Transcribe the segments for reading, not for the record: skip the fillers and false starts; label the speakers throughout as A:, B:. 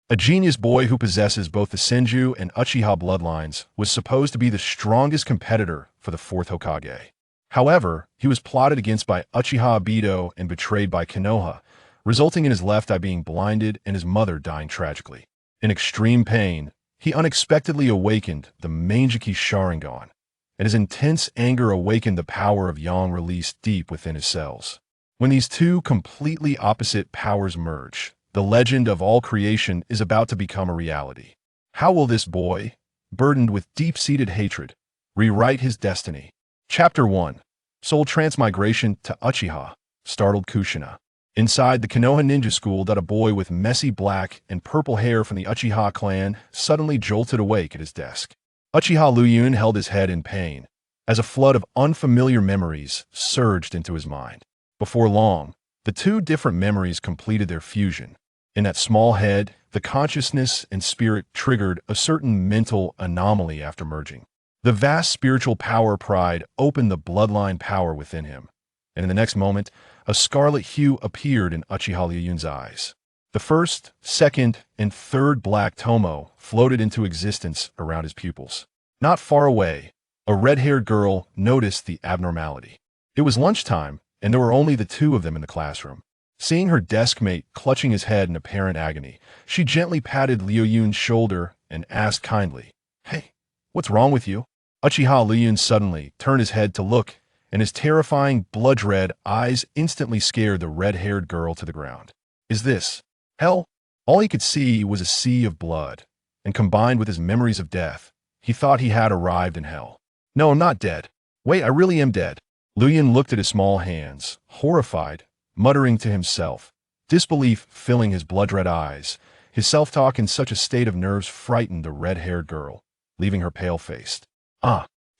A: A genius boy who possesses both the Senju and Uchiha bloodlines, was supposed to be the strongest competitor for the Fourth Hokage. However, he was plotted against by Uchiha Madara and betrayed by Konoha, resulting in his left eye being blinded and his mother dying tragically. In extreme pain, he unexpectedly awakened the Mangekyō Sharingan, and his intense anger awakened the power of yang released deep within his cells. When these two completely opposite powers merge, the legend of all creation is about to become a reality. How will this boy, burdened with deep-seated hatred, rewrite his destiny? Chapter 1. Soul Transmigration to Uchiha, startled Kushina. Inside the Konoha ninja school, a boy with messy black and purple hair from the Uchiha clan suddenly jolted awake at his desk. Uchiha Luyun held his head in pain, as a flood of unfamiliar memories surged into his mind. Before long, the two different memories completed their fusion. In that small head, the consciousness and spirit triggered a certain mental anomaly after merging. The vast spiritual power pride opened the bloodline power within him, and in the next moment, a scarlet hue appeared in Uchiha Luyun's eyes. The first, second, and third black TOMOE floated into existence around his pupils. Not far away, a red-haired girl noticed the abnormality. It was lunchtime, and there were only the two of them in the classroom. Seeing her deskmate clutching his head in apparent agony, she gently patted Luyun's shoulder and asked kindly, "Hey, what's wrong with you?" Uchiha Luyun suddenly turned his head to look, and his terrifying blood-red eyes instantly scared the red-haired girl to the ground. Is this hell? All he could see was a sea of blood, and combined with his memories of death, he thought he had arrived in hell. No, I'm not dead. Wait, I really am dead. Luyun looked at his small hands, horrified, muttering to himself, disbelief filling his blood-red eyes. His self-talk in such a state of nerves frightened the red-haired girl, leaving her pale-faced.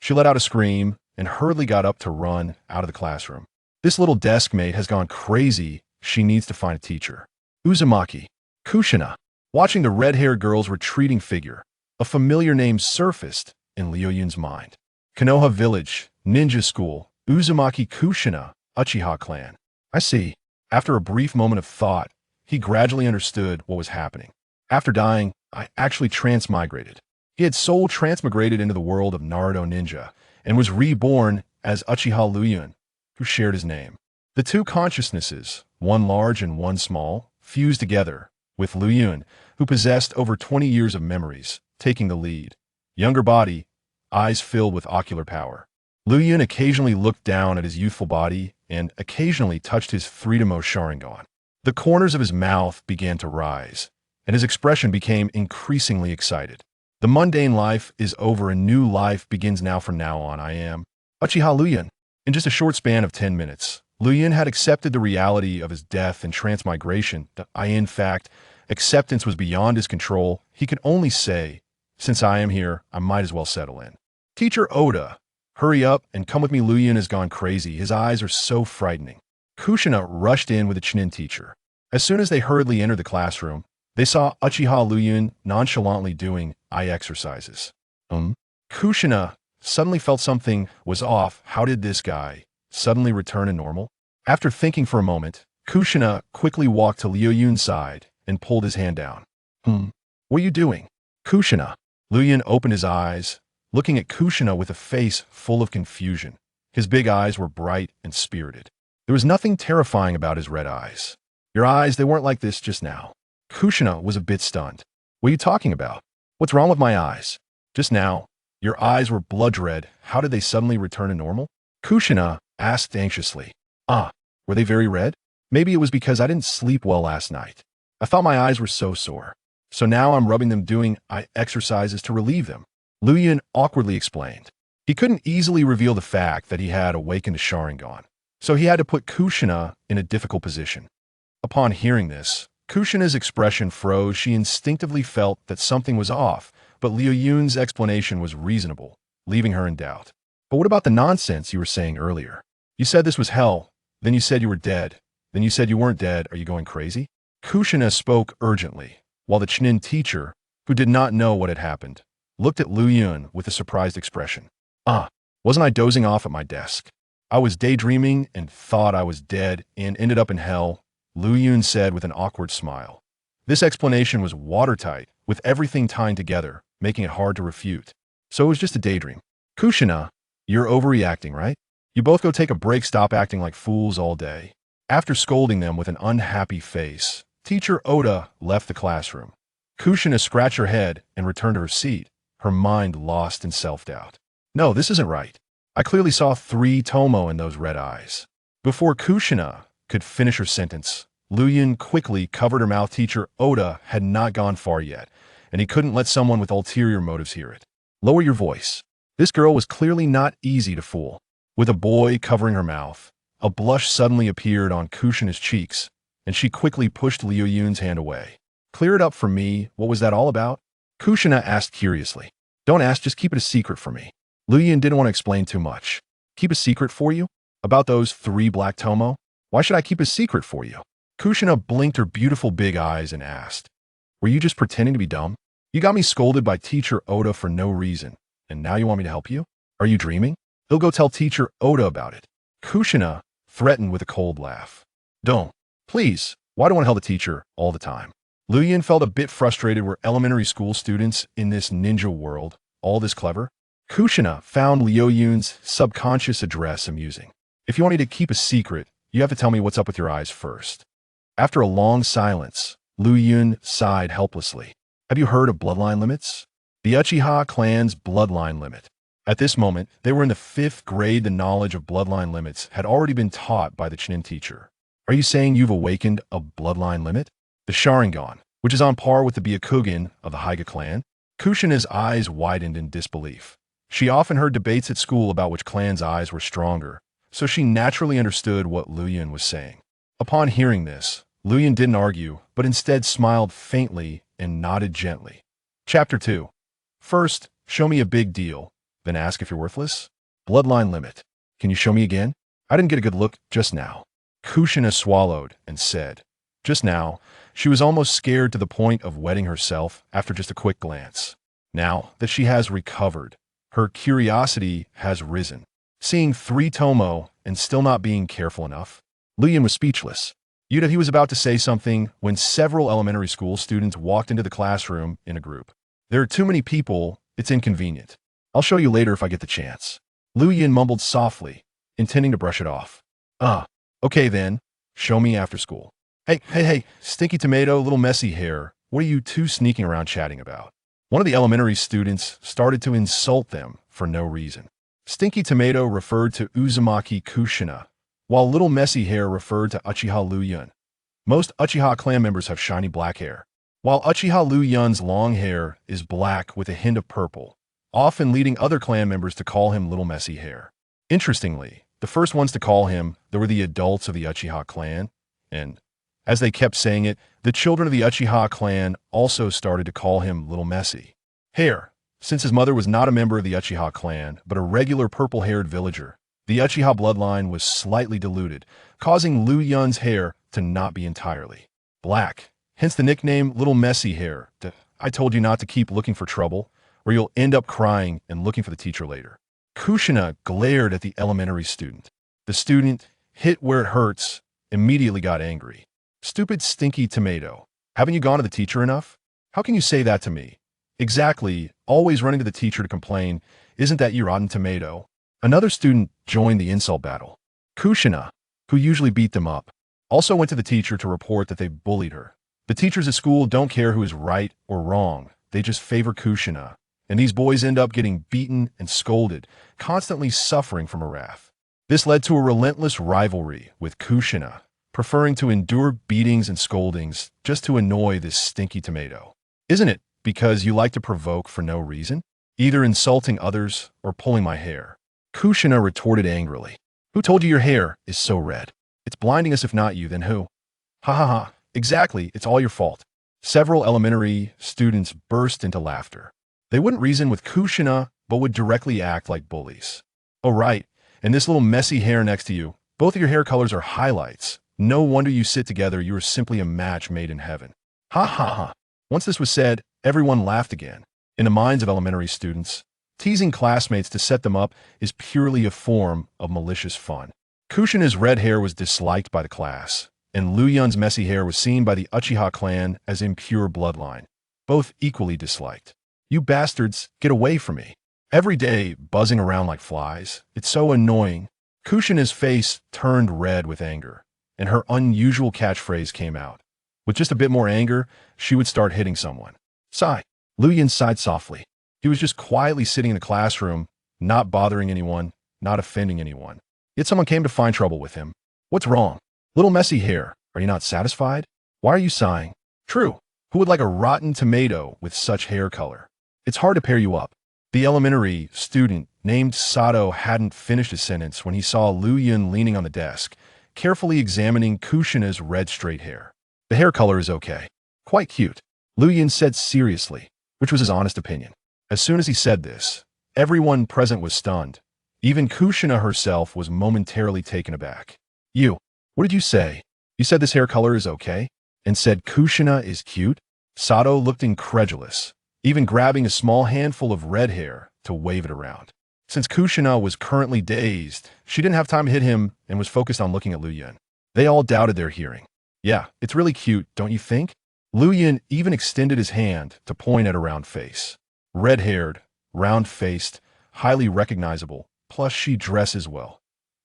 A: She let out a scream and hurriedly got up to run out of the classroom. This little deskmate has gone crazy. She needs to find a teacher. Uzumaki. Kushina. Watching the red-haired girl's retreating figure, a familiar name surfaced in Luyun's mind. Konoha Village, Ninja School, Uzumaki Kushina, Uchiha clan. I see. After a brief moment of thought, he gradually understood what was happening. After dying, I actually transmigrated. He had soul transmigrated into the world of Naruto ninja, and was reborn as Uchiha Luyun, who shared his name. The two consciousnesses, one large and one small, fused together, with Luyun, who possessed over 20 years of memories, taking the lead. Younger body, eyes filled with ocular power. Luyun occasionally looked down at his youthful body and occasionally touched his TOMOE Sharingan. The corners of his mouth began to rise, and his expression became increasingly excited. The mundane life is over, a new life begins now. From now on, I am Uchiha Luyun. In just a short span of 10 minutes, Luyun had accepted the reality of his death and transmigration. In fact, acceptance was beyond his control. He could only say, "Since I am here, I might as well settle in." "Teacher Oda, hurry up and come with me. Luyun has gone crazy. His eyes are so frightening." Kushina rushed in with the Chunin teacher. As soon as they hurriedly entered the classroom, they saw Uchiha Luyun nonchalantly doing eye exercises. Kushina suddenly felt something was off. How did this guy suddenly return to normal? After thinking for a moment, Kushina quickly walked to Luyun's side and pulled his hand down. What are you doing?" "Kushina." Luyun opened his eyes, looking at Kushina with a face full of confusion. His big eyes were bright and spirited. There was nothing terrifying about his red eyes. "Your eyes, they weren't like this just now." Kushina was a bit stunned. "What are you talking about? What's wrong with my eyes?" "Just now, your eyes were blood red. How did they suddenly return to normal?" Kushina asked anxiously. Were they very red? Maybe it was because I didn't sleep well last night. I thought my eyes were so sore. So now I'm rubbing them, doing eye exercises to relieve them." Luyun awkwardly explained. He couldn't easily reveal the fact that he had awakened a Sharingan, so he had to put Kushina in a difficult position. Upon hearing this, Kushina's expression froze. She instinctively felt that something was off, but Luyun's explanation was reasonable, leaving her in doubt. "But what about the nonsense you were saying earlier? You said this was hell, then you said you were dead, then you said you weren't dead. Are you going crazy?" Kushina spoke urgently, while the Chunin teacher, who did not know what had happened, looked at Luyun with a surprised expression. Wasn't I dozing off at my desk? I was daydreaming and thought I was dead and ended up in hell," Luyun said with an awkward smile. This explanation was watertight, with everything tying together, making it hard to refute. So it was just a daydream. Kushina, you're overreacting, right? You both go take a break, stop acting like fools all day. After scolding them with an unhappy face, Teacher Oda left the classroom. Kushina scratched her head and returned to her seat, her mind lost in self-doubt. No, this isn't right. I clearly saw 3 TOMOE in those red eyes. Before Kushina could finish her sentence, Luyan quickly covered her mouth. Teacher Oda had not gone far yet, and he couldn't let someone with ulterior motives hear it. Lower your voice. This girl was clearly not easy to fool. With a boy covering her mouth, a blush suddenly appeared on Kushina's cheeks, and she quickly pushed Liu Yun's hand away. Clear it up for me, what was that all about? Kushina asked curiously. Don't ask, just keep it a secret for me. Liu Yun didn't want to explain too much. Keep a secret for you? About those 3 black TOMOE? Why should I keep a secret for you? Kushina blinked her beautiful big eyes and asked, were you just pretending to be dumb? You got me scolded by Teacher Oda for no reason, and now you want me to help you? Are you dreaming? He'll go tell Teacher Oda about it. Kushina threatened with a cold laugh. Don't. Please, why do I want to tell the teacher all the time? Liu Yun felt a bit frustrated. Were elementary school students in this ninja world all this clever? Kushina found Liu Yun's subconscious address amusing. If you want me to keep a secret, you have to tell me what's up with your eyes first. After a long silence, Liu Yun sighed helplessly. Have you heard of bloodline limits? The Uchiha clan's bloodline limit. At this moment, they were in the 5th grade. The knowledge of bloodline limits had already been taught by the Chunin teacher. Are you saying you've awakened a bloodline limit? The Sharingan, which is on par with the Byakugan of the Hyuga clan? Kushina's eyes widened in disbelief. She often heard debates at school about which clan's eyes were stronger, so she naturally understood what Liu Yun was saying. Upon hearing this, Liu Yun didn't argue, but instead smiled faintly and nodded gently. Chapter 2. First, show me a big deal, then ask if you're worthless. Bloodline limit. Can you show me again? I didn't get a good look just now. Kushina swallowed and said, just now, she was almost scared to the point of wetting herself after just a quick glance. Now that she has recovered, her curiosity has risen. Seeing 3 TOMOE and still not being careful enough, Liu Yun was speechless. He was about to say something when several elementary school students walked into the classroom in a group. There are too many people, it's inconvenient. I'll show you later if I get the chance. Liu Yun mumbled softly, intending to brush it off. Okay then, show me after school. Hey, Stinky Tomato, little messy hair, what are you 2 sneaking around chatting about? One of the elementary students started to insult them for no reason. Stinky Tomato referred to Uzumaki Kushina, while Little Messy Hair referred to Uchiha Liu Yun. Most Uchiha clan members have shiny black hair, while Uchiha Liu Yun's long hair is black with a hint of purple, often leading other clan members to call him Little Messy Hair. Interestingly, the first ones to call him, there were the adults of the Uchiha clan, and, as they kept saying it, the children of the Uchiha clan also started to call him Little Messy Hair. Since his mother was not a member of the Uchiha clan, but a regular purple-haired villager, the Uchiha bloodline was slightly diluted, causing Liu Yun's hair to not be entirely black. Hence the nickname Little Messy Hair. I told you not to keep looking for trouble, or you'll end up crying and looking for the teacher later. Kushina glared at the elementary student. The student, hit where it hurts, immediately got angry. Stupid Stinky Tomato. Haven't you gone to the teacher enough? How can you say that to me? Exactly, always running to the teacher to complain. Isn't that you rotten tomato? Another student joined the insult battle. Kushina, who usually beat them up, also went to the teacher to report that they bullied her. The teachers at school don't care who is right or wrong. They just favor Kushina. And these boys end up getting beaten and scolded, constantly suffering from her wrath. This led to a relentless rivalry with Kushina, preferring to endure beatings and scoldings just to annoy this Stinky Tomato. Isn't it because you like to provoke for no reason? Either insulting others or pulling my hair. Kushina retorted angrily. Who told you your hair is so red? It's blinding us. If not you, then who? Ha ha ha, exactly, it's all your fault. Several elementary students burst into laughter. They wouldn't reason with Kushina, but would directly act like bullies. Oh right, and this little messy hair next to you, both of your hair colors are highlights. No wonder you sit together, you are simply a match made in heaven. Ha ha ha. Once this was said, everyone laughed again. In the minds of elementary students, teasing classmates to set them up is purely a form of malicious fun. Kushina's red hair was disliked by the class, and Lu Yun's messy hair was seen by the Uchiha clan as impure bloodline, both equally disliked. "You bastards, get away from me. Every day, buzzing around like flies. It's so annoying." Kushina's face turned red with anger, and her unusual catchphrase came out. With just a bit more anger, she would start hitting someone. Sigh. Lu Yun sighed softly. He was just quietly sitting in the classroom, not bothering anyone, not offending anyone. Yet someone came to find trouble with him. "What's wrong? Little messy hair. Are you not satisfied? Why are you sighing?" "True. Who would like a rotten tomato with such hair color? It's hard to pair you up." The elementary student named Sato hadn't finished his sentence when he saw Lu Yun leaning on the desk, carefully examining Kushina's red straight hair. "The hair color is okay. Quite cute," Lu Yun said seriously, which was his honest opinion. As soon as he said this, everyone present was stunned. Even Kushina herself was momentarily taken aback. What did you say? You said this hair color is okay? And said Kushina is cute?" Sato looked incredulous, even grabbing a small handful of red hair to wave it around. Since Kushina was currently dazed, she didn't have time to hit him and was focused on looking at Lu Yun. They all doubted their hearing. "Yeah, it's really cute, don't you think?" Lu Yun even extended his hand to point at a round face. Red-haired, round-faced, highly recognizable, plus she dresses well.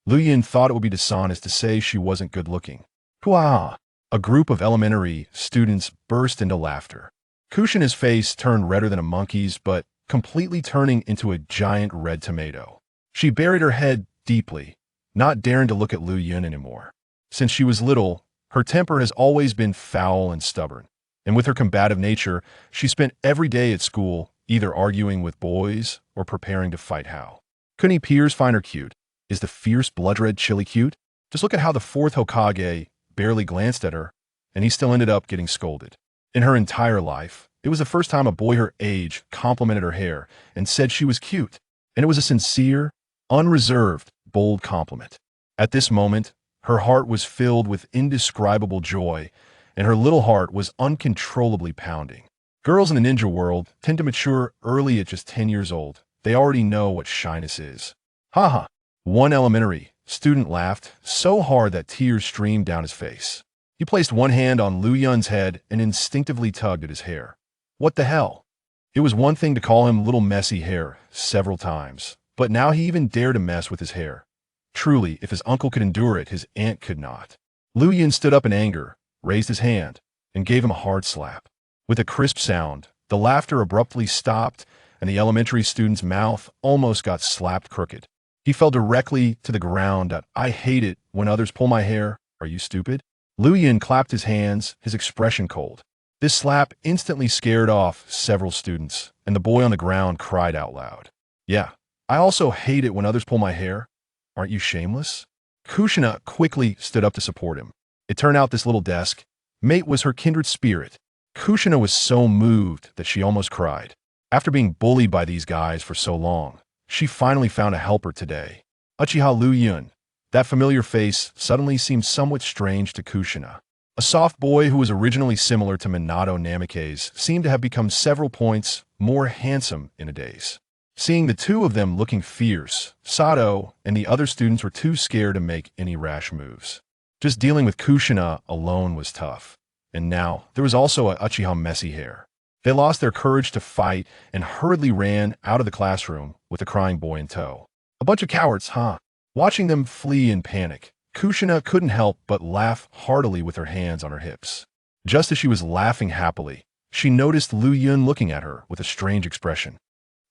A: Lu Yun thought it would be dishonest to say she wasn't good-looking. "Hua!" A group of elementary students burst into laughter. Kushina's face turned redder than a monkey's, but completely turning into a giant red tomato. She buried her head deeply, not daring to look at Lu Yun anymore. Since she was little, her temper has always been foul and stubborn, and with her combative nature, she spent every day at school either arguing with boys or preparing to fight Hao. Couldn't any peers find her cute? Is the fierce blood-red chili cute? Just look at how the Fourth Hokage barely glanced at her, and he still ended up getting scolded. In her entire life, it was the first time a boy her age complimented her hair and said she was cute, and it was a sincere, unreserved, bold compliment. At this moment, her heart was filled with indescribable joy, and her little heart was uncontrollably pounding. Girls in the ninja world tend to mature early at just 10 years old. They already know what shyness is. Haha. One elementary student laughed so hard that tears streamed down his face. He placed one hand on Lu Yun's head and instinctively tugged at his hair. What the hell? It was one thing to call him little messy hair several times, but now he even dared to mess with his hair. Truly, if his uncle could endure it, his aunt could not. Lu Yun stood up in anger, raised his hand, and gave him a hard slap. With a crisp sound, the laughter abruptly stopped, and the elementary student's mouth almost got slapped crooked. He fell directly to the ground. "I hate it when others pull my hair. Are you stupid?" Lu Yun clapped his hands, his expression cold. This slap instantly scared off several students, and the boy on the ground cried out loud. "Yeah, I also hate it when others pull my hair. Aren't you shameless?" Kushina quickly stood up to support him. It turned out this little desk mate was her kindred spirit. Kushina was so moved that she almost cried. After being bullied by these guys for so long, she finally found a helper today. Uchiha Lu Yun. That familiar face suddenly seemed somewhat strange to Kushina. A soft boy who was originally similar to Minato Namikaze seemed to have become several points more handsome in a daze. Seeing the two of them looking fierce, Sato and the other students were too scared to make any rash moves. Just dealing with Kushina alone was tough. And now, there was also a Uchiha messy hair. They lost their courage to fight and hurriedly ran out of the classroom with the crying boy in tow. A bunch of cowards, huh? Watching them flee in panic, Kushina couldn't help but laugh heartily with her hands on her hips. Just as she was laughing happily, she noticed Lu Yun looking at her with a strange expression.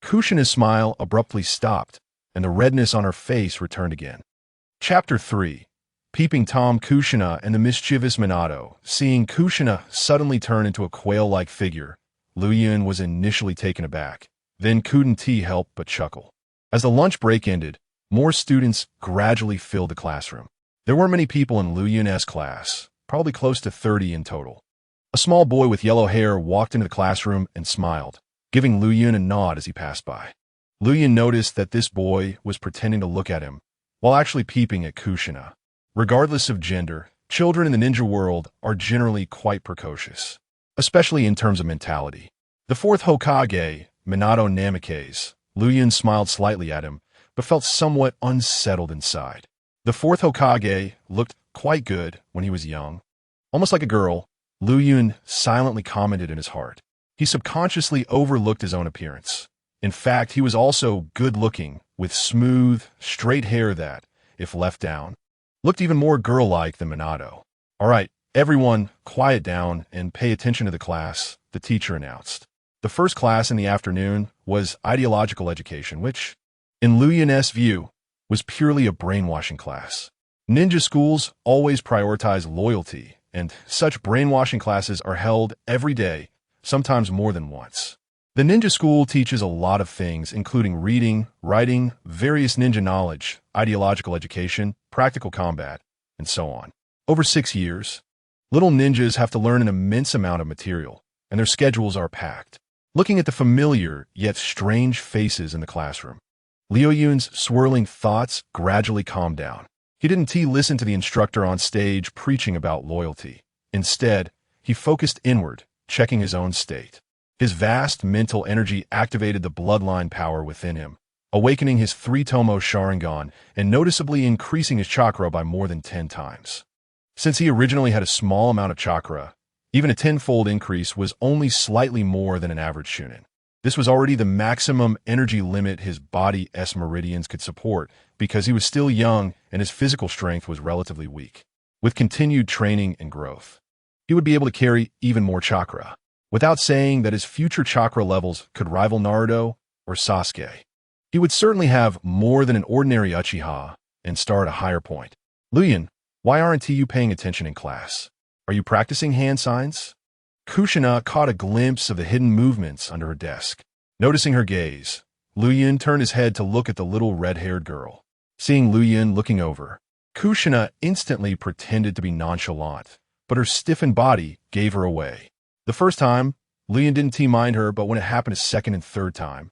A: Kushina's smile abruptly stopped, and the redness on her face returned again. Chapter 3. Peeping Tom Kushina and the mischievous Minato. Seeing Kushina suddenly turn into a quail-like figure, Lu Yun was initially taken aback, then couldn't help but chuckle. As the lunch break ended, more students gradually filled the classroom. There weren't many people in Lu Yun's class, probably close to 30 in total. A small boy with yellow hair walked into the classroom and smiled, giving Lu Yun a nod as he passed by. Lu Yun noticed that this boy was pretending to look at him, while actually peeping at Kushina. Regardless of gender, children in the ninja world are generally quite precocious, especially in terms of mentality. The Fourth Hokage, Minato Namikaze, Lu Yun smiled slightly at him, but felt somewhat unsettled inside. The Fourth Hokage looked quite good when he was young. Almost like a girl, Lu Yun silently commented in his heart. He subconsciously overlooked his own appearance. In fact, he was also good-looking, with smooth, straight hair that, if left down, looked even more girl-like than Minato. "All right, everyone, quiet down and pay attention to the class," the teacher announced. The first class in the afternoon was ideological education, which, in Lu Yun's view, was purely a brainwashing class. Ninja schools always prioritize loyalty, and such brainwashing classes are held every day, sometimes more than once. The ninja school teaches a lot of things, including reading, writing, various ninja knowledge, ideological education, practical combat, and so on. Over 6 years, little ninjas have to learn an immense amount of material, and their schedules are packed. Looking at the familiar yet strange faces in the classroom, Liu Yun's swirling thoughts gradually calmed down. He didn't listen to the instructor on stage preaching about loyalty. Instead, he focused inward, checking his own state. His vast mental energy activated the bloodline power within him, awakening his 3 TOMOE Sharingan and noticeably increasing his chakra by more than 10 times. Since he originally had a small amount of chakra, even a 10-fold increase was only slightly more than an average Shunin. This was already the maximum energy limit his body's meridians could support because he was still young and his physical strength was relatively weak. With continued training and growth, he would be able to carry even more chakra, without saying that his future chakra levels could rival Naruto or Sasuke. He would certainly have more than an ordinary Uchiha and start at a higher point. "Lu Yun, why aren't you paying attention in class? Are you practicing hand signs?" Kushina caught a glimpse of the hidden movements under her desk. Noticing her gaze, Lu Yun turned his head to look at the little red-haired girl. Seeing Lu Yun looking over, Kushina instantly pretended to be nonchalant, but her stiffened body gave her away. The first time, Lu Yun didn't mind her, but when it happened a second and third time,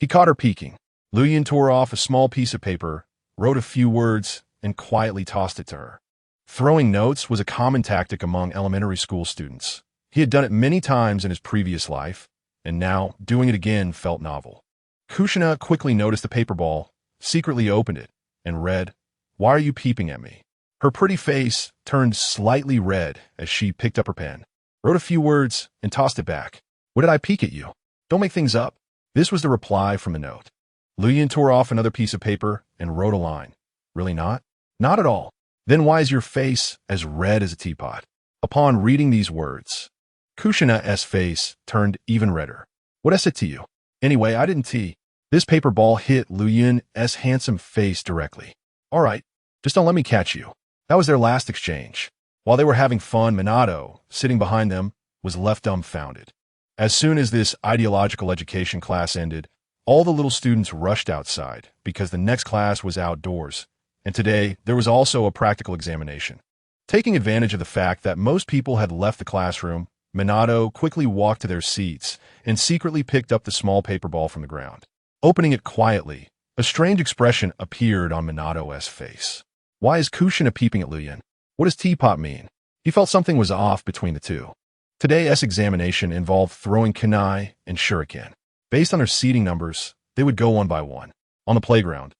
A: he caught her peeking. Lu Yun tore off a small piece of paper, wrote a few words, and quietly tossed it to her. Throwing notes was a common tactic among elementary school students. He had done it many times in his previous life, and now doing it again felt novel. Kushina quickly noticed the paper ball, secretly opened it, and read, "Why are you peeping at me?" Her pretty face turned slightly red as she picked up her pen, wrote a few words, and tossed it back. "What did I peek at you? Don't make things up." This was the reply from the note. Lu Yun tore off another piece of paper and wrote a line. "Really not?" "Not at all." "Then why is your face as red as a teapot?" Upon reading these words, Kushina's face turned even redder. "What I said to you?" "Anyway, I didn't tea." This paper ball hit Lu Yun's handsome face directly. "All right, just don't let me catch you." That was their last exchange. While they were having fun, Minato, sitting behind them, was left dumbfounded. As soon as this ideological education class ended, all the little students rushed outside because the next class was outdoors, and today there was also a practical examination. Taking advantage of the fact that most people had left the classroom, Minato quickly walked to their seats and secretly picked up the small paper ball from the ground. Opening it quietly, a strange expression appeared on Minato's face. Why is Kushina peeping at Lu Yun? What does teapot mean? He felt something was off between the two. Today's examination involved throwing kunai and shuriken. Based on their seating numbers, they would go one by one. On the playground,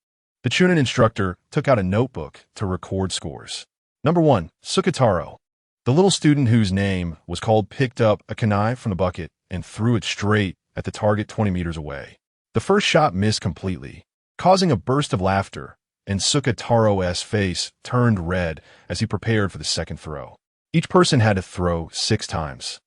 A: the Chunin instructor took out a notebook to record scores. Number 1, Sukataro. The little student whose name was called picked up a kunai from the bucket and threw it straight at the target 20 meters away. The first shot missed completely, causing a burst of laughter, and Sukataro's face turned red as he prepared for the second throw. Each person had to throw 6 times,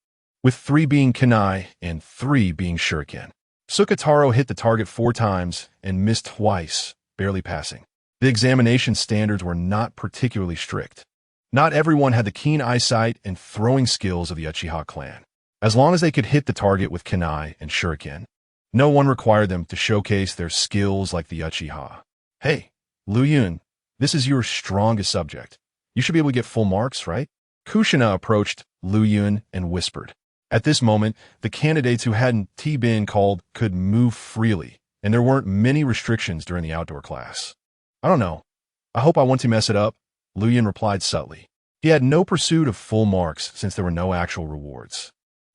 A: with 3 being kunai and 3 being shuriken. Sukataro hit the target 4 times and missed twice, barely passing. The examination standards were not particularly strict. Not everyone had the keen eyesight and throwing skills of the Uchiha clan. As long as they could hit the target with kunai and shuriken, no one required them to showcase their skills like the Uchiha. "Hey, Lu Yun, this is your strongest subject. You should be able to get full marks, right?" Kushina approached Lu Yun and whispered. At this moment, the candidates who hadn't been called could move freely, and there weren't many restrictions during the outdoor class. "I don't know. I hope I won't mess it up," Lu Yun replied subtly. He had no pursuit of full marks since there were no actual rewards,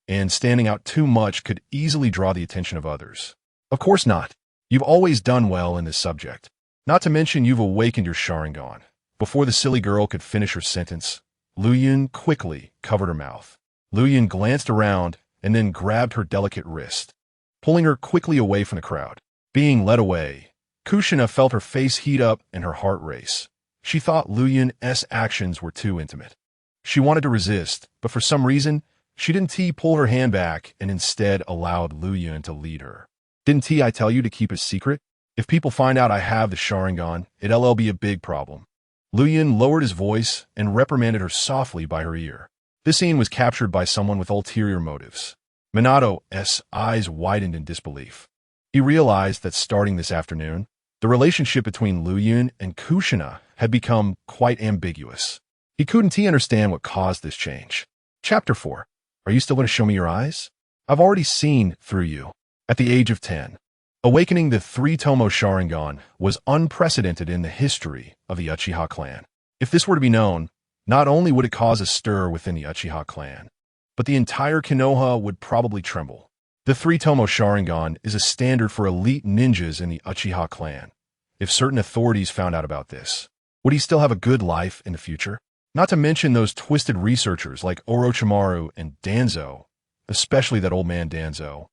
A: and standing out too much could easily draw the attention of others. "Of course not. You've always done well in this subject. Not to mention you've awakened your Sharingan. Before the silly girl could finish her sentence, Lu Yun quickly covered her mouth. Lu Yun glanced around and then grabbed her delicate wrist, pulling her quickly away from the crowd. Being led away, Kushina felt her face heat up and her heart race. She thought Lu Yun's actions were too intimate. She wanted to resist, but for some reason, she didn't pull her hand back and instead allowed Lu Yun to lead her. Didn't I tell you to keep it secret? If people find out I have the Sharingan, it'll be a big problem. Lu Yun lowered his voice and reprimanded her softly by her ear. This scene was captured by someone with ulterior motives. Minato's eyes widened in disbelief. He realized that starting this afternoon, the relationship between Lu Yun and Kushina had become quite ambiguous. He couldn't understand what caused this change. Chapter 4. Are you still going to show me your eyes? I've already seen through you. At the age of 10, awakening the three TOMOE Sharingan was unprecedented in the history of the Uchiha clan. If this were to be known, not only would it cause a stir within the Uchiha clan, but the entire Konoha would probably tremble. The three TOMOE Sharingan is a standard for elite ninjas in the Uchiha clan. If certain authorities found out about this, would he still have a good life in the future? Not to mention those twisted researchers like Orochimaru and Danzo, especially that old man Danzo.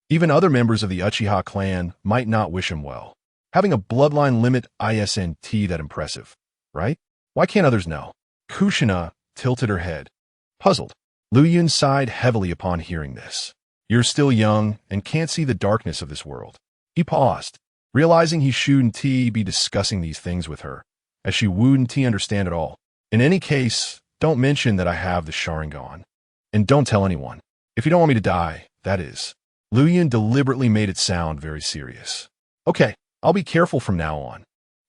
A: Even other members of the Uchiha clan might not wish him well. Having a bloodline limit isn't that impressive, right? Why can't others know? Kushina tilted her head, puzzled. Lu Yun sighed heavily upon hearing this. You're still young and can't see the darkness of this world. He paused, realizing he shouldn't be discussing these things with her, as she wouldn't understand at all. In any case, don't mention that I have the Sharingan. And don't tell anyone. If you don't want me to die, that is. Lu Yun deliberately made it sound very serious. Okay, I'll be careful from now on.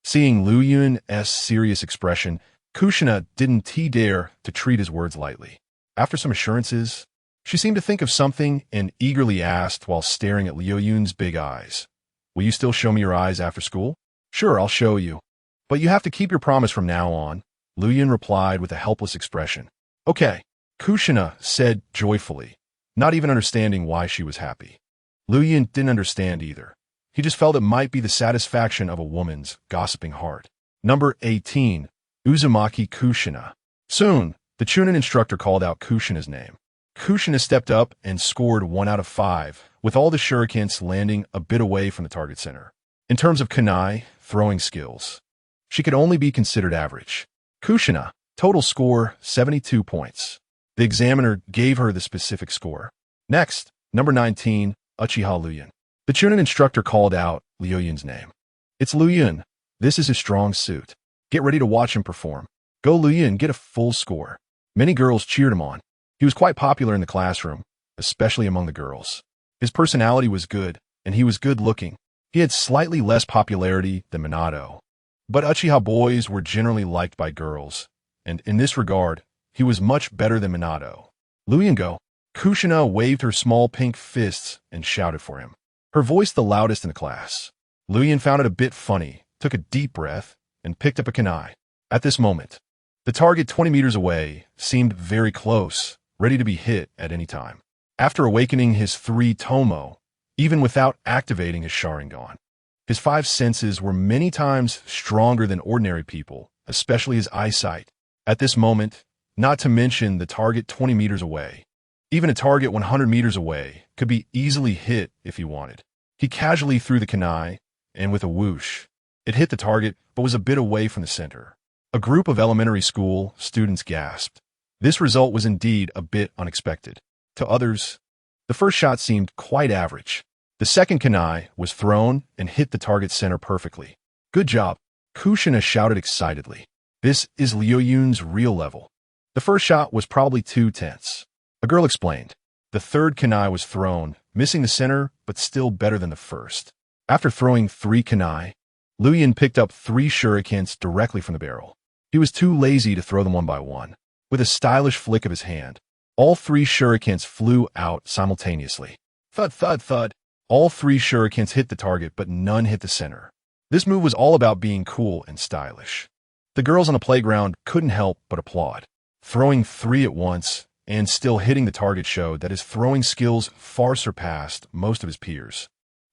A: Seeing Lu Yun's serious expression, Kushina didn't dare to treat his words lightly. After some assurances, she seemed to think of something and eagerly asked while staring at Lu Yun's big eyes. Will you still show me your eyes after school? Sure, I'll show you. But you have to keep your promise from now on, Lu Yun replied with a helpless expression. Okay, Kushina said joyfully, not even understanding why she was happy. Lu Yun didn't understand either. He just felt it might be the satisfaction of a woman's gossiping heart. Number 18. Uzumaki Kushina. Soon, the Chunin instructor called out Kushina's name. Kushina stepped up and scored 1 out of 5, with all the shurikens landing a bit away from the target center. In terms of kunai, throwing skills, she could only be considered average. Kushina, total score 72 points. The examiner gave her the specific score. Next, number 19, Uchiha Lu Yun. The Chunin instructor called out Lu Yun's name. It's Lu Yun. This is his strong suit. Get ready to watch him perform. Go Lu Yun, get a full score. Many girls cheered him on. He was quite popular in the classroom, especially among the girls. His personality was good, and he was good looking. He had slightly less popularity than Minato. But Uchiha boys were generally liked by girls, and in this regard, he was much better than Minato. Lu Yun go. Kushina waved her small pink fists and shouted for him. Her voice the loudest in the class. Lu Yun found it a bit funny, took a deep breath, and picked up a kunai. At this moment, the target 20 meters away seemed very close, ready to be hit at any time. After awakening his 3 TOMOE, even without activating his Sharingan, his 5 senses were many times stronger than ordinary people, especially his eyesight. At this moment, not to mention the target 20 meters away, even a target 100 meters away could be easily hit if he wanted. He casually threw the kunai, and with a whoosh, it hit the target but was a bit away from the center. A group of elementary school students gasped. This result was indeed a bit unexpected. To others, the first shot seemed quite average. The second kunai was thrown and hit the target center perfectly. Good job, Kushina shouted excitedly. This is Lu Yun's real level. The first shot was probably too tense. A girl explained. The third kunai was thrown, missing the center, but still better than the first. After throwing 3 kunai, Lu Yun picked up 3 shurikens directly from the barrel. He was too lazy to throw them one by one. With a stylish flick of his hand, all 3 shurikens flew out simultaneously. Thud, thud, thud. All 3 shurikens hit the target, but none hit the center. This move was all about being cool and stylish. The girls on the playground couldn't help but applaud. Throwing 3 at once and still hitting the target showed that his throwing skills far surpassed most of his peers,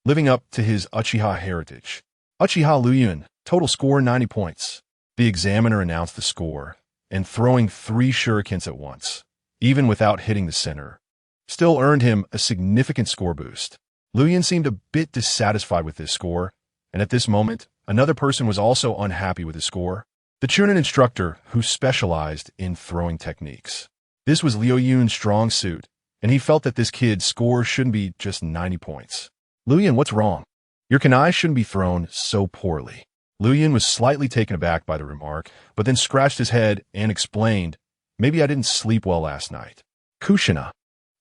A: living up to his Uchiha heritage. Uchiha Lu Yun, total score 90 points. The examiner announced the score, and throwing 3 shurikens at once, even without hitting the center, still earned him a significant score boost. Luyan seemed a bit dissatisfied with this score, and at this moment, another person was also unhappy with his score. The Chunin instructor who specialized in throwing techniques. This was Liu Yun's strong suit, and he felt that this kid's score shouldn't be just 90 points. Luyan, what's wrong? Your kunai shouldn't be thrown so poorly. Luyan was slightly taken aback by the remark, but then scratched his head and explained, maybe I didn't sleep well last night. Kushina,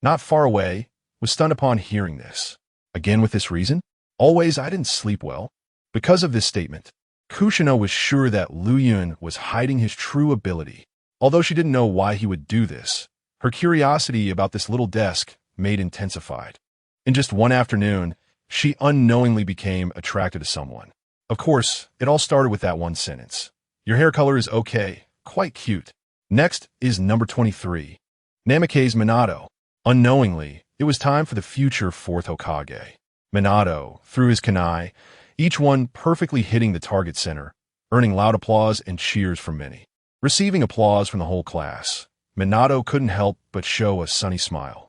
A: not far away, was stunned upon hearing this. Again with this reason? Always I didn't sleep well. Because of this statement, Kushina was sure that Luyan was hiding his true ability. Although she didn't know why he would do this, her curiosity about this little desk made intensified. In just one afternoon, she unknowingly became attracted to someone. Of course, it all started with that one sentence. Your hair color is okay, quite cute. Next is number 23. Namake's Minato. Unknowingly, it was time for the future Fourth Hokage. Minato threw his kunai, each one perfectly hitting the target center, earning loud applause and cheers from many. Receiving applause from the whole class, Minato couldn't help but show a sunny smile.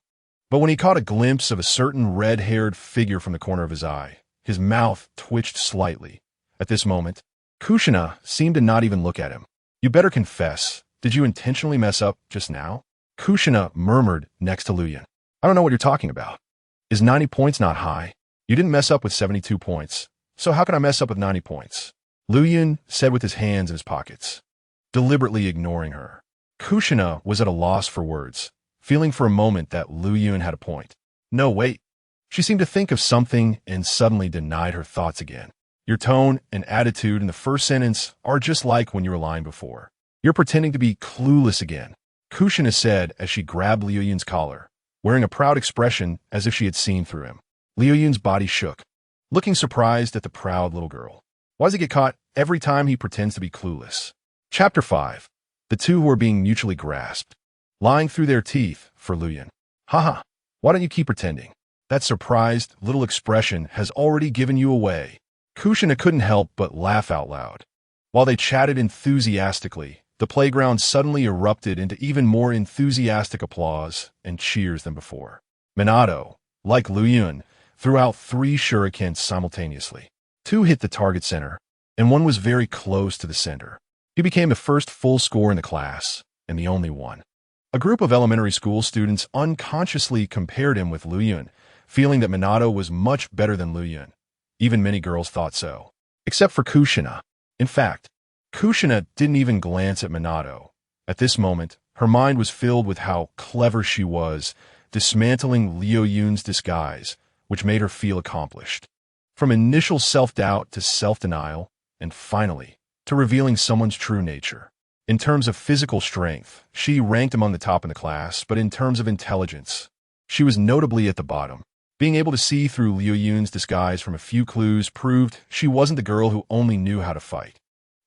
A: But when he caught a glimpse of a certain red-haired figure from the corner of his eye, his mouth twitched slightly. At this moment, Kushina seemed to not even look at him. You better confess, did you intentionally mess up just now? Kushina murmured next to Luyan. I don't know what you're talking about. Is 90 points not high? You didn't mess up with 72 points, so how can I mess up with 90 points? Luyan said with his hands in his pockets, deliberately ignoring her. Kushina was at a loss for words, feeling for a moment that Luyan had a point. No, wait. She seemed to think of something and suddenly denied her thoughts again. Your tone and attitude in the first sentence are just like when you were lying before. You're pretending to be clueless again, Kushina said as she grabbed Liu Yun's collar, wearing a proud expression as if she had seen through him. Liu Yun's body shook, looking surprised at the proud little girl. Why does he get caught every time he pretends to be clueless? Chapter 5. The two who are being mutually grasped. Lying through their teeth for Liu Yun. Haha, why don't you keep pretending? That surprised little expression has already given you away. Kushina couldn't help but laugh out loud. While they chatted enthusiastically, the playground suddenly erupted into even more enthusiastic applause and cheers than before. Minato, like Liu Yun, threw out 3 shurikens simultaneously. 2 hit the target center, and 1 was very close to the center. He became the first full score in the class, and the only one. A group of elementary school students unconsciously compared him with Liu Yun, feeling that Minato was much better than Liu Yun. Even many girls thought so. Except for Kushina. In fact, Kushina didn't even glance at Minato. At this moment, her mind was filled with how clever she was, dismantling Liu Yun's disguise, which made her feel accomplished. From initial self-doubt to self-denial, and finally, to revealing someone's true nature. In terms of physical strength, she ranked among the top in the class, but in terms of intelligence, she was notably at the bottom. Being able to see through Liu Yun's disguise from a few clues proved she wasn't the girl who only knew how to fight.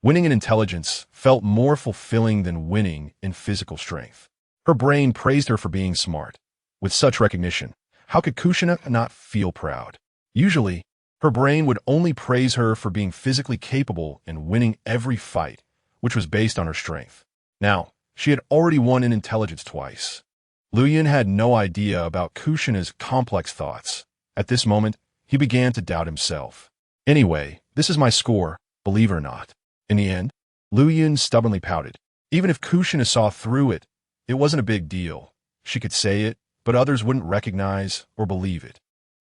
A: Winning in intelligence felt more fulfilling than winning in physical strength. Her brain praised her for being smart. With such recognition, how could Kushina not feel proud? Usually, her brain would only praise her for being physically capable and winning every fight, which was based on her strength. Now, she had already won in intelligence twice. Liu Yun had no idea about Kushina's complex thoughts. At this moment, he began to doubt himself. Anyway, this is my score, believe it or not. In the end, Liu Yun stubbornly pouted. Even if Kushina saw through it, it wasn't a big deal. She could say it, but others wouldn't recognize or believe it.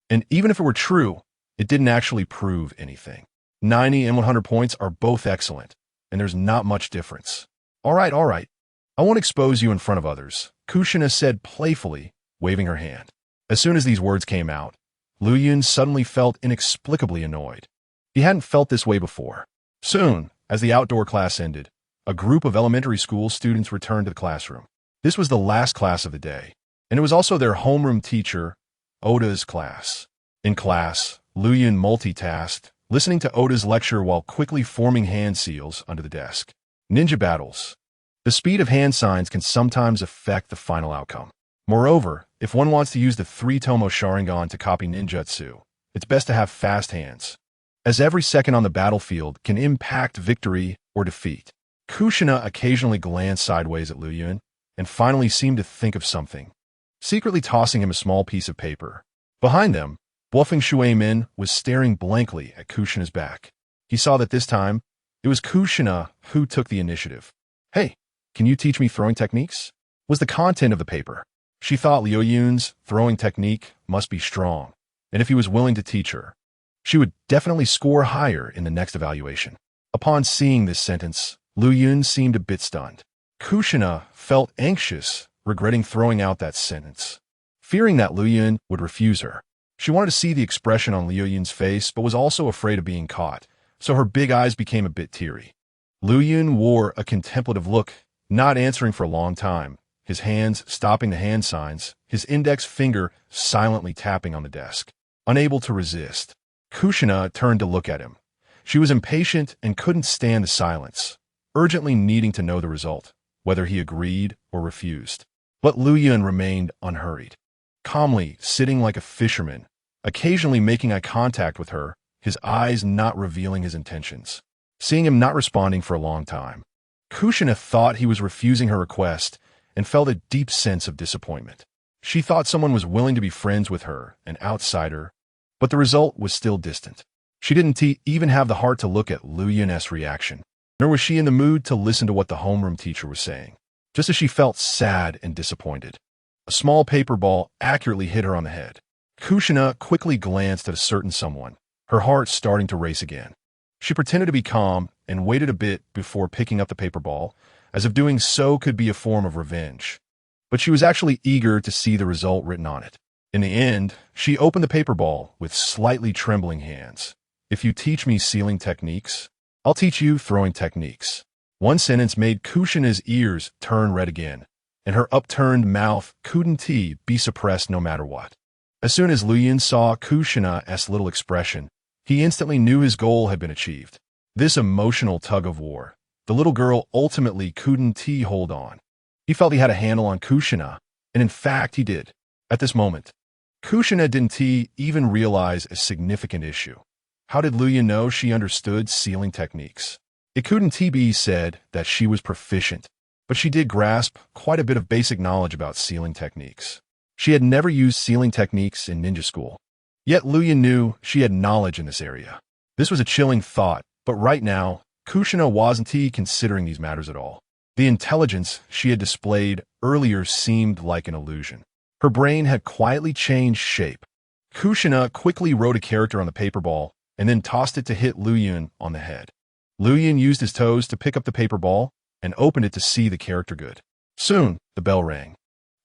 A: And even if it were true, it didn't actually prove anything. 90 and 100 points are both excellent, and there's not much difference. All right. I won't expose you in front of others, Kushina said playfully, waving her hand. As soon as these words came out, Liu Yun suddenly felt inexplicably annoyed. He hadn't felt this way before. Soon, as the outdoor class ended, a group of elementary school students returned to the classroom. This was the last class of the day, and it was also their homeroom teacher, Oda's class. In class, Liu Yun multitasked, listening to Oda's lecture while quickly forming hand seals under the desk. Ninja battles. The speed of hand signs can sometimes affect the final outcome. Moreover, if one wants to use the 3 TOMOE Sharingan to copy ninjutsu, it's best to have fast hands, as every second on the battlefield can impact victory or defeat. Kushina occasionally glanced sideways at Liu Yun and finally seemed to think of something, secretly tossing him a small piece of paper. Behind them, bluffing Shui Min was staring blankly at Kushina's back. He saw that this time, it was Kushina who took the initiative. "Hey, can you teach me throwing techniques?" was the content of the paper. She thought Liu Yun's throwing technique must be strong, and if he was willing to teach her, she would definitely score higher in the next evaluation. Upon seeing this sentence, Liu Yun seemed a bit stunned. Kushina felt anxious, regretting throwing out that sentence, fearing that Liu Yun would refuse her. She wanted to see the expression on Liu Yun's face, but was also afraid of being caught, so her big eyes became a bit teary. Liu Yun wore a contemplative look, not answering for a long time, his hands stopping the hand signs, his index finger silently tapping on the desk. Unable to resist, Kushina turned to look at him. She was impatient and couldn't stand the silence, urgently needing to know the result, whether he agreed or refused. But Liu Yun remained unhurried, calmly sitting like a fisherman, occasionally making eye contact with her, his eyes not revealing his intentions. Seeing him not responding for a long time, Kushina thought he was refusing her request and felt a deep sense of disappointment. She thought someone was willing to be friends with her, an outsider, but the result was still distant. She didn't even have the heart to look at Liu Yun's reaction, nor was she in the mood to listen to what the homeroom teacher was saying, just as she felt sad and disappointed. A small paper ball accurately hit her on the head. Kushina quickly glanced at a certain someone, her heart starting to race again. She pretended to be calm and waited a bit before picking up the paper ball, as if doing so could be a form of revenge. But she was actually eager to see the result written on it. In the end, she opened the paper ball with slightly trembling hands. "If you teach me sealing techniques, I'll teach you throwing techniques." One sentence made Kushina's ears turn red again, and her upturned mouth couldn't be suppressed no matter what. As soon as Liu Yun saw Kushina's little expression, he instantly knew his goal had been achieved. This emotional tug-of-war, the little girl ultimately couldn't hold on. He felt he had a handle on Kushina, and in fact he did. At this moment, Kushina didn't even realize a significant issue. How did Liu Yun know she understood sealing techniques? It couldn't be said that she was proficient, but she did grasp quite a bit of basic knowledge about sealing techniques. She had never used sealing techniques in ninja school. Yet Liu Yun knew she had knowledge in this area. This was a chilling thought, but right now, Kushina wasn't considering these matters at all. The intelligence she had displayed earlier seemed like an illusion. Her brain had quietly changed shape. Kushina quickly wrote a character on the paper ball and then tossed it to hit Liu Yun on the head. Liu Yun used his toes to pick up the paper ball and opened it to see the character good. Soon, the bell rang,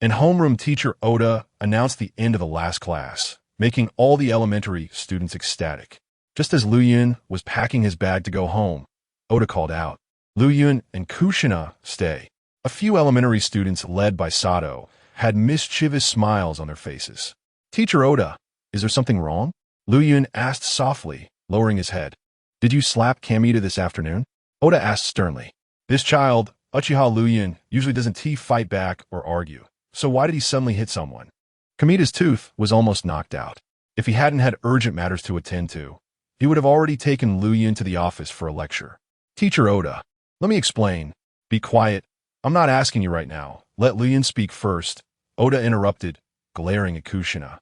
A: and homeroom teacher Oda announced the end of the last class, making all the elementary students ecstatic. Just as Liu Yun was packing his bag to go home, Oda called out, "Liu Yun and Kushina, stay." A few elementary students, led by Sato, had mischievous smiles on their faces. "Teacher Oda, is there something wrong?" Liu Yun asked softly, lowering his head. "Did you slap Kamita this afternoon?" Oda asked sternly. This child, Uchiha Liu Yun, usually doesn't fight back or argue, so why did he suddenly hit someone? Kamita's tooth was almost knocked out. If he hadn't had urgent matters to attend to, he would have already taken Liu Yun to the office for a lecture. "Teacher Oda, let me explain." "Be quiet. I'm not asking you right now. Let Liu Yun speak first," Oda interrupted, glaring at Kushina.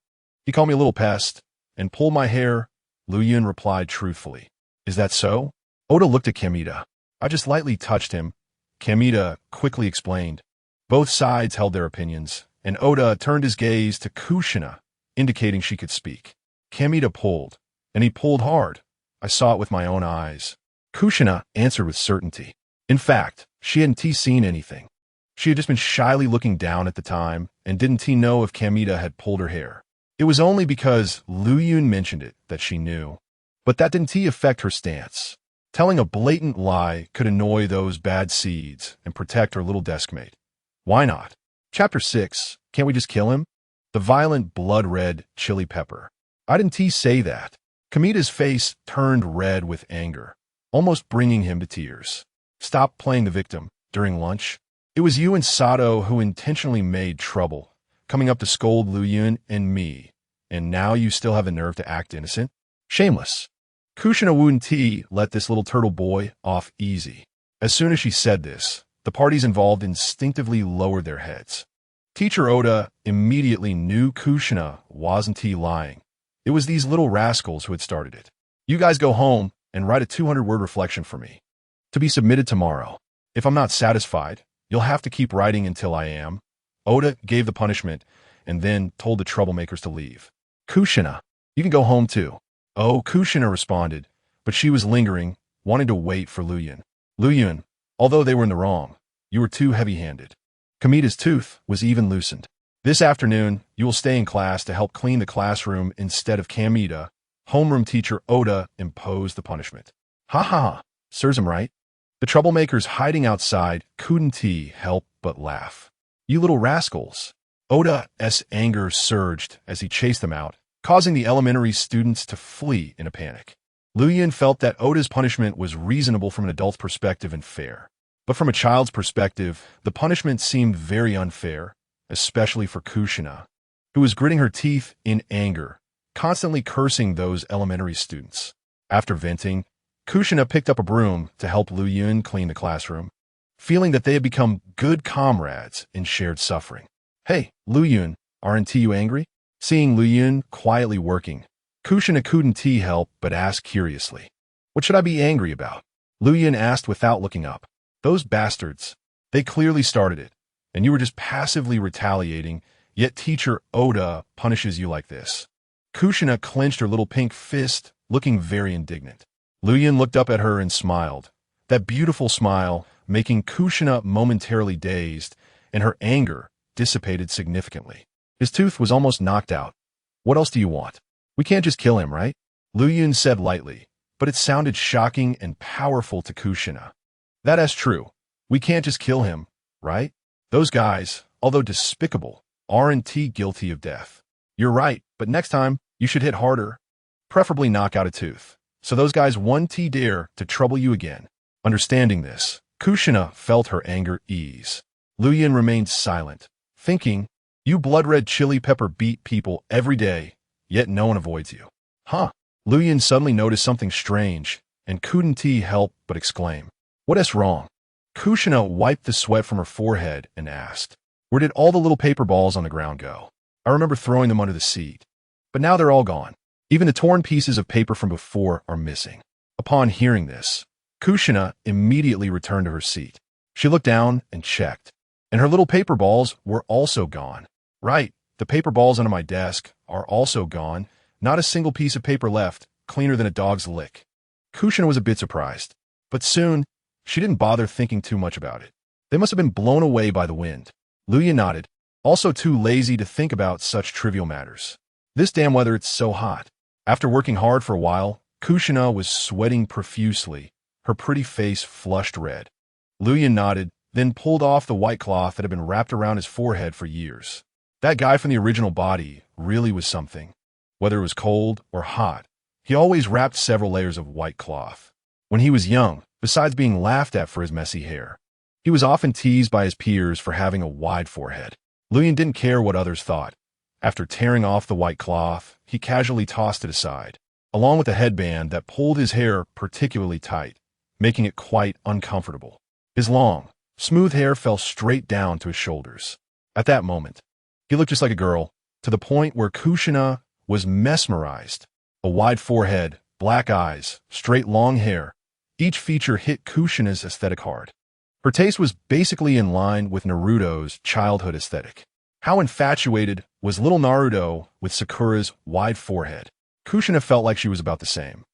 A: "He called me a little pest and pulled my hair," Liu Yun replied truthfully. "Is that so?" Oda looked at Kamita. "I just lightly touched him," Kamita quickly explained. Both sides held their opinions, and Oda turned his gaze to Kushina, indicating she could speak. Kamita pulled, and he pulled hard. "I saw it with my own eyes," Kushina answered with certainty. In fact, she hadn't seen anything. She had just been shyly looking down at the time and didn't know if Kamita had pulled her hair. It was only because Liu Yun mentioned it that she knew. But that didn't affect her stance. Telling a blatant lie could annoy those bad seeds and protect her little deskmate. Why not? Chapter 6, Can't We Just Kill Him? The violent blood-red chili pepper. I didn't say that. Kamita's face turned red with anger, almost bringing him to tears. "Stop playing the victim." During lunch, it was you and Sato who intentionally made trouble, coming up to scold Liu Yun and me, and now you still have the nerve to act innocent? Shameless. Kushina wouldn't let this little turtle boy off easy. As soon as she said this, the parties involved instinctively lowered their heads. Teacher Oda immediately knew Kushina wasn't lying. It was these little rascals who had started it. You guys go home and write a 200-word reflection for me, to be submitted tomorrow. If I'm not satisfied, you'll have to keep writing until I am. Oda gave the punishment and then told the troublemakers to leave. Kushina, you can go home too. Oh, Kushina responded, but she was lingering, wanting to wait for Luyun. Luyun, although they were in the wrong, you were too heavy-handed. Kamida's tooth was even loosened. This afternoon, you will stay in class to help clean the classroom instead of Kamida. Homeroom teacher Oda imposed the punishment. Ha ha ha, serves him right. The troublemakers hiding outside couldn't help but laugh. You little rascals. Oda's anger surged as he chased them out, causing the elementary students to flee in a panic. Luyun felt that Oda's punishment was reasonable from an adult's perspective and fair. But from a child's perspective, the punishment seemed very unfair, especially for Kushina, who was gritting her teeth in anger, constantly cursing those elementary students. After venting, Kushina picked up a broom to help Luyun clean the classroom, feeling that they had become good comrades in shared suffering. Hey, Luyun, aren't you angry? Seeing Luyun quietly working, Kushina couldn't help but ask curiously. What should I be angry about? Luyun asked without looking up. Those bastards. They clearly started it, and you were just passively retaliating, yet teacher Oda punishes you like this. Kushina clenched her little pink fist, looking very indignant. Luyun looked up at her and smiled, that beautiful smile making Kushina momentarily dazed, and her anger dissipated significantly. His tooth was almost knocked out. What else do you want? We can't just kill him, right? Luyun said lightly, but it sounded shocking and powerful to Kushina. That's true. We can't just kill him, right? Those guys, although despicable, aren't guilty of death. You're right, but next time, you should hit harder. Preferably knock out a tooth, so those guys won't dare to trouble you again. Understanding this, Kushina felt her anger ease. Luyun remained silent, thinking, you blood-red chili pepper beat people every day, yet no one avoids you. Huh? Luyun suddenly noticed something strange, and couldn't help but exclaim. What's wrong? Kushina wiped the sweat from her forehead and asked, where did all the little paper balls on the ground go? I remember throwing them under the seat, but now they're all gone. Even the torn pieces of paper from before are missing. Upon hearing this, Kushina immediately returned to her seat. She looked down and checked, and her little paper balls were also gone. Right, the paper balls under my desk are also gone. Not a single piece of paper left, cleaner than a dog's lick. Kushina was a bit surprised, but soon, she didn't bother thinking too much about it. They must have been blown away by the wind. Luyun nodded, also too lazy to think about such trivial matters. This damn weather, it's so hot. After working hard for a while, Kushina was sweating profusely, her pretty face flushed red. Luyun nodded, then pulled off the white cloth that had been wrapped around his forehead for years. That guy from the original body really was something. Whether it was cold or hot, he always wrapped several layers of white cloth. When he was young, besides being laughed at for his messy hair, he was often teased by his peers for having a wide forehead. Luyun didn't care what others thought. After tearing off the white cloth, he casually tossed it aside, along with a headband that pulled his hair particularly tight, making it quite uncomfortable. His long, smooth hair fell straight down to his shoulders. At that moment, he looked just like a girl, to the point where Kushina was mesmerized. A wide forehead, black eyes, straight long hair. Each feature hit Kushina's aesthetic hard. Her taste was basically in line with Naruto's childhood aesthetic. How infatuated was little Naruto with Sakura's wide forehead? Kushina felt like she was about the same.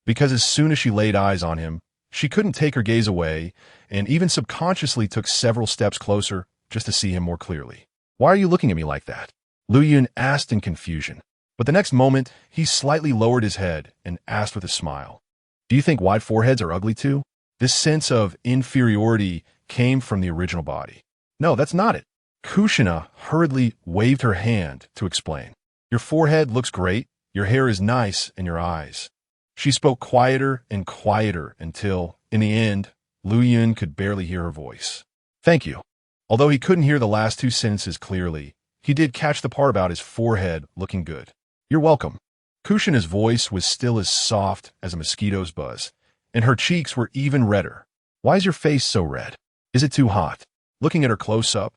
A: Because as soon as she laid eyes on him, she couldn't take her gaze away, and even subconsciously took several steps closer just to see him more clearly. Why are you looking at me like that? Luyun asked in confusion. But the next moment, he slightly lowered his head and asked with a smile. Do you think wide foreheads are ugly too? This sense of inferiority came from the original body. No, that's not it. Kushina hurriedly waved her hand to explain. Your forehead looks great, your hair is nice, and your eyes. She spoke quieter and quieter until, in the end, Luyun could barely hear her voice. Thank you. Although he couldn't hear the last two sentences clearly, he did catch the part about his forehead looking good. You're welcome. Kushina's voice was still as soft as a mosquito's buzz, and her cheeks were even redder. Why is your face so red? Is it too hot? Looking at her close-up,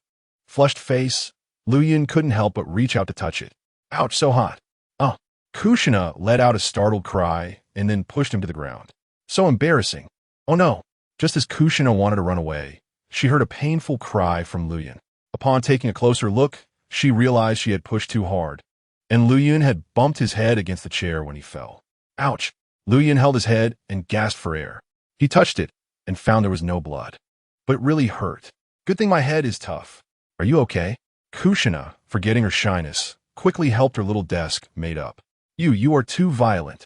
A: flushed face, Lu Yun couldn't help but reach out to touch it. Ouch, so hot. Oh. Kushina let out a startled cry and then pushed him to the ground. So embarrassing. Oh no. Just as Kushina wanted to run away, she heard a painful cry from Lu Yun. Upon taking a closer look, she realized she had pushed too hard, and Lu Yun had bumped his head against the chair when he fell. Ouch! Lu Yun held his head and gasped for air. He touched it and found there was no blood. But it really hurt. Good thing my head is tough. Are you okay? Kushina, forgetting her shyness, quickly helped her little desk made up. You are too violent.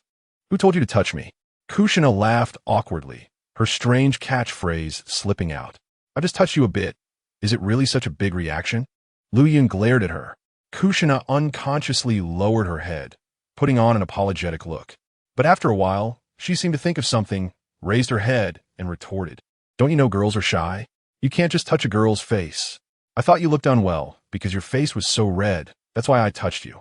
A: Who told you to touch me? Kushina laughed awkwardly, her strange catchphrase slipping out. I just touched you a bit. Is it really such a big reaction? Lu Yun glared at her. Kushina unconsciously lowered her head, putting on an apologetic look. But after a while, she seemed to think of something, raised her head, and retorted. Don't you know girls are shy? You can't just touch a girl's face. I thought you looked unwell, because your face was so red. That's why I touched you.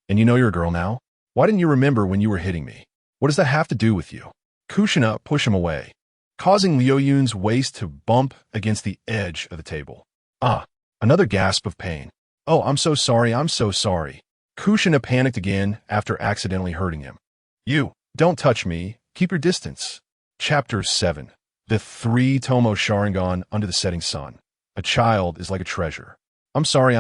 A: And you know you're a girl now? Why didn't you remember when you were hitting me? What does that have to do with you? Kushina pushed him away, causing Lu Yun's waist to bump against the edge of the table. Ah, another gasp of pain. Oh, I'm so sorry, I'm so sorry. Kushina panicked again after accidentally hurting him. You, don't touch me, keep your distance. Chapter 7. The 3 TOMOE Sharingan under the setting sun. A child is like a treasure. I'm sorry,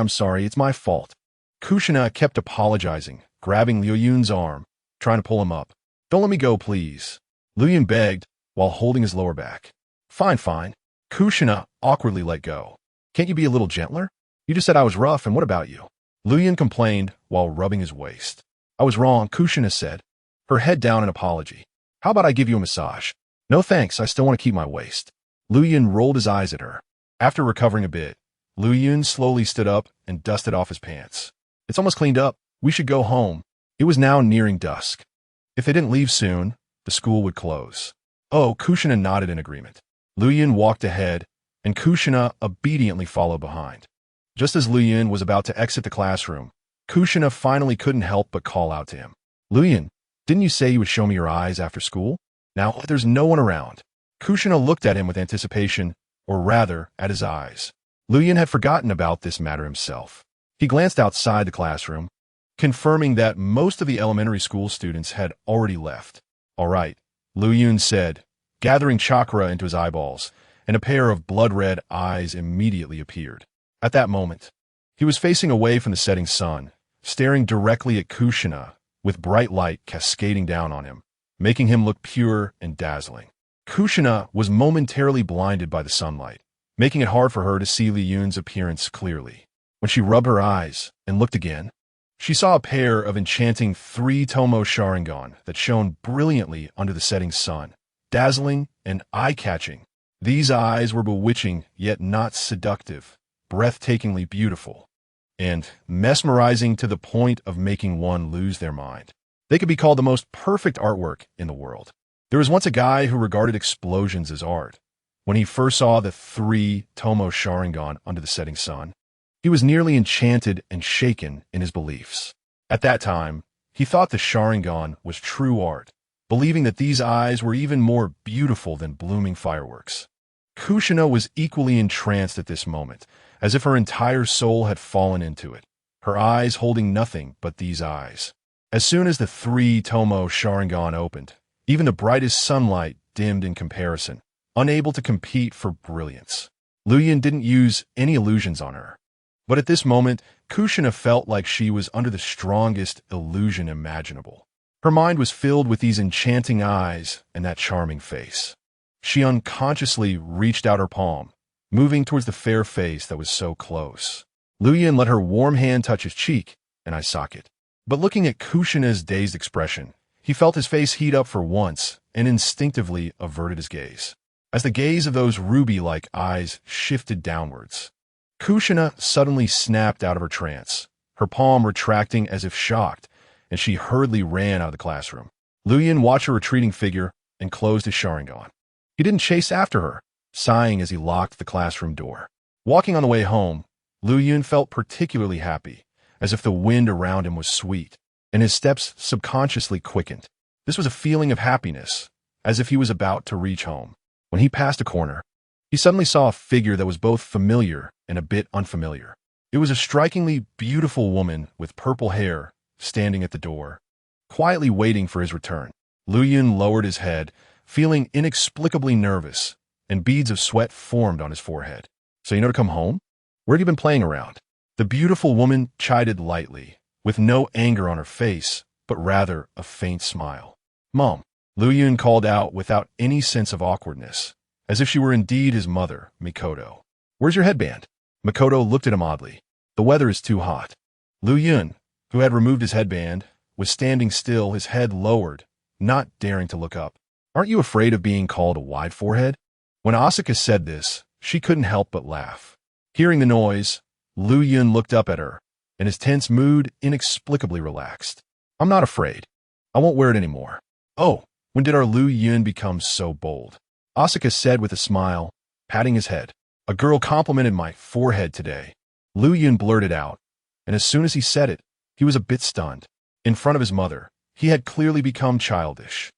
A: it's my fault. Kushina kept apologizing, grabbing Lu Yun's arm, trying to pull him up. Don't let me go, please. Lu Yun begged, while holding his lower back. Fine. Kushina awkwardly let go. Can't you be a little gentler? You just said I was rough, and what about you? Lu Yun complained while rubbing his waist. I was wrong, Kushina said, her head down in apology. How about I give you a massage? No thanks, I still want to keep my waist. Lu Yun rolled his eyes at her. After recovering a bit, Lu Yun slowly stood up and dusted off his pants. It's almost cleaned up. We should go home. It was now nearing dusk. If they didn't leave soon, the school would close. Oh, Kushina nodded in agreement. Lu Yun walked ahead, and Kushina obediently followed behind. Just as Lu Yun was about to exit the classroom, Kushina finally couldn't help but call out to him. Lu Yun, didn't you say you would show me your eyes after school? Now, there's no one around. Kushina looked at him with anticipation, or rather, at his eyes. Lu Yun had forgotten about this matter himself. He glanced outside the classroom, confirming that most of the elementary school students had already left. All right, Lu Yun said, gathering chakra into his eyeballs, and a pair of blood-red eyes immediately appeared. At that moment, he was facing away from the setting sun, staring directly at Kushina, with bright light cascading down on him, making him look pure and dazzling. Kushina was momentarily blinded by the sunlight, making it hard for her to see Lu Yun's appearance clearly. When she rubbed her eyes and looked again, she saw a pair of enchanting 3 TOMOE Sharingan that shone brilliantly under the setting sun, dazzling and eye-catching. These eyes were bewitching, yet not seductive, breathtakingly beautiful, and mesmerizing to the point of making one lose their mind. They could be called the most perfect artwork in the world. There was once a guy who regarded explosions as art. When he first saw the 3 TOMOE Sharingan under the setting sun, he was nearly enchanted and shaken in his beliefs. At that time, he thought the Sharingan was true art, believing that these eyes were even more beautiful than blooming fireworks. Kushina was equally entranced at this moment, as if her entire soul had fallen into it, her eyes holding nothing but these eyes. As soon as the 3 TOMOE Sharingan opened, even the brightest sunlight dimmed in comparison, unable to compete for brilliance. Lu Yun didn't use any illusions on her. But at this moment, Kushina felt like she was under the strongest illusion imaginable. Her mind was filled with these enchanting eyes and that charming face. She unconsciously reached out her palm, moving towards the fair face that was so close. Lu Yun let her warm hand touch his cheek and eye socket. But looking at Kushina's dazed expression, he felt his face heat up for once and instinctively averted his gaze. As the gaze of those ruby-like eyes shifted downwards, Kushina suddenly snapped out of her trance, her palm retracting as if shocked, and she hurriedly ran out of the classroom. Lu Yun watched her retreating figure and closed his Sharingan. He didn't chase after her, sighing as he locked the classroom door. Walking on the way home, Lu Yun felt particularly happy, as if the wind around him was sweet, and his steps subconsciously quickened. This was a feeling of happiness, as if he was about to reach home. When he passed a corner, he suddenly saw a figure that was both familiar and a bit unfamiliar. It was a strikingly beautiful woman with purple hair standing at the door, quietly waiting for his return. Lu Yun lowered his head, feeling inexplicably nervous, and beads of sweat formed on his forehead. "So you know to come home? Where have you been playing around?" The beautiful woman chided lightly, with no anger on her face, but rather a faint smile. "Mom," Lu Yun called out without any sense of awkwardness, as if she were indeed his mother, Mikoto. "Where's your headband?" Mikoto looked at him oddly. "The weather is too hot." Lu Yun, who had removed his headband, was standing still, his head lowered, not daring to look up. "Aren't you afraid of being called a wide forehead?" When Asuka said this, she couldn't help but laugh. Hearing the noise, Lu Yun looked up at her, and his tense mood inexplicably relaxed. "I'm not afraid. I won't wear it anymore." "Oh, when did our Lu Yun become so bold?" Asuka said with a smile, patting his head. "A girl complimented my forehead today." Lu Yun blurted out, and as soon as he said it, he was a bit stunned. In front of his mother, he had clearly become childish.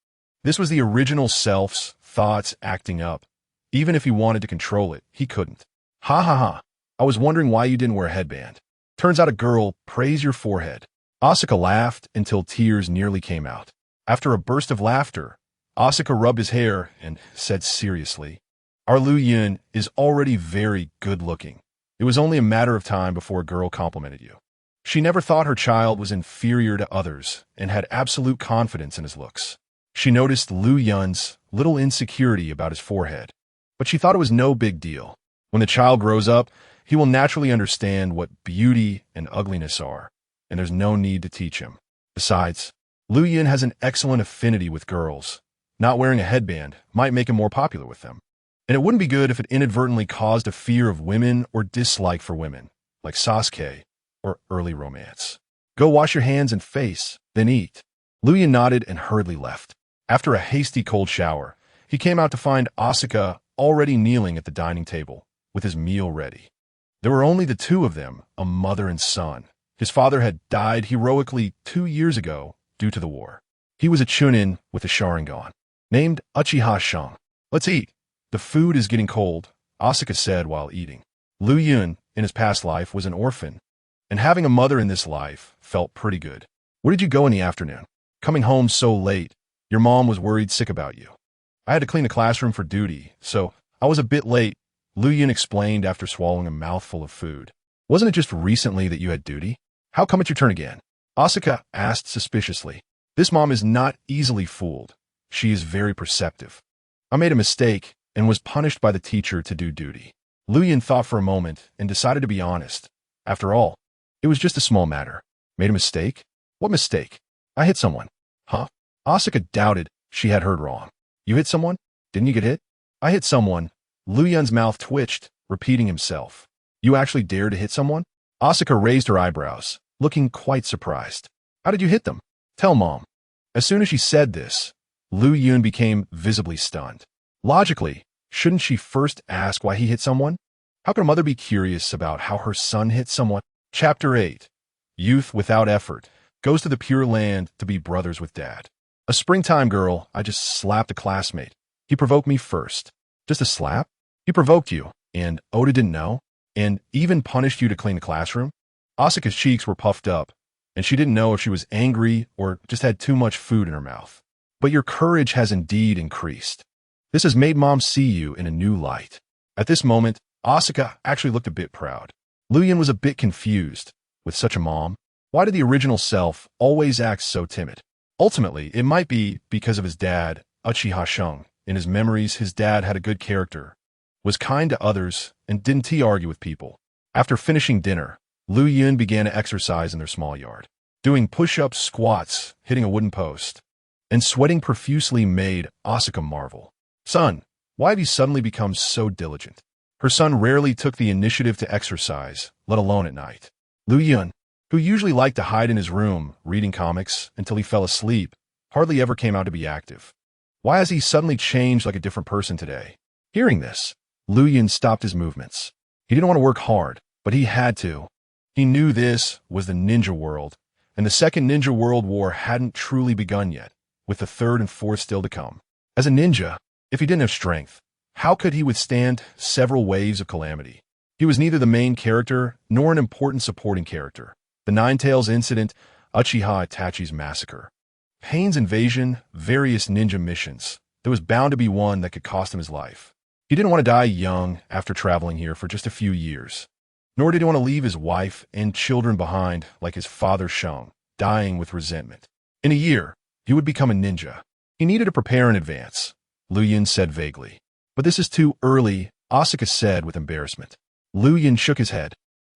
A: This was the original self's thoughts acting up. Even if he wanted to control it, he couldn't. "Ha ha ha. I was wondering why you didn't wear a headband. Turns out a girl praised your forehead." Asuka laughed until tears nearly came out. After a burst of laughter, Asuka rubbed his hair and said seriously, "Our Lu Yun is already very good-looking. It was only a matter of time before a girl complimented you." She never thought her child was inferior to others and had absolute confidence in his looks. She noticed Lu Yun's little insecurity about his forehead, but she thought it was no big deal. When the child grows up, he will naturally understand what beauty and ugliness are, and there's no need to teach him. Besides, Lu Yun has an excellent affinity with girls. Not wearing a headband might make him more popular with them. And it wouldn't be good if it inadvertently caused a fear of women or dislike for women, like Sasuke or early romance. "Go wash your hands and face, then eat." Lu Yun nodded and hurriedly left. After a hasty cold shower, he came out to find Asuka already kneeling at the dining table, with his meal ready. There were only the two of them, a mother and son. His father had died heroically 2 years ago due to the war. He was a chunin with a Sharingan, named Uchiha Shang. "Let's eat. The food is getting cold," Asuka said while eating. Lu Yun, in his past life, was an orphan, and having a mother in this life felt pretty good. "Where did you go in the afternoon? Coming home so late. Your mom was worried sick about you." "I had to clean the classroom for duty, so I was a bit late," Lu Yun explained after swallowing a mouthful of food. "Wasn't it just recently that you had duty? How come it's your turn again?" Asuka asked suspiciously. This mom is not easily fooled. She is very perceptive. "I made a mistake and was punished by the teacher to do duty." Lu Yun thought for a moment and decided to be honest. After all, it was just a small matter. "Made a mistake? What mistake?" "I hit someone." "Huh?" Asuka doubted she had heard wrong. "You hit someone? Didn't you get hit?" "I hit someone." Lu Yun's mouth twitched, repeating himself. "You actually dared to hit someone?" Asuka raised her eyebrows, looking quite surprised. "How did you hit them? Tell Mom." As soon as she said this, Lu Yun became visibly stunned. Logically, shouldn't she first ask why he hit someone? How could a mother be curious about how her son hit someone? Chapter 8. Youth without effort goes to the Pure Land to be brothers with Dad. "A springtime girl, I just slapped a classmate. He provoked me first." "Just a slap? He provoked you, and Oda didn't know? And even punished you to clean the classroom?" Asuka's cheeks were puffed up, and she didn't know if she was angry or just had too much food in her mouth. "But your courage has indeed increased. This has made Mom see you in a new light." At this moment, Asuka actually looked a bit proud. Lu Yun was a bit confused. With such a mom, why did the original self always act so timid? Ultimately, it might be because of his dad, Uchiha Shang. In his memories, his dad had a good character, was kind to others, and didn't argue with people. After finishing dinner, Lu Yun began to exercise in their small yard. Doing push-ups, squats, hitting a wooden post, and sweating profusely made Asuka marvel. "Son, why have you suddenly become so diligent?" Her son rarely took the initiative to exercise, let alone at night. Lu Yun, who usually liked to hide in his room, reading comics until he fell asleep, hardly ever came out to be active. Why has he suddenly changed like a different person today? Hearing this, Lu Yun stopped his movements. He didn't want to work hard, but he had to. He knew this was the ninja world, and the second ninja world war hadn't truly begun yet, with the third and fourth still to come. As a ninja, if he didn't have strength, How could he withstand several waves of calamity? He was neither the main character nor an important supporting character. The Nine Tails incident, Uchiha Itachi's massacre. Pain's invasion, various ninja missions. There was bound to be one that could cost him his life. He didn't want to die young after traveling here for just a few years. Nor did he want to leave his wife and children behind like his father Shang, dying with resentment. In a year, he would become a ninja. He needed to prepare in advance, Liu Yin said vaguely. But this is too early, Asuka said with embarrassment. Liu Yin shook his head.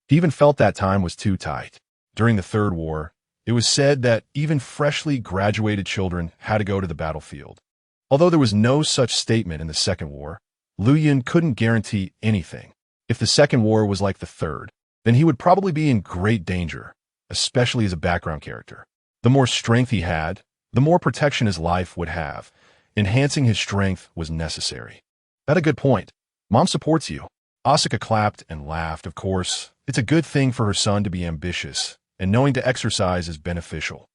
A: He even felt that time was too tight. During the Third War, it was said that even freshly graduated children had to go to the battlefield. Although there was no such statement in the Second War, Liu Yin couldn't guarantee anything. If the Second War was like the Third, then he would probably be in great danger, especially as a background character. The more strength he had, the more protection his life would have. Enhancing his strength was necessary. That's a good point. Mom supports you. Asuka clapped and laughed. Of course, it's a good thing for her son to be ambitious, and knowing to exercise is beneficial.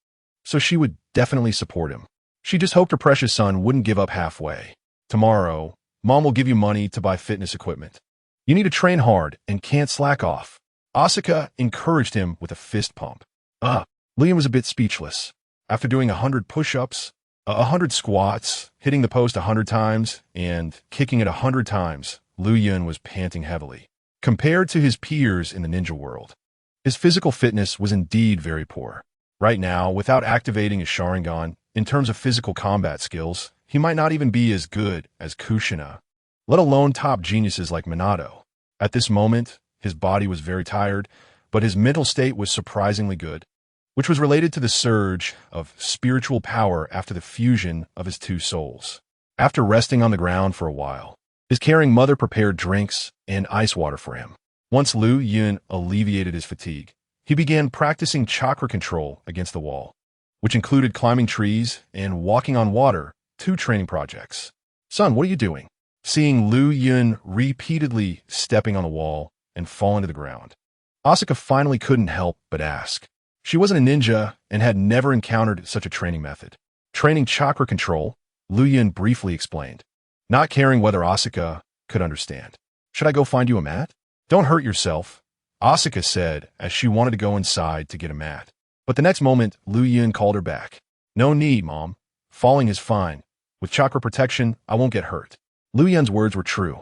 A: So she would definitely support him. She just hoped her precious son wouldn't give up halfway. Tomorrow, Mom will give you money to buy fitness equipment. You need to train hard and can't slack off. Asuka encouraged him with a fist pump. Liam was a bit speechless. After doing 100 push-ups, 100 squats, hitting the post 100 times, and kicking it 100 times, Liu Yin was panting heavily. Compared to his peers in the ninja world, his physical fitness was indeed very poor. Right now, without activating his Sharingan, in terms of physical combat skills, he might not even be as good as Kushina, let alone top geniuses like Minato. At this moment, his body was very tired, but his mental state was surprisingly good, which was related to the surge of spiritual power after the fusion of his two souls. After resting on the ground for a while, his caring mother prepared drinks and ice water for him. Once Liu Yin alleviated his fatigue, he began practicing chakra control against the wall, which included climbing trees and walking on water, 2 training projects. Son, what are you doing? Seeing Liu Yin repeatedly stepping on the wall and falling to the ground, Asuka finally couldn't help but ask. She wasn't a ninja and had never encountered such a training method. Training chakra control, Liu Yin briefly explained, not caring whether Asuka could understand. Should I go find you a mat? Don't hurt yourself, Asuka said as she wanted to go inside to get a mat. But the next moment, Liu Yin called her back. No need, Mom. Falling is fine. With chakra protection, I won't get hurt. Liu Yin's words were true.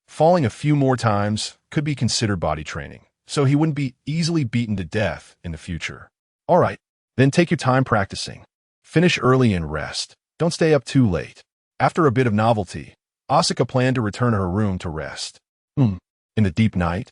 A: Falling a few more times could be considered body training, so he wouldn't be easily beaten to death in the future. All right, then take your time practicing. Finish early and rest. Don't stay up too late. After a bit of novelty, Asuka planned to return to her room to rest. In the deep night,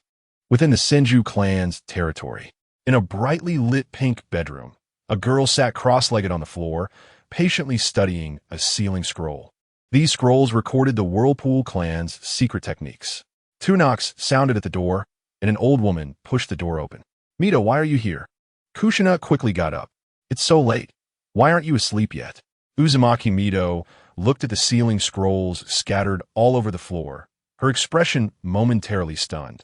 A: within the Senju clan's territory, in a brightly lit pink bedroom, a girl sat cross-legged on the floor, patiently studying a sealing scroll. These scrolls recorded the Whirlpool clan's secret techniques. 2 knocks sounded at the door, and an old woman pushed the door open. Mito, why are you here? Kushina quickly got up. It's so late. Why aren't you asleep yet? Uzumaki Mito looked at the sealing scrolls scattered all over the floor, her expression momentarily stunned.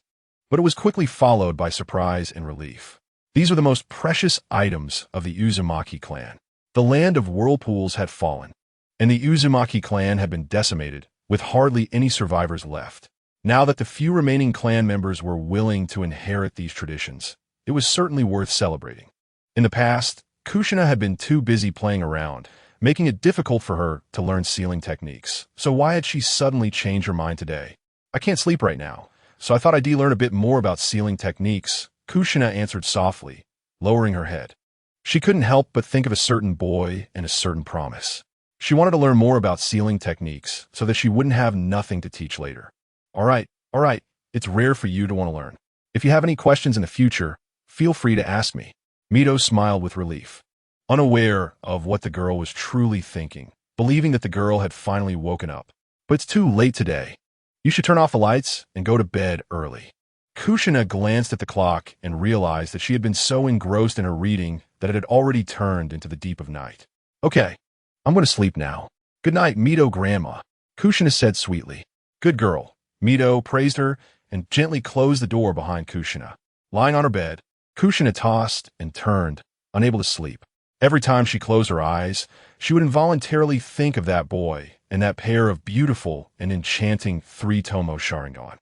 A: But it was quickly followed by surprise and relief. These were the most precious items of the Uzumaki clan. The land of whirlpools had fallen, and the Uzumaki clan had been decimated, with hardly any survivors left. Now that the few remaining clan members were willing to inherit these traditions, it was certainly worth celebrating. In the past, Kushina had been too busy playing around, making it difficult for her to learn sealing techniques. So why had she suddenly changed her mind today? I can't sleep right now, so I thought I'd learn a bit more about sealing techniques, Kushina answered softly, lowering her head. She couldn't help but think of a certain boy and a certain promise. She wanted to learn more about sealing techniques so that she wouldn't have nothing to teach later. All right, it's rare for you to want to learn. If you have any questions in the future, feel free to ask me. Mito smiled with relief, unaware of what the girl was truly thinking, believing that the girl had finally woken up. But it's too late today. You should turn off the lights and go to bed early. Kushina glanced at the clock and realized that she had been so engrossed in her reading that it had already turned into the deep of night. Okay, I'm going to sleep now. Good night, Mito Grandma, Kushina said sweetly. Good girl. Mito praised her and gently closed the door behind Kushina. Lying on her bed, Kushina tossed and turned, unable to sleep. Every time she closed her eyes, she would involuntarily think of that boy and that pair of beautiful and enchanting three TOMOE Sharingan.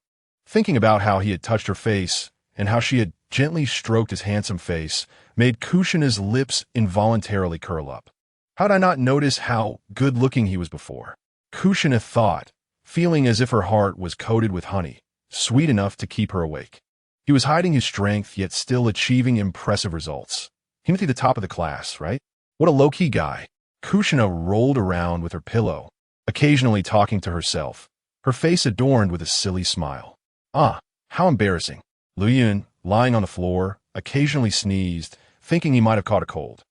A: Thinking about how he had touched her face and how she had gently stroked his handsome face made Kushina's lips involuntarily curl up. How'd I not notice how good-looking he was before? Kushina thought, feeling as if her heart was coated with honey, sweet enough to keep her awake. He was hiding his strength, yet still achieving impressive results. He must be the top of the class, right? What a low-key guy. Kushina rolled around with her pillow, occasionally talking to herself, her face adorned with a silly smile. Ah, how embarrassing. Lu Yun, lying on the floor, occasionally sneezed, thinking he might have caught a cold.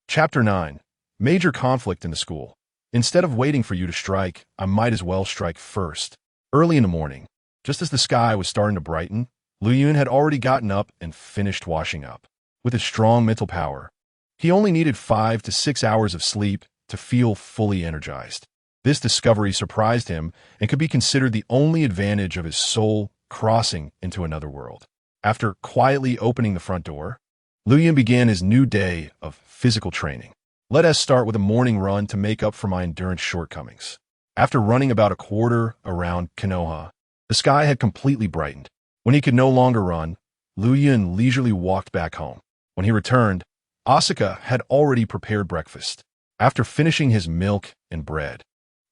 A: Chapter 9. Major conflict in the school. Instead of waiting for you to strike, I might as well strike first. Early in the morning, just as the sky was starting to brighten, Lu Yun had already gotten up and finished washing up. With his strong mental power, he only needed 5 to 6 hours of sleep to feel fully energized. This discovery surprised him and could be considered the only advantage of his soul crossing into another world. After quietly opening the front door, Lu Yun began his new day of physical training. Let us start with a morning run to make up for my endurance shortcomings. After running about a quarter around Konoha, the sky had completely brightened. When he could no longer run, Lu Yun leisurely walked back home. When he returned, Asuka had already prepared breakfast. After finishing his milk and bread,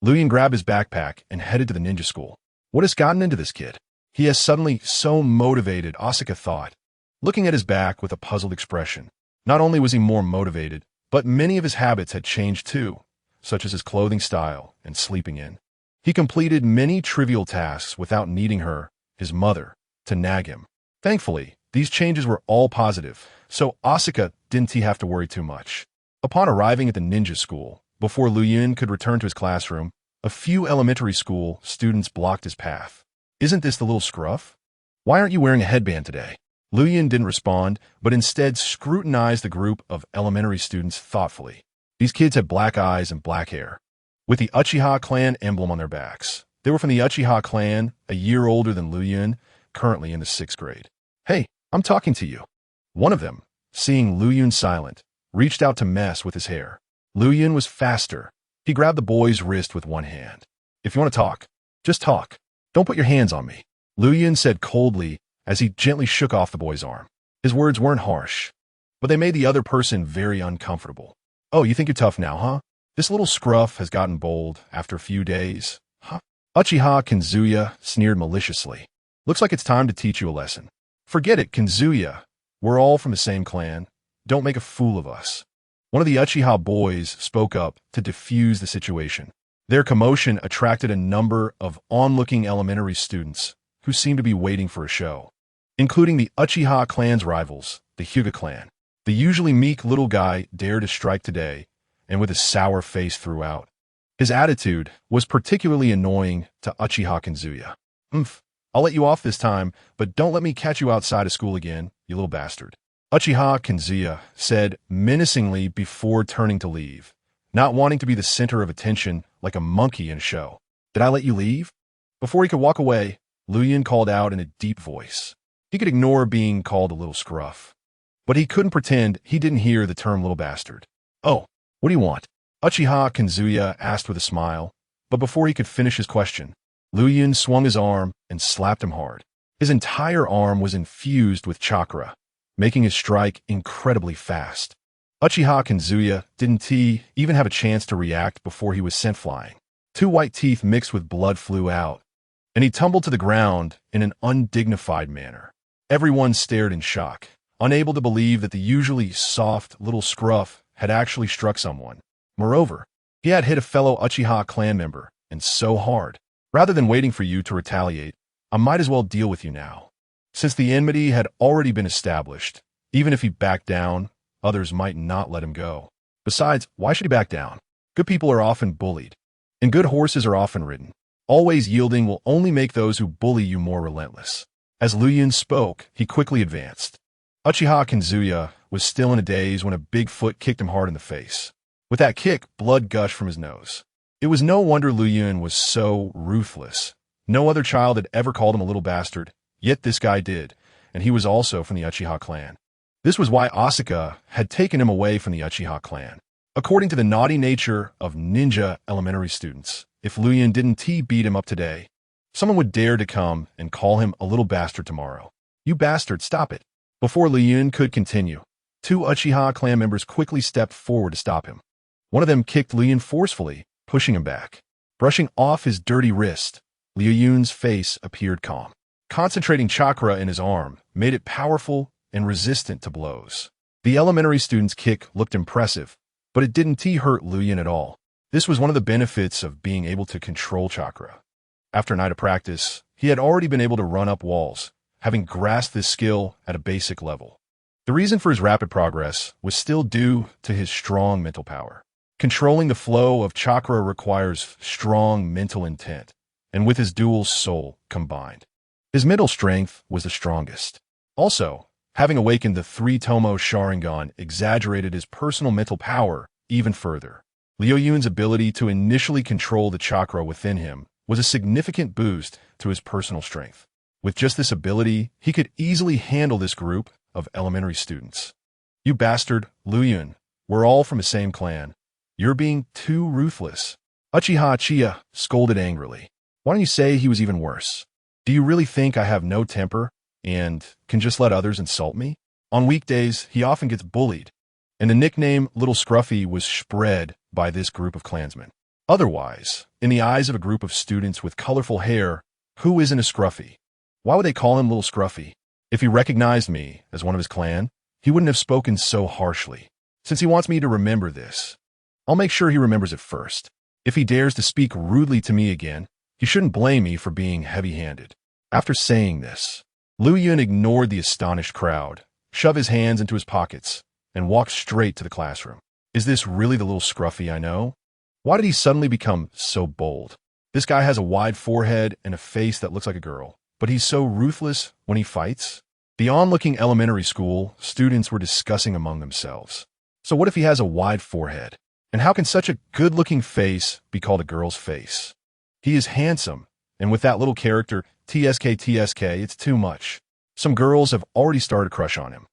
A: Lu Yun grabbed his backpack and headed to the ninja school. What has gotten into this kid? He is suddenly so motivated, Asuka thought, looking at his back with a puzzled expression. Not only was he more motivated, but many of his habits had changed too, such as his clothing style and sleeping in. He completed many trivial tasks without needing her, his mother, to nag him. Thankfully, these changes were all positive, so Asuka didn't have to worry too much. Upon arriving at the ninja school, before Lu Yun could return to his classroom, a few elementary school students blocked his path. Isn't this the little scruff? Why aren't you wearing a headband today? Lu Yun didn't respond, but instead scrutinized the group of elementary students thoughtfully. These kids had black eyes and black hair, with the Uchiha clan emblem on their backs. They were from the Uchiha clan, a year older than Lu Yun, currently in the 6th grade. Hey, I'm talking to you. One of them, seeing Lu Yun silent, reached out to mess with his hair. Lu Yun was faster. He grabbed the boy's wrist with one hand. If you want to talk, just talk. Don't put your hands on me, Lu Yun said coldly as he gently shook off the boy's arm. His words weren't harsh, but they made the other person very uncomfortable. Oh, you think you're tough now, huh? This little scruff has gotten bold after a few days, huh? Uchiha Kazuya sneered maliciously. Looks like it's time to teach you a lesson. Forget it, Kazuya. We're all from the same clan. Don't make a fool of us. One of the Uchiha boys spoke up to defuse the situation. Their commotion attracted a number of onlooking elementary students who seemed to be waiting for a show, including the Uchiha clan's rivals, the Hyuga clan. The usually meek little guy dared to strike today, and with a sour face throughout. His attitude was particularly annoying to Uchiha Kazuya. I'll let you off this time, but don't let me catch you outside of school again, you little bastard. Uchiha Kazuya said menacingly before turning to leave, not wanting to be the center of attention like a monkey in a show. Did I let you leave? Before he could walk away, Lu Yun called out in a deep voice. He could ignore being called a little scruff, but he couldn't pretend he didn't hear the term little bastard. Oh, what do you want? Uchiha Kazuya asked with a smile, but before he could finish his question, Lu Yun swung his arm and slapped him hard. His entire arm was infused with chakra, making his strike incredibly fast. Uchiha Kazuya didn't even have a chance to react before he was sent flying. 2 white teeth mixed with blood flew out, and he tumbled to the ground in an undignified manner. Everyone stared in shock, unable to believe that the usually soft little scruff had actually struck someone. Moreover, he had hit a fellow Uchiha clan member, and so hard. Rather than waiting for you to retaliate, I might as well deal with you now. Since the enmity had already been established, even if he backed down, others might not let him go. Besides, why should he back down? Good people are often bullied, and good horses are often ridden. Always yielding will only make those who bully you more relentless. As Lu Yun spoke, he quickly advanced. Uchiha Kazuya was still in a daze when a big foot kicked him hard in the face. With that kick, blood gushed from his nose. It was no wonder Lu Yun was so ruthless. No other child had ever called him a little bastard, yet this guy did, and he was also from the Uchiha clan. This was why Asuka had taken him away from the Uchiha clan. According to the naughty nature of ninja elementary students, if Luyan didn't beat him up today, someone would dare to come and call him a little bastard tomorrow. You bastard, stop it. Before Luyan could continue, two Uchiha clan members quickly stepped forward to stop him. One of them kicked Luyan forcefully, pushing him back. Brushing off his dirty wrist, Liu Yun's face appeared calm. Concentrating chakra in his arm made it powerful and resistant to blows. The elementary student's kick looked impressive, but it didn't hurt Liu Yun at all. This was one of the benefits of being able to control chakra. After a night of practice, he had already been able to run up walls, having grasped this skill at a basic level. The reason for his rapid progress was still due to his strong mental power. Controlling the flow of chakra requires strong mental intent, and with his dual soul combined, his mental strength was the strongest. Also, having awakened the three TOMOE Sharingan exaggerated his personal mental power even further. Liu Yun's ability to initially control the chakra within him was a significant boost to his personal strength. With just this ability, he could easily handle this group of elementary students. You bastard, Liu Yun, we're all from the same clan. You're being too ruthless. Uchiha scolded angrily. Why don't you say he was even worse? Do you really think I have no temper and can just let others insult me? On weekdays, he often gets bullied, and the nickname Little Scruffy was spread by this group of clansmen. Otherwise, in the eyes of a group of students with colorful hair, who isn't a scruffy? Why would they call him Little Scruffy? If he recognized me as one of his clan, he wouldn't have spoken so harshly. Since he wants me to remember this, I'll make sure he remembers it first. If he dares to speak rudely to me again, he shouldn't blame me for being heavy-handed. After saying this, Liu Yun ignored the astonished crowd, shoved his hands into his pockets, and walked straight to the classroom. Is this really the Little Scruffy I know? Why did he suddenly become so bold? This guy has a wide forehead and a face that looks like a girl, but he's so ruthless when he fights. The onlooking elementary school, students were discussing among themselves. So what if he has a wide forehead? And how can such a good-looking face be called a girl's face? He is handsome, and with that little character, TSK, it's too much. Some girls have already started a crush on him.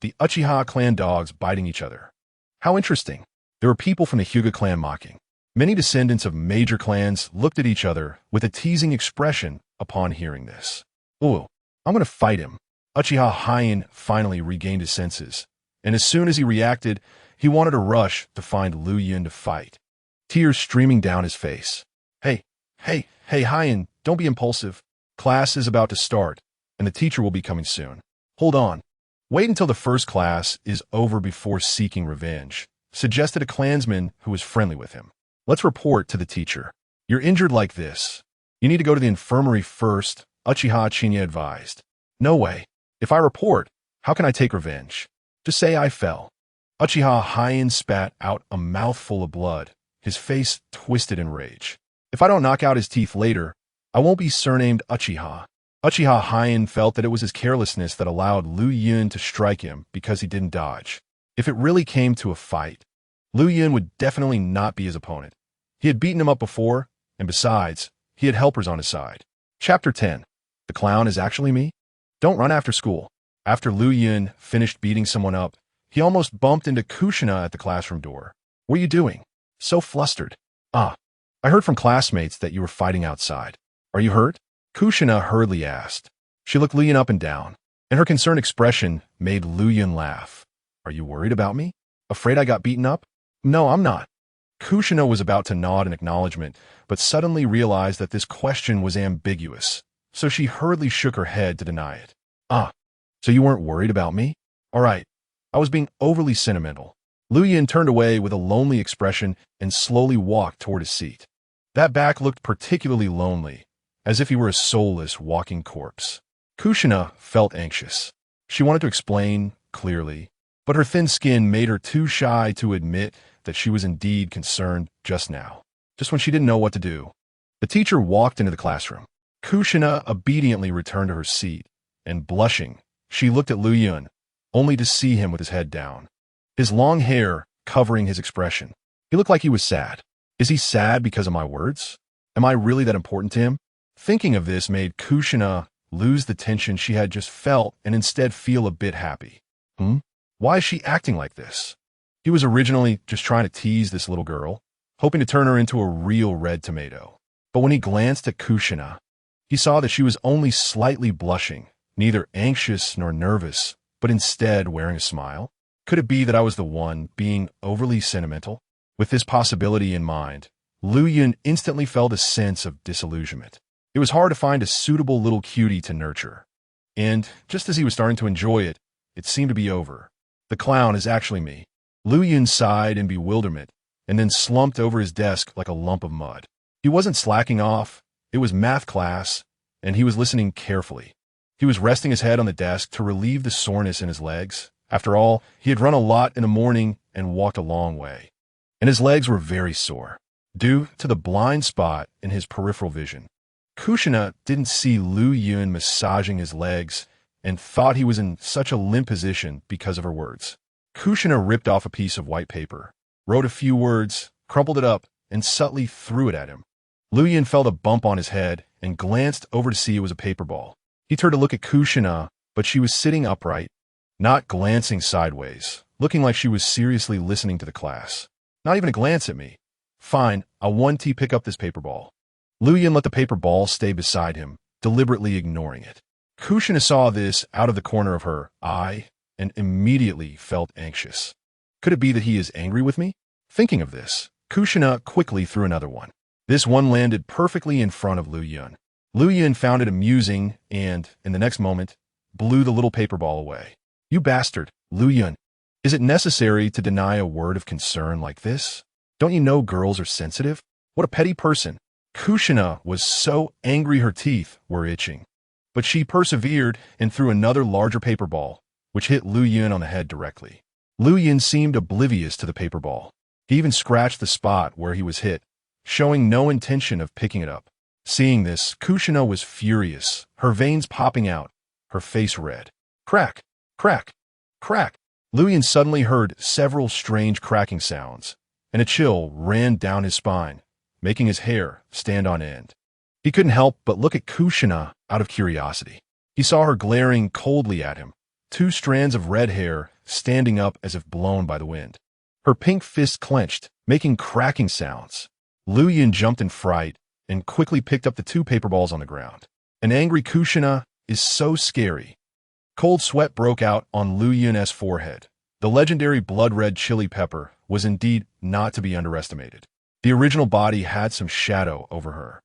A: The Uchiha clan dogs biting each other. How interesting. There were people from the Hyuga clan mocking. Many descendants of major clans looked at each other with a teasing expression upon hearing this. Ooh, I'm going to fight him. Uchiha Heian finally regained his senses, and as soon as he reacted, he wanted to rush to find Liu Yun to fight, tears streaming down his face. Hey, Heian, don't be impulsive. Class is about to start, and the teacher will be coming soon. Hold on. Wait until the first class is over before seeking revenge, suggested a clansman who was friendly with him. Let's report to the teacher. You're injured like this. You need to go to the infirmary first, Uchiha Chinya advised. No way. If I report, how can I take revenge? Just say I fell. Uchiha Heian spat out a mouthful of blood, his face twisted in rage. If I don't knock out his teeth later, I won't be surnamed Uchiha. Uchiha Heian felt that it was his carelessness that allowed Liu Yun to strike him because he didn't dodge. If it really came to a fight, Liu Yun would definitely not be his opponent. He had beaten him up before, and besides, he had helpers on his side. Chapter 10. The clown is actually me? Don't run after school. After Liu Yun finished beating someone up, he almost bumped into Kushina at the classroom door. What are you doing? So flustered. I heard from classmates that you were fighting outside. Are you hurt? Kushina hurriedly asked. She looked Liu Yun up and down, and her concerned expression made Liu Yun laugh. Are you worried about me? Afraid I got beaten up? No, I'm not. Kushina was about to nod in acknowledgement, but suddenly realized that this question was ambiguous, so she hurriedly shook her head to deny it. So you weren't worried about me? All right. I was being overly sentimental. Liu Yun turned away with a lonely expression and slowly walked toward his seat. That back looked particularly lonely, as if he were a soulless walking corpse. Kushina felt anxious. She wanted to explain clearly, but her thin skin made her too shy to admit that she was indeed concerned just now, just when she didn't know what to do. The teacher walked into the classroom. Kushina obediently returned to her seat, and blushing, she looked at Liu Yun, only to see him with his head down, his long hair covering his expression. He looked like he was sad. Is he sad because of my words? Am I really that important to him? Thinking of this made Kushina lose the tension she had just felt and instead feel a bit happy. Hmm? Why is she acting like this? He was originally just trying to tease this little girl, hoping to turn her into a real red tomato. But when he glanced at Kushina, he saw that she was only slightly blushing, neither anxious nor nervous, but instead wearing a smile. Could it be that I was the one being overly sentimental? With this possibility in mind, Liu Yun instantly felt a sense of disillusionment. It was hard to find a suitable little cutie to nurture. And just as he was starting to enjoy it, it seemed to be over. The clown is actually me. Liu Yun sighed in bewilderment and then slumped over his desk like a lump of mud. He wasn't slacking off. It was math class, and he was listening carefully. He was resting his head on the desk to relieve the soreness in his legs. After all, he had run a lot in the morning and walked a long way, and his legs were very sore, due to the blind spot in his peripheral vision. Kushina didn't see Liu Yun massaging his legs and thought he was in such a limp position because of her words. Kushina ripped off a piece of white paper, wrote a few words, crumpled it up, and subtly threw it at him. Liu Yun felt a bump on his head and glanced over to see it was a paper ball. He turned to look at Kushina, but she was sitting upright, not glancing sideways, looking like she was seriously listening to the class. Not even a glance at me. Fine, I'll 1T pick up this paper ball. Liu Yun let the paper ball stay beside him, deliberately ignoring it. Kushina saw this out of the corner of her eye and immediately felt anxious. Could it be that he is angry with me? Thinking of this, Kushina quickly threw another one. This one landed perfectly in front of Liu Yun. Liu Yun found it amusing and, in the next moment, blew the little paper ball away. You bastard, Liu Yun. Is it necessary to deny a word of concern like this? Don't you know girls are sensitive? What a petty person. Kushina was so angry her teeth were itching. But she persevered and threw another larger paper ball, which hit Liu Yun on the head directly. Liu Yun seemed oblivious to the paper ball. He even scratched the spot where he was hit, showing no intention of picking it up. Seeing this, Kushina was furious, her veins popping out, her face red. Crack, crack, crack. Liu Yun suddenly heard several strange cracking sounds, and a chill ran down his spine, making his hair stand on end. He couldn't help but look at Kushina out of curiosity. He saw her glaring coldly at him, two strands of red hair standing up as if blown by the wind. Her pink fist clenched, making cracking sounds. Liu Yun jumped in fright and quickly picked up the two paper balls on the ground. An angry Kushina is so scary. Cold sweat broke out on Liu Yun's forehead. The legendary blood-red chili pepper was indeed not to be underestimated. The original body had some shadow over her,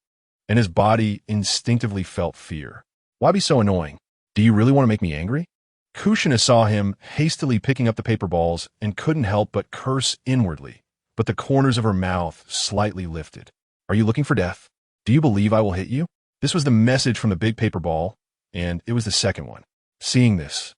A: and his body instinctively felt fear. Why be so annoying? Do you really want to make me angry? Kushina saw him hastily picking up the paper balls and couldn't help but curse inwardly, but the corners of her mouth slightly lifted. Are you looking for death? Do you believe I will hit you? This was the message from the big paper ball, and it was the second one. Seeing this,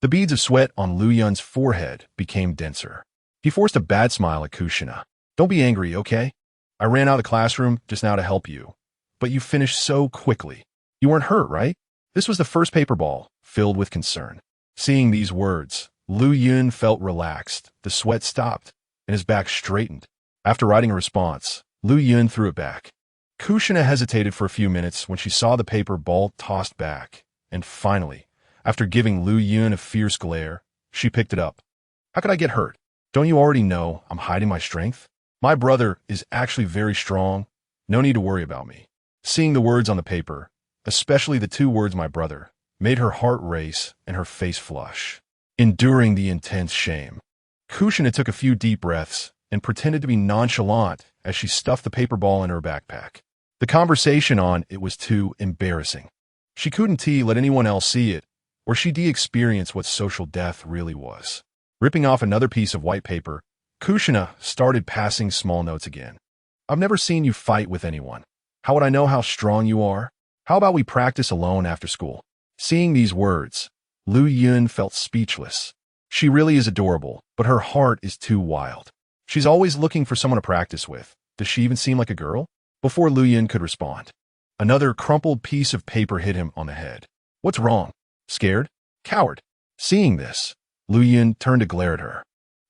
A: the beads of sweat on Liu Yun's forehead became denser. He forced a bad smile at Kushina. Don't be angry, okay? I ran out of the classroom just now to help you, but you finished so quickly. You weren't hurt, right? This was the first paper ball, filled with concern. Seeing these words, Liu Yun felt relaxed. The sweat stopped, and his back straightened. After writing a response, Liu Yun threw it back. Kushina hesitated for a few minutes when she saw the paper ball tossed back, and finally, after giving Liu Yun a fierce glare, she picked it up. How could I get hurt? Don't you already know I'm hiding my strength? My brother is actually very strong. No need to worry about me. Seeing the words on the paper, especially the two words my brother, made her heart race and her face flush. Enduring the intense shame, Kushina took a few deep breaths and pretended to be nonchalant as she stuffed the paper ball in her backpack. The conversation on it was too embarrassing. She couldn't let anyone else see it, or she'd experience what social death really was. Ripping off another piece of white paper, Kushina started passing small notes again. I've never seen you fight with anyone. How would I know how strong you are? How about we practice alone after school? Seeing these words, Liu Yun felt speechless. She really is adorable, but her heart is too wild. She's always looking for someone to practice with. Does she even seem like a girl? Before Liu Yun could respond, another crumpled piece of paper hit him on the head. What's wrong? Scared? Coward? Seeing this, Liu Yun turned to glare at her.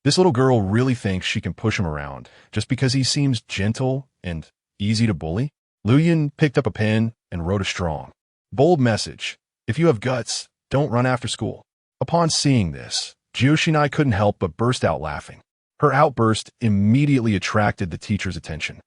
A: This little girl really thinks she can push him around just because he seems gentle and easy to bully? Liu Yun picked up a pen and wrote a strong, bold message. If you have guts, don't run after school. Upon seeing this, Jiyoshinai couldn't help but burst out laughing. Her outburst immediately attracted the teacher's attention.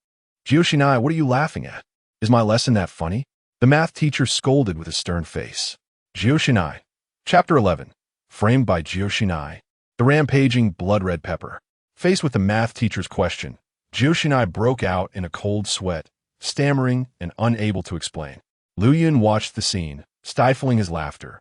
A: Jiyoshinai, what are you laughing at? Is my lesson that funny? The math teacher scolded with a stern face. Jiyoshinai. Chapter 11. Framed by Jiyoshinai. The rampaging blood-red pepper. Faced with the math teacher's question, Jiyoshinai broke out in a cold sweat, stammering and unable to explain. Liu Yun watched the scene, stifling his laughter.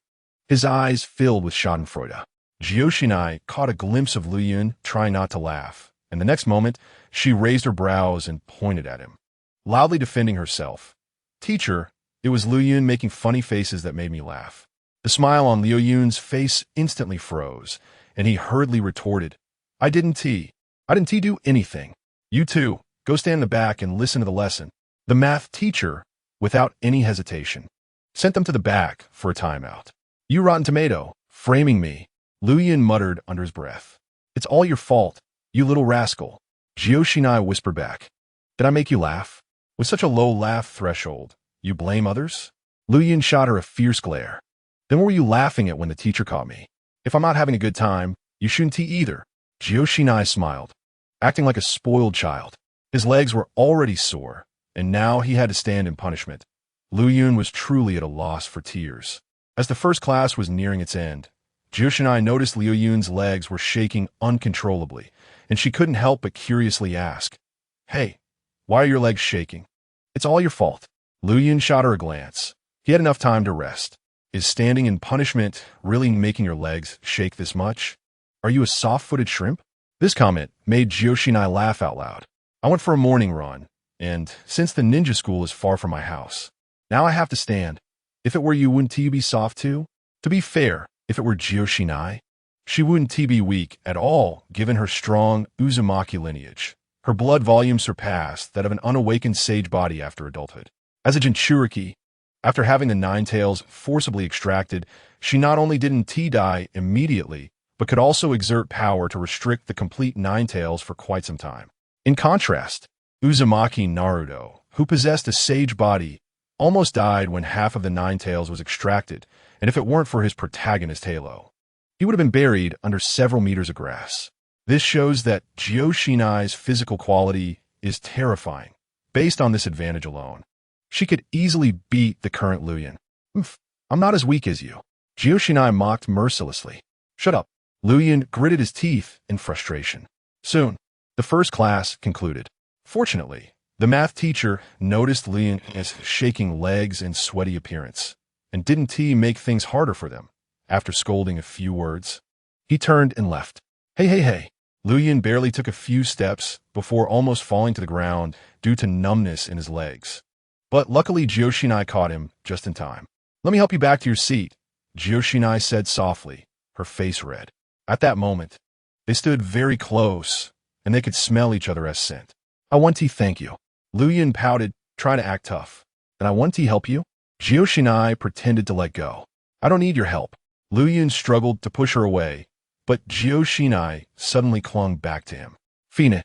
A: His eyes filled with schadenfreude. Jiyoshinai caught a glimpse of Liu Yun trying not to laugh, and the next moment, she raised her brows and pointed at him, loudly defending herself. Teacher, it was Liu Yun making funny faces that made me laugh. The smile on Liu Yun's face instantly froze, and he hurriedly retorted, I didn't do anything. You two, go stand in the back and listen to the lesson. The math teacher, without any hesitation, sent them to the back for a timeout. You rotten tomato, framing me, Liu Yun muttered under his breath. It's all your fault, you little rascal. Jiyoshinai whispered back. Did I make you laugh? With such a low laugh threshold, you blame others? Liu Yun shot her a fierce glare. Then what were you laughing at when the teacher caught me? If I'm not having a good time, you shouldn't either. Jiyoshinai smiled, acting like a spoiled child. His legs were already sore, and now he had to stand in punishment. Liu Yun was truly at a loss for tears. As the first class was nearing its end, Jiyoshinai noticed Liu Yun's legs were shaking uncontrollably, and she couldn't help but curiously ask, Hey, why are your legs shaking? It's all your fault. Liu Yun shot her a glance. He had enough time to rest. Is standing in punishment really making your legs shake this much? Are you a soft-footed shrimp? This comment made Jiyoshinai laugh out loud. I went for a morning run, and since the ninja school is far from my house, now I have to stand. If it were you, wouldn't you be soft too? To be fair, if it were Jiyoshinai, she wouldn't be weak at all given her strong Uzumaki lineage. Her blood volume surpassed that of an unawakened sage body after adulthood. As a Jinchuriki, after having the nine tails forcibly extracted, she not only didn't die immediately, but could also exert power to restrict the complete nine tails for quite some time. In contrast, Uzumaki Naruto, who possessed a sage body, almost died when half of the nine tails was extracted, and if it weren't for his protagonist Halo, he would have been buried under several meters of grass. This shows that Jiyoshinai's physical quality is terrifying. Based on this advantage alone, she could easily beat the current Liu Yun. I'm not as weak as you. Jiyoshinai mocked mercilessly. Shut up. Liu Yun gritted his teeth in frustration. Soon, the first class concluded. Fortunately, the math teacher noticed Liu Yun's shaking legs and sweaty appearance, and didn't he make things harder for them? After scolding a few words, he turned and left. Hey. Liu Yun barely took a few steps before almost falling to the ground due to numbness in his legs. But luckily Jiyoshinai caught him just in time. Let me help you back to your seat, Jiyoshinai said softly, her face red. At that moment, they stood very close, and they could smell each other as scent. I want tea, thank you. Liu Yun pouted, trying to act tough. Then I want tea help you? Jiyoshinai pretended to let go. I don't need your help. Liu Yun struggled to push her away, but Jiyoshinai suddenly clung back to him. Fine.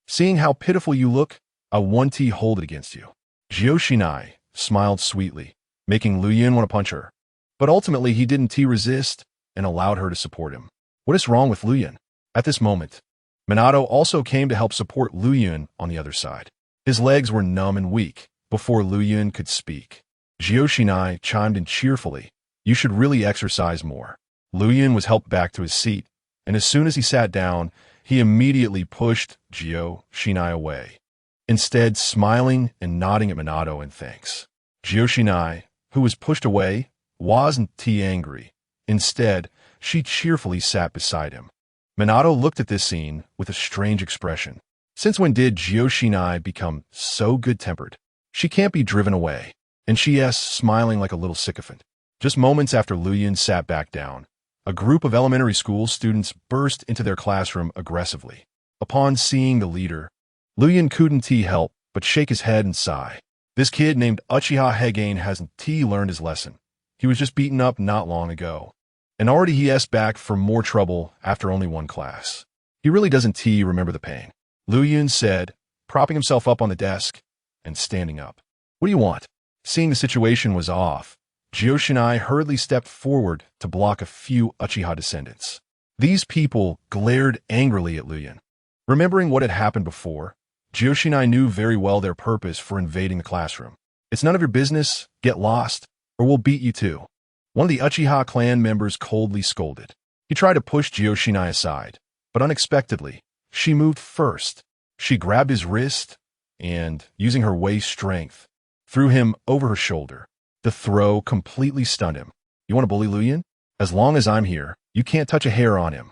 A: Seeing how pitiful you look, I want tea hold it against you. Jiyoshinai smiled sweetly, making Liu Yun want to punch her. But ultimately he didn't resist and allowed her to support him. What is wrong with Liu Yun? At this moment, Minato also came to help support Liu Yun on the other side. His legs were numb and weak before Liu Yun could speak. Jiyoshinai chimed in cheerfully. You should really exercise more. Liu Yun was helped back to his seat, and as soon as he sat down, he immediately pushed Jiyoshinai away, instead smiling and nodding at Minato in thanks. Jiyoshinai, who was pushed away, wasn't angry. Instead, she cheerfully sat beside him. Minato looked at this scene with a strange expression. Since when did Jiyoshinai become so good-tempered? She can't be driven away, and she asked, smiling like a little sycophant. Just moments after Liu Yun sat back down, a group of elementary school students burst into their classroom aggressively. Upon seeing the leader, Liu Yun couldn't help but shake his head and sigh. This kid named Uchiha Madara hasn't learned his lesson. He was just beaten up not long ago, and already he asked back for more trouble after only one class. He really doesn't remember the pain, Liu Yun said, propping himself up on the desk and standing up. What do you want? Seeing the situation was off, Jiyoshinai hurriedly stepped forward to block a few Uchiha descendants. These people glared angrily at Luyan. Remembering what had happened before, Joshinai knew very well their purpose for invading the classroom. It's none of your business, get lost, or we'll beat you too. One of the Uchiha clan members coldly scolded. He tried to push Joshinai aside, but unexpectedly, she moved first. She grabbed his wrist and, using her waist strength, threw him over her shoulder. The throw completely stunned him. You want to bully Luyan? As long as I'm here, you can't touch a hair on him.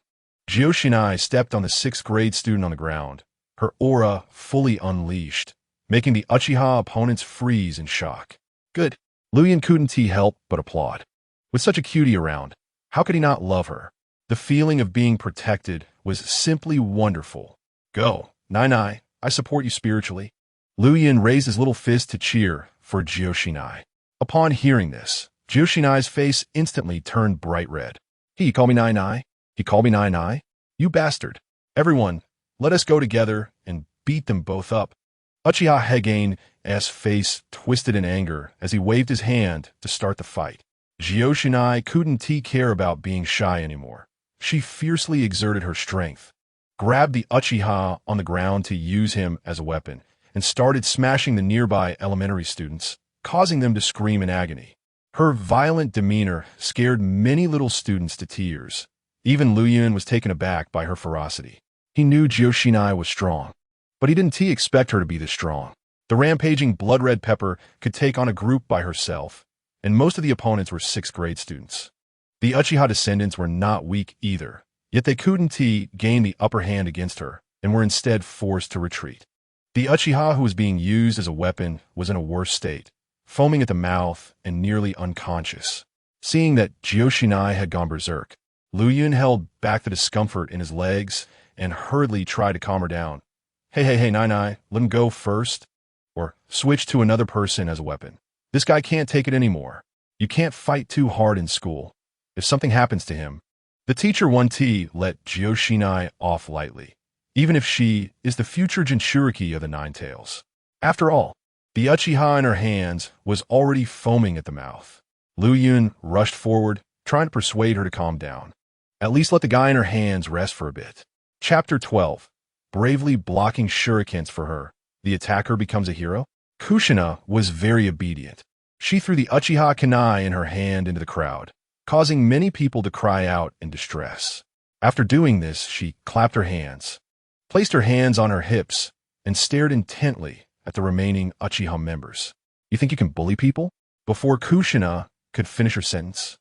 A: Joshinai stepped on the 6th grade student on the ground, her aura fully unleashed, making the Uchiha opponents freeze in shock. Good. Luyan couldn't help but applaud. With such a cutie around, how could he not love her? The feeling of being protected was simply wonderful. Go, Nai, I support you spiritually. Luyan raised his little fist to cheer for Joshinai. Upon hearing this, Joshinai's face instantly turned bright red. He called me Nai. He called me Nai. You bastard. Everyone, let us go together and beat them both up. Uchiha Hegane's face twisted in anger as he waved his hand to start the fight. Joshinai couldn't care about being shy anymore. She fiercely exerted her strength, grabbed the Uchiha on the ground to use him as a weapon, and started smashing the nearby elementary students, causing them to scream in agony. Her violent demeanor scared many little students to tears. Even Luyan was taken aback by her ferocity. He knew Joshinai was strong, but he didn't expect her to be this strong. The rampaging blood-red pepper could take on a group by herself, and most of the opponents were 6th grade students. The Uchiha descendants were not weak either, yet they couldn't gain the upper hand against her, and were instead forced to retreat. The Uchiha who was being used as a weapon was in a worse state, foaming at the mouth and nearly unconscious. Seeing that Joshinai had gone berserk, Luyan held back the discomfort in his legs and hurriedly tried to calm her down. Hey, Nai, let him go first, or switch to another person as a weapon. This guy can't take it anymore. You can't fight too hard in school. If something happens to him, the teacher won't let Joshinai off lightly, even if she is the future Jinchuriki of the Nine Tails. After all, the Uchiha in her hands was already foaming at the mouth. Luyan rushed forward, trying to persuade her to calm down. At least let the guy in her hands rest for a bit. Chapter 12. Bravely blocking shurikens for her, the attacker becomes a hero. Kushina was very obedient. She threw the Uchiha kunai in her hand into the crowd, causing many people to cry out in distress. After doing this, she clapped her hands, placed her hands on her hips, and stared intently at the remaining Uchiha members. You think you can bully people? Before Kushina could finish her sentence,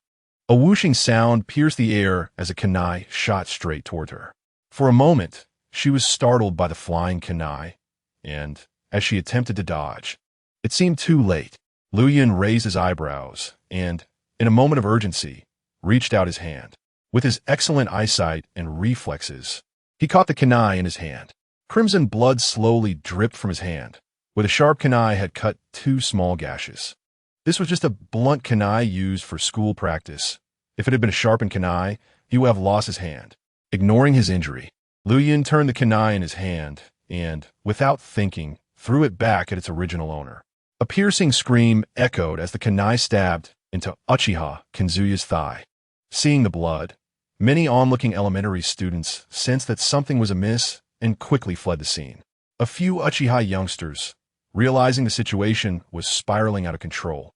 A: a whooshing sound pierced the air as a kunai shot straight toward her. For a moment, she was startled by the flying kunai, and, as she attempted to dodge, it seemed too late. Luyan raised his eyebrows and, in a moment of urgency, reached out his hand. With his excellent eyesight and reflexes, he caught the kunai in his hand. Crimson blood slowly dripped from his hand, where the sharp kunai had cut 2 small gashes. This was just a blunt kunai used for school practice. If it had been a sharpened kunai, he would have lost his hand. Ignoring his injury, Luyan turned the kunai in his hand and, without thinking, threw it back at its original owner. A piercing scream echoed as the kunai stabbed into Uchiha Kenzuya's thigh. Seeing the blood, many onlooking elementary students sensed that something was amiss and quickly fled the scene. A few Uchiha youngsters, realizing the situation was spiraling out of control,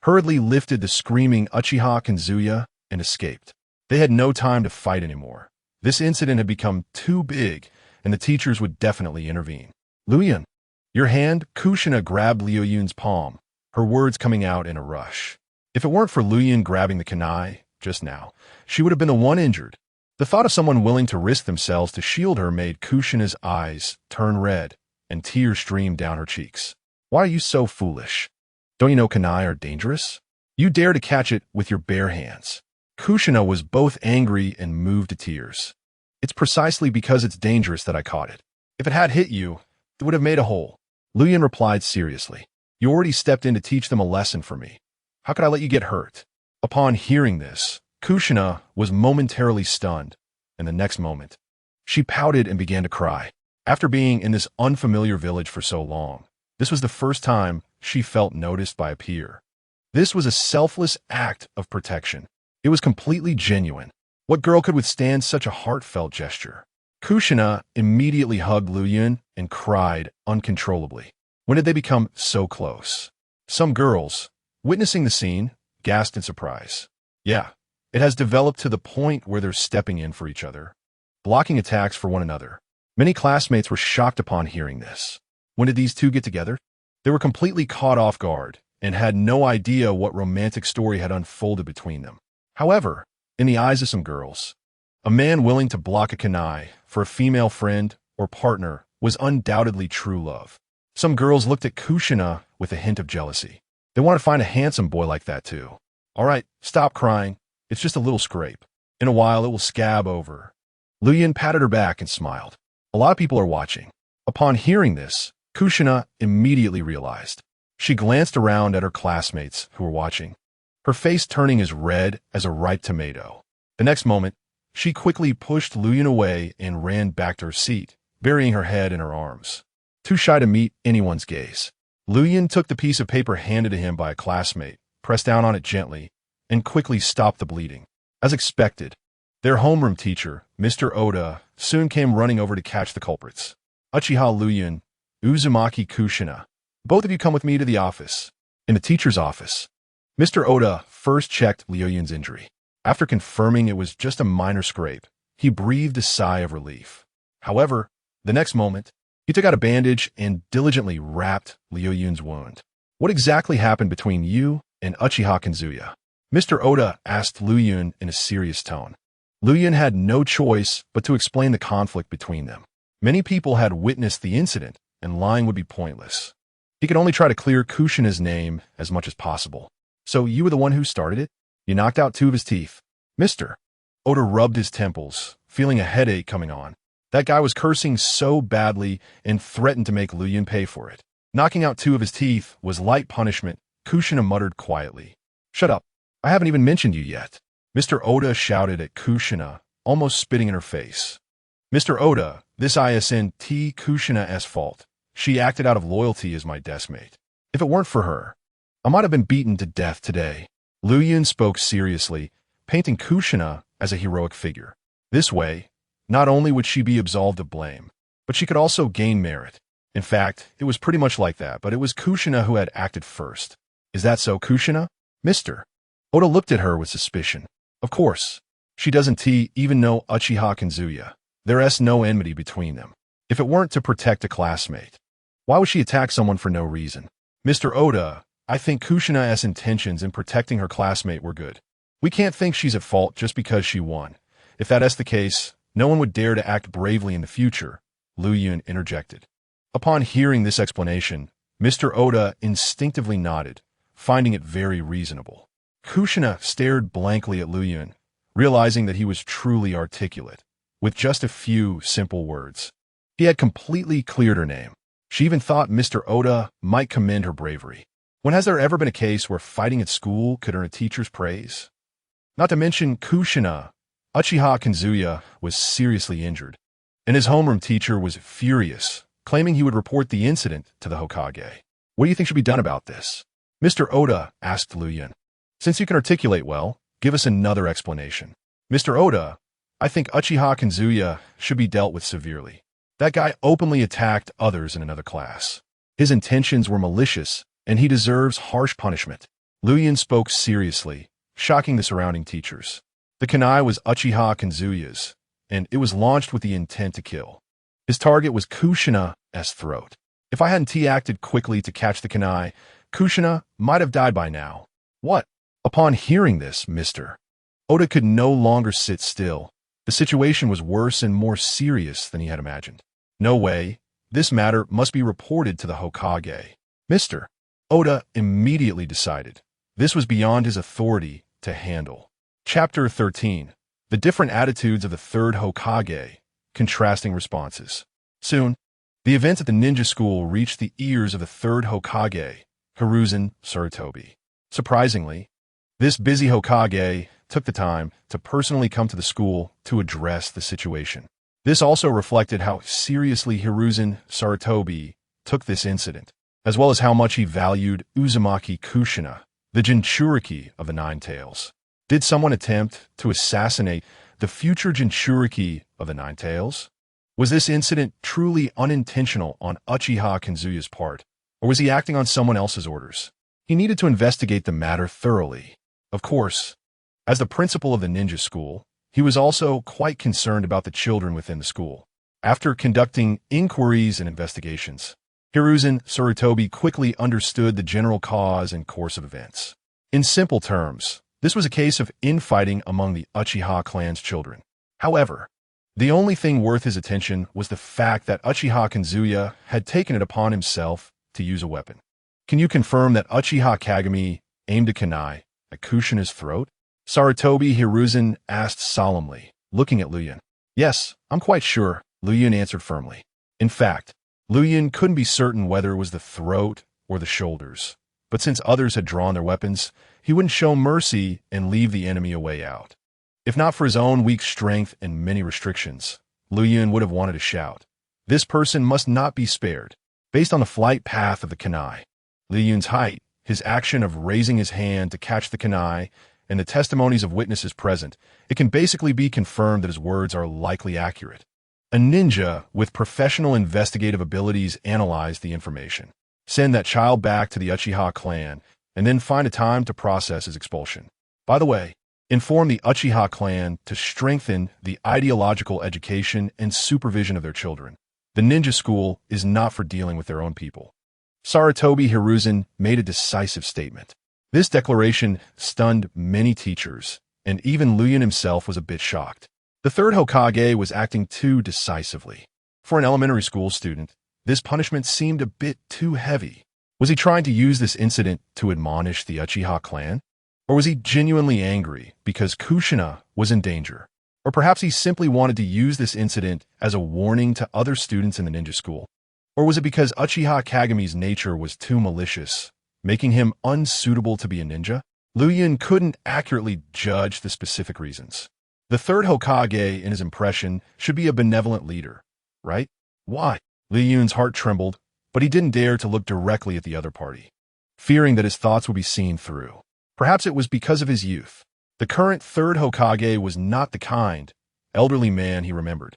A: hurriedly lifted the screaming Uchiha Kenzuya and escaped. They had no time to fight anymore. This incident had become too big, and the teachers would definitely intervene. Luyan, your hand. Kushina grabbed Luyan's palm, her words coming out in a rush. If it weren't for Luyan grabbing the kunai just now, she would have been the one injured. The thought of someone willing to risk themselves to shield her made Kushina's eyes turn red, and tears streamed down her cheeks. Why are you so foolish? Don't you know kunai are dangerous? You dare to catch it with your bare hands. Kushina was both angry and moved to tears. It's precisely because it's dangerous that I caught it. If it had hit you, it would have made a hole. Luyan replied seriously. You already stepped in to teach them a lesson for me. How could I let you get hurt? Upon hearing this, Kushina was momentarily stunned, and the next moment, she pouted and began to cry. After being in this unfamiliar village for so long, this was the first time she felt noticed by a peer. This was a selfless act of protection. It was completely genuine. What girl could withstand such a heartfelt gesture? Kushina immediately hugged Luyun and cried uncontrollably. When did they become so close? Some girls, witnessing the scene, gasped in surprise. Yeah, it has developed to the point where they're stepping in for each other, blocking attacks for one another. Many classmates were shocked upon hearing this. When did these two get together? They were completely caught off guard and had no idea what romantic story had unfolded between them. However, in the eyes of some girls, a man willing to block a kunai for a female friend or partner was undoubtedly true love. Some girls looked at Kushina with a hint of jealousy. They want to find a handsome boy like that too. All right, stop crying. It's just a little scrape. In a while, it will scab over. Luyun patted her back and smiled. A lot of people are watching. Upon hearing this, Kushina immediately realized. She glanced around at her classmates who were watching, her face turning as red as a ripe tomato. The next moment, she quickly pushed Luyun away and ran back to her seat, burying her head in her arms. Too shy to meet anyone's gaze, Luyun took the piece of paper handed to him by a classmate, pressed down on it gently, and quickly stopped the bleeding. As expected, their homeroom teacher, Mr. Oda, soon came running over to catch the culprits. Uchiha Luyun, Uzumaki Kushina, both of you come with me to the office. In the teacher's office, Mr. Oda first checked Luyun's injury. After confirming it was just a minor scrape, he breathed a sigh of relief. However, the next moment, he took out a bandage and diligently wrapped Luyun's wound. What exactly happened between you and Uchiha Kazuya? Mr. Oda asked Luyun in a serious tone. Luyun had no choice but to explain the conflict between them. Many people had witnessed the incident, and lying would be pointless. He could only try to clear Kushina's name as much as possible. So you were the one who started it? You knocked out 2 of his teeth. Mr. Oda rubbed his temples, feeling a headache coming on. That guy was cursing so badly and threatened to make Luyun pay for it. Knocking out 2 of his teeth was light punishment, Kushina muttered quietly. Shut up. I haven't even mentioned you yet. Mr. Oda shouted at Kushina, almost spitting in her face. Mr. Oda, this isn't Kushina's fault. She acted out of loyalty as my deskmate. If it weren't for her, I might have been beaten to death today. Luyun spoke seriously, painting Kushina as a heroic figure. This way, not only would she be absolved of blame, but she could also gain merit. In fact, it was pretty much like that, but it was Kushina who had acted first. Is that so, Kushina? Mr. Oda looked at her with suspicion. Of course, she doesn't even know Uchiha Kazuya. There's no enmity between them. If it weren't to protect a classmate, why would she attack someone for no reason? Mr. Oda, I think Kushina's intentions in protecting her classmate were good. We can't think she's at fault just because she won. If that's the case, no one would dare to act bravely in the future, Luyun interjected. Upon hearing this explanation, Mr. Oda instinctively nodded, finding it very reasonable. Kushina stared blankly at Luyun, realizing that he was truly articulate, with just a few simple words. He had completely cleared her name. She even thought Mr. Oda might commend her bravery. When has there ever been a case where fighting at school could earn a teacher's praise? Not to mention Kushina, Uchiha Kazuya was seriously injured, and his homeroom teacher was furious, claiming he would report the incident to the Hokage. What do you think should be done about this? Mr. Oda asked Luyun. Since you can articulate well, give us another explanation. Mr. Oda, I think Uchiha Kazuya should be dealt with severely. That guy openly attacked others in another class. His intentions were malicious, and he deserves harsh punishment. Luyun spoke seriously, shocking the surrounding teachers. The kunai was Uchiha Kazuya's, and it was launched with the intent to kill. His target was Kushina's throat. If I hadn't acted quickly to catch the kunai, Kushina might have died by now. What? Upon hearing this, Mr. Oda could no longer sit still. The situation was worse and more serious than he had imagined. No way. This matter must be reported to the Hokage. Mr. Oda immediately decided this was beyond his authority to handle. Chapter 13. The different attitudes of the third Hokage, contrasting responses. Soon, the events at the ninja school reached the ears of the third Hokage, Hiruzen Sarutobi. Surprisingly, this busy Hokage took the time to personally come to the school to address the situation. This also reflected how seriously Hiruzen Sarutobi took this incident, as well as how much he valued Uzumaki Kushina, the Jinchuriki of the Nine Tails. Did someone attempt to assassinate the future Jinchuriki of the Nine Tails? Was this incident truly unintentional on Uchiha Kazuya's part, or was he acting on someone else's orders? He needed to investigate the matter thoroughly. Of course, as the principal of the ninja school, he was also quite concerned about the children within the school. After conducting inquiries and investigations, Hiruzen Sarutobi quickly understood the general cause and course of events. In simple terms, this was a case of infighting among the Uchiha clan's children. However, the only thing worth his attention was the fact that Uchiha Kazuya had taken it upon himself to use a weapon. Can you confirm that Uchiha Kagami aimed a kunai at Kushina's throat? Sarutobi Hiruzen asked solemnly, looking at Luyun. Yes, I'm quite sure, Luyun answered firmly. In fact, Luyun couldn't be certain whether it was the throat or the shoulders, but since others had drawn their weapons, he wouldn't show mercy and leave the enemy a way out. If not for his own weak strength and many restrictions, Luyun would have wanted to shout, "This person must not be spared." Based on the flight path of the kunai, Luyun's height, his action of raising his hand to catch the kunai, and the testimonies of witnesses present, it can basically be confirmed that his words are likely accurate. A ninja with professional investigative abilities analyzed the information, send that child back to the Uchiha clan, and then find a time to process his expulsion. By the way, inform the Uchiha clan to strengthen the ideological education and supervision of their children. The ninja school is not for dealing with their own people. Sarutobi Hiruzen made a decisive statement. This declaration stunned many teachers, and even Luyun himself was a bit shocked. The third Hokage was acting too decisively. For an elementary school student, this punishment seemed a bit too heavy. Was he trying to use this incident to admonish the Uchiha clan? Or was he genuinely angry because Kushina was in danger? Or perhaps he simply wanted to use this incident as a warning to other students in the ninja school? Or was it because Uchiha Kagami's nature was too malicious, making him unsuitable to be a ninja? Luyun couldn't accurately judge the specific reasons. The third Hokage, in his impression, should be a benevolent leader, right? Why? Luyun's heart trembled, but he didn't dare to look directly at the other party, fearing that his thoughts would be seen through. Perhaps it was because of his youth. The current third Hokage was not the kind, elderly man he remembered.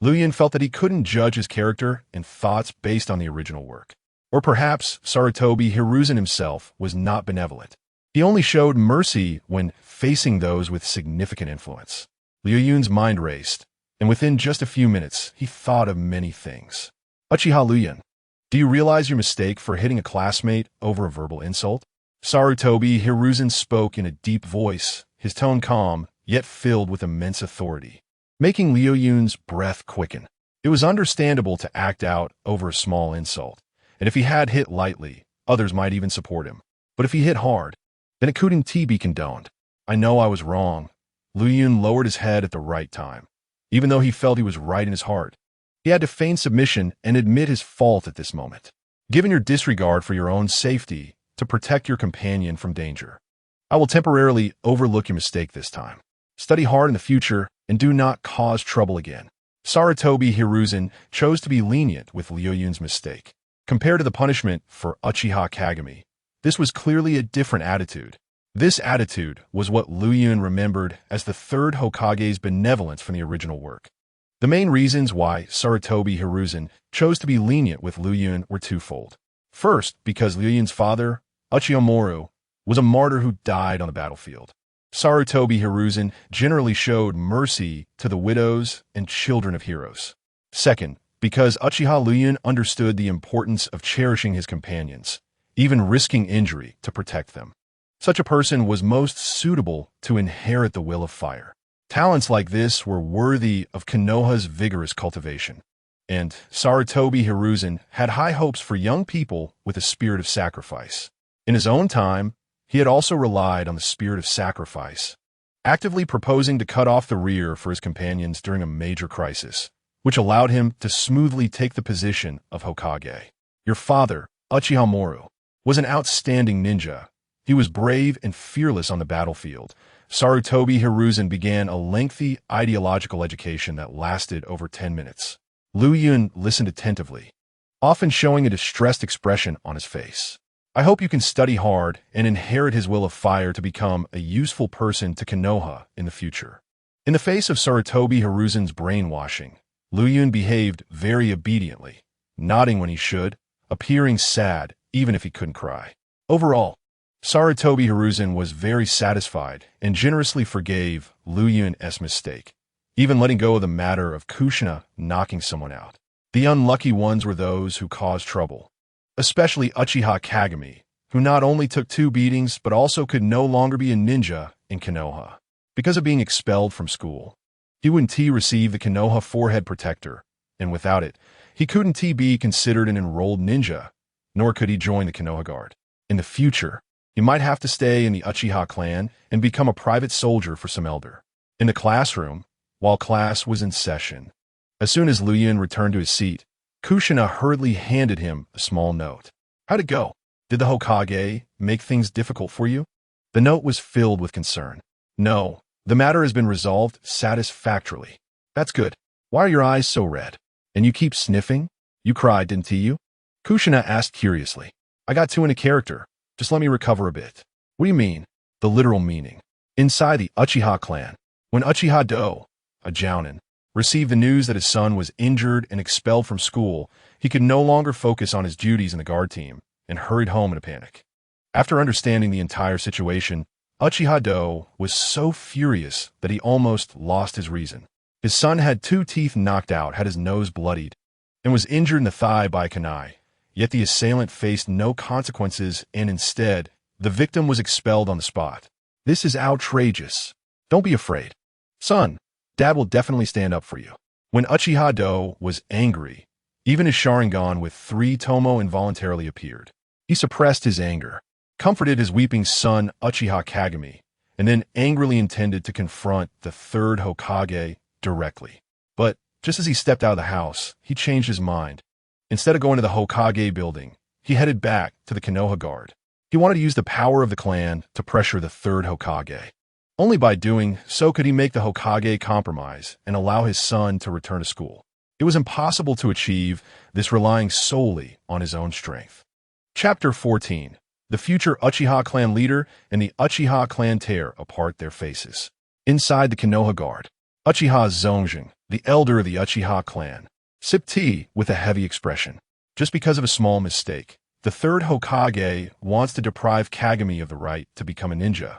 A: Luyun felt that he couldn't judge his character and thoughts based on the original work. Or perhaps Sarutobi Hiruzen himself was not benevolent. He only showed mercy when facing those with significant influence. Luyun's mind raced, and within just a few minutes, he thought of many things. Uchiha Luyun, do you realize your mistake for hitting a classmate over a verbal insult? Sarutobi Hiruzen spoke in a deep voice, his tone calm, yet filled with immense authority, making Luyun's breath quicken. It was understandable to act out over a small insult, and if he had hit lightly, others might even support him. But if he hit hard, then it couldn't be condoned. I know I was wrong. Luyun lowered his head at the right time. Even though he felt he was right in his heart, he had to feign submission and admit his fault at this moment. Given your disregard for your own safety to protect your companion from danger, I will temporarily overlook your mistake this time. Study hard in the future and do not cause trouble again. Sarutobi Hiruzen chose to be lenient with Luyun's mistake. Compared to the punishment for Uchiha Kagami, this was clearly a different attitude. This attitude was what Luyun remembered as the third Hokage's benevolence from the original work. The main reasons why Sarutobi Hiruzen chose to be lenient with Luyun were twofold. First, because Luyun's father, Uchiha, was a martyr who died on the battlefield. Sarutobi Hiruzen generally showed mercy to the widows and children of heroes. Second, because Uchiha Luyun understood the importance of cherishing his companions, even risking injury to protect them. Such a person was most suitable to inherit the will of fire. Talents like this were worthy of Konoha's vigorous cultivation. And Sarutobi Hiruzen had high hopes for young people with a spirit of sacrifice. In his own time, he had also relied on the spirit of sacrifice, actively proposing to cut off the rear for his companions during a major crisis, which allowed him to smoothly take the position of Hokage. Your father, Uchiha, was an outstanding ninja. He was brave and fearless on the battlefield. Sarutobi Hiruzen began a lengthy ideological education that lasted over 10 minutes. Luyun listened attentively, often showing a distressed expression on his face. I hope you can study hard and inherit his will of fire to become a useful person to Konoha in the future. In the face of Sarutobi Hiruzen's brainwashing, Liu Yun behaved very obediently, nodding when he should, appearing sad even if he couldn't cry. Overall, Sarutobi Hiruzen was very satisfied and generously forgave Liu Yun's mistake, even letting go of the matter of Kushina knocking someone out. The unlucky ones were those who caused trouble, especially Uchiha Kagami, who not only took 2 beatings but also could no longer be a ninja in Konoha. Because of being expelled from school, he wouldn't receive the Konoha forehead protector, and without it, he couldn't be considered an enrolled ninja, nor could he join the Konoha Guard. In the future, he might have to stay in the Uchiha clan and become a private soldier for some elder. In the classroom, while class was in session, as soon as Liu Yun returned to his seat, Kushina hurriedly handed him a small note. How'd it go? Did the Hokage make things difficult for you? The note was filled with concern. No, the matter has been resolved satisfactorily. That's good. Why are your eyes so red? And you keep sniffing? You cried, didn't you? Kushina asked curiously. I got too into character. Just let me recover a bit. What do you mean? The literal meaning. Inside the Uchiha clan, when Uchiha-Do, a jounin, received the news that his son was injured and expelled from school, he could no longer focus on his duties in the guard team and hurried home in a panic. After understanding the entire situation, Uchiha-Do was so furious that he almost lost his reason. His son had 2 teeth knocked out, had his nose bloodied, and was injured in the thigh by a kunai. Yet the assailant faced no consequences, and instead, the victim was expelled on the spot. This is outrageous. Don't be afraid. Son, Dad will definitely stand up for you. When Uchiha-Do was angry, even his Sharingan with 3 TOMOE involuntarily appeared. He suppressed his anger, comforted his weeping son Uchiha Kagami, and then angrily intended to confront the 3rd Hokage directly. But just as he stepped out of the house, he changed his mind. Instead of going to the Hokage building, he headed back to the Konoha Guard. He wanted to use the power of the clan to pressure the 3rd Hokage. Only by doing so could he make the Hokage compromise and allow his son to return to school. It was impossible to achieve this relying solely on his own strength. Chapter 14. The future Uchiha clan leader and the Uchiha clan tear apart their faces. Inside the Konoha Guard, Uchiha Zongjin, the elder of the Uchiha clan, sipped tea with a heavy expression. Just because of a small mistake, the 3rd Hokage wants to deprive Kagami of the right to become a ninja.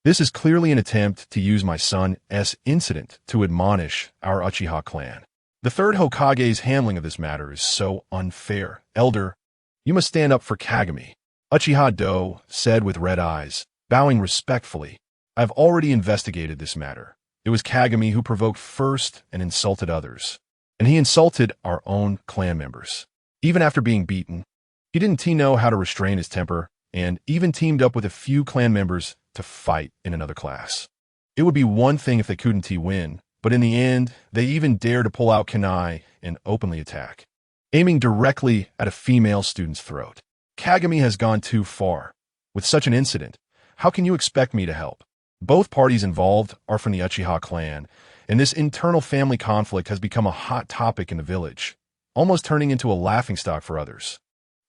A: This is clearly an attempt to use my son's incident to admonish our Uchiha clan. The 3rd Hokage's handling of this matter is so unfair. Elder, you must stand up for Kagami. Uchiha-Do said with red eyes, bowing respectfully. I've already investigated this matter. It was Kagami who provoked first and insulted others. And he insulted our own clan members. Even after being beaten, he didn't know how to restrain his temper and even teamed up with a few clan members to fight in another class. It would be one thing if they couldn't win, but in the end, they even dared to pull out kunai and openly attack, aiming directly at a female student's throat. Kagami has gone too far. With such an incident, how can you expect me to help? Both parties involved are from the Uchiha clan, and this internal family conflict has become a hot topic in the village, almost turning into a laughingstock for others.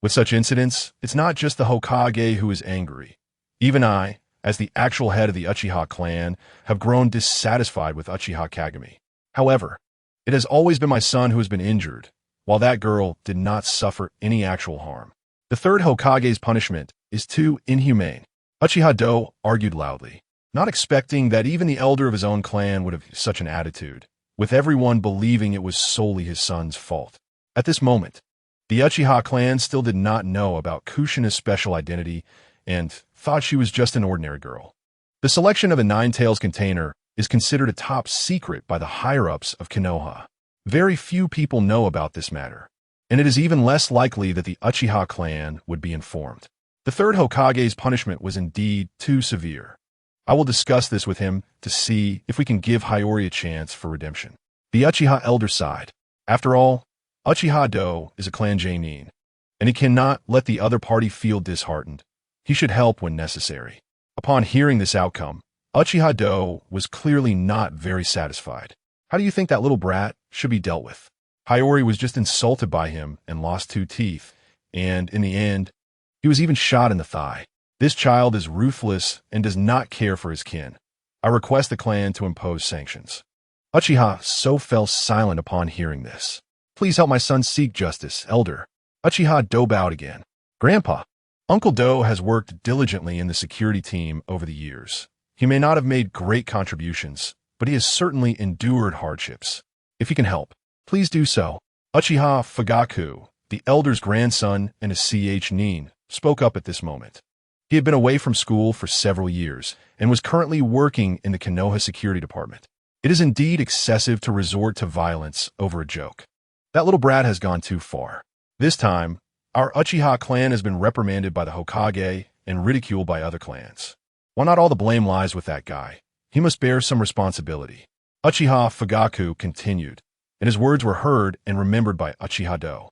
A: With such incidents, it's not just the Hokage who is angry. Even I, as the actual head of the Uchiha clan, have grown dissatisfied with Uchiha Kagami. However, it has always been my son who has been injured, while that girl did not suffer any actual harm. The 3rd Hokage's punishment is too inhumane. Uchiha-Do argued loudly, not expecting that even the elder of his own clan would have such an attitude, with everyone believing it was solely his son's fault. At this moment, the Uchiha clan still did not know about Kushina's special identity and thought she was just an ordinary girl. The selection of a Nine-Tails container is considered a top secret by the higher-ups of Konoha. Very few people know about this matter, and it is even less likely that the Uchiha clan would be informed. The 3rd Hokage's punishment was indeed too severe. I will discuss this with him to see if we can give Hiyori a chance for redemption. The Uchiha elder sighed. After all, Uchiha-Do is a clan genin, and he cannot let the other party feel disheartened. He should help when necessary. Upon hearing this outcome, Uchiha-Do was clearly not very satisfied. How do you think that little brat should be dealt with? Hiyori was just insulted by him and lost 2 teeth, and in the end, he was even shot in the thigh. This child is ruthless and does not care for his kin. I request the clan to impose sanctions." Uchiha so fell silent upon hearing this. "Please help my son seek justice, elder." Uchiha Do bowed again. "Grandpa, Uncle Do has worked diligently in the security team over the years. He may not have made great contributions, but he has certainly endured hardships. If he can help, please do so." Uchiha Fugaku, the elder's grandson and a nin, spoke up at this moment. He had been away from school for several years and was currently working in the Konoha security department. "It is indeed excessive to resort to violence over a joke. That little brat has gone too far. This time, our Uchiha clan has been reprimanded by the Hokage and ridiculed by other clans. While not all the blame lies with that guy, he must bear some responsibility." Uchiha Fugaku continued, and his words were heard and remembered by Uchiha Do.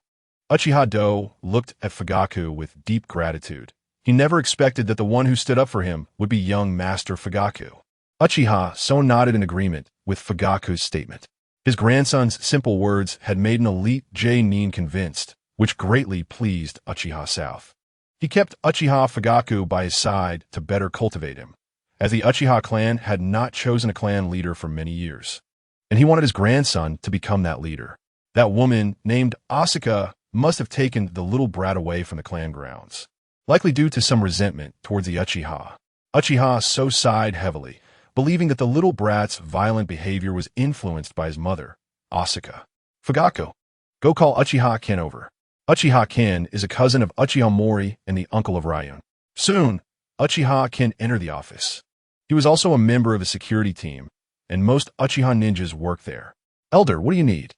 A: Uchiha Do looked at Fugaku with deep gratitude. He never expected that the one who stood up for him would be young Master Fugaku. Uchiha so nodded in agreement with Fugaku's statement. His grandson's simple words had made an elite nin convinced, which greatly pleased Uchiha South. He kept Uchiha Fugaku by his side to better cultivate him, as the Uchiha clan had not chosen a clan leader for many years, and he wanted his grandson to become that leader. That woman, named Asuka, must have taken the little brat away from the clan grounds, likely due to some resentment towards the Uchiha. Uchiha so sighed heavily, believing that the little brat's violent behavior was influenced by his mother, Asuka. "Fugaku, go call Uchiha Ken over." Uchiha Ken is a cousin of Uchiha Mori and the uncle of Ryun. Soon, Uchiha Ken entered the office. He was also a member of the security team, and most Uchiha ninjas work there. "Elder, what do you need?"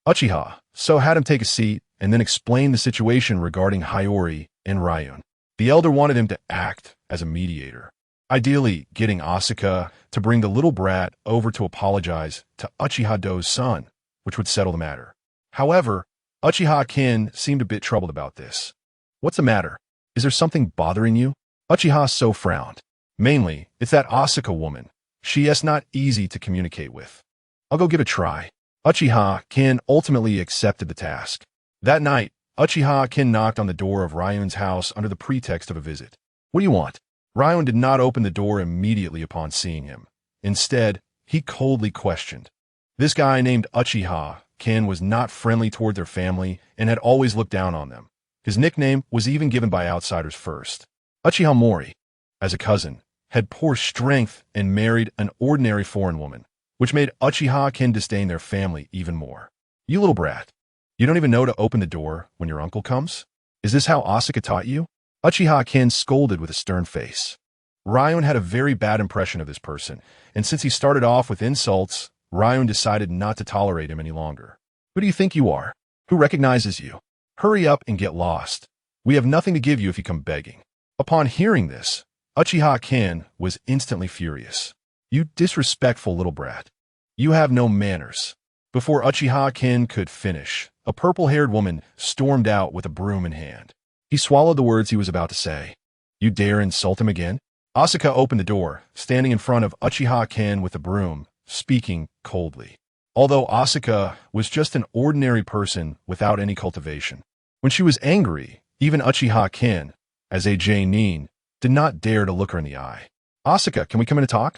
A: Uchiha so had him take a seat and then explain the situation regarding Hiyori and Ryun. The elder wanted him to act as a mediator, ideally getting Asuka to bring the little brat over to apologize to Uchiha Do's son, which would settle the matter. However, Uchiha Ken seemed a bit troubled about this. "What's the matter? Is there something bothering you?" Uchiha so frowned. "Mainly, it's that Asuka woman. She is not easy to communicate with. I'll go give it a try." Uchiha Ken ultimately accepted the task. That night, Uchiha Ken knocked on the door of Ryun's house under the pretext of a visit. "What do you want?" Ryun did not open the door immediately upon seeing him. Instead, he coldly questioned. This guy named Uchiha Ken was not friendly toward their family and had always looked down on them. His nickname was even given by outsiders first. Uchiha Mori, as a cousin, had poor strength and married an ordinary foreign woman, which made Uchiha Ken disdain their family even more. "You little brat, you don't even know to open the door when your uncle comes? Is this how Asuka taught you?" Uchiha Ken scolded with a stern face. Ryun had a very bad impression of this person, and since he started off with insults, Ryun decided not to tolerate him any longer. "Who do you think you are? Who recognizes you? Hurry up and get lost. We have nothing to give you if you come begging." Upon hearing this, Uchiha Ken was instantly furious. "You disrespectful little brat. You have no manners." Before Uchiha Ken could finish, a purple-haired woman stormed out with a broom in hand. He swallowed the words he was about to say. "You dare insult him again?" Asuka opened the door, standing in front of Uchiha Ken with a broom, speaking coldly. Although Asuka was just an ordinary person without any cultivation, when she was angry, even Uchiha Ken, as a nin, did not dare to look her in the eye. "Asuka, can we come in and talk?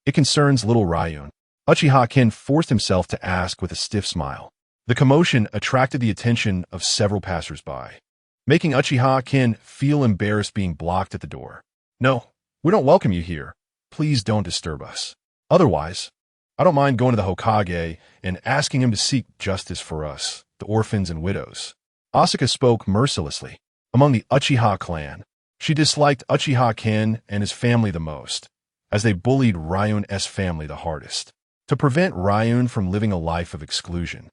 A: It concerns little Ryun." Uchiha Ken forced himself to ask with a stiff smile. The commotion attracted the attention of several passers-by, making Uchiha Ken feel embarrassed being blocked at the door. "No, we don't welcome you here. Please don't disturb us. Otherwise, I don't mind going to the Hokage and asking him to seek justice for us, the orphans and widows." Asuka spoke mercilessly. Among the Uchiha clan, she disliked Uchiha Ken and his family the most, as they bullied Ryun's family the hardest. To prevent Ryun from living a life of exclusion,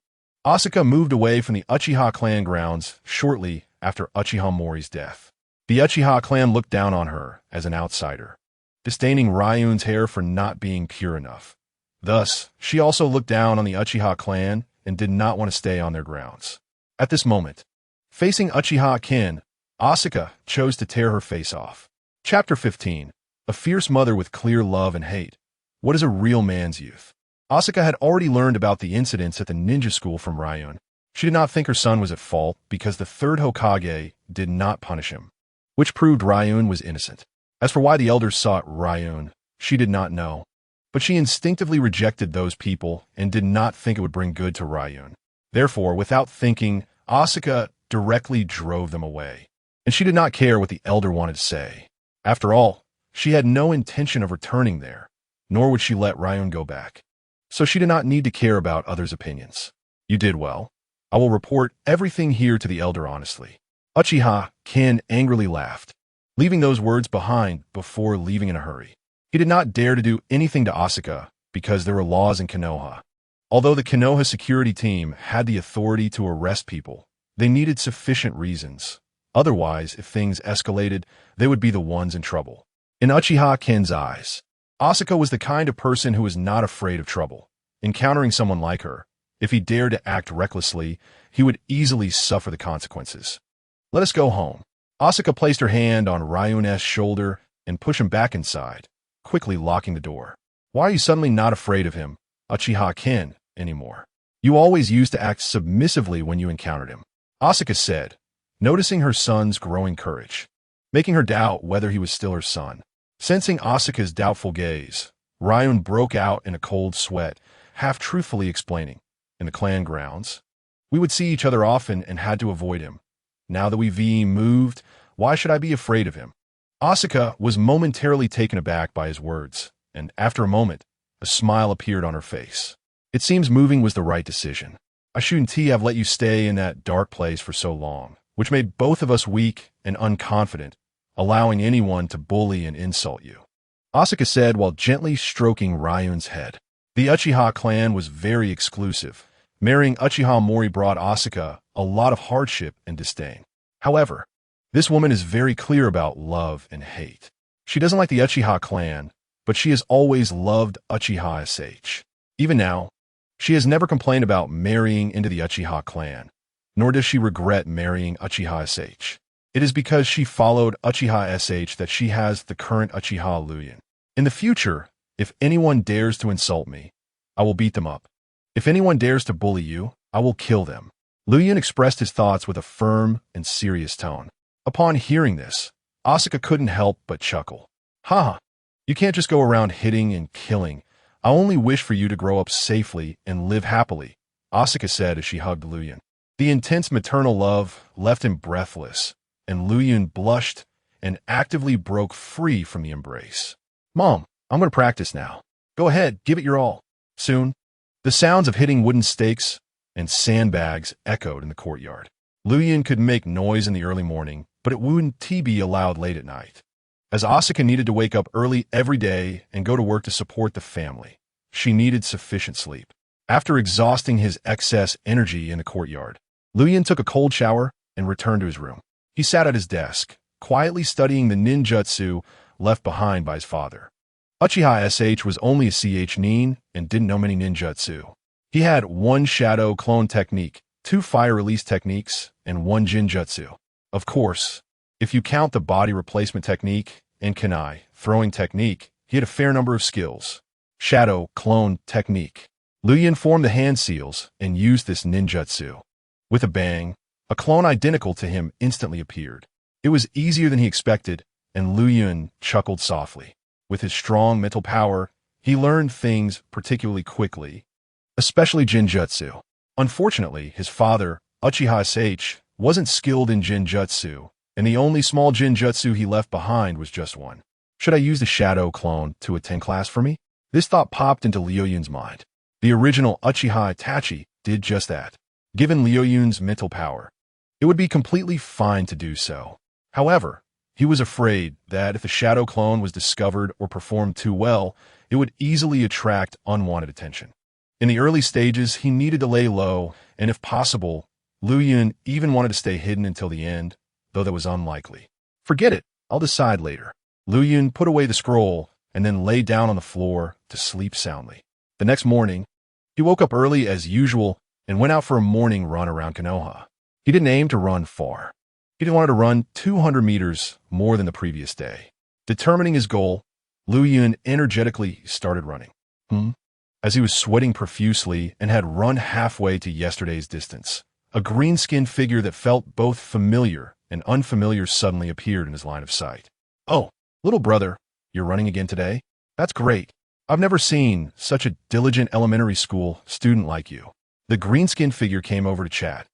A: Asuka moved away from the Uchiha clan grounds shortly after Uchiha Mori's death. The Uchiha clan looked down on her as an outsider, disdaining Ryun's hair for not being pure enough. Thus, she also looked down on the Uchiha clan and did not want to stay on their grounds. At this moment, facing Uchiha Ken, Asuka chose to tear her face off. Chapter 15. A fierce mother with clear love and hate. What is a real man's youth? Asuka had already learned about the incidents at the ninja school from Ryun. She did not think her son was at fault because the third Hokage did not punish him, which proved Ryun was innocent. As for why the elders sought Ryun, she did not know. But she instinctively rejected those people and did not think it would bring good to Ryun. Therefore, without thinking, Asuka directly drove them away. And she did not care what the elder wanted to say. After all, she had no intention of returning there, nor would she let Ryun go back. So she did not need to care about others' opinions. You did well. I will report everything here to the elder honestly. Uchiha Ken angrily laughed, leaving those words behind before leaving in a hurry. He did not dare to do anything to Asuka because there were laws in Konoha. Although the Konoha security team had the authority to arrest people, they needed sufficient reasons. Otherwise, if things escalated, they would be the ones in trouble. In Uchiha Ken's eyes, Asuka was the kind of person who was not afraid of trouble. Encountering someone like her, if he dared to act recklessly, he would easily suffer the consequences. Let us go home. Asuka placed her hand on Ryun's shoulder and pushed him back inside, quickly locking the door. Why are you suddenly not afraid of him, Uchiha Ken, anymore? You always used to act submissively when you encountered him, Asuka said, noticing her son's growing courage, making her doubt whether he was still her son. Sensing Asuka's doubtful gaze, Ryun broke out in a cold sweat, half-truthfully explaining, in the clan grounds, we would see each other often and had to avoid him. Now that we've moved, why should I be afraid of him? Asuka was momentarily taken aback by his words, and after a moment, a smile appeared on her face. It seems moving was the right decision. I shouldn't have let you stay in that dark place for so long, which made both of us weak and unconfident, allowing anyone to bully and insult you, Asuka said while gently stroking Ryun's head. The Uchiha clan was very exclusive. Marrying Uchiha Mori brought Asuka a lot of hardship and disdain. However, this woman is very clear about love and hate. She doesn't like the Uchiha clan, but she has always loved Uchiha SH. Even now, she has never complained about marrying into the Uchiha clan, nor does she regret marrying Uchiha SH. It is because she followed Uchiha SH that she has the current Uchiha Luyan. In the future, if anyone dares to insult me, I will beat them up. If anyone dares to bully you, I will kill them. Luyan expressed his thoughts with a firm and serious tone. Upon hearing this, Asuka couldn't help but chuckle. Haha, you can't just go around hitting and killing. I only wish for you to grow up safely and live happily, Asuka said as she hugged Luyan. The intense maternal love left him breathless, and Luyan blushed and actively broke free from the embrace. Mom, I'm going to practice now. Go ahead, give it your all. Soon, the sounds of hitting wooden stakes and sandbags echoed in the courtyard. Luyan could make noise in the early morning, but it wouldn't be allowed late at night. As Asuka needed to wake up early every day and go to work to support the family, she needed sufficient sleep. After exhausting his excess energy in the courtyard, Luyan took a cold shower and returned to his room. He sat at his desk, quietly studying the ninjutsu left behind by his father. Uchiha SH was only a CH nin and didn't know many ninjutsu. He had one shadow clone technique, 2 fire release techniques, and 1 jinjutsu. Of course, if you count the body replacement technique and kunai throwing technique, he had a fair number of skills. Shadow clone technique. Luyan formed the hand seals and used this ninjutsu. With a bang, a clone identical to him instantly appeared. It was easier than he expected, and Luyan chuckled softly. With his strong mental power, he learned things particularly quickly, especially jinjutsu. Unfortunately, his father, Uchiha SH, wasn't skilled in jinjutsu, and the only small jinjutsu he left behind was just one. Should I use the shadow clone to attend class for me? This thought popped into Liuyun's mind. The original Uchiha Itachi did just that. Given Liuyun's mental power, it would be completely fine to do so. However, he was afraid that if the shadow clone was discovered or performed too well, it would easily attract unwanted attention. In the early stages, he needed to lay low, and if possible, Luyan even wanted to stay hidden until the end, though that was unlikely. Forget it, I'll decide later. Luyan put away the scroll and then lay down on the floor to sleep soundly. The next morning, he woke up early as usual and went out for a morning run around Konoha. He didn't aim to run far. He didn't want to run 200 meters more than the previous day. Determining his goal, Luyan energetically started running. As he was sweating profusely and had run halfway to yesterday's distance, a green-skinned figure that felt both familiar and unfamiliar suddenly appeared in his line of sight. Oh, little brother, you're running again today? That's great. I've never seen such a diligent elementary school student like you. The green-skinned figure came over to chat,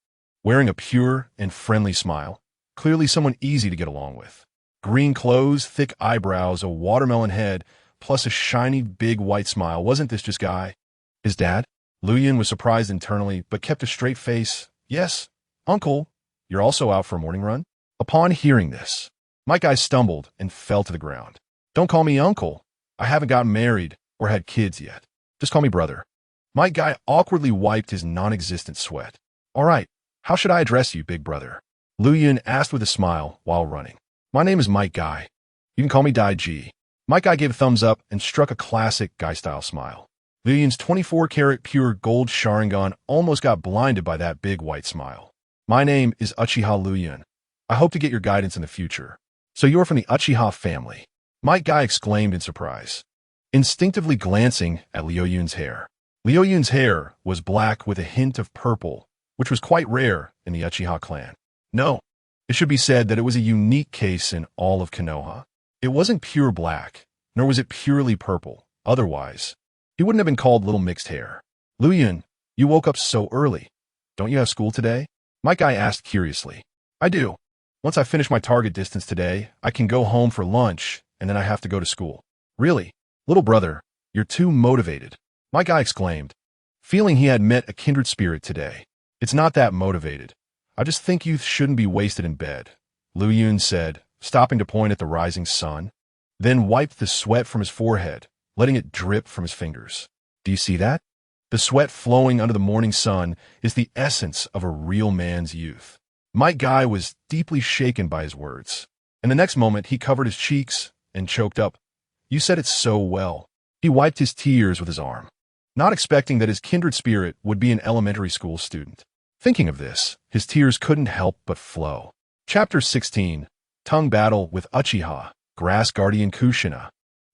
A: wearing a pure and friendly smile, clearly someone easy to get along with. Green clothes, thick eyebrows, a watermelon head, plus a shiny, big white smile. Wasn't this just Guy? His dad? Luyan was surprised internally, but kept a straight face. Yes, Uncle, you're also out for a morning run? Upon hearing this, my guy stumbled and fell to the ground. Don't call me Uncle. I haven't gotten married or had kids yet. Just call me brother. My guy awkwardly wiped his non-existent sweat. All right, how should I address you, big brother? Luyan asked with a smile while running. My name is Mike Guy. You can call me died.The. Mike Guy gave a thumbs up and struck a classic Guy-style smile. Luyan's 24-karat pure gold Sharingan almost got blinded by that big white smile. My name is Uchiha Luyan. I hope to get your guidance in the future. So you're from the Uchiha family? Mike Guy exclaimed in surprise, instinctively glancing at Liu Yun's hair. Liu Yun's hair was black with a hint of purple, which was quite rare in the Uchiha clan. No, it should be said that it was a unique case in all of Konoha. It wasn't pure black, nor was it purely purple. Otherwise, he wouldn't have been called Little Mixed Hair. Luyan, you woke up so early. Don't you have school today? Mike Guy asked curiously. I do. Once I finish my target distance today, I can go home for lunch, and then I have to go to school. Really? Little brother, you're too motivated. Mike Guy exclaimed, feeling he had met a kindred spirit today. It's not that motivated. I just think youth shouldn't be wasted in bed, Liu Yun said, stopping to point at the rising sun, then wiped the sweat from his forehead, letting it drip from his fingers. Do you see that? The sweat flowing under the morning sun is the essence of a real man's youth. Mike Guy was deeply shaken by his words, and the next moment he covered his cheeks and choked up. You said it so well. He wiped his tears with his arm, not expecting that his kindred spirit would be an elementary school student. Thinking of this, his tears couldn't help but flow. Chapter 16, Tongue Battle with Uchiha, Grass Guardian Kushina.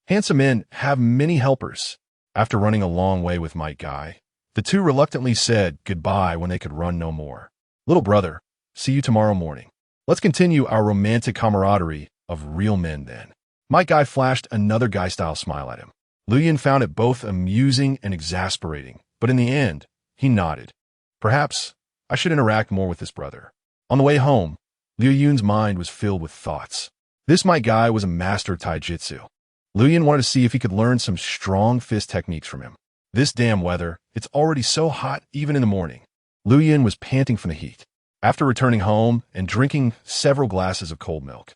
A: Handsome men have many helpers. After running a long way with Mike Guy, the two reluctantly said goodbye when they could run no more. Little brother, see you tomorrow morning. Let's continue our romantic camaraderie of real men then. Mike Guy flashed another Guy-style smile at him. Luyan found it both amusing and exasperating, but in the end, he nodded. Perhaps I should interact more with this brother. On the way home, Liu Yun's mind was filled with thoughts. This Mike Guy was a master taijutsu. Luyan wanted to see if he could learn some strong fist techniques from him. This damn weather, it's already so hot even in the morning. Luyan was panting from the heat. After returning home and drinking several glasses of cold milk,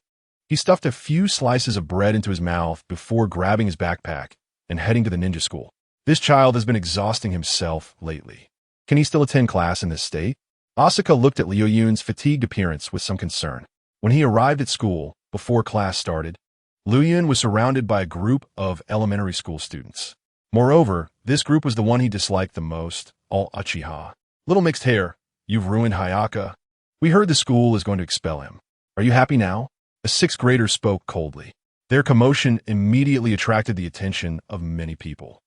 A: he stuffed a few slices of bread into his mouth before grabbing his backpack and heading to the ninja school. This child has been exhausting himself lately. Can he still attend class in this state? Asuka looked at Liu Yun's fatigued appearance with some concern. When he arrived at school, before class started, Liu Yun was surrounded by a group of elementary school students. Moreover, this group was the one he disliked the most, all Uchiha. Little Mixed Hair, you've ruined Hayaka. We heard the school is going to expel him. Are you happy now? A sixth grader spoke coldly. Their commotion immediately attracted the attention of many people.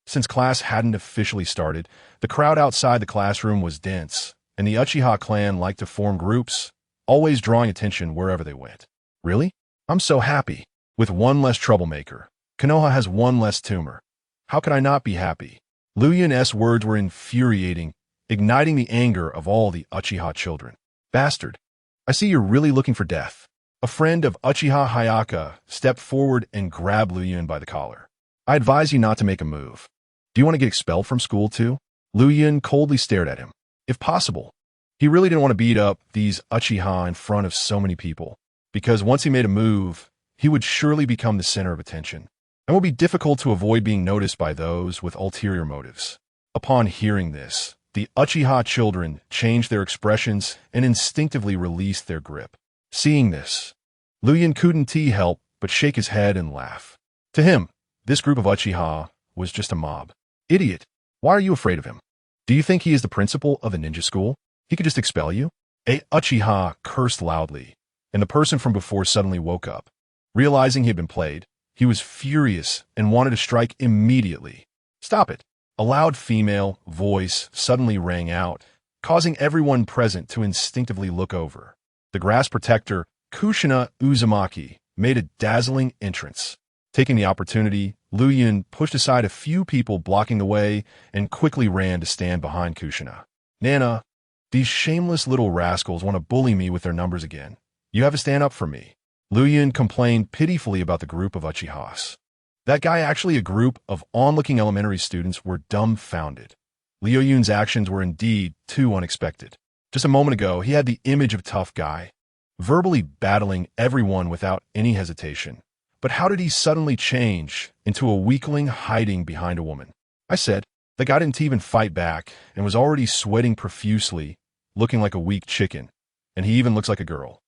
A: Since class hadn't officially started, the crowd outside the classroom was dense, and the Uchiha clan liked to form groups, always drawing attention wherever they went. Really? I'm so happy. With one less troublemaker, Konoha has one less tumor. How could I not be happy? Liu Yun's words were infuriating, igniting the anger of all the Uchiha children. Bastard. I see you're really looking for death. A friend of Uchiha Hayaka stepped forward and grabbed Liu Yun by the collar. I advise you not to make a move. Do you want to get expelled from school too? Liu Yun coldly stared at him. If possible, he really didn't want to beat up these Uchiha in front of so many people, because once he made a move, he would surely become the center of attention, and would be difficult to avoid being noticed by those with ulterior motives. Upon hearing this, the Uchiha children changed their expressions and instinctively released their grip. Seeing this, Liu Yun couldn't help but shake his head and laugh. To him, this group of Uchiha was just a mob. Idiot, why are you afraid of him? Do you think he is the principal of the ninja school? He could just expel you? A Uchiha cursed loudly, and the person from before suddenly woke up. Realizing he had been played, he was furious and wanted to strike immediately. Stop it! A loud female voice suddenly rang out, causing everyone present to instinctively look over. The grass protector, Kushina Uzumaki, made a dazzling entrance. Taking the opportunity, Liu Yun pushed aside a few people blocking the way and quickly ran to stand behind Kushina. Nana, these shameless little rascals want to bully me with their numbers again. You have to stand up for me. Liu Yun complained pitifully about the group of Uchihas. That guy actually a group of onlooking elementary students were dumbfounded. Liu Yun's actions were indeed too unexpected. Just a moment ago, he had the image of a tough guy, verbally battling everyone without any hesitation. But how did he suddenly change into a weakling hiding behind a woman? I said, the guy didn't even fight back and was already sweating profusely, looking like a weak chicken, and he even looks like a girl.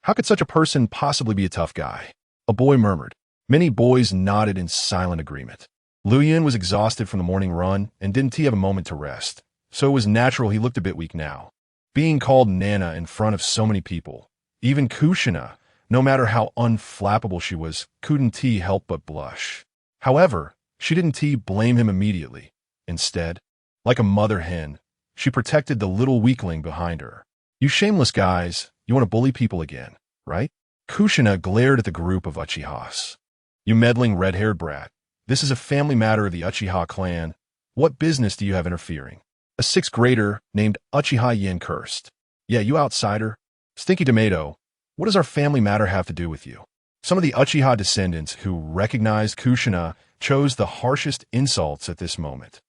A: How could such a person possibly be a tough guy? A boy murmured. Many boys nodded in silent agreement. Liu Yun was exhausted from the morning run and didn't have a moment to rest, so it was natural he looked a bit weak now. Being called Nana in front of so many people, even Kushina, no matter how unflappable she was, couldn't help but blush. However, she didn't blame him immediately. Instead, like a mother hen, she protected the little weakling behind her. You shameless guys, you want to bully people again, right? Kushina glared at the group of Uchihas. You meddling red-haired brat. This is a family matter of the Uchiha clan. What business do you have interfering? A sixth grader named Uchiha Yin cursed. Yeah, you outsider. Stinky tomato. What does our family matter have to do with you? Some of the Uchiha descendants who recognized Kushina chose the harshest insults at this moment.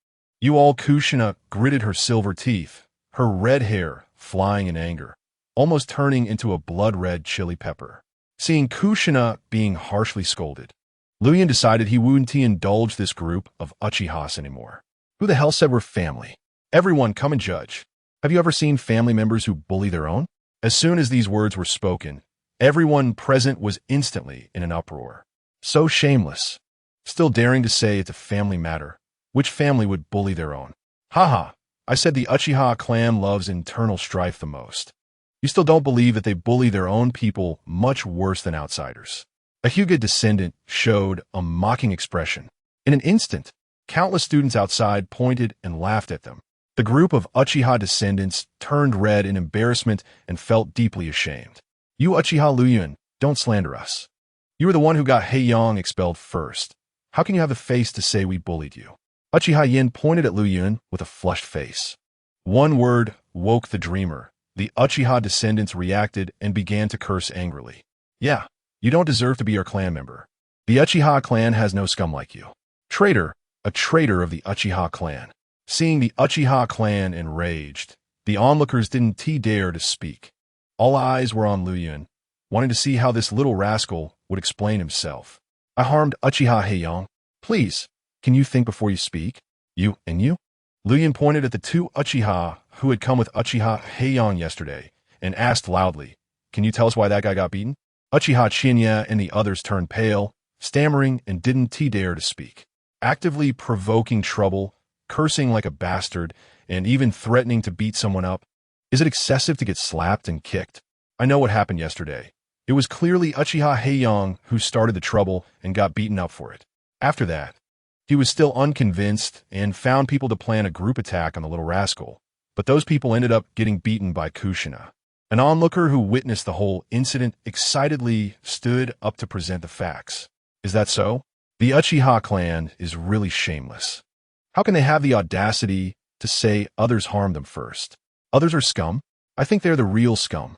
A: You all Kushina gritted her silver teeth, her red hair flying in anger, almost turning into a blood-red chili pepper. Seeing Kushina being harshly scolded, Liu Yun decided he wouldn't indulge this group of Uchihas anymore. Who the hell said we're family? Everyone come and judge. Have you ever seen family members who bully their own? As soon as these words were spoken, everyone present was instantly in an uproar. So shameless. Still daring to say it's a family matter. Which family would bully their own? Haha, I said the Uchiha clan loves internal strife the most. You still don't believe that they bully their own people much worse than outsiders. A Hyuga descendant showed a mocking expression. In an instant, countless students outside pointed and laughed at them. The group of Uchiha descendants turned red in embarrassment and felt deeply ashamed. You Uchiha Liu Yun, don't slander us. You were the one who got Heiyang expelled first. How can you have the face to say we bullied you? Uchiha Yin pointed at Liu Yun with a flushed face. One word woke the dreamer. The Uchiha descendants reacted and began to curse angrily. Yeah, you don't deserve to be our clan member. The Uchiha clan has no scum like you. Traitor, a traitor of the Uchiha clan. Seeing the Uchiha clan enraged, the onlookers didn't dare to speak. All eyes were on Liu Yun, wanting to see how this little rascal would explain himself. I harmed Uchiha Heiyang. Please, can you think before you speak? You and you? Liu Yun pointed at the two Uchiha who had come with Uchiha Heiyang yesterday and asked loudly, can you tell us why that guy got beaten? Uchiha Chinya and the others turned pale, stammering and didn't dare to speak. Actively provoking trouble, cursing like a bastard, and even threatening to beat someone up. Is it excessive to get slapped and kicked? I know what happened yesterday. It was clearly Uchiha Heiyang who started the trouble and got beaten up for it. After that, he was still unconvinced and found people to plan a group attack on the little rascal, but those people ended up getting beaten by Kushina. An onlooker who witnessed the whole incident excitedly stood up to present the facts. Is that so? The Uchiha clan is really shameless. How can they have the audacity to say others harmed them first? Others are scum? I think they're the real scum.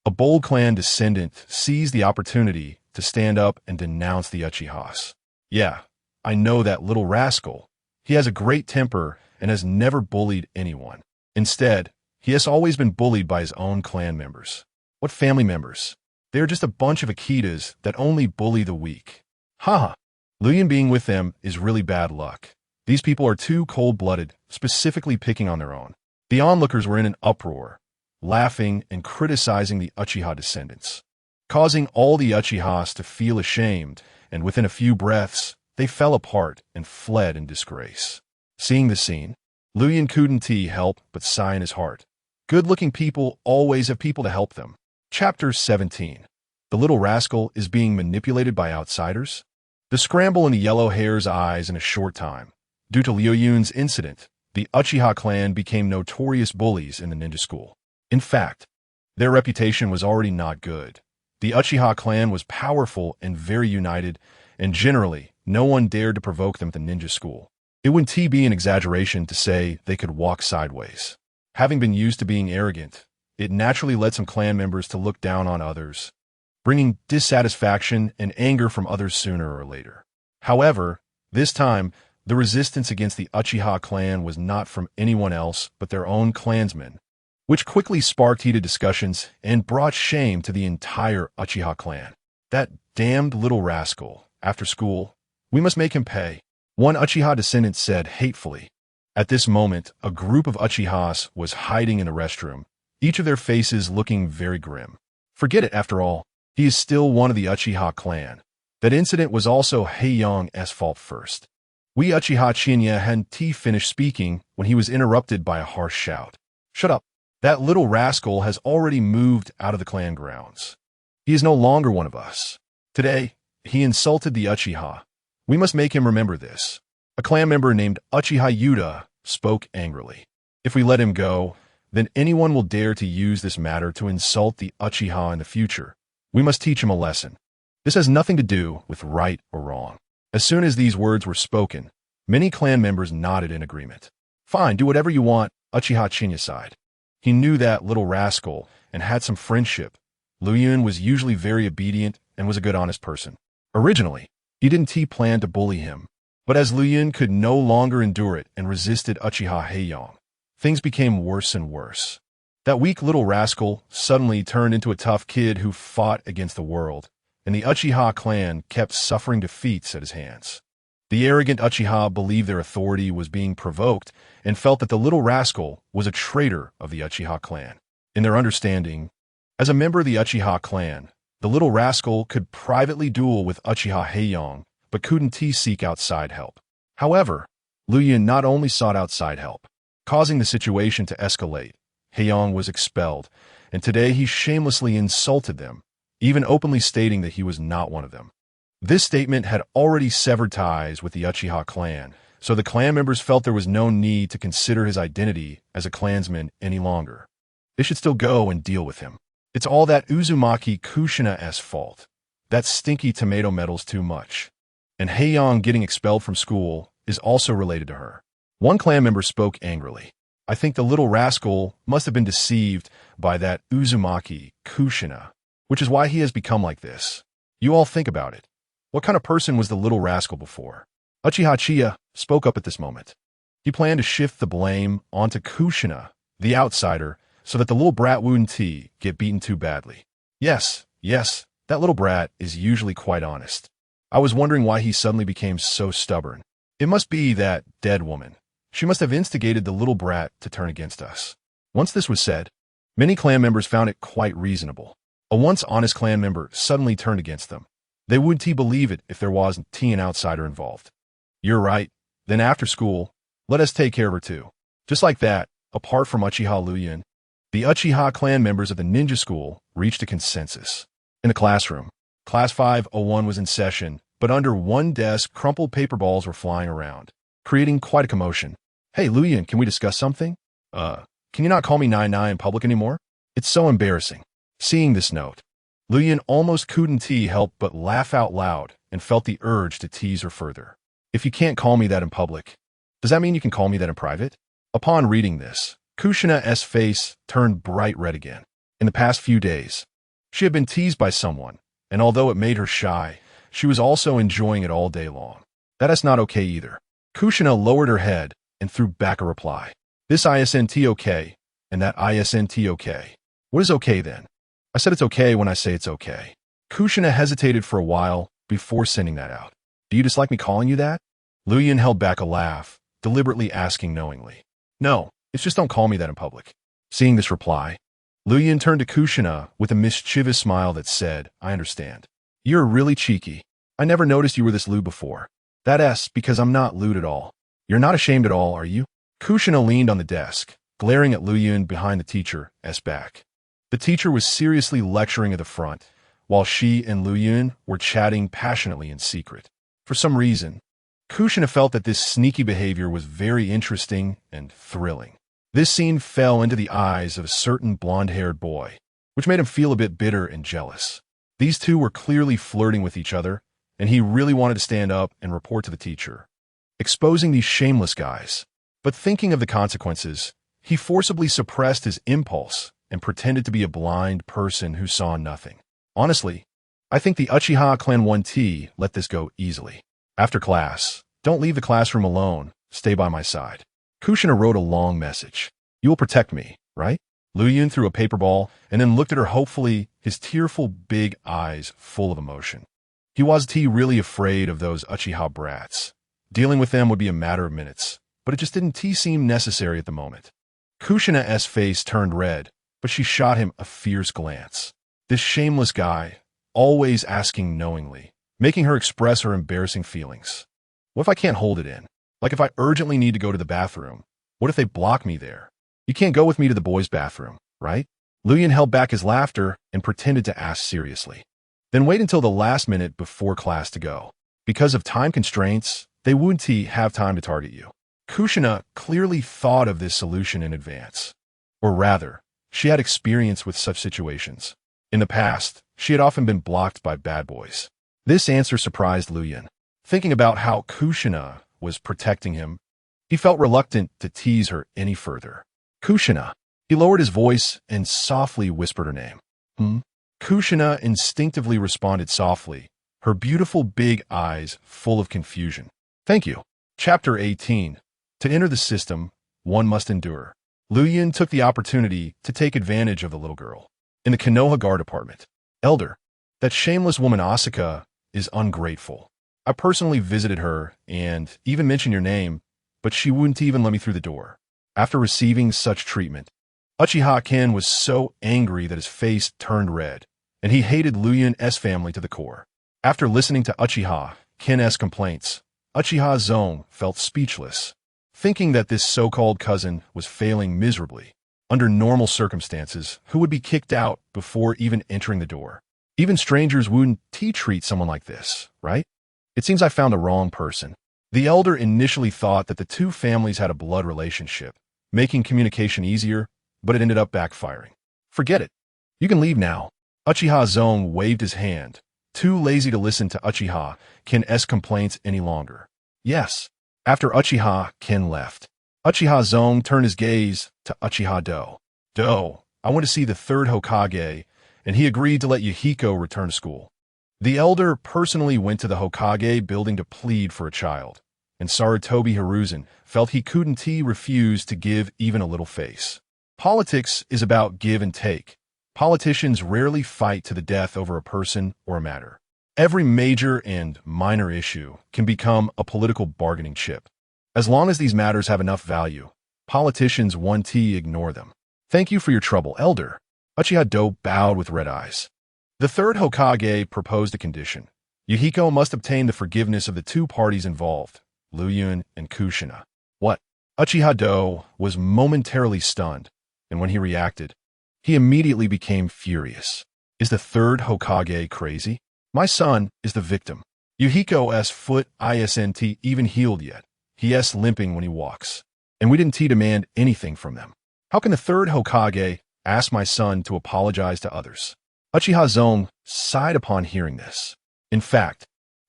A: A bold clan descendant seized the opportunity to stand up and denounce the Uchihas. Yeah, I know that little rascal. He has a great temper and has never bullied anyone. Instead, he has always been bullied by his own clan members. What family members? They are just a bunch of Akitas that only bully the weak. Haha, Liu Yun being with them is really bad luck. These people are too cold-blooded, specifically picking on their own. The onlookers were in an uproar, laughing and criticizing the Uchiha descendants, causing all the Uchihas to feel ashamed, and within a few breaths, they fell apart and fled in disgrace. Seeing the scene, Liu Yun couldn't help but sigh in his heart. Good-looking people always have people to help them. Chapter 17. The little rascal is being manipulated by outsiders. The scramble in the yellow hair's eyes in a short time. Due to Liu Yun's incident, the Uchiha clan became notorious bullies in the ninja school. In fact, their reputation was already not good. The Uchiha clan was powerful and very united, and generally, no one dared to provoke them at the ninja school. It wouldn't be an exaggeration to say they could walk sideways. Having been used to being arrogant, it naturally led some clan members to look down on others, bringing dissatisfaction and anger from others sooner or later. However, this time, the resistance against the Uchiha clan was not from anyone else but their own clansmen, which quickly sparked heated discussions and brought shame to the entire Uchiha clan. That damned little rascal. After school, we must make him pay, one Uchiha descendant said hatefully. At this moment, a group of Uchihas was hiding in the restroom, each of their faces looking very grim. Forget it, after all. He is still one of the Uchiha clan. That incident was also Heiyang's fault first. We Uchiha Chinya hadn't finished speaking when he was interrupted by a harsh shout. Shut up. That little rascal has already moved out of the clan grounds. He is no longer one of us. Today, he insulted the Uchiha. We must make him remember this. A clan member named Uchiha Yuta spoke angrily. If we let him go, then anyone will dare to use this matter to insult the Uchiha in the future. We must teach him a lesson. This has nothing to do with right or wrong. As soon as these words were spoken, many clan members nodded in agreement. Fine, do whatever you want, Uchiha Chinya sighed. He knew that little rascal and had some friendship. Lu Yun was usually very obedient and was a good honest person. Originally, he didn't plan to bully him, but as Lu Yun could no longer endure it and resisted Uchiha Heiyang, things became worse and worse. That weak little rascal suddenly turned into a tough kid who fought against the world, and the Uchiha clan kept suffering defeats at his hands. The arrogant Uchiha believed their authority was being provoked and felt that the little rascal was a traitor of the Uchiha clan. In their understanding, as a member of the Uchiha clan, the little rascal could privately duel with Uchiha Heiyang, but couldn't seek outside help. However, Lu Yun not only sought outside help, causing the situation to escalate. Heiyang was expelled, and today he shamelessly insulted them, even openly stating that he was not one of them. This statement had already severed ties with the Uchiha clan, so the clan members felt there was no need to consider his identity as a clansman any longer. They should still go and deal with him. It's all that Uzumaki Kushina's fault. That stinky tomato meddles too much. And Heiyang getting expelled from school is also related to her. One clan member spoke angrily. I think the little rascal must have been deceived by that Uzumaki Kushina, which is why he has become like this. You all think about it. What kind of person was the little rascal before? Uchiha Chiya spoke up at this moment. He planned to shift the blame onto Kushina, the outsider, so that the little brat wouldn't get beaten too badly. Yes, that little brat is usually quite honest. I was wondering why he suddenly became so stubborn. It must be that dead woman. She must have instigated the little brat to turn against us. Once this was said, many clan members found it quite reasonable. A once honest clan member suddenly turned against them. They wouldn't believe it if there wasn't an outsider involved. You're right. Then after school, let us take care of her too. Just like that, apart from Uchiha Lu Yun, the Uchiha clan members of the ninja school reached a consensus. In the classroom, Class 501 was in session, but under one desk, crumpled paper balls were flying around, creating quite a commotion. Hey, Lu Yun, can we discuss something? Can you not call me Nai in public anymore? It's so embarrassing. Seeing this note, Lu Yun almost couldn't help but laugh out loud and felt the urge to tease her further. If you can't call me that in public, does that mean you can call me that in private? Upon reading this, Kushina's face turned bright red again. In the past few days, she had been teased by someone, and although it made her shy, she was also enjoying it all day long. That is not okay either. Kushina lowered her head and threw back a reply. This isn't okay, and that isn't okay. What is okay then? I said it's okay when I say it's okay. Kushina hesitated for a while before sending that out. Do you dislike me calling you that? Lu Yun held back a laugh, deliberately asking knowingly. No, it's just don't call me that in public. Seeing this reply, Lu Yun turned to Kushina with a mischievous smile that said, I understand. You're really cheeky. I never noticed you were this lewd before. That's because I'm not lewd at all. You're not ashamed at all, are you? Kushina leaned on the desk, glaring at Lu Yun behind the teacher's back. The teacher was seriously lecturing at the front, while she and Lu Yun were chatting passionately in secret. For some reason, Kushina felt that this sneaky behavior was very interesting and thrilling. This scene fell into the eyes of a certain blonde-haired boy, which made him feel a bit bitter and jealous. These two were clearly flirting with each other, and he really wanted to stand up and report to the teacher, exposing these shameless guys. But thinking of the consequences, he forcibly suppressed his impulse and pretended to be a blind person who saw nothing. Honestly, I think the Uchiha Clan 1T let this go easily. After class, don't leave the classroom alone. Stay by my side. Kushina wrote a long message. You will protect me, right? Luyun threw a paper ball and then looked at her hopefully, his tearful big eyes full of emotion. He was really afraid of those Uchiha brats. Dealing with them would be a matter of minutes, but it just didn't seem necessary at the moment. Kushina's face turned red, but she shot him a fierce glance. This shameless guy, always asking knowingly, making her express her embarrassing feelings. What if I can't hold it in? Like if I urgently need to go to the bathroom, what if they block me there? You can't go with me to the boys' bathroom, right? Luyun held back his laughter and pretended to ask seriously. Then wait until the last minute before class to go. Because of time constraints, they wouldn't have time to target you. Kushina clearly thought of this solution in advance. Or rather, she had experience with such situations. In the past, she had often been blocked by bad boys. This answer surprised Luyun. Thinking about how Kushina was protecting him, he felt reluctant to tease her any further. Kushina. He lowered his voice and softly whispered her name. Kushina instinctively responded softly, her beautiful big eyes full of confusion. Thank you. Chapter 18. To enter the system, one must endure. Luyun took the opportunity to take advantage of the little girl. In the Konoha guard department. Elder, that shameless woman Asuka is ungrateful. I personally visited her and even mentioned your name, but she wouldn't even let me through the door. After receiving such treatment, Uchiha Ken was so angry that his face turned red, and he hated Luyun's family to the core. After listening to Uchiha Ken's complaints, Uchiha Zone felt speechless, thinking that this so-called cousin was failing miserably. Under normal circumstances, who would be kicked out before even entering the door? Even strangers wouldn't treat someone like this, right? It seems I found the wrong person. The elder initially thought that the two families had a blood relationship, making communication easier, but it ended up backfiring. Forget it. You can leave now. Uchiha Zone waved his hand, too lazy to listen to Uchiha Ken's complaints any longer. Yes. After Uchiha Ken left, Uchiha Zone turned his gaze to Uchiha Do. Do, I want to see the third Hokage, and he agreed to let Yuhiko return to school. The elder personally went to the Hokage building to plead for a child, and Sarutobi Hiruzen felt he couldn't refuse to give even a little face. Politics is about give and take. Politicians rarely fight to the death over a person or a matter. Every major and minor issue can become a political bargaining chip. As long as these matters have enough value, politicians want to ignore them. Thank you for your trouble, elder. Uchiha Do bowed with red eyes. The third Hokage proposed a condition. Yuhiko must obtain the forgiveness of the two parties involved, Luyun and Kushina. What? Uchiha Do was momentarily stunned, and when he reacted, he immediately became furious. Is the third Hokage crazy? My son is the victim. Yuhiko's foot isn't even healed yet. He's limping when he walks. And we didn't demand anything from them. How can the third Hokage ask my son to apologize to others? Uchiha Zone sighed upon hearing this. In fact,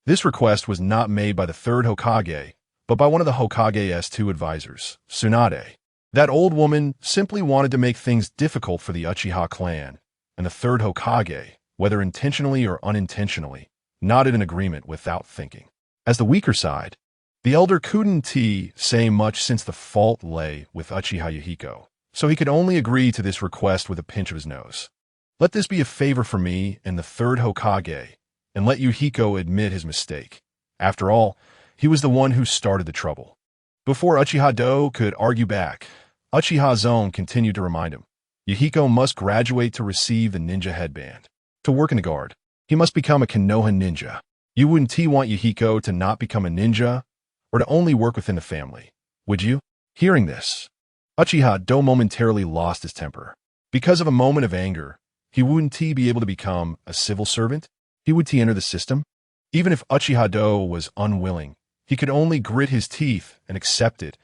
A: this request was not made by the third Hokage, but by one of the Hokage's two advisors, Tsunade. That old woman simply wanted to make things difficult for the Uchiha clan, and the third Hokage, whether intentionally or unintentionally, nodded in agreement without thinking. As the weaker side, the elder couldn't say much since the fault lay with Uchiha Yuhiko, so he could only agree to this request with a pinch of his nose. Let this be a favor for me and the third Hokage, and let Yuhiko admit his mistake. After all, he was the one who started the trouble. Before Uchiha Do could argue back, Uchiha Zone continued to remind him, Yuhiko must graduate to receive the ninja headband. To work in the guard, he must become a Konoha ninja. You wouldn't want Yuhiko to not become a ninja, or to only work within the family, would you? Hearing this, Uchiha Do momentarily lost his temper. Because of a moment of anger, he wouldn't be able to become a civil servant? He would enter the system? Even if Uchiha Do was unwilling, he could only grit his teeth and accept it,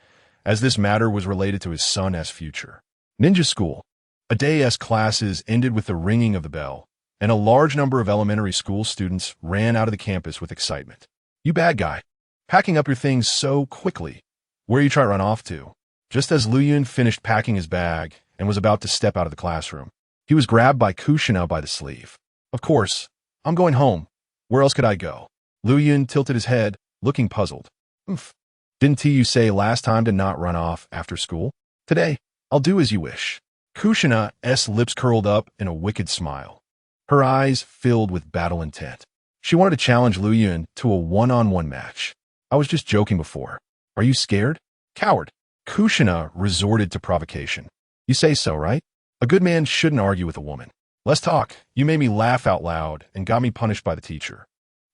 A: as this matter was related to his son's future. Ninja school. A day's classes ended with the ringing of the bell, and a large number of elementary school students ran out of the campus with excitement. "You bad guy. Packing up your things so quickly. Where are you trying to run off to?" Just as Lu Yun finished packing his bag and was about to step out of the classroom, he was grabbed by KUSHINA by the sleeve. "Of course. I'm going home. Where else could I go?" Lu Yun tilted his head, looking puzzled. "Oomph. Didn't you say last time to not run off after school? Today, I'll do as you wish." KUSHINA's lips curled up in a wicked smile. Her eyes filled with battle intent. She wanted to challenge Lu Yun to a one-on-one match. "I was just joking before. Are you scared? Coward." KUSHINA resorted to provocation. "You say so, right? A good man shouldn't argue with a woman. Let's talk. You made me laugh out loud and got me punished by the teacher.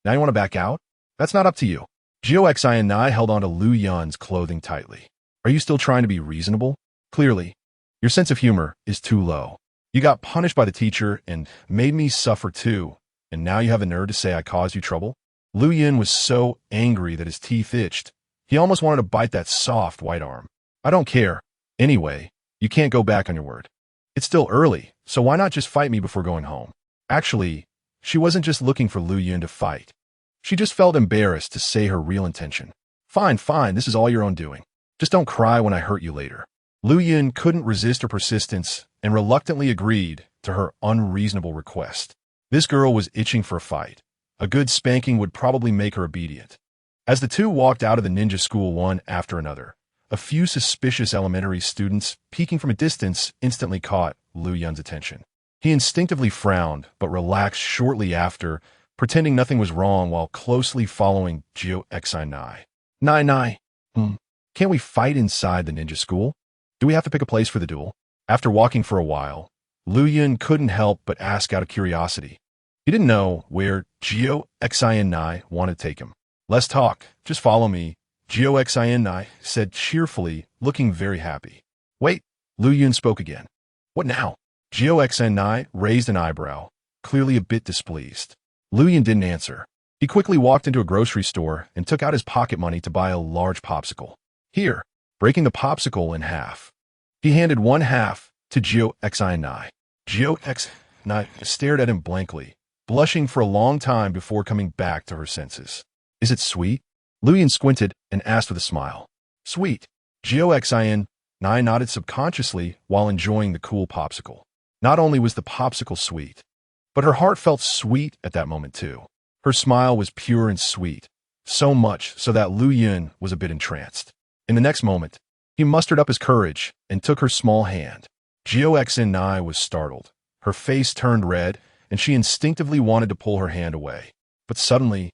A: Now you want to back out? That's not up to you." Uchiha and I held onto Lu Yun's clothing tightly. "Are you still trying to be reasonable? Clearly, your sense of humor is too low. You got punished by the teacher and made me suffer too, and now you have the nerve to say I caused you trouble?" Lu Yun was so angry that his teeth itched. He almost wanted to bite that soft white arm. "I don't care. Anyway, you can't go back on your word. It's still early, so why not just fight me before going home?" Actually, she wasn't just looking for Lu Yun to fight. She just felt embarrassed to say her real intention. Fine, this is all your own doing. Just don't cry when I hurt you later." Lu Yun couldn't resist her persistence and reluctantly agreed to her unreasonable request. This girl was itching for a fight. A good spanking would probably make her obedient. As the two walked out of the ninja school one after another, a few suspicious elementary students peeking from a distance instantly caught Lu Yun's attention. He instinctively frowned, but relaxed shortly after, pretending nothing was wrong while closely following Uchiha. Nai. Can't we fight inside the ninja school? Do we have to pick a place for the duel?" After walking for a while, Lu Yun couldn't help but ask out of curiosity. He didn't know where Uchiha wanted to take him. "Let's talk. Just follow me," Uchiha said cheerfully, looking very happy. "Wait," Lu Yun spoke again. "What now?" Uchiha raised an eyebrow, clearly a bit displeased. Lu Yun didn't answer. He quickly walked into a grocery store and took out his pocket money to buy a large popsicle. "Here," breaking the popsicle in half. He handed one half to Uchiha. Uchiha stared at him blankly, blushing for a long time before coming back to her senses. "Is it sweet?" Lu Yun squinted and asked with a smile. "Sweet." Uchiha nodded subconsciously while enjoying the cool popsicle. Not only was the popsicle sweet, but her heart felt sweet at that moment too. Her smile was pure and sweet, so much so that Lu Yun was a bit entranced. In the next moment, he mustered up his courage and took her small hand. Uchiha was startled. Her face turned red, and she instinctively wanted to pull her hand away. But suddenly,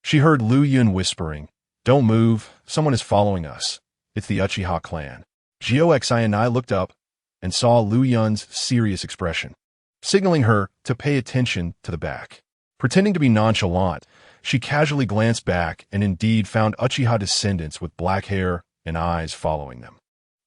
A: she heard Lu Yun whispering, "Don't move, someone is following us. It's the Uchiha clan." Uchiha looked up and saw Lu Yun's serious expression, signaling her to pay attention to the back. Pretending to be nonchalant, she casually glanced back and indeed found Uchiha descendants with black hair and eyes following them.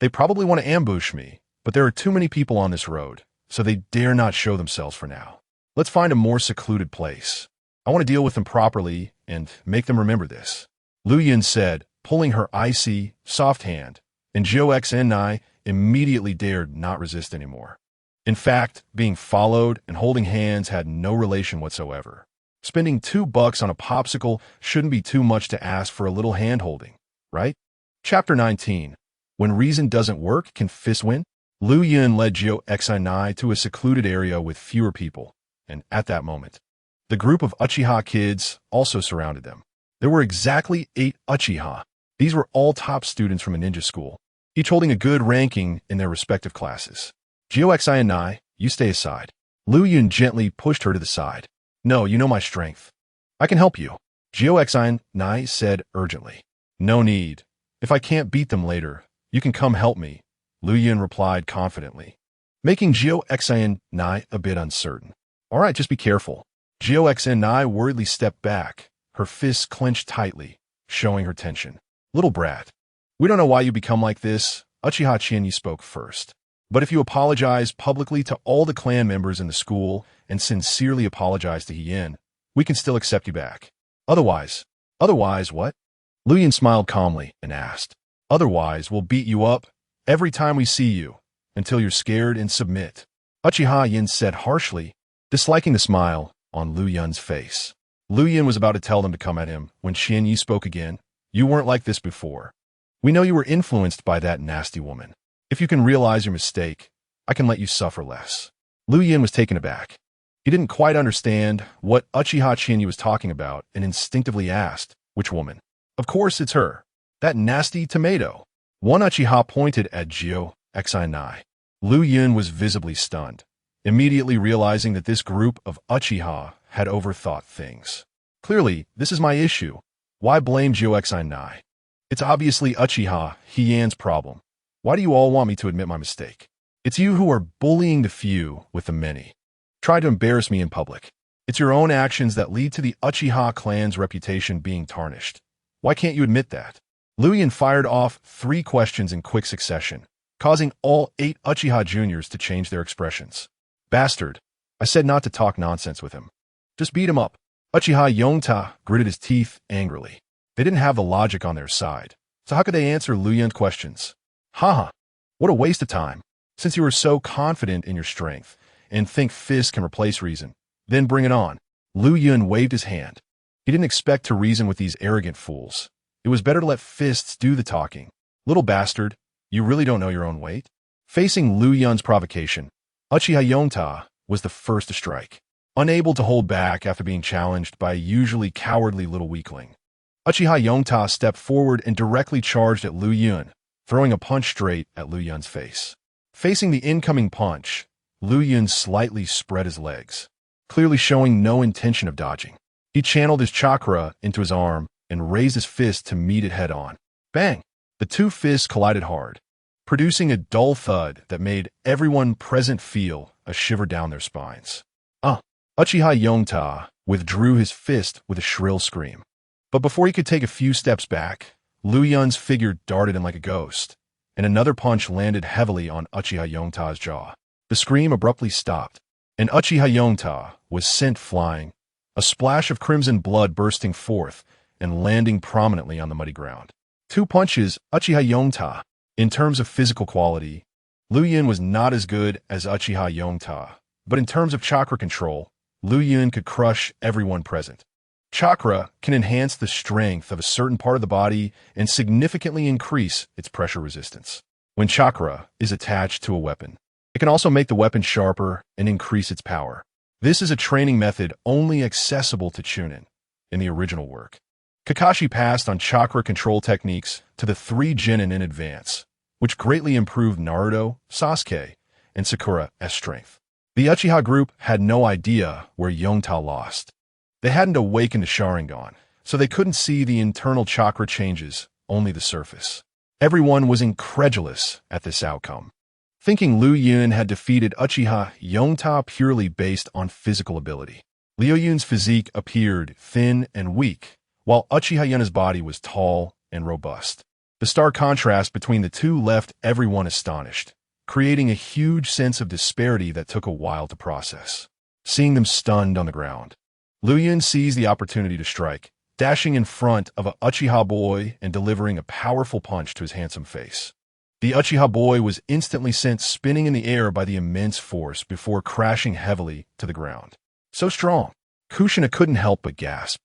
A: "They probably want to ambush me, but there are too many people on this road, so they dare not show themselves for now. Let's find a more secluded place. I want to deal with them properly and make them remember this," Lu Yun said, pulling her icy, soft hand, and Uchiha immediately dared not resist anymore. In fact, being followed and holding hands had no relation whatsoever. Spending $2 on a popsicle shouldn't be too much to ask for a little hand-holding, right? Chapter 19. When reason doesn't work, can fists win? Lu Yun led Uchiha to a secluded area with fewer people, and at that moment, the group of Uchiha kids also surrounded them. There were exactly 8 Uchiha. These were all top students from a ninja school, each holding a good ranking in their respective classes. Uchiha, you stay aside. Lu Yun gently pushed her to the side. "No, you know my strength. I can help you," Uchiha said urgently. "No need. If I can't beat them later, you can come help me," Lu Yun replied confidently, making Uchiha a bit uncertain. "All right, just be careful." Uchiha worriedly stepped back, her fists clenched tightly, showing her tension. "Little brat, we don't know why you become like this. Uchiha-chan, you spoke first. But if you apologize publicly to all the clan members in the school and sincerely apologize to Hien, we can still accept you back. Otherwise what?" Lu Yun smiled calmly and asked. "Otherwise, we'll beat you up every time we see you, until you're scared and submit," Uchiha Yin said harshly, disliking the smile on Liu Yun's face. Liu Yun was about to tell them to come at him when Qian Yi spoke again. You weren't like this before. We know you were influenced by that nasty woman. If you can realize your mistake, I can let you suffer less. Liu Yun was taken aback. He didn't quite understand what Uchiha Qian Yi was talking about and instinctively asked, which woman? Of course it's her. That nasty tomato. One Uchiha pointed at Jio Xi. Liu Yun was visibly stunned, immediately realizing that this group of Uchiha had overthought things. Clearly, this is my issue. Why blame Jio Xi? It's obviously Uchiha Heian's problem. Why do you all want me to admit my mistake? It's you who are bullying the few with the many. Try to embarrass me in public. It's your own actions that lead to the Uchiha clan's reputation being tarnished. Why can't you admit that? Liu Yun fired off 3 questions in quick succession, causing all 8 Uchiha juniors to change their expressions. Bastard. I said not to talk nonsense with him. Just beat him up. Uchiha Yongta gritted his teeth angrily. They didn't have the logic on their side, so how could they answer Liu Yun's questions? Haha. What a waste of time. Since you were so confident in your strength, and think fists can replace reason, then bring it on. Liu Yun waved his hand. He didn't expect to reason with these arrogant fools. It was better to let fists do the talking. Little bastard, you really don't know your own weight? Facing Liu Yun's provocation, Uchiha Yongta was the first to strike. Unable to hold back after being challenged by a usually cowardly little weakling, Uchiha Yongta stepped forward and directly charged at Liu Yun, throwing a punch straight at Liu Yun's face. Facing the incoming punch, Liu Yun slightly spread his legs, clearly showing no intention of dodging. He channeled his chakra into his arm and raised his fist to meet it head-on. Bang! The 2 fists collided hard, producing a dull thud that made everyone present feel a shiver down their spines. Uchiha Yongta withdrew his fist with a shrill scream. But before he could take a few steps back, Liu Yun's figure darted in like a ghost, and another punch landed heavily on Uchiha Yongta's jaw. The scream abruptly stopped, and Uchiha Yongta was sent flying, a splash of crimson blood bursting forth and landing prominently on the muddy ground. 2 punches, Uchiha Yongta. In terms of physical quality, Liu Yun was not as good as Uchiha Yongta, but in terms of chakra control, Liu Yun could crush everyone present. Chakra can enhance the strength of a certain part of the body and significantly increase its pressure resistance. When chakra is attached to a weapon, it can also make the weapon sharper and increase its power. This is a training method only accessible to Chunin in the original work. Kakashi passed on chakra control techniques to the 3 genin in advance, which greatly improved Naruto, Sasuke, and Sakura's strength. The Uchiha group had no idea where Yongta lost. They hadn't awakened to Sharingan, so they couldn't see the internal chakra changes, only the surface. Everyone was incredulous at this outcome, thinking Liu Yun had defeated Uchiha Yongta purely based on physical ability. Liu Yun's physique appeared thin and weak, while Uchiha Yuna's body was tall and robust. The stark contrast between the two left everyone astonished, creating a huge sense of disparity that took a while to process. Seeing them stunned on the ground, Liu Yun seized the opportunity to strike, dashing in front of a Uchiha boy and delivering a powerful punch to his handsome face. The Uchiha boy was instantly sent spinning in the air by the immense force before crashing heavily to the ground. So strong, KUSHINA couldn't help but gasp,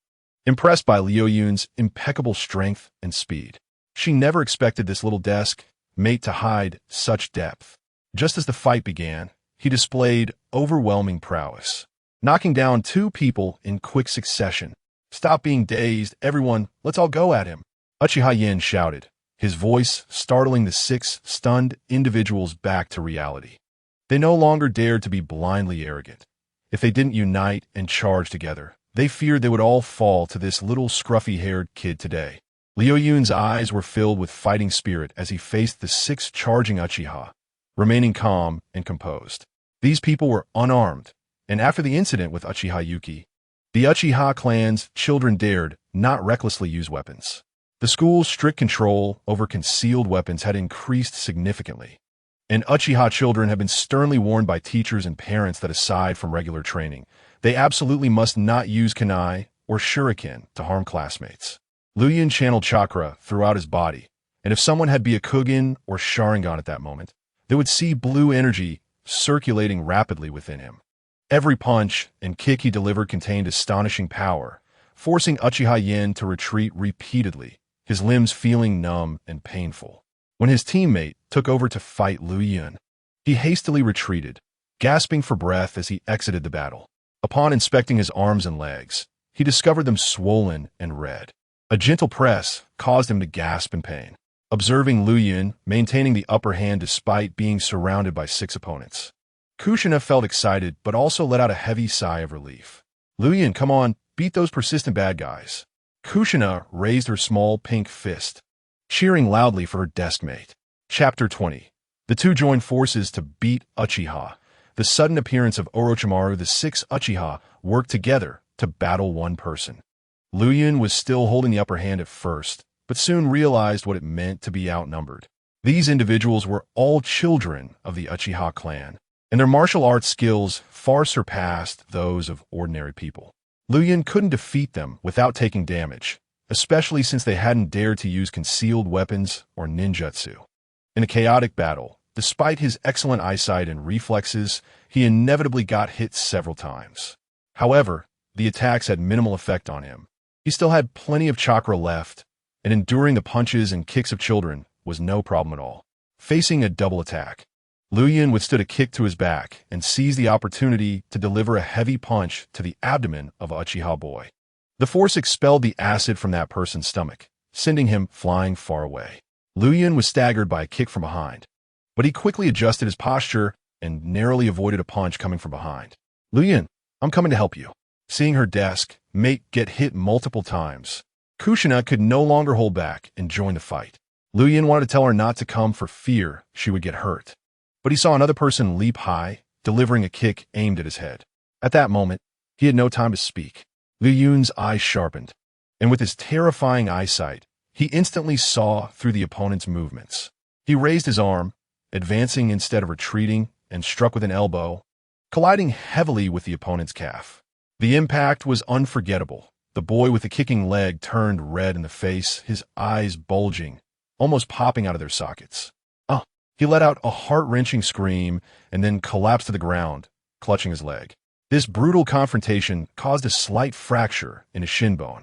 A: impressed by Liu Yun's impeccable strength and speed. She never expected this little desk mate to hide such depth. Just as the fight began, he displayed overwhelming prowess, knocking down 2 people in quick succession. Stop being dazed, everyone, let's all go at him. Uchiha Yin shouted, his voice startling the 6 stunned individuals back to reality. They no longer dared to be blindly arrogant. If they didn't unite and charge together, they feared they would all fall to this little scruffy-haired kid today. Liu Yun's eyes were filled with fighting spirit as he faced the 6 charging Uchiha, remaining calm and composed. These people were unarmed, and after the incident with Uchiha Yuki, the Uchiha clan's children dared not recklessly use weapons. The school's strict control over concealed weapons had increased significantly, and Uchiha children have been sternly warned by teachers and parents that aside from regular training, they absolutely must not use kunai or shuriken to harm classmates. Liu Yun channeled chakra throughout his body, and if someone had Byakugan or Sharingan at that moment, they would see blue energy circulating rapidly within him. Every punch and kick he delivered contained astonishing power, forcing Uchiha Yen to retreat repeatedly, his limbs feeling numb and painful. When his teammate took over to fight Liu Yun, he hastily retreated, gasping for breath as he exited the battle. Upon inspecting his arms and legs, he discovered them swollen and red. A gentle press caused him to gasp in pain. Observing Liu Yun maintaining the upper hand despite being surrounded by 6 opponents, Kushina felt excited but also let out a heavy sigh of relief. Liu Yun, come on, beat those persistent bad guys. Kushina raised her small pink fist, cheering loudly for her deskmate. Chapter 20. The two joined forces to beat Uchiha. The sudden appearance of Orochimaru, the 6 Uchiha, worked together to battle one person. Liu Yun was still holding the upper hand at first, but soon realized what it meant to be outnumbered. These individuals were all children of the Uchiha clan, and their martial arts skills far surpassed those of ordinary people. Liu Yun couldn't defeat them without taking damage, especially since they hadn't dared to use concealed weapons or ninjutsu. In a chaotic battle, despite his excellent eyesight and reflexes, he inevitably got hit several times. However, the attacks had minimal effect on him. He still had plenty of chakra left, and enduring the punches and kicks of children was no problem at all. Facing a double attack, Liu Yun withstood a kick to his back and seized the opportunity to deliver a heavy punch to the abdomen of Uchiha boy. The force expelled the acid from that person's stomach, sending him flying far away. Liu Yun was staggered by a kick from behind, but he quickly adjusted his posture and narrowly avoided a punch coming from behind. Liu Yun, I'm coming to help you. Seeing her mate get hit multiple times, Kushina could no longer hold back and joined the fight. Liu Yun wanted to tell her not to come for fear she would get hurt, but he saw another person leap high, delivering a kick aimed at his head. At that moment, he had no time to speak. Liu Yun's eyes sharpened, and with his terrifying eyesight, he instantly saw through the opponent's movements. He raised his arm, advancing instead of retreating, and struck with an elbow, colliding heavily with the opponent's calf. The impact was unforgettable. The boy with the kicking leg turned red in the face, his eyes bulging, almost popping out of their sockets. He let out a heart-wrenching scream and then collapsed to the ground, clutching his leg. This brutal confrontation caused a slight fracture in his shin bone,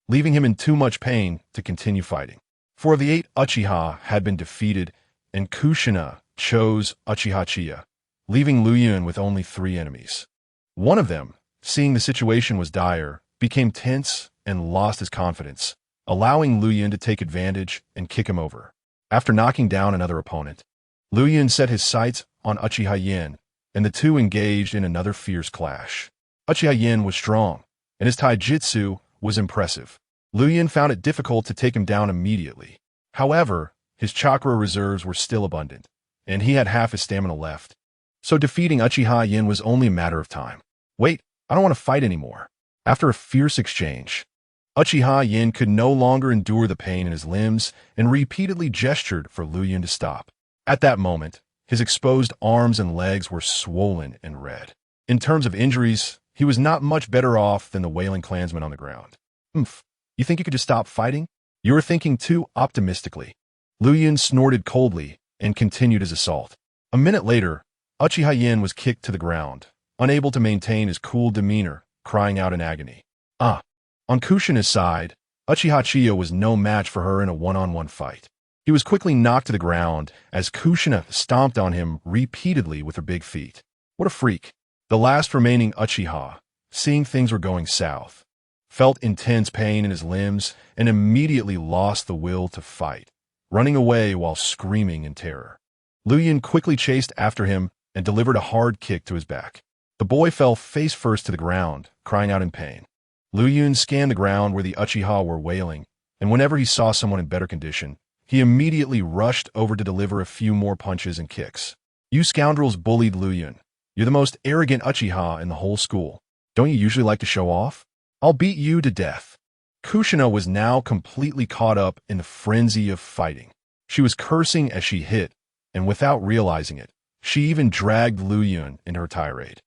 A: leaving him in too much pain to continue fighting. 4 of the 8 Uchiha had been defeated, and Kushina chose Uchiha Chiya, leaving Liu Yun with only 3 enemies. One of them, seeing the situation was dire, became tense and lost his confidence, allowing Liu Yun to take advantage and kick him over. After knocking down another opponent, Liu Yun set his sights on Uchiha Yen, and the two engaged in another fierce clash. Uchiha Yen was strong, and his taijutsu was impressive. Liu Yun found it difficult to take him down immediately. However, his chakra reserves were still abundant, and he had half his stamina left. So defeating Uchiha Yen was only a matter of time. Wait, I don't want to fight anymore. After a fierce exchange, Uchiha Yen could no longer endure the pain in his limbs and repeatedly gestured for Liu Yun to stop. At that moment, his exposed arms and legs were swollen and red. In terms of injuries, he was not much better off than the wailing clansmen on the ground. You think you could just stop fighting? You were thinking too optimistically. Liu Yun snorted coldly and continued his assault. A minute later, Uchiha Yen was kicked to the ground, unable to maintain his cool demeanor, crying out in agony. On Kushina's side, Uchiha Chiya was no match for her in a one-on-one fight. He was quickly knocked to the ground as Kushina stomped on him repeatedly with her big feet. What a freak. The last remaining Uchiha, seeing things were going south, felt intense pain in his limbs and immediately lost the will to fight, running away while screaming in terror. Liu Yun quickly chased after him and delivered a hard kick to his back. The boy fell face first to the ground, crying out in pain. Liu Yun scanned the ground where the Uchiha were wailing, and whenever he saw someone in better condition, he immediately rushed over to deliver a few more punches and kicks. You scoundrels bullied Liu Yun. You're the most arrogant Uchiha in the whole school. Don't you usually like to show off? I'll beat you to death. Kushina was now completely caught up in the frenzy of fighting. She was cursing as she hit, and without realizing it, she even dragged Liu Yun into her tirade.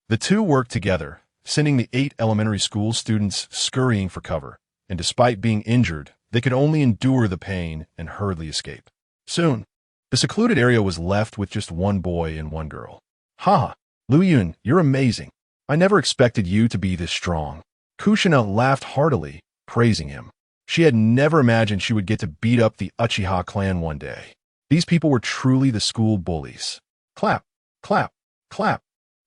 A: The two worked together, sending the 8 elementary school students scurrying for cover, and despite being injured, they could only endure the pain and hurriedly escape. Soon, the secluded area was left with just one boy and one girl. Liu Yun, you're amazing. I never expected you to be this strong." Kushina laughed heartily, praising him. She had never imagined she would get to beat up the Uchiha clan one day. These people were truly the school bullies. Clap, clap, clap.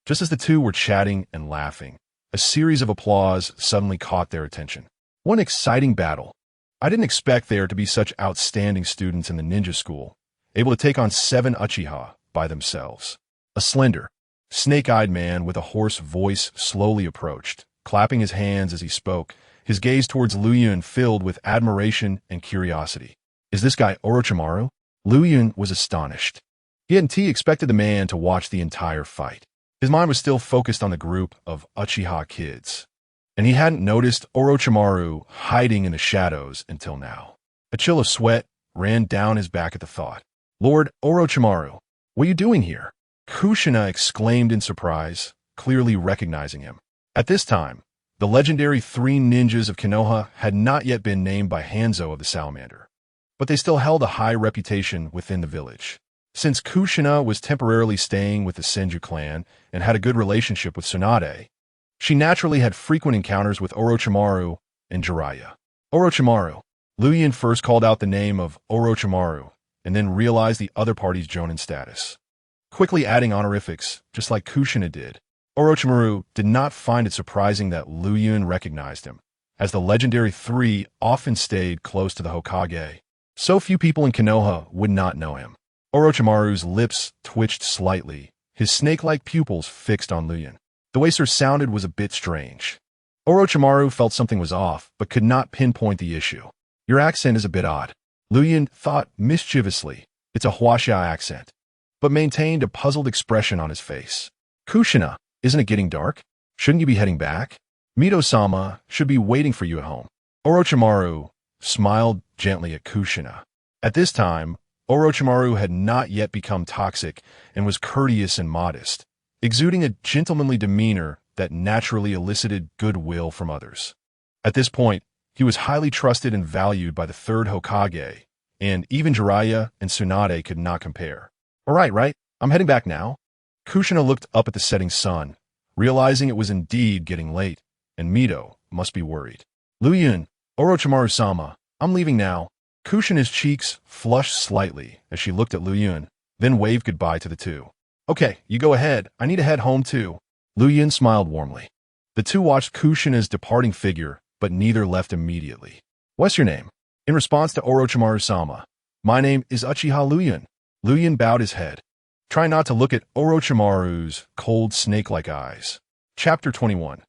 A: Just as the two were chatting and laughing, a series of applause suddenly caught their attention. What an exciting battle. I didn't expect there to be such outstanding students in the ninja school, able to take on 7 Uchiha by themselves. A slender, snake-eyed man with a hoarse voice slowly approached, clapping his hands as he spoke, his gaze towards Liu Yun filled with admiration and curiosity. "Is this guy Orochimaru?" Liu Yun was astonished. He hadn't expected the man to watch the entire fight. His mind was still focused on the group of Uchiha kids, and he hadn't noticed Orochimaru hiding in the shadows until now. A chill of sweat ran down his back at the thought. "Lord Orochimaru, what are you doing here?" Kushina exclaimed in surprise, clearly recognizing him. At this time, the legendary 3 ninjas of Konoha had not yet been named by Hanzo of the Salamander, but they still held a high reputation within the village. Since Kushina was temporarily staying with the Senju clan and had a good relationship with Tsunade, she naturally had frequent encounters with Orochimaru and Jiraiya. "Orochimaru." Liu Yun first called out the name of Orochimaru and then realized the other party's Jonin status, quickly adding honorifics, just like Kushina did. Orochimaru did not find it surprising that Liu Yun recognized him, as the legendary 3 often stayed close to the Hokage. So few people in Konoha would not know him. Orochimaru's lips twitched slightly, his snake-like pupils fixed on Liu Yun. The way Sir sounded was a bit strange. Orochimaru felt something was off, but could not pinpoint the issue. "Your accent is a bit odd." Liu Yun thought mischievously. "It's a Huaxia accent," but maintained a puzzled expression on his face. "Kushina, isn't it getting dark? Shouldn't you be heading back? Mito-sama should be waiting for you at home." Orochimaru smiled gently at Kushina. At this time, Orochimaru had not yet become toxic and was courteous and modest, exuding a gentlemanly demeanor that naturally elicited goodwill from others. At this point, he was highly trusted and valued by the 3rd Hokage, and even Jiraiya and Tsunade could not compare. "All right, I'm heading back now." Kushina looked up at the setting sun, realizing it was indeed getting late, and Mito must be worried. "Liu Yun, Orochimaru-sama, I'm leaving now." Kushina's cheeks flushed slightly as she looked at Liu Yun, then waved goodbye to the two. "Okay, you go ahead. I need to head home too." Liu Yun smiled warmly. The two watched Kushina's departing figure, but neither left immediately. "What's your name?" In response to Orochimaru-sama, "My name is Uchiha Liu Yun." Liu Yun bowed his head. Try not to look at Orochimaru's cold snake-like eyes. Chapter 21.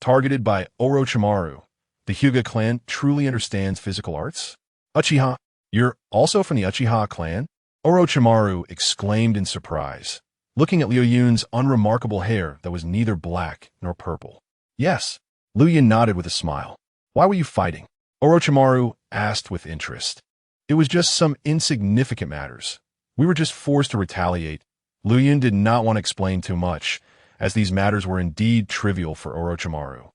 A: Targeted by Orochimaru. The Hyuga clan truly understands physical arts? "Uchiha, you're also from the Uchiha clan?" Orochimaru exclaimed in surprise, looking at Liu Yun's unremarkable hair that was neither black nor purple. "Yes." Liu Yun nodded with a smile. "Why were you fighting?" Orochimaru asked with interest. "It was just some insignificant matters. We were just forced to retaliate." Liu Yun did not want to explain too much, as these matters were indeed trivial for Orochimaru.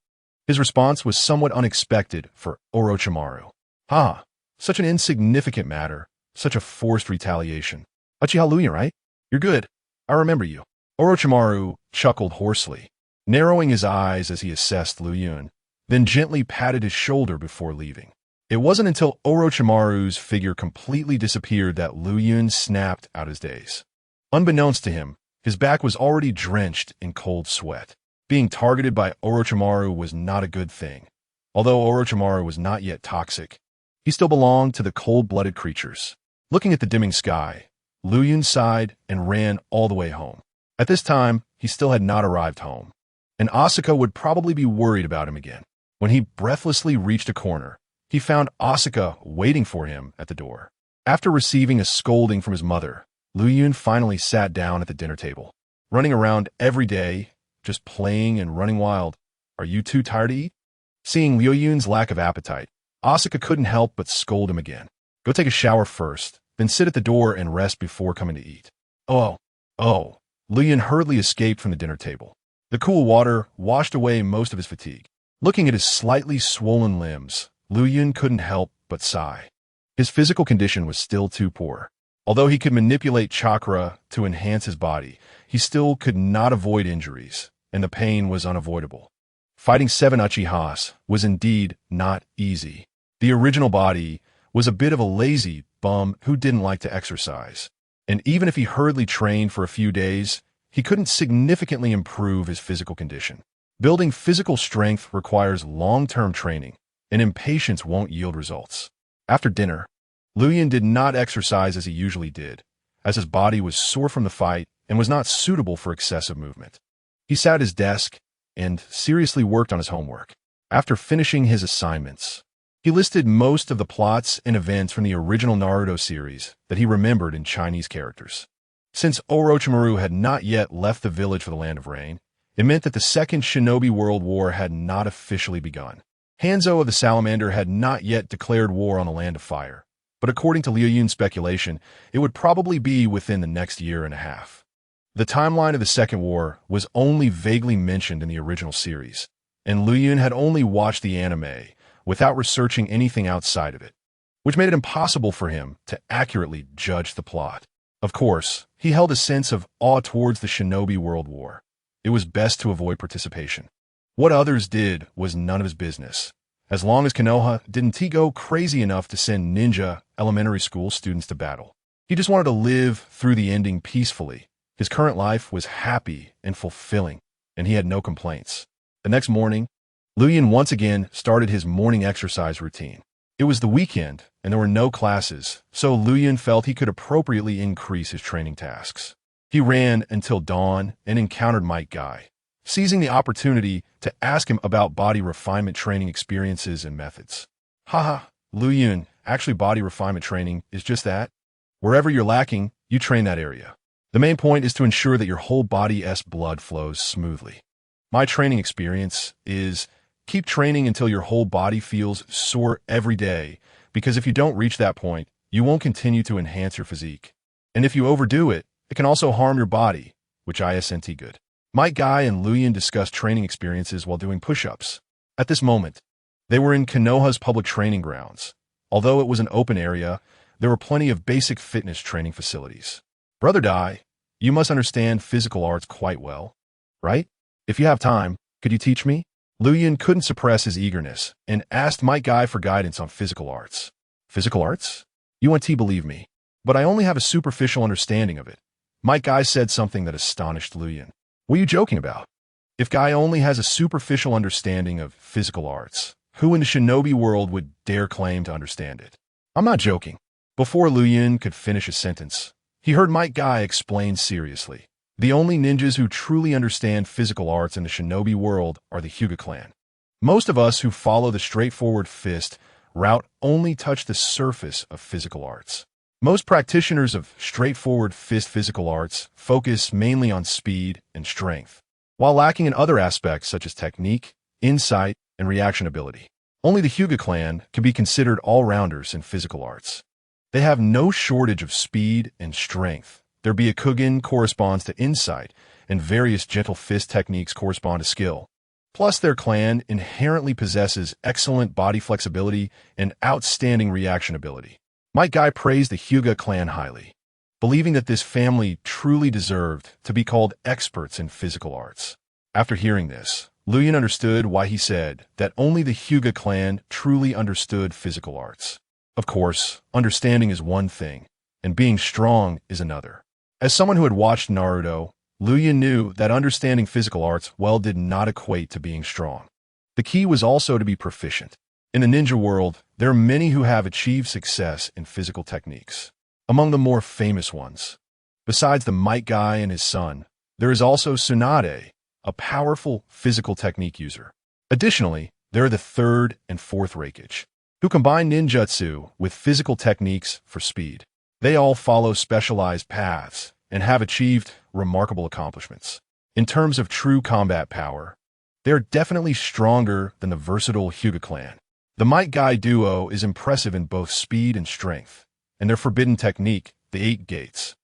A: His response was somewhat unexpected for Orochimaru. "Ha! Such an insignificant matter, such a forced retaliation. Uchiha Liu Yun, right? You're good. I remember you." Orochimaru chuckled hoarsely, narrowing his eyes as he assessed Liu Yun, then gently patted his shoulder before leaving. It wasn't until Orochimaru's figure completely disappeared that Liu Yun snapped out his daze. Unbeknownst to him, his back was already drenched in cold sweat. Being targeted by Orochimaru was not a good thing. Although Orochimaru was not yet toxic, he still belonged to the cold-blooded creatures. Looking at the dimming sky, Liu Yun sighed and ran all the way home. At this time, he still had not arrived home, and Asuka would probably be worried about him again. When he breathlessly reached a corner, he found Asuka waiting for him at the door. After receiving a scolding from his mother, Liu Yun finally sat down at the dinner table. "Running around every day, just playing and running wild. Are you too tired to eat?" Seeing Liu Yun's lack of appetite, Asuka couldn't help but scold him again. "Go take a shower first, then sit at the door and rest before coming to eat." Oh. Liu Yun hurriedly escaped from the dinner table. The cool water washed away most of his fatigue. Looking at his slightly swollen limbs, Liu Yun couldn't help but sigh. His physical condition was still too poor. Although he could manipulate chakra to enhance his body, he still could not avoid injuries, and the pain was unavoidable. Fighting 7 Uchihas was indeed not easy. The original body was a bit of a lazy bum who didn't like to exercise. And even if he hurriedly trained for a few days, he couldn't significantly improve his physical condition. Building physical strength requires long-term training, and impatience won't yield results. After dinner, Luyan did not exercise as he usually did, as his body was sore from the fight and was not suitable for excessive movement. He sat at his desk and seriously worked on his homework. After finishing his assignments, he listed most of the plots and events from the original Naruto series that he remembered in Chinese characters. Since Orochimaru had not yet left the village for the Land of Rain, it meant that the Second Shinobi World War had not officially begun. Hanzo of the Salamander had not yet declared war on the Land of Fire, but according to Liu Yun's speculation, it would probably be within the next year and a half. The timeline of the Second War was only vaguely mentioned in the original series, and Liu Yun had only watched the anime without researching anything outside of it, which made it impossible for him to accurately judge the plot. Of course, he held a sense of awe towards the Shinobi World War. It was best to avoid participation. What others did was none of his business. As long as Konoha didn't go crazy enough to send ninja elementary school students to battle. He just wanted to live through the ending peacefully. His current life was happy and fulfilling, and he had no complaints. The next morning, Liu Yun once again started his morning exercise routine. It was the weekend, and there were no classes, so Liu Yun felt he could appropriately increase his training tasks. He ran until dawn and encountered Might Guy, seizing the opportunity to ask him about body refinement training experiences and methods. Haha, Liu Yun, actually body refinement training is just that. Wherever you're lacking, you train that area. The main point is to ensure that your whole body's blood flows smoothly. My training experience is keep training until your whole body feels sore every day, because if you don't reach that point, you won't continue to enhance your physique. And if you overdo it, it can also harm your body, which isn't good. Might Guy and Liu Yun discussed training experiences while doing push-ups. At this moment, they were in Konoha's public training grounds. Although it was an open area, there were plenty of basic fitness training facilities. Brother Dai, you must understand physical arts quite well, right? If you have time, could you teach me? Liu Yun couldn't suppress his eagerness and asked Might Guy for guidance on physical arts. Physical arts? You won't believe me, but I only have a superficial understanding of it. Might Guy said something that astonished Liu Yun. What are you joking about? If Guy only has a superficial understanding of physical arts, who in the shinobi world would dare claim to understand it? I'm not joking. Before Liu Yun could finish a sentence, he heard Might Guy explain seriously. The only ninjas who truly understand physical arts in the shinobi world are the Hyuga clan. Most of us who follow the straightforward fist route only touch the surface of physical arts. Most practitioners of straightforward fist physical arts focus mainly on speed and strength, while lacking in other aspects such as technique, insight, and reaction ability. Only the Hyuga clan can be considered all-rounders in physical arts. They have no shortage of speed and strength. Their Byakugan corresponds to insight, and various gentle fist techniques correspond to skill. Plus, their clan inherently possesses excellent body flexibility and outstanding reaction ability. Might Guy praised the Hyuga clan highly, believing that this family truly deserved to be called experts in physical arts. After hearing this, Liu Yun understood why he said that only the Hyuga clan truly understood physical arts. Of course, understanding is one thing, and being strong is another. As someone who had watched Naruto, Liu Yun knew that understanding physical arts well did not equate to being strong. The key was also to be proficient. In the ninja world, there are many who have achieved success in physical techniques. Among the more famous ones, besides the Might Guy and his son, there is also Tsunade, a powerful physical technique user. Additionally, there are the third and fourth Hokage, who combine ninjutsu with physical techniques for speed. They all follow specialized paths and have achieved remarkable accomplishments. In terms of true combat power, they are definitely stronger than the versatile Hyuga clan. The Might Guy duo is impressive in both speed and strength, and their forbidden technique, the 8 Gates,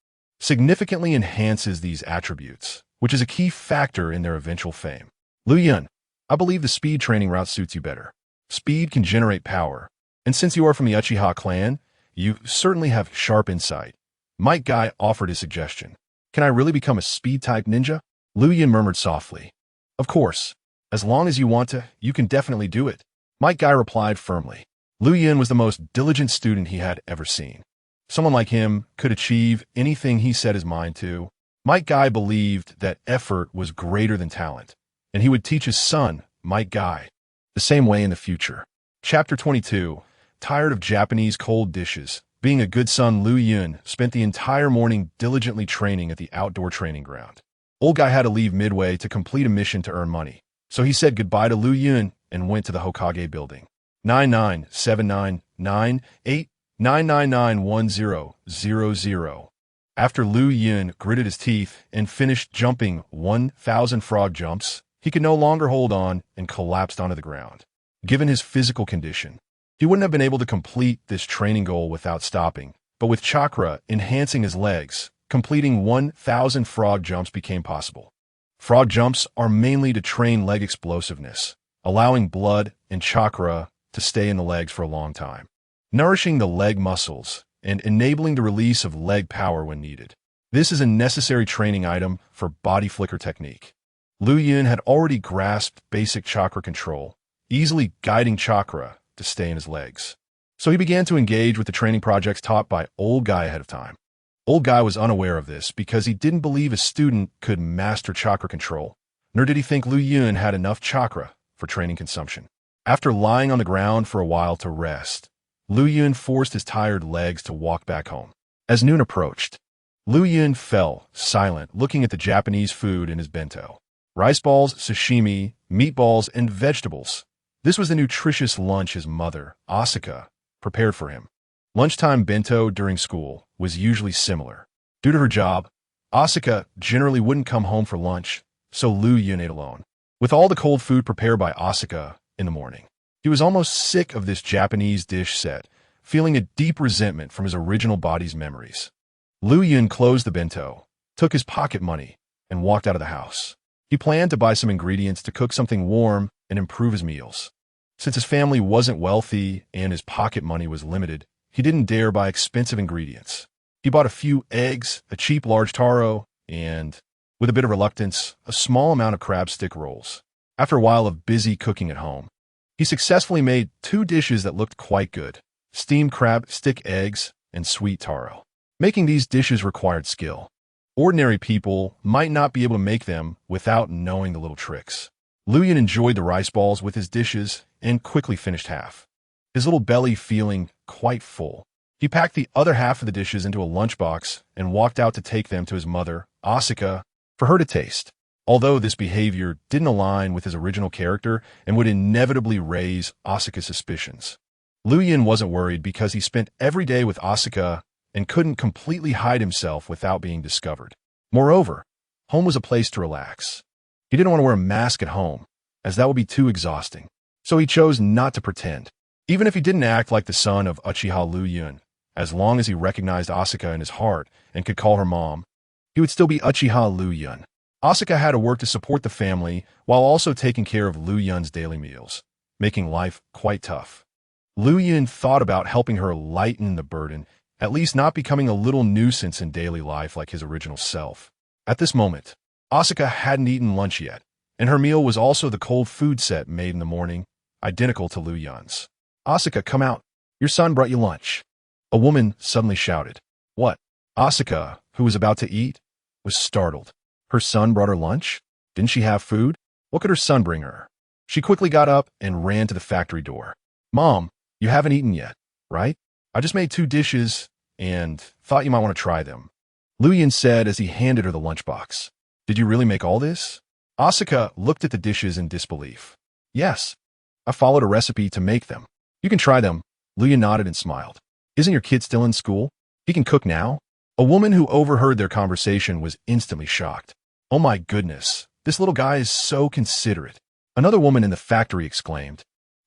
A: significantly enhances these attributes, which is a key factor in their eventual fame. Liu Yun, I believe the speed training route suits you better. Speed can generate power, and since you are from the Uchiha clan, you certainly have sharp insight. Might Guy offered his suggestion. Can I really become a speed-type ninja? Liu Yun murmured softly. Of course. As long as you want to, you can definitely do it. Mike Guy replied firmly. Lu Yun was the most diligent student he had ever seen. Someone like him could achieve anything he set his mind to. Mike Guy believed that effort was greater than talent, and he would teach his son, Mike Guy, the same way in the future. Chapter 22. Tired of Japanese cold dishes, being a good son, Lu Yun spent the entire morning diligently training at the outdoor training ground. Old Guy had to leave midway to complete a mission to earn money, so he said goodbye to Lu Yun and went to the Hokage building. 997998999100. After Lu Yun gritted his teeth and finished jumping 1,000 frog jumps, he could no longer hold on and collapsed onto the ground. Given his physical condition, he wouldn't have been able to complete this training goal without stopping, but with chakra enhancing his legs, completing 1,000 frog jumps became possible. Frog jumps are mainly to train leg explosiveness, allowing blood and chakra to stay in the legs for a long time, nourishing the leg muscles and enabling the release of leg power when needed. This is a necessary training item for body flicker technique. Lu Yun had already grasped basic chakra control, easily guiding chakra to stay in his legs. So he began to engage with the training projects taught by Old Guy ahead of time. Old Guy was unaware of this because he didn't believe a student could master chakra control, nor did he think Lu Yun had enough chakra for training consumption. After lying on the ground for a while to rest, Lu Yun forced his tired legs to walk back home. As noon approached, Lu Yun fell silent, looking at the Japanese food in his bento. Rice balls, sashimi, meatballs, and vegetables. This was the nutritious lunch his mother, Asuka, prepared for him. Lunchtime bento during school was usually similar. Due to her job, Asuka generally wouldn't come home for lunch, so Lu Yun ate alone, with all the cold food prepared by Asuka in the morning. He was almost sick of this Japanese dish set, feeling a deep resentment from his original body's memories. Lu Yun closed the bento, took his pocket money, and walked out of the house. He planned to buy some ingredients to cook something warm and improve his meals. Since his family wasn't wealthy and his pocket money was limited, he didn't dare buy expensive ingredients. He bought a few eggs, a cheap large taro, and, with a bit of reluctance, a small amount of crab stick rolls. After a while of busy cooking at home, he successfully made 2 dishes that looked quite good: steamed crab stick eggs and sweet taro. Making these dishes required skill. Ordinary people might not be able to make them without knowing the little tricks. Lu Yun enjoyed the rice balls with his dishes and quickly finished half, his little belly feeling quite full. He packed the other half of the dishes into a lunchbox and walked out to take them to his mother, Asuka, for her to taste. Although this behavior didn't align with his original character and would inevitably raise Asuka's suspicions, Lu Yun wasn't worried because he spent every day with Asuka and couldn't completely hide himself without being discovered. Moreover, home was a place to relax. He didn't want to wear a mask at home, as that would be too exhausting. So he chose not to pretend. Even if he didn't act like the son of Uchiha Lu Yun, as long as he recognized Asuka in his heart and could call her mom, he would still be Uchiha Lu Yun. Asuka had to work to support the family while also taking care of Lu Yun's daily meals, making life quite tough. Lu Yun thought about helping her lighten the burden, at least not becoming a little nuisance in daily life like his original self. At this moment, Asuka hadn't eaten lunch yet, and her meal was also the cold food set made in the morning, identical to Lu Yun's. "Asuka, come out. Your son brought you lunch." A woman suddenly shouted. "What?" Asuka, who was about to eat, was startled. Her son brought her lunch? Didn't she have food? What could her son bring her? She quickly got up and ran to the factory door. "Mom, you haven't eaten yet, right? I just made 2 dishes and thought you might want to try them," Lu Yun said as he handed her the lunchbox. "Did you really make all this?" Asuka looked at the dishes in disbelief. "Yes, I followed a recipe to make them. You can try them." Lu Yun nodded and smiled. "Isn't your kid still in school? He can cook now?" A woman who overheard their conversation was instantly shocked. "Oh my goodness, this little guy is so considerate," another woman in the factory exclaimed.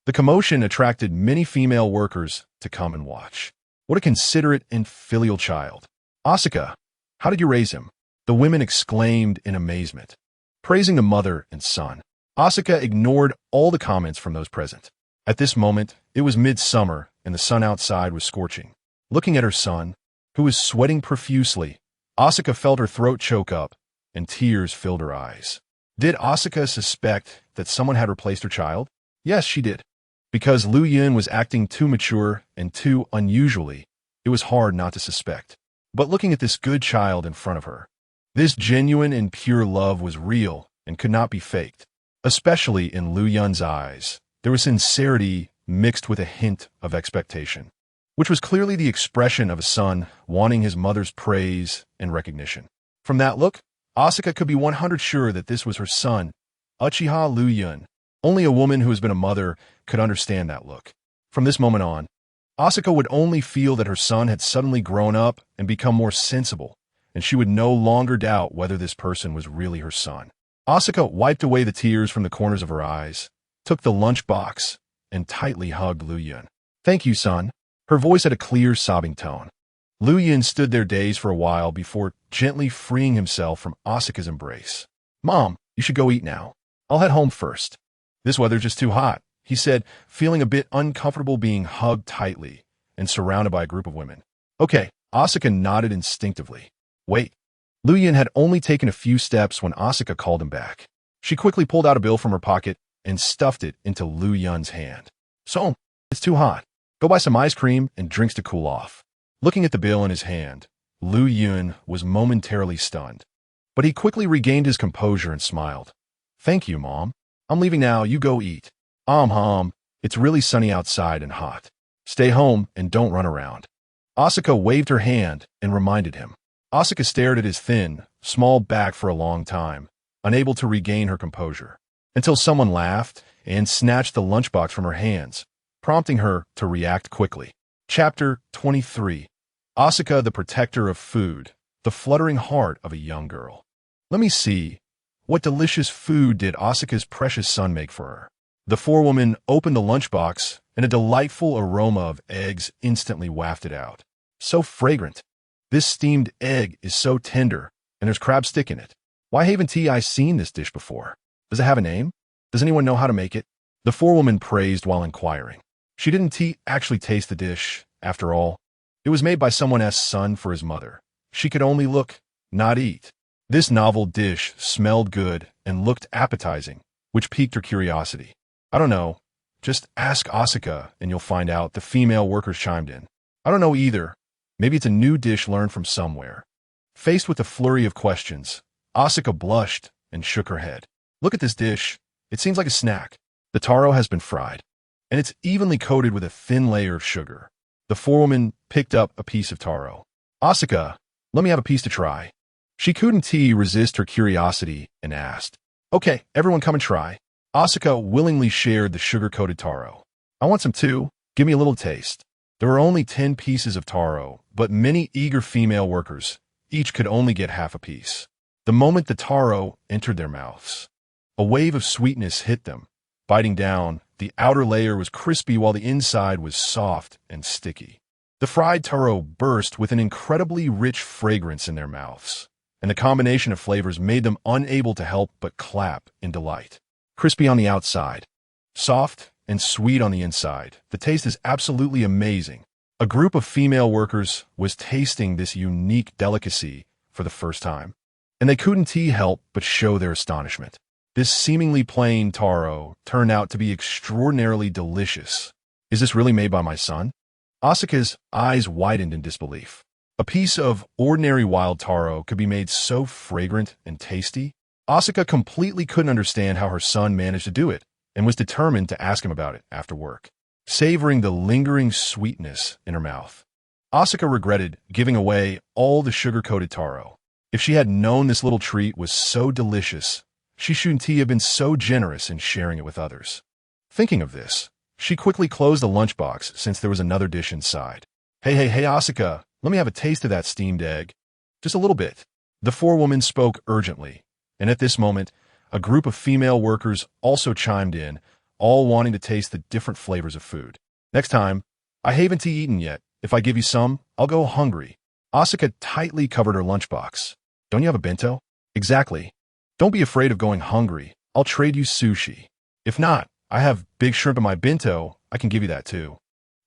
A: The commotion attracted many female workers to come and watch. "What a considerate and filial child. Asuka, how did you raise him?" the women exclaimed in amazement, praising the mother and son. Asuka ignored all the comments from those present. At this moment, it was midsummer and the sun outside was scorching. Looking at her son, who was sweating profusely, Asuka felt her throat choke up and tears filled her eyes. Did Asuka suspect that someone had replaced her child? Yes, she did. Because Lu Yun was acting too mature and too unusually, it was hard not to suspect. But looking at this good child in front of her, this genuine and pure love was real and could not be faked. Especially in Lu Yun's eyes, there was sincerity mixed with a hint of expectation, which was clearly the expression of a son wanting his mother's praise and recognition. From that look, Asuka could be 100% sure that this was her son, Uchiha Lu Yun. Only a woman who has been a mother could understand that look. From this moment on, Asuka would only feel that her son had suddenly grown up and become more sensible, and she would no longer doubt whether this person was really her son. Asuka wiped away the tears from the corners of her eyes, took the lunchbox, and tightly hugged Lu Yun. "Thank you, son." Her voice had a clear, sobbing tone. Lu Yun stood there dazed for a while before gently freeing himself from Asuka's embrace. "Mom, you should go eat now. I'll head home first. This weather's just too hot," he said, feeling a bit uncomfortable being hugged tightly and surrounded by a group of women. "Okay," Asuka nodded instinctively. "Wait." Lu Yun had only taken a few steps when Asuka called him back. She quickly pulled out a bill from her pocket and stuffed it into Lu Yun's hand. "So, it's too hot. Go buy some ice cream and drinks to cool off." Looking at the bill in his hand, Lu Yun was momentarily stunned, but he quickly regained his composure and smiled. "Thank you, Mom. I'm leaving now. You go eat." It's really sunny outside and hot. Stay home and don't run around." Asuka waved her hand and reminded him. Asuka stared at his thin, small back for a long time, unable to regain her composure, until someone laughed and snatched the lunchbox from her hands, prompting her to react quickly. Chapter 23. Asuka, the protector of food, the fluttering heart of a young girl. Let me see. What delicious food did Asuka's precious son make for her? The forewoman opened the lunchbox, and a delightful aroma of eggs instantly wafted out. So fragrant. This steamed egg is so tender, and there's crab stick in it. Why haven't I seen this dish before? Does it have a name? Does anyone know how to make it? The forewoman praised while inquiring. She didn't actually taste the dish, after all. It was made by someone else's son for his mother. She could only look, not eat. This novel dish smelled good and looked appetizing, which piqued her curiosity. "I don't know. Just ask Asuka and you'll find out," the female workers chimed in. "I don't know either. Maybe it's a new dish learned from somewhere." Faced with a flurry of questions, Asuka blushed and shook her head. "Look at this dish. It seems like a snack. The taro has been fried, and it's evenly coated with a thin layer of sugar." The forewoman picked up a piece of taro. "Asuka, let me have a piece to try." She couldn't resist her curiosity and asked, "Okay, everyone come and try." Asuka willingly shared the sugar-coated taro. "I want some too. Give me a little taste." There were only 10 pieces of taro, but many eager female workers, each could only get half a piece. The moment the taro entered their mouths, a wave of sweetness hit them. Biting down, the outer layer was crispy while the inside was soft and sticky. The fried taro burst with an incredibly rich fragrance in their mouths, and the combination of flavors made them unable to help but clap in delight. Crispy on the outside, soft and sweet on the inside. The taste is absolutely amazing. A group of female workers was tasting this unique delicacy for the first time, and they couldn't help but show their astonishment. This seemingly plain taro turned out to be extraordinarily delicious. "Is this really made by my son?" Asuka's eyes widened in disbelief. A piece of ordinary wild taro could be made so fragrant and tasty? Asuka completely couldn't understand how her son managed to do it, and was determined to ask him about it after work. Savoring the lingering sweetness in her mouth, Asuka regretted giving away all the sugar-coated taro. If she had known this little treat was so delicious, she shouldn't have been so generous in sharing it with others. Thinking of this, she quickly closed the lunchbox since there was another dish inside. Hey, Asuka, let me have a taste of that steamed egg. Just a little bit." The forewoman spoke urgently, and at this moment, a group of female workers also chimed in, all wanting to taste the different flavors of food. "Next time, I haven't eaten yet. If I give you some, I'll go hungry." Asuka tightly covered her lunchbox. "Don't you have a bento?" "Exactly. Don't be afraid of going hungry. I'll trade you sushi. If not, I have big shrimp in my bento. I can give you that too.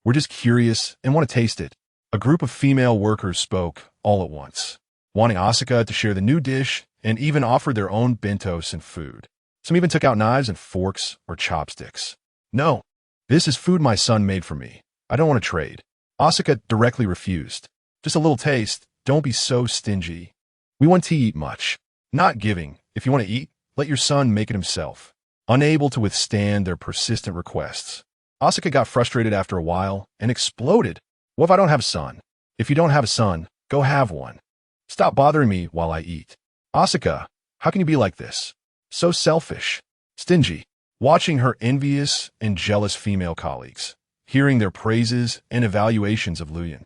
A: We're just curious and want to taste it." A group of female workers spoke all at once, wanting Asuka to share the new dish and even offered their own bentos and food. Some even took out knives and forks or chopsticks. "No, this is food my son made for me. I don't want to trade." Asuka directly refused. "Just a little taste. Don't be so stingy. We want to eat much. Not giving. If you want to eat, let your son make it himself." Unable to withstand their persistent requests, Asuka got frustrated after a while and exploded. "What if I don't have a son? If you don't have a son, go have one. Stop bothering me while I eat." "Asuka, how can you be like this? So selfish. Stingy." Watching her envious and jealous female colleagues, hearing their praises and evaluations of Luyan,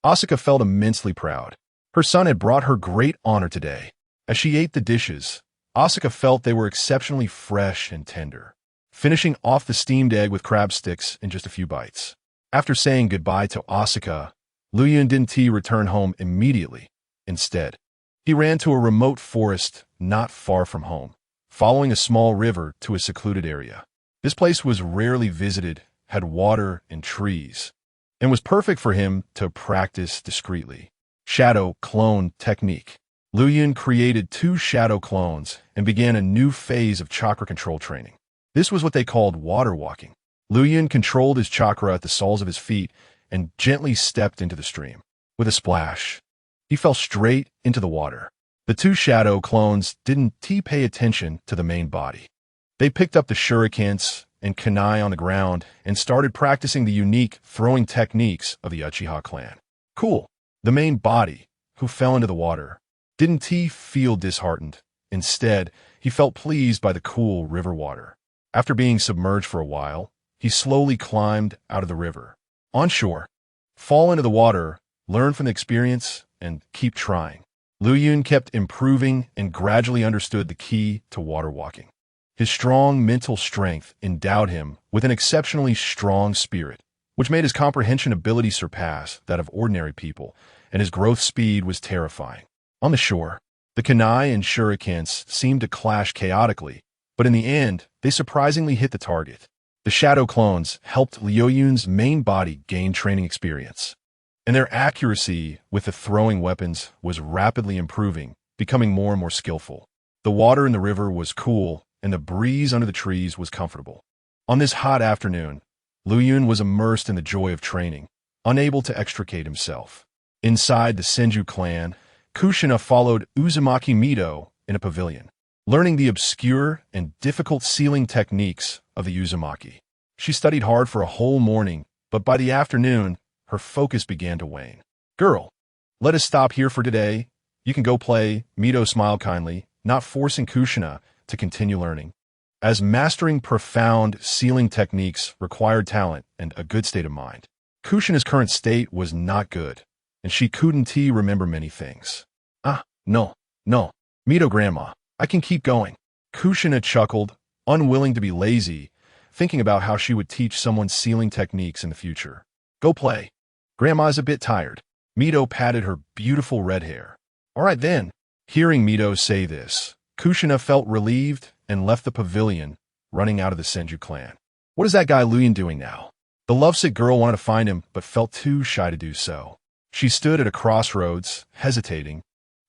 A: Asuka felt immensely proud. Her son had brought her great honor today. As she ate the dishes, Asuka felt they were exceptionally fresh and tender, finishing off the steamed egg with crab sticks in just a few bites. After saying goodbye to Asuka, Luyan didn't return home immediately. Instead, he ran to a remote forest not far from home, following a small river to a secluded area. This place was rarely visited, had water and trees, and was perfect for him to practice discreetly. Shadow clone technique. Luyan created 2 shadow clones and began a new phase of chakra control training. This was what they called water walking. Luyan controlled his chakra at the soles of his feet and gently stepped into the stream. With a splash, he fell straight into the water. The 2 shadow clones didn't pay attention to the main body. They picked up the shurikens and kunai on the ground and started practicing the unique throwing techniques of the Uchiha clan. Cool. The main body, who fell into the water, didn't feel disheartened. Instead, he felt pleased by the cool river water. After being submerged for a while, he slowly climbed out of the river. On shore, fall into the water, learn from the experience, and keep trying. Luyan kept improving and gradually understood the key to water walking. His strong mental strength endowed him with an exceptionally strong spirit, which made his comprehension ability surpass that of ordinary people, and his growth speed was terrifying. On the shore, the kunai and shurikens seemed to clash chaotically, but in the end, they surprisingly hit the target. The shadow clones helped Luyan's main body gain training experience, and their accuracy with the throwing weapons was rapidly improving, becoming more and more skillful. The water in the river was cool, and the breeze under the trees was comfortable. On this hot afternoon, Luyan was immersed in the joy of training, unable to extricate himself. Inside the Senju clan, Kushina followed Uzumaki Mito in a pavilion, learning the obscure and difficult sealing techniques of the Uzumaki. She studied hard for a whole morning, but by the afternoon, her focus began to wane. "Girl, let us stop here for today. You can go play." Mito smiled kindly, not forcing Kushina to continue learning, as mastering profound sealing techniques required talent and a good state of mind. Kushina's current state was not good, and she couldn't remember many things. No. Mito grandma, I can keep going." Kushina chuckled, unwilling to be lazy, thinking about how she would teach someone sealing techniques in the future. "Go play. Grandma's a bit tired." Mito patted her beautiful red hair. "All right then." Hearing Mito say this, Kushina felt relieved and left the pavilion, running out of the Senju clan. What is that guy Luyan doing now? The lovesick girl wanted to find him, but felt too shy to do so. She stood at a crossroads, hesitating,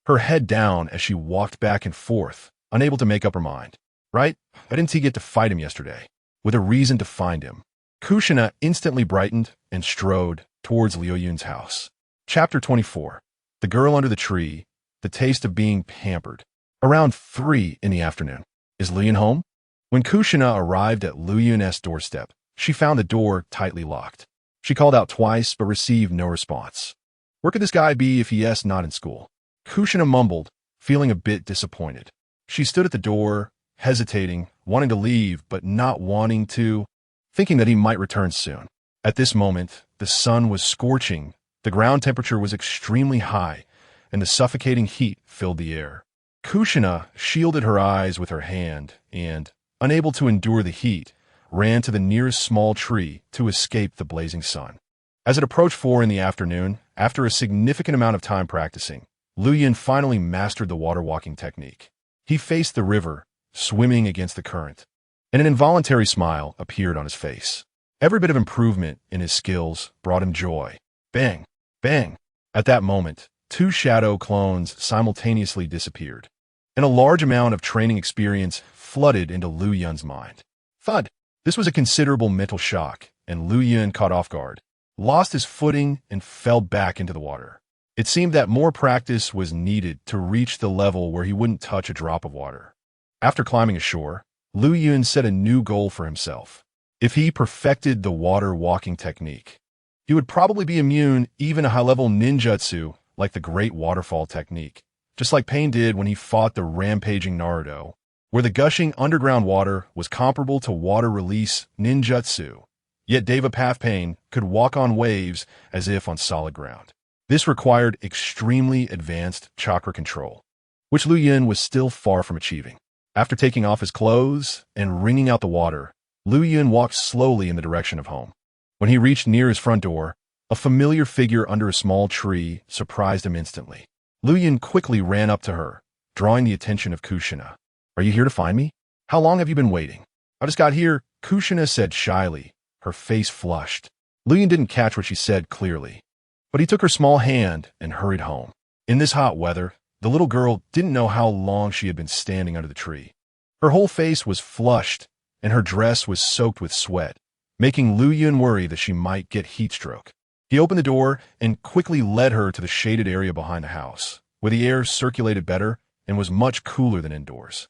A: her head down as she walked back and forth, unable to make up her mind. "Right? I didn't get to fight him yesterday." With a reason to find him, Kushina instantly brightened and strode towards Luyan's house. Chapter 24. The Girl Under the Tree, the Taste of Being Pampered. Around 3 in the afternoon. Is Luyan home? When Kushina arrived at Luyan's doorstep, she found the door tightly locked. She called out twice but received no response. Where could this guy be if he is not in school? Kushina mumbled, feeling a bit disappointed. She stood at the door, hesitating, wanting to leave but not wanting to, thinking that he might return soon. At this moment, the sun was scorching, the ground temperature was extremely high, and the suffocating heat filled the air. Kushina shielded her eyes with her hand and, unable to endure the heat, ran to the nearest small tree to escape the blazing sun. As it approached 4 in the afternoon, after a significant amount of time practicing, Luyan finally mastered the water walking technique. He faced the river, swimming against the current, and an involuntary smile appeared on his face. Every bit of improvement in his skills brought him joy. Bang! Bang! At that moment, 2 shadow clones simultaneously disappeared. and a large amount of training experience flooded into Lu Yun's mind. Thud! This was a considerable mental shock, and Lu Yun, caught off guard, lost his footing and fell back into the water. It seemed that more practice was needed to reach the level where he wouldn't touch a drop of water. After climbing ashore, Lu Yun set a new goal for himself. If he perfected the water walking technique, he would probably be immune even to high-level ninjutsu like the Great Waterfall technique, just like Pain did when he fought the rampaging Naruto, where the gushing underground water was comparable to water release ninjutsu. Yet Deva Path Pain could walk on waves as if on solid ground. This required extremely advanced chakra control, which Lu Yun was still far from achieving. After taking off his clothes and wringing out the water, Lu Yun walked slowly in the direction of home. When he reached near his front door, a familiar figure under a small tree surprised him instantly. Lu Yun quickly ran up to her, drawing the attention of Kushina. "Are you here to find me? How long have you been waiting?" "I just got here," Kushina said shyly, her face flushed. Lu Yun didn't catch what she said clearly, but he took her small hand and hurried home. In this hot weather, the little girl didn't know how long she had been standing under the tree. Her whole face was flushed, and her dress was soaked with sweat, making Lu Yun worry that she might get heat stroke. He opened the door and quickly led her to the shaded area behind the house, where the air circulated better and was much cooler than indoors.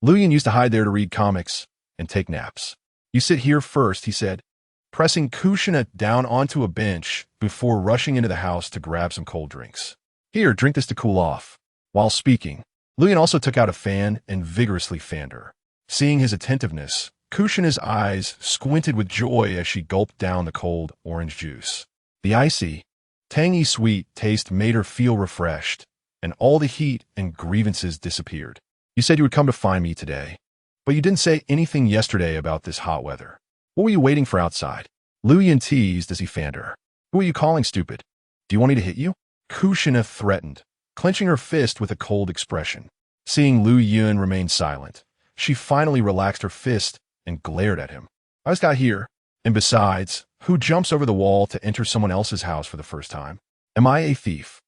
A: Lu Yun used to hide there to read comics and take naps. "You sit here first," he said, pressing Kushina down onto a bench before rushing into the house to grab some cold drinks. "Here, drink this to cool off." While speaking, Lu Yun also took out a fan and vigorously fanned her. Seeing his attentiveness, Kushina's eyes squinted with joy as she gulped down the cold orange juice. The icy, tangy sweet taste made her feel refreshed, and all the heat and grievances disappeared. "You said you would come to find me today, but you didn't say anything yesterday about this hot weather. What were you waiting for outside?" Lu Yun teased as he fanned her. "Who are you calling stupid? Do you want me to hit you?" Kushina threatened, clenching her fist with a cold expression. Seeing Lu Yun remain silent, she finally relaxed her fist and glared at him. "I just got here. And besides, who jumps over the wall to enter someone else's house for the first time? Am I a thief?"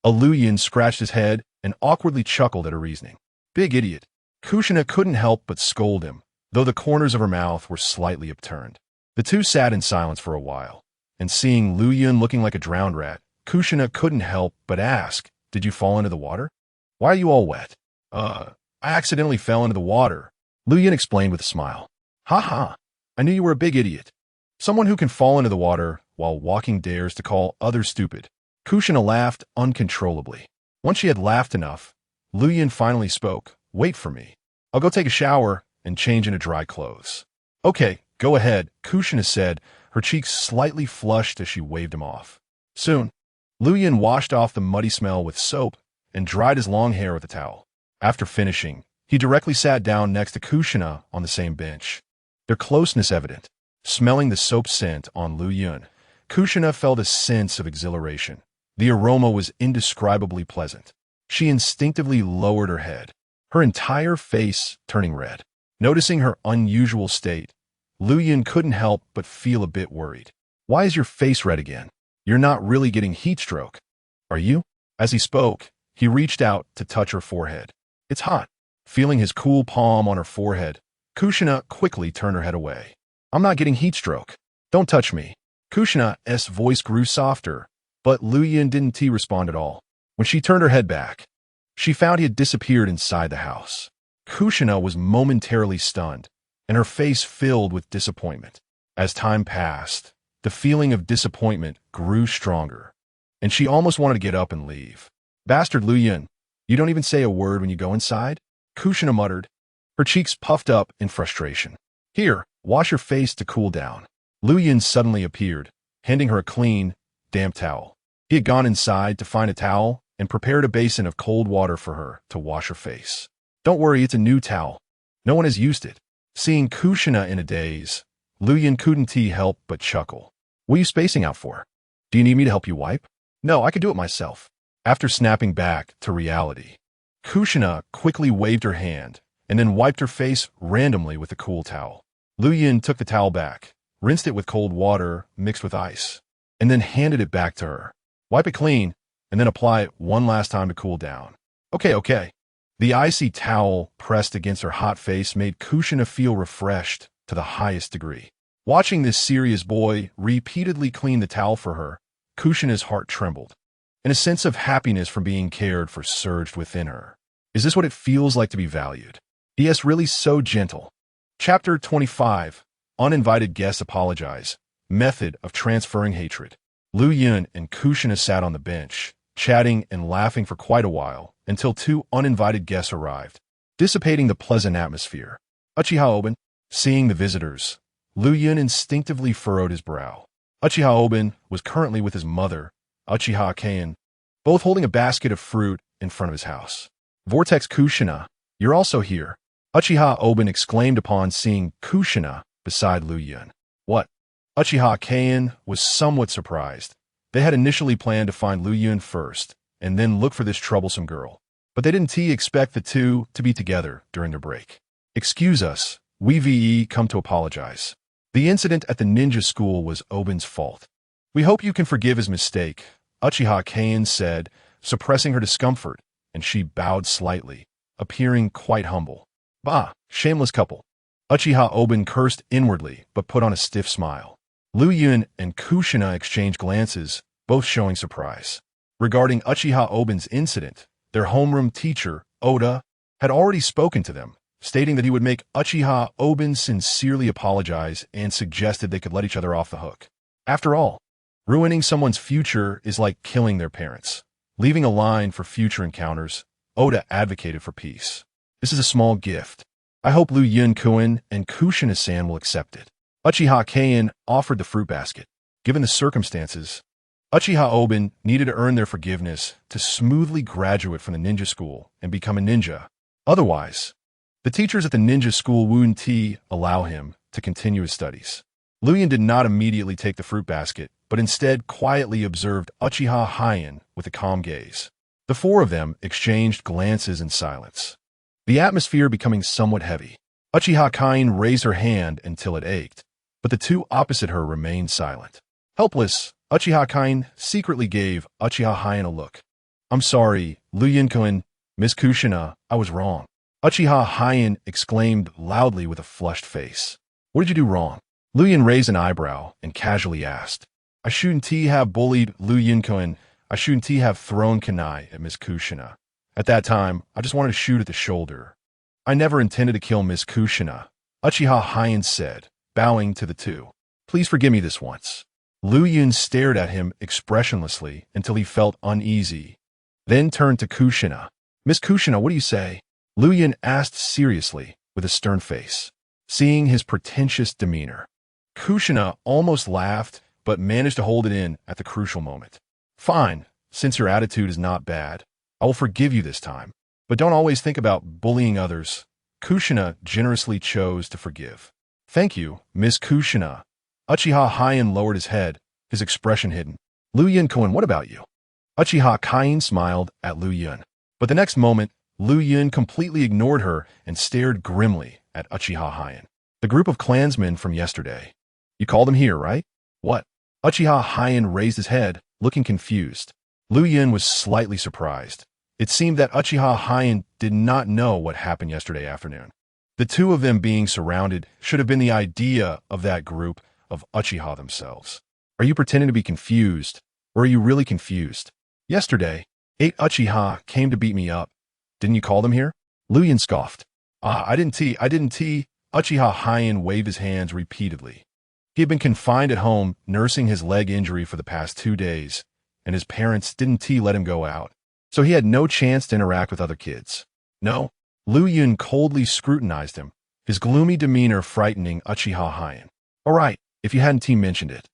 A: Lu Yun scratched his head and awkwardly chuckled at her reasoning. "Big idiot." Kushina couldn't help but scold him, though the corners of her mouth were slightly upturned. The two sat in silence for a while, and seeing Lu Yun looking like a drowned rat, Kushina couldn't help but ask, "Did you fall into the water? Why are you all wet?" I accidentally fell into the water," Lu Yun explained with a smile. "Ha ha, I knew you were a big idiot. Someone who can fall into the water while walking dares to call others stupid." Kushina laughed uncontrollably. Once she had laughed enough, Lu Yun finally spoke. "Wait for me. I'll go take a shower and change into dry clothes." "Okay, go ahead," Kushina said, her cheeks slightly flushed as she waved him off. Soon, Lu Yun washed off the muddy smell with soap and dried his long hair with a towel. After finishing, he directly sat down next to Kushina on the same bench, their closeness evident. Smelling the soap scent on Lu Yun, Kushina felt a sense of exhilaration. The aroma was indescribably pleasant. She instinctively lowered her head, her entire face turning red. Noticing her unusual state, Lu Yun couldn't help but feel a bit worried. "Why is your face red again? You're not really getting heat stroke, are you?" As he spoke, he reached out to touch her forehead. "It's hot." Feeling his cool palm on her forehead, Kushina quickly turned her head away. "I'm not getting heat stroke. Don't touch me." Kushina's voice grew softer, but Lu Yun didn't respond at all. When she turned her head back, she found he had disappeared inside the house. Kushina was momentarily stunned, and her face filled with disappointment. As time passed, the feeling of disappointment grew stronger, and she almost wanted to get up and leave. "Bastard Lu Yun, you don't even say a word when you go inside?" Kushina muttered, her cheeks puffed up in frustration. "Here, wash your face to cool down." Lu Yun suddenly appeared, handing her a clean, damp towel. He had gone inside to find a towel and prepared a basin of cold water for her to wash her face. "Don't worry, it's a new towel. No one has used it." Seeing Kushina in a daze, Lu Yun couldn't help but chuckle. "What are you spacing out for? Do you need me to help you wipe?" "No, I could do it myself." After snapping back to reality, Kushina quickly waved her hand and then wiped her face randomly with a cool towel. Lu Yun took the towel back, rinsed it with cold water mixed with ice, and then handed it back to her. "Wipe it clean, and then apply it one last time to cool down." Okay. The icy towel pressed against her hot face made Kushina feel refreshed to the highest degree. Watching this serious boy repeatedly clean the towel for her, Kushina's heart trembled, and a sense of happiness from being cared for surged within her. Is this what it feels like to be valued? He is really so gentle. Chapter 25. Uninvited Guests Apologize. Method of Transferring Hatred. Lu Yun and Kushina sat on the bench, chatting and laughing for quite a while, until two uninvited guests arrived, dissipating the pleasant atmosphere. Uchiha Oben. Seeing the visitors, Lu Yun instinctively furrowed his brow. Uchiha Oben was currently with his mother, Uchiha Kain, both holding a basket of fruit in front of his house. Vortex Kushina, you're also here, Uchiha Oben exclaimed upon seeing Kushina beside Lu Yun. What? Uchiha Kain was somewhat surprised. They had initially planned to find Lu Yun first, and then look for this troublesome girl. But they didn't expect the two to be together during their break. Excuse us, we come to apologize. The incident at the ninja school was Oben's fault. We hope you can forgive his mistake, Uchiha Kain said, suppressing her discomfort, and she bowed slightly, appearing quite humble. Bah, shameless couple. Uchiha Oben cursed inwardly, but put on a stiff smile. Lu Yun and Kushina exchanged glances, both showing surprise. Regarding Uchiha Oben's incident, their homeroom teacher, Oda, had already spoken to them, stating that he would make Uchiha Oben sincerely apologize and suggested they could let each other off the hook. After all, ruining someone's future is like killing their parents. Leaving a line for future encounters, Oda advocated for peace. This is a small gift. I hope Lu Yun-kun and Kushina-san will accept it. Uchiha Kain offered the fruit basket. Given the circumstances, Uchiha Oben needed to earn their forgiveness to smoothly graduate from the ninja school and become a ninja. Otherwise, the teachers at the ninja school wouldn't allow him to continue his studies. Lu Yun did not immediately take the fruit basket, but instead quietly observed Uchiha Heian with a calm gaze. The four of them exchanged glances in silence, the atmosphere becoming somewhat heavy. Uchiha Kain raised her hand until it ached, but the two opposite her remained silent. Helpless, Uchiha Kain secretly gave Uchiha Heian a look. I'm sorry, Lu Yun-kun, Miss Kushina, I was wrong. Uchiha Heian exclaimed loudly with a flushed face. What did you do wrong? Lu Yun raised an eyebrow and casually asked. I shouldn't have bullied Lu Yun-kun. I shouldn't have thrown kunai at Miss Kushina. At that time, I just wanted to shoot at the shoulder. I never intended to kill Miss Kushina, Uchiha Heian said, bowing to the two. Please forgive me this once. Lu Yun stared at him expressionlessly until he felt uneasy, then turned to Kushina. Miss Kushina, what do you say? Lu Yun asked seriously, with a stern face. Seeing his pretentious demeanor, Kushina almost laughed, but managed to hold it in at the crucial moment. Fine, since your attitude is not bad, I will forgive you this time. But don't always think about bullying others. Kushina generously chose to forgive. Thank you, Miss Kushina. Uchiha Heian lowered his head, his expression hidden. Lu Yun-kun, what about you? Uchiha Kain smiled at Lu Yun. But the next moment, Lu Yun completely ignored her and stared grimly at Uchiha Heian. The group of clansmen from yesterday. You called them here, right? What? Uchiha Heian raised his head, looking confused. Lu Yun was slightly surprised. It seemed that Uchiha Heian did not know what happened yesterday afternoon. The two of them being surrounded should have been the idea of that group of Uchiha themselves. Are you pretending to be confused, or are you really confused? Yesterday, 8 Uchiha came to beat me up. Didn't you call them here? Lu Yun scoffed. I didn't. Uchiha Heian waved his hands repeatedly. He had been confined at home, nursing his leg injury for the past 2 days, and his parents didn't let him go out, so he had no chance to interact with other kids. No? Lu Yun coldly scrutinized him, his gloomy demeanor frightening Uchiha Heian. All right, if you hadn't mentioned it.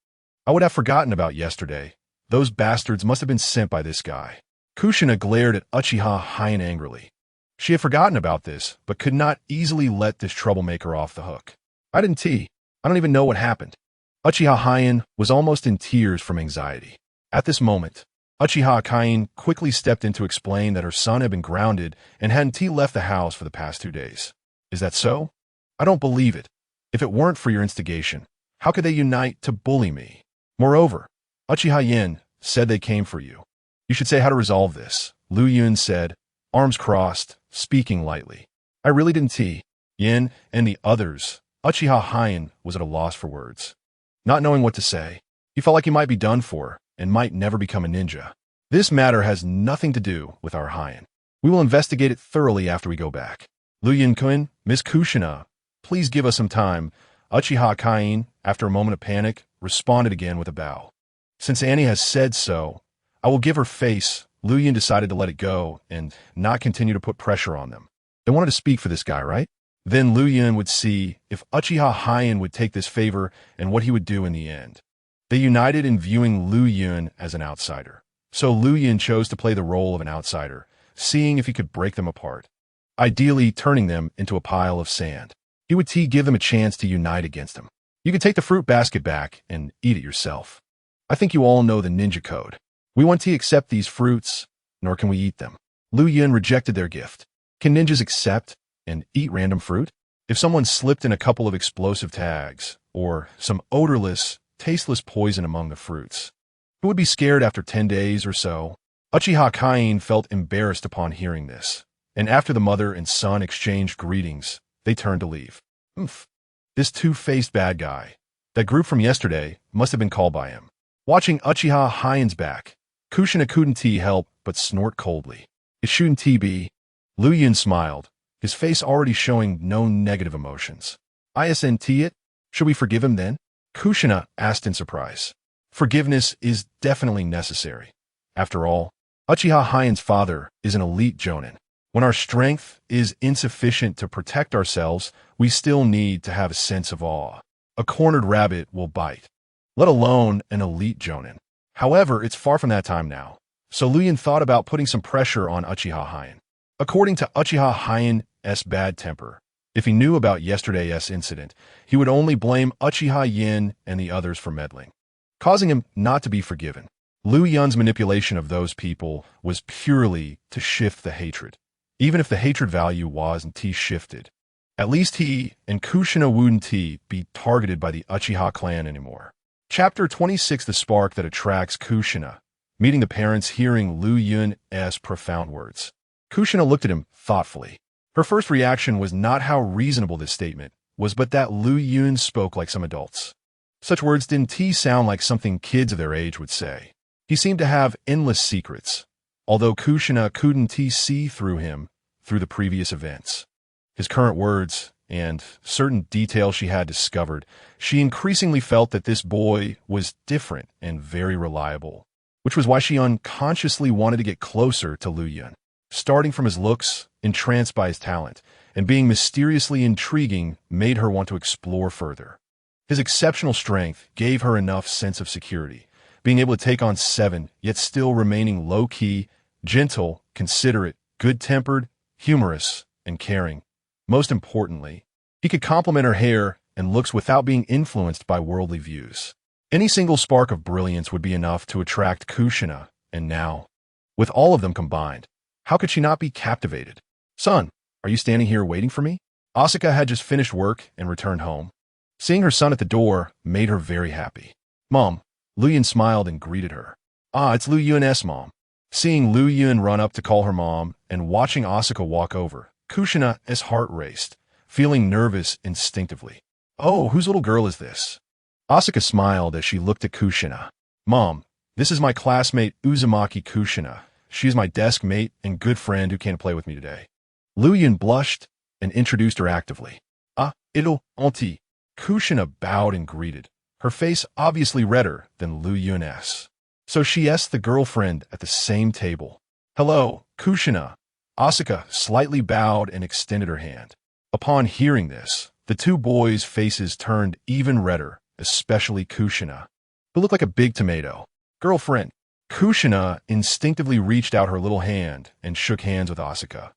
A: I would have forgotten about yesterday. Those bastards must have been sent by this guy. Kushina glared at Uchiha Heian angrily. She had forgotten about this, but could not easily let this troublemaker off the hook. I didn't. I don't even know what happened. Uchiha Heian was almost in tears from anxiety. At this moment, Uchiha Kain quickly stepped in to explain that her son had been grounded and hadn't left the house for the past 2 days. Is that so? I don't believe it. If it weren't for your instigation, how could they unite to bully me? Moreover, Uchiha Yen said they came for you. You should say how to resolve this, Lu Yun said, arms crossed, speaking lightly. I really didn't see. Yin and the others, Uchiha Heian, was at a loss for words. Not knowing what to say, he felt like he might be done for and might never become a ninja. This matter has nothing to do with our Heian. We will investigate it thoroughly after we go back. Lu Yin-kun, Miss Kushina, please give us some time. Uchiha Kain, after a moment of panic, responded again with a bow. Since Annie has said so, I will give her face. Lu Yin decided to let it go and not continue to put pressure on them. They wanted to speak for this guy, right? Then Lu Yin would see if Uchiha Heian would take this favor and what he would do in the end. They united in viewing Lu Yin as an outsider. So Lu Yin chose to play the role of an outsider, seeing if he could break them apart, ideally turning them into a pile of sand. He would give them a chance to unite against him. You can take the fruit basket back and eat it yourself. I think you all know the ninja code. We won't accept these fruits, nor can we eat them. Lu Yin rejected their gift. Can ninjas accept and eat random fruit? If someone slipped in a couple of explosive tags, or some odorless, tasteless poison among the fruits, who would be scared after 10 days or so? Uchiha Kain felt embarrassed upon hearing this, and after the mother and son exchanged greetings, they turned to leave. This two-faced bad guy, that group from yesterday, must have been called by him. Watching Uchiha Heian's back, Kushina couldn't help but snort coldly. It shouldn't be. Lu Yin smiled, his face already showing no negative emotions. Isn't it? Should we forgive him then? Kushina asked in surprise. Forgiveness is definitely necessary. After all, Uchiha Heian's father is an elite jonin. When our strength is insufficient to protect ourselves, we still need to have a sense of awe. A cornered rabbit will bite, let alone an elite jonin. However, it's far from that time now, so Lu Yin thought about putting some pressure on Uchiha Heian. According to Uchiha Heian's bad temper, if he knew about yesterday's incident, he would only blame Uchiha Yin and the others for meddling, causing him not to be forgiven. Lu Yin's manipulation of those people was purely to shift the hatred. Even if the hatred value wasn't shifted, at least he and Kushina wouldn't be targeted by the Uchiha clan anymore. Chapter 26: The Spark That Attracts Kushina. Meeting the parents, hearing Lu Yin's profound words. Kushina looked at him thoughtfully. Her first reaction was not how reasonable this statement was, but that Lu Yin spoke like some adults. Such words didn't sound like something kids of their age would say. He seemed to have endless secrets, although Kushina couldn't see through him through the previous events. His current words and certain details she had discovered, she increasingly felt that this boy was different and very reliable, which was why she unconsciously wanted to get closer to Lu Yin. Starting from his looks, entranced by his talent, and being mysteriously intriguing made her want to explore further. His exceptional strength gave her enough sense of security, being able to take on 7, yet still remaining low-key, gentle, considerate, good-tempered, humorous, and caring. Most importantly, he could complement her hair and looks without being influenced by worldly views. Any single spark of brilliance would be enough to attract Kushina, and now, with all of them combined, how could she not be captivated? Son, are you standing here waiting for me? Asuka had just finished work and returned home. Seeing her son at the door made her very happy. Mom. Lu Yin smiled and greeted her. It's Lu Yin's mom. Seeing Lu Yin run up to call her mom and watching Asuka walk over, Kushina's heart raced, feeling nervous instinctively. Oh, whose little girl is this? Asuka smiled as she looked at Kushina. Mom, this is my classmate Uzumaki Kushina. She is my desk mate and good friend who can't play with me today. Lu Yin blushed and introduced her actively. It'll auntie. Kushina bowed and greeted, her face obviously redder than Lu Yin's. So she asked the girlfriend at the same table. Hello, Kushina. Asuka slightly bowed and extended her hand. Upon hearing this, the two boys' faces turned even redder, especially Kushina, who looked like a big tomato. Girlfriend. Kushina instinctively reached out her little hand and shook hands with Asuka,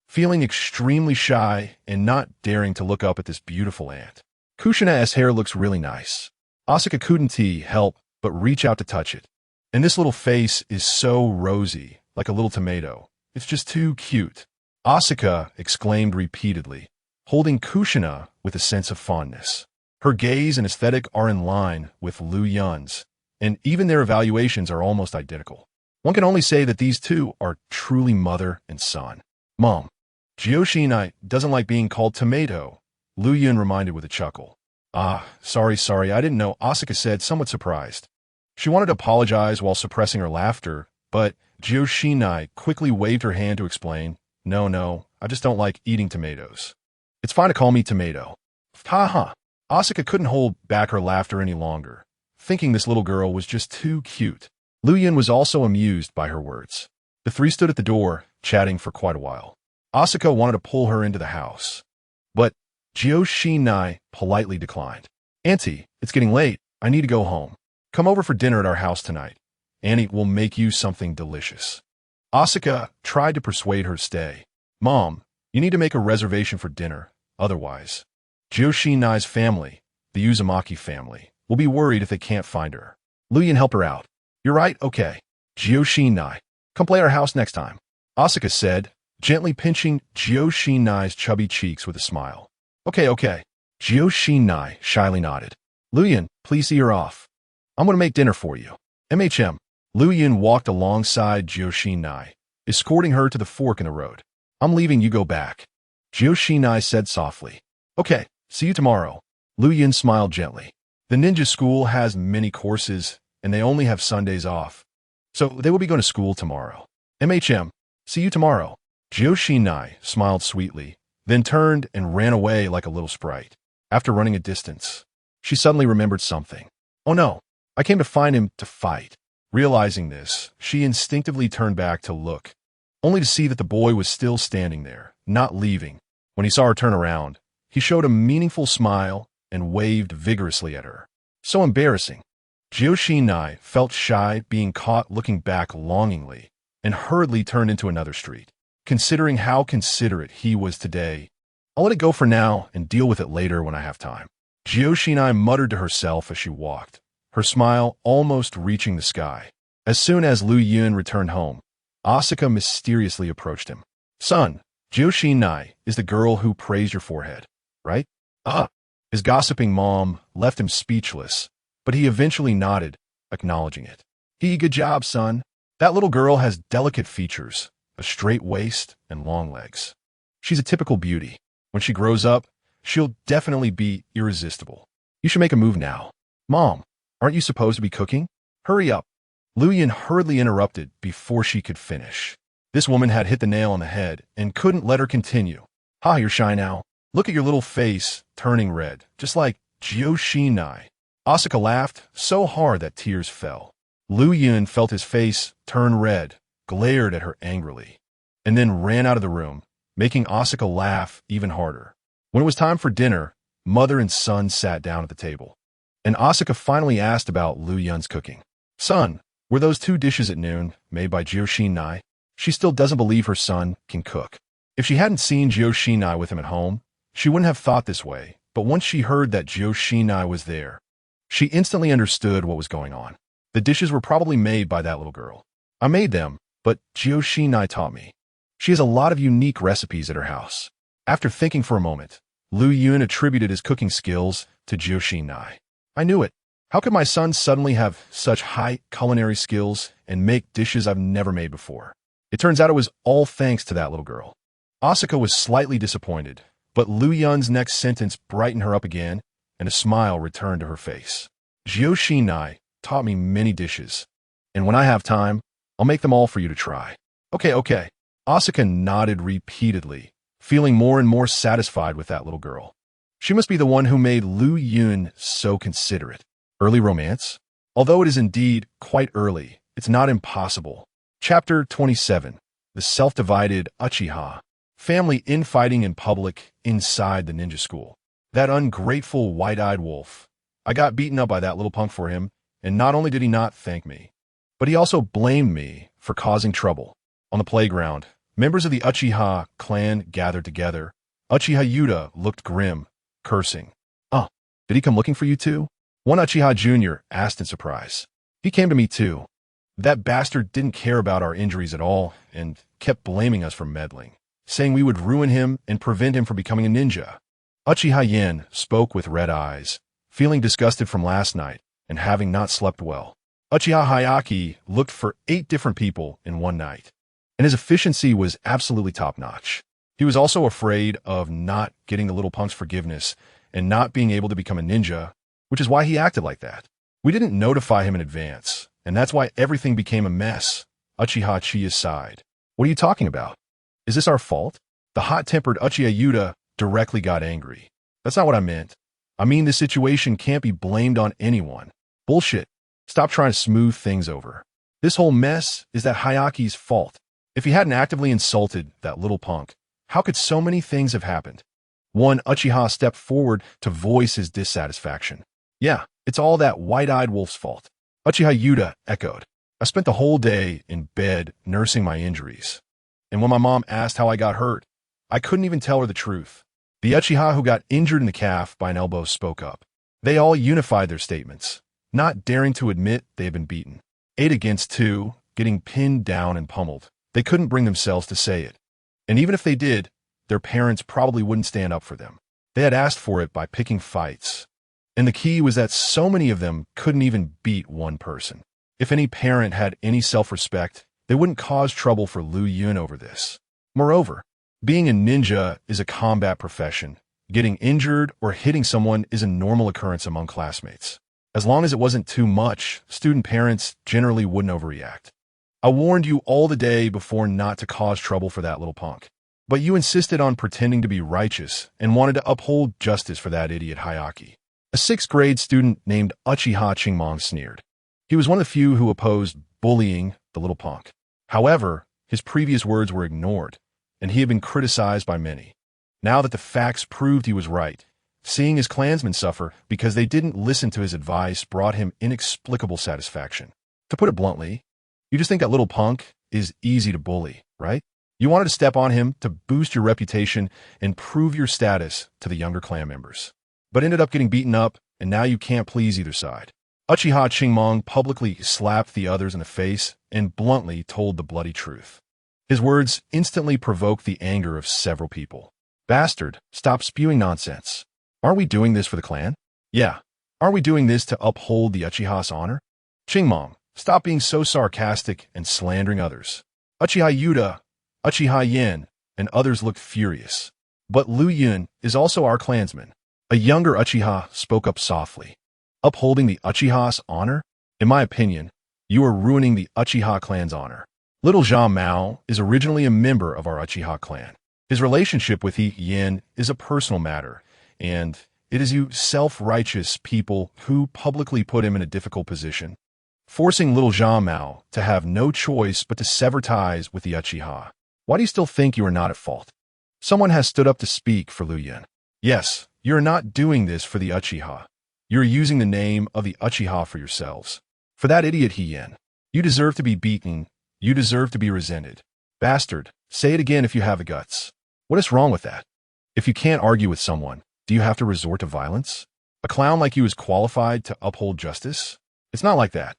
A: feeling extremely shy and not daring to look up at this beautiful aunt. Kushina's hair looks really nice. Asuka couldn't help but reach out to touch it. And this little face is so rosy, like a little tomato. It's just too cute. Asuka exclaimed repeatedly, holding Kushina with a sense of fondness. Her gaze and aesthetic are in line with Lu Yin's, and even their evaluations are almost identical. One can only say that these two are truly mother and son. Mom, Gyoshinai doesn't like being called tomato, Lu Yun reminded with a chuckle. Ah, sorry, I didn't know, Asuka said, somewhat surprised. She wanted to apologize while suppressing her laughter, but Gyoshinai quickly waved her hand to explain, No, I just don't like eating tomatoes. It's fine to call me tomato. Ha. Asuka couldn't hold back her laughter any longer, thinking this little girl was just too cute. Lu Yun was also amused by her words. The three stood at the door, chatting for quite a while. Asuka wanted to pull her into the house, but Gyoshinai politely declined. Auntie, it's getting late. I need to go home. Come over for dinner at our house tonight. Annie will make you something delicious. Asuka tried to persuade her to stay. Mom, you need to make a reservation for dinner. Otherwise, Gyoshinai's family, the Uzumaki family, will be worried if they can't find her. Lu Yun, help her out. You're right, okay. Gyoshinai, come play our house next time, Asuka said, gently pinching Gyoshinai's chubby cheeks with a smile. Okay. Gyoshinai shyly nodded. Lu Yun, please see her off. I'm going to make dinner for you. MHM. Lu Yun walked alongside Gyoshinai, escorting her to the fork in the road. I'm leaving, you go back, Gyoshinai said softly. Okay, see you tomorrow. Lu Yun smiled gently. The ninja school has many courses, and they only have Sundays off, so they will be going to school tomorrow. MHM. See you tomorrow. Gyoshinai smiled sweetly, then turned and ran away like a little sprite. After running a distance, she suddenly remembered something. Oh no, I came to find him to fight. Realizing this, she instinctively turned back to look, only to see that the boy was still standing there, not leaving. When he saw her turn around, he showed a meaningful smile and waved vigorously at her. So embarrassing. Gyoshinai felt shy being caught looking back longingly and hurriedly turned into another street. Considering how considerate he was today, I'll let it go for now and deal with it later when I have time, Gyoshinai muttered to herself as she walked, her smile almost reaching the sky. As soon as Lu Yun returned home, Asuka mysteriously approached him. Son, Gyoshinai is the girl who praised your forehead, right? His gossiping mom left him speechless, but he eventually nodded, acknowledging it. Good job, son. That little girl has delicate features, a straight waist and long legs. She's a typical beauty. When she grows up, she'll definitely be irresistible. You should make a move now. Mom, aren't you supposed to be cooking? Hurry up. Lu Yun hurriedly interrupted before she could finish. This woman had hit the nail on the head and couldn't let her continue. You're shy now. Look at your little face, turning red, just like Gyoshinai. Asuka laughed so hard that tears fell. Lu Yun felt his face turn red, glared at her angrily, and then ran out of the room, making Asuka laugh even harder. When it was time for dinner, mother and son sat down at the table, and Asuka finally asked about Lu Yun's cooking. Son, were those 2 dishes at noon made by Gyoshinai? She still doesn't believe her son can cook. If she hadn't seen Gyoshinai with him at home, she wouldn't have thought this way, but once she heard that Gyoshinai was there, she instantly understood what was going on. The dishes were probably made by that little girl. I made them, but Gyoshinai taught me. She has a lot of unique recipes at her house. After thinking for a moment, Lu Yun attributed his cooking skills to Gyoshinai. I knew it. How could my son suddenly have such high culinary skills and make dishes I've never made before? It turns out it was all thanks to that little girl. Asuka was slightly disappointed, but Lu Yun's next sentence brightened her up again, and a smile returned to her face. Gyoshinai taught me many dishes, and when I have time, I'll make them all for you to try. Okay. Asuka nodded repeatedly, feeling more and more satisfied with that little girl. She must be the one who made Lu Yun so considerate. Early romance? Although it is indeed quite early, it's not impossible. Chapter 27. The Self-Divided Uchiha. Family infighting in public inside the ninja school. That ungrateful white-eyed wolf. I got beaten up by that little punk for him, and not only did he not thank me, but he also blamed me for causing trouble. On the playground, members of the Uchiha clan gathered together. Uchiha Yuta looked grim, cursing. Did he come looking for you too? One Uchiha Jr. asked in surprise. He came to me too. That bastard didn't care about our injuries at all and kept blaming us for meddling, saying we would ruin him and prevent him from becoming a ninja. Uchiha Yen spoke with red eyes, feeling disgusted from last night and having not slept well. Uchiha Hayaki looked for 8 different people in one night, and his efficiency was absolutely top-notch. He was also afraid of not getting the little punk's forgiveness and not being able to become a ninja, which is why he acted like that. We didn't notify him in advance, and that's why everything became a mess. Uchiha Chiya's sighed. What are you talking about? Is this our fault? The hot-tempered Uchiha Yuta directly got angry. That's not what I meant. I mean, this situation can't be blamed on anyone. Bullshit. Stop trying to smooth things over. This whole mess is that Hayaki's fault. If he hadn't actively insulted that little punk, how could so many things have happened? One Uchiha stepped forward to voice his dissatisfaction. Yeah, it's all that white-eyed wolf's fault. Uchiha Yuta echoed. I spent the whole day in bed nursing my injuries. And when my mom asked how I got hurt, I couldn't even tell her the truth. The Uchiha who got injured in the calf by an elbow spoke up. They all unified their statements, not daring to admit they had been beaten. 8 against 2, getting pinned down and pummeled. They couldn't bring themselves to say it. And even if they did, their parents probably wouldn't stand up for them. They had asked for it by picking fights. And the key was that so many of them couldn't even beat one person. If any parent had any self-respect, they wouldn't cause trouble for Lu Yun over this. Moreover, being a ninja is a combat profession. Getting injured or hitting someone is a normal occurrence among classmates. As long as it wasn't too much, student parents generally wouldn't overreact. I warned you all the day before not to cause trouble for that little punk. But you insisted on pretending to be righteous and wanted to uphold justice for that idiot Hayaki. A 6th grade student named Uchiha Chingmong sneered. He was one of the few who opposed bullying the little punk. However, his previous words were ignored, and he had been criticized by many. Now that the facts proved he was right, seeing his clansmen suffer because they didn't listen to his advice brought him inexplicable satisfaction. To put it bluntly, you just think that little punk is easy to bully, right? You wanted to step on him to boost your reputation and prove your status to the younger clan members, but ended up getting beaten up, and now you can't please either side. Uchiha Chingmong publicly slapped the others in the face and bluntly told the bloody truth. His words instantly provoked the anger of several people. Bastard, stop spewing nonsense. Aren't we doing this for the clan? Yeah. Aren't we doing this to uphold the Uchiha's honor? Chingmong, stop being so sarcastic and slandering others. Uchiha Yuta, Uchiha Yen, and others looked furious. But Lu Yun is also our clansman. A younger Uchiha spoke up softly. Upholding the Uchiha's honor? In my opinion, you are ruining the Uchiha clan's honor. Little Zhang Mao is originally a member of our Uchiha clan. His relationship with Yi Yin is a personal matter, and it is you self-righteous people who publicly put him in a difficult position, forcing little Zhang Mao to have no choice but to sever ties with the Uchiha. Why do you still think you are not at fault? Someone has stood up to speak for Lu Yun. Yes, you are not doing this for the Uchiha. You are using the name of the Uchiha for yourselves. For that idiot Hien, you deserve to be beaten. You deserve to be resented. Bastard, say it again if you have the guts. What is wrong with that? If you can't argue with someone, do you have to resort to violence? A clown like you is qualified to uphold justice? It's not like that.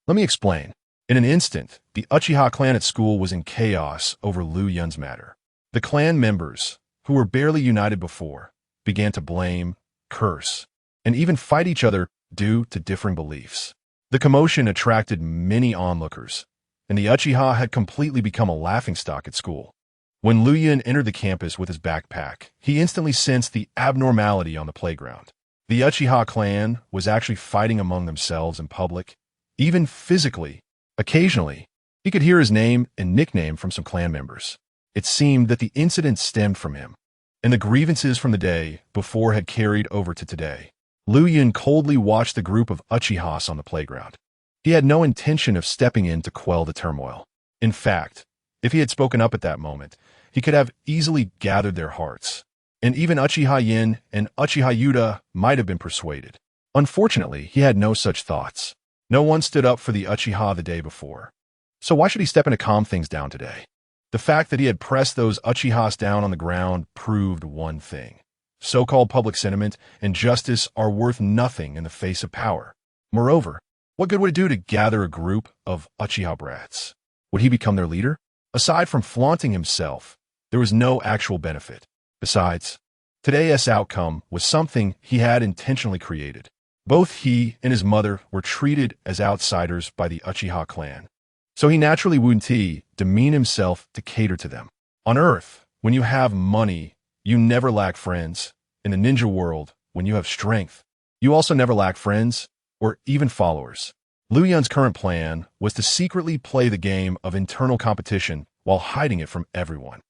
A: Let me explain. In an instant, the Uchiha clan at school was in chaos over Lu Yun's matter. The clan members, who were barely united before, began to blame, curse, and even fight each other due to differing beliefs. The commotion attracted many onlookers, and the Uchiha had completely become a laughingstock at school. When Lu Yun entered the campus with his backpack, he instantly sensed the abnormality on the playground. The Uchiha clan was actually fighting among themselves in public, even physically. Occasionally, he could hear his name and nickname from some clan members. It seemed that the incident stemmed from him, and the grievances from the day before had carried over to today. Lu Yun coldly watched the group of Uchihas on the playground. He had no intention of stepping in to quell the turmoil. In fact, if he had spoken up at that moment, he could have easily gathered their hearts, and even Uchiha Yin and Uchiha Yuta might have been persuaded. Unfortunately, he had no such thoughts. No one stood up for the Uchiha the day before. So why should he step in to calm things down today? The fact that he had pressed those Uchihas down on the ground proved one thing. So-called public sentiment and justice are worth nothing in the face of power. Moreover, what good would it do to gather a group of Uchiha brats? Would he become their leader? Aside from flaunting himself, there was no actual benefit. Besides, today's outcome was something he had intentionally created. Both he and his mother were treated as outsiders by the Uchiha clan, so he naturally wouldn't demean himself to cater to them. On Earth, when you have money, you never lack friends. In the ninja world, when you have strength, you also never lack friends or even followers. Liu Yun's current plan was to secretly play the game of internal competition while hiding it from everyone.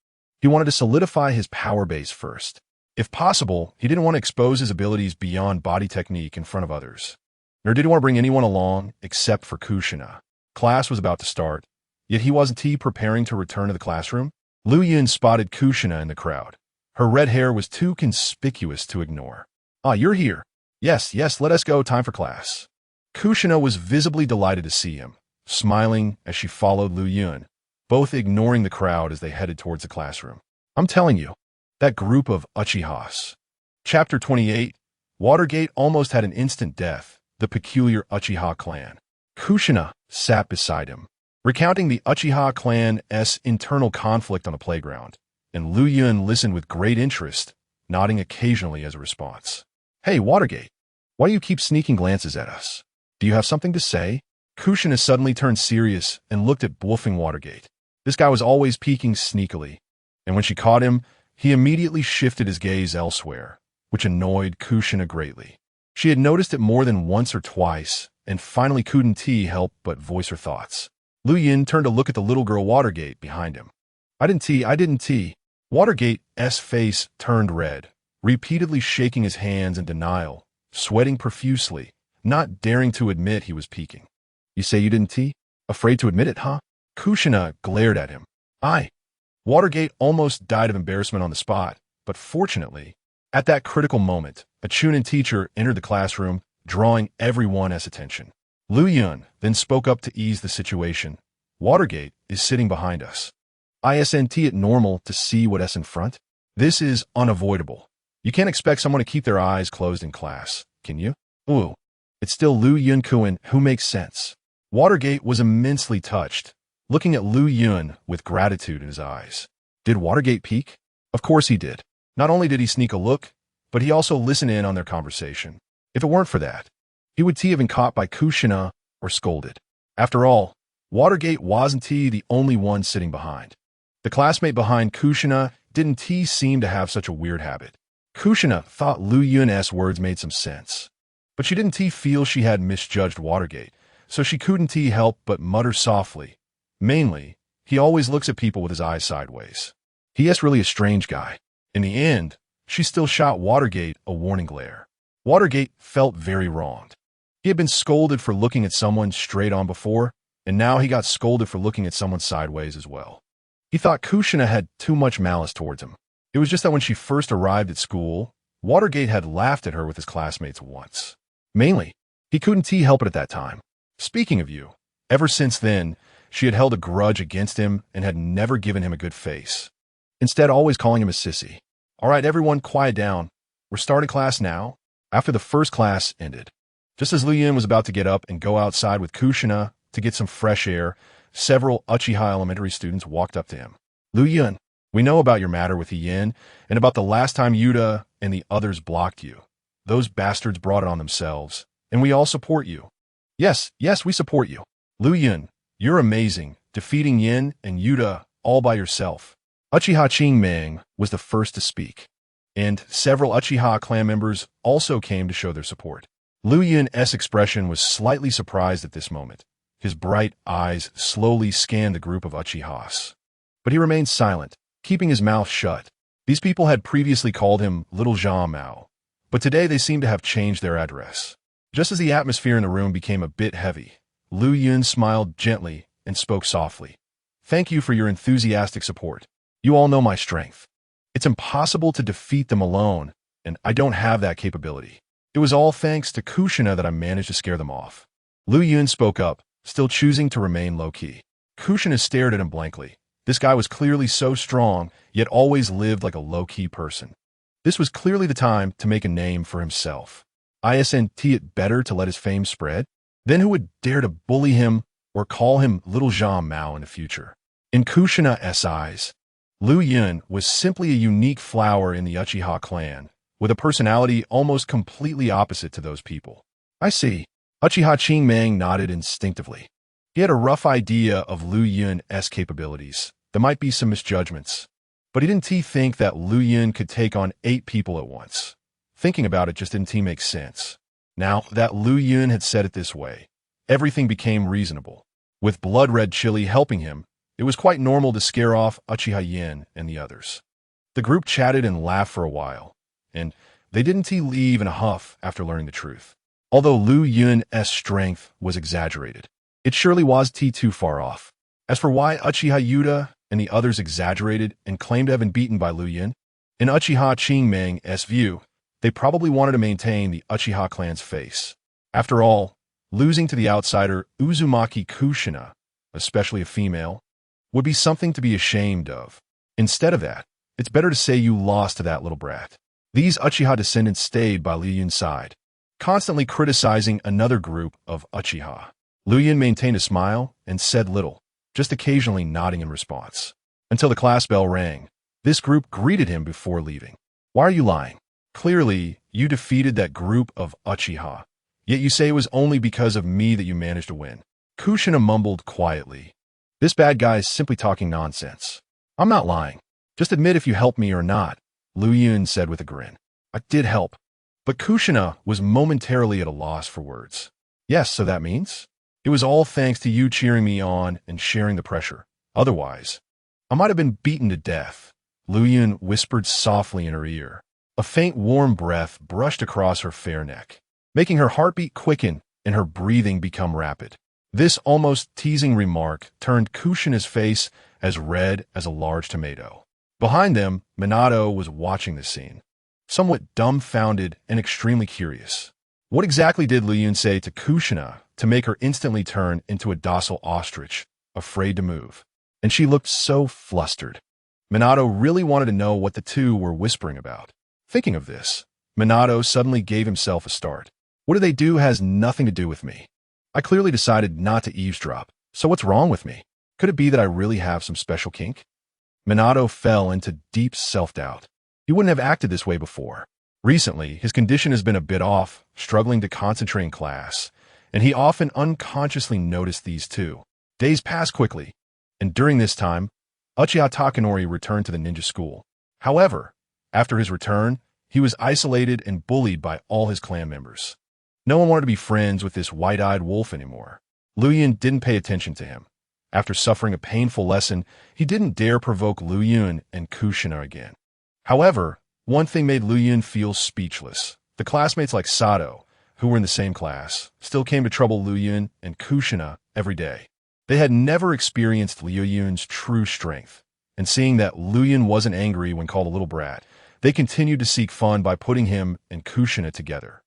A: He wanted to solidify his power base first. If possible, he didn't want to expose his abilities beyond body technique in front of others. Nor did he want to bring anyone along except for Kushina. Class was about to start, yet he wasn't preparing to return to the classroom. Liu Yun spotted Kushina in the crowd. Her red hair was too conspicuous to ignore. "Ah, you're here. Yes, let us go, time for class." Kushina was visibly delighted to see him, smiling as she followed Liu Yun, both ignoring the crowd as they headed towards the classroom. "I'm telling you, that group of Uchihas." Chapter 28, Watergate almost had an instant death, the peculiar Uchiha clan. Kushina sat beside him, recounting the Uchiha clan's internal conflict on the playground, and Liu Yun listened with great interest, nodding occasionally as a response. "Hey, Watergate, why do you keep sneaking glances at us? Do you have something to say?" Kushina suddenly turned serious and looked at Wolfing Watergate. This guy was always peeking sneakily, and when she caught him, he immediately shifted his gaze elsewhere, which annoyed Kushina greatly. She had noticed it more than once or twice, and finally couldn't help but voice her thoughts. Liu Yun turned to look at the little girl Watergate behind him. I didn't. Watergate's face turned red, repeatedly shaking his hands in denial, sweating profusely, not daring to admit he was peeking. "You say you didn't? Afraid to admit it, huh?" Kushina glared at him. Watergate almost died of embarrassment on the spot, but fortunately, at that critical moment, a Chunin teacher entered the classroom, drawing everyone's attention. Liu Yun then spoke up to ease the situation. "Watergate is sitting behind us. Isn't it normal to see what's in front? This is unavoidable. You can't expect someone to keep their eyes closed in class, can you?" "Ooh, it's still Liu Yun who makes sense." Watergate was immensely touched, looking at Liu Yun with gratitude in his eyes. Did Watergate peek? Of course he did. Not only did he sneak a look, but he also listened in on their conversation. If it weren't for that, he would have been caught by Kushina or scolded. After all, Watergate wasn't the only one sitting behind. The classmate behind Kushina didn't seem to have such a weird habit. Kushina thought Liu Yun's words made some sense, but she didn't feel she had misjudged Watergate, so she couldn't help but mutter softly. Mainly, he always looks at people with his eyes sideways. He is really a strange guy. In the end, she still shot Watergate a warning glare. Watergate felt very wronged. He had been scolded for looking at someone straight on before, and now he got scolded for looking at someone sideways as well. He thought Kushina had too much malice towards him. It was just that when she first arrived at school, Watergate had laughed at her with his classmates once. Mainly, he couldn't help it at that time. Speaking of you, ever since then, she had held a grudge against him and had never given him a good face. Instead, always calling him a sissy. "All right, everyone, quiet down. We're starting class now." After the first class ended, just as Liu Yun was about to get up and go outside with Kushina to get some fresh air, several Uchiha elementary students walked up to him. "Liu Yun, we know about your matter with Yin and about the last time Yuta and the others blocked you. Those bastards brought it on themselves, and we all support you." Yes, we support you. Liu Yun, you're amazing, defeating Yin and Yuta all by yourself." Uchiha Qingming was the first to speak, and several Uchiha clan members also came to show their support. Liu Yun's expression was slightly surprised at this moment. His bright eyes slowly scanned the group of Uchihas. But he remained silent, keeping his mouth shut. These people had previously called him Little Zhao Mao, but today they seemed to have changed their address. Just as the atmosphere in the room became a bit heavy, Liu Yun smiled gently and spoke softly. "Thank you for your enthusiastic support. You all know my strength. It's impossible to defeat them alone, and I don't have that capability. It was all thanks to Kushina that I managed to scare them off." Liu Yun spoke up, still choosing to remain low-key. Kushina stared at him blankly. This guy was clearly so strong, yet always lived like a low-key person. This was clearly the time to make a name for himself. Isn't it better to let his fame spread? Then who would dare to bully him or call him Little Zhao Mao in the future? In Kushina's eyes, Liu Yun was simply a unique flower in the Uchiha clan, with a personality almost completely opposite to those people. I see. Uchiha Chingmang nodded instinctively. He had a rough idea of Liu Yun's capabilities. There might be some misjudgments. But he didn't think that Liu Yun could take on 8 people at once. Thinking about it just didn't make sense. Now that Liu Yun had said it this way, everything became reasonable. With Blood Red Chili helping him, it was quite normal to scare off Uchiha Yin and the others. The group chatted and laughed for a while, and they didn't leave in a huff after learning the truth. Although Liu Yun's strength was exaggerated, it surely was too far off. As for why Uchiha Yuta and the others exaggerated and claimed to have been beaten by Liu Yun, in Uchiha Chingmang's view, they probably wanted to maintain the Uchiha clan's face. After all, losing to the outsider Uzumaki Kushina, especially a female, would be something to be ashamed of. Instead of that, it's better to say you lost to that little brat. These Uchiha descendants stayed by Liu Yun's side, constantly criticizing another group of Uchiha. Liu Yun maintained a smile and said little, just occasionally nodding in response. Until the class bell rang, this group greeted him before leaving. Why are you lying? Clearly, you defeated that group of Uchiha, yet you say it was only because of me that you managed to win. Kushina mumbled quietly. This bad guy is simply talking nonsense. I'm not lying. Just admit if you helped me or not, Liu Yun said with a grin. I did help. But Kushina was momentarily at a loss for words. Yes, so that means? It was all thanks to you cheering me on and sharing the pressure. Otherwise, I might have been beaten to death. Liu Yun whispered softly in her ear. A faint warm breath brushed across her fair neck, making her heartbeat quicken and her breathing become rapid. This almost teasing remark turned Kushina's face as red as a large tomato. Behind them, Minato was watching the scene, somewhat dumbfounded and extremely curious. What exactly did Liu Yun say to Kushina to make her instantly turn into a docile ostrich, afraid to move? And she looked so flustered. Minato really wanted to know what the two were whispering about. Thinking of this, Minato suddenly gave himself a start. What do they do has nothing to do with me. I clearly decided not to eavesdrop, so what's wrong with me? Could it be that I really have some special kink? Minato fell into deep self-doubt. He wouldn't have acted this way before. Recently, his condition has been a bit off, struggling to concentrate in class, and he often unconsciously noticed these too. Days passed quickly, and during this time, Uchiha Takanori returned to the ninja school. However, after his return, he was isolated and bullied by all his clan members. No one wanted to be friends with this white-eyed wolf anymore. Liu Yun didn't pay attention to him. After suffering a painful lesson, he didn't dare provoke Liu Yun and Kushina again. However, one thing made Liu Yun feel speechless. The classmates like Sato, who were in the same class, still came to trouble Liu Yun and Kushina every day. They had never experienced Liu Yun's true strength, and seeing that Liu Yun wasn't angry when called a little brat, they continued to seek fun by putting him and Kushina together.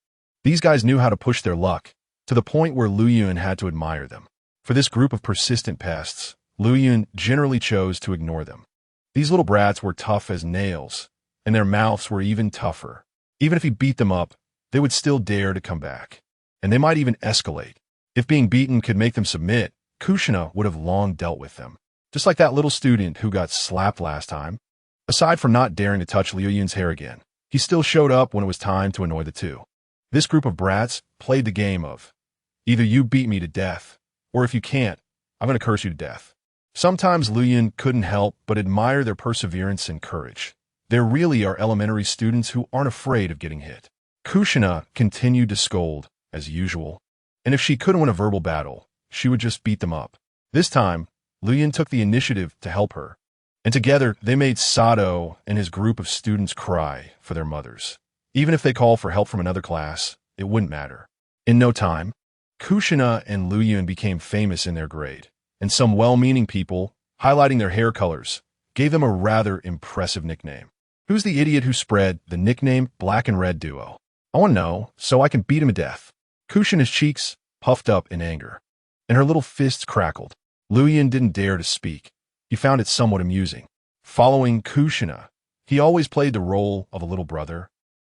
A: These guys knew how to push their luck, to the point where Liu Yun had to admire them. For this group of persistent pests, Liu Yun generally chose to ignore them. These little brats were tough as nails, and their mouths were even tougher. Even if he beat them up, they would still dare to come back. And they might even escalate. If being beaten could make them submit, Kushina would have long dealt with them. Just like that little student who got slapped last time. Aside from not daring to touch Liu Yun's hair again, he still showed up when it was time to annoy the two. This group of brats played the game of, either you beat me to death, or if you can't, I'm going to curse you to death. Sometimes Liu Yun couldn't help but admire their perseverance and courage. There really are elementary students who aren't afraid of getting hit. Kushina continued to scold, as usual, and if she couldn't win a verbal battle, she would just beat them up. This time, Liu Yun took the initiative to help her, and together they made Sato and his group of students cry for their mothers. Even if they called for help from another class, it wouldn't matter. In no time, Kushina and Liu Yun became famous in their grade, and some well-meaning people, highlighting their hair colors, gave them a rather impressive nickname. Who's the idiot who spread the nickname Black and Red Duo? I want to know, so I can beat him to death. Kushina's cheeks puffed up in anger, and her little fists crackled. Liu Yun didn't dare to speak. He found it somewhat amusing. Following Kushina, he always played the role of a little brother.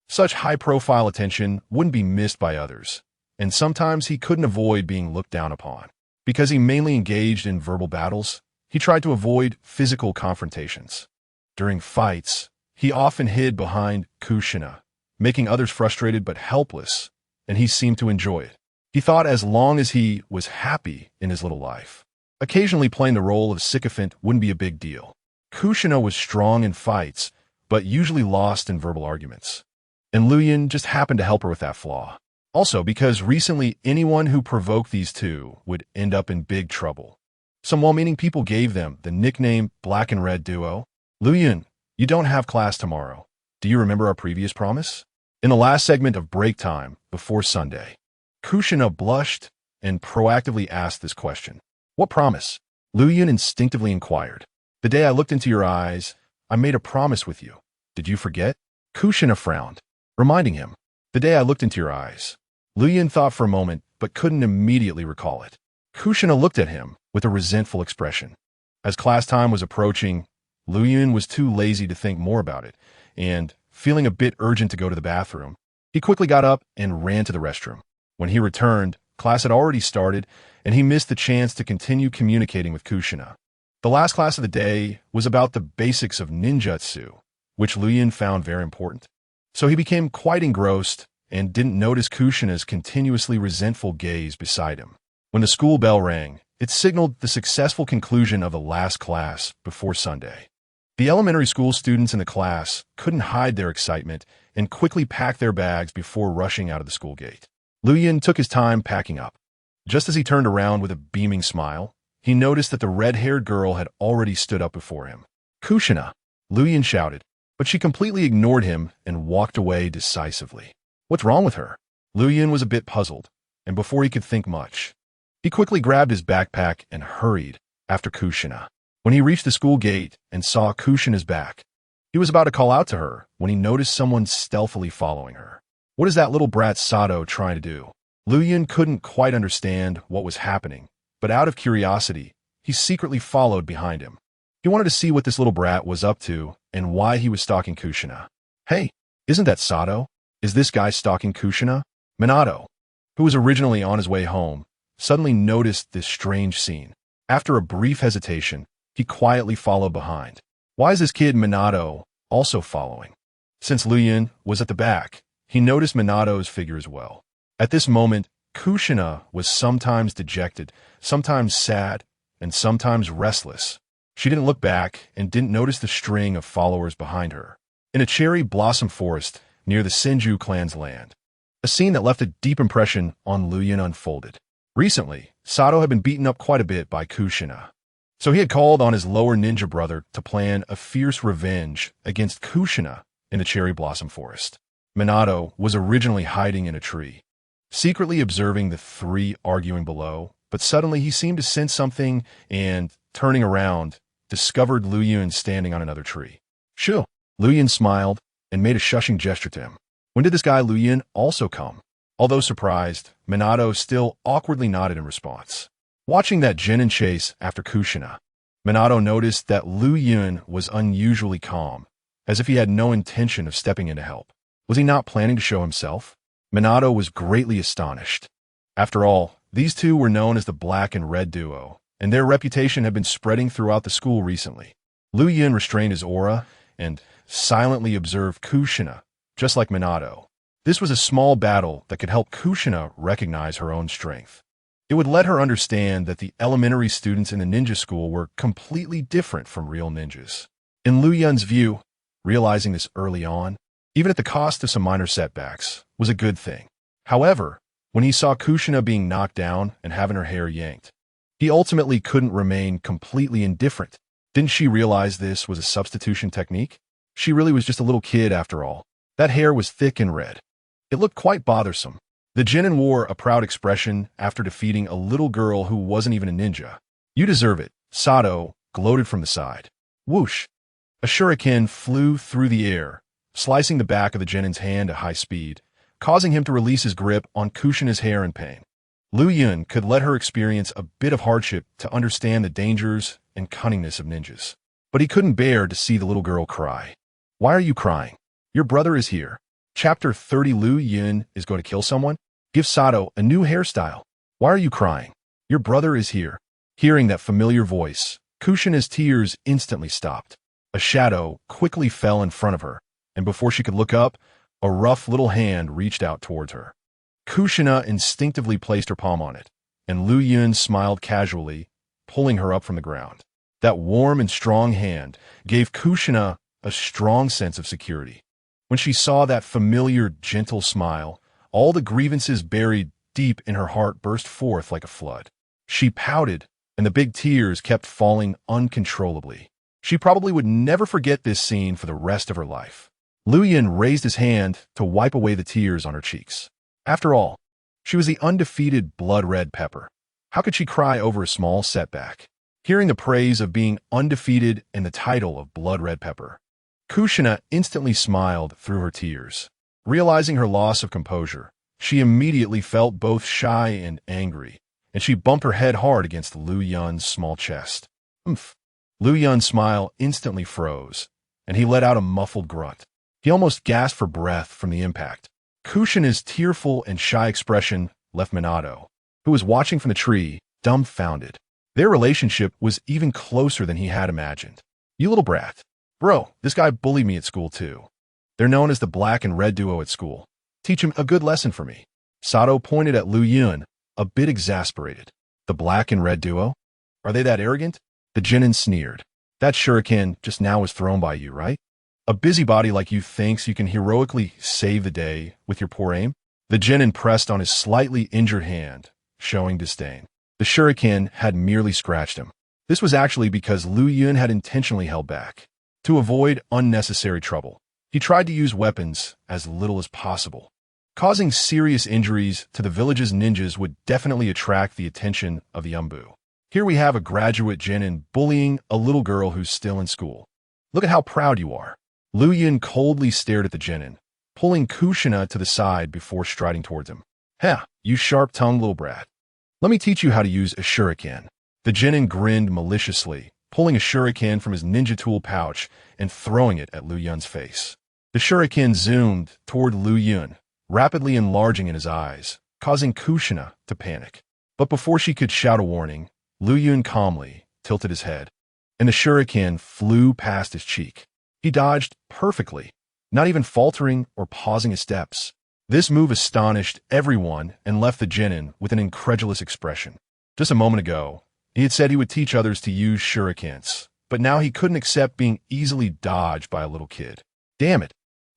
A: Such high-profile attention wouldn't be missed by others, and sometimes he couldn't avoid being looked down upon. Because he mainly engaged in verbal battles, he tried to avoid physical confrontations. During fights, he often hid behind Kushina, making others frustrated but helpless, and he seemed to enjoy it. He thought as long as he was happy in his little life, occasionally playing the role of sycophant wouldn't be a big deal. Kushina was strong in fights, but usually lost in verbal arguments. And Luyin just happened to help her with that flaw. Also, because recently anyone who provoked these two would end up in big trouble. Some well-meaning people gave them the nickname Black and Red Duo. Luyin, you don't have class tomorrow. Do you remember our previous promise? In the last segment of break time, before Sunday, Kushina blushed and proactively asked this question. What promise? Luyin instinctively inquired. The day I looked into your eyes, I made a promise with you. Did you forget? Kushina frowned, reminding him. The day I looked into your eyes. Luyin thought for a moment, but couldn't immediately recall it. Kushina looked at him with a resentful expression. As class time was approaching, Luyin was too lazy to think more about it, and, feeling a bit urgent to go to the bathroom, he quickly got up and ran to the restroom. When he returned, class had already started, and he missed the chance to continue communicating with Kushina. The last class of the day was about the basics of ninjutsu, which Luyin found very important. So he became quite engrossed and didn't notice Kushina's continuously resentful gaze beside him. When the school bell rang, it signaled the successful conclusion of the last class before Sunday. The elementary school students in the class couldn't hide their excitement and quickly packed their bags before rushing out of the school gate. Luyin took his time packing up. Just as he turned around with a beaming smile, he noticed that the red-haired girl had already stood up before him. Kushina, Luyin shouted, but she completely ignored him and walked away decisively. What's wrong with her? Luyin was a bit puzzled, and before he could think much, he quickly grabbed his backpack and hurried after Kushina. When he reached the school gate and saw Kushina's back, he was about to call out to her when he noticed someone stealthily following her. What is that little brat Sato trying to do? Luyin couldn't quite understand what was happening, but out of curiosity, he secretly followed behind him. He wanted to see what this little brat was up to and why he was stalking Kushina. Hey, isn't that Sato? Is this guy stalking Kushina? Minato, who was originally on his way home, suddenly noticed this strange scene. After a brief hesitation, he quietly followed behind. Why is this kid Minato also following? Since Luyin was at the back, he noticed Minato's figure as well. At this moment, Kushina was sometimes dejected, sometimes sad, and sometimes restless. She didn't look back and didn't notice the string of followers behind her. In a cherry blossom forest near the Senju clan's land, a scene that left a deep impression on Luyin unfolded. Recently, Sato had been beaten up quite a bit by Kushina, so he had called on his lower ninja brother to plan a fierce revenge against Kushina in the cherry blossom forest. Minato was originally hiding in a tree, secretly observing the three arguing below, but suddenly he seemed to sense something and, turning around, discovered Luyin standing on another tree. Shoo! Luyin smiled and made a shushing gesture to him. When did this guy Luyin also come? Although surprised, Minato still awkwardly nodded in response. Watching that genin chase after Kushina, Minato noticed that Luyin was unusually calm, as if he had no intention of stepping in to help. Was he not planning to show himself? Minato was greatly astonished. After all, these two were known as the Black and Red Duo, and their reputation had been spreading throughout the school recently. Luyin restrained his aura and silently observed Kushina, just like Minato. This was a small battle that could help Kushina recognize her own strength. It would let her understand that the elementary students in the ninja school were completely different from real ninjas. In Luyin's view, realizing this early on, even at the cost of some minor setbacks, was a good thing. However, when he saw Kushina being knocked down and having her hair yanked, he ultimately couldn't remain completely indifferent. Didn't she realize this was a substitution technique? She really was just a little kid after all. That hair was thick and red. It looked quite bothersome. The genin wore a proud expression after defeating a little girl who wasn't even a ninja. You deserve it, Sato gloated from the side. Whoosh! A shuriken flew through the air, slicing the back of the genin's hand at high speed, causing him to release his grip on Kushina's hair in pain. Luyin could let her experience a bit of hardship to understand the dangers and cunningness of ninjas. But he couldn't bear to see the little girl cry. Why are you crying? Your brother is here. Chapter 30 Luyin is going to kill someone? Give Sato a new hairstyle. Why are you crying? Your brother is here. Hearing that familiar voice, Kushina's tears instantly stopped. A shadow quickly fell in front of her, and before she could look up, a rough little hand reached out towards her. Kushina instinctively placed her palm on it, and Lu Yun smiled casually, pulling her up from the ground. That warm and strong hand gave Kushina a strong sense of security. When she saw that familiar, gentle smile, all the grievances buried deep in her heart burst forth like a flood. She pouted, and the big tears kept falling uncontrollably. She probably would never forget this scene for the rest of her life. Lu Yun raised his hand to wipe away the tears on her cheeks. After all, she was the undefeated blood-red pepper. How could she cry over a small setback? Hearing the praise of being undefeated and the title of blood-red pepper, Kushina instantly smiled through her tears. Realizing her loss of composure, she immediately felt both shy and angry, and she bumped her head hard against Lu Yun's small chest. Oomph! Lu Yun's smile instantly froze, and he let out a muffled grunt. He almost gasped for breath from the impact. Kushina's tearful and shy expression left Minato, who was watching from the tree, dumbfounded. Their relationship was even closer than he had imagined. You little brat. Bro, this guy bullied me at school too. They're known as the black and red duo at school. Teach him a good lesson for me. Sato pointed at Lu Yun, a bit exasperated. The black and red duo? Are they that arrogant? The Genin sneered. That shuriken just now was thrown by you, right? A busybody like you thinks you can heroically save the day with your poor aim? The Genin pressed on his slightly injured hand, showing disdain. The shuriken had merely scratched him. This was actually because Lu Yun had intentionally held back. To avoid unnecessary trouble, he tried to use weapons as little as possible. Causing serious injuries to the village's ninjas would definitely attract the attention of the Umbu. Here we have a graduate Genin bullying a little girl who's still in school. Look at how proud you are. Lu Yun coldly stared at the Genin, pulling Kushina to the side before striding towards him. Heh, you sharp-tongued little brat. Let me teach you how to use a shuriken. The Genin grinned maliciously, pulling a shuriken from his ninja tool pouch and throwing it at Lu Yun's face. The shuriken zoomed toward Lu Yun, rapidly enlarging in his eyes, causing Kushina to panic. But before she could shout a warning, Lu Yun calmly tilted his head, and the shuriken flew past his cheek. He dodged perfectly, not even faltering or pausing his steps. This move astonished everyone and left the Genin with an incredulous expression. Just a moment ago, he had said he would teach others to use shurikens, but now he couldn't accept being easily dodged by a little kid. Damn it!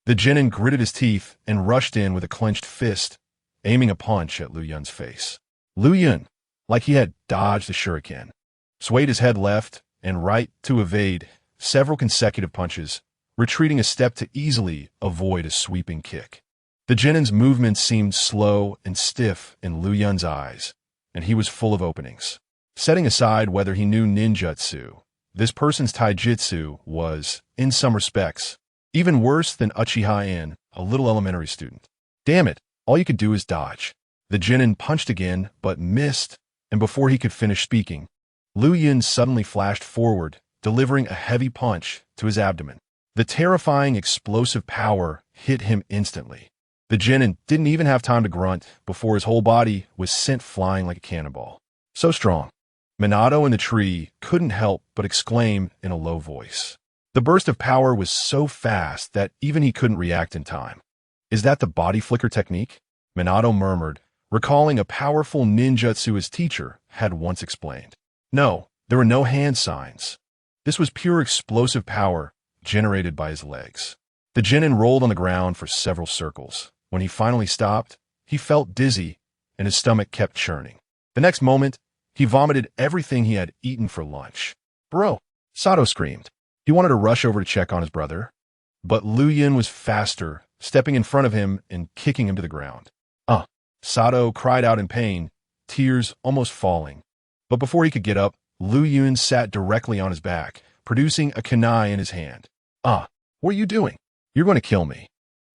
A: The Genin gritted his teeth and rushed in with a clenched fist, aiming a punch at Lu Yun's face. Lu Yun, like he had dodged the shuriken, swayed his head left and right to evade several consecutive punches, retreating a step to easily avoid a sweeping kick. The Genin's movements seemed slow and stiff in Lu Yun's eyes, and he was full of openings. Setting aside whether he knew ninjutsu, this person's taijutsu was, in some respects, even worse than Uchiha in a little elementary student. Damn it, all you could do is dodge. The Genin punched again, but missed, and before he could finish speaking, Lu Yun suddenly flashed forward, delivering a heavy punch to his abdomen. The terrifying explosive power hit him instantly. The Genin didn't even have time to grunt before his whole body was sent flying like a cannonball. So strong. Minato in the tree couldn't help but exclaim in a low voice. The burst of power was so fast that even he couldn't react in time. Is that the body flicker technique? Minato murmured, recalling a powerful ninjutsu his teacher had once explained. No, there were no hand signs. This was pure explosive power generated by his legs. The Genin rolled on the ground for several circles. When he finally stopped, he felt dizzy, and his stomach kept churning. The next moment, he vomited everything he had eaten for lunch. Bro, Sato screamed. He wanted to rush over to check on his brother, but Lu Yun was faster, stepping in front of him and kicking him to the ground. Sato cried out in pain, tears almost falling. But before he could get up, Lu Yun sat directly on his back, producing a kunai in his hand. What are you doing? You're going to kill me.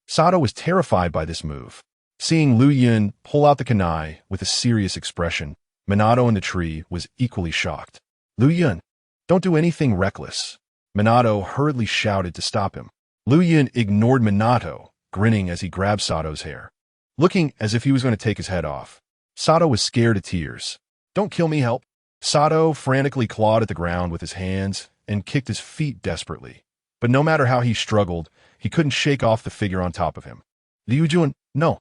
A: Sato was terrified by this move. Seeing Lu Yun pull out the kunai with a serious expression, Minato in the tree was equally shocked. Lu Yun, don't do anything reckless. Minato hurriedly shouted to stop him. Lu Yun ignored Minato, grinning as he grabbed Sato's hair, looking as if he was going to take his head off. Sato was scared to tears. Don't kill me, help. Sato frantically clawed at the ground with his hands and kicked his feet desperately. But no matter how he struggled, he couldn't shake off the figure on top of him. Liu Jun, no.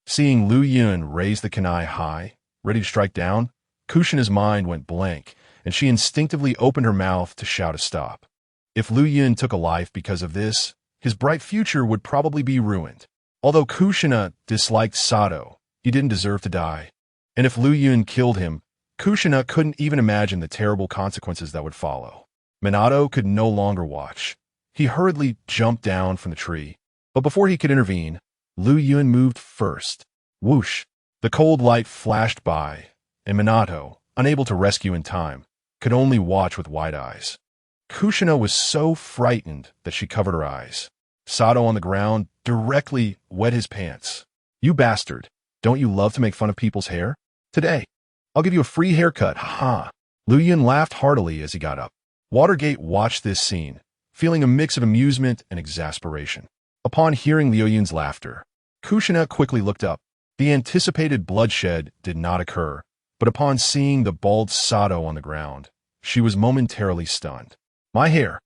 A: Seeing Liu Yun raise the kunai high, ready to strike down, Kushina's mind went blank, and she instinctively opened her mouth to shout a stop. If Liu Yun took a life because of this, his bright future would probably be ruined. Although Kushina disliked Sato, he didn't deserve to die. And if Liu Yun killed him, Kushina couldn't even imagine the terrible consequences that would follow. Minato could no longer watch. He hurriedly jumped down from the tree. But before he could intervene, Liu Yun moved first. Whoosh! The cold light flashed by, and Minato, unable to rescue in time, could only watch with wide eyes. Kushina was so frightened that she covered her eyes. Sato on the ground directly wet his pants. "You bastard, don't you love to make fun of people's hair? Today, I'll give you a free haircut, ha-ha." Liu Yun laughed heartily as he got up. Watergate watched this scene, feeling a mix of amusement and exasperation. Upon hearing Liu Yun's laughter, Kushina quickly looked up. The anticipated bloodshed did not occur, but upon seeing the bald Sato on the ground, she was momentarily stunned. "My hair."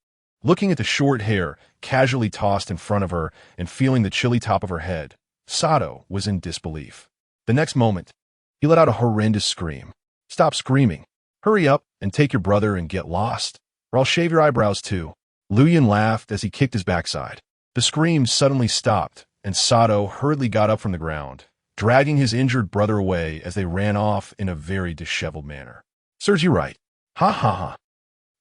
A: Looking at the short hair casually tossed in front of her and feeling the chilly top of her head, Sato was in disbelief. The next moment, he let out a horrendous scream. "Stop screaming. Hurry up and take your brother and get lost, or I'll shave your eyebrows too." Liu Yun laughed as he kicked his backside. The scream suddenly stopped, and Sato hurriedly got up from the ground, dragging his injured brother away as they ran off in a very disheveled manner. "Serves you right. Ha ha ha."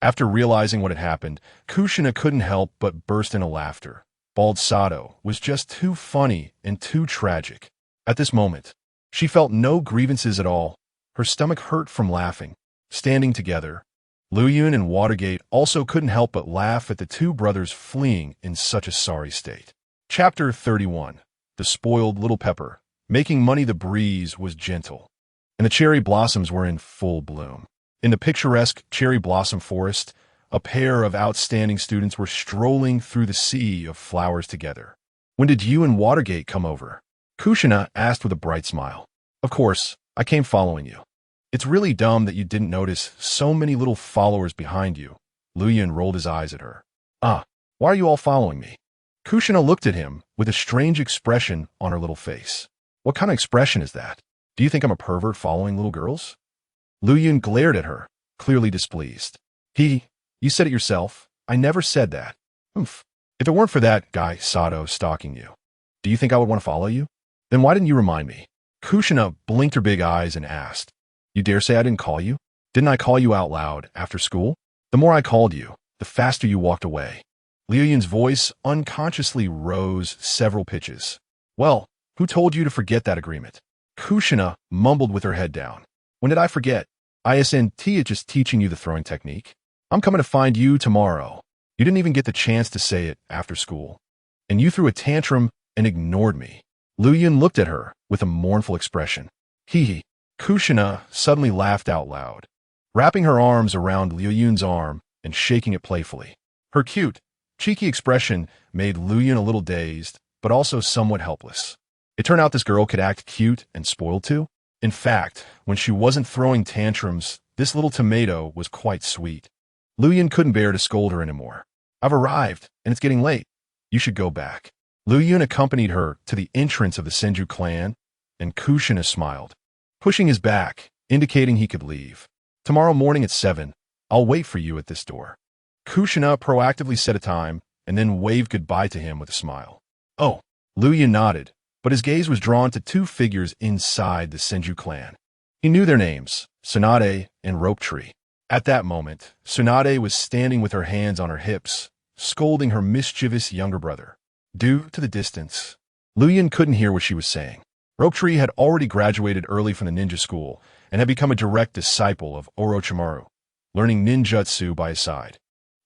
A: After realizing what had happened, Kushina couldn't help but burst into laughter. Bald Sato was just too funny and too tragic. At this moment, she felt no grievances at all. Her stomach hurt from laughing. Standing together, Liu Yun and Watergate also couldn't help but laugh at the two brothers fleeing in such a sorry state. Chapter 31. The Spoiled Little Pepper. Making money the breeze was gentle, and the cherry blossoms were in full bloom. In the picturesque cherry blossom forest, a pair of outstanding students were strolling through the sea of flowers together. "When did you and Watergate come over?" Kushina asked with a bright smile. "Of course, I came following you. It's really dumb that you didn't notice so many little followers behind you." Liu Yun rolled his eyes at her. "Ah, why are you all following me?" Kushina looked at him with a strange expression on her little face. "What kind of expression is that? Do you think I'm a pervert following little girls?" Liu Yun glared at her, clearly displeased. You said it yourself. I never said that." "Oomph. If it weren't for that guy Sato stalking you, do you think I would want to follow you? Then why didn't you remind me?" Kushina blinked her big eyes and asked, "You dare say I didn't call you? Didn't I call you out loud after school? The more I called you, the faster you walked away." Liu Yun's voice unconsciously rose several pitches. "Well, who told you to forget that agreement?" Kushina mumbled with her head down. "When did I forget? ISNT is just teaching you the throwing technique. I'm coming to find you tomorrow. You didn't even get the chance to say it after school. And you threw a tantrum and ignored me." Liu Yun looked at her with a mournful expression. Hee. Kushina suddenly laughed out loud, wrapping her arms around Liu Yun's arm and shaking it playfully. Her cute, cheeky expression made Liu Yun a little dazed, but also somewhat helpless. It turned out this girl could act cute and spoiled too. In fact, when she wasn't throwing tantrums, this little tomato was quite sweet. Liu Yun couldn't bear to scold her anymore. "I've arrived, and it's getting late. You should go back." Liu Yun accompanied her to the entrance of the Senju clan, and Kushina smiled, pushing his back, indicating he could leave. "Tomorrow morning at 7, I'll wait for you at this door." Kushina proactively set a time, and then waved goodbye to him with a smile. "Oh." Liu Yun nodded, but his gaze was drawn to two figures inside the Senju clan. He knew their names, Tsunade and Rope Tree. At that moment, Tsunade was standing with her hands on her hips, scolding her mischievous younger brother. Due to the distance, Liu Yun couldn't hear what she was saying. Rope Tree had already graduated early from the ninja school and had become a direct disciple of Orochimaru, learning ninjutsu by his side.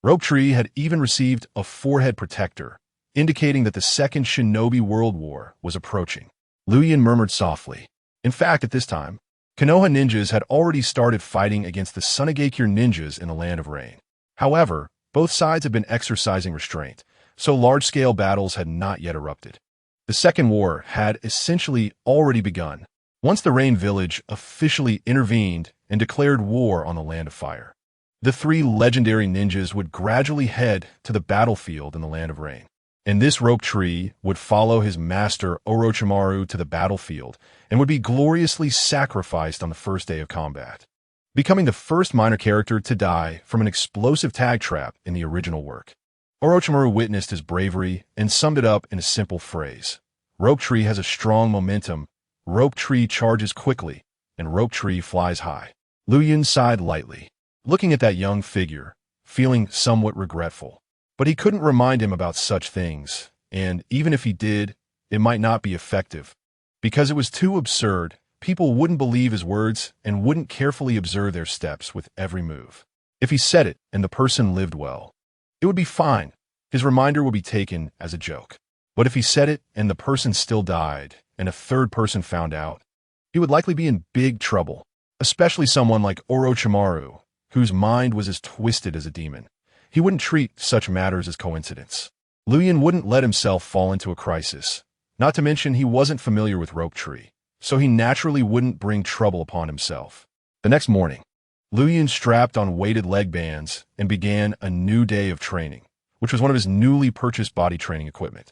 A: Rope Tree had even received a forehead protector, indicating that the Second Shinobi World War was approaching. Liu Yun murmured softly. In fact, at this time, Konoha ninjas had already started fighting against the Sunagakure ninjas in the Land of Rain. However, both sides had been exercising restraint, so large-scale battles had not yet erupted. The Second War had essentially already begun, once the Rain Village officially intervened and declared war on the Land of Fire. The three legendary ninjas would gradually head to the battlefield in the Land of Rain. And this rope tree would follow his master Orochimaru to the battlefield and would be gloriously sacrificed on the first day of combat, becoming the first minor character to die from an explosive tag trap in the original work. Orochimaru witnessed his bravery and summed it up in a simple phrase. Rope tree has a strong momentum, rope tree charges quickly, and rope tree flies high. Lu Yun sighed lightly, looking at that young figure, feeling somewhat regretful. But he couldn't remind him about such things, and even if he did, it might not be effective. Because it was too absurd, people wouldn't believe his words and wouldn't carefully observe their steps with every move. If he said it and the person lived well, it would be fine. His reminder would be taken as a joke. But if he said it and the person still died, and a third person found out, he would likely be in big trouble, especially someone like Orochimaru, whose mind was as twisted as a demon. He wouldn't treat such matters as coincidence. Lu Yun wouldn't let himself fall into a crisis. Not to mention he wasn't familiar with rope tree, so he naturally wouldn't bring trouble upon himself. The next morning, Lu Yun strapped on weighted leg bands and began a new day of training, which was one of his newly purchased body training equipment.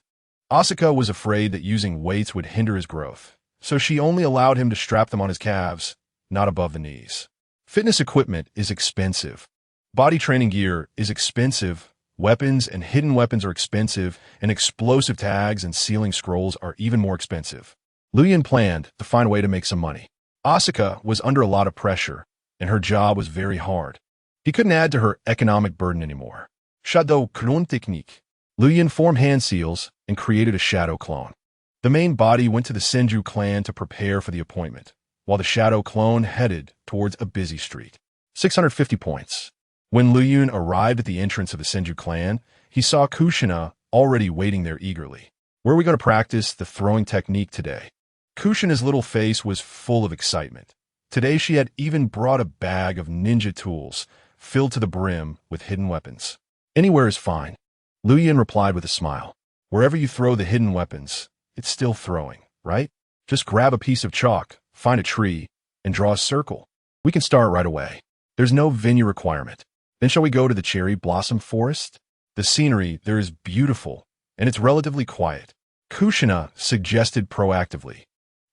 A: Asuka was afraid that using weights would hinder his growth, so she only allowed him to strap them on his calves, not above the knees. Fitness equipment is expensive. Body training gear is expensive. Weapons and hidden weapons are expensive, and explosive tags and sealing scrolls are even more expensive. Lu Yun planned to find a way to make some money. Asuka was under a lot of pressure, and her job was very hard. He couldn't add to her economic burden anymore. Shadow Clone Technique. Lu Yun formed hand seals and created a shadow clone. The main body went to the Senju clan to prepare for the appointment, while the shadow clone headed towards a busy street. 650 points. When Lu Yun arrived at the entrance of the Senju clan, he saw Kushina already waiting there eagerly. Where are we going to practice the throwing technique today? Kushina's little face was full of excitement. Today she had even brought a bag of ninja tools, filled to the brim with hidden weapons. Anywhere is fine. Lu Yun replied with a smile. Wherever you throw the hidden weapons, it's still throwing, right? Just grab a piece of chalk, find a tree, and draw a circle. We can start right away. There's no venue requirement. Then shall we go to the cherry blossom forest? The scenery there is beautiful, and it's relatively quiet. Kushina suggested proactively.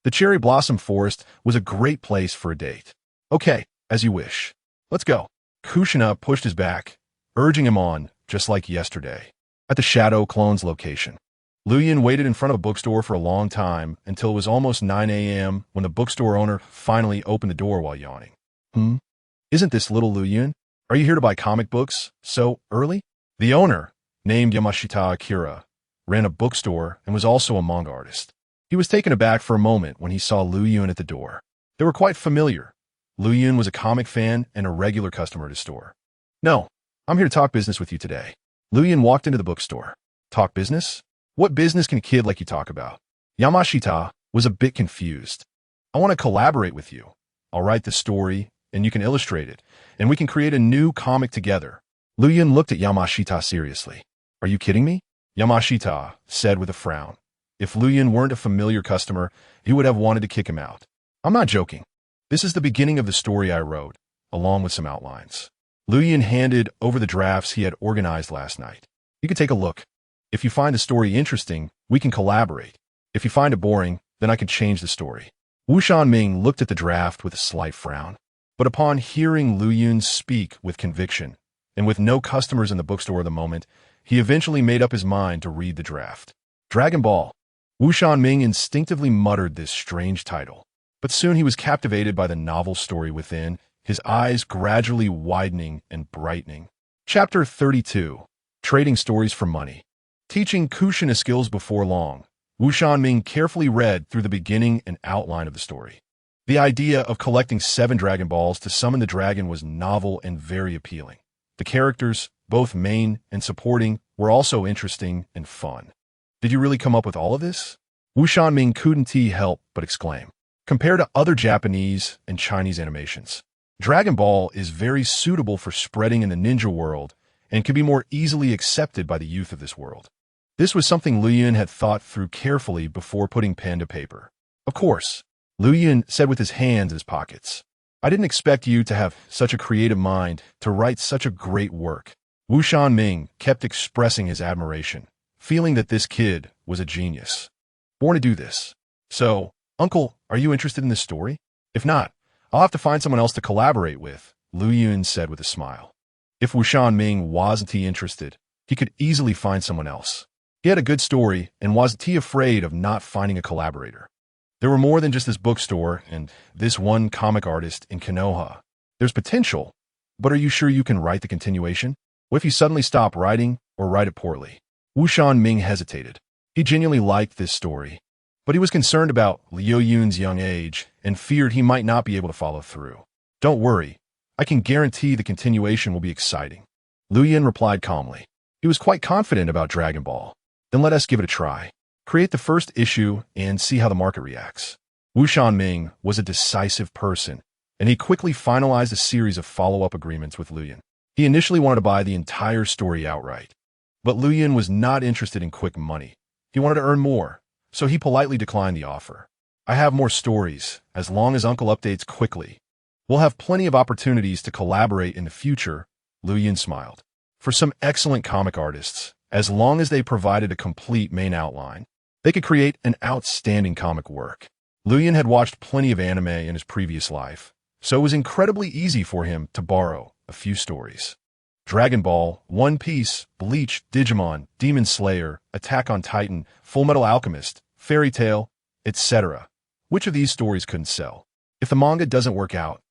A: The cherry blossom forest was a great place for a date. Okay, as you wish. Let's go. Kushina pushed his back, urging him on, just like yesterday. At the shadow clone's location, Lu Yun waited in front of a bookstore for a long time until it was almost 9 a.m. when the bookstore owner finally opened the door while yawning. Isn't this little Lu Yun? Are you here to buy comic books so early? The owner, named Yamashita Akira, ran a bookstore and was also a manga artist. He was taken aback for a moment when he saw Lu Yun at the door. They were quite familiar. Lu Yun was a comic fan and a regular customer at his store. No, I'm here to talk business with you today. Lu Yun walked into the bookstore. Talk business? What business can a kid like you talk about? Yamashita was a bit confused. I want to collaborate with you. I'll write the story, and you can illustrate it, and we can create a new comic together. Lu Yun looked at Yamashita seriously. Are you kidding me? Yamashita said with a frown. If Lu Yun weren't a familiar customer, he would have wanted to kick him out. I'm not joking. This is the beginning of the story I wrote, along with some outlines. Lu Yun handed over the drafts he had organized last night. You can take a look. If you find the story interesting, we can collaborate. If you find it boring, then I can change the story. Wu Shanming looked at the draft with a slight frown. But upon hearing Lu Yun speak with conviction, and with no customers in the bookstore at the moment, he eventually made up his mind to read the draft. Dragon Ball. Wu Shanming instinctively muttered this strange title. But soon he was captivated by the novel story within, his eyes gradually widening and brightening. Chapter 32. Trading Stories for Money. Teaching Kushina skills before long, Wu Shanming carefully read through the beginning and outline of the story. The idea of collecting 7 Dragon Balls to summon the dragon was novel and very appealing. The characters, both main and supporting, were also interesting and fun. Did you really come up with all of this? Wu Shanming couldn't help but exclaim. Compared to other Japanese and Chinese animations, Dragon Ball is very suitable for spreading in the ninja world and can be more easily accepted by the youth of this world. This was something Lu Yun had thought through carefully before putting pen to paper. Of course, Lu Yun said with his hands in his pockets. I didn't expect you to have such a creative mind to write such a great work. Wu Shanming kept expressing his admiration, feeling that this kid was a genius. Born to do this. So, Uncle, are you interested in this story? If not, I'll have to find someone else to collaborate with, Lu Yun said with a smile. If Wushan Ming wasn't interested, he could easily find someone else. He had a good story and wasn't afraid of not finding a collaborator. There were more than just this bookstore and this one comic artist in Konoha. There's potential, but are you sure you can write the continuation? What if you suddenly stop writing or write it poorly? Wushan Ming hesitated. He genuinely liked this story, but he was concerned about Liu Yun's young age and feared he might not be able to follow through. Don't worry, I can guarantee the continuation will be exciting. Liu Yun replied calmly. He was quite confident about Dragon Ball. Then let us give it a try. Create the first issue and see how the market reacts. Wushan Ming was a decisive person, and he quickly finalized a series of follow-up agreements with Liu Yun. He initially wanted to buy the entire story outright, but Liu Yun was not interested in quick money. He wanted to earn more, so he politely declined the offer. I have more stories, as long as Uncle updates quickly. We'll have plenty of opportunities to collaborate in the future, Liu Yun smiled. For some excellent comic artists, as long as they provided a complete main outline, they could create an outstanding comic work. Liu Yun had watched plenty of anime in his previous life, so it was incredibly easy for him to borrow a few stories. Dragon Ball, One Piece, Bleach, Digimon, Demon Slayer, Attack on Titan, Fullmetal Alchemist, Fairy Tail, etc. Which of these stories couldn't sell? If the manga doesn't work out,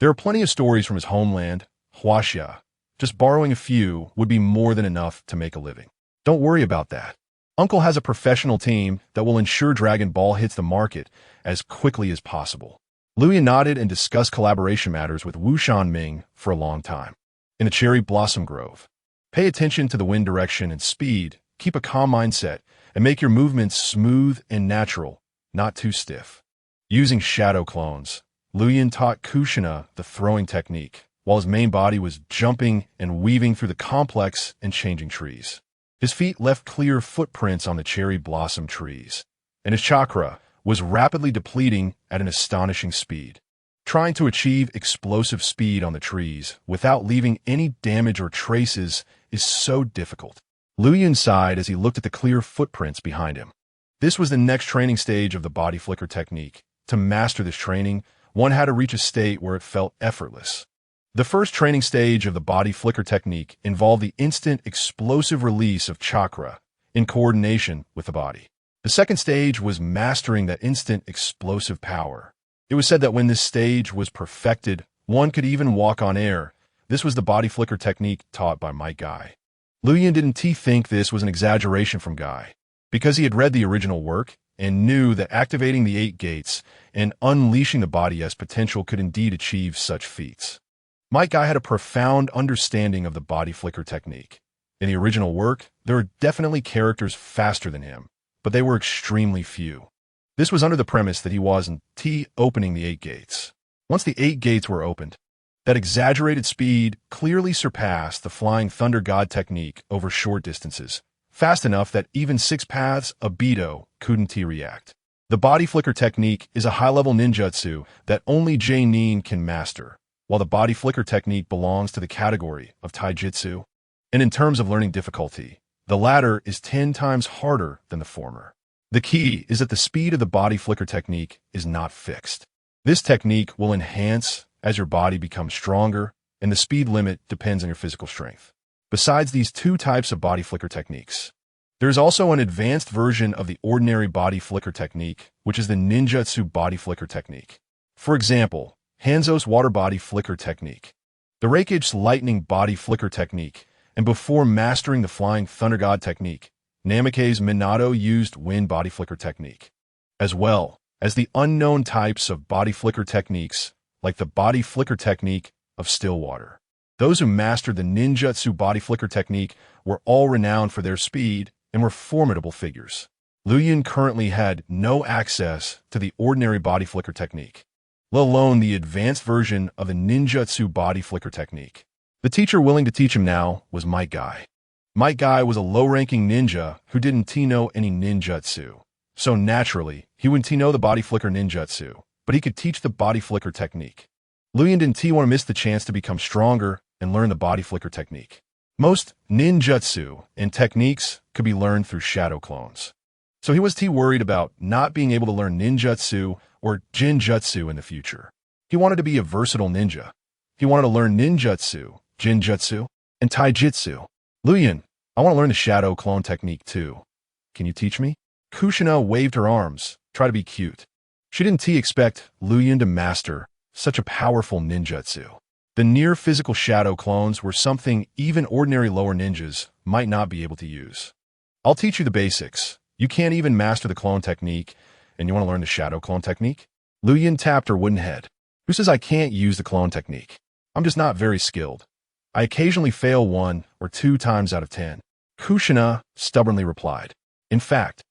A: there are plenty of stories from his homeland, Huaxia. Just borrowing a few would be more than enough to make a living. Don't worry about that. Uncle has a professional team that will ensure Dragon Ball hits the market as quickly as possible. Liu Yun nodded and discussed collaboration matters with Wushan Ming for a long time. In a cherry blossom grove. Pay attention to the wind direction and speed, keep a calm mindset, and make your movements smooth and natural, not too stiff. Using shadow clones, Liu Yun taught Kushina the throwing technique, while his main body was jumping and weaving through the complex and changing trees. His feet left clear footprints on the cherry blossom trees, and his chakra was rapidly depleting at an astonishing speed. Trying to achieve explosive speed on the trees without leaving any damage or traces is so difficult. Liu Yun sighed as he looked at the clear footprints behind him. This was the next training stage of the body flicker technique. To master this training, one had to reach a state where it felt effortless. The first training stage of the body flicker technique involved the instant explosive release of chakra in coordination with the body. The second stage was mastering that instant explosive power. It was said that when this stage was perfected, one could even walk on air. This was the body flicker technique taught by Might Guy. Liu Yun didn't think this was an exaggeration from Guy, because he had read the original work and knew that activating the 8 gates and unleashing the body's potential could indeed achieve such feats. Might Guy had a profound understanding of the body flicker technique. In the original work, there were definitely characters faster than him, but they were extremely few. This was under the premise that he wasn't opening the 8 gates. Once the 8 gates were opened, that exaggerated speed clearly surpassed the Flying Thunder God technique over short distances, fast enough that even 6 paths of Beto couldn't react. The body flicker technique is a high-level ninjutsu that only J-Nin can master, while the body flicker technique belongs to the category of taijutsu. And in terms of learning difficulty, the latter is 10 times harder than the former. The key is that the speed of the body flicker technique is not fixed. This technique will enhance as your body becomes stronger, and the speed limit depends on your physical strength. Besides these 2 types of body flicker techniques, there is also an advanced version of the ordinary body flicker technique, which is the ninjutsu body flicker technique. For example, Hanzo's water body flicker technique, the Raikage's lightning body flicker technique, and before mastering the Flying Thunder God technique, Namake's Minato used wind body flicker technique, as well as the unknown types of body flicker techniques, like the body flicker technique of still water. Those who mastered the ninjutsu body flicker technique were all renowned for their speed and were formidable figures. Liu Yun currently had no access to the ordinary body flicker technique, let alone the advanced version of the ninjutsu body flicker technique. The teacher willing to teach him now was Might Guy. Might Guy was a low-ranking ninja who didn't know any ninjutsu, so naturally, he wouldn't know the body flicker ninjutsu, but he could teach the body flicker technique. Liu Yun didn't want to miss the chance to become stronger and learn the body flicker technique. Most ninjutsu and techniques could be learned through shadow clones. So he was worried about not being able to learn ninjutsu or jinjutsu in the future. He wanted to be a versatile ninja. He wanted to learn ninjutsu, jinjutsu, and taijutsu. Luyan, I want to learn the shadow clone technique too. Can you teach me? Kushina waved her arms, try to be cute. She didn't expect Luyan to master such a powerful ninjutsu. The near-physical shadow clones were something even ordinary lower ninjas might not be able to use. I'll teach you the basics. You can't even master the clone technique, and you want to learn the shadow clone technique? Luyan tapped her wooden head. Who says I can't use the clone technique? I'm just not very skilled. I occasionally fail 1 or 2 times out of 10. Kushina stubbornly replied. In fact,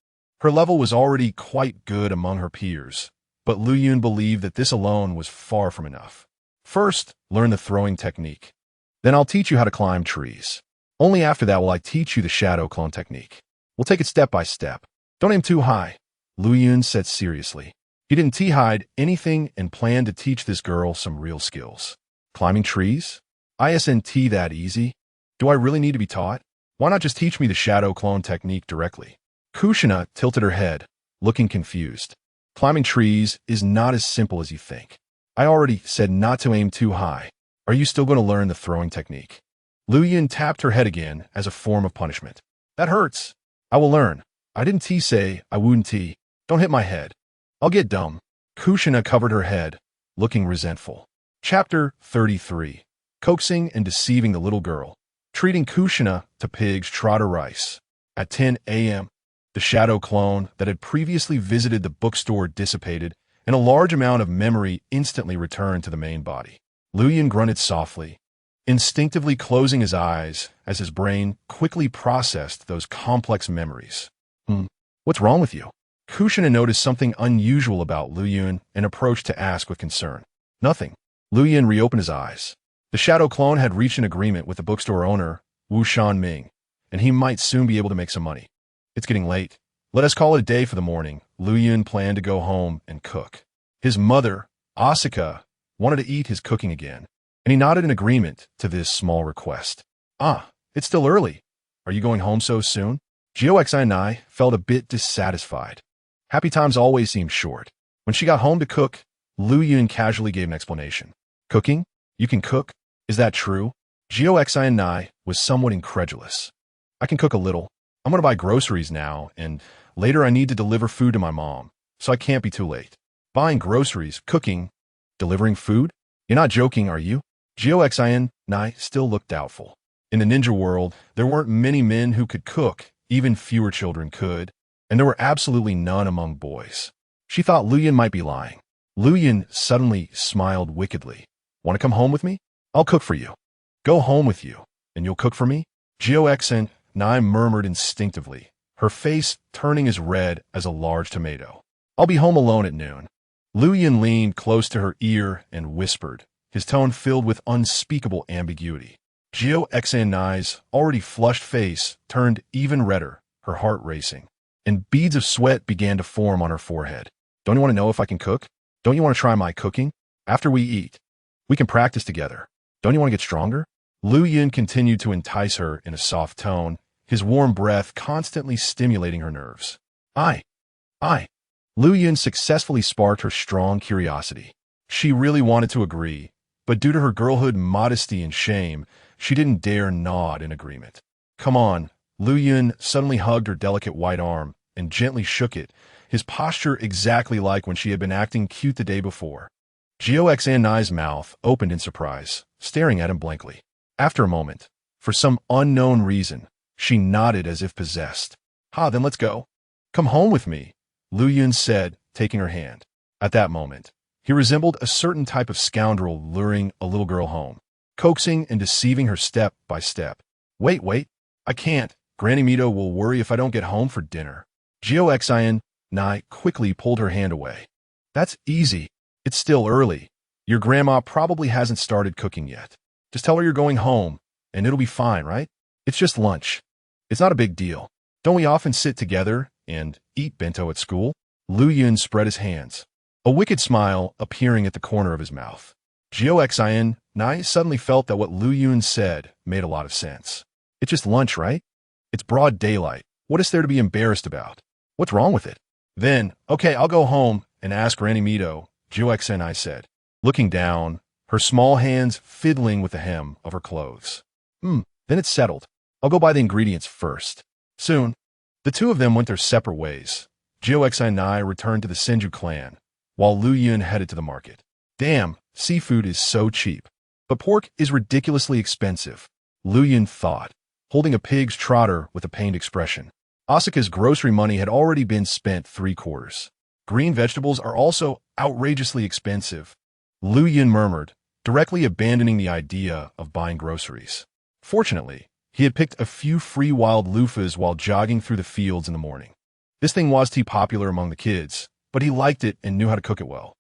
A: her level was already quite good among her peers, but Luyan believed that this alone was far from enough. First, learn the throwing technique. Then I'll teach you how to climb trees. Only after that will I teach you the shadow clone technique. We'll take it step by step. Don't aim too high, Luyan said seriously. He didn't hide anything and planned to teach this girl some real skills. Climbing trees? Isn't that easy? Do I really need to be taught? Why not just teach me the shadow clone technique directly? Kushina tilted her head, looking confused. Climbing trees is not as simple as you think. I already said not to aim too high. Are you still going to learn the throwing technique? Luyan tapped her head again as a form of punishment. That hurts. I will learn. I didn't say I wouldn't. Don't hit my head. I'll get dumb. Kushina covered her head, looking resentful. Chapter 33. Coaxing and deceiving the little girl. Treating Kushina to pig's trotter rice. At 10 a.m., the shadow clone that had previously visited the bookstore dissipated, and a large amount of memory instantly returned to the main body. Luyan grunted softly, instinctively closing his eyes as his brain quickly processed those complex memories. What's wrong with you? Kushina noticed something unusual about Luyan and approached to ask with concern. Nothing. Luyan reopened his eyes. The shadow clone had reached an agreement with the bookstore owner, Wu Shanming, and he might soon be able to make some money. It's getting late. Let us call it a day for the morning. Luyan planned to go home and cook. His mother, Asuka, wanted to eat his cooking again, and he nodded in agreement to this small request. It's still early. Are you going home so soon? Gyoxi and I felt a bit dissatisfied. Happy times always seem short. When she got home to cook, Luyan casually gave an explanation. Cooking? You can cook? Is that true? Gyoxi and I was somewhat incredulous. I can cook a little. I'm going to buy groceries now, and later I need to deliver food to my mom, so I can't be too late. Buying groceries, cooking, delivering food? You're not joking, are you? Gyoxi and I still looked doubtful. In the ninja world, there weren't many men who could cook, even fewer children could, and there were absolutely none among boys. She thought Luyan might be lying. Luyan suddenly smiled wickedly. Want to come home with me? I'll cook for you. Go home with you, and you'll cook for me? Gyoxi and I murmured instinctively, her face turning as red as a large tomato. I'll be home alone at noon. Luyan leaned close to her ear and whispered, his tone filled with unspeakable ambiguity. Gyoxi and I's already flushed face turned even redder, her heart racing, and beads of sweat began to form on her forehead. Don't you want to know if I can cook? Don't you want to try my cooking? After we eat, we can practice together. Don't you want to get stronger? Luyan continued to entice her in a soft tone, his warm breath constantly stimulating her nerves. I. Luyan successfully sparked her strong curiosity. She really wanted to agree, but due to her girlhood modesty and shame, she didn't dare nod in agreement. Come on. Luyan suddenly hugged her delicate white arm and gently shook it, his posture exactly like when she had been acting cute the day before. Gyoxi and I's mouth opened in surprise, staring at him blankly. After a moment, for some unknown reason, she nodded as if possessed. Then let's go. Come home with me, Luyan said, taking her hand. At that moment, he resembled a certain type of scoundrel luring a little girl home, coaxing and deceiving her step by step. Wait, I can't. Granny Mito will worry if I don't get home for dinner. Gyoxi and I quickly pulled her hand away. That's easy. It's still early. Your grandma probably hasn't started cooking yet. Just tell her you're going home, and it'll be fine, right? It's just lunch. It's not a big deal. Don't we often sit together and eat bento at school? Luyan spread his hands, a wicked smile appearing at the corner of his mouth. Gyoxi and I suddenly felt that what Luyan said made a lot of sense. It's just lunch, right? It's broad daylight. What is there to be embarrassed about? What's wrong with it? Then, okay, I'll go home and ask Granny Mito, Jio-senai said, looking down, her small hands fiddling with the hem of her clothes. Then it's settled. I'll go buy the ingredients first. Soon, the two of them went their separate ways. Jio-senai returned to the Senju clan, while Lu Yun headed to the market. Damn, seafood is so cheap. But pork is ridiculously expensive, Lu Yun thought, holding a pig's trotter with a pained expression. Asuka's grocery money had already been spent 3/4. Green vegetables are also outrageously expensive, Lu Yun murmured, directly abandoning the idea of buying groceries. Fortunately, he had picked a few free wild loofahs while jogging through the fields in the morning. This thing was too popular among the kids, but he liked it and knew how to cook it well.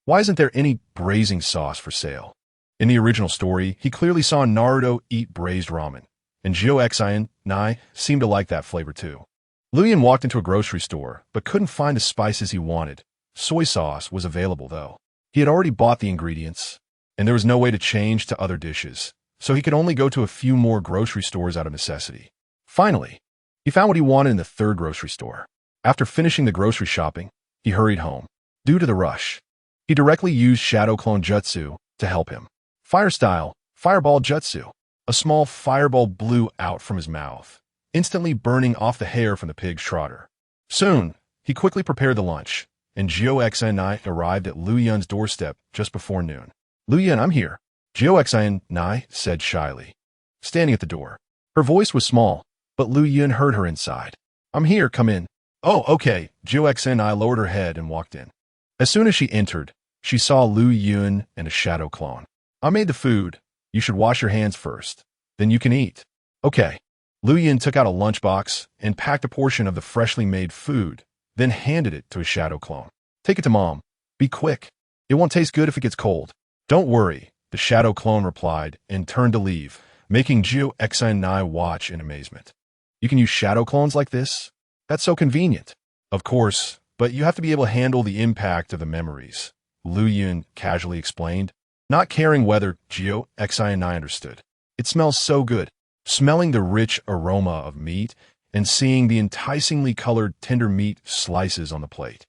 A: Why isn't there any braising sauce for sale? In the original story, he clearly saw Naruto eat braised ramen, and Jio-senai seemed to like that flavor too. Lu Yun walked into a grocery store, but couldn't find the spices he wanted. Soy sauce was available, though. He had already bought the ingredients, and there was no way to change to other dishes, so he could only go to a few more grocery stores out of necessity. Finally, he found what he wanted in the third grocery store. After finishing the grocery shopping, he hurried home. Due to the rush, he directly used Shadow Clone Jutsu to help him. Fire style, Fireball Jutsu. A small fireball blew out from his mouth, instantly burning off the hair from the pig's trotter. Soon, he quickly prepared the lunch, and Jio-senai arrived at Lu Yun's doorstep just before noon. Lu Yun, I'm here, Jio-senai said shyly, standing at the door. Her voice was small, but Lu Yun heard her inside. I'm here, come in. Oh, okay, Jio-senai lowered her head and walked in. As soon as she entered, she saw Lu Yun and a shadow clone. I made the food. You should wash your hands first. Then you can eat. Okay. Lu Yun took out a lunchbox and packed a portion of the freshly made food, then handed it to his shadow clone. Take it to Mom. Be quick. It won't taste good if it gets cold. Don't worry, the shadow clone replied and turned to leave, making Jio-senai watch in amazement. You can use shadow clones like this? That's so convenient. Of course, but you have to be able to handle the impact of the memories, Lu Yun casually explained, not caring whether Jio-senai understood. It smells so good. Smelling the rich aroma of meat and seeing the enticingly colored tender meat slices on the plate.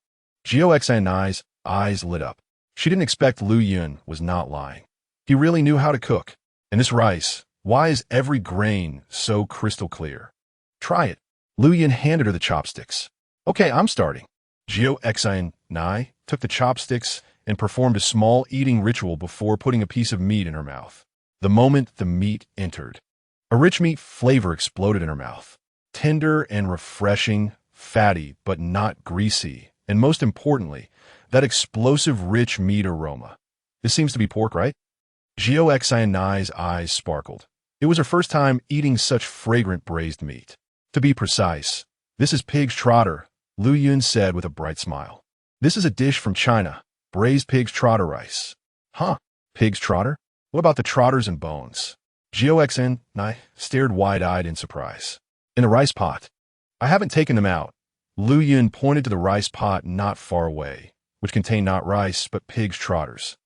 A: Jio-senai's eyes lit up. She didn't expect Lu Yun was not lying. He really knew how to cook. And this rice, why is every grain so crystal clear? Try it. Lu Yun handed her the chopsticks. Okay, I'm starting. Jio-senai took the chopsticks and performed a small eating ritual before putting a piece of meat in her mouth. The moment the meat entered, a rich meat flavor exploded in her mouth. Tender and refreshing, fatty but not greasy, and most importantly, that explosive rich meat aroma. This seems to be pork, right? Jio-senai's eyes sparkled. It was her first time eating such fragrant braised meat. To be precise, this is pig's trotter, Lu Yun said with a bright smile. This is a dish from China, braised pig's trotter rice. Pig's trotter? What about the trotters and bones? Jio-senai stared wide-eyed in surprise. In a rice pot. I haven't taken them out. Lu Yun pointed to the rice pot not far away, which contained not rice, but pig's trotters.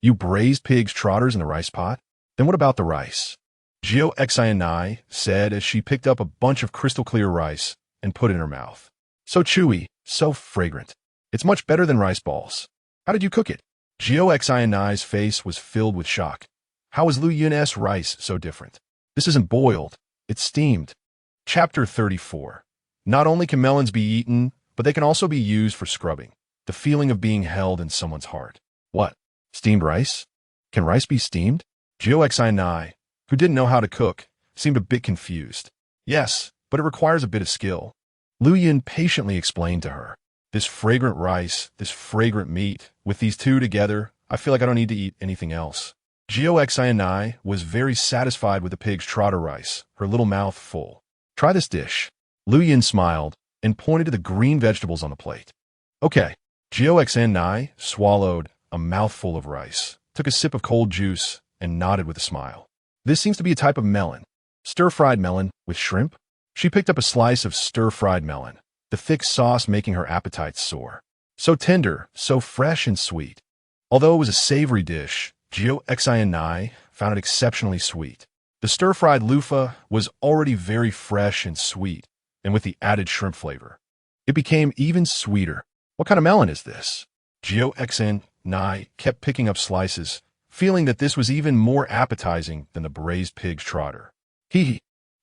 A: You braised pig's trotters in the rice pot? Then what about the rice? Jio-senai said as she picked up a bunch of crystal-clear rice and put it in her mouth. So chewy, so fragrant. It's much better than rice balls. How did you cook it? Jio-senai's face was filled with shock. How is Lu Yun's rice so different? This isn't boiled, it's steamed. Chapter 34. Not only can melons be eaten, but they can also be used for scrubbing. The feeling of being held in someone's heart. What? Steamed rice? Can rice be steamed? Jio-senai, who didn't know how to cook, seemed a bit confused. Yes, but it requires a bit of skill. Lu Yun patiently explained to her. This fragrant rice, this fragrant meat, with these two together, I feel like I don't need to eat anything else. Jio-senai was very satisfied with the pig's trotter rice, her little mouth full. Try this dish. Lu Yun smiled and pointed to the green vegetables on the plate. Okay. Jio-senai swallowed a mouthful of rice, took a sip of cold juice, and nodded with a smile. This seems to be a type of melon. Stir-fried melon with shrimp? She picked up a slice of stir-fried melon, the thick sauce making her appetite soar. So tender, so fresh and sweet. Although it was a savory dish, Jio-senai found it exceptionally sweet. The stir-fried loofah was already very fresh and sweet, and with the added shrimp flavor, it became even sweeter. What kind of melon is this? Gyo-xn Nai kept picking up slices, feeling that this was even more appetizing than the braised pig's trotter. Hee.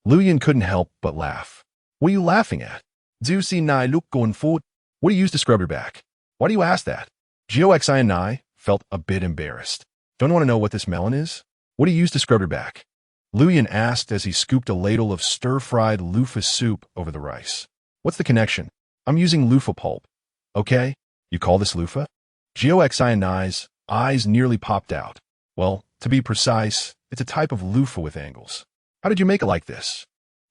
A: Luyan couldn't help but laugh. What are you laughing at? Zusi Nai look going forward. What do you use to scrub your back? Why do you ask that? Gyo-xn Nai felt a bit embarrassed. Don't you want to know what this melon is? What do you use to scrub your back? Luyan asked as he scooped a ladle of stir-fried loofah soup over the rice. What's the connection? I'm using loofah pulp. Okay, you call this loofah? Gyo-xn Nai's eyes nearly popped out. Well, to be precise, it's a type of loofah with angles. How did you make it like this?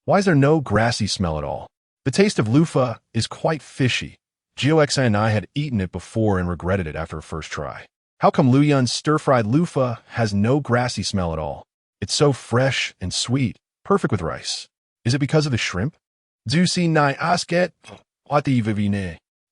A: Why is there no grassy smell at all? The taste of loofah is quite fishy. Gyo-xn Nai had eaten it before and regretted it after her first try. How come Luyan's stir-fried loofah has no grassy smell at all? It's so fresh and sweet, perfect with rice. Is it because of the shrimp? Zusi Nai asket?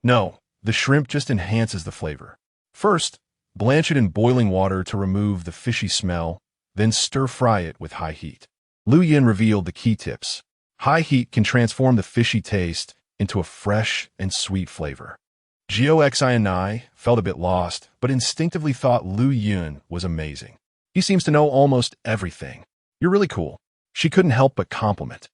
A: No, the shrimp just enhances the flavor. First, blanch it in boiling water to remove the fishy smell, then stir-fry it with high heat. Luyan revealed the key tips. High heat can transform the fishy taste into a fresh and sweet flavor. Gyo-xn Nai felt a bit lost, but instinctively thought Luyan was amazing. He seems to know almost everything. You're really cool. She couldn't help but compliment.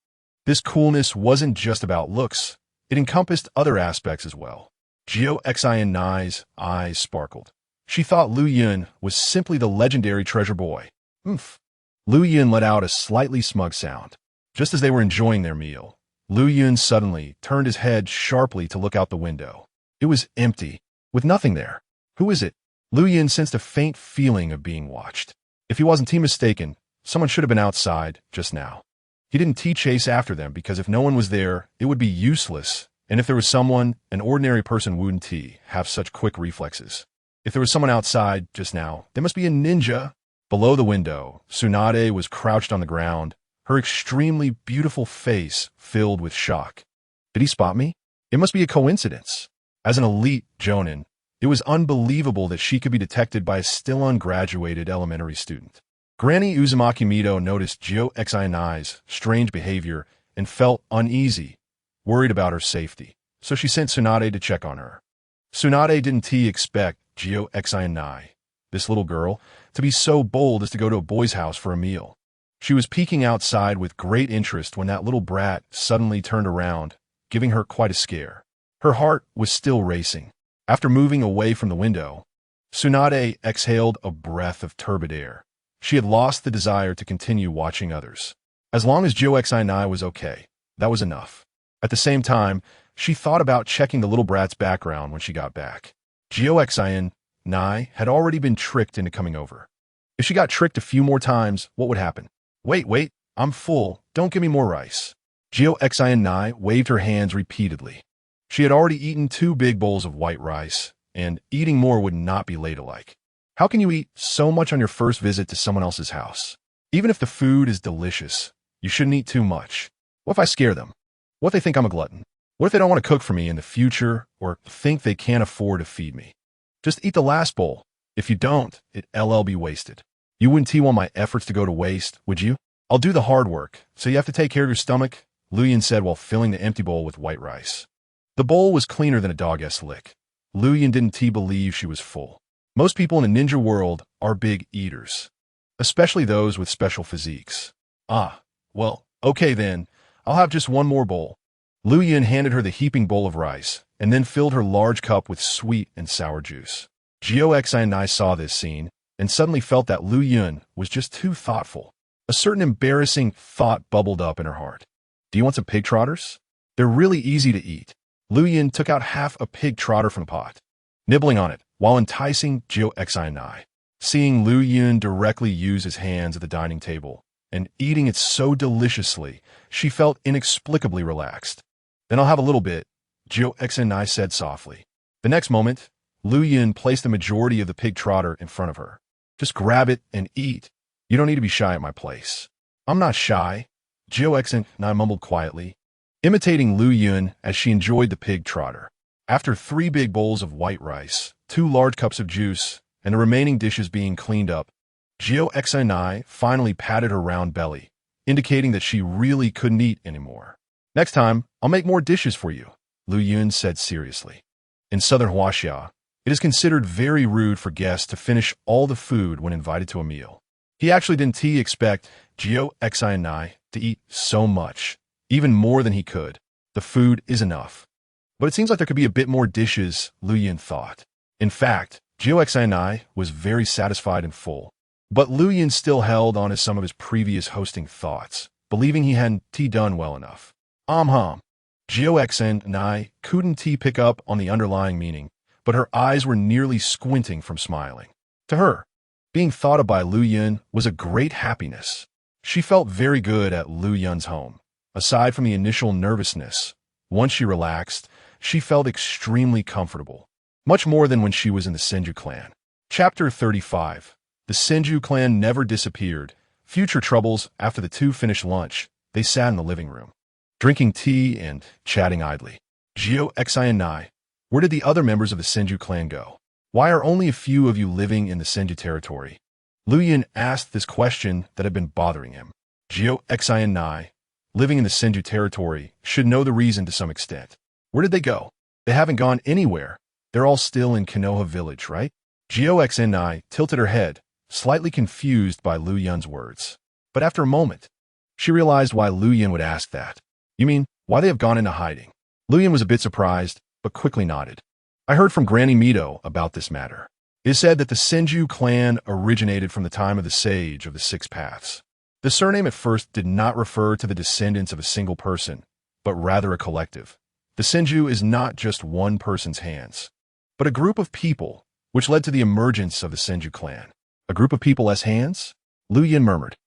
A: This coolness wasn't just about looks. It encompassed other aspects as well. Gyo-xn Nai's eyes sparkled. She thought Luyan was simply the legendary treasure boy. Luyan let out a slightly smug sound. Just as they were enjoying their meal, Luyan suddenly turned his head sharply to look out the window. It was empty, with nothing there. Who is it? Luyan sensed a faint feeling of being watched. If he wasn't too mistaken, someone should have been outside just now. He didn't chase after them because if no one was there, it would be useless, and if there was someone, an ordinary person wouldn't have such quick reflexes. If there was someone outside just now, there must be a ninja. Below the window, Tsunade was crouched on the ground, her extremely beautiful face filled with shock. Did he spot me? It must be a coincidence. As an elite jonin, it was unbelievable that she could be detected by a still ungraduated elementary student. Granny Uzumaki Mito noticed Gyo-xn Nai's strange behavior and felt uneasy, worried about her safety, so she sent Tsunade to check on her. Tsunade didn't expect Gyo-xn Nai, this little girl, to be so bold as to go to a boy's house for a meal. She was peeking outside with great interest when that little brat suddenly turned around, giving her quite a scare. Her heart was still racing. After moving away from the window, Tsunade exhaled a breath of turbid air. She had lost the desire to continue watching others. As long as Gyo-xn Nai was okay, that was enough. At the same time, she thought about checking the little brat's background when she got back. Gyo-xn Nai had already been tricked into coming over. If she got tricked a few more times, what would happen? Wait, I'm full. Don't give me more rice. Gyo-xn Nai waved her hands repeatedly. She had already eaten 2 big bowls of white rice, and eating more would not be ladylike. How can you eat so much on your first visit to someone else's house? Even if the food is delicious, you shouldn't eat too much. What if I scare them? What if they think I'm a glutton? What if they don't want to cook for me in the future or think they can't afford to feed me? Just eat the last bowl. If you don't, it'll be wasted. You wouldn't want my efforts to go to waste, would you? I'll do the hard work, so you have to take care of your stomach, Luyan said while filling the empty bowl with white rice. The bowl was cleaner than a dog's lick. Luyan didn't believe she was full. Most people in a ninja world are big eaters, especially those with special physiques. Well, okay then, I'll have just one more bowl. Luyan handed her the heaping bowl of rice, and then filled her large cup with sweet and sour juice. Gyo-xn Nai saw this scene, and suddenly felt that Luyan was just too thoughtful. A certain embarrassing thought bubbled up in her heart. Do you want some pig trotters? They're really easy to eat. Luyan took out half a pig trotter from the pot, nibbling on it while enticing Gyo-xn Nai. Seeing Luyan directly use his hands at the dining table and eating it so deliciously, she felt inexplicably relaxed. Then I'll have a little bit, Gyo-xn Nai said softly. The next moment, Luyan placed the majority of the pig trotter in front of her. Just grab it and eat. You don't need to be shy at my place. I'm not shy, Gyo-xn Nai mumbled quietly, imitating Luyan as she enjoyed the pig trotter. After 3 big bowls of white rice, 2 large cups of juice, and the remaining dishes being cleaned up, Xinai finally patted her round belly, indicating that she really couldn't eat anymore. Next time, I'll make more dishes for you, Lu Yun said seriously. In southern Huaxia, it is considered very rude for guests to finish all the food when invited to a meal. He actually didn't expect Xinai to eat so much, even more than he could. The food is enough. But it seems like there could be a bit more dishes, Lu Yun thought. In fact, Xinai was very satisfied and full. But Lu Yun still held on to some of his previous hosting thoughts, believing he hadn't done well enough. Xinai couldn't pick up on the underlying meaning, but her eyes were nearly squinting from smiling. To her, being thought of by Lu Yun was a great happiness. She felt very good at Lu Yun's home. Aside from the initial nervousness, once she relaxed, she felt extremely comfortable, much more than when she was in the Senju clan. Chapter 35. The Senju clan never disappeared. Future troubles. After the two finished lunch, they sat in the living room, drinking tea and chatting idly. Xinai, where did the other members of the Senju clan go? Why are only a few of you living in the Senju territory? Lu Yun asked this question that had been bothering him. Xinai, living in the Senju territory, should know the reason to some extent. Where did they go? They haven't gone anywhere. They're all still in Konoha village, right? Xinai tilted her head, slightly confused by Lu Yun's words. But after a moment, she realized why Lu Yun would ask that. You mean, why they have gone into hiding? Lu Yun was a bit surprised, but quickly nodded. I heard from Granny Mito about this matter. It is said that the Senju clan originated from the time of the Sage of the Six Paths. The surname at first did not refer to the descendants of a single person, but rather a collective. The Senju is not just one person's hands, but a group of people, which led to the emergence of the Senju clan. A group of people as hands? Lu Yun murmured.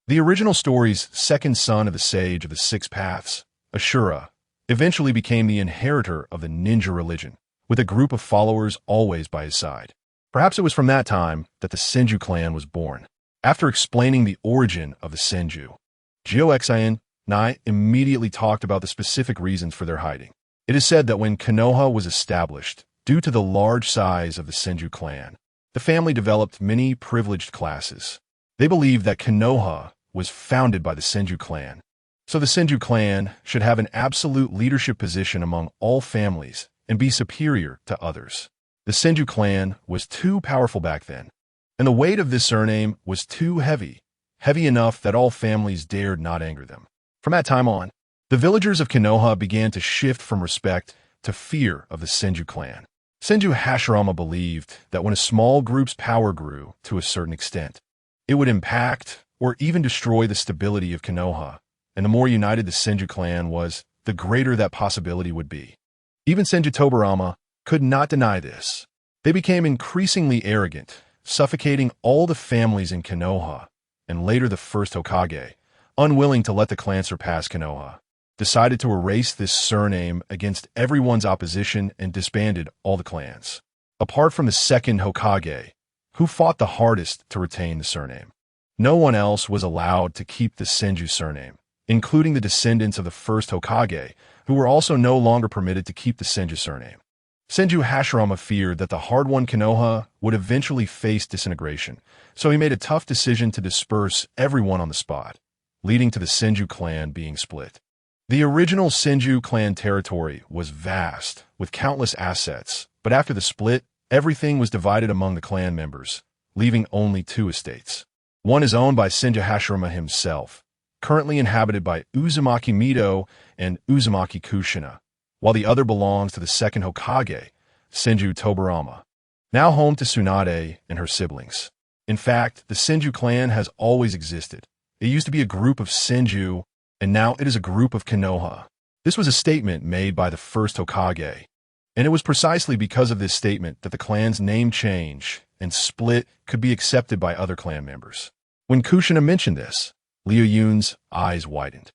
A: The original story's second son of the Sage of the Six Paths, Ashura, eventually became the inheritor of the ninja religion, with a group of followers always by his side. Perhaps it was from that time that the Senju clan was born. After explaining the origin of the Senju, Xinai immediately talked about the specific reasons for their hiding. It is said that when Konoha was established, due to the large size of the Senju clan, the family developed many privileged classes. They believed that Konoha was founded by the Senju clan, so the Senju clan should have an absolute leadership position among all families and be superior to others. The Senju clan was too powerful back then, and the weight of this surname was too heavy enough that all families dared not anger them. From that time on, the villagers of Konoha began to shift from respect to fear of the Senju clan. Senju Hashirama believed that when a small group's power grew to a certain extent, it would impact or even destroy the stability of Konoha, and the more united the Senju clan was, the greater that possibility would be. Even Senju Tobarama could not deny this. They became increasingly arrogant, suffocating all the families in Konoha, and later the First Hokage, unwilling to let the clan surpass Konoha, decided to erase this surname against everyone's opposition and disbanded all the clans. Apart from the second Hokage, who fought the hardest to retain the surname, no one else was allowed to keep the Senju surname, including the descendants of the first Hokage, who were also no longer permitted to keep the Senju surname. Senju Hashirama feared that the hard-won Konoha would eventually face disintegration, so he made a tough decision to disperse everyone on the spot, leading to the Senju clan being split. The original Senju clan territory was vast, with countless assets, but after the split, everything was divided among the clan members, leaving only two estates. One is owned by Senju Hashirama himself, currently inhabited by Uzumaki Mito and Uzumaki Kushina, while the other belongs to the second Hokage, Senju Tobarama, now home to Tsunade and her siblings. In fact, the Senju clan has always existed. It used to be a group of Senju, and now it is a group of Konoha. This was a statement made by the first Hokage, and it was precisely because of this statement that the clan's name change and split could be accepted by other clan members. When Kushina mentioned this, Liu Yun's eyes widened.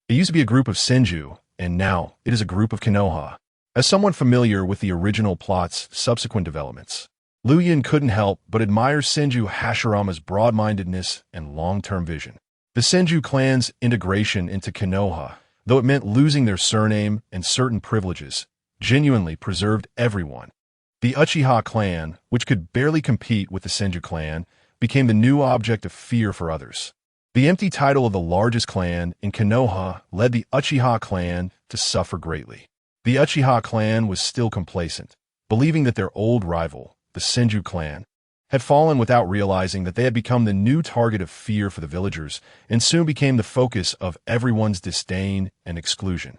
A: It used to be a group of Senju, and now it is a group of Konoha. As someone familiar with the original plot's subsequent developments, Lu Yun couldn't help but admire Senju Hashirama's broad-mindedness and long-term vision. The Senju clan's integration into Konoha, though it meant losing their surname and certain privileges, genuinely preserved everyone. The Uchiha clan, which could barely compete with the Senju clan, became the new object of fear for others. The empty title of the largest clan in Konoha led the Uchiha clan to suffer greatly. The Uchiha clan was still complacent, believing that their old rival, the Senju clan, had fallen without realizing that they had become the new target of fear for the villagers and soon became the focus of everyone's disdain and exclusion.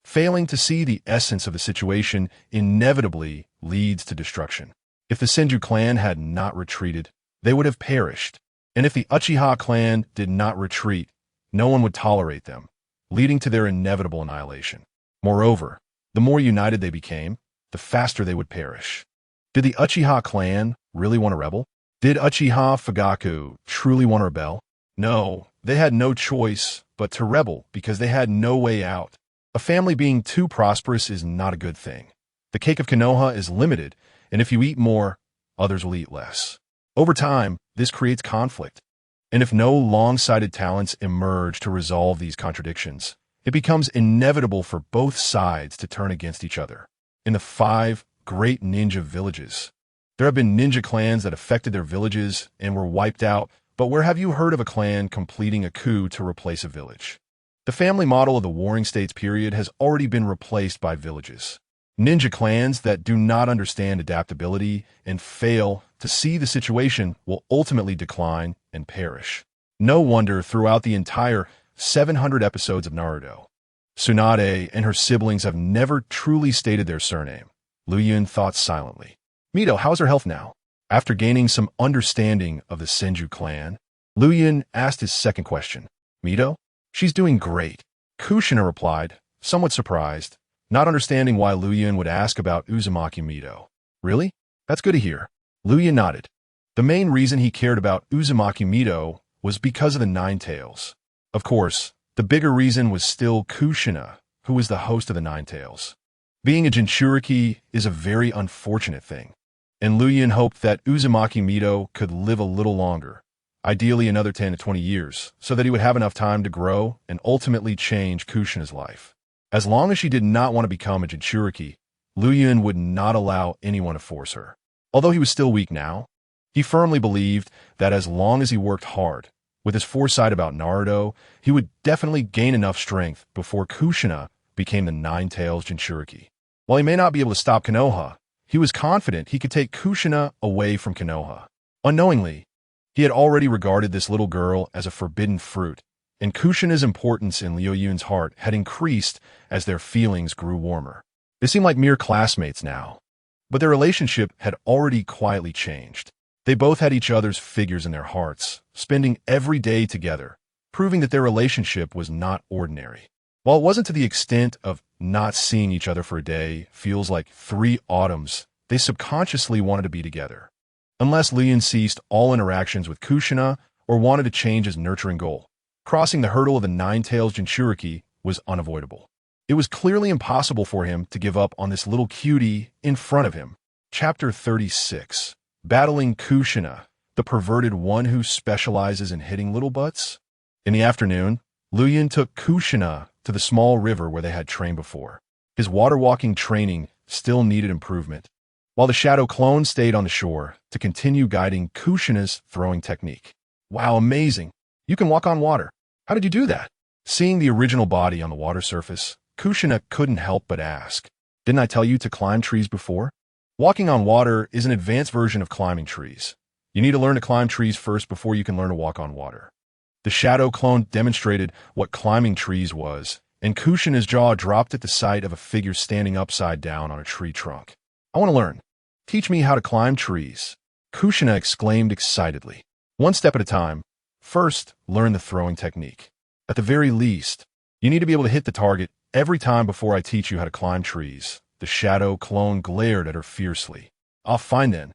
A: Failing to see the essence of the situation inevitably leads to destruction. If the Senju clan had not retreated, they would have perished. And if the Uchiha clan did not retreat, no one would tolerate them, leading to their inevitable annihilation. Moreover, the more united they became, the faster they would perish. Did the Uchiha clan really want to rebel? Did Uchiha Fugaku truly want to rebel? No, they had no choice but to rebel because they had no way out. A family being too prosperous is not a good thing. The cake of Konoha is limited, and if you eat more, others will eat less. Over time, this creates conflict. And if no long-sighted talents emerge to resolve these contradictions, it becomes inevitable for both sides to turn against each other. In the 5 great ninja villages, there have been ninja clans that affected their villages and were wiped out, but where have you heard of a clan completing a coup to replace a village? The family model of the Warring States period has already been replaced by villages. Ninja clans that do not understand adaptability and fail to see the situation will ultimately decline and perish. No wonder throughout the entire 700 episodes of Naruto, Tsunade and her siblings have never truly stated their surname. Luyun thought silently. Mito, how's her health now? After gaining some understanding of the Senju clan, Luyun asked his second question. Mito? She's doing great. Kushina replied, somewhat surprised, not understanding why Luyun would ask about Uzumaki Mito. Really? That's good to hear. Luyun nodded. The main reason he cared about Uzumaki Mito was because of the Nine Tails. Of course, the bigger reason was still Kushina, who was the host of the Nine Tails. Being a Jinchuriki is a very unfortunate thing, and Luyun hoped that Uzumaki Mito could live a little longer, ideally another 10 to 20 years, so that he would have enough time to grow and ultimately change Kushina's life. As long as she did not want to become a Jinchuriki, Luyun would not allow anyone to force her. Although he was still weak now, he firmly believed that as long as he worked hard, with his foresight about Naruto, he would definitely gain enough strength before Kushina became the Nine Tails Jinchuriki. While he may not be able to stop Konoha, he was confident he could take Kushina away from Konoha. Unknowingly, he had already regarded this little girl as a forbidden fruit, and Kushina's importance in Liu Yun's heart had increased as their feelings grew warmer. They seemed like mere classmates now, but their relationship had already quietly changed. They both had each other's figures in their hearts, spending every day together, proving that their relationship was not ordinary. While it wasn't to the extent of not seeing each other for a day feels like 3 autumns, they subconsciously wanted to be together. Unless Luyun ceased all interactions with Kushina or wanted to change his nurturing goal, crossing the hurdle of the Nine Tails Jinchuriki was unavoidable. It was clearly impossible for him to give up on this little cutie in front of him. Chapter 36. Battling Kushina, the perverted one who specializes in hitting little butts? In the afternoon, Luyun took Kushina to the small river where they had trained before. His water-walking training still needed improvement, while the shadow clone stayed on the shore to continue guiding Kushina's throwing technique. Wow, amazing! You can walk on water. How did you do that? Seeing the original body on the water surface, Kushina couldn't help but ask, didn't I tell you to climb trees before? Walking on water is an advanced version of climbing trees. You need to learn to climb trees first before you can learn to walk on water. The shadow clone demonstrated what climbing trees was, and Kushina's jaw dropped at the sight of a figure standing upside down on a tree trunk. I want to learn. Teach me how to climb trees. Kushina exclaimed excitedly. One step at a time. First, learn the throwing technique. At the very least, you need to be able to hit the target every time before I teach you how to climb trees. The shadow clone glared at her fiercely. Fine then.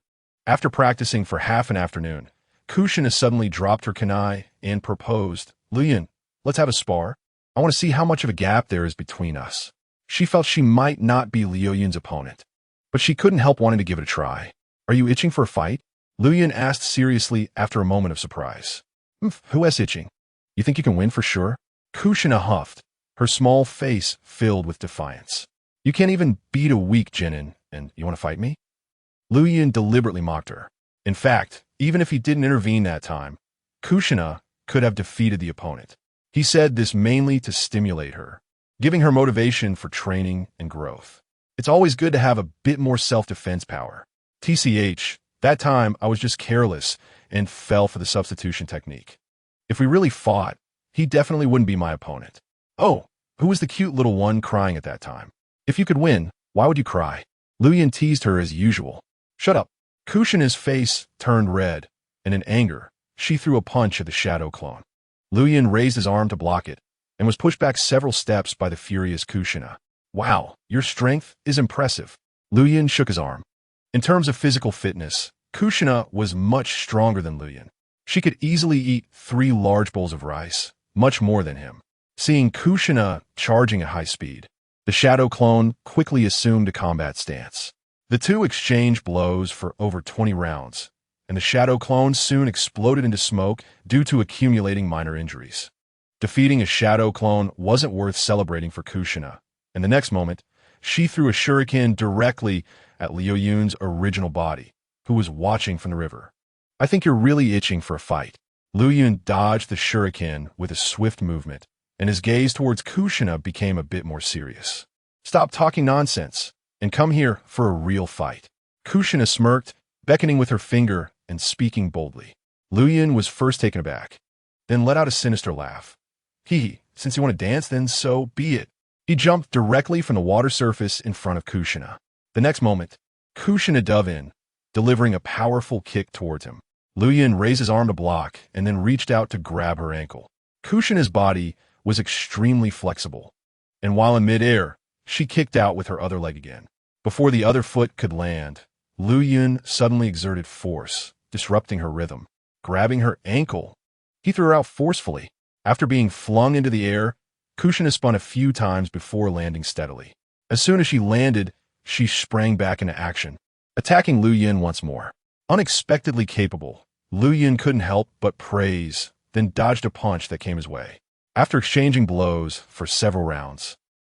A: After practicing for half an afternoon, Kushina suddenly dropped her kunai and proposed, Luyun, let's have a spar. I want to see how much of a gap there is between us. She felt she might not be Liu Yun's opponent, but she couldn't help wanting to give it a try. Are you itching for a fight? Luyun asked seriously after a moment of surprise. Who is itching? You think you can win for sure? Kushina huffed, her small face filled with defiance. You can't even beat a weak genin, and you want to fight me? Luyun deliberately mocked her. In fact, Even if he didn't intervene that time, Kushina could have defeated the opponent. He said this mainly to stimulate her, giving her motivation for training and growth. It's always good to have a bit more self-defense power. TCH, that time I was just careless and fell for the substitution technique. If we really fought, he definitely wouldn't be my opponent. Oh, who was the cute little one crying at that time? If you could win, why would you cry? Luyan teased her as usual. Shut up. Kushina's face turned red, and in anger, she threw a punch at the shadow clone. Luyan raised his arm to block it, and was pushed back several steps by the furious Kushina. Wow, your strength is impressive. Luyan shook his arm. In terms of physical fitness, Kushina was much stronger than Luyan. She could easily eat 3 large bowls of rice, much more than him. Seeing Kushina charging at high speed, the shadow clone quickly assumed a combat stance. The two exchanged blows for over 20 rounds, and the shadow clone soon exploded into smoke due to accumulating minor injuries. Defeating a shadow clone wasn't worth celebrating for Kushina, and the next moment, she threw a shuriken directly at Liu Yun's original body, who was watching from the river. I think you're really itching for a fight. Liu Yun dodged the shuriken with a swift movement, and his gaze towards Kushina became a bit more serious. Stop talking nonsense, and come here for a real fight. Kushina smirked, beckoning with her finger and speaking boldly. Liu Yun was first taken aback, then let out a sinister laugh. Hee, since you want to dance, then so be it. He jumped directly from the water surface in front of Kushina. The next moment, Kushina dove in, delivering a powerful kick towards him. Liu Yun raised his arm to block and then reached out to grab her ankle. Kushina's body was extremely flexible, and while in midair, she kicked out with her other leg again. Before the other foot could land, Liu Yun suddenly exerted force, disrupting her rhythm. Grabbing her ankle, he threw her out forcefully. After being flung into the air, Kushina spun a few times before landing steadily. As soon as she landed, she sprang back into action, attacking Liu Yun once more. Unexpectedly capable, Liu Yun couldn't help but praise, then dodged a punch that came his way. After exchanging blows for several rounds,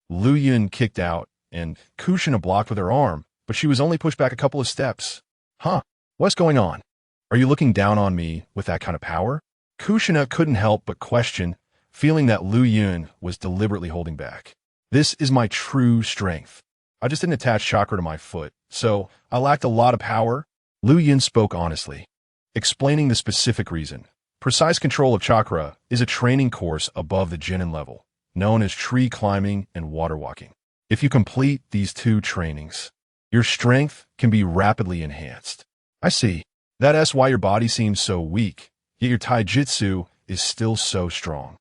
A: Liu Yun kicked out, and Kushina blocked with her arm, but she was only pushed back a couple of steps. Huh, what's going on? Are you looking down on me with that kind of power? Kushina couldn't help but question, feeling that Liu Yun was deliberately holding back. This is my true strength. I just didn't attach chakra to my foot, so I lacked a lot of power. Liu Yun spoke honestly, explaining the specific reason. Precise control of chakra is a training course above the Jinin level, known as tree climbing and water walking. If you complete these 2 trainings, your strength can be rapidly enhanced. I see. That's why your body seems so weak, yet your taijutsu is still so strong.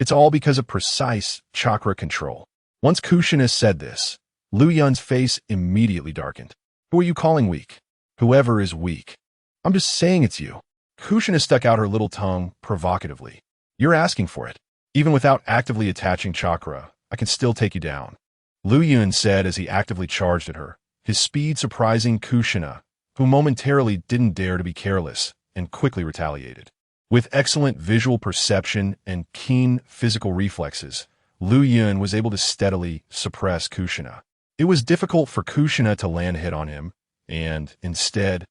A: It's all because of precise chakra control. Once Kushina said this, Liu Yun's face immediately darkened. Who are you calling weak? Whoever is weak. I'm just saying it's you. Kushina stuck out her little tongue provocatively. You're asking for it. Even without actively attaching chakra, I can still take you down. Liu Yun said as he actively charged at her, his speed surprising Kushina, who momentarily didn't dare to be careless, and quickly retaliated. With excellent visual perception and keen physical reflexes, Liu Yun was able to steadily suppress Kushina. It was difficult for Kushina to land a hit on him, and, instead,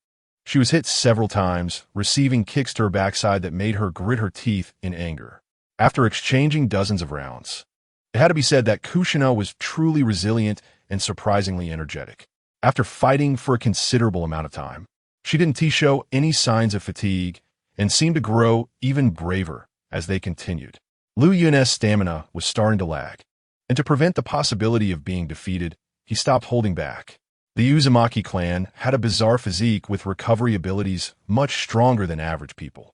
A: she was hit several times, receiving kicks to her backside that made her grit her teeth in anger. After exchanging dozens of rounds, it had to be said that Kushina was truly resilient and surprisingly energetic. After fighting for a considerable amount of time, she didn't show any signs of fatigue and seemed to grow even braver as they continued. Liu Yun's stamina was starting to lag, and to prevent the possibility of being defeated, he stopped holding back. The Uzumaki clan had a bizarre physique with recovery abilities much stronger than average people.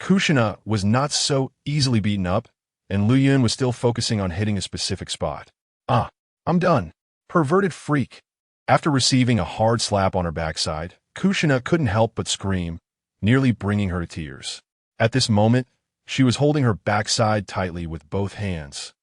A: Kushina was not so easily beaten up, and Liu Yun was still focusing on hitting a specific spot. Ah, I'm done. Perverted freak. After receiving a hard slap on her backside, Kushina couldn't help but scream, nearly bringing her to tears. At this moment, she was holding her backside tightly with both hands.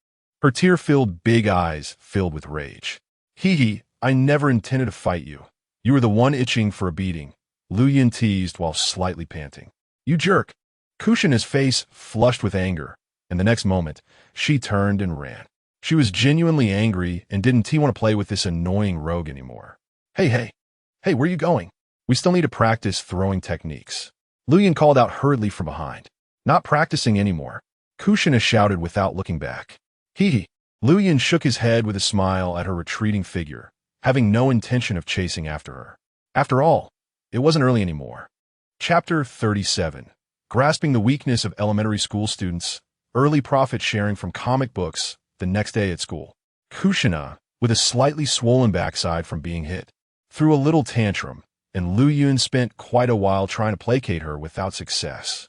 A: Her tear-filled big eyes filled with rage. Hee, I never intended to fight you. You were the one itching for a beating, Liu Yun teased while slightly panting. You jerk. Kushina's face flushed with anger, and the next moment, she turned and ran. She was genuinely angry and didn't want to play with this annoying rogue anymore. Hey, where are you going? We still need to practice throwing techniques. Luyan called out hurriedly from behind. Not practicing anymore. Kushina shouted without looking back. Hee. Luyan shook his head with a smile at her retreating figure, having no intention of chasing after her. After all, it wasn't early anymore. Chapter 37. Grasping the weakness of elementary school students, early profit sharing from comic books, the next day at school. Kushina, with a slightly swollen backside from being hit, threw a little tantrum, and Luyan spent quite a while trying to placate her without success.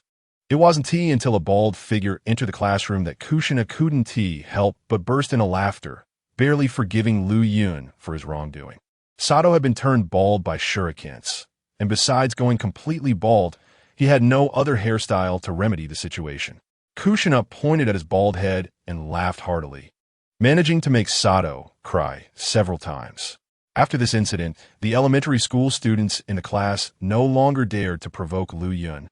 A: It wasn't until a bald figure entered the classroom that Kushina couldn't help but burst into laughter, barely forgiving Luyan for his wrongdoing. Sato had been turned bald by shurikens, and besides going completely bald, he had no other hairstyle to remedy the situation. Kushina pointed at his bald head and laughed heartily, managing to make Sato cry several times. After this incident, the elementary school students in the class no longer dared to provoke Luyan,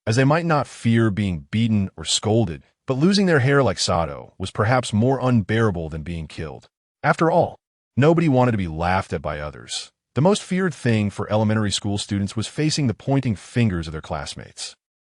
A: as they might not fear being beaten or scolded, but losing their hair like Sato was perhaps more unbearable than being killed. After all, nobody wanted to be laughed at by others. The most feared thing for elementary school students was facing the pointing fingers of their classmates.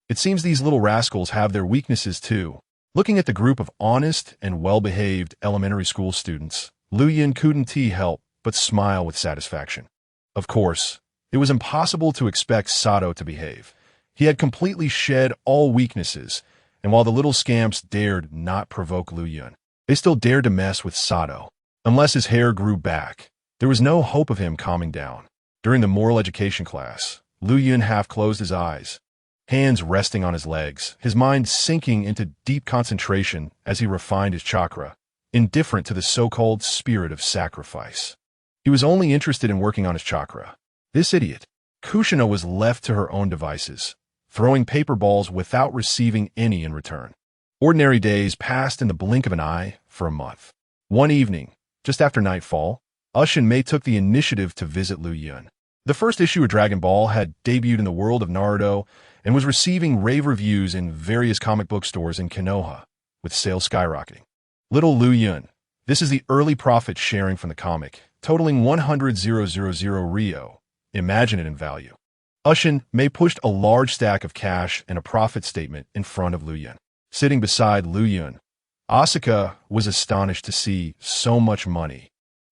A: It seems these little rascals have their weaknesses too. Looking at the group of honest and well-behaved elementary school students, Luyan couldn't help but smile with satisfaction. Of course, it was impossible to expect Sato to behave. He had completely shed all weaknesses, and while the little scamps dared not provoke Luyan, they still dared to mess with Sato. Unless his hair grew back, there was no hope of him calming down. During the moral education class, Luyan half closed his eyes, hands resting on his legs, his mind sinking into deep concentration as he refined his chakra, indifferent to the so-called spirit of sacrifice. He was only interested in working on his chakra. This idiot. Kushina was left to her own devices, throwing paper balls without receiving any in return. Ordinary days passed in the blink of an eye for a month. One evening, just after nightfall, Ushin Mei took the initiative to visit Luyan. The first issue of Dragon Ball had debuted in the world of Naruto and was receiving rave reviews in various comic book stores in Konoha, with sales skyrocketing. Little Luyan. This is the early profit sharing from the comic, totaling 100,000 Ryo. Imagine it in value. Ushin Mei pushed a large stack of cash and a profit statement in front of Luyan. Sitting beside Luyan, Asuka was astonished to see so much money,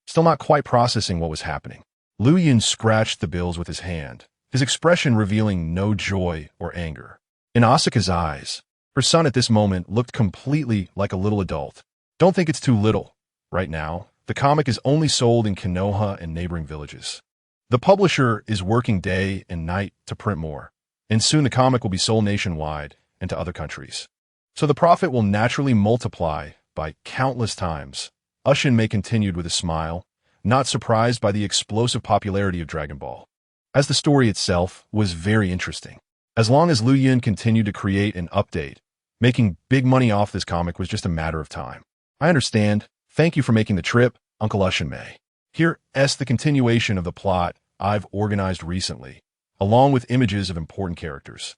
A: still not quite processing what was happening. Luyan scratched the bills with his hand, his expression revealing no joy or anger. In Asuka's eyes, her son at this moment looked completely like a little adult. Don't think it's too little. Right now, the comic is only sold in Konoha and neighboring villages. The publisher is working day and night to print more, and soon the comic will be sold nationwide and to other countries. So the profit will naturally multiply by countless times. Ushin Mei continued with a smile, not surprised by the explosive popularity of Dragon Ball, as the story itself was very interesting. As long as Luyan continued to create and update, making big money off this comic was just a matter of time. I understand. Thank you for making the trip, Uncle Ushin Mei. Here's the continuation of the plot I've organized recently, along with images of important characters.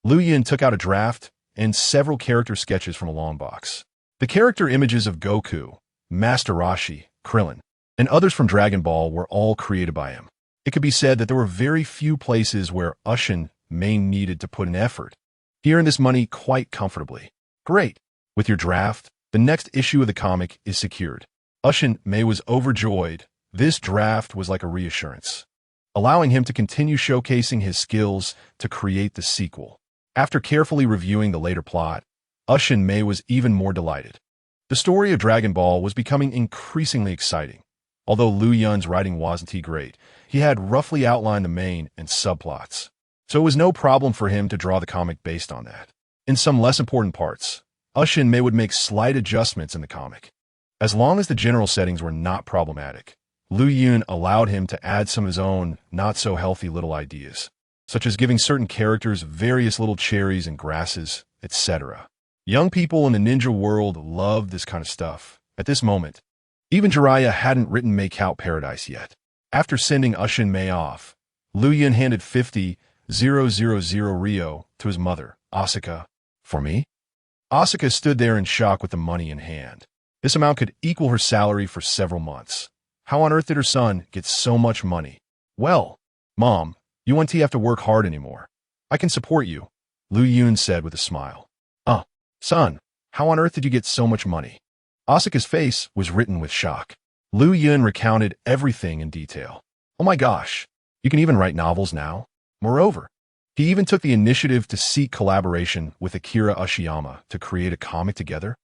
A: Luyan took out a draft and several character sketches from a long box. The character images of Goku, Master Roshi, Krillin, and others from Dragon Ball were all created by him. It could be said that there were very few places where Ushin Mei needed to put an effort. He earned this money quite comfortably. Great! With your draft, the next issue of the comic is secured. Ushin Mei was overjoyed. This draft was like a reassurance, allowing him to continue showcasing his skills to create the sequel. After carefully reviewing the later plot, Ushin Mei was even more delighted. The story of Dragon Ball was becoming increasingly exciting. Although Luyan's writing wasn't great, he had roughly outlined the main and subplots, so it was no problem for him to draw the comic based on that. In some less important parts, Ushin Mei would make slight adjustments in the comic. As long as the general settings were not problematic, Luyan allowed him to add some of his own not-so-healthy little ideas, such as giving certain characters various little cherries and grasses, etc. Young people in the ninja world loved this kind of stuff. At this moment, even Jiraiya hadn't written Make-Out Paradise yet. After sending Ushin Mei off, Luyan handed 50,000 Ryo to his mother, Asuka. For me? Asuka stood there in shock with the money in hand. This amount could equal her salary for several months. How on earth did her son get so much money? Well, Mom, you won't have to work hard anymore. I can support you, Lu Yun said with a smile. Son, how on earth did you get so much money? Asuka's face was written with shock. Lu Yun recounted everything in detail. Oh my gosh, you can even write novels now? Moreover, he even took the initiative to seek collaboration with Akira Ashiyama to create a comic together.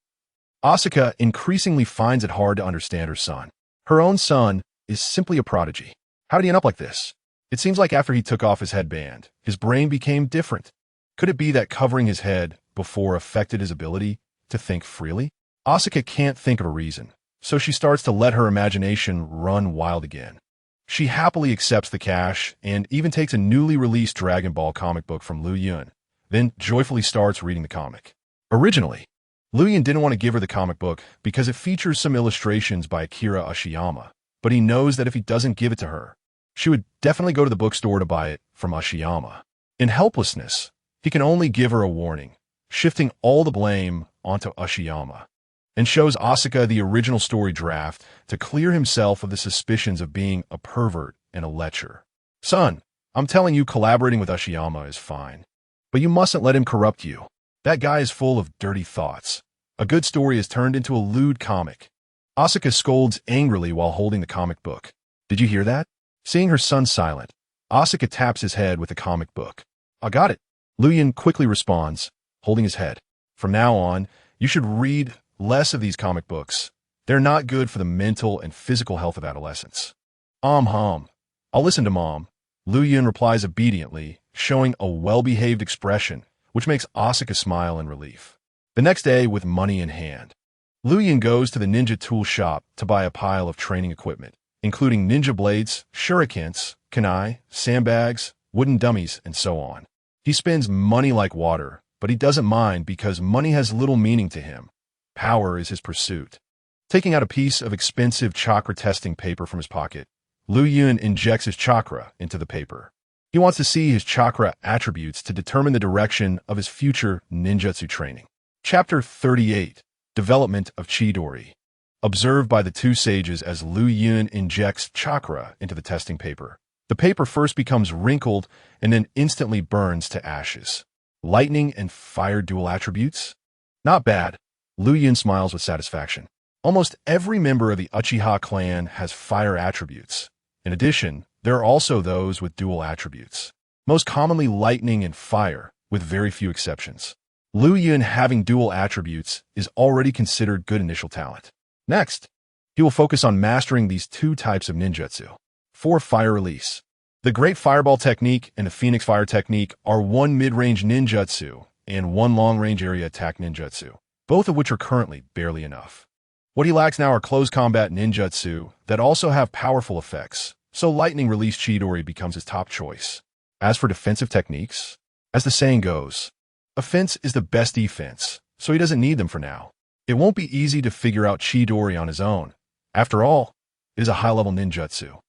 A: Asuka increasingly finds it hard to understand her son. Her own son is simply a prodigy. How did he end up like this? It seems like after he took off his headband, his brain became different. Could it be that covering his head before affected his ability to think freely? Asuka can't think of a reason, so she starts to let her imagination run wild again. She happily accepts the cash and even takes a newly released Dragon Ball comic book from Lu Yun, then joyfully starts reading the comic. Originally, Lu Yun didn't want to give her the comic book because it features some illustrations by Akira Ashiyama, but he knows that if he doesn't give it to her, she would definitely go to the bookstore to buy it from Ashiyama. In helplessness, he can only give her a warning, shifting all the blame onto Ashiyama, and shows Asuka the original story draft to clear himself of the suspicions of being a pervert and a lecher. Son, I'm telling you collaborating with Ashiyama is fine, but you mustn't let him corrupt you. That guy is full of dirty thoughts. A good story is turned into a lewd comic. Asuka scolds angrily while holding the comic book. Did you hear that? Seeing her son silent, Asuka taps his head with the comic book. I got it. Lu Yun quickly responds, holding his head. From now on, you should read less of these comic books. They're not good for the mental and physical health of adolescents. I'll listen to Mom. Lu Yun replies obediently, showing a well-behaved expression, which makes Asuka smile in relief. The next day, with money in hand, Lu Yun goes to the ninja tool shop to buy a pile of training equipment, including ninja blades, shurikens, kunai, sandbags, wooden dummies, and so on. He spends money like water, but he doesn't mind because money has little meaning to him. Power is his pursuit. Taking out a piece of expensive chakra testing paper from his pocket, Lu Yun injects his chakra into the paper. He wants to see his chakra attributes to determine the direction of his future ninjutsu training. Chapter 38, Development of Chidori. Observed by the two sages as Lu Yun injects chakra into the testing paper. The paper first becomes wrinkled and then instantly burns to ashes. Lightning and fire dual attributes? Not bad. Lu Yun smiles with satisfaction. Almost every member of the Uchiha clan has fire attributes. In addition, there are also those with dual attributes. Most commonly lightning and fire, with very few exceptions. Lu Yun having dual attributes is already considered good initial talent. Next, he will focus on mastering these two types of ninjutsu. 4 Fire Release. The Great Fireball Technique and the Phoenix Fire Technique are one mid-range ninjutsu and one long-range area attack ninjutsu, both of which are currently barely enough. What he lacks now are close combat ninjutsu that also have powerful effects, so lightning release Chidori becomes his top choice. As for defensive techniques, as the saying goes, offense is the best defense, so he doesn't need them for now. It won't be easy to figure out Chidori on his own. After all, it is a high-level ninjutsu.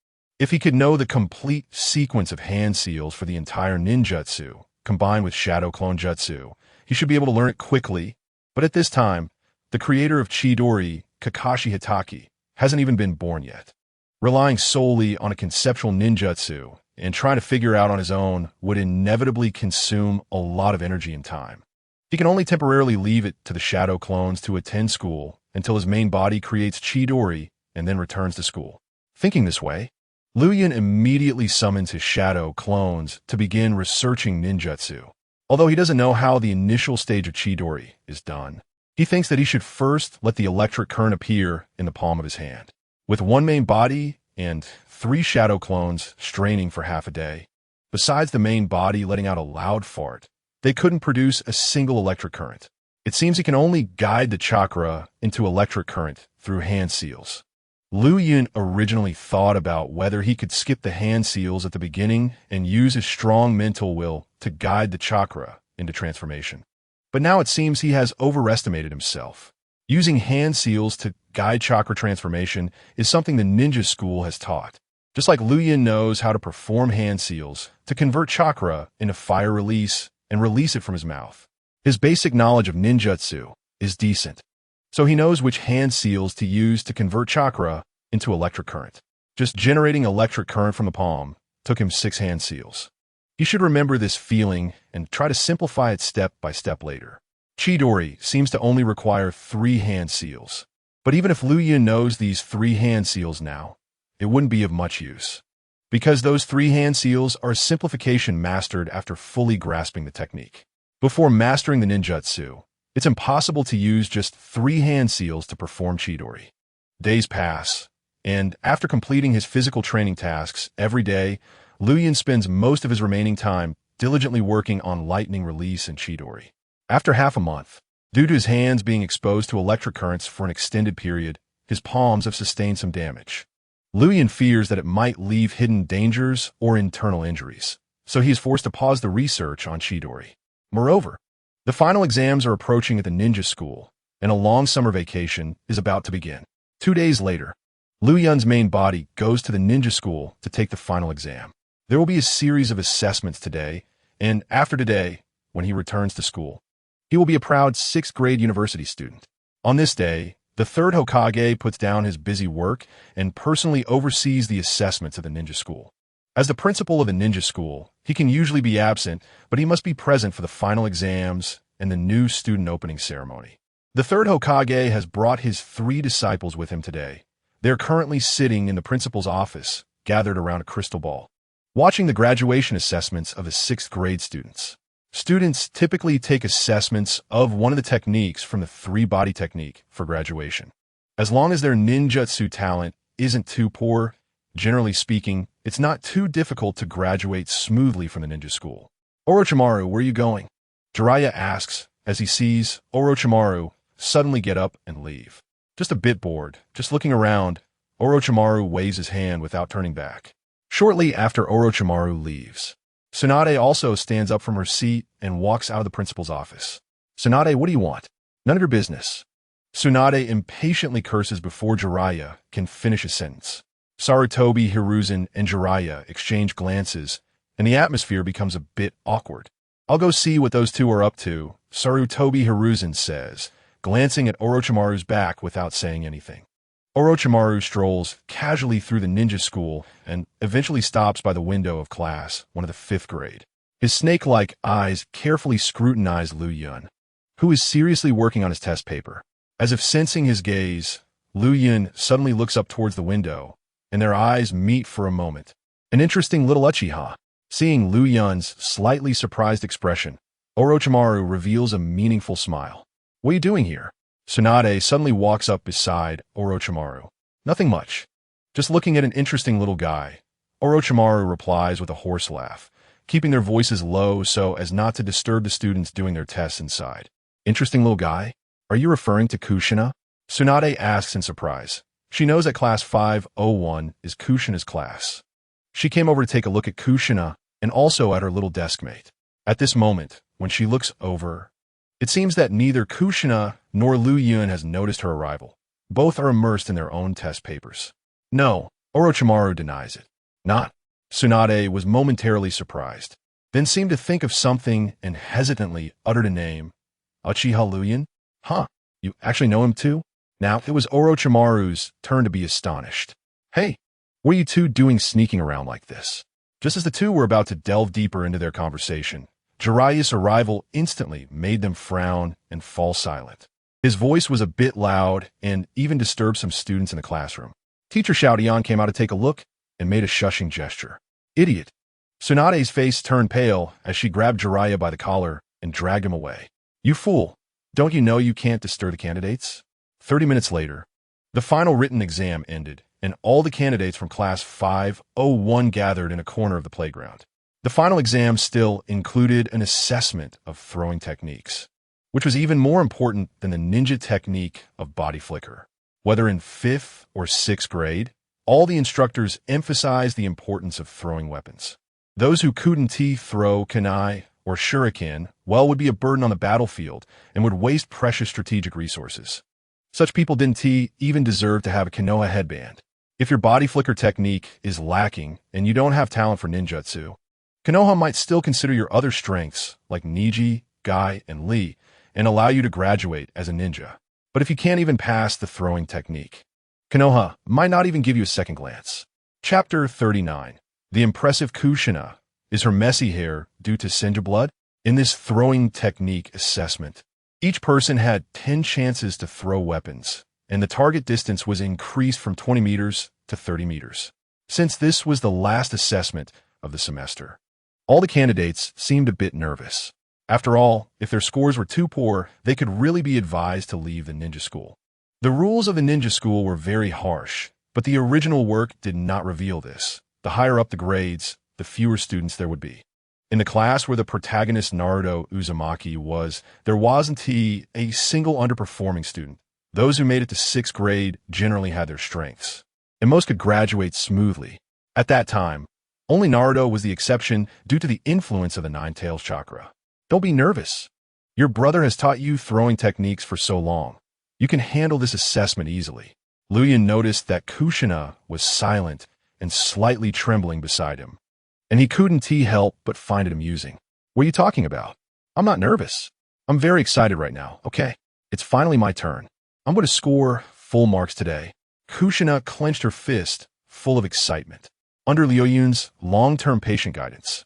A: If he could know the complete sequence of hand seals for the entire ninjutsu, combined with shadow clone jutsu, he should be able to learn it quickly, but at this time, the creator of Chidori, Kakashi Hitaki, hasn't even been born yet. Relying solely on a conceptual ninjutsu and trying to figure out on his own would inevitably consume a lot of energy and time. He can only temporarily leave it to the shadow clones to attend school until his main body creates Chidori and then returns to school. Thinking this way, Lu Yun immediately summons his shadow clones to begin researching ninjutsu. Although he doesn't know how the initial stage of Chidori is done, he thinks that he should first let the electric current appear in the palm of his hand. With one main body and 3 shadow clones straining for half a day, besides the main body letting out a loud fart, they couldn't produce a single electric current. It seems he can only guide the chakra into electric current through hand seals. Lu Yun originally thought about whether he could skip the hand seals at the beginning and use his strong mental will to guide the chakra into transformation. But now it seems he has overestimated himself. Using hand seals to guide chakra transformation is something the ninja school has taught. Just like Lu Yun knows how to perform hand seals to convert chakra into fire release and release it from his mouth. His basic knowledge of ninjutsu is decent, so he knows which hand seals to use to convert chakra into electric current. Just generating electric current from the palm took him 6 hand seals. You should remember this feeling and try to simplify it step by step later. Chidori seems to only require 3 hand seals. But even if Liu Yun knows these 3 hand seals now, it wouldn't be of much use. Because those 3 hand seals are a simplification mastered after fully grasping the technique. Before mastering the ninjutsu, it's impossible to use just 3 hand seals to perform Chidori. Days pass, and after completing his physical training tasks every day, Liu Yun spends most of his remaining time diligently working on lightning release and Chidori. After half a month, due to his hands being exposed to electric currents for an extended period, his palms have sustained some damage. Liu Yun fears that it might leave hidden dangers or internal injuries, so he is forced to pause the research on Chidori. Moreover, the final exams are approaching at the ninja school, and a long summer vacation is about to begin. 2 days later, Liu Yun's main body goes to the ninja school to take the final exam. There will be a series of assessments today, and after today, when he returns to school, he will be a proud 6th grade university student. On this day, the third Hokage puts down his busy work and personally oversees the assessments of the ninja school. As the principal of the ninja school, he can usually be absent, but he must be present for the final exams and the new student opening ceremony. The third Hokage has brought his 3 disciples with him today. They are currently sitting in the principal's office, gathered around a crystal ball, watching the graduation assessments of the 6th grade students. Students typically take assessments of one of the techniques from the 3-body technique for graduation. As long as their ninjutsu talent isn't too poor, generally speaking, it's not too difficult to graduate smoothly from the ninja school. Orochimaru, where are you going? Jiraiya asks as he sees Orochimaru suddenly get up and leave. Just a bit bored, just looking around, Orochimaru waves his hand without turning back. Shortly after Orochimaru leaves, Tsunade also stands up from her seat and walks out of the principal's office. Tsunade, what do you want? None of your business. Tsunade impatiently curses before Jiraiya can finish a sentence. Sarutobi, Hiruzen, and Jiraiya exchange glances, and the atmosphere becomes a bit awkward. I'll go see what those two are up to, Sarutobi Hiruzen says, glancing at Orochimaru's back without saying anything. Orochimaru strolls casually through the ninja school and eventually stops by the window of class 1 of the 5th grade. His snake-like eyes carefully scrutinize Liu Yun, who is seriously working on his test paper. As if sensing his gaze, Liu Yun suddenly looks up towards the window, and their eyes meet for a moment. An interesting little Uchiha. Seeing Liu Yun's slightly surprised expression, Orochimaru reveals a meaningful smile. What are you doing here? Tsunade suddenly walks up beside Orochimaru. Nothing much. Just looking at an interesting little guy. Orochimaru replies with a hoarse laugh, keeping their voices low so as not to disturb the students doing their tests inside. Interesting little guy? Are you referring to Kushina? Tsunade asks in surprise. She knows that class 501 is Kushina's class. She came over to take a look at Kushina and also at her little deskmate. At this moment, when she looks over, it seems that neither Kushina nor Liu Yun has noticed her arrival. Both are immersed in their own test papers. No, Orochimaru denies it. Not. Tsunade was momentarily surprised, then seemed to think of something and hesitantly uttered a name. Uchiha Liu Yun? Huh, you actually know him too? Now it was Orochimaru's turn to be astonished. Hey, what are you two doing sneaking around like this? Just as the two were about to delve deeper into their conversation, Jiraiya's arrival instantly made them frown and fall silent. His voice was a bit loud and even disturbed some students in the classroom. Teacher Xiaodian came out to take a look and made a shushing gesture. Idiot! Tsunade's face turned pale as she grabbed Jiraiya by the collar and dragged him away. You fool! Don't you know you can't disturb the candidates? 30 minutes later, the final written exam ended, and all the candidates from class 501 gathered in a corner of the playground. The final exam still included an assessment of throwing techniques, which was even more important than the ninja technique of body flicker. Whether in 5th or 6th grade, all the instructors emphasized the importance of throwing weapons. Those who couldn't throw kunai or shuriken, well, would be a burden on the battlefield and would waste precious strategic resources. Such people didn't even deserve to have a Konoha headband. If your body flicker technique is lacking and you don't have talent for ninjutsu, Konoha might still consider your other strengths like Niji, Gai, and Lee and allow you to graduate as a ninja. But if you can't even pass the throwing technique, Konoha might not even give you a second glance. Chapter 39. The impressive Kushina Is her messy hair due to Senju blood? In this throwing technique assessment, each person had 10 chances to throw weapons, and the target distance was increased from 20 meters to 30 meters. Since this was the last assessment of the semester, all the candidates seemed a bit nervous. After all, if their scores were too poor, they could really be advised to leave the ninja school. The rules of the ninja school were very harsh, but the original work did not reveal this. The higher up the grades, the fewer students there would be. In the class where the protagonist Naruto Uzumaki was, there wasn't a single underperforming student. Those who made it to 6th grade generally had their strengths, and most could graduate smoothly. At that time, only Naruto was the exception due to the influence of the Nine-Tails chakra. Don't be nervous. Your brother has taught you throwing techniques for so long. You can handle this assessment easily. Luyan noticed that Kushina was silent and slightly trembling beside him, and he couldn't help but find it amusing. What are you talking about? I'm not nervous. I'm very excited right now, okay? It's finally my turn. I'm going to score full marks today. Kushina clenched her fist, full of excitement. Under Luyan's long-term patient guidance,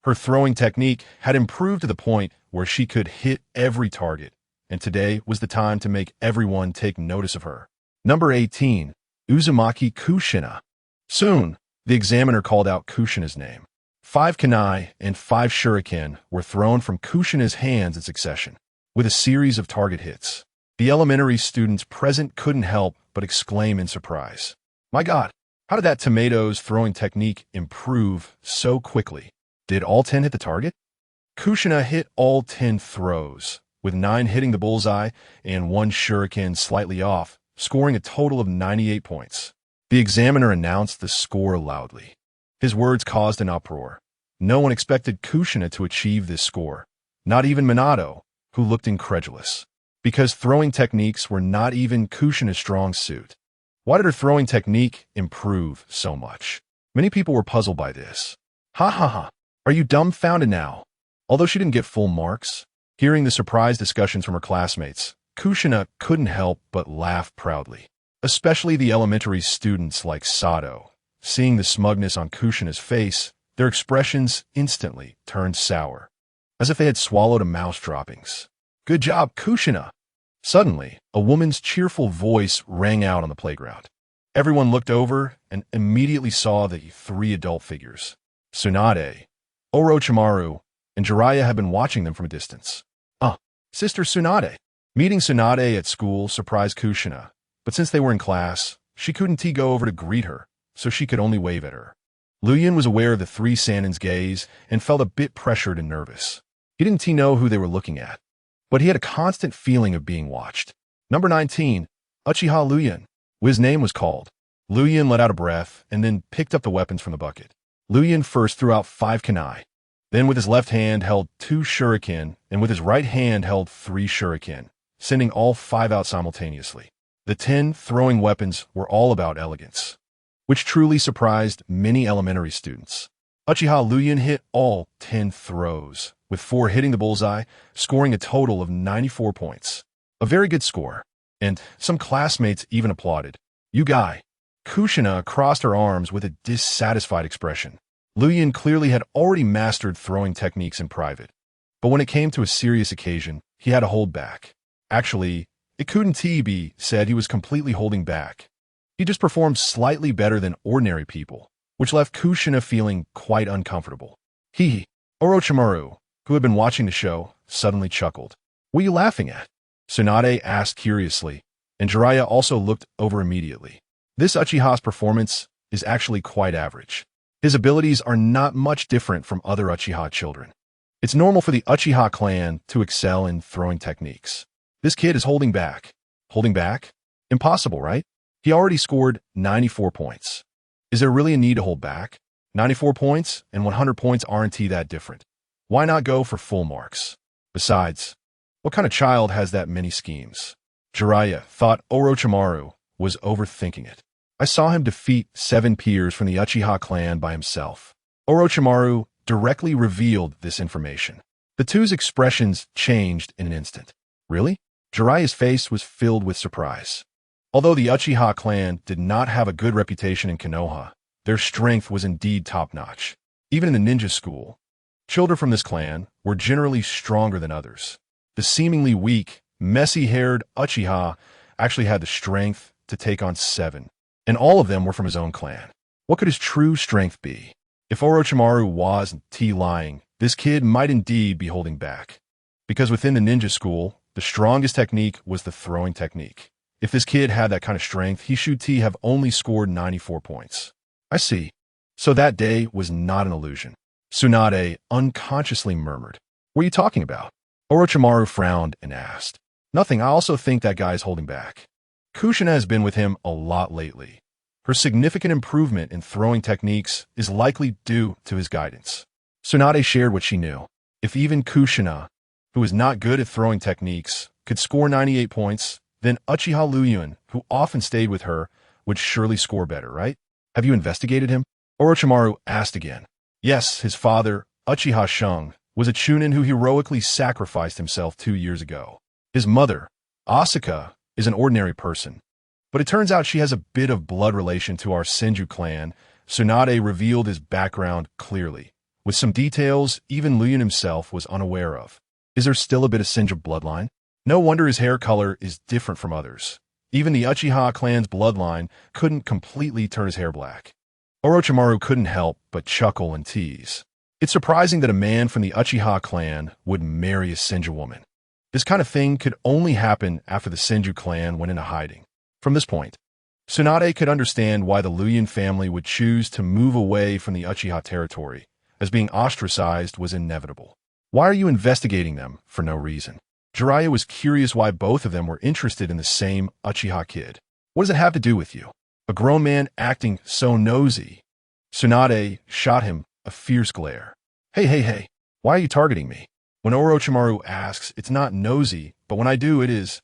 A: her throwing technique had improved to the point where she could hit every target, and today was the time to make everyone take notice of her. Number 18, Uzumaki Kushina. Soon, the examiner called out Kushina's name. 5 kunai and 5 shuriken were thrown from Kushina's hands in succession, with a series of target hits. The elementary students present couldn't help but exclaim in surprise. My God, how did that tomato's throwing technique improve so quickly? Did all 10 hit the target? Kushina hit all 10 throws, with 9 hitting the bullseye and 1 shuriken slightly off, scoring a total of 98 points. The examiner announced the score loudly. His words caused an uproar. No one expected Kushina to achieve this score, not even Minato, who looked incredulous, because throwing techniques were not even Kushina's strong suit. Why did her throwing technique improve so much? Many people were puzzled by this. Ha ha ha, are you dumbfounded now? Although she didn't get full marks, hearing the surprise discussions from her classmates, Kushina couldn't help but laugh proudly. Especially the elementary students like Sato. Seeing the smugness on Kushina's face, their expressions instantly turned sour, as if they had swallowed a mouse droppings. Good job, Kushina! Suddenly, a woman's cheerful voice rang out on the playground. Everyone looked over and immediately saw the 3 adult figures. Tsunade, Orochimaru, and Jiraiya had been watching them from a distance. Sister Tsunade. Meeting Tsunade at school surprised Kushina, but since they were in class, she couldn't go over to greet her, so she could only wave at her. Luyan was aware of the 3 Sanin's gaze and felt a bit pressured and nervous. He didn't know who they were looking at, but he had a constant feeling of being watched. Number 19, Uchiha Luyan. When his name was called, Luyan let out a breath and then picked up the weapons from the bucket. Luyan first threw out 5 kunai, then with his left hand held 2 shuriken and with his right hand held 3 shuriken, sending all 5 out simultaneously. The 10 throwing weapons were all about elegance, which truly surprised many elementary students. Uchiha Luyan hit all 10 throws, with 4 hitting the bullseye, scoring a total of 94 points. A very good score, and some classmates even applauded. You guy. Kushina crossed her arms with a dissatisfied expression. Luyan clearly had already mastered throwing techniques in private, but when it came to a serious occasion, he had to hold back. Actually, it couldn't be said he was completely holding back. He just performed slightly better than ordinary people, which left Kushina feeling quite uncomfortable. Orochimaru, who had been watching the show, suddenly chuckled. What are you laughing at? Tsunade asked curiously, and Jiraiya also looked over immediately. This Uchiha's performance is actually quite average. His abilities are not much different from other Uchiha children. It's normal for the Uchiha clan to excel in throwing techniques. This kid is holding back. Holding back? Impossible, right? He already scored 94 points. Is there really a need to hold back? 94 points and 100 points aren't that different. Why not go for full marks? Besides, what kind of child has that many schemes? Jiraiya thought Orochimaru was overthinking it. I saw him defeat 7 peers from the Uchiha clan by himself. Orochimaru directly revealed this information. The two's expressions changed in an instant. Really? Jiraiya's face was filled with surprise. Although the Uchiha clan did not have a good reputation in Konoha, their strength was indeed top-notch. Even in the ninja school, children from this clan were generally stronger than others. The seemingly weak, messy-haired Uchiha actually had the strength to take on 7, and all of them were from his own clan. What could his true strength be? If Orochimaru was lying, this kid might indeed be holding back. Because within the ninja school, the strongest technique was the throwing technique. If this kid had that kind of strength, he should have only scored 94 points. I see. So that day was not an illusion. Tsunade unconsciously murmured. What are you talking about? Orochimaru frowned and asked. Nothing, I also think that guy's holding back. Kushina has been with him a lot lately. Her significant improvement in throwing techniques is likely due to his guidance. Tsunade shared what she knew. If even Kushina, who is not good at throwing techniques, could score 98 points, then Uchiha Luyuan, who often stayed with her, would surely score better, right? Have you investigated him? Orochimaru asked again. Yes, his father, Uchiha Shung, was a chunin who heroically sacrificed himself 2 years ago. His mother, Asuka, is an ordinary person, but it turns out she has a bit of blood relation to our Senju clan. Tsunade revealed his background clearly, with some details even Luyuan himself was unaware of. Is there still a bit of Senju bloodline? No wonder his hair color is different from others. Even the Uchiha clan's bloodline couldn't completely turn his hair black. Orochimaru couldn't help but chuckle and tease. It's surprising that a man from the Uchiha clan would marry a Senju woman. This kind of thing could only happen after the Senju clan went into hiding. From this point, Tsunade could understand why the Luyuan family would choose to move away from the Uchiha territory, as being ostracized was inevitable. Why are you investigating them for no reason? Jiraiya was curious why both of them were interested in the same Uchiha kid. What does it have to do with you? A grown man acting so nosy. Tsunade shot him a fierce glare. Hey, why are you targeting me? When Orochimaru asks, it's not nosy, but when I do, it is.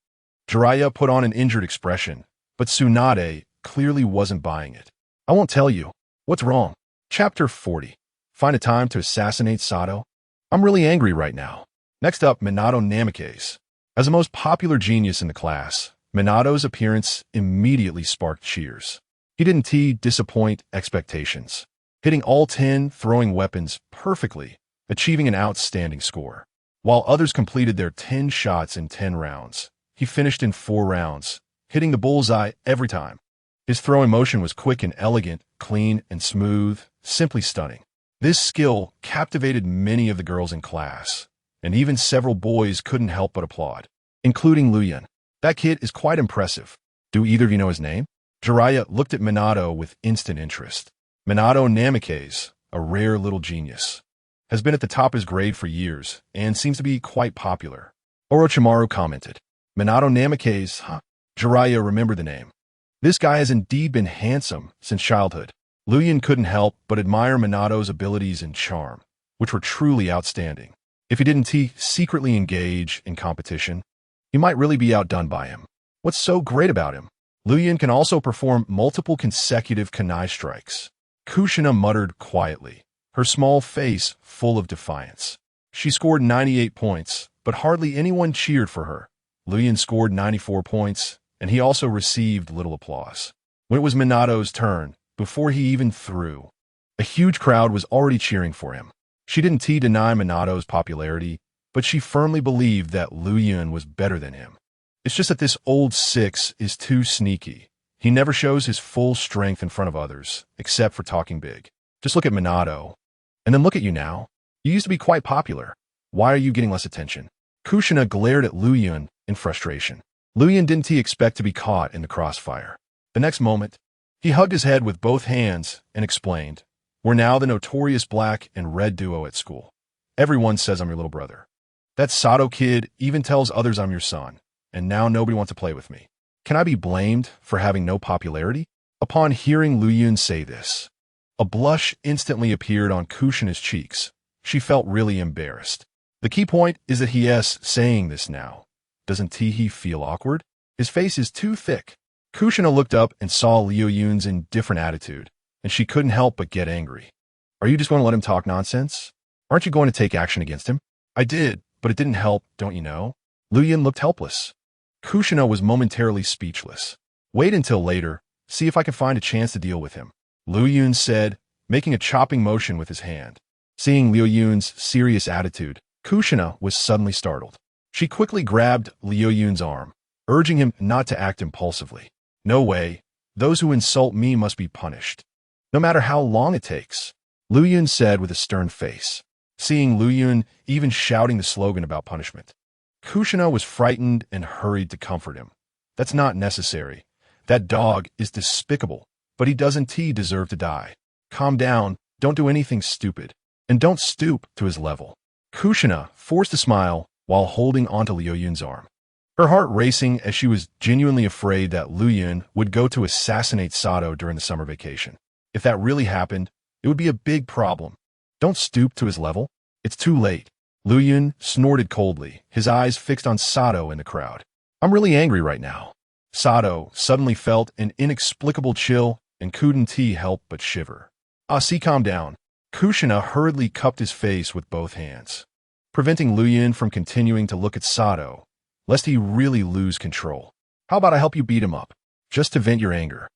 A: Jiraiya put on an injured expression, but Tsunade clearly wasn't buying it. I won't tell you. What's wrong? Chapter 40. Find a time to assassinate Sato? I'm really angry right now. Next up, Minato Namikaze. As the most popular genius in the class, Minato's appearance immediately sparked cheers. He didn't disappoint expectations, hitting all 10 throwing weapons perfectly, achieving an outstanding score. While others completed their 10 shots in 10 rounds, he finished in 4 rounds, hitting the bullseye every time. His throwing motion was quick and elegant, clean and smooth, simply stunning. This skill captivated many of the girls in class, and even several boys couldn't help but applaud, including Luyuan. That kid is quite impressive. Do either of you know his name? Jiraiya looked at Minato with instant interest. Minato Namikaze, a rare little genius, has been at the top of his grade for years and seems to be quite popular. Orochimaru commented. Minato Namikaze, huh? Jiraiya remembered the name. This guy has indeed been handsome since childhood. Luyuan couldn't help but admire Minato's abilities and charm, which were truly outstanding. If he didn't secretly engage in competition, he might really be outdone by him. What's so great about him? Luyuan can also perform multiple consecutive kunai strikes. Kushina muttered quietly, her small face full of defiance. She scored 98 points, but hardly anyone cheered for her. Luyuan scored 94 points, and he also received little applause. When it was Minato's turn, before he even threw, a huge crowd was already cheering for him. She didn't deny Minato's popularity, but she firmly believed that Luyuan was better than him. It's just that this old six is too sneaky. He never shows his full strength in front of others, except for talking big. Just look at Minato. And then look at you now. You used to be quite popular. Why are you getting less attention? Kushina glared at Luyuan in frustration. Luyuan didn't expect to be caught in the crossfire. The next moment, he hugged his head with both hands and explained, "We're now the notorious black and red duo at school. Everyone says I'm your little brother. That Sato kid even tells others I'm your son, and now nobody wants to play with me. Can I be blamed for having no popularity?" Upon hearing Luyuan say this, a blush instantly appeared on Kushina's cheeks. She felt really embarrassed. The key point is that he is saying this now. Doesn't he feel awkward? His face is too thick. Kushina looked up and saw Luyuan's indifferent attitude, and she couldn't help but get angry. Are you just going to let him talk nonsense? Aren't you going to take action against him? I did, but it didn't help, don't you know? Luyuan looked helpless. Kushina was momentarily speechless. Wait until later, see if I can find a chance to deal with him. Luyuan said, making a chopping motion with his hand. Seeing Liu Yun's serious attitude, Kushina was suddenly startled. She quickly grabbed Liu Yun's arm, urging him not to act impulsively. "No way. Those who insult me must be punished, no matter how long it takes," Liu Yun said with a stern face. Seeing Liu Yun even shouting the slogan about punishment, Kushina was frightened and hurried to comfort him. "That's not necessary. That dog is despicable, but he doesn't deserve to die. Calm down, don't do anything stupid, and don't stoop to his level." Kushina forced a smile while holding onto Liu Yun's arm, her heart racing as she was genuinely afraid that Liu Yun would go to assassinate Sato during the summer vacation. If that really happened, it would be a big problem. "Don't stoop to his level? It's too late." Liu Yun snorted coldly, his eyes fixed on Sato in the crowd. "I'm really angry right now." Sato suddenly felt an inexplicable chill and couldn't help but shiver. "See, calm down." Kushina hurriedly cupped his face with both hands, preventing Liu Yun from continuing to look at Sato, lest he really lose control. "How about I help you beat him up, just to vent your anger?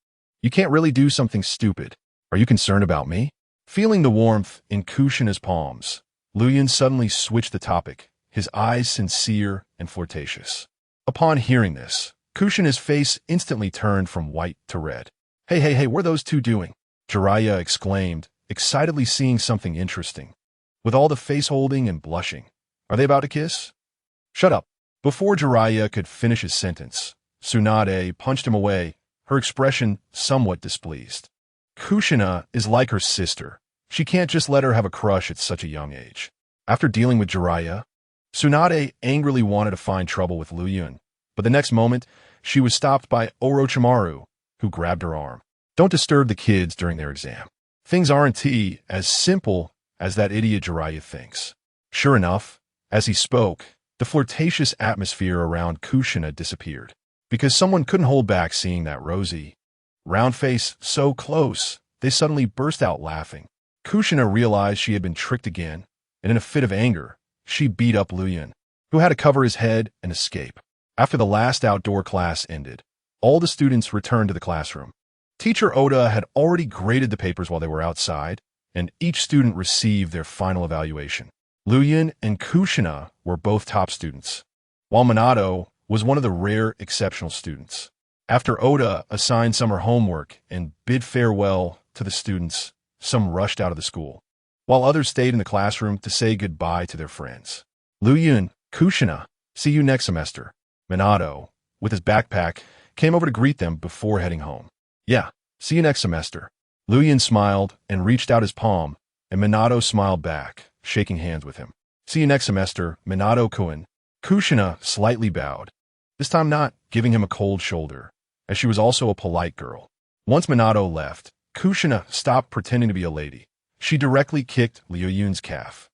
A: You can't really do something stupid. Are you concerned about me?" Feeling the warmth in Kushina's palms, Liu Yun suddenly switched the topic, his eyes sincere and flirtatious. Upon hearing this, Kushina's face instantly turned from white to red. Hey, what are those two doing?" Jiraiya exclaimed, excitedly seeing something interesting. With all the face-holding and blushing, "Are they about to kiss?" "Shut up." Before Jiraiya could finish his sentence, Tsunade punched him away, her expression somewhat displeased. Kushina is like her sister. She can't just let her have a crush at such a young age. After dealing with Jiraiya, Tsunade angrily wanted to find trouble with Liu Yun, but the next moment, she was stopped by Orochimaru, who grabbed her arm. "Don't disturb the kids during their exam. Things aren't as simple as that idiot Jiraiya thinks." Sure enough, as he spoke, the flirtatious atmosphere around Kushina disappeared, because someone couldn't hold back seeing that rosy, round face so close, they suddenly burst out laughing. Kushina realized she had been tricked again, and in a fit of anger, she beat up Liu Yun, who had to cover his head and escape. After the last outdoor class ended, all the students returned to the classroom. Teacher Oda had already graded the papers while they were outside, and each student received their final evaluation. Liu Yun and Kushina were both top students, while Minato was one of the rare exceptional students. After Oda assigned summer homework and bid farewell to the students, some rushed out of the school, while others stayed in the classroom to say goodbye to their friends. Liu Yun, Kushina, see you next semester. Minato, with his backpack, came over to greet them before heading home. Yeah, see you next semester. Liu Yun smiled and reached out his palm, and Minato smiled back, shaking hands with him. See you next semester, Minato-kun. Kushina slightly bowed, this time not giving him a cold shoulder, as she was also a polite girl. Once Minato left, Kushina stopped pretending to be a lady. She directly kicked Liu Yun's calf,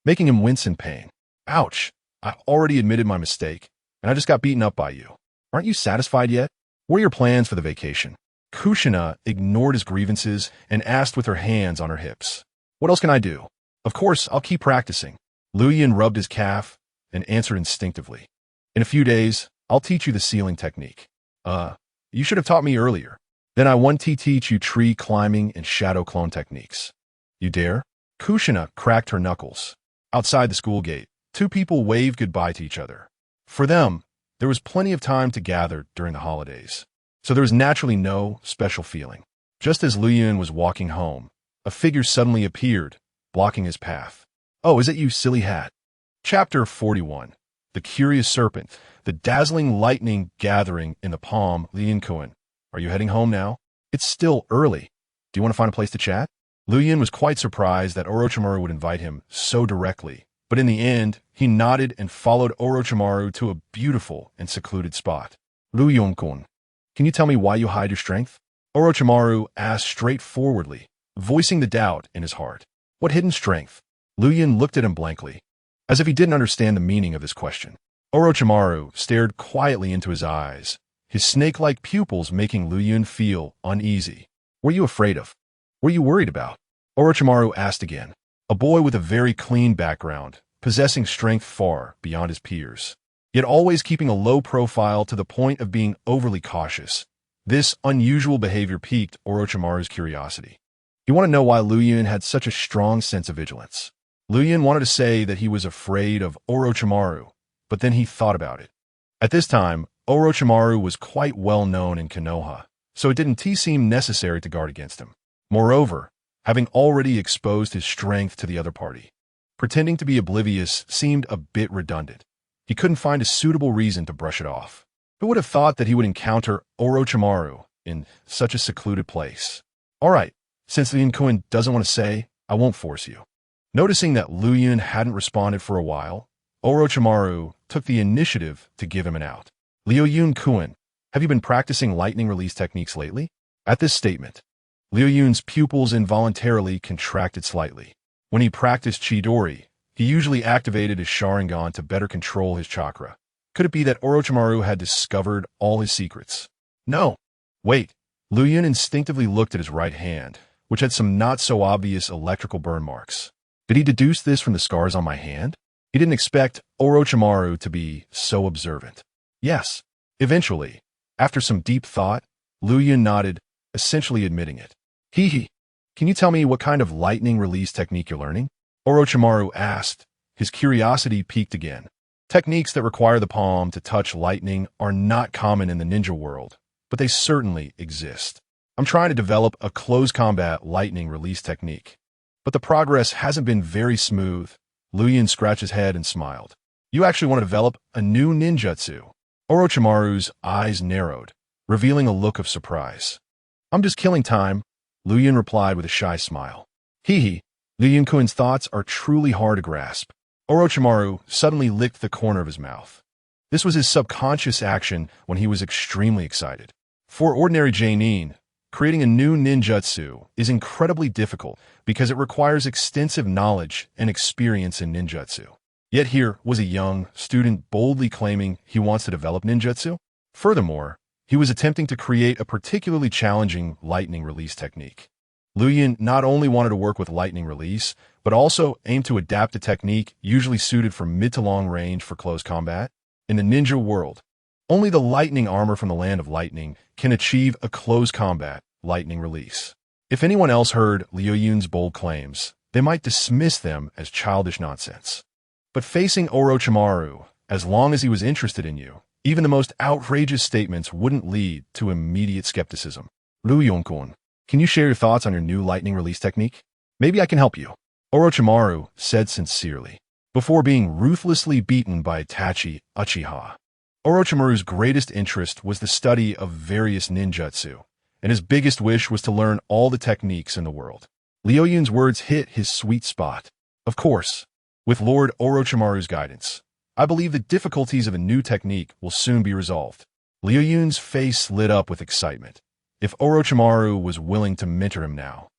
A: making him wince in pain. Ouch, I already admitted my mistake, and I just got beaten up by you. Aren't you satisfied yet? What are your plans for the vacation? Kushina ignored his grievances and asked with her hands on her hips. What else can I do? Of course, I'll keep practicing. Liu Yun rubbed his calf and answered instinctively. In a few days, I'll teach you the ceiling technique. You should have taught me earlier. Then I want to teach you tree climbing and shadow clone techniques. You dare? Kushina cracked her knuckles. Outside the school gate, two people waved goodbye to each other. For them, there was plenty of time to gather during the holidays, so there was naturally no special feeling. Just as Liu Yun was walking home, a figure suddenly appeared, blocking his path. Oh, is it you, silly hat? Chapter 41. The Curious Serpent. The dazzling lightning gathering in the palm, Liu Yun. Are you heading home now? It's still early. Do you want to find a place to chat? Liu Yun was quite surprised that Orochimaru would invite him so directly, but in the end, he nodded and followed Orochimaru to a beautiful and secluded spot. Liu Yun-kun, can you tell me why you hide your strength? Orochimaru asked straightforwardly, voicing the doubt in his heart. What hidden strength? Liu Yun looked at him blankly, as if he didn't understand the meaning of this question. Orochimaru stared quietly into his eyes, his snake-like pupils making Liu Yun feel uneasy. What are you afraid of? What are you worried about? Orochimaru asked again, a boy with a very clean background, possessing strength far beyond his peers, yet always keeping a low profile to the point of being overly cautious. This unusual behavior piqued Orochimaru's curiosity. You want to know why Liu Yun had such a strong sense of vigilance. Liu Yun wanted to say that he was afraid of Orochimaru, but then he thought about it. At this time, Orochimaru was quite well known in Konoha, so it didn't seem necessary to guard against him. Moreover, having already exposed his strength to the other party, pretending to be oblivious seemed a bit redundant. He couldn't find a suitable reason to brush it off. Who would have thought that he would encounter Orochimaru in such a secluded place? All right, since Liu Yun doesn't want to say, I won't force you. Noticing that Liu Yun hadn't responded for a while, Orochimaru took the initiative to give him an out. Liu Yun, have you been practicing lightning release techniques lately? At this statement, Liu Yun's pupils involuntarily contracted slightly. When he practiced Chidori, he usually activated his Sharingan to better control his chakra. Could it be that Orochimaru had discovered all his secrets? No. Wait. Liu Yun instinctively looked at his right hand, which had some not-so-obvious electrical burn marks. Did he deduce this from the scars on my hand? He didn't expect Orochimaru to be so observant. Yes. Eventually, after some deep thought, Liu Yun nodded, essentially admitting it. Hee. Can you tell me what kind of lightning release technique you're learning? Orochimaru asked, his curiosity piqued again. Techniques that require the palm to touch lightning are not common in the ninja world, but they certainly exist. I'm trying to develop a close combat lightning release technique, but the progress hasn't been very smooth. Liu Yun scratched his head and smiled. You actually want to develop a new ninjutsu? Orochimaru's eyes narrowed, revealing a look of surprise. I'm just killing time, Liu Yun replied with a shy smile. Hee. Liu Yun's thoughts are truly hard to grasp. Orochimaru suddenly licked the corner of his mouth. This was his subconscious action when he was extremely excited. For ordinary Jonin, creating a new ninjutsu is incredibly difficult because it requires extensive knowledge and experience in ninjutsu. Yet here was a young student boldly claiming he wants to develop ninjutsu. Furthermore, he was attempting to create a particularly challenging lightning release technique. Liu Yun not only wanted to work with lightning release, but also aimed to adapt a technique usually suited for mid to long range for close combat. In the ninja world, only the lightning armor from the land of lightning can achieve a close combat lightning release. If anyone else heard Liu Yun's bold claims, they might dismiss them as childish nonsense. But facing Orochimaru, as long as he was interested in you, even the most outrageous statements wouldn't lead to immediate skepticism. Liu Yun, can you share your thoughts on your new lightning release technique? Maybe I can help you. Orochimaru said sincerely, before being ruthlessly beaten by Itachi Uchiha. Orochimaru's greatest interest was the study of various ninjutsu, and his biggest wish was to learn all the techniques in the world. Liu Yun's words hit his sweet spot. Of course, with Lord Orochimaru's guidance, I believe the difficulties of a new technique will soon be resolved. Liu Yun's face lit up with excitement. If Orochimaru was willing to mentor him now,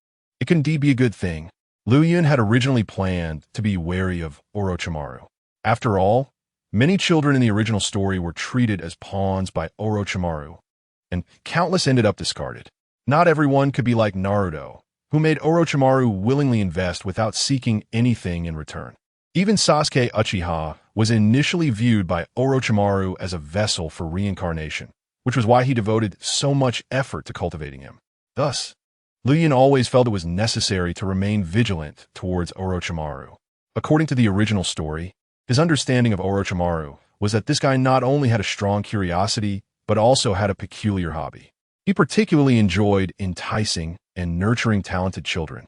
A: it could indeed be a good thing. Liu Yun had originally planned to be wary of Orochimaru. After all, many children in the original story were treated as pawns by Orochimaru, and countless ended up discarded. Not everyone could be like Naruto, who made Orochimaru willingly invest without seeking anything in return. Even Sasuke Uchiha was initially viewed by Orochimaru as a vessel for reincarnation, which was why he devoted so much effort to cultivating him. Thus, Liu Yun always felt it was necessary to remain vigilant towards Orochimaru. According to the original story, his understanding of Orochimaru was that this guy not only had a strong curiosity, but also had a peculiar hobby. He particularly enjoyed enticing and nurturing talented children,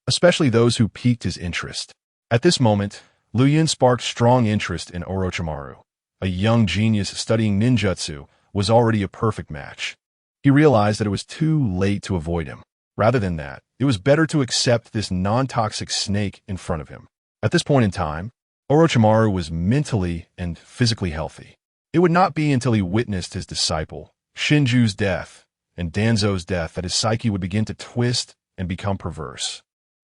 A: especially those who piqued his interest. At this moment, Liu Yun sparked strong interest in Orochimaru. A young genius studying ninjutsu was already a perfect match. He realized that it was too late to avoid him. Rather than that, it was better to accept this non-toxic snake in front of him. At this point in time, Orochimaru was mentally and physically healthy. It would not be until he witnessed his disciple, Shinju's death, and Danzo's death that his psyche would begin to twist and become perverse.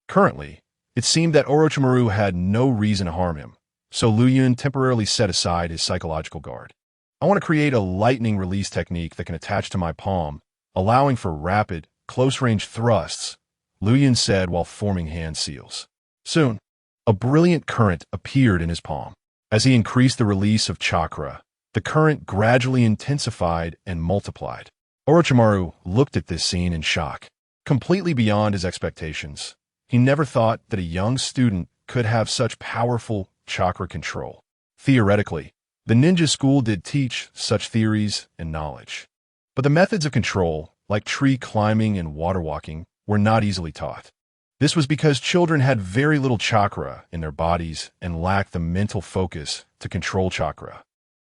A: Currently, it seemed that Orochimaru had no reason to harm him, so Liu Yun temporarily set aside his psychological guard. I want to create a lightning release technique that can attach to my palm, allowing for rapid, close-range thrusts, Liu Yun said while forming hand seals. Soon, a brilliant current appeared in his palm. As he increased the release of chakra, the current gradually intensified and multiplied. Orochimaru looked at this scene in shock. completely beyond his expectations. He never thought that a young student could have such powerful chakra control. Theoretically, the ninja school did teach such theories and knowledge. But the methods of control, like tree climbing and water walking, were not easily taught. This was because children had very little chakra in their bodies and lacked the mental focus to control chakra.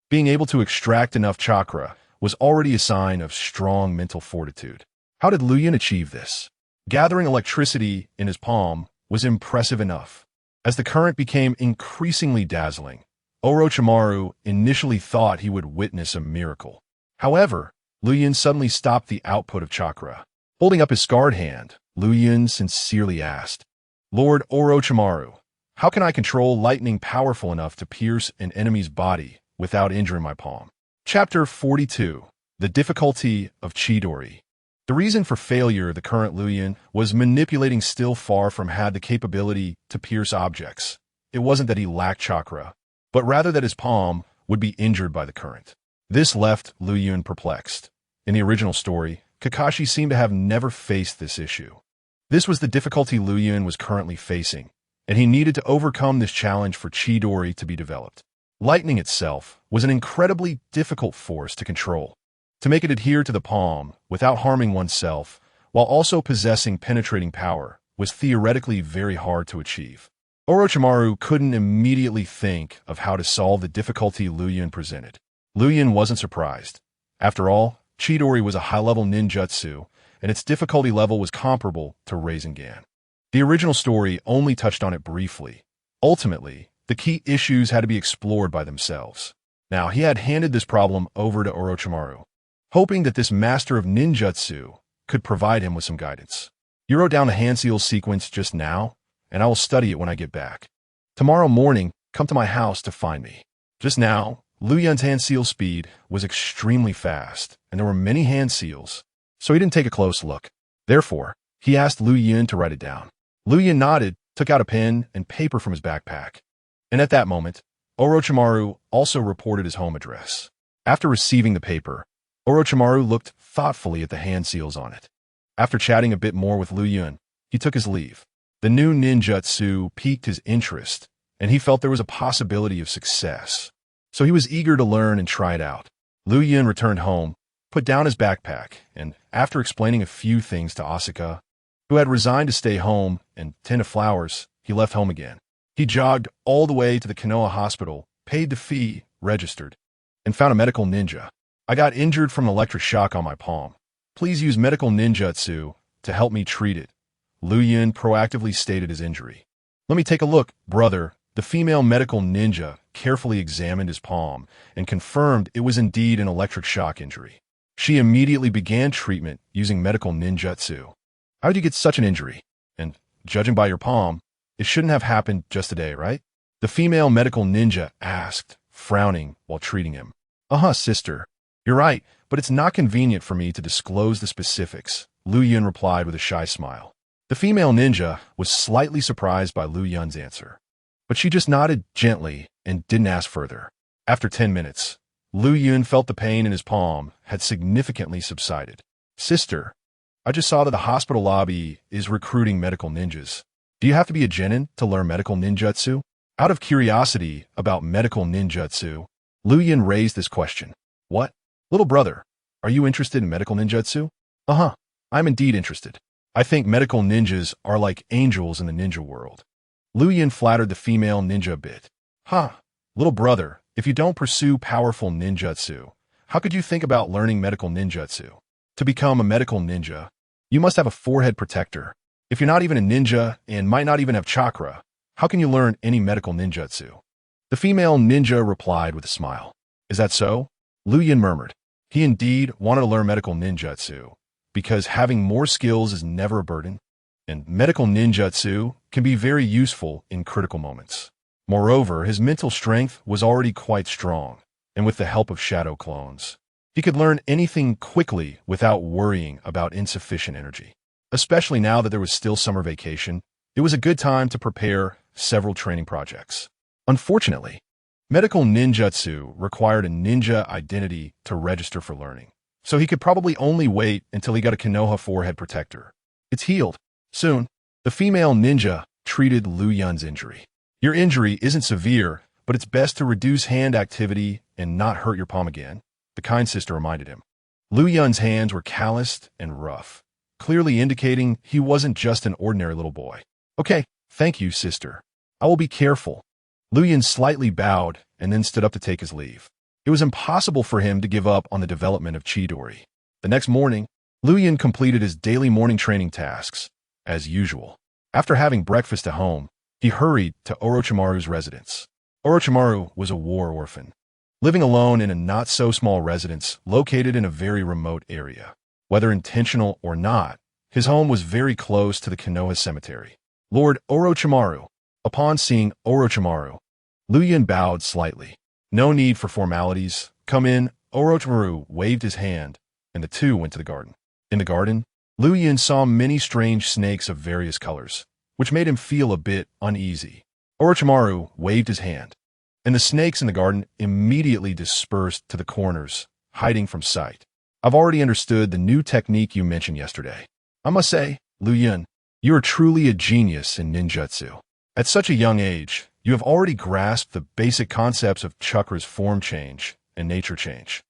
A: Being able to extract enough chakra was already a sign of strong mental fortitude. How did Luyan achieve this? Gathering electricity in his palm was impressive enough. As the current became increasingly dazzling, Orochimaru initially thought he would witness a miracle. However, Luyan suddenly stopped the output of chakra. Holding up his scarred hand, Luyan sincerely asked, "Lord Orochimaru, how can I control lightning powerful enough to pierce an enemy's body without injuring my palm?" Chapter 42. The Difficulty of Chidori. The reason for failure of the current Luyan was manipulating still far from had the capability to pierce objects. It wasn't that he lacked chakra, but rather that his palm would be injured by the current. This left Luyan perplexed. In the original story, Kakashi seemed to have never faced this issue. This was the difficulty Luyan was currently facing, and he needed to overcome this challenge for Chidori to be developed. Lightning itself was an incredibly difficult force to control. To make it adhere to the palm without harming oneself, while also possessing penetrating power, was theoretically very hard to achieve. Orochimaru couldn't immediately think of how to solve the difficulty Luyan presented. Luyan wasn't surprised. After all, Chidori was a high-level ninjutsu, and its difficulty level was comparable to Rasengan. The original story only touched on it briefly. Ultimately, the key issues had to be explored by themselves. Now, he had handed this problem over to Orochimaru, hoping that this master of ninjutsu could provide him with some guidance. "You wrote down the hand seal sequence just now, and I will study it when I get back. Tomorrow morning, come to my house to find me." Just now, Luyan's hand seal speed was extremely fast, and there were many hand seals, so he didn't take a close look. Therefore, he asked Luyan to write it down. Luyan nodded, took out a pen and paper from his backpack. And at that moment, Orochimaru also reported his home address. After receiving the paper, Orochimaru looked thoughtfully at the hand seals on it. After chatting a bit more with Luyan, he took his leave. The new ninjutsu piqued his interest, and he felt there was a possibility of success. So he was eager to learn and try it out. Luyan returned home, put down his backpack, and after explaining a few things to Asuka, who had resigned to stay home and tend to flowers, he left home again. He jogged all the way to the Konoha hospital, paid the fee, registered, and found a medical ninja. "I got injured from an electric shock on my palm. Please use medical ninjutsu to help me treat it." Luyan proactively stated his injury. "Let me take a look, brother." The female medical ninja carefully examined his palm and confirmed it was indeed an electric shock injury. She immediately began treatment using medical ninjutsu. "How did you get such an injury? And judging by your palm, it shouldn't have happened just today, right?" The female medical ninja asked, frowning while treating him. Sister. You're right, but it's not convenient for me to disclose the specifics," Luyan replied with a shy smile. The female ninja was slightly surprised by Luyan's answer, but she just nodded gently and didn't ask further. After 10 minutes, Luyan felt the pain in his palm had significantly subsided. "Sister, I just saw that the hospital lobby is recruiting medical ninjas. Do you have to be a genin to learn medical ninjutsu?" Out of curiosity about medical ninjutsu, Luyan raised this question. "What? Little brother, are you interested in medical ninjutsu?" I'm indeed interested. I think medical ninjas are like angels in the ninja world." Luyan flattered the female ninja a bit. Little brother, if you don't pursue powerful ninjutsu, how could you think about learning medical ninjutsu? To become a medical ninja, you must have a forehead protector. If you're not even a ninja and might not even have chakra, how can you learn any medical ninjutsu?" The female ninja replied with a smile. "Is that so?" Luyan murmured. He indeed wanted to learn medical ninjutsu, because having more skills is never a burden, and medical ninjutsu can be very useful in critical moments. Moreover, his mental strength was already quite strong, and with the help of shadow clones, he could learn anything quickly without worrying about insufficient energy. Especially now that there was still summer vacation, it was a good time to prepare several training projects. Unfortunately, medical ninjutsu required a ninja identity to register for learning, so he could probably only wait until he got a Konoha forehead protector. It's healed. Soon, the female ninja treated Lu Yun's injury. Your injury isn't severe, but it's best to reduce hand activity and not hurt your palm again, the kind sister reminded him. Lu Yun's hands were calloused and rough, clearly indicating he wasn't just an ordinary little boy. Okay, thank you, sister. I will be careful. Lu Yun slightly bowed and then stood up to take his leave. It was impossible for him to give up on the development of Chidori. The next morning, Lu Yun completed his daily morning training tasks, as usual. After having breakfast at home, he hurried to Orochimaru's residence. Orochimaru was a war orphan, living alone in a not-so-small residence located in a very remote area. Whether intentional or not, his home was very close to the Konoha cemetery. Lord Orochimaru. Upon seeing Orochimaru, Lu Yun bowed slightly. No need for formalities. Come in. Orochimaru waved his hand, and the two went to the garden. In the garden, Lu Yun saw many strange snakes of various colors, which made him feel a bit uneasy. Orochimaru waved his hand, and the snakes in the garden immediately dispersed to the corners, hiding from sight. I've already understood the new technique you mentioned yesterday. I must say, Lu Yun, you are truly a genius in ninjutsu. At such a young age, you have already grasped the basic concepts of chakra's form change and nature change.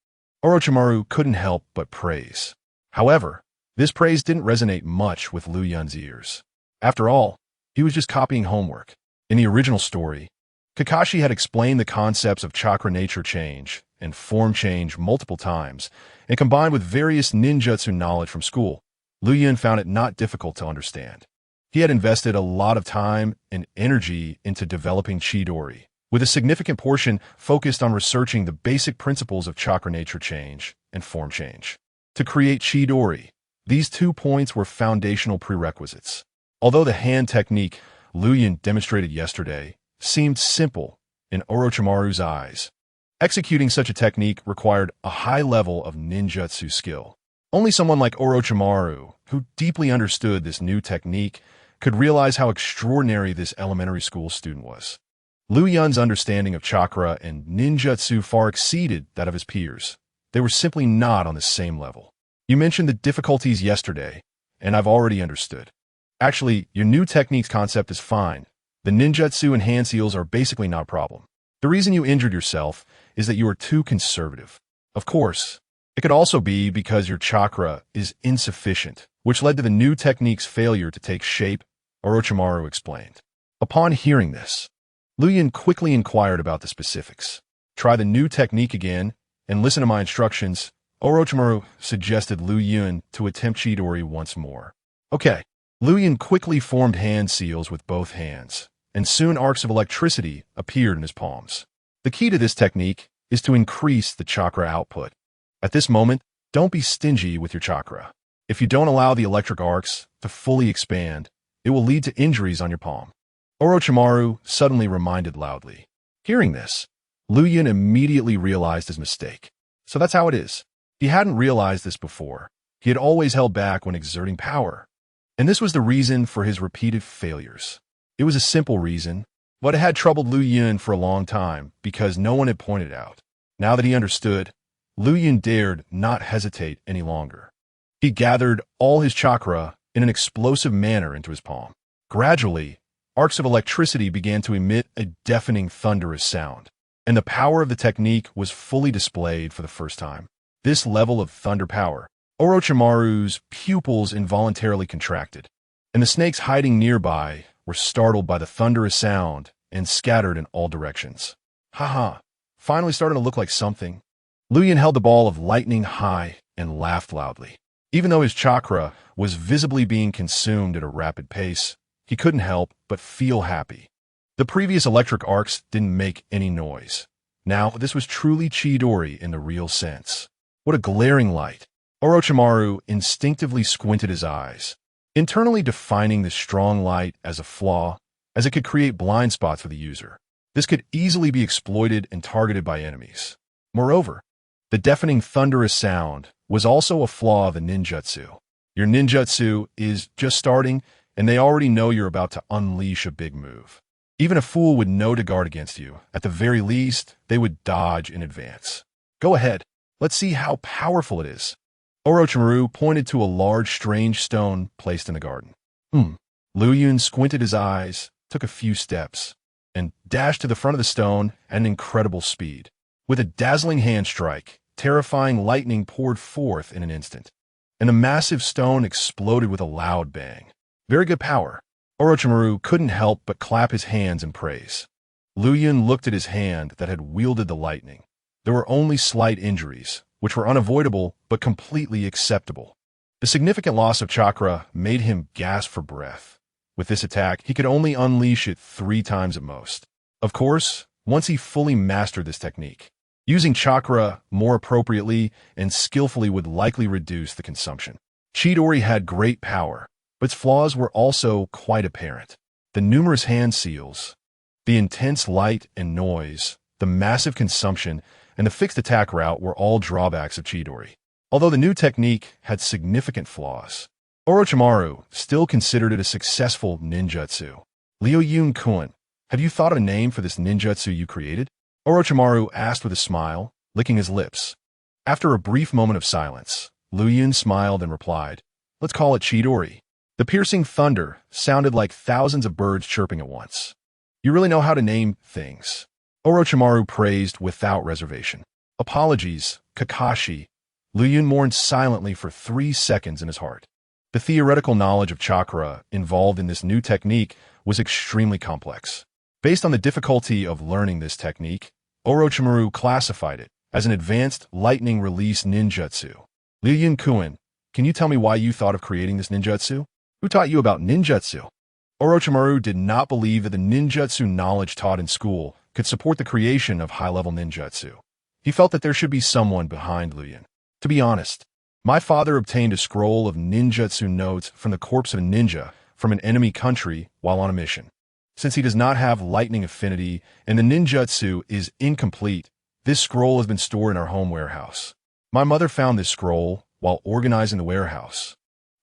A: Orochimaru couldn't help but praise. However, this praise didn't resonate much with Lu Yun's ears. After all, he was just copying homework. In the original story, Kakashi had explained the concepts of chakra nature change and form change multiple times, and combined with various ninjutsu knowledge from school, Lu Yun found it not difficult to understand. He had invested a lot of time and energy into developing Chidori, with a significant portion focused on researching the basic principles of chakra nature change and form change. To create Chidori, these 2 points were foundational prerequisites. Although the hand technique Lu Yun demonstrated yesterday seemed simple in Orochimaru's eyes, executing such a technique required a high level of ninjutsu skill. Only someone like Orochimaru, who deeply understood this new technique, could realize how extraordinary this elementary school student was. Lu Yun's understanding of chakra and ninjutsu far exceeded that of his peers. They were simply not on the same level. You mentioned the difficulties yesterday, and I've already understood. Actually, your new technique's concept is fine. The ninjutsu and hand seals are basically not a problem. The reason you injured yourself is that you are too conservative. Of course, it could also be because your chakra is insufficient, which led to the new technique's failure to take shape, Orochimaru explained. Upon hearing this, Lu Yun quickly inquired about the specifics. Try the new technique again and listen to my instructions. Orochimaru suggested Lu Yun to attempt Chidori once more. Okay. Lu Yun quickly formed hand seals with both hands, and soon arcs of electricity appeared in his palms. The key to this technique is to increase the chakra output. At this moment, don't be stingy with your chakra. If you don't allow the electric arcs to fully expand, it will lead to injuries on your palm. Orochimaru suddenly reminded loudly. Hearing this, Lu Yun immediately realized his mistake. So that's how it is. He hadn't realized this before. He had always held back when exerting power. And this was the reason for his repeated failures. It was a simple reason, but it had troubled Lu Yun for a long time because no one had pointed it out. Now that he understood, Lu Yun dared not hesitate any longer. He gathered all his chakra in an explosive manner into his palm. Gradually, arcs of electricity began to emit a deafening thunderous sound, and the power of the technique was fully displayed for the first time. This level of thunder power, Orochimaru's pupils involuntarily contracted, and the snakes hiding nearby were startled by the thunderous sound and scattered in all directions. Haha, finally starting to look like something. Lu Yun held the ball of lightning high and laughed loudly. Even though his chakra was visibly being consumed at a rapid pace, he couldn't help but feel happy. The previous electric arcs didn't make any noise. Now, this was truly Chidori in the real sense. What a glaring light. Orochimaru instinctively squinted his eyes, internally defining the strong light as a flaw, as it could create blind spots for the user. This could easily be exploited and targeted by enemies. Moreover, the deafening thunderous sound was also a flaw of the ninjutsu. Your ninjutsu is just starting, and they already know you're about to unleash a big move. Even a fool would know to guard against you. At the very least, they would dodge in advance. Go ahead. Let's see how powerful it is. Orochimaru pointed to a large, strange stone placed in the garden. Liu Yun squinted his eyes, took a few steps, and dashed to the front of the stone at an incredible speed. With a dazzling hand strike, terrifying lightning poured forth in an instant, and the massive stone exploded with a loud bang. Very good power. Orochimaru couldn't help but clap his hands in praise. Liu Yun looked at his hand that had wielded the lightning. There were only slight injuries, which were unavoidable but completely acceptable. The significant loss of chakra made him gasp for breath. With this attack, he could only unleash it 3 times at most. Of course, once he fully mastered this technique, using chakra more appropriately and skillfully would likely reduce the consumption. Chidori had great power, but its flaws were also quite apparent. The numerous hand seals, the intense light and noise, the massive consumption, and the fixed attack route were all drawbacks of Chidori. Although the new technique had significant flaws, Orochimaru still considered it a successful ninjutsu. Liu Yun-kun, have you thought of a name for this ninjutsu you created? Orochimaru asked with a smile, licking his lips. After a brief moment of silence, Liu Yun smiled and replied, "Let's call it Chidori." The piercing thunder sounded like thousands of birds chirping at once. You really know how to name things. Orochimaru praised without reservation. Apologies, Kakashi. Liu Yun mourned silently for 3 seconds in his heart. The theoretical knowledge of chakra involved in this new technique was extremely complex. Based on the difficulty of learning this technique, Orochimaru classified it as an advanced lightning release ninjutsu. Liu Yun-kun, can you tell me why you thought of creating this ninjutsu? Who taught you about ninjutsu? Orochimaru did not believe that the ninjutsu knowledge taught in school could support the creation of high-level ninjutsu. He felt that there should be someone behind Liu Yun. To be honest, my father obtained a scroll of ninjutsu notes from the corpse of a ninja from an enemy country while on a mission. Since he does not have lightning affinity and the ninjutsu is incomplete, this scroll has been stored in our home warehouse. My mother found this scroll while organizing the warehouse.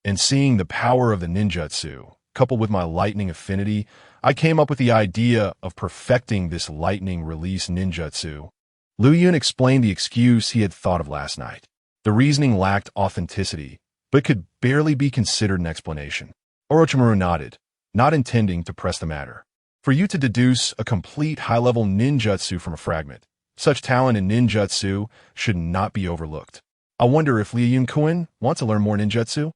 A: And seeing the power of the ninjutsu, coupled with my lightning affinity, I came up with the idea of perfecting this lightning release ninjutsu. Liu Yun explained the excuse he had thought of last night. The reasoning lacked authenticity, but could barely be considered an explanation. Orochimaru nodded, not intending to press the matter. For you to deduce a complete high-level ninjutsu from a fragment, such talent in ninjutsu should not be overlooked. I wonder if Liu Yun-kun wants to learn more ninjutsu?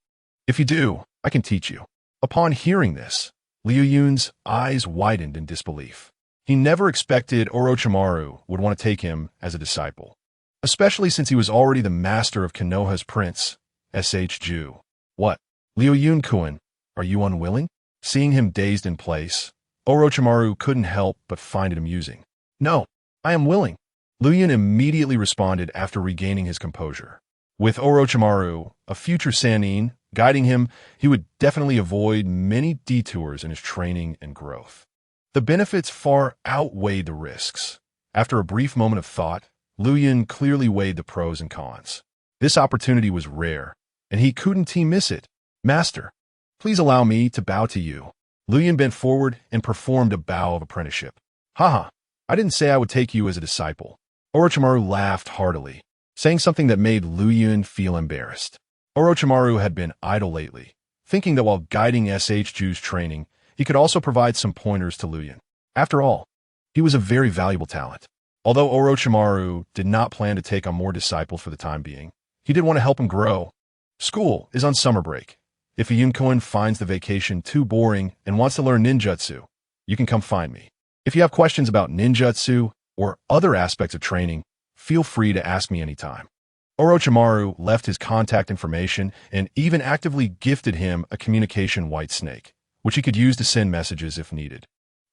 A: If you do, I can teach you. Upon hearing this, Liu Yun's eyes widened in disbelief. He never expected Orochimaru would want to take him as a disciple, especially since he was already the master of Konoha's prince, Ju. What? Liu Yun-kun, are you unwilling? Seeing him dazed in place, Orochimaru couldn't help but find it amusing. No, I am willing. Liu Yun immediately responded after regaining his composure. With Orochimaru, a future Sannin, guiding him, he would definitely avoid many detours in his training and growth. The benefits far outweighed the risks. After a brief moment of thought, Liu Yun clearly weighed the pros and cons. This opportunity was rare, and he couldn't miss it. Master, please allow me to bow to you. Liu Yun bent forward and performed a bow of apprenticeship. Haha, I didn't say I would take you as a disciple. Orochimaru laughed heartily, saying something that made Liu Yun feel embarrassed. Orochimaru had been idle lately, thinking that while guiding Ju's training, he could also provide some pointers to Liu Yun. After all, he was a very valuable talent. Although Orochimaru did not plan to take on more disciples for the time being, he did want to help him grow. School is on summer break. If a Yun-kun finds the vacation too boring and wants to learn ninjutsu, you can come find me. If you have questions about ninjutsu or other aspects of training, feel free to ask me anytime. Orochimaru left his contact information and even actively gifted him a communication white snake, which he could use to send messages if needed.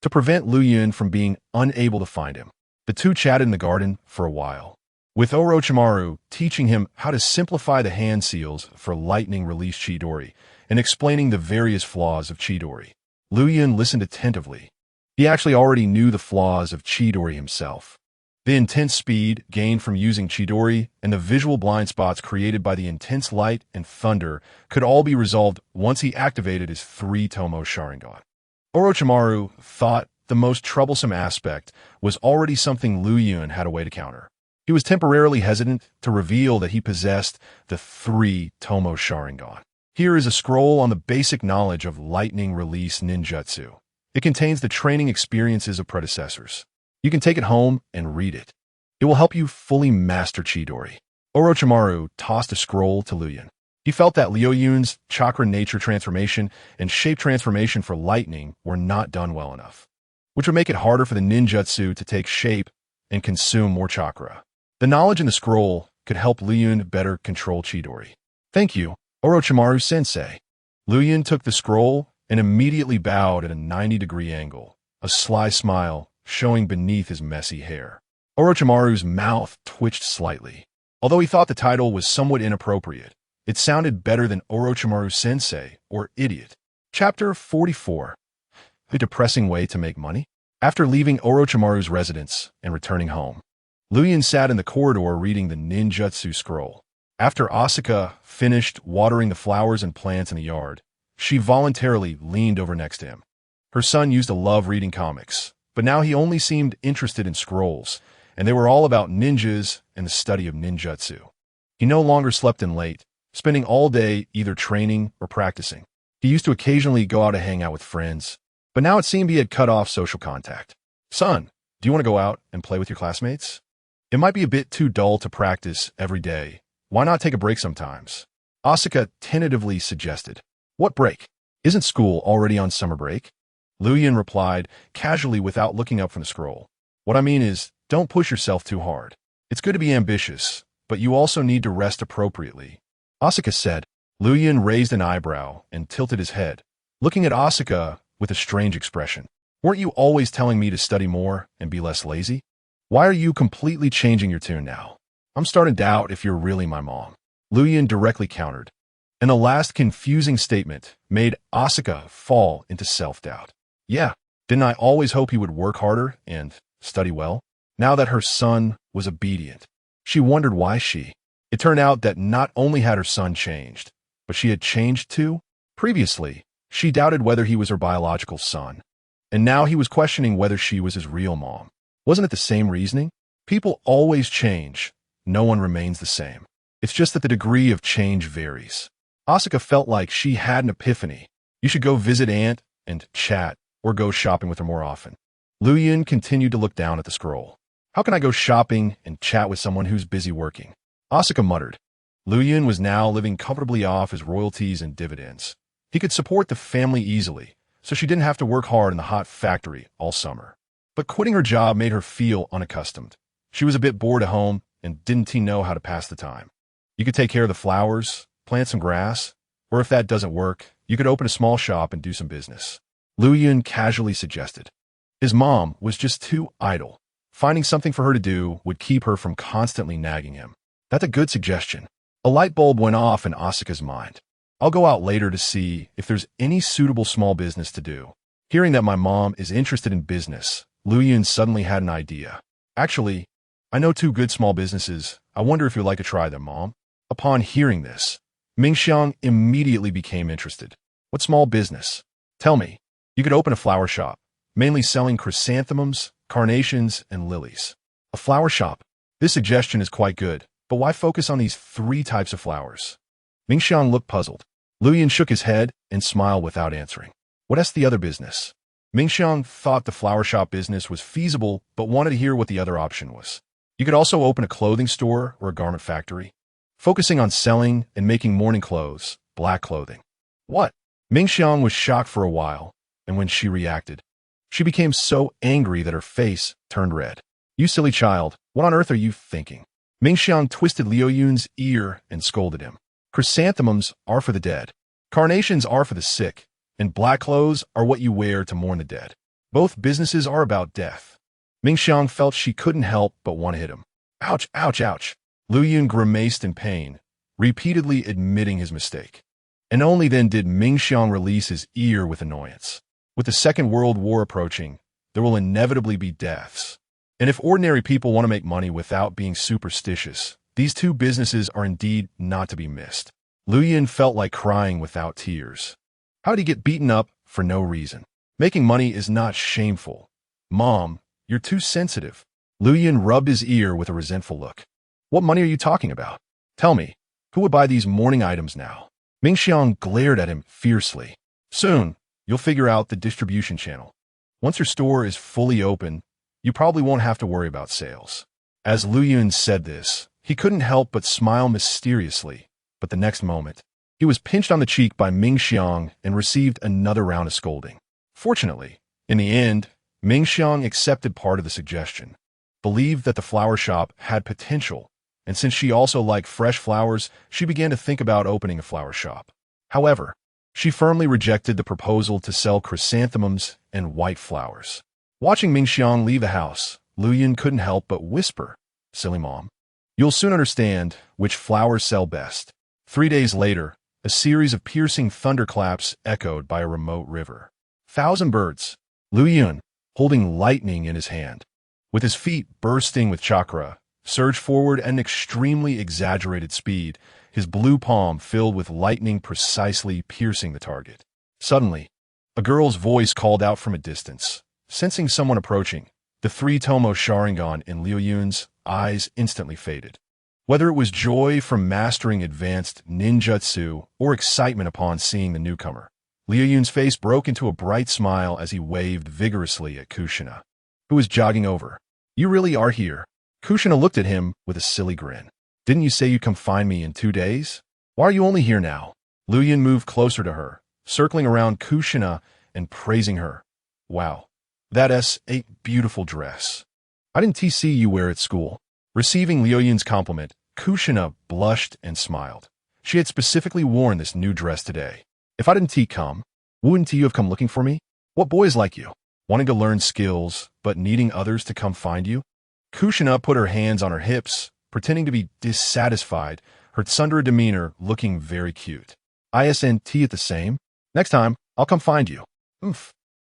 A: To prevent Liu Yun from being unable to find him, the two chatted in the garden for a while, with Orochimaru teaching him how to simplify the hand seals for lightning release Chidori and explaining the various flaws of Chidori. Liu Yun listened attentively. He actually already knew the flaws of Chidori himself. The intense speed gained from using Chidori and the visual blind spots created by the intense light and thunder could all be resolved once he activated his 3 TOMOE Sharingan. Orochimaru thought the most troublesome aspect was already something Liu Yun had a way to counter. He He was temporarily hesitant to reveal that he possessed the 3 TOMOE Sharingan. Here is a scroll on the basic knowledge of lightning release ninjutsu. It contains the training experiences of predecessors. You can take it home and read it. It will help you fully master Chidori. Orochimaru tossed a scroll to Liu Yun. He felt that Liu Yun's chakra nature transformation and shape transformation for lightning were not done well enough, which would make it harder for the ninjutsu to take shape and consume more chakra. The knowledge in the scroll could help Liu Yun better control Chidori. Thank you, Orochimaru-sensei. Liu Yun took the scroll and immediately bowed at a 90-degree angle, a sly smile showing beneath his messy hair. Orochimaru's mouth twitched slightly. Although he thought the title was somewhat inappropriate, it sounded better than Orochimaru-sensei or idiot. Chapter 44. A depressing way to make money? After leaving Orochimaru's residence and returning home, Liu Yun sat in the corridor reading the ninjutsu scroll. After Asuka finished watering the flowers and plants in the yard, she voluntarily leaned over next to him. Her son used to love reading comics, but now he only seemed interested in scrolls, and they were all about ninjas and the study of ninjutsu. He no longer slept in late, spending all day either training or practicing. He used to occasionally go out to hang out with friends, but now it seemed he had cut off social contact. Son, do you want to go out and play with your classmates? It might be a bit too dull to practice every day. Why not take a break sometimes? Asuka tentatively suggested. What break? Isn't school already on summer break? Liu Yun replied, casually without looking up from the scroll. What I mean is, don't push yourself too hard. It's good to be ambitious, but you also need to rest appropriately. Asuka said. Liu Yun raised an eyebrow and tilted his head, looking at Asuka with a strange expression. Weren't you always telling me to study more and be less lazy? Why are you completely changing your tune now? I'm starting to doubt if you're really my mom. Liu Yun directly countered, and the last confusing statement made Asuka fall into self-doubt. Yeah, didn't I always hope he would work harder and study well? Now that her son was obedient, she wondered why she. It turned out that not only had her son changed, but she had changed too. Previously, she doubted whether he was her biological son, and now he was questioning whether she was his real mom. Wasn't it the same reasoning? People always change. No one remains the same. It's just that the degree of change varies. Asuka felt like she had an epiphany. You should go visit Aunt and chat, or go shopping with her more often. Liu Yun continued to look down at the scroll. How can I go shopping and chat with someone who's busy working? Asuka muttered. Liu Yun was now living comfortably off his royalties and dividends. He could support the family easily, so she didn't have to work hard in the hot factory all summer. But quitting her job made her feel unaccustomed. She was a bit bored at home and didn't know how to pass the time. You could take care of the flowers, plant some grass, or if that doesn't work, you could open a small shop and do some business. Liu Yun casually suggested. His mom was just too idle. Finding something for her to do would keep her from constantly nagging him. That's a good suggestion. A light bulb went off in Asuka's mind. I'll go out later to see if there's any suitable small business to do. Hearing that my mom is interested in business, Liu Yun suddenly had an idea. Actually, I know 2 good small businesses. I wonder if you'd like to try them, Mom. Upon hearing this, Mingxiang immediately became interested. What small business? Tell me. You could open a flower shop, mainly selling chrysanthemums, carnations, and lilies. A flower shop? This suggestion is quite good, but why focus on these 3 types of flowers? Mingxiang looked puzzled. Liu Yun shook his head and smiled without answering. What's the other business? Mingxiang thought the flower shop business was feasible, but wanted to hear what the other option was. You could also open a clothing store or a garment factory, focusing on selling and making morning clothes, black clothing. What? Mingxiang was shocked for a while, and when she reacted, she became so angry that her face turned red. You silly child, what on earth are you thinking? Mingxiang twisted Liu Yun's ear and scolded him. Chrysanthemums are for the dead. Carnations are for the sick, and black clothes are what you wear to mourn the dead. Both businesses are about death. Mingxiang felt she couldn't help but want to hit him. Ouch, ouch, ouch. Liu Yun grimaced in pain, repeatedly admitting his mistake. And only then did Mingxiang release his ear with annoyance. With the Second World War approaching, there will inevitably be deaths. And if ordinary people want to make money without being superstitious, these 2 businesses are indeed not to be missed. Liu Yun felt like crying without tears. How did he get beaten up for no reason? Making money is not shameful. Mom, you're too sensitive. Liu Yun rubbed his ear with a resentful look. What money are you talking about? Tell me, who would buy these mourning items now? Mingxiang glared at him fiercely. Soon, you'll figure out the distribution channel. Once your store is fully open, you probably won't have to worry about sales. As Liu Yun said this, he couldn't help but smile mysteriously, but the next moment, he was pinched on the cheek by Mingxiang and received another round of scolding. Fortunately, in the end, Mingxiang accepted part of the suggestion, believed that the flower shop had potential, and since she also liked fresh flowers, she began to think about opening a flower shop. However, she firmly rejected the proposal to sell chrysanthemums and white flowers. Watching Mingxiang leave the house, Liu Yun couldn't help but whisper, "Silly mom. You'll soon understand which flowers sell best." 3 days later, a series of piercing thunderclaps echoed by a remote river. 1,000 birds. Liu Yun, holding lightning in his hand, with his feet bursting with chakra, surged forward at an extremely exaggerated speed, his blue palm filled with lightning precisely piercing the target. Suddenly, a girl's voice called out from a distance. Sensing someone approaching, the 3 TOMOE Sharingan in Liu Yun's eyes instantly faded. Whether it was joy from mastering advanced ninjutsu or excitement upon seeing the newcomer, Liu Yun's face broke into a bright smile as he waved vigorously at Kushina, who was jogging over. "You really are here?" Kushina looked at him with a silly grin. "Didn't you say you'd come find me in 2 days? Why are you only here now?" Liu Yun moved closer to her, circling around Kushina and praising her. "Wow, that's a beautiful dress. I didn't see you wear at school." Receiving Liu Yun's compliment, Kushina blushed and smiled. She had specifically worn this new dress today. "If I didn't come, wouldn't you have come looking for me? What boys like you? Wanting to learn skills, but needing others to come find you?" Kushina put her hands on her hips, pretending to be dissatisfied, her tsundere demeanor looking very cute. "Isn't it the same? Next time, I'll come find you." "Oomph,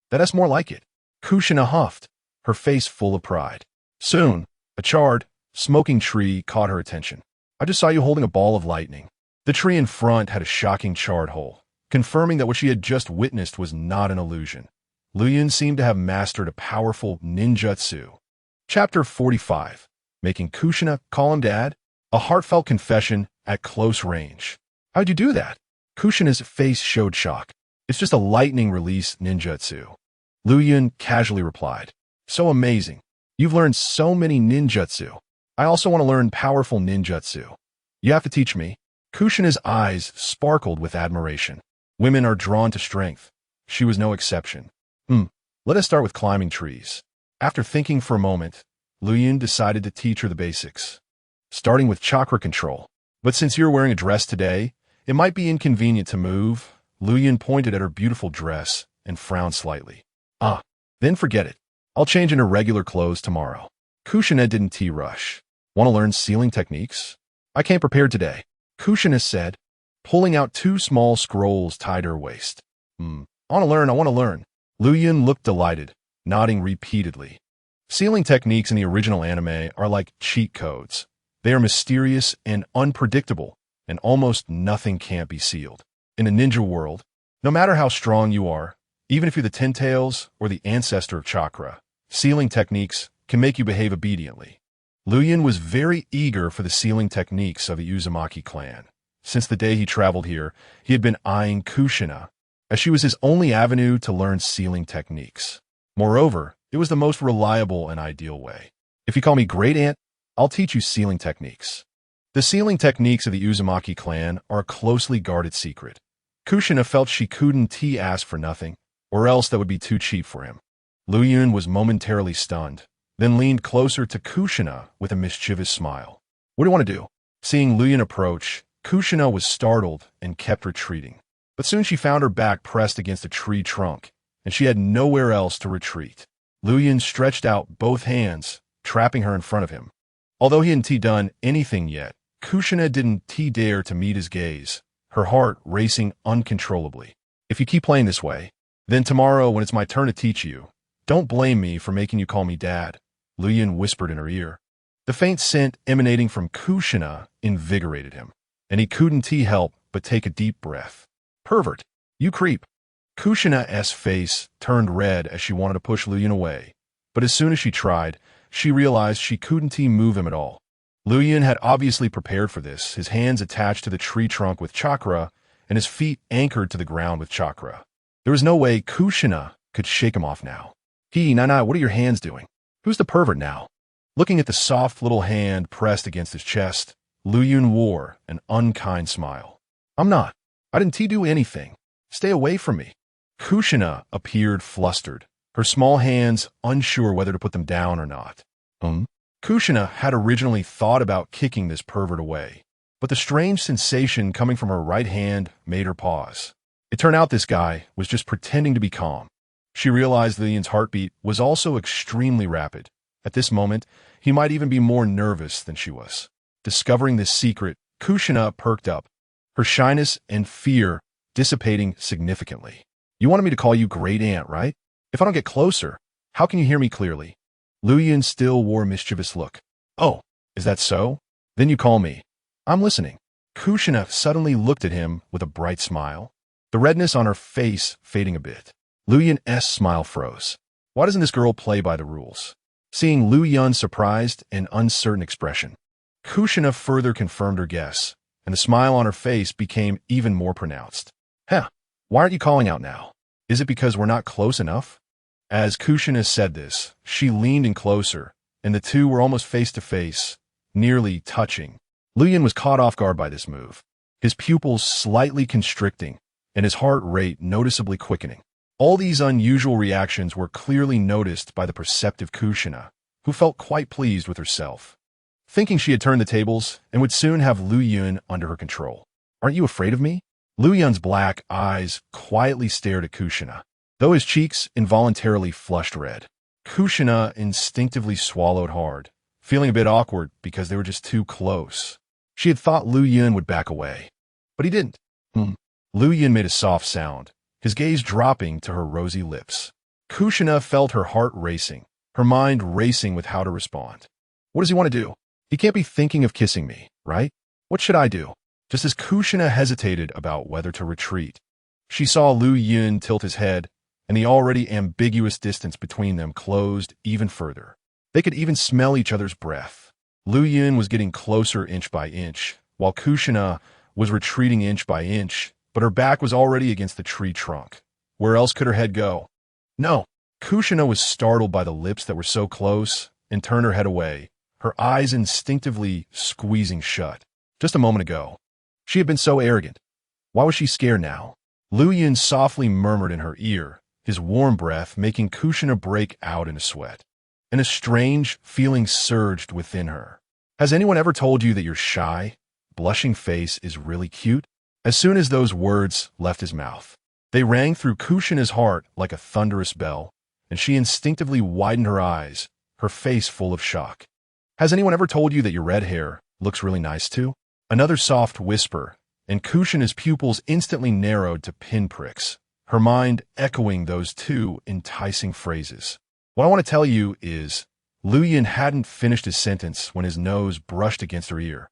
A: that's more like it." Kushina huffed, her face full of pride. Soon, a charred, smoking tree caught her attention. "I just saw you holding a ball of lightning." The tree in front had a shocking charred hole, confirming that what she had just witnessed was not an illusion. Liu Yun seemed to have mastered a powerful ninjutsu. Chapter 45. Making Kushina call him dad? A heartfelt confession at close range. "How'd you do that?" Kushina's face showed shock. "It's just a lightning release ninjutsu." Liu Yun casually replied. "So amazing. You've learned so many ninjutsu. I also want to learn powerful ninjutsu. You have to teach me." Kushina's eyes sparkled with admiration. Women are drawn to strength. She was no exception. Let us start with climbing trees." After thinking for a moment, Liu Yun decided to teach her the basics, starting with chakra control. "But since you're wearing a dress today, it might be inconvenient to move." Liu Yun pointed at her beautiful dress and frowned slightly. Then forget it. I'll change into regular clothes tomorrow." Kushina didn't rush. "Want to learn sealing techniques?" "I came prepared today," Kushina said, pulling out 2 small scrolls tied to her waist. I want to learn. Liu Yun looked delighted, nodding repeatedly. Sealing techniques in the original anime are like cheat codes. They are mysterious and unpredictable, and almost nothing can't be sealed. In the ninja world, no matter how strong you are, even if you're the Ten Tails or the ancestor of chakra, sealing techniques can make you behave obediently. Liu Yun was very eager for the sealing techniques of the Uzumaki clan. Since the day he traveled here, he had been eyeing Kushina, as she was his only avenue to learn sealing techniques. Moreover, it was the most reliable and ideal way. "If you call me Great Aunt, I'll teach you sealing techniques." The sealing techniques of the Uzumaki clan are a closely guarded secret. Kushina felt she couldn't ask for nothing, or else that would be too cheap for him. Liu Yun was momentarily stunned, then leaned closer to Kushina with a mischievous smile. "What do you want to do?" Seeing Liu Yun approach, Kushina was startled and kept retreating. But soon she found her back pressed against a tree trunk, and she had nowhere else to retreat. Liu Yun stretched out both hands, trapping her in front of him. Although he hadn't done anything yet, Kushina didn't dare to meet his gaze, her heart racing uncontrollably. "If you keep playing this way, then tomorrow when it's my turn to teach you, don't blame me for making you call me dad," Liu Yun whispered in her ear. The faint scent emanating from Kushina invigorated him, and he couldn't help but take a deep breath. "Pervert, you creep." Kushina's face turned red as she wanted to push Liu Yun away, but as soon as she tried, she realized she couldn't move him at all. Liu Yun had obviously prepared for this, his hands attached to the tree trunk with chakra, and his feet anchored to the ground with chakra. There was no way KUSHINA could shake him off now. Nana, what are your hands doing? Who's the pervert now? Looking at the soft little hand pressed against his chest, Liu Yun wore an unkind smile. I'm not. I didn't do anything. Stay away from me. KUSHINA appeared flustered, her small hands unsure whether to put them down or not. KUSHINA had originally thought about kicking this pervert away, but the strange sensation coming from her right hand made her pause. It turned out this guy was just pretending to be calm. She realized Liu Yun's heartbeat was also extremely rapid. At this moment, he might even be more nervous than she was. Discovering this secret, KUSHINA perked up, her shyness and fear dissipating significantly. You wanted me to call you Great Aunt, right? If I don't get closer, how can you hear me clearly? Liu Yun still wore a mischievous look. Oh, is that so? Then you call me. I'm listening. KUSHINA suddenly looked at him with a bright smile, the redness on her face fading a bit. Liu Yun's smile froze. Why doesn't this girl play by the rules? Seeing Liu Yun's surprised and uncertain expression, KUSHINA further confirmed her guess, and the smile on her face became even more pronounced. Why aren't you calling out now? Is it because we're not close enough? As KUSHINA said this, she leaned in closer, and the two were almost face to face, nearly touching. Liu Yun was caught off guard by this move, his pupils slightly constricting, and his heart rate noticeably quickening. All these unusual reactions were clearly noticed by the perceptive KUSHINA, who felt quite pleased with herself, thinking she had turned the tables and would soon have Liu Yun under her control. Aren't you afraid of me? Liu Yun's black eyes quietly stared at KUSHINA, though his cheeks involuntarily flushed red. KUSHINA instinctively swallowed hard, feeling a bit awkward because they were just too close. She had thought Liu Yun would back away, but he didn't. Liu Yun made a soft sound, his gaze dropping to her rosy lips. KUSHINA felt her heart racing, her mind racing with how to respond. What does he want to do? He can't be thinking of kissing me, right? What should I do? Just as KUSHINA hesitated about whether to retreat, she saw Liu Yun tilt his head, and the already ambiguous distance between them closed even further. They could even smell each other's breath. Liu Yun was getting closer inch by inch, while KUSHINA was retreating inch by inch, but her back was already against the tree trunk. Where else could her head go? No. KUSHINA was startled by the lips that were so close and turned her head away, her eyes instinctively squeezing shut. Just a moment ago, she had been so arrogant. Why was she scared now? Liu Yun softly murmured in her ear, his warm breath making KUSHINA break out in a sweat. And a strange feeling surged within her. Has anyone ever told you that your shy, blushing face is really cute? As soon as those words left his mouth, they rang through KUSHINA's heart like a thunderous bell, and she instinctively widened her eyes, her face full of shock. Has anyone ever told you that your red hair looks really nice too? Another soft whisper, and KUSHINA's pupils instantly narrowed to pinpricks, her mind echoing those two enticing phrases. What I want to tell you is, Liu Yun hadn't finished his sentence when his nose brushed against her ear.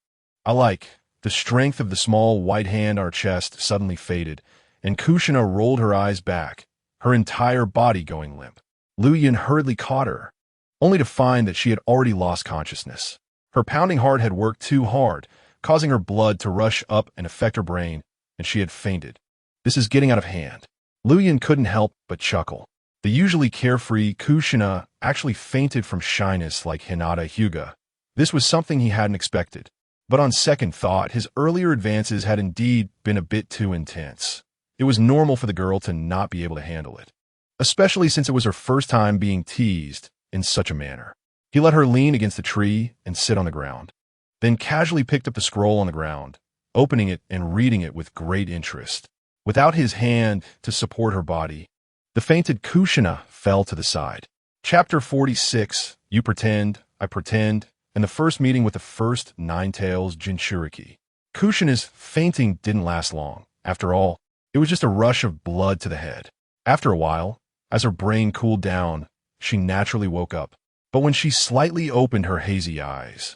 A: The strength of the small white hand on her chest suddenly faded, and KUSHINA rolled her eyes back, her entire body going limp. Liu Yun hurriedly caught her, only to find that she had already lost consciousness. Her pounding heart had worked too hard, causing her blood to rush up and affect her brain, and she had fainted. This is getting out of hand. Liu Yun couldn't help but chuckle. The usually carefree KUSHINA actually fainted from shyness like Hinata Hyuga. This was something he hadn't expected. But on second thought, his earlier advances had indeed been a bit too intense. It was normal for the girl to not be able to handle it, especially since it was her first time being teased in such a manner. He let her lean against the tree and sit on the ground, then casually picked up the scroll on the ground, opening it and reading it with great interest. Without his hand to support her body, the fainted KUSHINA fell to the side. Chapter 46, You Pretend, I Pretend, and the first meeting with the first Nine-Tails Jinchuriki. KUSHINA's fainting didn't last long. After all, it was just a rush of blood to the head. After a while, as her brain cooled down, she naturally woke up. But when she slightly opened her hazy eyes,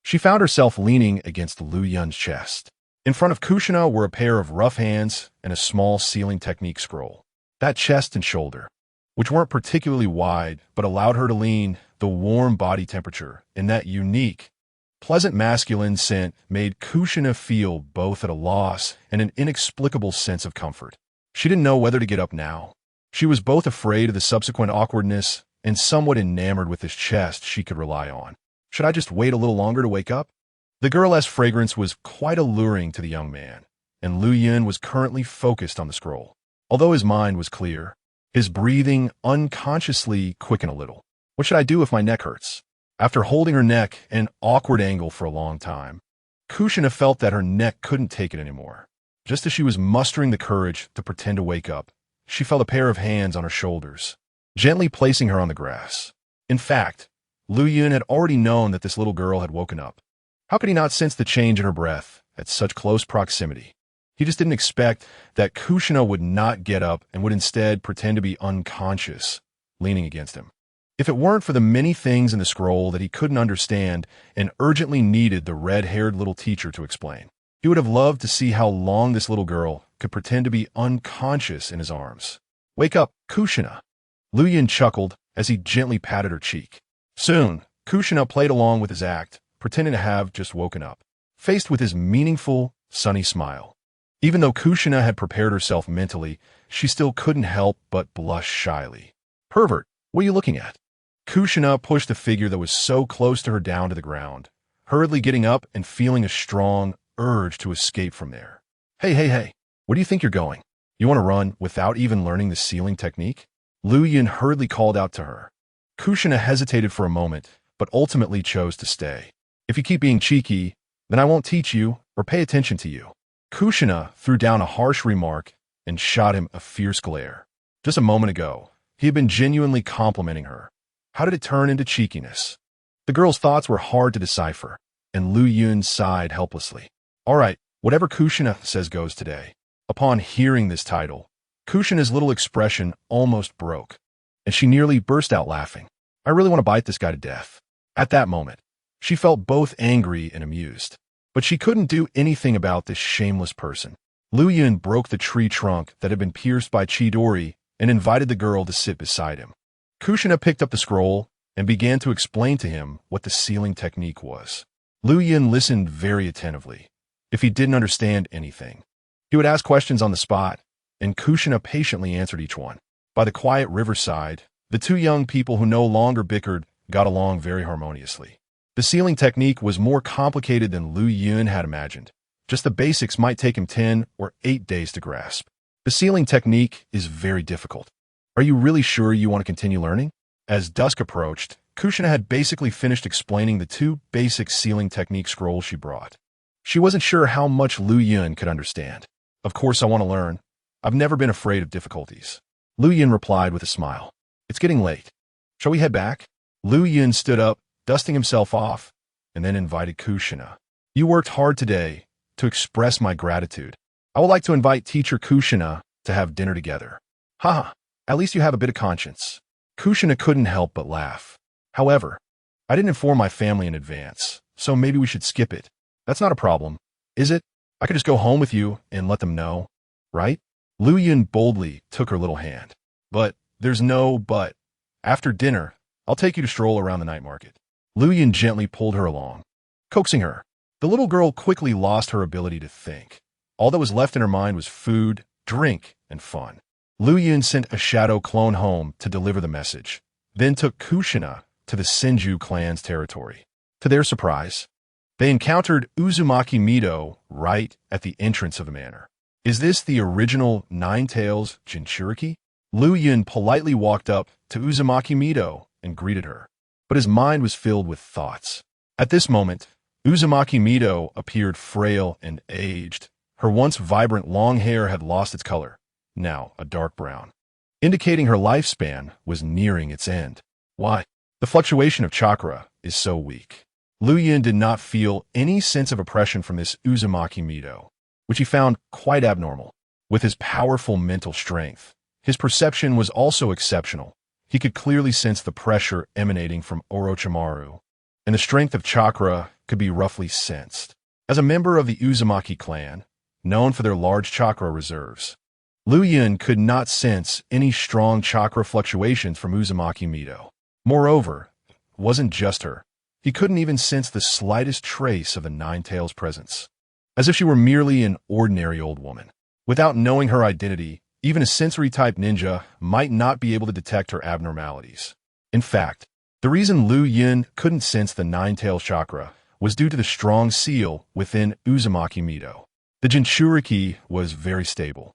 A: she found herself leaning against Liu Yun's chest. In front of KUSHINA were a pair of rough hands and a small sealing technique scroll. That chest and shoulder. which weren't particularly wide but allowed her to lean. The warm body temperature and that unique, pleasant masculine scent made Kushina feel both at a loss and an inexplicable sense of comfort. She didn't know whether to get up now. She was both afraid of the subsequent awkwardness and somewhat enamored with this chest she could rely on. Should I just wait a little longer to wake up? The girl's fragrance was quite alluring to the young man, and Lu Yun was currently focused on the scroll. Although his mind was clear, his breathing unconsciously quickened a little. What should I do if my neck hurts? After holding her neck at an awkward angle for a long time, Kushina felt that her neck couldn't take it anymore. Just as she was mustering the courage to pretend to wake up, she felt a pair of hands on her shoulders, gently placing her on the grass. In fact, Lu Yun had already known that this little girl had woken up. How could he not sense the change in her breath at such close proximity? He just didn't expect that Kushina would not get up and would instead pretend to be unconscious, leaning against him. If it weren't for the many things in the scroll that he couldn't understand and urgently needed the red-haired little teacher to explain, he would have loved to see how long this little girl could pretend to be unconscious in his arms. "Wake up, Kushina." Lu Yun chuckled as he gently patted her cheek. Soon, Kushina played along with his act, pretending to have just woken up, faced with his meaningful, sunny smile. Even though Kushina had prepared herself mentally, she still couldn't help but blush shyly. "Pervert, what are you looking at?" Kushina pushed the figure that was so close to her down to the ground, hurriedly getting up and feeling a strong urge to escape from there. Hey, where do you think you're going? You want to run without even learning the sealing technique?" Lu Yun hurriedly called out to her. Kushina hesitated for a moment, but ultimately chose to stay. "If you keep being cheeky, then I won't teach you or pay attention to you." Kushina threw down a harsh remark and shot him a fierce glare. Just a moment ago, he had been genuinely complimenting her. How did it turn into cheekiness? The girl's thoughts were hard to decipher, and Lu Yun sighed helplessly. "All right, whatever Kushina says goes today." Upon hearing this title, Kushina's little expression almost broke, and she nearly burst out laughing. "I really want to bite this guy to death." At that moment, she felt both angry and amused, but she couldn't do anything about this shameless person. Lu Yun broke the tree trunk that had been pierced by Chidori and invited the girl to sit beside him. Kushina picked up the scroll and began to explain to him what the sealing technique was. Lu Yun listened very attentively. If he didn't understand anything, he would ask questions on the spot, and Kushina patiently answered each one. By the quiet riverside, the two young people who no longer bickered got along very harmoniously. The sealing technique was more complicated than Lu Yun had imagined. Just the basics might take him 10 or 8 days to grasp. The sealing technique is very difficult. Are you really sure you want to continue learning? As dusk approached, Kushina had basically finished explaining the 2 basic sealing technique scrolls she brought. She wasn't sure how much Lu Yun could understand. "Of course I want to learn. I've never been afraid of difficulties." Lu Yun replied with a smile. "It's getting late. Shall we head back?" Lu Yun stood up, dusting himself off, and then invited Kushina. "You worked hard today. To express my gratitude, I would like to invite teacher Kushina to have dinner together." "Haha, at least you have a bit of conscience." Kushina couldn't help but laugh. "However, I didn't inform my family in advance, so maybe we should skip it." "That's not a problem, is it? I could just go home with you and let them know, right?" Lu Yun boldly took her little hand. "But there's no but. After dinner, I'll take you to stroll around the night market." Lu Yun gently pulled her along, coaxing her. The little girl quickly lost her ability to think. All that was left in her mind was food, drink, and fun. Lu Yun sent a shadow clone home to deliver the message, then took Kushina to the Senju clan's territory. To their surprise, they encountered Uzumaki Mido right at the entrance of the manor. "Is this the original Nine-Tails Jinchuriki?" Lu Yun politely walked up to Uzumaki Mido and greeted her, but his mind was filled with thoughts. At this moment, Uzumaki Mido appeared frail and aged. Her once vibrant long hair had lost its color, now a dark brown, indicating her lifespan was nearing its end. Why? The fluctuation of chakra is so weak. Lu Yun did not feel any sense of oppression from this Uzumaki Mido, which he found quite abnormal. With his powerful mental strength, his perception was also exceptional. He could clearly sense the pressure emanating from Orochimaru, and the strength of chakra could be roughly sensed. As a member of the Uzumaki clan, known for their large chakra reserves, Lu Yun could not sense any strong chakra fluctuations from Uzumaki Mido. Moreover, it wasn't just her. He couldn't even sense the slightest trace of the Nine-Tails' presence. As if she were merely an ordinary old woman. Without knowing her identity, even a sensory-type ninja might not be able to detect her abnormalities. In fact, the reason Lu Yun couldn't sense the Nine-Tails chakra was due to the strong seal within Uzumaki Mido. The Jinchuriki was very stable,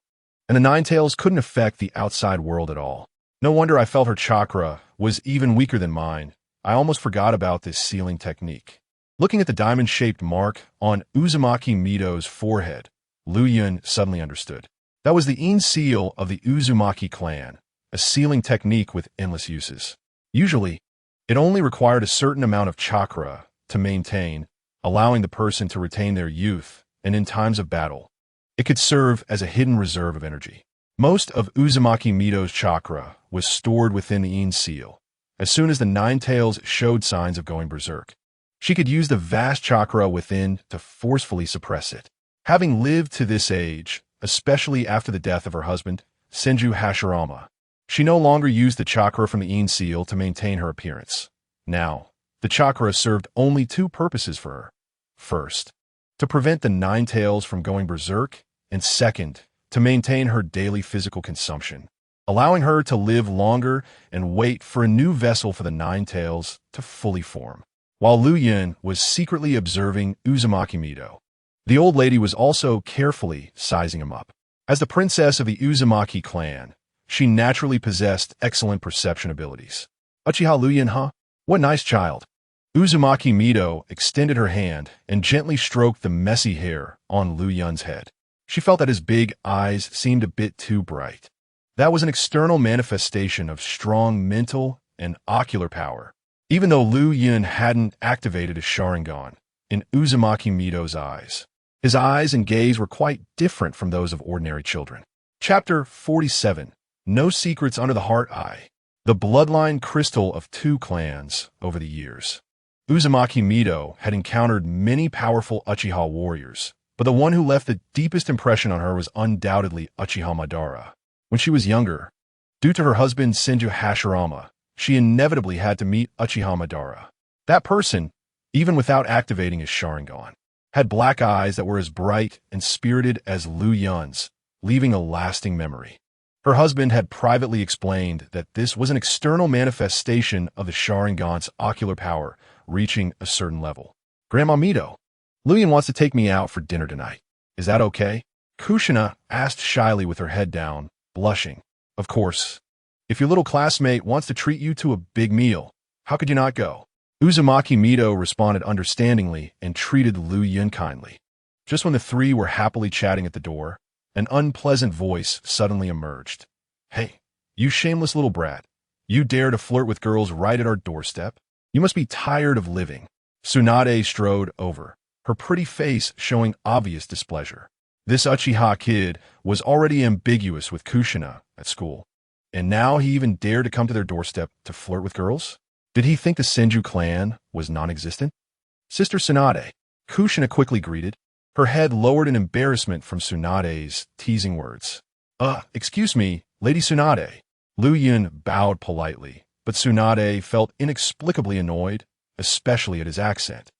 A: and the Nine-Tails couldn't affect the outside world at all. No wonder I felt her chakra was even weaker than mine. I almost forgot about this sealing technique. Looking at the diamond-shaped mark on Uzumaki Mido's forehead, Lu Yun suddenly understood. That was the In seal of the Uzumaki clan, a sealing technique with endless uses. Usually, it only required a certain amount of chakra to maintain, allowing the person to retain their youth, and in times of battle, it could serve as a hidden reserve of energy. Most of Uzumaki Mido's chakra was stored within the In seal. As soon as the Nine-Tails showed signs of going berserk, she could use the vast chakra within to forcefully suppress it. Having lived to this age, especially after the death of her husband, Senju Hashirama, she no longer used the chakra from the In seal to maintain her appearance. Now, the chakra served only two purposes for her. First, to prevent the Nine-Tails from going berserk, and second, to maintain her daily physical consumption, allowing her to live longer and wait for a new vessel for the Nine-Tails to fully form. While Lu Yun was secretly observing Uzumaki Mido, the old lady was also carefully sizing him up. As the princess of the Uzumaki clan, she naturally possessed excellent perception abilities. Uchiha Lu Yun, huh? What nice child. Uzumaki Mido extended her hand and gently stroked the messy hair on Lu Yun's head. She felt that his big eyes seemed a bit too bright. That was an external manifestation of strong mental and ocular power. Even though Lu Yun hadn't activated his Sharingan, in Uzumaki Mido's eyes, his eyes and gaze were quite different from those of ordinary children. Chapter 47. No Secrets Under the Heart Eye. The bloodline crystal of two clans over the years. Uzumaki Mido had encountered many powerful Uchiha warriors, but the one who left the deepest impression on her was undoubtedly Uchiha Madara. When she was younger, due to her husband Senju Hashirama, she inevitably had to meet Uchiha Madara. That person, even without activating his Sharingan, had black eyes that were as bright and spirited as Lu Yun's, leaving a lasting memory. Her husband had privately explained that this was an external manifestation of the Sharingan's ocular power reaching a certain level. Grandma Mido, Lu Yun wants to take me out for dinner tonight. Is that okay? Kushina asked shyly with her head down, blushing. Of course. If your little classmate wants to treat you to a big meal, how could you not go? Uzumaki Mido responded understandingly and treated Lu Yun kindly. Just when the three were happily chatting at the door, an unpleasant voice suddenly emerged. Hey, you shameless little brat. You dare to flirt with girls right at our doorstep? You must be tired of living. Tsunade strode over, her pretty face showing obvious displeasure. This Uchiha kid was already ambiguous with Kushina at school, and now he even dared to come to their doorstep to flirt with girls? Did he think the Senju clan was non-existent? Sister Tsunade, Kushina quickly greeted, her head lowered in embarrassment from Tsunade's teasing words. Excuse me, Lady Tsunade. Lu Yun bowed politely, but Tsunade felt inexplicably annoyed, especially at his accent,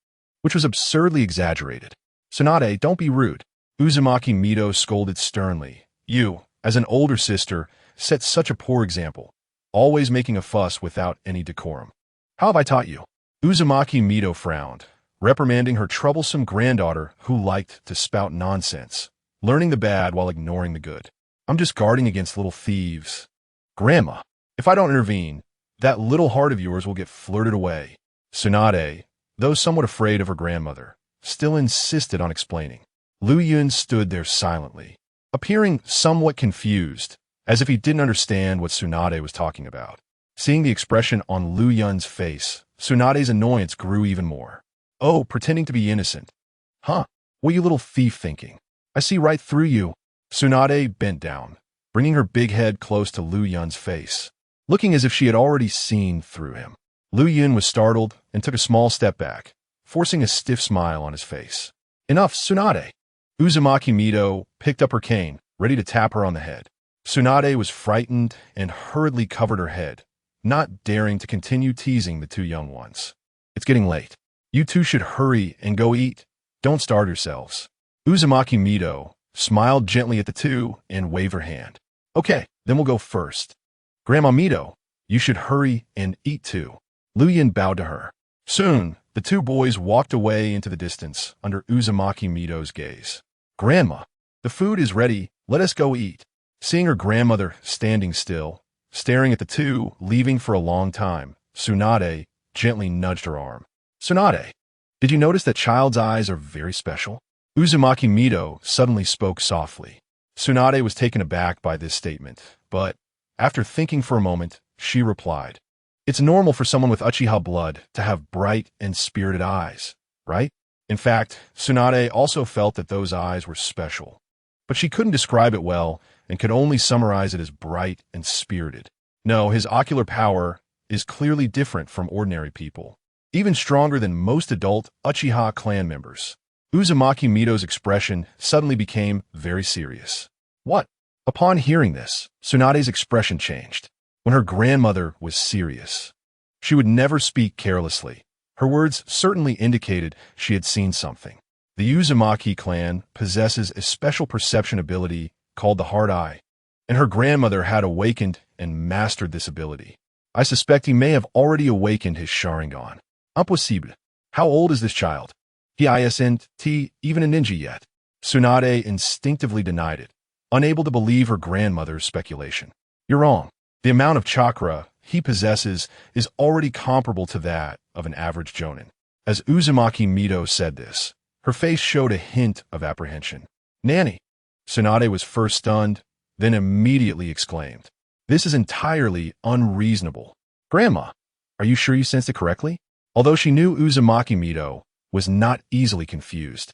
A: which was absurdly exaggerated. Tsunade, don't be rude. Uzumaki Mido scolded sternly. You, as an older sister, set such a poor example, always making a fuss without any decorum. How have I taught you? Uzumaki Mido frowned, reprimanding her troublesome granddaughter who liked to spout nonsense, learning the bad while ignoring the good. I'm just guarding against little thieves. Grandma, if I don't intervene, that little heart of yours will get flirted away. Tsunade, though somewhat afraid of her grandmother, still insisted on explaining. Lu Yun stood there silently, appearing somewhat confused, as if he didn't understand what Tsunade was talking about. Seeing the expression on Lu Yun's face, Tsunade's annoyance grew even more. Oh, pretending to be innocent. Huh, what you little thief thinking? I see right through you. Tsunade bent down, bringing her big head close to Lu Yun's face, looking as if she had already seen through him. Lu Yun was startled and took a small step back, forcing a stiff smile on his face. Enough, Tsunade. Uzumaki Mido picked up her cane, ready to tap her on the head. Tsunade was frightened and hurriedly covered her head, not daring to continue teasing the two young ones. It's getting late. You two should hurry and go eat. Don't starve yourselves. Uzumaki Mido smiled gently at the two and waved her hand. Okay, then we'll go first. Grandma Mido, you should hurry and eat too. Luyan bowed to her. Soon, the two boys walked away into the distance under Uzumaki Mido's gaze. Grandma, the food is ready. Let us go eat. Seeing her grandmother standing still, staring at the two, leaving for a long time, Tsunade gently nudged her arm. Tsunade, did you notice that child's eyes are very special? Uzumaki Mido suddenly spoke softly. Tsunade was taken aback by this statement, but after thinking for a moment, she replied, It's normal for someone with Uchiha blood to have bright and spirited eyes, right? In fact, Tsunade also felt that those eyes were special, but she couldn't describe it well and could only summarize it as bright and spirited. No, his ocular power is clearly different from ordinary people, even stronger than most adult Uchiha clan members. Uzumaki Mido's expression suddenly became very serious. What? Upon hearing this, Tsunade's expression changed. When her grandmother was serious, she would never speak carelessly. Her words certainly indicated she had seen something. The Uzumaki clan possesses a special perception ability called the Hard Eye, and her grandmother had awakened and mastered this ability. I suspect he may have already awakened his Sharingan. Impossible. How old is this child? He isn't even a ninja yet. Tsunade instinctively denied it, unable to believe her grandmother's speculation. You're wrong. The amount of chakra he possesses is already comparable to that of an average jonin. As Uzumaki Mido said this, her face showed a hint of apprehension. Nanny! Tsunade was first stunned, then immediately exclaimed, This is entirely unreasonable. Grandma, are you sure you sensed it correctly? Although she knew Uzumaki Mido was not easily confused,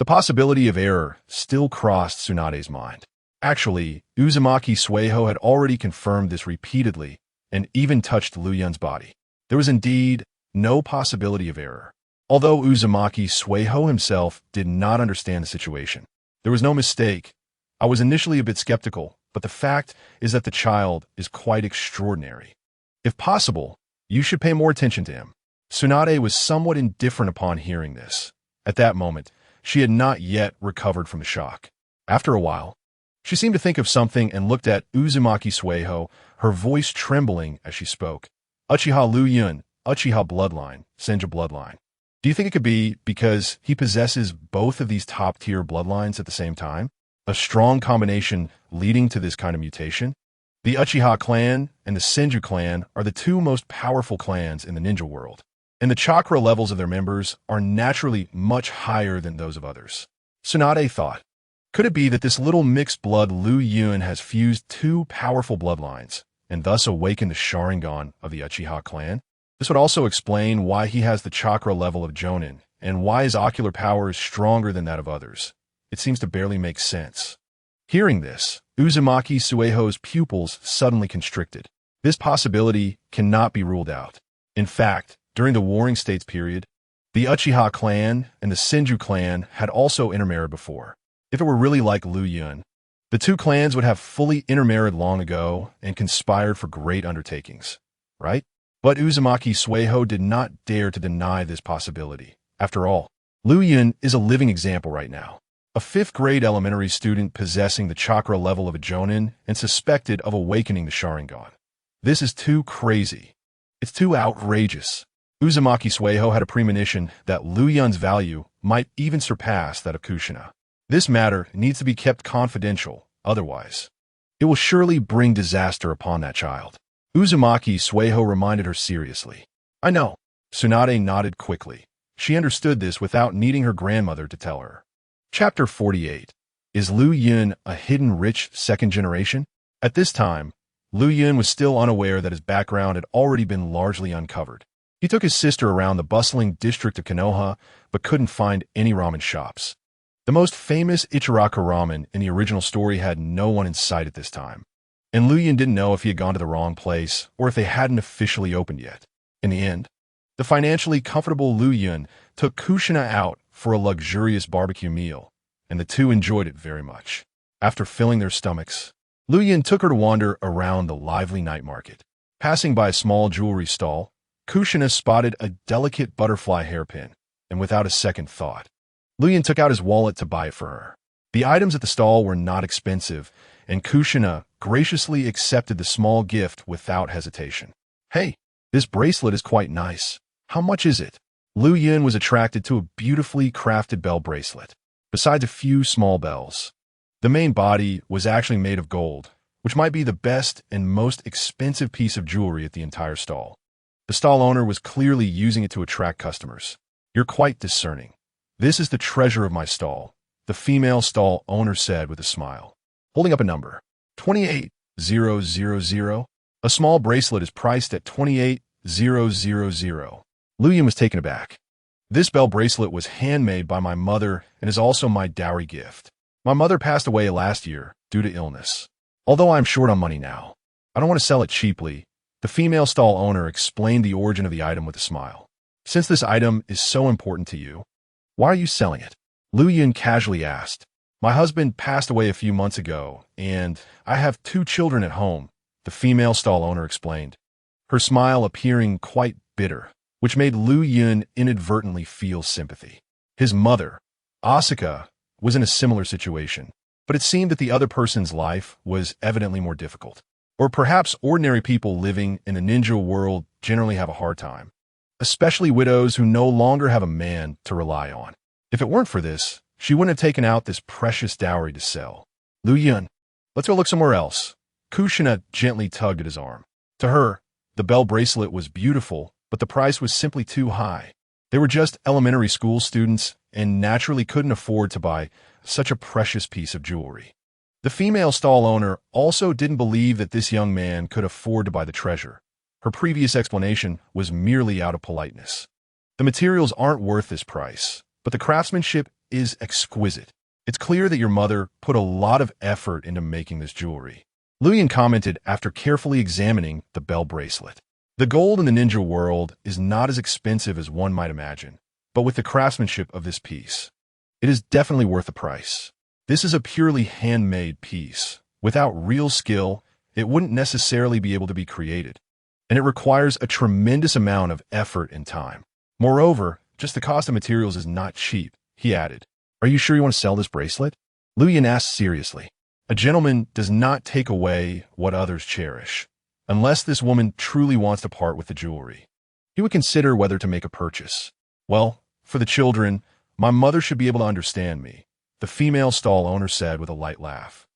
A: the possibility of error still crossed Tsunade's mind. Actually, Uzumaki Sueho had already confirmed this repeatedly and even touched Lu Yun's body. There was indeed no possibility of error. Although Uzumaki Sueho himself did not understand the situation, there was no mistake. I was initially a bit skeptical, but the fact is that the child is quite extraordinary. If possible, you should pay more attention to him. Tsunade was somewhat indifferent upon hearing this. At that moment, she had not yet recovered from the shock. After a while, she seemed to think of something and looked at Uzumaki Sueho, her voice trembling as she spoke. Uchiha Lu Yun, Uchiha bloodline, Senju bloodline. Do you think it could be because he possesses both of these top-tier bloodlines at the same time? A strong combination leading to this kind of mutation? The Uchiha clan and the Senju clan are the two most powerful clans in the ninja world, and the chakra levels of their members are naturally much higher than those of others. Tsunade thought, could it be that this little mixed blood Lu Yun has fused two powerful bloodlines, and thus awakened the Sharingan of the Uchiha clan? This would also explain why he has the chakra level of Jonin, and why his ocular power is stronger than that of others. It seems to barely make sense. Hearing this, Uzumaki Sueho's pupils suddenly constricted. This possibility cannot be ruled out. In fact, during the Warring States period, the Uchiha clan and the Senju clan had also intermarried before. If it were really like Lu Yun, the two clans would have fully intermarried long ago and conspired for great undertakings, right? But Uzumaki Sueho did not dare to deny this possibility. After all, Lu Yun is a living example right now. A 5th grade elementary student possessing the chakra level of a Jonin and suspected of awakening the Sharingan. This is too crazy. It's too outrageous. Uzumaki Sueho had a premonition that Lu Yun's value might even surpass that of Kushina. This matter needs to be kept confidential, otherwise it will surely bring disaster upon that child. Uzumaki Sueho reminded her seriously. I know. Tsunade nodded quickly. She understood this without needing her grandmother to tell her. Chapter 48. Is Lu Yun a hidden rich second generation? At this time, Lu Yun was still unaware that his background had already been largely uncovered. He took his sister around the bustling district of Konoha, but couldn't find any ramen shops. The most famous Ichiraka ramen in the original story had no one in sight at this time, and Lu Yun didn't know if he had gone to the wrong place or if they hadn't officially opened yet. In the end, the financially comfortable Lu Yun took Kushina out for a luxurious barbecue meal, and the two enjoyed it very much. After filling their stomachs, Lu Yun took her to wander around the lively night market. Passing by a small jewelry stall, Kushina spotted a delicate butterfly hairpin, and without a second thought, Lu Yun took out his wallet to buy it for her. The items at the stall were not expensive, and Kushina graciously accepted the small gift without hesitation. "Hey, this bracelet is quite nice. How much is it?" Lu Yun was attracted to a beautifully crafted bell bracelet, besides a few small bells. The main body was actually made of gold, which might be the best and most expensive piece of jewelry at the entire stall. The stall owner was clearly using it to attract customers. "You're quite discerning. This is the treasure of my stall," the female stall owner said with a smile, holding up a number. 28,000. A small bracelet is priced at 28,000. Lu Yun was taken aback. "This bell bracelet was handmade by my mother and is also my dowry gift. My mother passed away last year due to illness. Although I am short on money now, I don't want to sell it cheaply." The female stall owner explained the origin of the item with a smile. "Since this item is so important to you, why are you selling it?" Lu Yun casually asked. "My husband passed away a few months ago, and I have 2 children at home," the female stall owner explained, her smile appearing quite bitter, which made Lu Yun inadvertently feel sympathy. His mother, Asuka, was in a similar situation, but it seemed that the other person's life was evidently more difficult. Or perhaps ordinary people living in a ninja world generally have a hard time, especially widows who no longer have a man to rely on. If it weren't for this, she wouldn't have taken out this precious dowry to sell. "Lu Yun, let's go look somewhere else." Kushina gently tugged at his arm. To her, the bell bracelet was beautiful, but the price was simply too high. They were just elementary school students and naturally couldn't afford to buy such a precious piece of jewelry. The female stall owner also didn't believe that this young man could afford to buy the treasure. Her previous explanation was merely out of politeness. "The materials aren't worth this price, but the craftsmanship is exquisite. It's clear that your mother put a lot of effort into making this jewelry," Lu Yun commented after carefully examining the bell bracelet. The gold in the ninja world is not as expensive as one might imagine, but with the craftsmanship of this piece, it is definitely worth the price. This is a purely handmade piece. Without real skill, it wouldn't necessarily be able to be created, and it requires a tremendous amount of effort and time. Moreover, just the cost of materials is not cheap, he added. "Are you sure you want to sell this bracelet?" Lu Yun asked seriously. A gentleman does not take away what others cherish, unless this woman truly wants to part with the jewelry. He would consider whether to make a purchase. "Well, for the children, my mother should be able to understand me," the female stall owner said with a light laugh,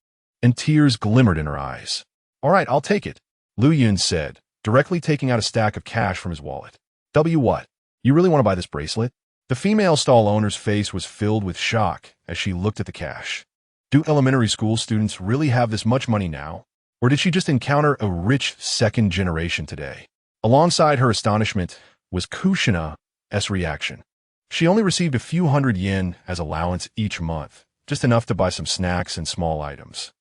A: and tears glimmered in her eyes. "All right, I'll take it," Lu Yun said, directly taking out a stack of cash from his wallet. What? You really want to buy this bracelet?" The female stall owner's face was filled with shock as she looked at the cash. Do elementary school students really have this much money now? Or did she just encounter a rich second generation today? Alongside her astonishment was Kushina's reaction. She only received a few hundred yen as allowance each month, just enough to buy some snacks and small items.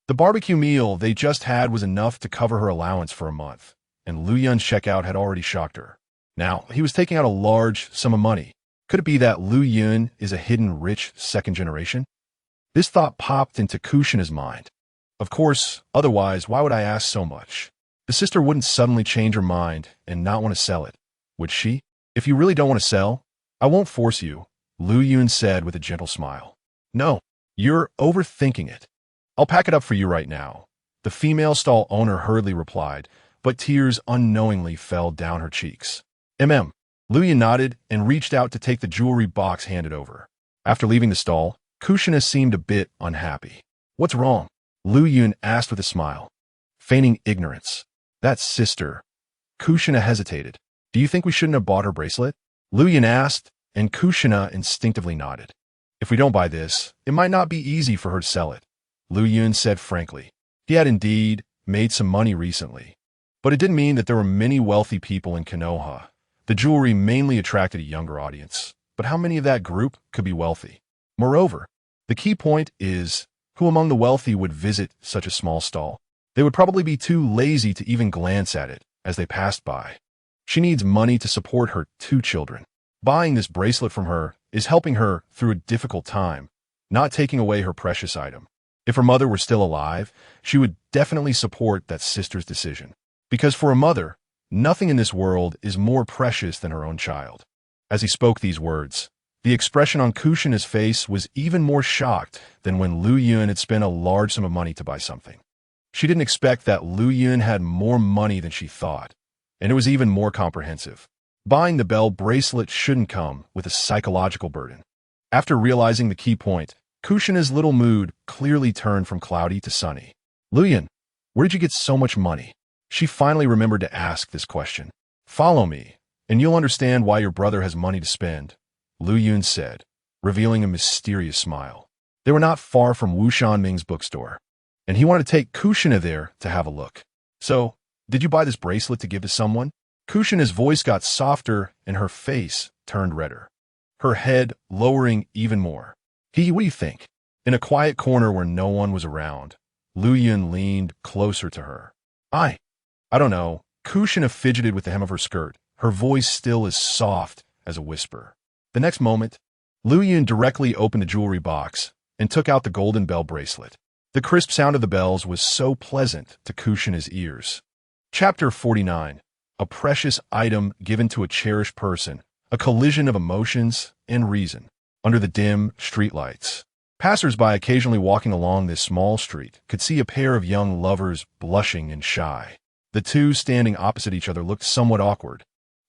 A: The barbecue meal they just had was enough to cover her allowance for a month, and Lu Yun's checkout had already shocked her. Now, he was taking out a large sum of money. Could it be that Lu Yun is a hidden rich second generation? This thought popped into Kushina's mind. Of course, otherwise, why would I ask so much? The sister wouldn't suddenly change her mind and not want to sell it, would she? "If you really don't want to sell, I won't force you," Lu Yun said with a gentle smile. "No, you're overthinking it. I'll pack it up for you right now," the female stall owner hurriedly replied, but tears unknowingly fell down her cheeks. Lu Yun nodded and reached out to take the jewelry box handed over. After leaving the stall, Kushina seemed a bit unhappy. "What's wrong?" Lu Yun asked with a smile, feigning ignorance. "That sister." Kushina hesitated. "Do you think we shouldn't have bought her bracelet?" Lu Yun asked, and Kushina instinctively nodded. "If we don't buy this, it might not be easy for her to sell it," Lu Yun said frankly. He had indeed made some money recently, but it didn't mean that there were many wealthy people in Konoha. The jewelry mainly attracted a younger audience, but how many of that group could be wealthy? Moreover, the key point is, who among the wealthy would visit such a small stall? They would probably be too lazy to even glance at it as they passed by. She needs money to support her 2 children. Buying this bracelet from her is helping her through a difficult time, not taking away her precious item. If her mother were still alive, she would definitely support that sister's decision. Because for a mother, nothing in this world is more precious than her own child. As he spoke these words, the expression on Kushina's face was even more shocked than when Lu Yun had spent a large sum of money to buy something. She didn't expect that Lu Yun had more money than she thought, and it was even more comprehensive. Buying the bell bracelet shouldn't come with a psychological burden. After realizing the key point, Kushina's little mood clearly turned from cloudy to sunny. Lu Yun, where did you get so much money? She finally remembered to ask this question. Follow me, and you'll understand why your brother has money to spend, Lu Yun said, revealing a mysterious smile. They were not far from Wu Shanming's bookstore, and he wanted to take Kushina there to have a look. So, did you buy this bracelet to give to someone? Kushina's voice got softer and her face turned redder, her head lowering even more. What do you think? In a quiet corner where no one was around, Lu Yun leaned closer to her. I don't know. Kushina fidgeted with the hem of her skirt, her voice still as soft as a whisper. The next moment, Lu Yun directly opened the jewelry box and took out the golden bell bracelet. The crisp sound of the bells was so pleasant to Kushina's ears. Chapter 49. A precious item given to a cherished person, a collision of emotions and reason. Under the dim streetlights, passers-by occasionally walking along this small street could see a pair of young lovers blushing and shy. The two standing opposite each other looked somewhat awkward,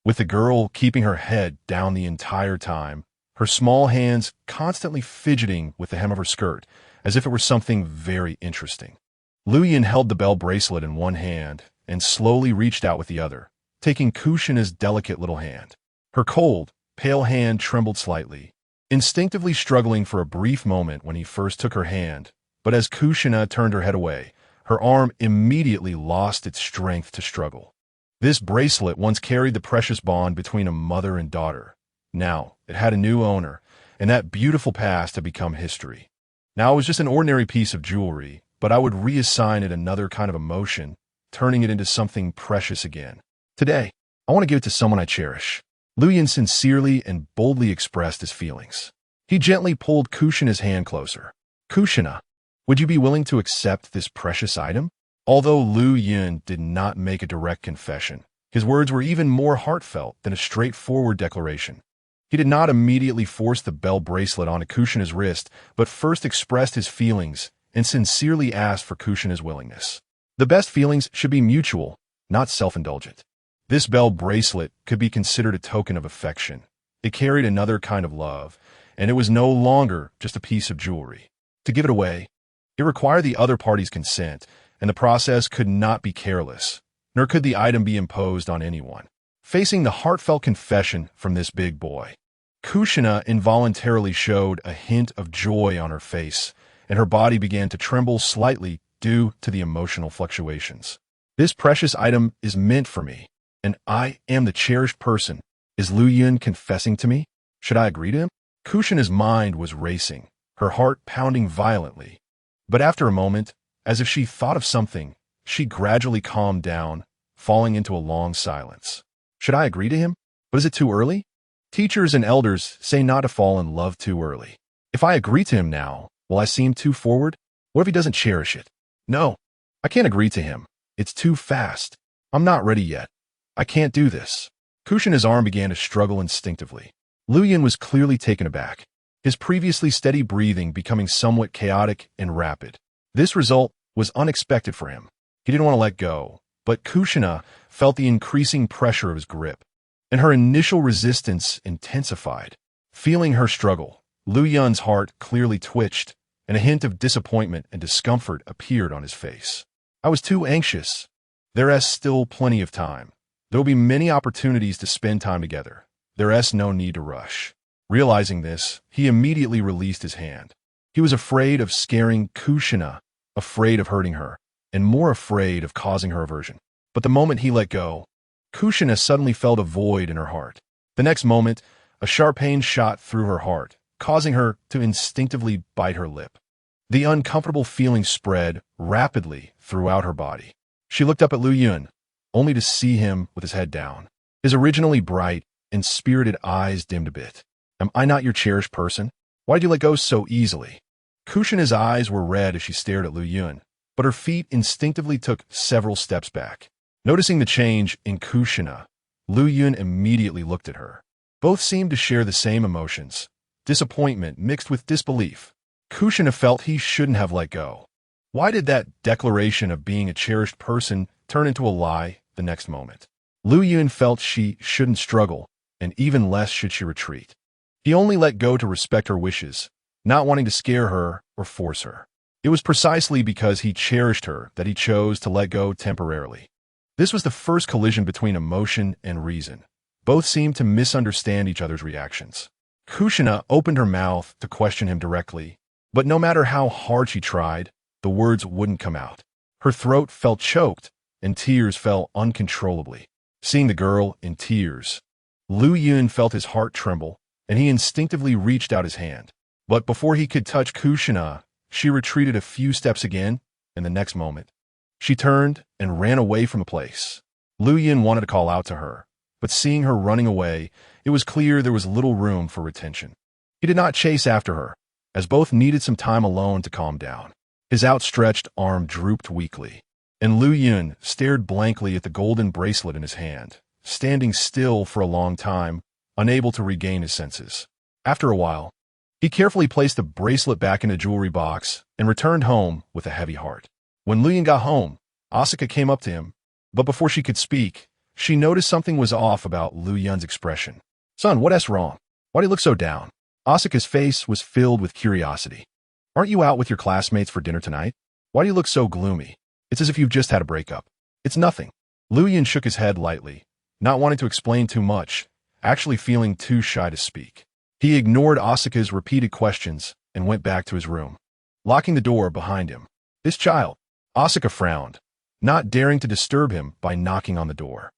A: with the girl keeping her head down the entire time, her small hands constantly fidgeting with the hem of her skirt, as if it were something very interesting. Lu Yun held the bell bracelet in one hand and slowly reached out with the other, taking Kushina's delicate little hand. Her cold, pale hand trembled slightly, instinctively struggling for a brief moment when he first took her hand, but as Kushina turned her head away, her arm immediately lost its strength to struggle. This bracelet once carried the precious bond between a mother and daughter. Now, it had a new owner, and that beautiful past had become history. Now it was just an ordinary piece of jewelry, but I would reassign it another kind of emotion, turning it into something precious again. Today, I want to give it to someone I cherish. Lu Yun sincerely and boldly expressed his feelings. He gently pulled Kushina's hand closer. Kushina, would you be willing to accept this precious item? Although Lu Yun did not make a direct confession, his words were even more heartfelt than a straightforward declaration. He did not immediately force the bell bracelet onto Kushina's wrist, but first expressed his feelings and sincerely asked for Kushina's willingness. The best feelings should be mutual, not self-indulgent. This bell bracelet could be considered a token of affection. It carried another kind of love, and it was no longer just a piece of jewelry. To give it away, it required the other party's consent, and the process could not be careless, nor could the item be imposed on anyone. Facing the heartfelt confession from this big boy, Kushina involuntarily showed a hint of joy on her face, and her body began to tremble slightly due to the emotional fluctuations. This precious item is meant for me, and I am the cherished person. Is Lu Yun confessing to me? Should I agree to him? Kushina's mind was racing, her heart pounding violently. But after a moment, as if she thought of something, she gradually calmed down, falling into a long silence. Should I agree to him? But is it too early? Teachers and elders say not to fall in love too early. If I agree to him now, will I seem too forward? What if he doesn't cherish it? No, I can't agree to him. It's too fast. I'm not ready yet. I can't do this. Kushina's arm began to struggle instinctively. Lu Yun was clearly taken aback, his previously steady breathing becoming somewhat chaotic and rapid. This result was unexpected for him. He didn't want to let go, but Kushina felt the increasing pressure of his grip, and her initial resistance intensified. Feeling her struggle, Lu Yun's heart clearly twitched, and a hint of disappointment and discomfort appeared on his face. I was too anxious. There is still plenty of time. There will be many opportunities to spend time together. There is no need to rush. Realizing this, he immediately released his hand. He was afraid of scaring Kushina, afraid of hurting her, and more afraid of causing her aversion. But the moment he let go, Kushina suddenly felt a void in her heart. The next moment, a sharp pain shot through her heart, causing her to instinctively bite her lip. The uncomfortable feeling spread rapidly throughout her body. She looked up at Lu Yun, only to see him with his head down. His originally bright and spirited eyes dimmed a bit. Am I not your cherished person? Why did you let go so easily? Kushina's eyes were red as she stared at Lu Yun, but her feet instinctively took several steps back. Noticing the change in Kushina, Lu Yun immediately looked at her. Both seemed to share the same emotions, disappointment mixed with disbelief. Kushina felt he shouldn't have let go. Why did that declaration of being a cherished person turn into a lie the next moment? Lu Yun felt she shouldn't struggle, and even less should she retreat. He only let go to respect her wishes, not wanting to scare her or force her. It was precisely because he cherished her that he chose to let go temporarily. This was the first collision between emotion and reason. Both seemed to misunderstand each other's reactions. Kushina opened her mouth to question him directly, but no matter how hard she tried, the words wouldn't come out. Her throat felt choked, and tears fell uncontrollably. Seeing the girl in tears, Lu Yun felt his heart tremble, and he instinctively reached out his hand. But before he could touch Kushina, she retreated a few steps again, and the next moment, she turned and ran away from the place. Lu Yun wanted to call out to her, but seeing her running away, it was clear there was little room for retention. He did not chase after her, as both needed some time alone to calm down. His outstretched arm drooped weakly, and Lu Yun stared blankly at the golden bracelet in his hand, standing still for a long time, unable to regain his senses. After a while, he carefully placed the bracelet back in a jewelry box and returned home with a heavy heart. When Lu Yun got home, Asuka came up to him, but before she could speak, she noticed something was off about Lu Yun's expression. "Son, what's wrong? Why do you look so down?" Asuka's face was filled with curiosity. "Aren't you out with your classmates for dinner tonight? Why do you look so gloomy? It's as if you've just had a breakup." "It's nothing." Lu Yun shook his head lightly, not wanting to explain too much, actually feeling too shy to speak. He ignored Asuka's repeated questions and went back to his room, locking the door behind him. "This child." Asuka frowned, not daring to disturb him by knocking on the door.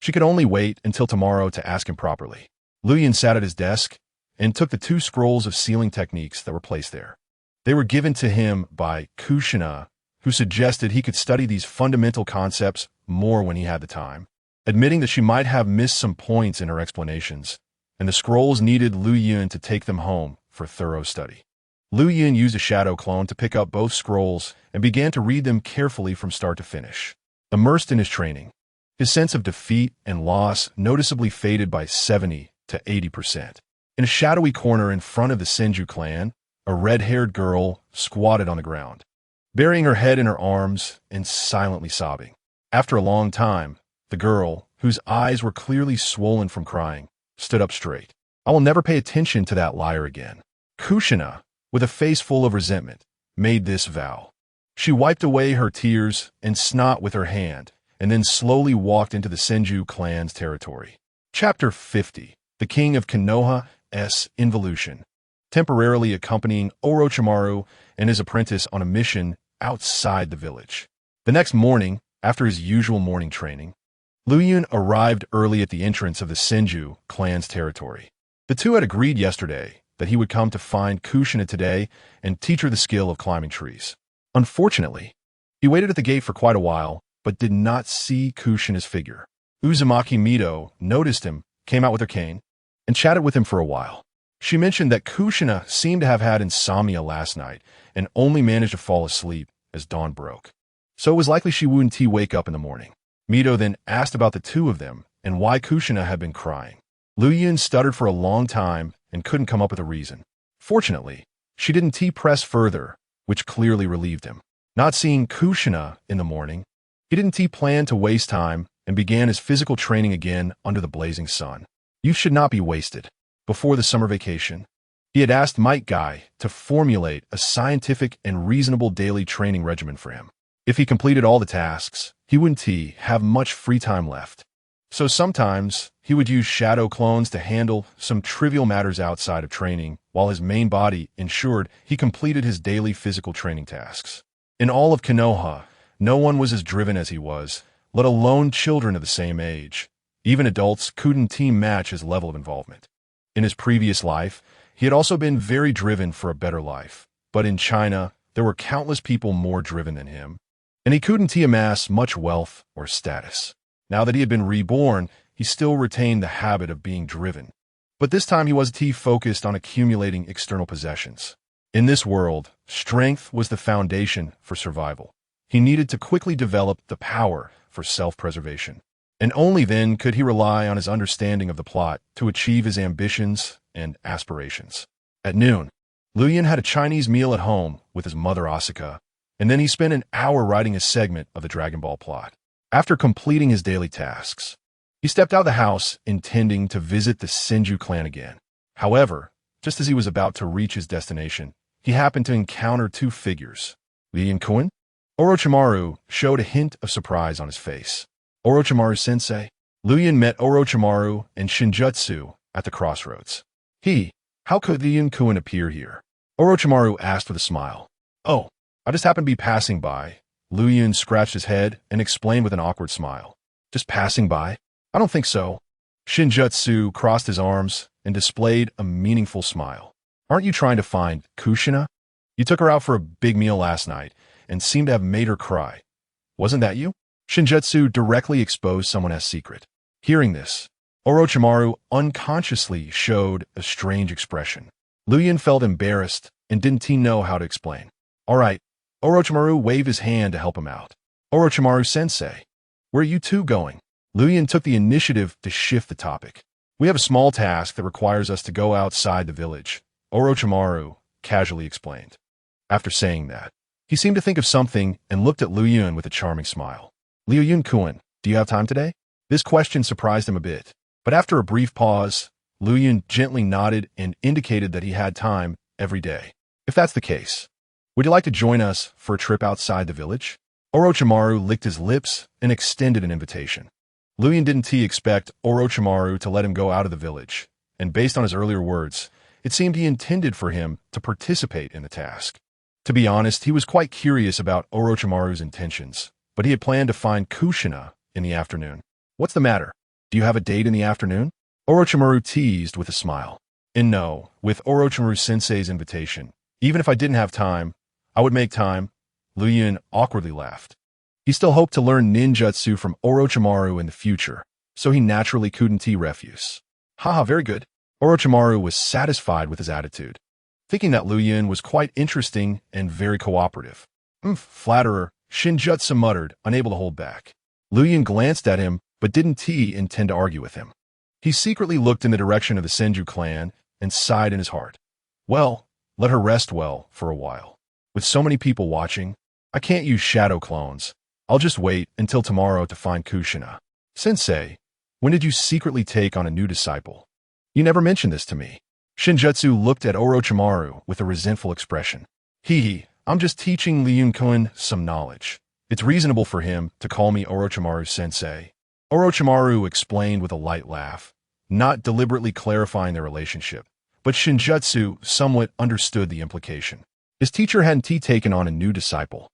A: She could only wait until tomorrow to ask him properly. Lu Yun sat at his desk and took the 2 scrolls of sealing techniques that were placed there. They were given to him by Kushina, who suggested he could study these fundamental concepts more when he had the time, admitting that she might have missed some points in her explanations, and the scrolls needed Lu Yun to take them home for thorough study. Lu Yun used a shadow clone to pick up both scrolls and began to read them carefully from start to finish. Immersed in his training, his sense of defeat and loss noticeably faded by 70 to 80%. In a shadowy corner in front of the Senju clan, a red-haired girl squatted on the ground, burying her head in her arms and silently sobbing. After a long time, the girl, whose eyes were clearly swollen from crying, stood up straight. "I will never pay attention to that liar again." Kushina, with a face full of resentment, made this vow. She wiped away her tears and snot with her hand, and then slowly walked into the Senju clan's territory. Chapter 50. The King of Konoha's Involution. Temporarily accompanying Orochimaru and his apprentice on a mission outside the village. The next morning, after his usual morning training, Lu Yun arrived early at the entrance of the Senju clan's territory. The two had agreed yesterday that he would come to find Kushina today and teach her the skill of climbing trees. Unfortunately, he waited at the gate for quite a while, but did not see Kushina's figure. Uzumaki Mido noticed him, came out with her cane, and chatted with him for a while. She mentioned that Kushina seemed to have had insomnia last night and only managed to fall asleep as dawn broke. So it was likely she wouldn't wake up in the morning. Mido then asked about the two of them and why Kushina had been crying. Lu Yun stuttered for a long time and couldn't come up with a reason. Fortunately, she didn't press further, which clearly relieved him. Not seeing Kushina in the morning, he didn't plan to waste time and began his physical training again under the blazing sun. Youth should not be wasted. Before the summer vacation, he had asked Might Guy to formulate a scientific and reasonable daily training regimen for him. If he completed all the tasks, he wouldn't have much free time left. So sometimes he would use shadow clones to handle some trivial matters outside of training, while his main body ensured he completed his daily physical training tasks. In all of Konoha, no one was as driven as he was, let alone children of the same age. Even adults couldn't match his level of involvement. In his previous life, he had also been very driven for a better life, but in China, there were countless people more driven than him, and he couldn't amass much wealth or status. Now that he had been reborn, he still retained the habit of being driven, but this time he was focused on accumulating external possessions. In this world, strength was the foundation for survival. He needed to quickly develop the power for self-preservation. And only then could he rely on his understanding of the plot to achieve his ambitions and aspirations. At noon, Luyan had a Chinese meal at home with his mother Asuka, and then he spent an hour writing a segment of the Dragon Ball plot. After completing his daily tasks, he stepped out of the house intending to visit the Senju clan again. However, just as he was about to reach his destination, he happened to encounter two figures. Luyan-kun? Orochimaru showed a hint of surprise on his face. Orochimaru-sensei? Luyan met Orochimaru and Shinjutsu at the crossroads. How could Luyan-kun appear here? Orochimaru asked with a smile. Oh, I just happened to be passing by. Luyan scratched his head and explained with an awkward smile. Just passing by? I don't think so. Shinjutsu crossed his arms and displayed a meaningful smile. Aren't you trying to find Kushina? You took her out for a big meal last night and seemed to have made her cry. Wasn't that you? Shinjutsu directly exposed someone as secret. Hearing this, Orochimaru unconsciously showed a strange expression. Luyan felt embarrassed and didn't know how to explain. All right, Orochimaru waved his hand to help him out. Orochimaru-sensei, where are you two going? Luyan took the initiative to shift the topic. We have a small task that requires us to go outside the village, Orochimaru casually explained. After saying that, he seemed to think of something and looked at Luyan with a charming smile. Luyan-kun, do you have time today? This question surprised him a bit, but after a brief pause, Luyan gently nodded and indicated that he had time every day. If that's the case, would you like to join us for a trip outside the village? Orochimaru licked his lips and extended an invitation. Luyan didn't expect Orochimaru to let him go out of the village, and based on his earlier words, it seemed he intended for him to participate in the task. To be honest, he was quite curious about Orochimaru's intentions, but he had planned to find Kushina in the afternoon. What's the matter? Do you have a date in the afternoon? Orochimaru teased with a smile. And no, with Orochimaru-sensei's invitation, even if I didn't have time, I would make time. Luyan awkwardly laughed. He still hoped to learn ninjutsu from Orochimaru in the future, so he naturally couldn't refuse. Haha, very good. Orochimaru was satisfied with his attitude, thinking that Luyan was quite interesting and very cooperative. Flatterer, Shinjutsu muttered, unable to hold back. Luyan glanced at him, but didn't intend to argue with him. He secretly looked in the direction of the Senju clan and sighed in his heart. Well, let her rest well for a while. With so many people watching, I can't use shadow clones. I'll just wait until tomorrow to find Kushina. Sensei, when did you secretly take on a new disciple? You never mentioned this to me. Shinjutsu looked at Orochimaru with a resentful expression. I'm just teaching Luyan-kun some knowledge. It's reasonable for him to call me Orochimaru-sensei. Orochimaru explained with a light laugh, not deliberately clarifying their relationship, but Shinjutsu somewhat understood the implication. His teacher hadn't taken on a new disciple.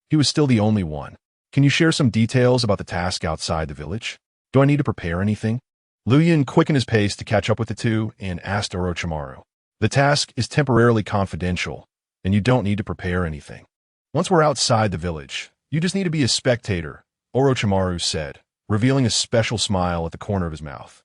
A: He was still the only one. Can you share some details about the task outside the village? Do I need to prepare anything? Luyan quickened his pace to catch up with the two and asked Orochimaru. The task is temporarily confidential, and you don't need to prepare anything. Once we're outside the village, you just need to be a spectator, Orochimaru said, revealing a special smile at the corner of his mouth.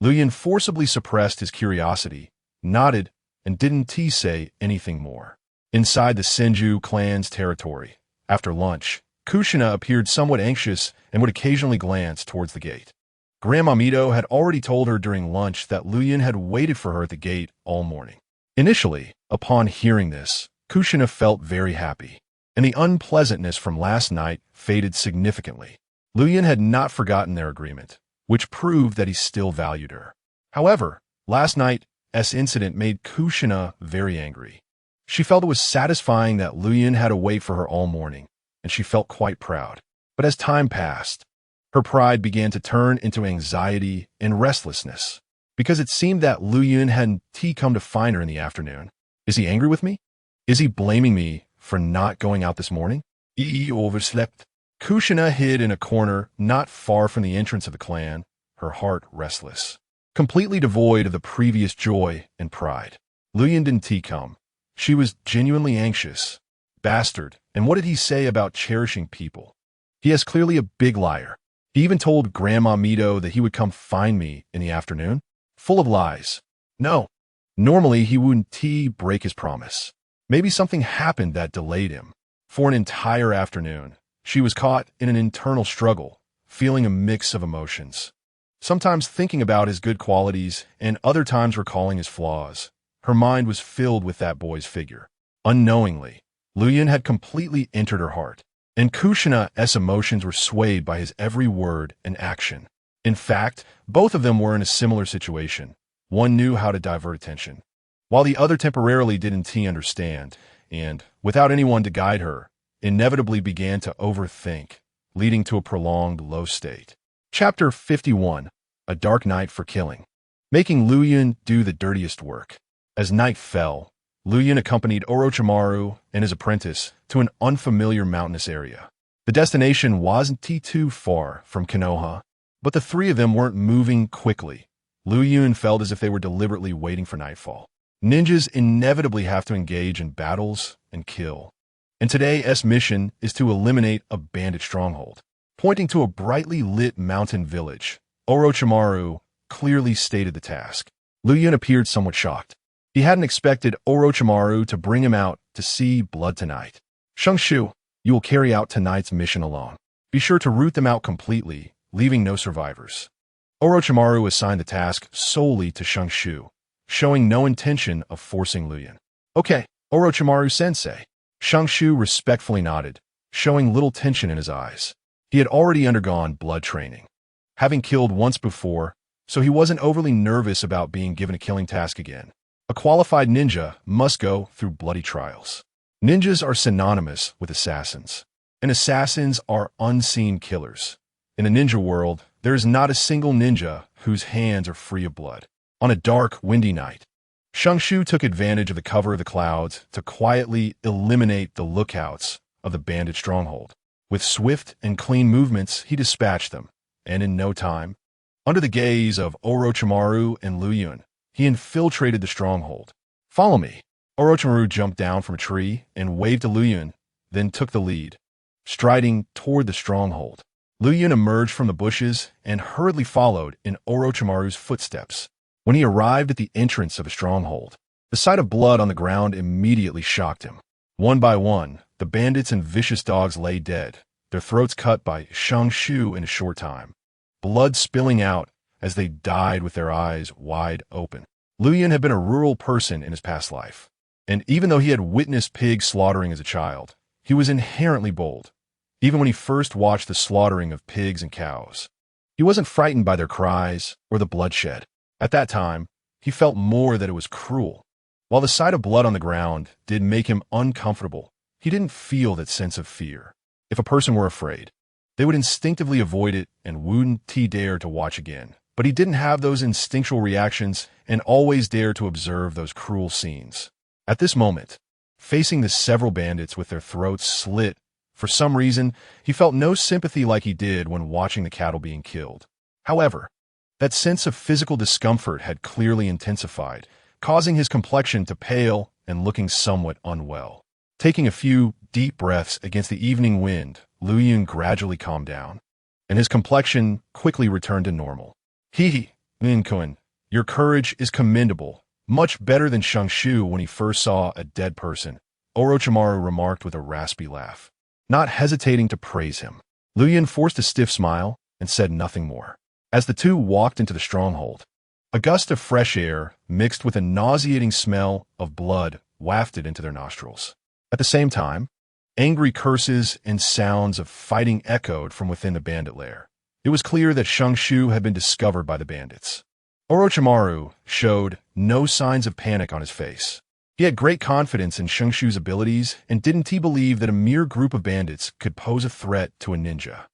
A: Luyan forcibly suppressed his curiosity, nodded, and didn't say anything more. Inside the Senju clan's territory, after lunch, Kushina appeared somewhat anxious and would occasionally glance towards the gate. Grandma Mito had already told her during lunch that Luyan had waited for her at the gate all morning. Initially, upon hearing this, Kushina felt very happy, and the unpleasantness from last night faded significantly. Luyan had not forgotten their agreement, which proved that he still valued her. However, last night's incident made Kushina very angry. She felt it was satisfying that Luyan had to wait for her all morning, and she felt quite proud. But as time passed, her pride began to turn into anxiety and restlessness, because it seemed that Luyan hadn't come to find her in the afternoon. Is he angry with me? Is he blaming me for not going out this morning? He overslept. Kushina hid in a corner not far from the entrance of the clan, her heart restless, completely devoid of the previous joy and pride. Luyan didn't come. She was genuinely anxious. Bastard, and what did he say about cherishing people? He is clearly a big liar. He even told Grandma Mito that he would come find me in the afternoon. Full of lies. No, Normally, he wouldn't break his promise. Maybe something happened that delayed him. For an entire afternoon, she was caught in an internal struggle, feeling a mix of emotions. Sometimes thinking about his good qualities, and other times recalling his flaws. Her mind was filled with that boy's figure. Unknowingly, Luyin had completely entered her heart, and KUSHINA's emotions were swayed by his every word and action. In fact, both of them were in a similar situation. One knew how to divert attention, while the other temporarily didn't understand, and, without anyone to guide her, inevitably began to overthink, leading to a prolonged low state. Chapter 51. A Dark Night for Killing. Making Luyin do the dirtiest work. As night fell, Luyin accompanied Orochimaru and his apprentice to an unfamiliar mountainous area. The destination wasn't too far from Konoha, but the three of them weren't moving quickly. Luyin felt as if they were deliberately waiting for nightfall. Ninjas inevitably have to engage in battles and kill. And today's mission is to eliminate a bandit stronghold. Pointing to a brightly lit mountain village, Orochimaru clearly stated the task. Luyin appeared somewhat shocked. He hadn't expected Orochimaru to bring him out to see blood tonight. Shunshu, you will carry out tonight's mission alone. Be sure to root them out completely, leaving no survivors. Orochimaru assigned the task solely to Shunshu, showing no intention of forcing Luyin. Okay, Orochimaru-sensei. Shunshu respectfully nodded, showing little tension in his eyes. He had already undergone blood training, having killed once before, so he wasn't overly nervous about being given a killing task again. A qualified ninja must go through bloody trials. Ninjas are synonymous with assassins, and assassins are unseen killers. In a ninja world, there is not a single ninja whose hands are free of blood. On a dark, windy night, Shunshu took advantage of the cover of the clouds to quietly eliminate the lookouts of the bandit stronghold. With swift and clean movements, he dispatched them, and in no time, under the gaze of Orochimaru and Luyin, he infiltrated the stronghold. Follow me. Orochimaru jumped down from a tree and waved to Luyin, then took the lead, striding toward the stronghold. Luyin emerged from the bushes and hurriedly followed in Orochimaru's footsteps. When he arrived at the entrance of a stronghold, the sight of blood on the ground immediately shocked him. One by one, the bandits and vicious dogs lay dead, their throats cut by Shunshu in a short time, blood spilling out as they died with their eyes wide open. Luyin had been a rural person in his past life, and even though he had witnessed pig slaughtering as a child, he was inherently bold. Even when he first watched the slaughtering of pigs and cows, he wasn't frightened by their cries or the bloodshed. At that time, he felt more that it was cruel. While the sight of blood on the ground did make him uncomfortable, he didn't feel that sense of fear. If a person were afraid, they would instinctively avoid it and wouldn't dare to watch again. But he didn't have those instinctual reactions and always dared to observe those cruel scenes. At this moment, facing the several bandits with their throats slit, for some reason, he felt no sympathy like he did when watching the cattle being killed. However, that sense of physical discomfort had clearly intensified, causing his complexion to pale and looking somewhat unwell. Taking a few deep breaths against the evening wind, Luyin gradually calmed down, and his complexion quickly returned to normal. Luyin-kun, your courage is commendable, much better than Shunshu when he first saw a dead person, Orochimaru remarked with a raspy laugh. Not hesitating to praise him, Luyin forced a stiff smile and said nothing more. As the two walked into the stronghold, a gust of fresh air mixed with a nauseating smell of blood wafted into their nostrils. At the same time, angry curses and sounds of fighting echoed from within the bandit lair. It was clear that Shunshu had been discovered by the bandits. Orochimaru showed no signs of panic on his face. He had great confidence in Shunshu's abilities and didn't believe that a mere group of bandits could pose a threat to a ninja.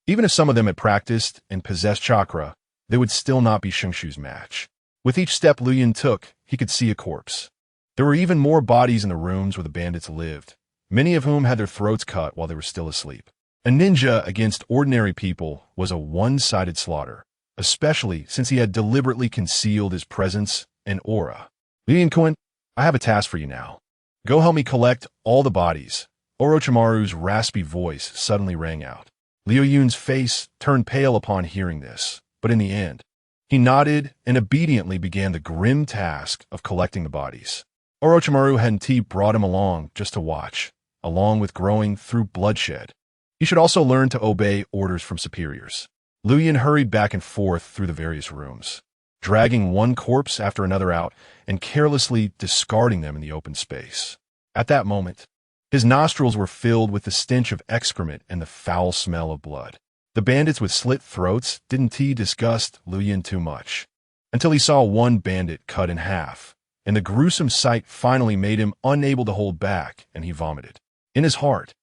A: Even if some of them had practiced and possessed chakra, they would still not be Shunshu's match. With each step Luyin took, he could see a corpse. There were even more bodies in the rooms where the bandits lived, many of whom had their throats cut while they were still asleep. A ninja against ordinary people was a one-sided slaughter, especially since he had deliberately concealed his presence and aura. Luyin-kun, I have a task for you now. Go help me collect all the bodies. Orochimaru's raspy voice suddenly rang out. Liu Yun's face turned pale upon hearing this, but in the end, He nodded and obediently began the grim task of collecting the bodies. Orochimaru and T brought him along just to watch, along with growing through bloodshed. He should also learn to obey orders from superiors. Luyan hurried back and forth through the various rooms, dragging one corpse after another out and carelessly discarding them in the open space. At that moment, his nostrils were filled with the stench of excrement and the foul smell of blood. The bandits with slit throats didn't disgust Luyan too much, until he saw one bandit cut in half, and the gruesome sight finally made him unable to hold back, and he vomited. In his heart,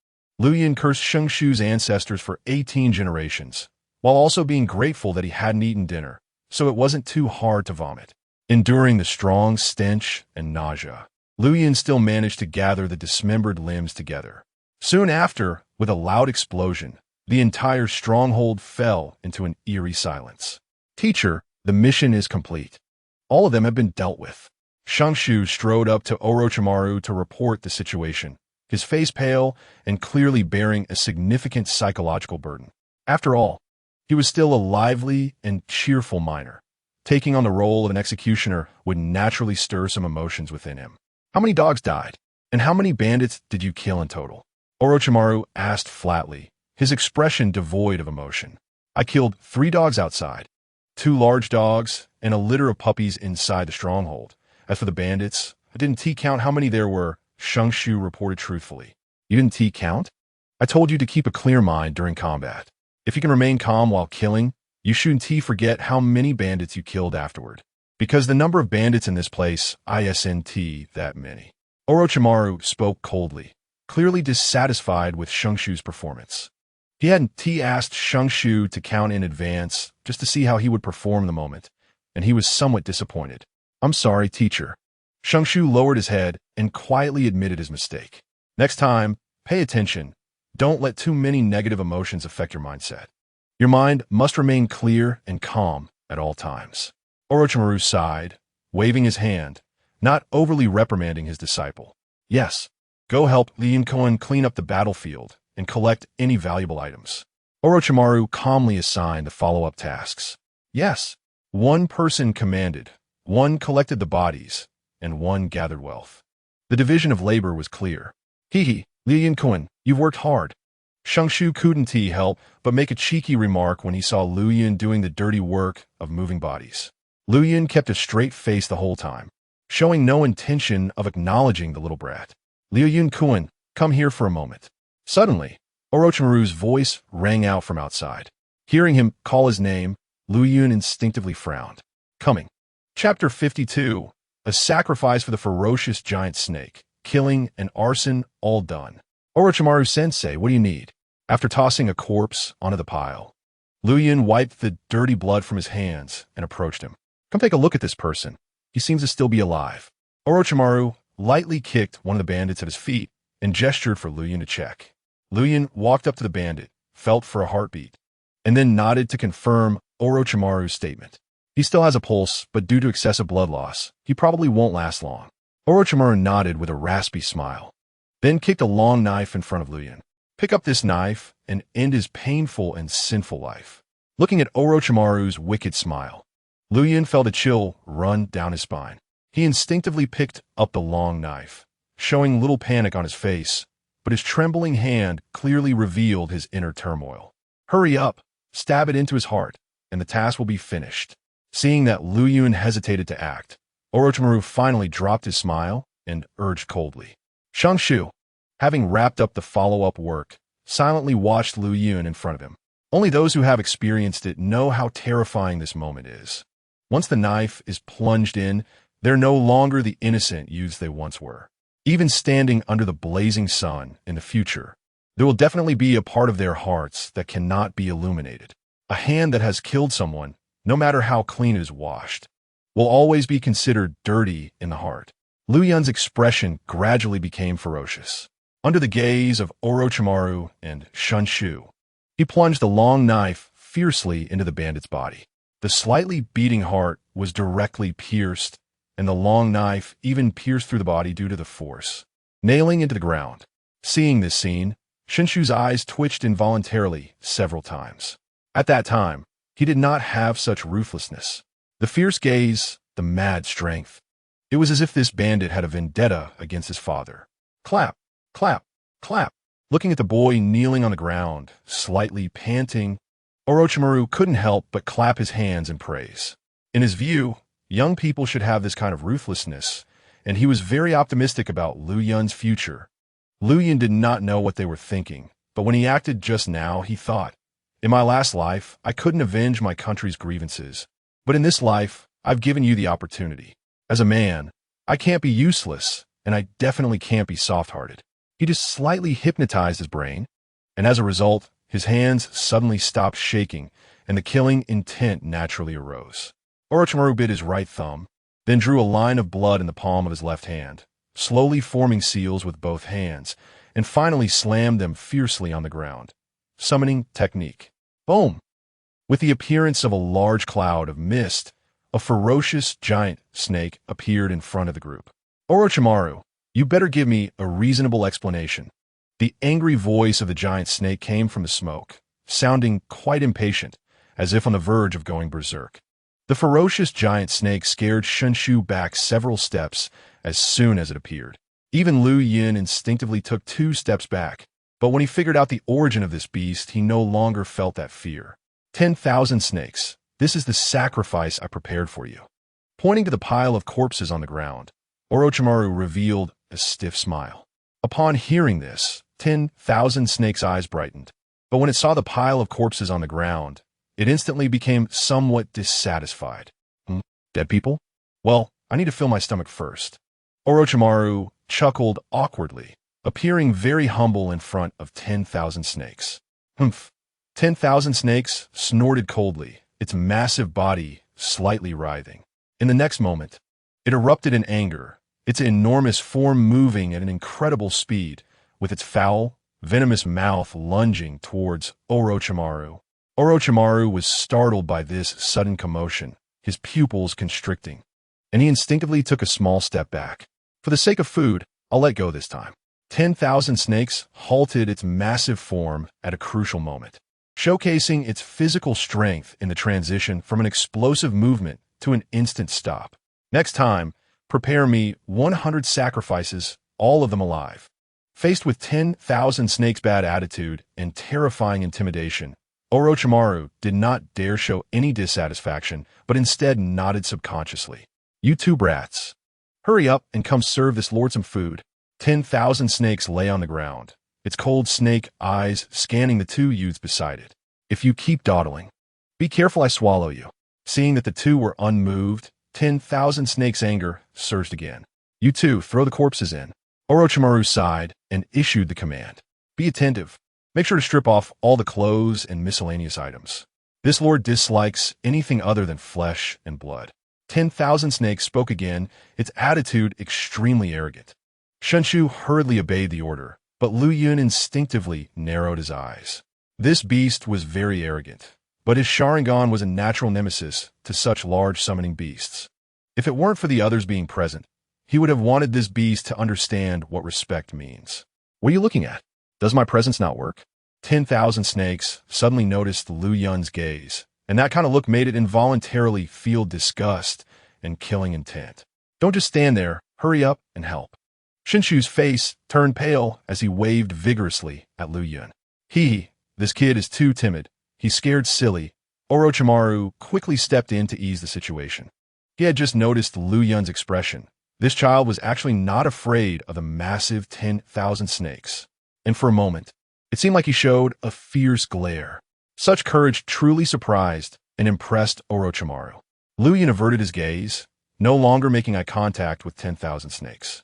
A: Luyan cursed Shengshu's ancestors for 18 generations, while also being grateful that he hadn't eaten dinner, so it wasn't too hard to vomit. Enduring the strong stench and nausea, Luyan still managed to gather the dismembered limbs together. Soon after, with a loud explosion, the entire stronghold fell into an eerie silence. Teacher, the mission is complete. All of them have been dealt with. Shengshu strode up to Orochimaru to report the situation, his face pale and clearly bearing a significant psychological burden. After all, he was still a lively and cheerful miner. Taking on the role of an executioner would naturally stir some emotions within him. How many dogs died? And how many bandits did you kill in total? Orochimaru asked flatly, his expression devoid of emotion. I killed 3 dogs outside, 2 large dogs, and a litter of puppies inside the stronghold. As for the bandits, I didn't count how many there were, Shengshu reported truthfully. You didn't count? I told you to keep a clear mind during combat. If you can remain calm while killing, you shouldn't forget how many bandits you killed afterward. Because the number of bandits in this place isn't that many. Orochimaru spoke coldly, clearly dissatisfied with Shengshu's performance. He hadn't asked Shengshu to count in advance just to see how he would perform the moment, and he was somewhat disappointed. I'm sorry, teacher. Shengshu lowered his head and quietly admitted his mistake. Next time, pay attention. Don't let too many negative emotions affect your mindset. Your mind must remain clear and calm at all times. Orochimaru sighed, waving his hand, not overly reprimanding his disciple. Yes, go help Lian clean up the battlefield and collect any valuable items. Orochimaru calmly assigned the follow-up tasks. Yes, one person commanded, one collected the bodies, and one gathered wealth. The division of labor was clear. Lian, you've worked hard. Shengshu couldn't help but make a cheeky remark when he saw Luyan doing the dirty work of moving bodies. Luyan kept a straight face the whole time, showing no intention of acknowledging the little brat. Lian, come here for a moment. Suddenly, Orochimaru's voice rang out from outside. Hearing him call his name, Luyan instinctively frowned. Coming. Chapter 52. A sacrifice for the ferocious giant snake. Killing and arson all done. Orochimaru-sensei, what do you need? After tossing a corpse onto the pile, Luyan wiped the dirty blood from his hands and approached him. Come take a look at this person. He seems to still be alive. Orochimaru lightly kicked one of the bandits at his feet and gestured for Luyan to check. Luyan walked up to the bandit, felt for a heartbeat, and then nodded to confirm Orochimaru's statement. He still has a pulse, but due to excessive blood loss, he probably won't last long. Orochimaru nodded with a raspy smile, then kicked a long knife in front of Luyan. Pick up this knife and end his painful and sinful life. Looking at Orochimaru's wicked smile, Luyan felt a chill run down his spine. He instinctively picked up the long knife, showing little panic on his face, but his trembling hand clearly revealed his inner turmoil. Hurry up, stab it into his heart, and the task will be finished. Seeing that Luyan hesitated to act, Orochimaru finally dropped his smile and urged coldly. Shengshu, having wrapped up the follow-up work, silently watched Luyan in front of him. Only those who have experienced it know how terrifying this moment is. Once the knife is plunged in, they're no longer the innocent youths they once were. Even standing under the blazing sun in the future, there will definitely be a part of their hearts that cannot be illuminated. A hand that has killed someone, no matter how clean it is washed, will always be considered dirty in the heart. Luyan's expression gradually became ferocious. Under the gaze of Orochimaru and Shengshu, he plunged the long knife fiercely into the bandit's body. The slightly beating heart was directly pierced, and the long knife even pierced through the body due to the force, nailing into the ground. Seeing this scene, Shenshu's eyes twitched involuntarily several times. At that time, he did not have such ruthlessness. The fierce gaze, the mad strength. It was as if this bandit had a vendetta against his father. Clap, clap, clap. Looking at the boy kneeling on the ground, slightly panting, Orochimaru couldn't help but clap his hands in praise. In his view, young people should have this kind of ruthlessness, and he was very optimistic about Lu Yun's future. Lu Yun did not know what they were thinking, but when he acted just now, he thought, in my last life, I couldn't avenge my country's grievances, but in this life, I've given you the opportunity. As a man, I can't be useless, and I definitely can't be soft-hearted. He just slightly hypnotized his brain, and as a result, his hands suddenly stopped shaking, and the killing intent naturally arose. Orochimaru bit his right thumb, then drew a line of blood in the palm of his left hand, slowly forming seals with both hands, and finally slammed them fiercely on the ground. Summoning technique. Boom! With the appearance of a large cloud of mist, a ferocious giant snake appeared in front of the group. Orochimaru, you better give me a reasonable explanation. The angry voice of the giant snake came from the smoke, sounding quite impatient, as if on the verge of going berserk. The ferocious giant snake scared Shunshu back several steps as soon as it appeared. Even Lu Yun instinctively took 2 steps back, but when he figured out the origin of this beast, he no longer felt that fear. 10,000 snakes. This is the sacrifice I prepared for you. Pointing to the pile of corpses on the ground, Orochimaru revealed a stiff smile. Upon hearing this, 10,000 snakes' eyes brightened, but when it saw the pile of corpses on the ground, it instantly became somewhat dissatisfied. Dead people? Well, I need to fill my stomach first. Orochimaru chuckled awkwardly, appearing very humble in front of 10,000 snakes. 10,000 snakes snorted coldly, its massive body slightly writhing. In the next moment, it erupted in anger, its enormous form moving at an incredible speed, with its foul, venomous mouth lunging towards Orochimaru. Orochimaru was startled by this sudden commotion, his pupils constricting, and he instinctively took a small step back. For the sake of food, I'll let go this time. 10,000 snakes halted its massive form at a crucial moment, showcasing its physical strength in the transition from an explosive movement to an instant stop. Next time, prepare me 100 sacrifices, all of them alive. Faced with 10,000 snakes' bad attitude and terrifying intimidation, Orochimaru did not dare show any dissatisfaction, but instead nodded subconsciously. You 2 brats. Hurry up and come serve this lord some food. 10,000 snakes lay on the ground, its cold snake eyes scanning the 2 youths beside it. If you keep dawdling, be careful I swallow you. Seeing that the 2 were unmoved, 10,000 snakes' anger surged again. You 2, throw the corpses in. Orochimaru sighed and issued the command. Be attentive. Make sure to strip off all the clothes and miscellaneous items. This lord dislikes anything other than flesh and blood. 10,000 snakes spoke again, its attitude extremely arrogant. Shunshu hurriedly obeyed the order, but Lu Yun instinctively narrowed his eyes. This beast was very arrogant, but his Sharingan was a natural nemesis to such large summoning beasts. If it weren't for the others being present, he would have wanted this beast to understand what respect means. What are you looking at? Does my presence not work? 10,000 snakes suddenly noticed Lu Yun's gaze, and that kind of look made it involuntarily feel disgust and killing intent. Don't just stand there, hurry up and help. Shinshu's face turned pale as he waved vigorously at Lu Yun. This kid is too timid. He's scared silly. Orochimaru quickly stepped in to ease the situation. He had just noticed Lu Yun's expression. This child was actually not afraid of the massive 10,000 snakes. And for a moment, it seemed like he showed a fierce glare. Such courage truly surprised and impressed Orochimaru. Lu Yun averted his gaze, no longer making eye contact with 10,000 snakes.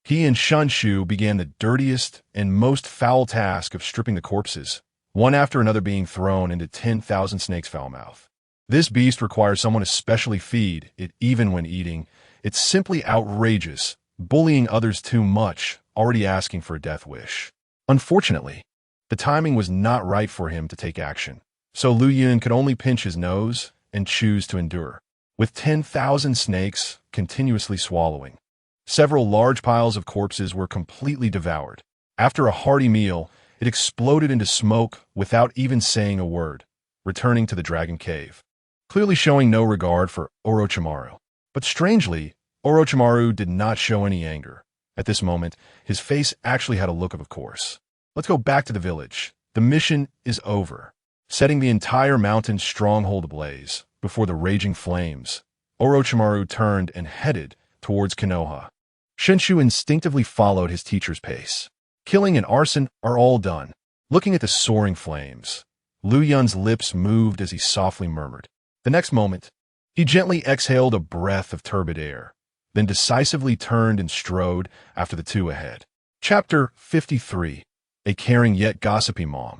A: He and Shunshu began the dirtiest and most foul task of stripping the corpses, one after another being thrown into 10,000 snakes' foul mouth. This beast requires someone to specially feed it even when eating. It's simply outrageous, bullying others too much, already asking for a death wish. Unfortunately, the timing was not right for him to take action, so Lu Yun could only pinch his nose and choose to endure. With 10,000 snakes continuously swallowing, several large piles of corpses were completely devoured. After a hearty meal, it exploded into smoke without even saying a word, returning to the dragon cave. clearly showing no regard for Orochimaru. But strangely, Orochimaru did not show any anger. At this moment, his face actually had a look of course. Let's go back to the village. The mission is over. Setting the entire mountain stronghold ablaze before the raging flames, Orochimaru turned and headed towards Konoha. Shinju instinctively followed his teacher's pace. Killing and arson are all done. Looking at the soaring flames, Lu Yun's lips moved as he softly murmured. The next moment, he gently exhaled a breath of turbid air, then decisively turned and strode after the two ahead. Chapter 53. A caring yet gossipy mom.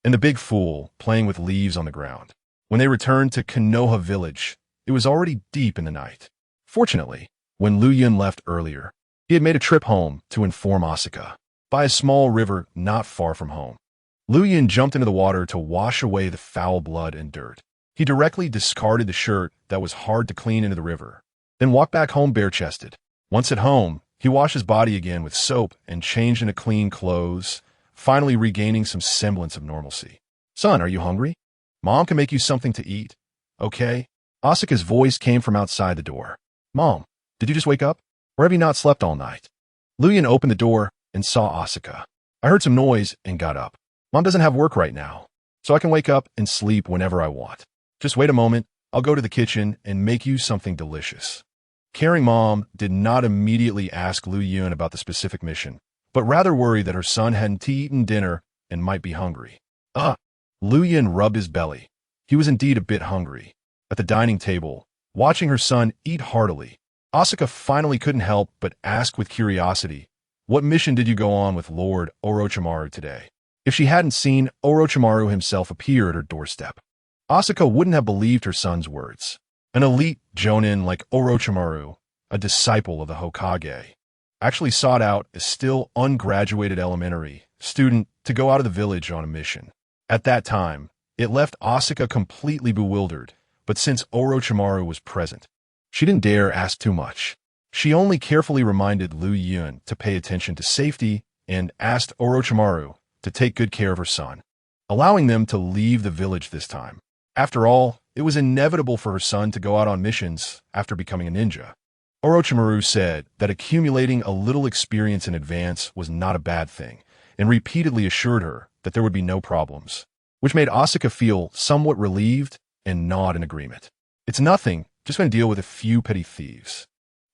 A: And the big fool playing with leaves on the ground. When they returned to Konoha village, it was already deep in the night. Fortunately, when Lu Yun left earlier, he had made a trip home to inform Asuka. By a small river not far from home, Lu Yun jumped into the water to wash away the foul blood and dirt. He directly discarded the shirt that was hard to clean into the river, then walked back home bare-chested. Once at home, he washed his body again with soap and changed into clean clothes, finally regaining some semblance of normalcy. Son, are you hungry? Mom can make you something to eat. Okay? Asuka's voice came from outside the door. Mom, did you just wake up? Or have you not slept all night? Lu Yun opened the door and saw Asuka. I heard some noise and got up. Mom doesn't have work right now, so I can wake up and sleep whenever I want. Just wait a moment, I'll go to the kitchen and make you something delicious. Caring mom did not immediately ask Lu Yun about the specific mission, but rather worried that her son hadn't eaten dinner and might be hungry. Lu Yun rubbed his belly. He was indeed a bit hungry. At the dining table, watching her son eat heartily, Asuka finally couldn't help but ask with curiosity, what mission did you go on with Lord Orochimaru today? If she hadn't seen Orochimaru himself appear at her doorstep, Asuka wouldn't have believed her son's words. An elite jonin like Orochimaru, a disciple of the Hokage, actually sought out a still ungraduated elementary student to go out of the village on a mission. At that time, it left Asuka completely bewildered, but since Orochimaru was present, she didn't dare ask too much. She only carefully reminded Lu Yun to pay attention to safety and asked Orochimaru to take good care of her son, allowing them to leave the village this time. After all, it was inevitable for her son to go out on missions after becoming a ninja. Orochimaru said that accumulating a little experience in advance was not a bad thing, and repeatedly assured her that there would be no problems, which made Asuka feel somewhat relieved and nod in agreement. It's nothing, just going to deal with a few petty thieves.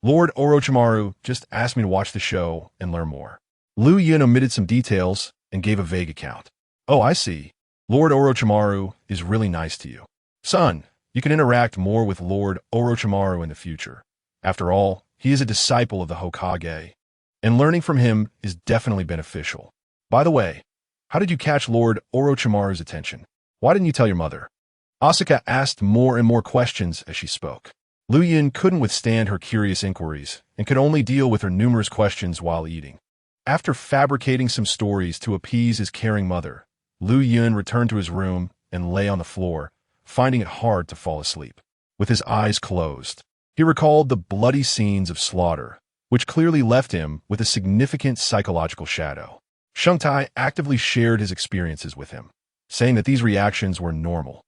A: Lord Orochimaru just asked me to watch the show and learn more. Lu Yun omitted some details and gave a vague account. Oh, I see. Lord Orochimaru is really nice to you. Son, you can interact more with Lord Orochimaru in the future. After all, he is a disciple of the Hokage, and learning from him is definitely beneficial. By the way, how did you catch Lord Orochimaru's attention? Why didn't you tell your mother? Asuka asked more and more questions as she spoke. Lu Yun couldn't withstand her curious inquiries and could only deal with her numerous questions while eating. After fabricating some stories to appease his caring mother, Lu Yun returned to his room and lay on the floor, finding it hard to fall asleep. With his eyes closed, he recalled the bloody scenes of slaughter, which clearly left him with a significant psychological shadow. Shungtai actively shared his experiences with him, saying that these reactions were normal,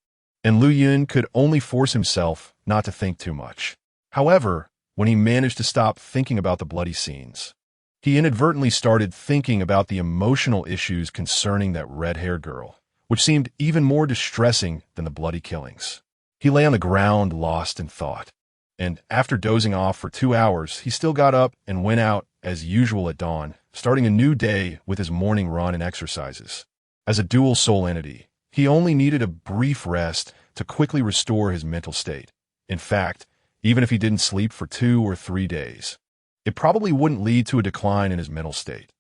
A: and Lu Yun could only force himself not to think too much. However, when he managed to stop thinking about the bloody scenes, he inadvertently started thinking about the emotional issues concerning that red-haired girl, which seemed even more distressing than the bloody killings. He lay on the ground lost in thought, and after dozing off for 2 hours, he still got up and went out as usual at dawn, starting a new day with his morning run and exercises. As a dual soul entity, he only needed a brief rest to quickly restore his mental state. In fact, even if he didn't sleep for 2 or 3 days, it probably wouldn't lead to a decline in his mental state.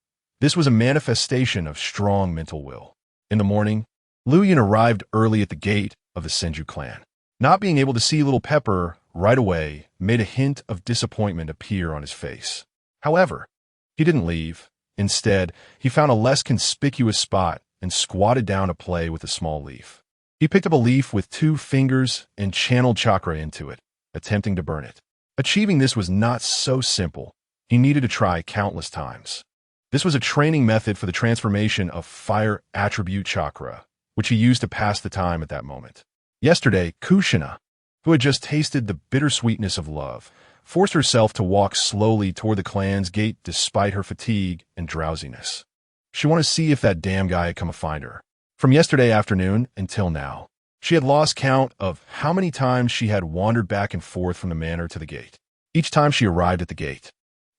A: This was a manifestation of strong mental will. In the morning, Lu Yun arrived early at the gate of the Senju clan. Not being able to see little Pepper right away made a hint of disappointment appear on his face. However, he didn't leave. Instead, he found a less conspicuous spot and squatted down to play with a small leaf. He picked up a leaf with 2 fingers and channeled chakra into it, attempting to burn it. Achieving this was not so simple. He needed to try countless times. This was a training method for the transformation of fire attribute chakra, which he used to pass the time at that moment. Yesterday, KUSHINA, who had just tasted the bittersweetness of love, forced herself to walk slowly toward the clan's gate despite her fatigue and drowsiness. She wanted to see if that damn guy had come to find her. From yesterday afternoon until now, she had lost count of how many times she had wandered back and forth from the manor to the gate. Each time she arrived at the gate,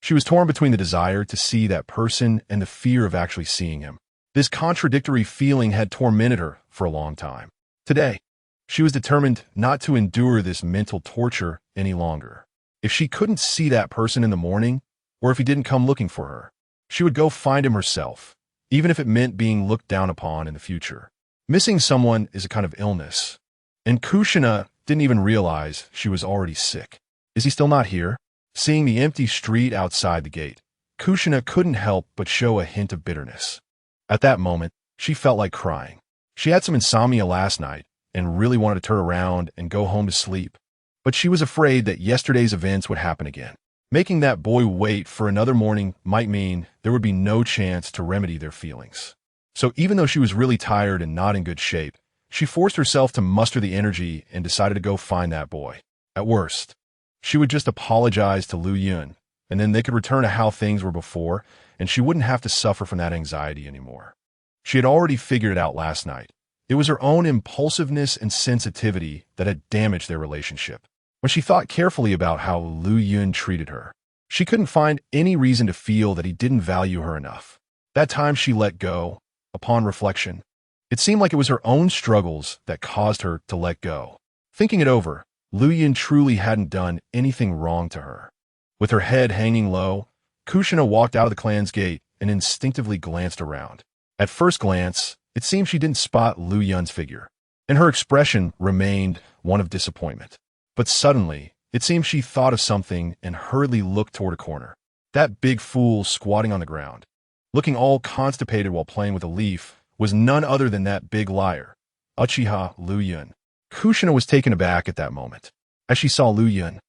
A: she was torn between the desire to see that person and the fear of actually seeing him. This contradictory feeling had tormented her for a long time. Today, she was determined not to endure this mental torture any longer. If she couldn't see that person in the morning, or if he didn't come looking for her, she would go find him herself, even if it meant being looked down upon in the future. Missing someone is a kind of illness, and Kushina didn't even realize she was already sick. Is he still not here? Seeing the empty street outside the gate, Kushina couldn't help but show a hint of bitterness. At that moment, she felt like crying. She had some insomnia last night and really wanted to turn around and go home to sleep, but she was afraid that yesterday's events would happen again. Making that boy wait for another morning might mean there would be no chance to remedy their feelings. So even though she was really tired and not in good shape, she forced herself to muster the energy and decided to go find that boy. At worst, she would just apologize to Lu Yun, and then they could return to how things were before, and she wouldn't have to suffer from that anxiety anymore. She had already figured it out last night. It was her own impulsiveness and sensitivity that had damaged their relationship. When she thought carefully about how Lu Yun treated her, she couldn't find any reason to feel that he didn't value her enough. That time she let go, upon reflection, it seemed like it was her own struggles that caused her to let go. Thinking it over, Lu Yun truly hadn't done anything wrong to her. With her head hanging low, Kushina walked out of the clan's gate and instinctively glanced around. At first glance, it seemed she didn't spot Lu Yun's figure, and her expression remained one of disappointment. But suddenly, it seemed she thought of something and hurriedly looked toward a corner. That big fool squatting on the ground, looking all constipated while playing with a leaf, was none other than that big liar, Uchiha Lu Yun. Kushina was taken aback at that moment. As she saw Lu Yun,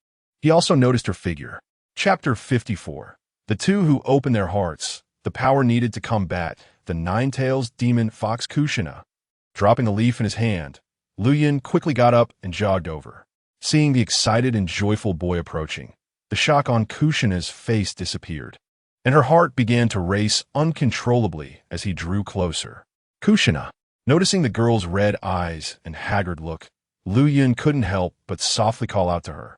A: he also noticed her figure. Chapter 54. The two who opened their hearts, the power needed to combat the nine-tails demon fox Kushina. Dropping the leaf in his hand, Lu Yun quickly got up and jogged over. Seeing the excited and joyful boy approaching, the shock on Kushina's face disappeared, and her heart began to race uncontrollably as he drew closer. Kushina, noticing the girl's red eyes and haggard look, Lu Yun couldn't help but softly call out to her,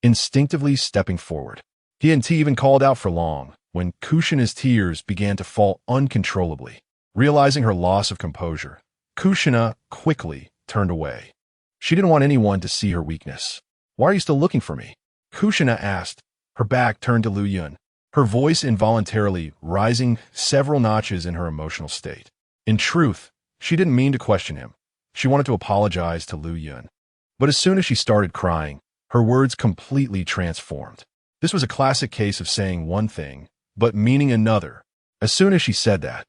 A: instinctively stepping forward. He hadn't even called out for long when Kushina's tears began to fall uncontrollably. Realizing her loss of composure, Kushina quickly turned away. She didn't want anyone to see her weakness. "Why are you still looking for me?" Kushina asked, her back turned to Lu Yun, her voice involuntarily rising several notches in her emotional state. In truth, she didn't mean to question him. She wanted to apologize to Lu Yun. But as soon as she started crying, her words completely transformed. This was a classic case of saying one thing, but meaning another. As soon as she said that,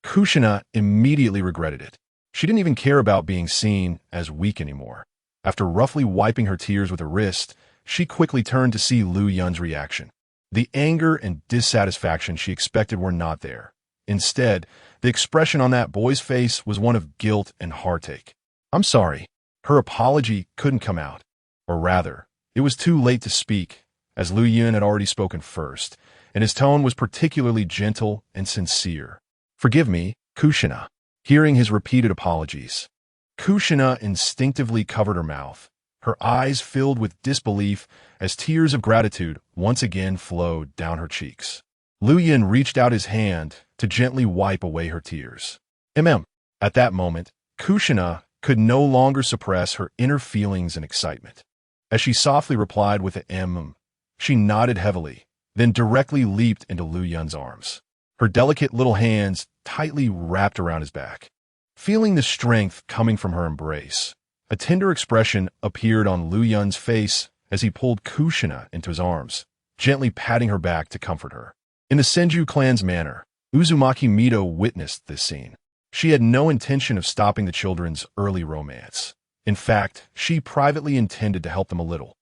A: Kushina immediately regretted it. She didn't even care about being seen as weak anymore. After roughly wiping her tears with her wrist, she quickly turned to see Lu Yun's reaction. The anger and dissatisfaction she expected were not there. Instead, the expression on that boy's face was one of guilt and heartache. "I'm sorry." Her apology couldn't come out. Or rather, it was too late to speak, as Lu Yun had already spoken first, and his tone was particularly gentle and sincere. "Forgive me, Kushina." Hearing his repeated apologies, Kushina instinctively covered her mouth, her eyes filled with disbelief as tears of gratitude once again flowed down her cheeks. Lu Yun reached out his hand to gently wipe away her tears. At that moment, Kushina could no longer suppress her inner feelings and excitement. As she softly replied with an she nodded heavily, then directly leaped into Lu Yun's arms. Her delicate little hands tightly wrapped around his back. Feeling the strength coming from her embrace, a tender expression appeared on Lu Yun's face as he pulled Kushina into his arms, gently patting her back to comfort her. In the Senju clan's manor, Uzumaki Mito witnessed this scene. She had no intention of stopping the children's early romance. In fact, she privately intended to help them a little.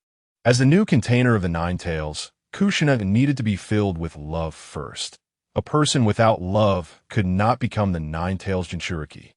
A: As the new container of the Nine Tails, Kushina needed to be filled with love first. A person without love could not become the Nine Tails Jinchuriki.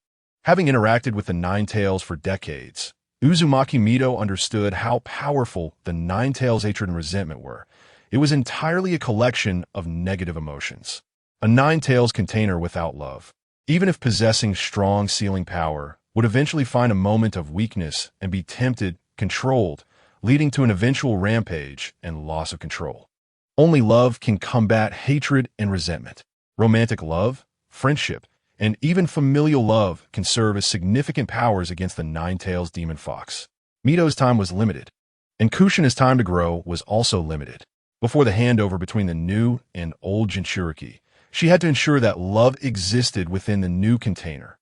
A: Having interacted with the Nine Tails for decades, Uzumaki Mito understood how powerful the Nine Tails' hatred and resentment were. It was entirely a collection of negative emotions. A Nine Tails container without love, even if possessing strong sealing power, would eventually find a moment of weakness and be tempted, controlled, leading to an eventual rampage and loss of control. Only love can combat hatred and resentment. Romantic love, friendship, and even familial love can serve as significant powers against the Nine Tails demon fox. Mito's time was limited, and Kushina's time to grow was also limited. Before the handover between the new and old Jinchuriki, she had to ensure that love existed within the new container.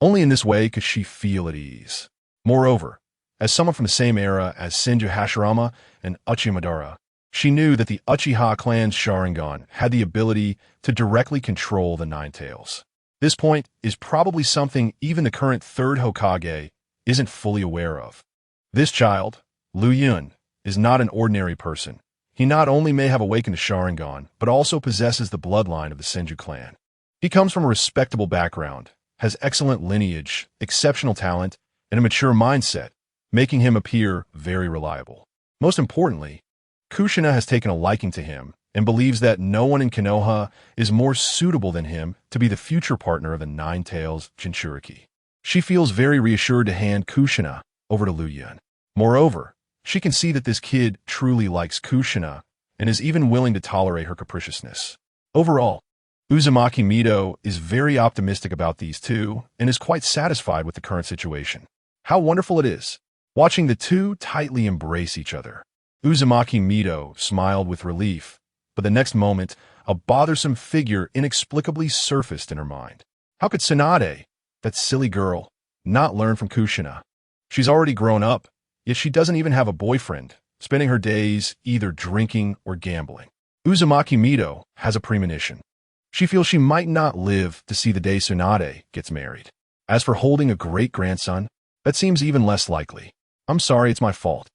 A: Only in this way could she feel at ease. Moreover, as someone from the same era as Senju Hashirama and Uchiha Madara, she knew that the Uchiha clan's Sharingan had the ability to directly control the Nine Tails. This point is probably something even the current Third Hokage isn't fully aware of. This child, Lu Yun, is not an ordinary person. He not only may have awakened a Sharingan, but also possesses the bloodline of the Senju clan. He comes from a respectable background, has excellent lineage, exceptional talent, and a mature mindset, making him appear very reliable. Most importantly, Kushina has taken a liking to him and believes that no one in Konoha is more suitable than him to be the future partner of the Nine Tails Jinchuriki. She feels very reassured to hand Kushina over to Lu Yun. Moreover, she can see that this kid truly likes Kushina and is even willing to tolerate her capriciousness. Overall, Uzumaki Mito is very optimistic about these two and is quite satisfied with the current situation. How wonderful it is, watching the two tightly embrace each other. Uzumaki Mito smiled with relief, but the next moment, a bothersome figure inexplicably surfaced in her mind. How could Tsunade, that silly girl, not learn from Kushina? She's already grown up, yet she doesn't even have a boyfriend, spending her days either drinking or gambling. Uzumaki Mito has a premonition. She feels she might not live to see the day Tsunade gets married. As for holding a great-grandson, that seems even less likely. I'm sorry, it's my fault.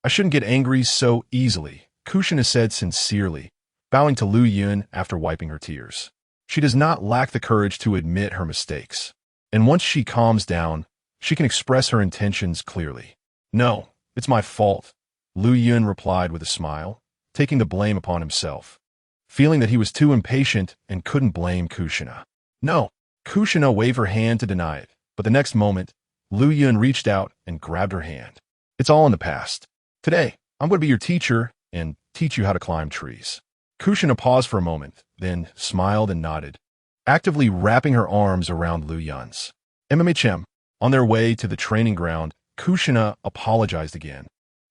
A: I shouldn't get angry so easily, Kushina said sincerely, bowing to Lu Yun after wiping her tears. She does not lack the courage to admit her mistakes, and once she calms down, she can express her intentions clearly. No, it's my fault, Lu Yun replied with a smile, taking the blame upon himself, feeling that he was too impatient and couldn't blame Kushina. No, Kushina waved her hand to deny it, but the next moment, Lu Yun reached out and grabbed her hand. It's all in the past. Today, I'm going to be your teacher and teach you how to climb trees. Kushina paused for a moment, then smiled and nodded, actively wrapping her arms around Lu Yun's. MMHM. On their way to the training ground, Kushina apologized again,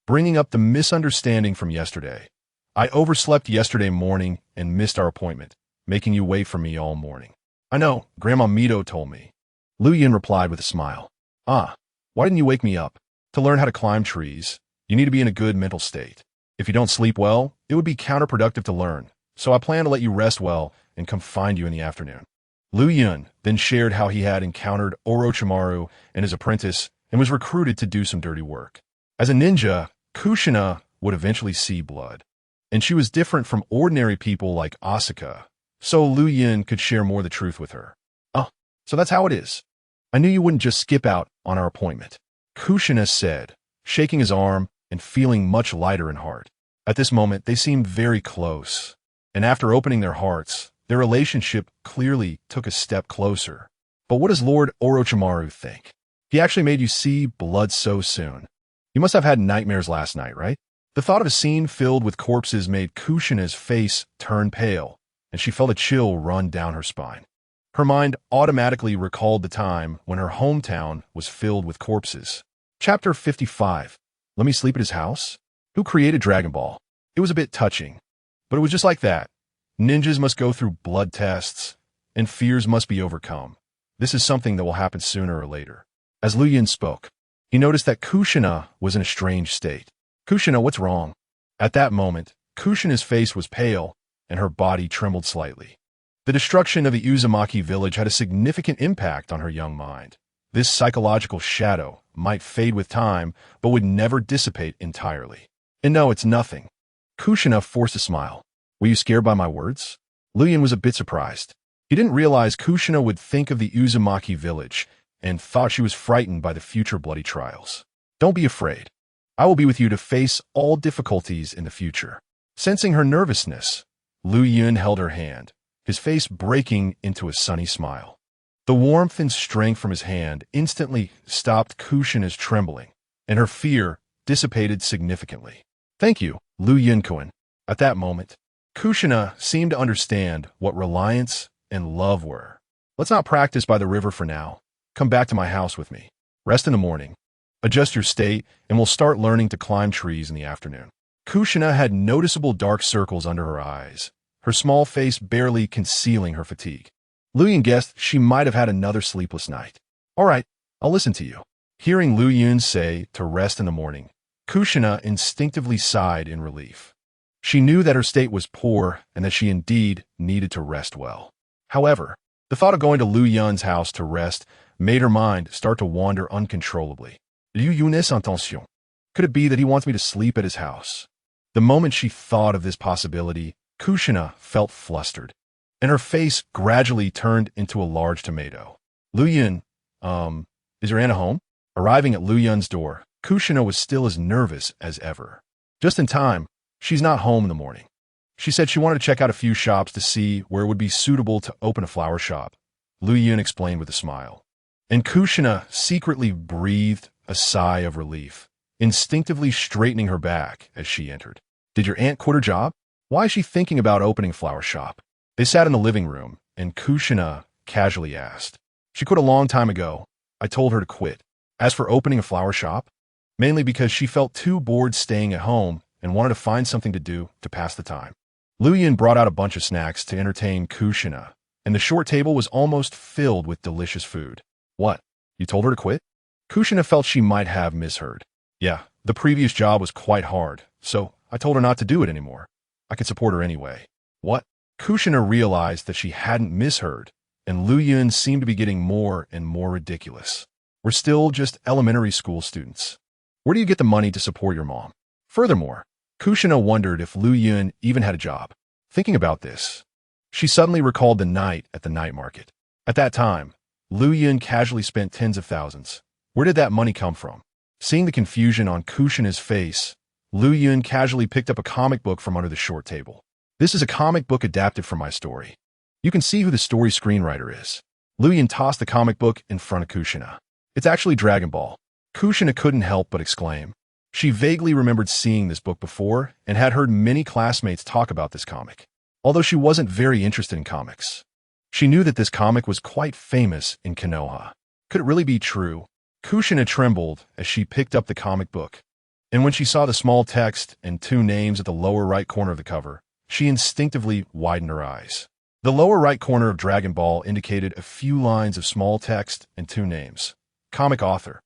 A: bringing up the misunderstanding from yesterday. I overslept yesterday morning and missed our appointment, making you wait for me all morning. I know, Grandma Mito told me. Lu Yun replied with a smile. Ah, why didn't you wake me up? To learn how to climb trees, you need to be in a good mental state. If you don't sleep well, it would be counterproductive to learn, so I plan to let you rest well and come find you in the afternoon. Lu Yun then shared how he had encountered Orochimaru and his apprentice and was recruited to do some dirty work. As a ninja, Kushina would eventually see blood, and she was different from ordinary people like Asuka, so Lu Yun could share more of the truth with her. Oh, so that's how it is. I knew you wouldn't just skip out on our appointment, Kushina said, shaking his arm and feeling much lighter in heart. At this moment, they seemed very close, and after opening their hearts, their relationship clearly took a step closer. But what does Lord Orochimaru think? He actually made you see blood so soon. You must have had nightmares last night, right? The thought of a scene filled with corpses made Kushina's face turn pale, and she felt a chill run down her spine. Her mind automatically recalled the time when her hometown was filled with corpses. Chapter 55. Let me sleep at his house? Who created Dragon Ball? It was a bit touching, but it was just like that. Ninjas must go through blood tests, and fears must be overcome. This is something that will happen sooner or later. As Lu Yun spoke, he noticed that Kushina was in a strange state. Kushina, what's wrong? At that moment, Kushina's face was pale, and her body trembled slightly. The destruction of the Uzumaki village had a significant impact on her young mind. This psychological shadow might fade with time, but would never dissipate entirely. And no, it's nothing. Kushina forced a smile. Were you scared by my words? Lu Yun was a bit surprised. He didn't realize Kushina would think of the Uzumaki village and thought she was frightened by the future bloody trials. Don't be afraid. I will be with you to face all difficulties in the future. Sensing her nervousness, Lu Yun held her hand, his face breaking into a sunny smile. The warmth and strength from his hand instantly stopped Kushina's trembling, and her fear dissipated significantly. Thank you, Lu Yun-kun. At that moment, Kushina seemed to understand what reliance and love were. Let's not practice by the river for now. Come back to my house with me. Rest in the morning. Adjust your state, and we'll start learning to climb trees in the afternoon. Kushina had noticeable dark circles under her eyes, her small face barely concealing her fatigue. Lu Yun guessed she might have had another sleepless night. All right, I'll listen to you. Hearing Lu Yun say to rest in the morning, Kushina instinctively sighed in relief. She knew that her state was poor and that she indeed needed to rest well. However, the thought of going to Lu Yun's house to rest made her mind start to wander uncontrollably. Lu Yun est en tension. Could it be that he wants me to sleep at his house? The moment she thought of this possibility, Kushina felt flustered, and her face gradually turned into a large tomato. Lu Yun, is your aunt at home? Arriving at Lu Yun's door, Kushina was still as nervous as ever. Just in time, she's not home in the morning. She said she wanted to check out a few shops to see where it would be suitable to open a flower shop, Lu Yun explained with a smile. And Kushina secretly breathed a sigh of relief, instinctively straightening her back as she entered. Did your aunt quit her job? Why is she thinking about opening a flower shop? They sat in the living room, and Kushina casually asked. She quit a long time ago. I told her to quit. As for opening a flower shop, mainly because she felt too bored staying at home and wanted to find something to do to pass the time. Lu Yun brought out a bunch of snacks to entertain Kushina, and the short table was almost filled with delicious food. What? You told her to quit? Kushina felt she might have misheard. Yeah, the previous job was quite hard, so I told her not to do it anymore. I could support her anyway. What? Kushina realized that she hadn't misheard, and Lu Yun seemed to be getting more and more ridiculous. We're still just elementary school students. Where do you get the money to support your mom? Furthermore, Kushina wondered if Lu Yun even had a job. Thinking about this, she suddenly recalled the night at the night market. At that time, Lu Yun casually spent tens of thousands. Where did that money come from? Seeing the confusion on Kushina's face, Lu Yun casually picked up a comic book from under the short table. This is a comic book adapted from my story. You can see who the story screenwriter is. Lu Yun tossed the comic book in front of Kushina. It's actually Dragon Ball. Kushina couldn't help but exclaim. She vaguely remembered seeing this book before and had heard many classmates talk about this comic. Although she wasn't very interested in comics, she knew that this comic was quite famous in Konoha. Could it really be true? Kushina trembled as she picked up the comic book, and when she saw the small text and two names at the lower right corner of the cover, she instinctively widened her eyes. The lower right corner of Dragon Ball indicated a few lines of small text and two names. Comic author,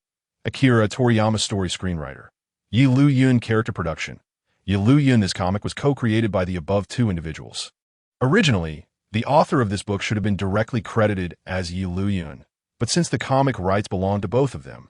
A: Akira Toriyama, story screenwriter, Yi Lu Yun, character production. Yi Lu Yun. This comic was co-created by the above two individuals. Originally, the author of this book should have been directly credited as Yi Lu Yun, but since the comic rights belonged to both of them,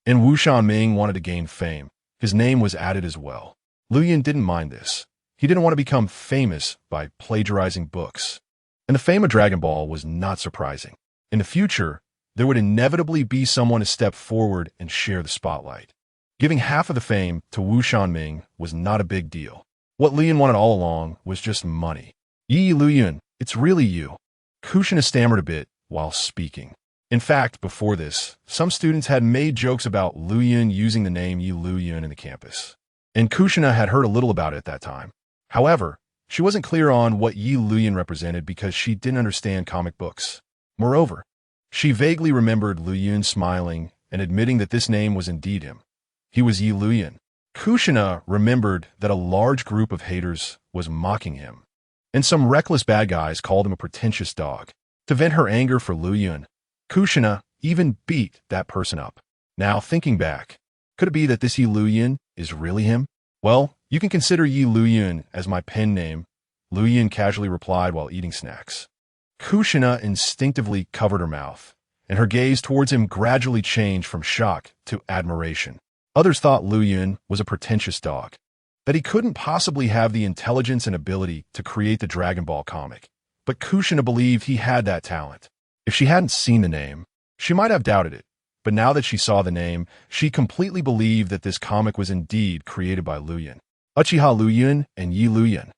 A: and Wu Shanming wanted to gain fame, his name was added as well. Lu Yun didn't mind this. He didn't want to become famous by plagiarizing books. And the fame of Dragon Ball was not surprising. In the future, there would inevitably be someone to step forward and share the spotlight. Giving half of the fame to Wu Shanming was not a big deal. What Lu Yun wanted all along was just money. Yi Lu Yun, it's really you. Kushina stammered a bit while speaking. In fact, before this, some students had made jokes about Lu Yun using the name Yi Lu Yun in the campus. And Kushina had heard a little about it at that time. However, she wasn't clear on what Yi Lu Yun represented because she didn't understand comic books. Moreover, she vaguely remembered Lu Yun smiling and admitting that this name was indeed him. He was Yi Lu Yun. Kushina remembered that a large group of haters was mocking him, and some reckless bad guys called him a pretentious dog. To vent her anger for Lu Yun, Kushina even beat that person up. Now, thinking back, could it be that this Yi Lu Yun is really him? Well, you can consider Yi Lu Yun as my pen name, Lu Yun casually replied while eating snacks. Kushina instinctively covered her mouth, and her gaze towards him gradually changed from shock to admiration. Others thought Lu Yun was a pretentious dog, that he couldn't possibly have the intelligence and ability to create the Dragon Ball comic, but Kushina believed he had that talent. If she hadn't seen the name, she might have doubted it, But now that she saw the name, she completely believed that this comic was indeed created by Luyun. Uchiha Luyun and Yi Luyun.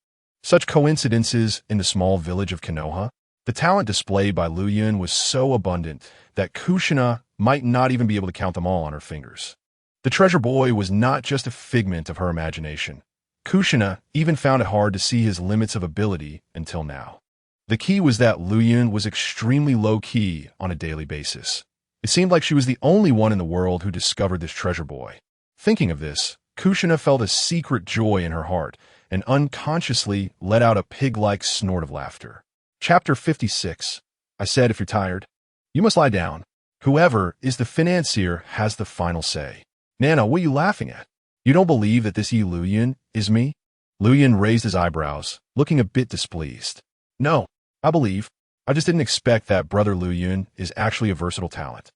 A: Such coincidences in the small village of Konoha. The talent displayed by Luyun was so abundant that Kushina might not even be able to count them all on her fingers. The treasure boy was not just a figment of her imagination. Kushina even found it hard to see his limits of ability until now. The key was that Luyun was extremely low-key on a daily basis. It seemed like she was the only one in the world who discovered this treasure boy. Thinking of this, Kushina felt a secret joy in her heart and unconsciously let out a pig-like snort of laughter. Chapter 56. I said, if you're tired, you must lie down. Whoever is the financier has the final say. Nana, what are you laughing at? You don't believe that this Yi Luyun is me? Luyun raised his eyebrows, looking a bit displeased. No, I believe. I just didn't expect that Brother Luyun is actually a versatile talent.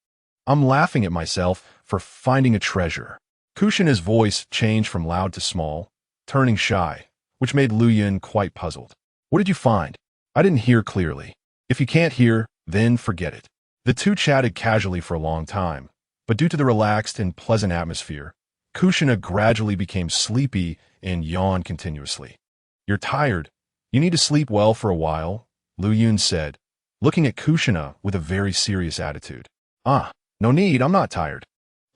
A: I'm laughing at myself for finding a treasure. Kushina's voice changed from loud to small, turning shy, which made Luyun quite puzzled. What did you find? I didn't hear clearly. If you can't hear, then forget it. The two chatted casually for a long time, but due to the relaxed and pleasant atmosphere, Kushina gradually became sleepy and yawned continuously. You're tired. You need to sleep well for a while, Luyun said, looking at Kushina with a very serious attitude. No need, I'm not tired.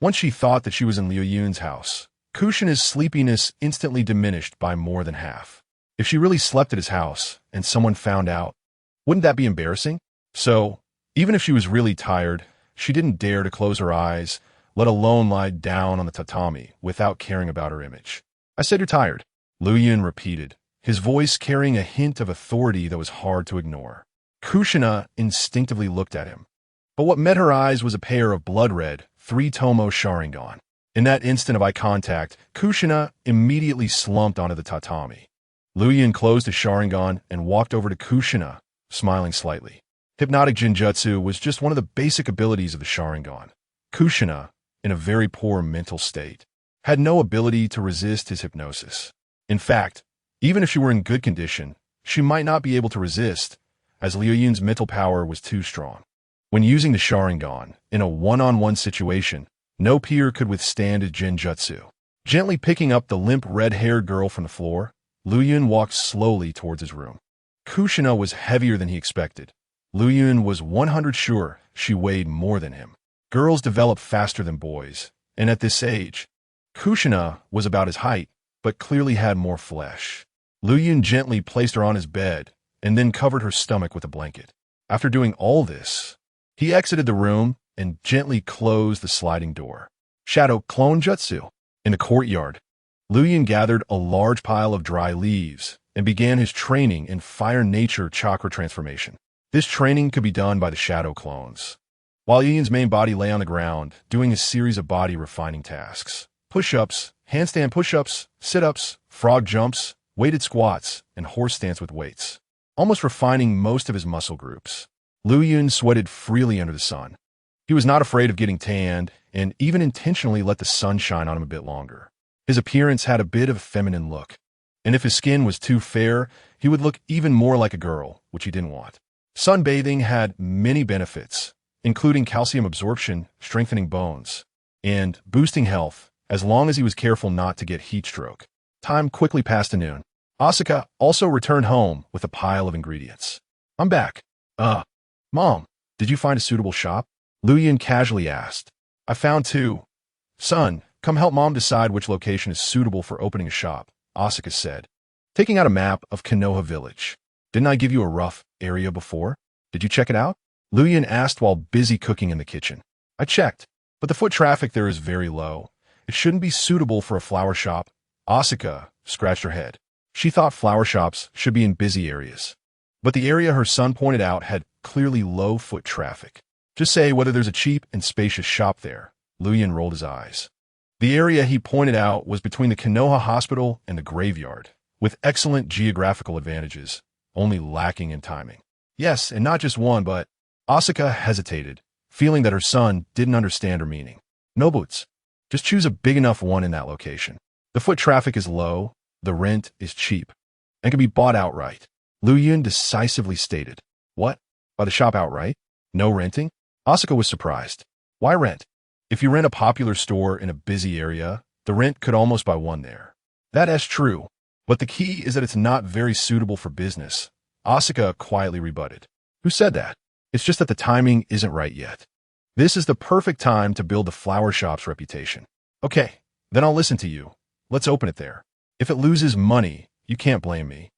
A: Once she thought that she was in Luyun's house, Kushina's sleepiness instantly diminished by more than half. If she really slept at his house and someone found out, wouldn't that be embarrassing? So, even if she was really tired, she didn't dare to close her eyes, let alone lie down on the tatami without caring about her image. I said you're tired, Luyun repeated, his voice carrying a hint of authority that was hard to ignore. Kushina instinctively looked at him. But what met her eyes was a pair of blood-red, 3 TOMOE Sharingan. In that instant of eye contact, Kushina immediately slumped onto the tatami. Luyun closed his Sharingan and walked over to Kushina, smiling slightly. Hypnotic Jinjutsu was just one of the basic abilities of the Sharingan. Kushina, in a very poor mental state, had no ability to resist his hypnosis. In fact, even if she were in good condition, she might not be able to resist, as Luyun's mental power was too strong. When using the Sharingan in a one-on-one situation, no peer could withstand his Jinjutsu. Gently picking up the limp red-haired girl from the floor, Luyun walked slowly towards his room. Kushina was heavier than he expected. Luyun was 100% sure she weighed more than him. Girls develop faster than boys, and at this age, Kushina was about his height, but clearly had more flesh. Luyun gently placed her on his bed and then covered her stomach with a blanket. After doing all this, he exited the room and gently closed the sliding door. Shadow Clone Jutsu. In the courtyard, Luyun gathered a large pile of dry leaves and began his training in Fire Nature Chakra Transformation. This training could be done by the shadow clones. While Luyun's main body lay on the ground, doing a series of body refining tasks. Push-ups, handstand push-ups, sit-ups, frog jumps, weighted squats, and horse stance with weights. Almost refining most of his muscle groups. Luyun sweated freely under the sun. He was not afraid of getting tanned and even intentionally let the sun shine on him a bit longer. His appearance had a bit of a feminine look, and if his skin was too fair, he would look even more like a girl, which he didn't want. Sunbathing had many benefits, including calcium absorption, strengthening bones, and boosting health, as long as he was careful not to get heat stroke. Time quickly passed to noon. Asuka also returned home with a pile of ingredients. I'm back. Mom, did you find a suitable shop? Luyun casually asked. I found 2. Son, come help Mom decide which location is suitable for opening a shop, Asuka said, taking out a map of Konoha village. Didn't I give you a rough area before? Did you check it out? Luyun asked while busy cooking in the kitchen. I checked, but the foot traffic there is very low. It shouldn't be suitable for a flower shop. Asuka scratched her head. She thought flower shops should be in busy areas. But the area her son pointed out had clearly low foot traffic. Just say whether there's a cheap and spacious shop there. Luyun rolled his eyes. The area he pointed out was between the Konoha hospital and the graveyard, with excellent geographical advantages, only lacking in timing. Yes, and not just one, but Asuka hesitated, feeling that her son didn't understand her meaning. No boots. Just choose a big enough one in that location. The foot traffic is low, the rent is cheap, and can be bought outright. Luyun decisively stated. What? Buy the shop outright? No renting? Asuka was surprised. Why rent? If you rent a popular store in a busy area, the rent could almost buy one there. That is true, but the key is that it's not very suitable for business, Asuka quietly rebutted. Who said that? It's just that the timing isn't right yet. This is the perfect time to build the flower shop's reputation. Okay, then I'll listen to you. Let's open it there. If it loses money, you can't blame me,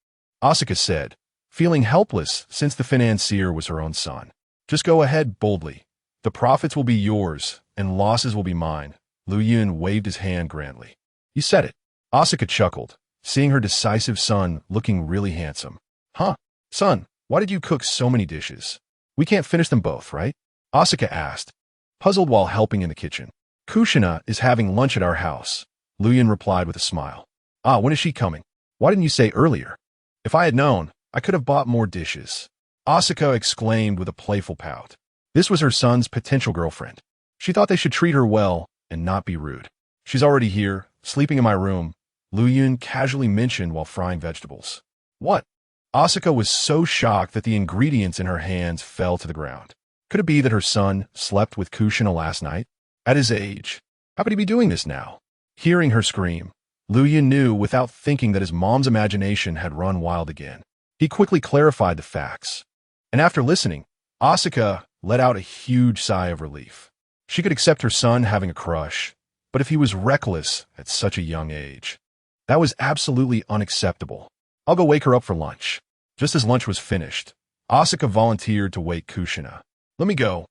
A: Asuka said, feeling helpless since the financier was her own son. Just go ahead boldly. The profits will be yours, and losses will be mine. Lu Yun waved his hand grandly. You said it. Asuka chuckled, seeing her decisive son looking really handsome. Huh? Son, why did you cook so many dishes? We can't finish them both, right? Asuka asked, puzzled while helping in the kitchen. Kushina is having lunch at our house, Lu Yun replied with a smile. Ah, when is she coming? Why didn't you say earlier? If I had known, I could have bought more dishes, Asuka exclaimed with a playful pout. This was her son's potential girlfriend. She thought they should treat her well and not be rude. She's already here, sleeping in my room, Lu Yun casually mentioned while frying vegetables. What? Asuka was so shocked that the ingredients in her hands fell to the ground. Could it be that her son slept with Kushina last night? At his age, how could he be doing this now? Hearing her scream, Lu Yun knew without thinking that his mom's imagination had run wild again. He quickly clarified the facts. And after listening, Asuka let out a huge sigh of relief. She could accept her son having a crush, but if he was reckless at such a young age, that was absolutely unacceptable. I'll go wake her up for lunch. Just as lunch was finished, Asuka volunteered to wake Kushina. Let me go,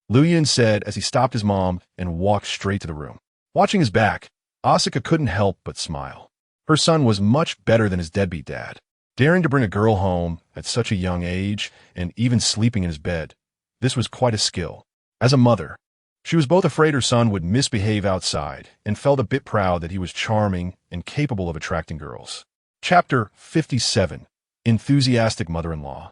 A: Lu Yun said as he stopped his mom and walked straight to the room. Watching his back, Asuka couldn't help but smile. Her son was much better than his deadbeat dad. Daring to bring a girl home at such a young age and even sleeping in his bed, this was quite a skill. As a mother, she was both afraid her son would misbehave outside and felt a bit proud that he was charming and capable of attracting girls. Chapter 57. Enthusiastic Mother-in-Law.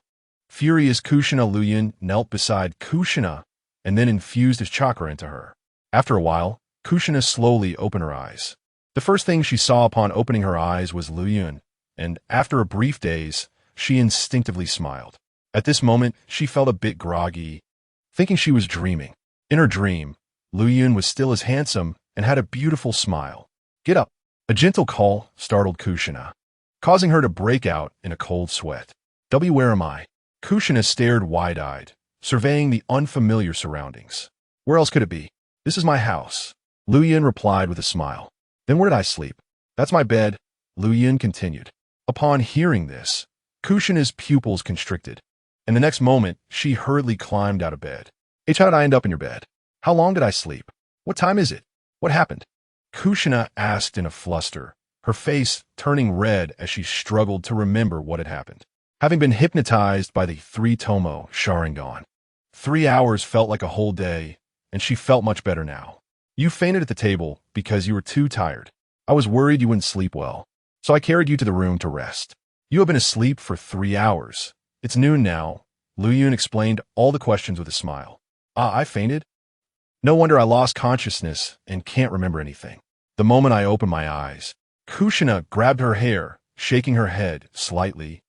A: Furious Kushina, Lu Yun knelt beside Kushina and then infused his chakra into her. After a while, Kushina slowly opened her eyes. The first thing she saw upon opening her eyes was Lu Yun, and after a brief daze, she instinctively smiled. At this moment, she felt a bit groggy, thinking she was dreaming. In her dream, Lu Yun was still as handsome and had a beautiful smile. Get up. A gentle call startled Kushina, causing her to break out in a cold sweat. Where am I? Kushina stared wide-eyed, surveying the unfamiliar surroundings. Where else could it be? This is my house, Lu Yun replied with a smile. Then where did I sleep? That's my bed, Lu Yun continued. Upon hearing this, Kushina's pupils constricted, and the next moment, she hurriedly climbed out of bed. Hey, how did I end up in your bed? How long did I sleep? What time is it? What happened? Kushina asked in a fluster, her face turning red as she struggled to remember what had happened. Having been hypnotized by the TOMOE Sharingan, 3 hours felt like a whole day, and she felt much better now. You fainted at the table because you were too tired. I was worried you wouldn't sleep well, so I carried you to the room to rest. You have been asleep for 3 hours. It's noon now, Lu Yun explained all the questions with a smile. Ah, I fainted? No wonder I lost consciousness and can't remember anything. The moment I opened my eyes, Kushina grabbed her hair, shaking her head slightly,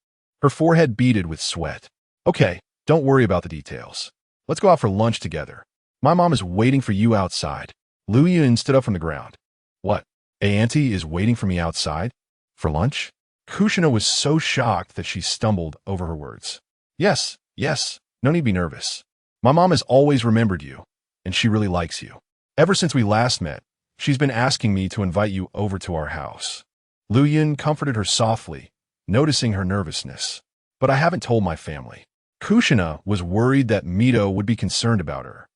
A: her forehead beaded with sweat. Okay, don't worry about the details. Let's go out for lunch together. My mom is waiting for you outside. Lu Yun stood up from the ground. What? Auntie is waiting for me outside? For lunch? Kushina was so shocked that she stumbled over her words. Yes, no need to be nervous. My mom has always remembered you, and she really likes you. Ever since we last met, she's been asking me to invite you over to our house. Lu Yun comforted her softly, noticing her nervousness. But I haven't told my family. Kushina was worried that Mito would be concerned about her.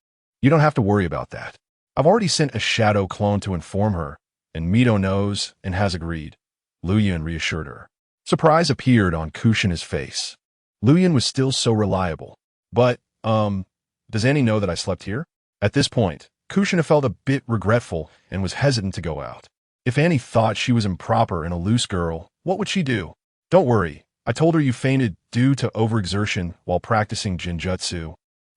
A: You don't have to worry about that. I've already sent a shadow clone to inform her, and Mito knows and has agreed, Lu Yun reassured her. Surprise appeared on Kushina's face. Lu Yun was still so reliable. But, does Annie know that I slept here? At this point, Kushina felt a bit regretful and was hesitant to go out. If Annie thought she was improper and a loose girl, what would she do? Don't worry, I told her you fainted due to overexertion while practicing Jinjutsu.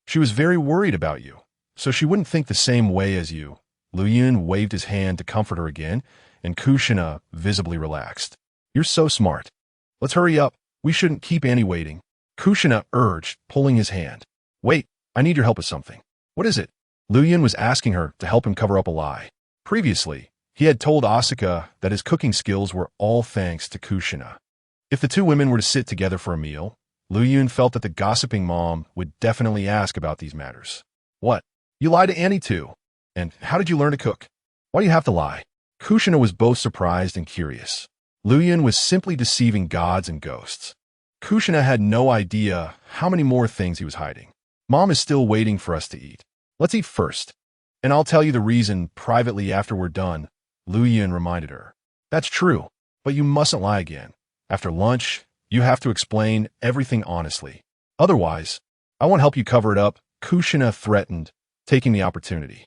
A: She was very worried about you, so she wouldn't think the same way as you. Lu Yun waved his hand to comfort her again, and Kushina visibly relaxed. You're so smart. Let's hurry up. We shouldn't keep Annie waiting. Kushina urged, pulling his hand. Wait, I need your help with something. What is it? Liu Yun was asking her to help him cover up a lie. Previously, he had told Asuka that his cooking skills were all thanks to Kushina. If the two women were to sit together for a meal, Liu Yun felt that the gossiping mom would definitely ask about these matters. What? You lied to Annie too? And how did you learn to cook? Why do you have to lie? Kushina was both surprised and curious. Liu Yun was simply deceiving gods and ghosts. Kushina had no idea how many more things he was hiding. Mom is still waiting for us to eat. Let's eat first. And I'll tell you the reason privately after we're done, Liu Yun reminded her. That's true, but you mustn't lie again. After lunch, you have to explain everything honestly. Otherwise, I won't help you cover it up, Kushina threatened, taking the opportunity.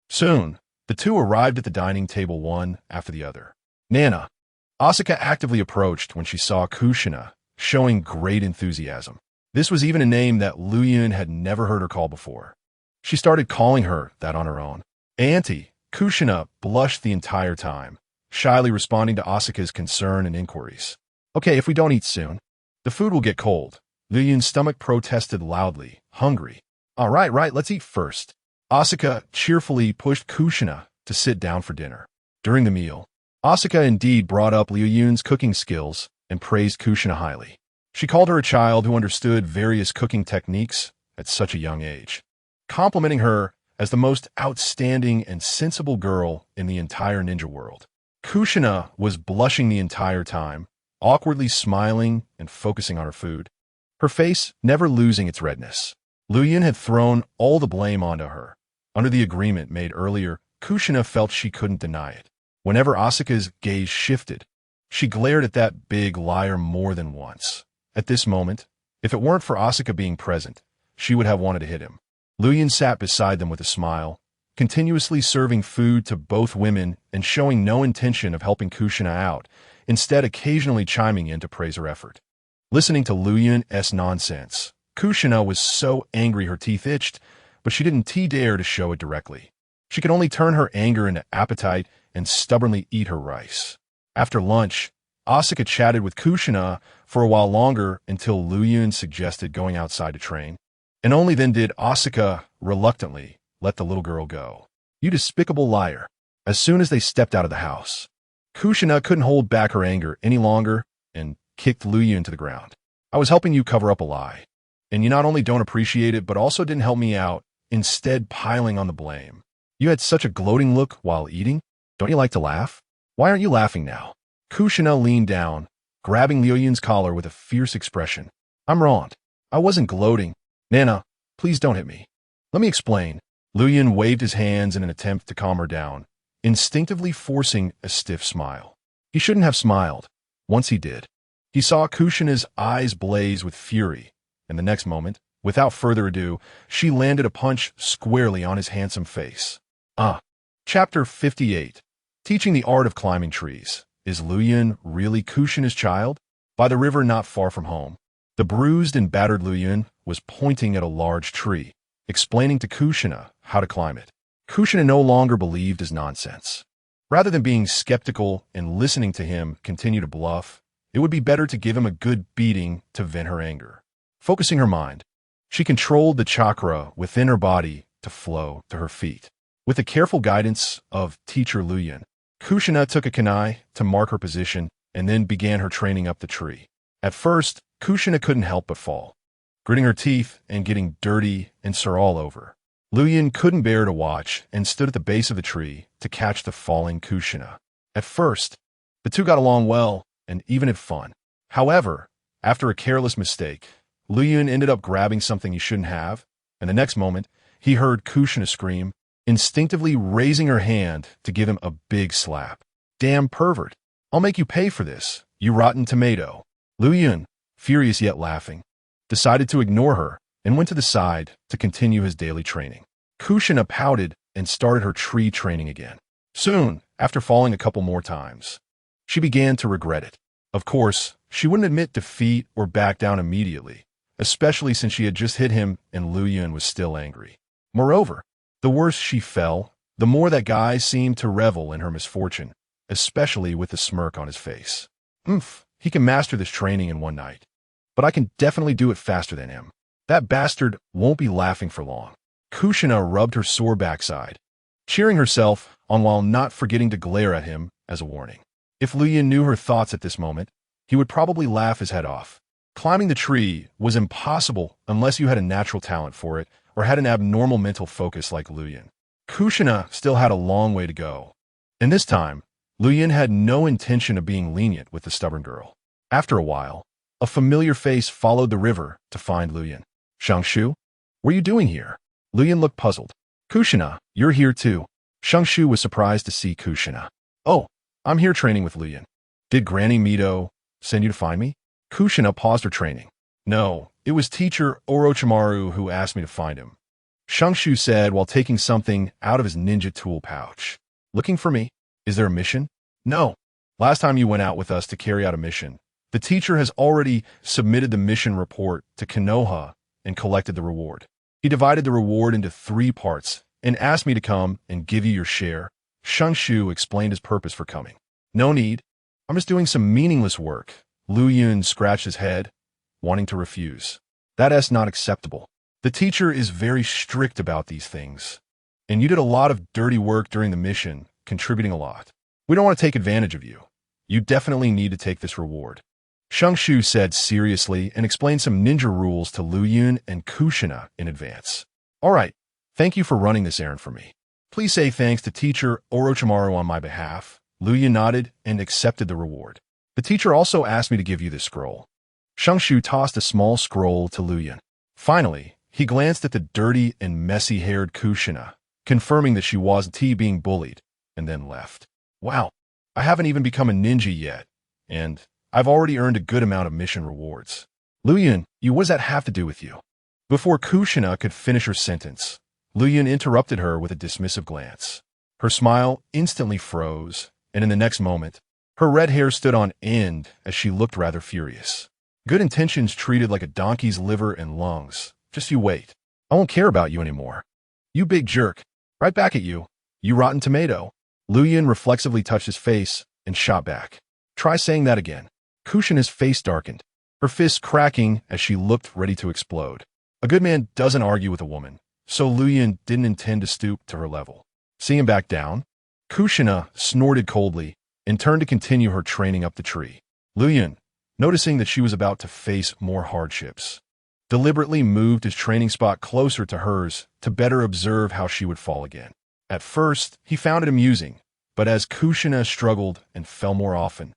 A: Soon, the two arrived at the dining table one after the other. Nana. Asuka actively approached when she saw Kushina, showing great enthusiasm. This was even a name that Liu Yun had never heard her call before. She started calling her that on her own. Auntie. Kushina blushed the entire time, shyly responding to Asuka's concern and inquiries. Okay, if we don't eat soon, the food will get cold. Liu Yun's stomach protested loudly, hungry. All right, let's eat first. Asuka cheerfully pushed Kushina to sit down for dinner. During the meal, Asuka indeed brought up Liu Yun's cooking skills and praised Kushina highly. She called her a child who understood various cooking techniques at such a young age, complimenting her as the most outstanding and sensible girl in the entire ninja world. Kushina was blushing the entire time, awkwardly smiling and focusing on her food, her face never losing its redness. Liu Yun had thrown all the blame onto her. Under the agreement made earlier, Kushina felt she couldn't deny it. Whenever Asuka's gaze shifted, she glared at that big liar more than once. At this moment, if it weren't for Asuka being present, she would have wanted to hit him. Liu Yun sat beside them with a smile, continuously serving food to both women and showing no intention of helping Kushina out, instead occasionally chiming in to praise her effort. Listening to Liu Yun's nonsense, Kushina was so angry her teeth itched, but she didn't dare to show it directly. She could only turn her anger into appetite and stubbornly eat her rice. After lunch, Asuka chatted with Kushina for a while longer until Liu Yun suggested going outside to train. And only then did Asuka, reluctantly, let the little girl go. You despicable liar. As soon as they stepped out of the house, Kushina couldn't hold back her anger any longer and kicked Liu Yun to the ground. I was helping you cover up a lie. And you not only don't appreciate it, but also didn't help me out, instead piling on the blame. You had such a gloating look while eating. Don't you like to laugh? Why aren't you laughing now? Kushina leaned down, grabbing Liu Yun's collar with a fierce expression. I'm wrong. I wasn't gloating. Nana, please don't hit me. Let me explain. Liu Yun waved his hands in an attempt to calm her down, instinctively forcing a stiff smile. He shouldn't have smiled. Once he did, he saw Kushina's eyes blaze with fury, and the next moment, without further ado, she landed a punch squarely on his handsome face. Chapter 58. Teaching the art of climbing trees. Is Liu Yun really Kushina's child? By the river not far from home, the bruised and battered Liu Yun was pointing at a large tree, explaining to Kushina how to climb it. Kushina no longer believed his nonsense. Rather than being skeptical and listening to him continue to bluff, it would be better to give him a good beating to vent her anger. Focusing her mind, she controlled the chakra within her body to flow to her feet. With the careful guidance of teacher Liu Yun, Kushina took a kunai to mark her position and then began her training up the tree. At first, Kushina couldn't help but fall, gritting her teeth and getting dirty and sore all over. Liu Yun couldn't bear to watch and stood at the base of the tree to catch the falling Kushina. At first, the two got along well and even had fun. However, after a careless mistake, Liu Yun ended up grabbing something he shouldn't have, and the next moment, he heard Kushina scream, instinctively raising her hand to give him a big slap. Damn pervert. I'll make you pay for this, you rotten tomato. Liu Yun, furious yet laughing, decided to ignore her and went to the side to continue his daily training. Kushina pouted and started her tree training again. Soon, after falling a couple more times, she began to regret it. Of course, she wouldn't admit defeat or back down immediately, especially since she had just hit him and Liu Yun was still angry. Moreover, the worse she fell, the more that guy seemed to revel in her misfortune, especially with the smirk on his face. He can master this training in one night, but I can definitely do it faster than him. That bastard won't be laughing for long. Kushina rubbed her sore backside, cheering herself on while not forgetting to glare at him as a warning. If Luyin knew her thoughts at this moment, he would probably laugh his head off. Climbing the tree was impossible unless you had a natural talent for it or had an abnormal mental focus like Luyin. Kushina still had a long way to go. And this time, Luyin had no intention of being lenient with the stubborn girl. After a while, a familiar face followed the river to find Luyin. Shangshu, what are you doing here? Luyin looked puzzled. Kushina, you're here too. Shangshu was surprised to see Kushina. Oh, I'm here training with Luyin. Did Granny Mito send you to find me? Kushina paused her training. No, it was teacher Orochimaru who asked me to find him, Shangshu said while taking something out of his ninja tool pouch. Looking for me? Is there a mission? No. Last time you went out with us to carry out a mission, the teacher has already submitted the mission report to Konoha and collected the reward. He divided the reward into 3 parts and asked me to come and give you your share. Shangshu explained his purpose for coming. No need. I'm just doing some meaningless work. Luyin scratched his head, wanting to refuse. That's not acceptable. The teacher is very strict about these things. And you did a lot of dirty work during the mission, contributing a lot. We don't want to take advantage of you. You definitely need to take this reward. Shangshu said seriously and explained some ninja rules to Luyin and Kushina in advance. All right, thank you for running this errand for me. Please say thanks to teacher Orochimaru on my behalf. Luyin nodded and accepted the reward. The teacher also asked me to give you this scroll. Shangshu tossed a small scroll to Luyin. Finally, he glanced at the dirty and messy-haired Kushina, confirming that she wasn't being bullied, and then left. Wow, I haven't even become a ninja yet, and I've already earned a good amount of mission rewards. Luyin, what does that have to do with you? Before Kushina could finish her sentence, Luyin interrupted her with a dismissive glance. Her smile instantly froze, and in the next moment, her red hair stood on end as she looked rather furious. Good intentions treated like a donkey's liver and lungs. Just you wait. I won't care about you anymore. You big jerk. Right back at you. You rotten tomato. Luyin reflexively touched his face and shot back. Try saying that again. Kushina's face darkened, her fists cracking as she looked ready to explode. A good man doesn't argue with a woman, so Luyin didn't intend to stoop to her level. Seeing him back down, Kushina snorted coldly and turned to continue her training up the tree. Luyin, noticing that she was about to face more hardships, deliberately moved his training spot closer to hers to better observe how she would fall again. At first, he found it amusing, but as Kushina struggled and fell more often,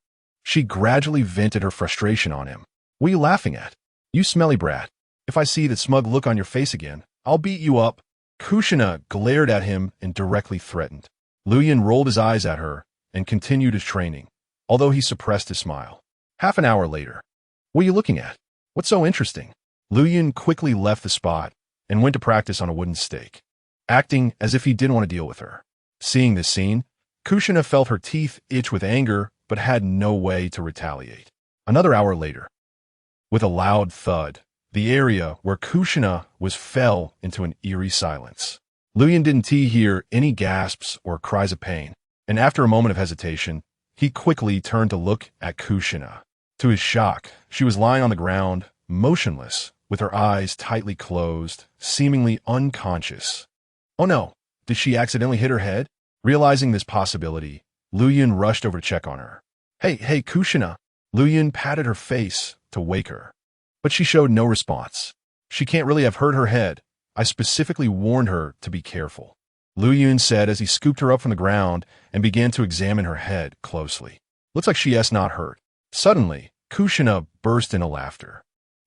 A: she gradually vented her frustration on him. What are you laughing at? You smelly brat. If I see that smug look on your face again, I'll beat you up. Kushina glared at him and directly threatened. Luyin rolled his eyes at her and continued his training, although he suppressed his smile. Half an hour later. What are you looking at? What's so interesting? Luyin quickly left the spot and went to practice on a wooden stake, acting as if he didn't want to deal with her. Seeing this scene, Kushina felt her teeth itch with anger but had no way to retaliate. Another hour later. With a loud thud, the area where Kushina was fell into an eerie silence. Luyin didn't hear any gasps or cries of pain, and after a moment of hesitation, he quickly turned to look at Kushina. To his shock, she was lying on the ground, motionless, with her eyes tightly closed, seemingly unconscious. Oh no, did she accidentally hit her head? Realizing this possibility, Luyin rushed over to check on her. Hey, Kushina. Luyin patted her face to wake her, but she showed no response. She can't really have hurt her head. I specifically warned her to be careful, Luyin said as he scooped her up from the ground and began to examine her head closely. Looks like she is not hurt. Suddenly, Kushina burst into laughter.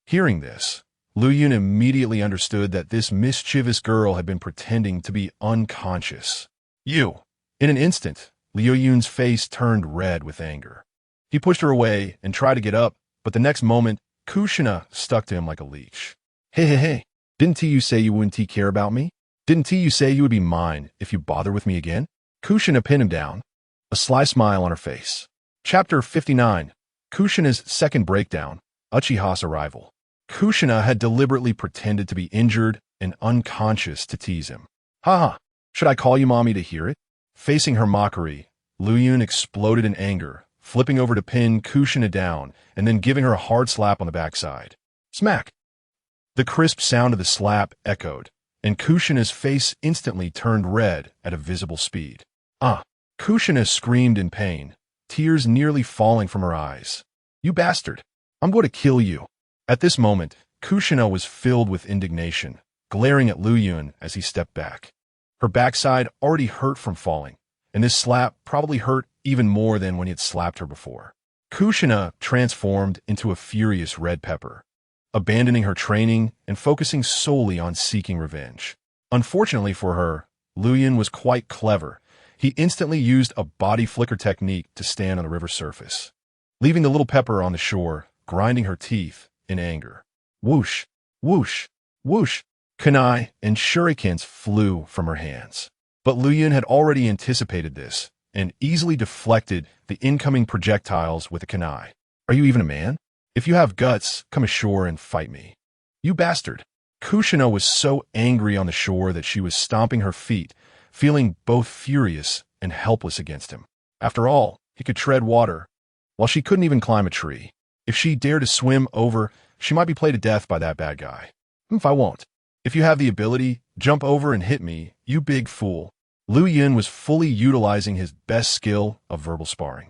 A: Hearing this, Luyin immediately understood that this mischievous girl had been pretending to be unconscious. You! In an instant, Luyin's face turned red with anger. He pushed her away and tried to get up, but the next moment, Kushina stuck to him like a leash. Hey, didn't you say you wouldn't care about me? Didn't you say you would be mine if you bother with me again? Kushina pinned him down, a sly smile on her face. Chapter 59. Kushina's second breakdown, Uchiha's arrival. Kushina had deliberately pretended to be injured and unconscious to tease him. Haha, should I call you mommy to hear it? Facing her mockery, Luyin exploded in anger, flipping over to pin Kushina down and then giving her a hard slap on the backside. Smack! The crisp sound of the slap echoed, and Kushina's face instantly turned red at a visible speed. Ah! Kushina screamed in pain, tears nearly falling from her eyes. You bastard! I'm going to kill you. At this moment, Kushina was filled with indignation, glaring at Lu Yun as he stepped back. Her backside already hurt from falling, and this slap probably hurt even more than when he had slapped her before. Kushina transformed into a furious red pepper, abandoning her training and focusing solely on seeking revenge. Unfortunately for her, Lu Yun was quite clever. He instantly used a body flicker technique to stand on the river surface, leaving the little pepper on the shore, grinding her teeth in anger. Whoosh, whoosh, whoosh. Kunai and shurikens flew from her hands. But Lu Yun had already anticipated this and easily deflected the incoming projectiles with a kunai. Are you even a man? If you have guts, come ashore and fight me. You bastard. Kushina was so angry on the shore that she was stomping her feet, feeling both furious and helpless against him. After all, he could tread water, while she couldn't even climb a tree. If she dared to swim over, she might be played to death by that bad guy. If I won't. If you have the ability, jump over and hit me, you big fool. Lu Yun was fully utilizing his best skill of verbal sparring,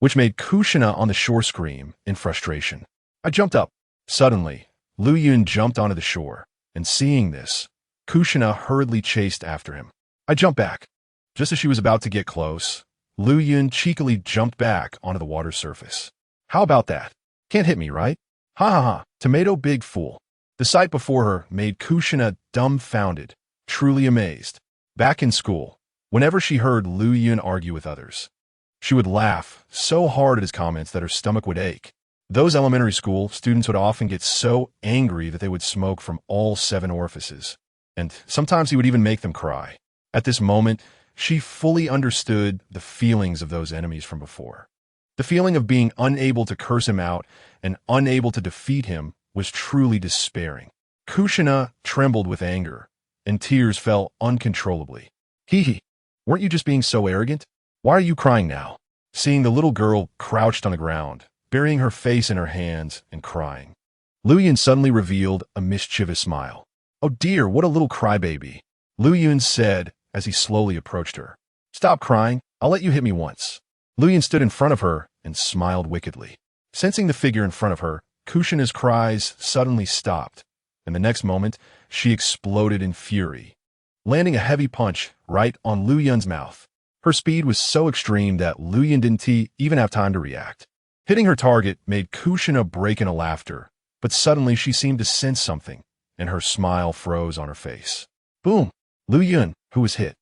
A: which made Kushina on the shore scream in frustration. I jumped up. Suddenly, Lu Yun jumped onto the shore, and seeing this, Kushina hurriedly chased after him. I jumped back. Just as she was about to get close, Lu Yun cheekily jumped back onto the water surface. How about that? Can't hit me, right? Ha ha ha, tomato big fool. The sight before her made Kushina dumbfounded, truly amazed. Back in school, whenever she heard Lu Yun argue with others, she would laugh so hard at his comments that her stomach would ache. Those elementary school students would often get so angry that they would smoke from all 7 orifices, and sometimes he would even make them cry. At this moment, she fully understood the feelings of those enemies from before. The feeling of being unable to curse him out and unable to defeat him was truly despairing. Kushina trembled with anger, and tears fell uncontrollably. Hee, weren't you just being so arrogant? Why are you crying now? Seeing the little girl crouched on the ground, burying her face in her hands and crying, Lu Yun suddenly revealed a mischievous smile. Oh dear, what a little crybaby, Lu Yun said as he slowly approached her. Stop crying, I'll let you hit me once. Lu Yun stood in front of her and smiled wickedly. Sensing the figure in front of her, Kushina's cries suddenly stopped, and the next moment, she exploded in fury, landing a heavy punch right on Lu Yun's mouth. Her speed was so extreme that Lu Yun didn't even have time to react. Hitting her target made Kushina break into laughter, but suddenly she seemed to sense something, and her smile froze on her face. Boom! Lu Yun, who was hit,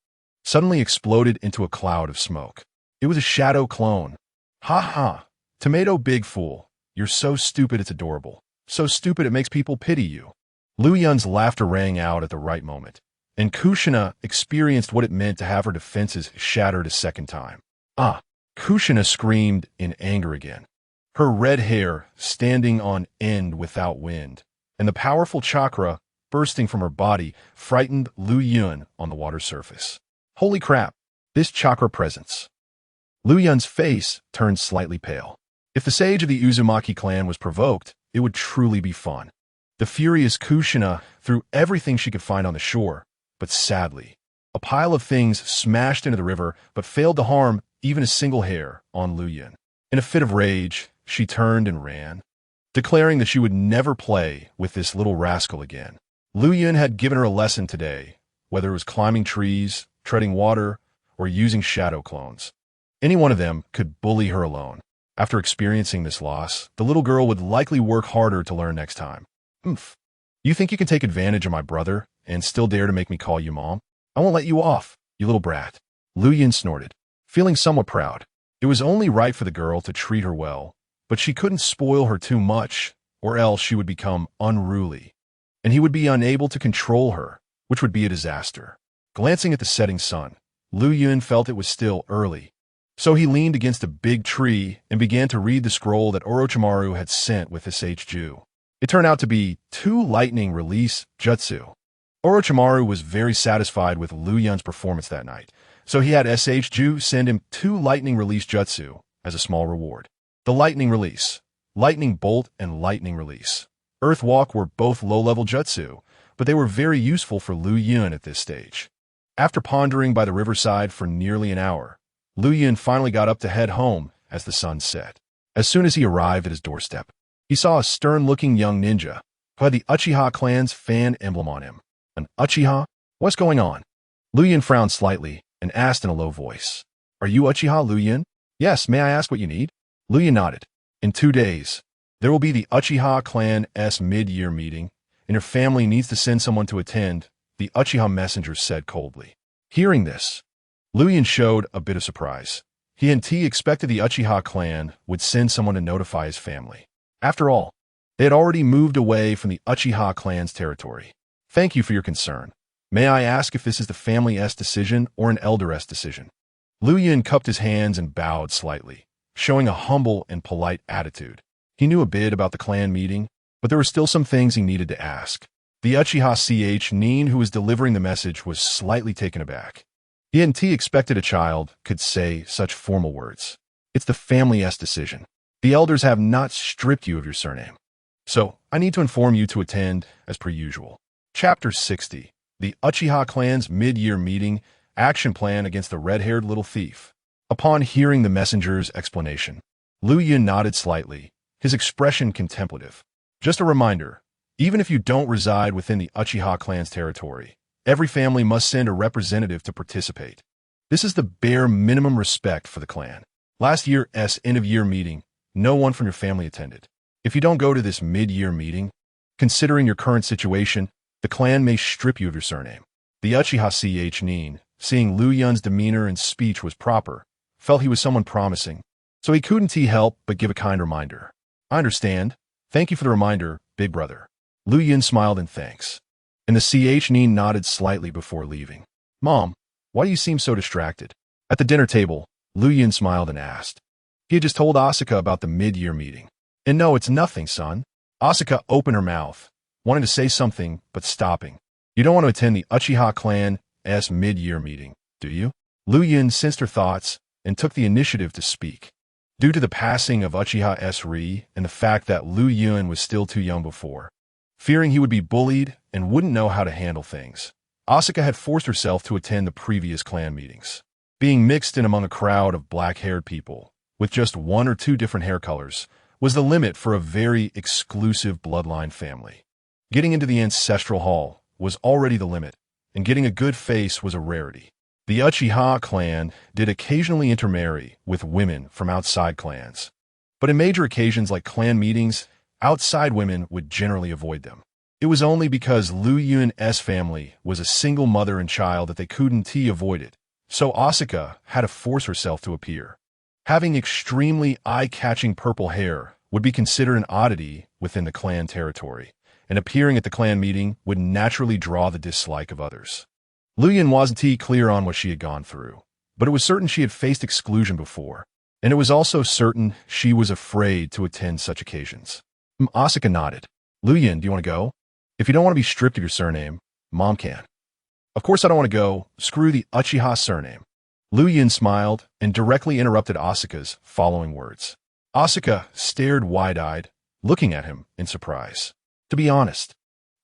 A: suddenly exploded into a cloud of smoke. It was a shadow clone. Ha ha! Tomato big fool. You're so stupid it's adorable. So stupid it makes people pity you. Lu Yun's laughter rang out at the right moment, and Kushina experienced what it meant to have her defenses shattered a second time. Ah! Kushina screamed in anger again, her red hair standing on end without wind, and the powerful chakra bursting from her body frightened Lu Yun on the water surface. Holy crap! This chakra presence. Lu Yun's face turned slightly pale. If the sage of the Uzumaki clan was provoked, it would truly be fun. The furious Kushina threw everything she could find on the shore, but sadly, a pile of things smashed into the river but failed to harm even a single hair on Lu Yun. In a fit of rage, she turned and ran, declaring that she would never play with this little rascal again. Lu Yun had given her a lesson today, whether it was climbing trees, treading water, or using shadow clones. Any one of them could bully her alone. After experiencing this loss, the little girl would likely work harder to learn next time. Oomph. You think you can take advantage of my brother and still dare to make me call you mom? I won't let you off, you little brat. Lu Yun snorted, feeling somewhat proud. It was only right for the girl to treat her well, but she couldn't spoil her too much, or else she would become unruly, and he would be unable to control her, which would be a disaster. Glancing at the setting sun, Lu Yun felt it was still early. So he leaned against a big tree and began to read the scroll that Orochimaru had sent with S.H. Ju. It turned out to be 2 lightning release jutsu. Orochimaru was very satisfied with Lu Yun's performance that night, so he had S.H. Ju send him 2 lightning release jutsu as a small reward. The lightning release, lightning bolt and lightning release, earth walk were both low-level jutsu, but they were very useful for Lu Yun at this stage. After pondering by the riverside for nearly an hour, Lu Yun finally got up to head home as the sun set. As soon as he arrived at his doorstep, he saw a stern-looking young ninja who had the Uchiha clan's fan emblem on him. An Uchiha? What's going on? Lu Yun frowned slightly and asked in a low voice. Are you Uchiha, Lu Yun? Yes, may I ask what you need? Lu Yun nodded. In 2 days, there will be the Uchiha clan's mid-year meeting, and your family needs to send someone to attend, the Uchiha messenger said coldly. Hearing this, Lu Yun showed a bit of surprise. He and T expected the Uchiha clan would send someone to notify his family. After all, they had already moved away from the Uchiha clan's territory. Thank you for your concern. May I ask if this is the family's decision or an elder's decision? Lu Yun cupped his hands and bowed slightly, showing a humble and polite attitude. He knew a bit about the clan meeting, but there were still some things he needed to ask. The Uchiha Nin who was delivering the message was slightly taken aback. He and T expected a child could say such formal words. It's the family's decision. The elders have not stripped you of your surname. So, I need to inform you to attend as per usual. Chapter 60. The Uchiha clan's mid-year meeting, action plan against the red-haired little thief. Upon hearing the messenger's explanation, Lu Yun nodded slightly, his expression contemplative. Just a reminder, even if you don't reside within the Uchiha clan's territory, every family must send a representative to participate. This is the bare minimum respect for the clan. Last year's end-of-year meeting, no one from your family attended. If you don't go to this mid-year meeting, considering your current situation, the clan may strip you of your surname. The Uchiha Nin, seeing Lu Yun's demeanor and speech was proper, felt he was someone promising, so he couldn't help but give a kind reminder. I understand. Thank you for the reminder, big brother. Lu Yun smiled in thanks, and the Nin nodded slightly before leaving. Mom, why do you seem so distracted? At the dinner table, Lu Yun smiled and asked. He had just told Asuka about the mid-year meeting. And no, it's nothing, son. Asuka opened her mouth, wanting to say something, but stopping. You don't want to attend the Uchiha clan's mid-year meeting, do you? Lu Yun sensed her thoughts and took the initiative to speak. Due to the passing of Uchiha Ri and the fact that Lu Yun was still too young before, fearing he would be bullied and wouldn't know how to handle things, Asuka had forced herself to attend the previous clan meetings. Being mixed in among a crowd of black-haired people, with just 1 or 2 different hair colors, was the limit for a very exclusive bloodline family. Getting into the ancestral hall was already the limit, and getting a good face was a rarity. The Uchiha clan did occasionally intermarry with women from outside clans, but in major occasions like clan meetings, outside women would generally avoid them. It was only because Lu Yun's family was a single mother and child that they couldn't avoid it, so Asuka had to force herself to appear. Having extremely eye-catching purple hair would be considered an oddity within the clan territory, and appearing at the clan meeting would naturally draw the dislike of others. Lu Yun wasn't clear on what she had gone through, but it was certain she had faced exclusion before, and it was also certain she was afraid to attend such occasions. Asuka nodded. Lu Yun, do you want to go? If you don't want to be stripped of your surname, Mom can. Of course I don't want to go. Screw the Uchiha surname. Lu Yun smiled and directly interrupted Asuka's following words. Asuka stared wide-eyed, looking at him in surprise. To be honest,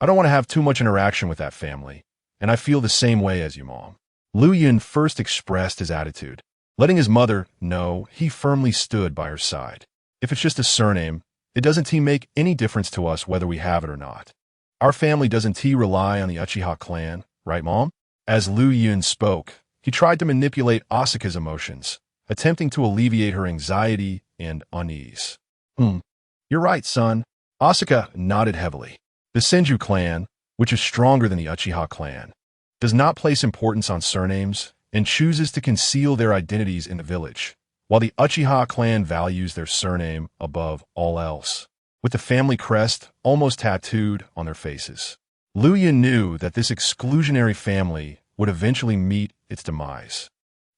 A: I don't want to have too much interaction with that family, and I feel the same way as you, Mom. Lu Yun first expressed his attitude, letting his mother know he firmly stood by her side. If it's just a surname, it doesn't make any difference to us whether we have it or not. Our family doesn't rely on the Uchiha clan, right, Mom? As Lu Yun spoke, he tried to manipulate Asuka's emotions, attempting to alleviate her anxiety and unease. You're right, son. Asuka nodded heavily. The Senju clan, which is stronger than the Uchiha clan, does not place importance on surnames and chooses to conceal their identities in the village, while the Uchiha clan values their surname above all else, with the family crest almost tattooed on their faces. Lu Yun knew that this exclusionary family would eventually meet its demise,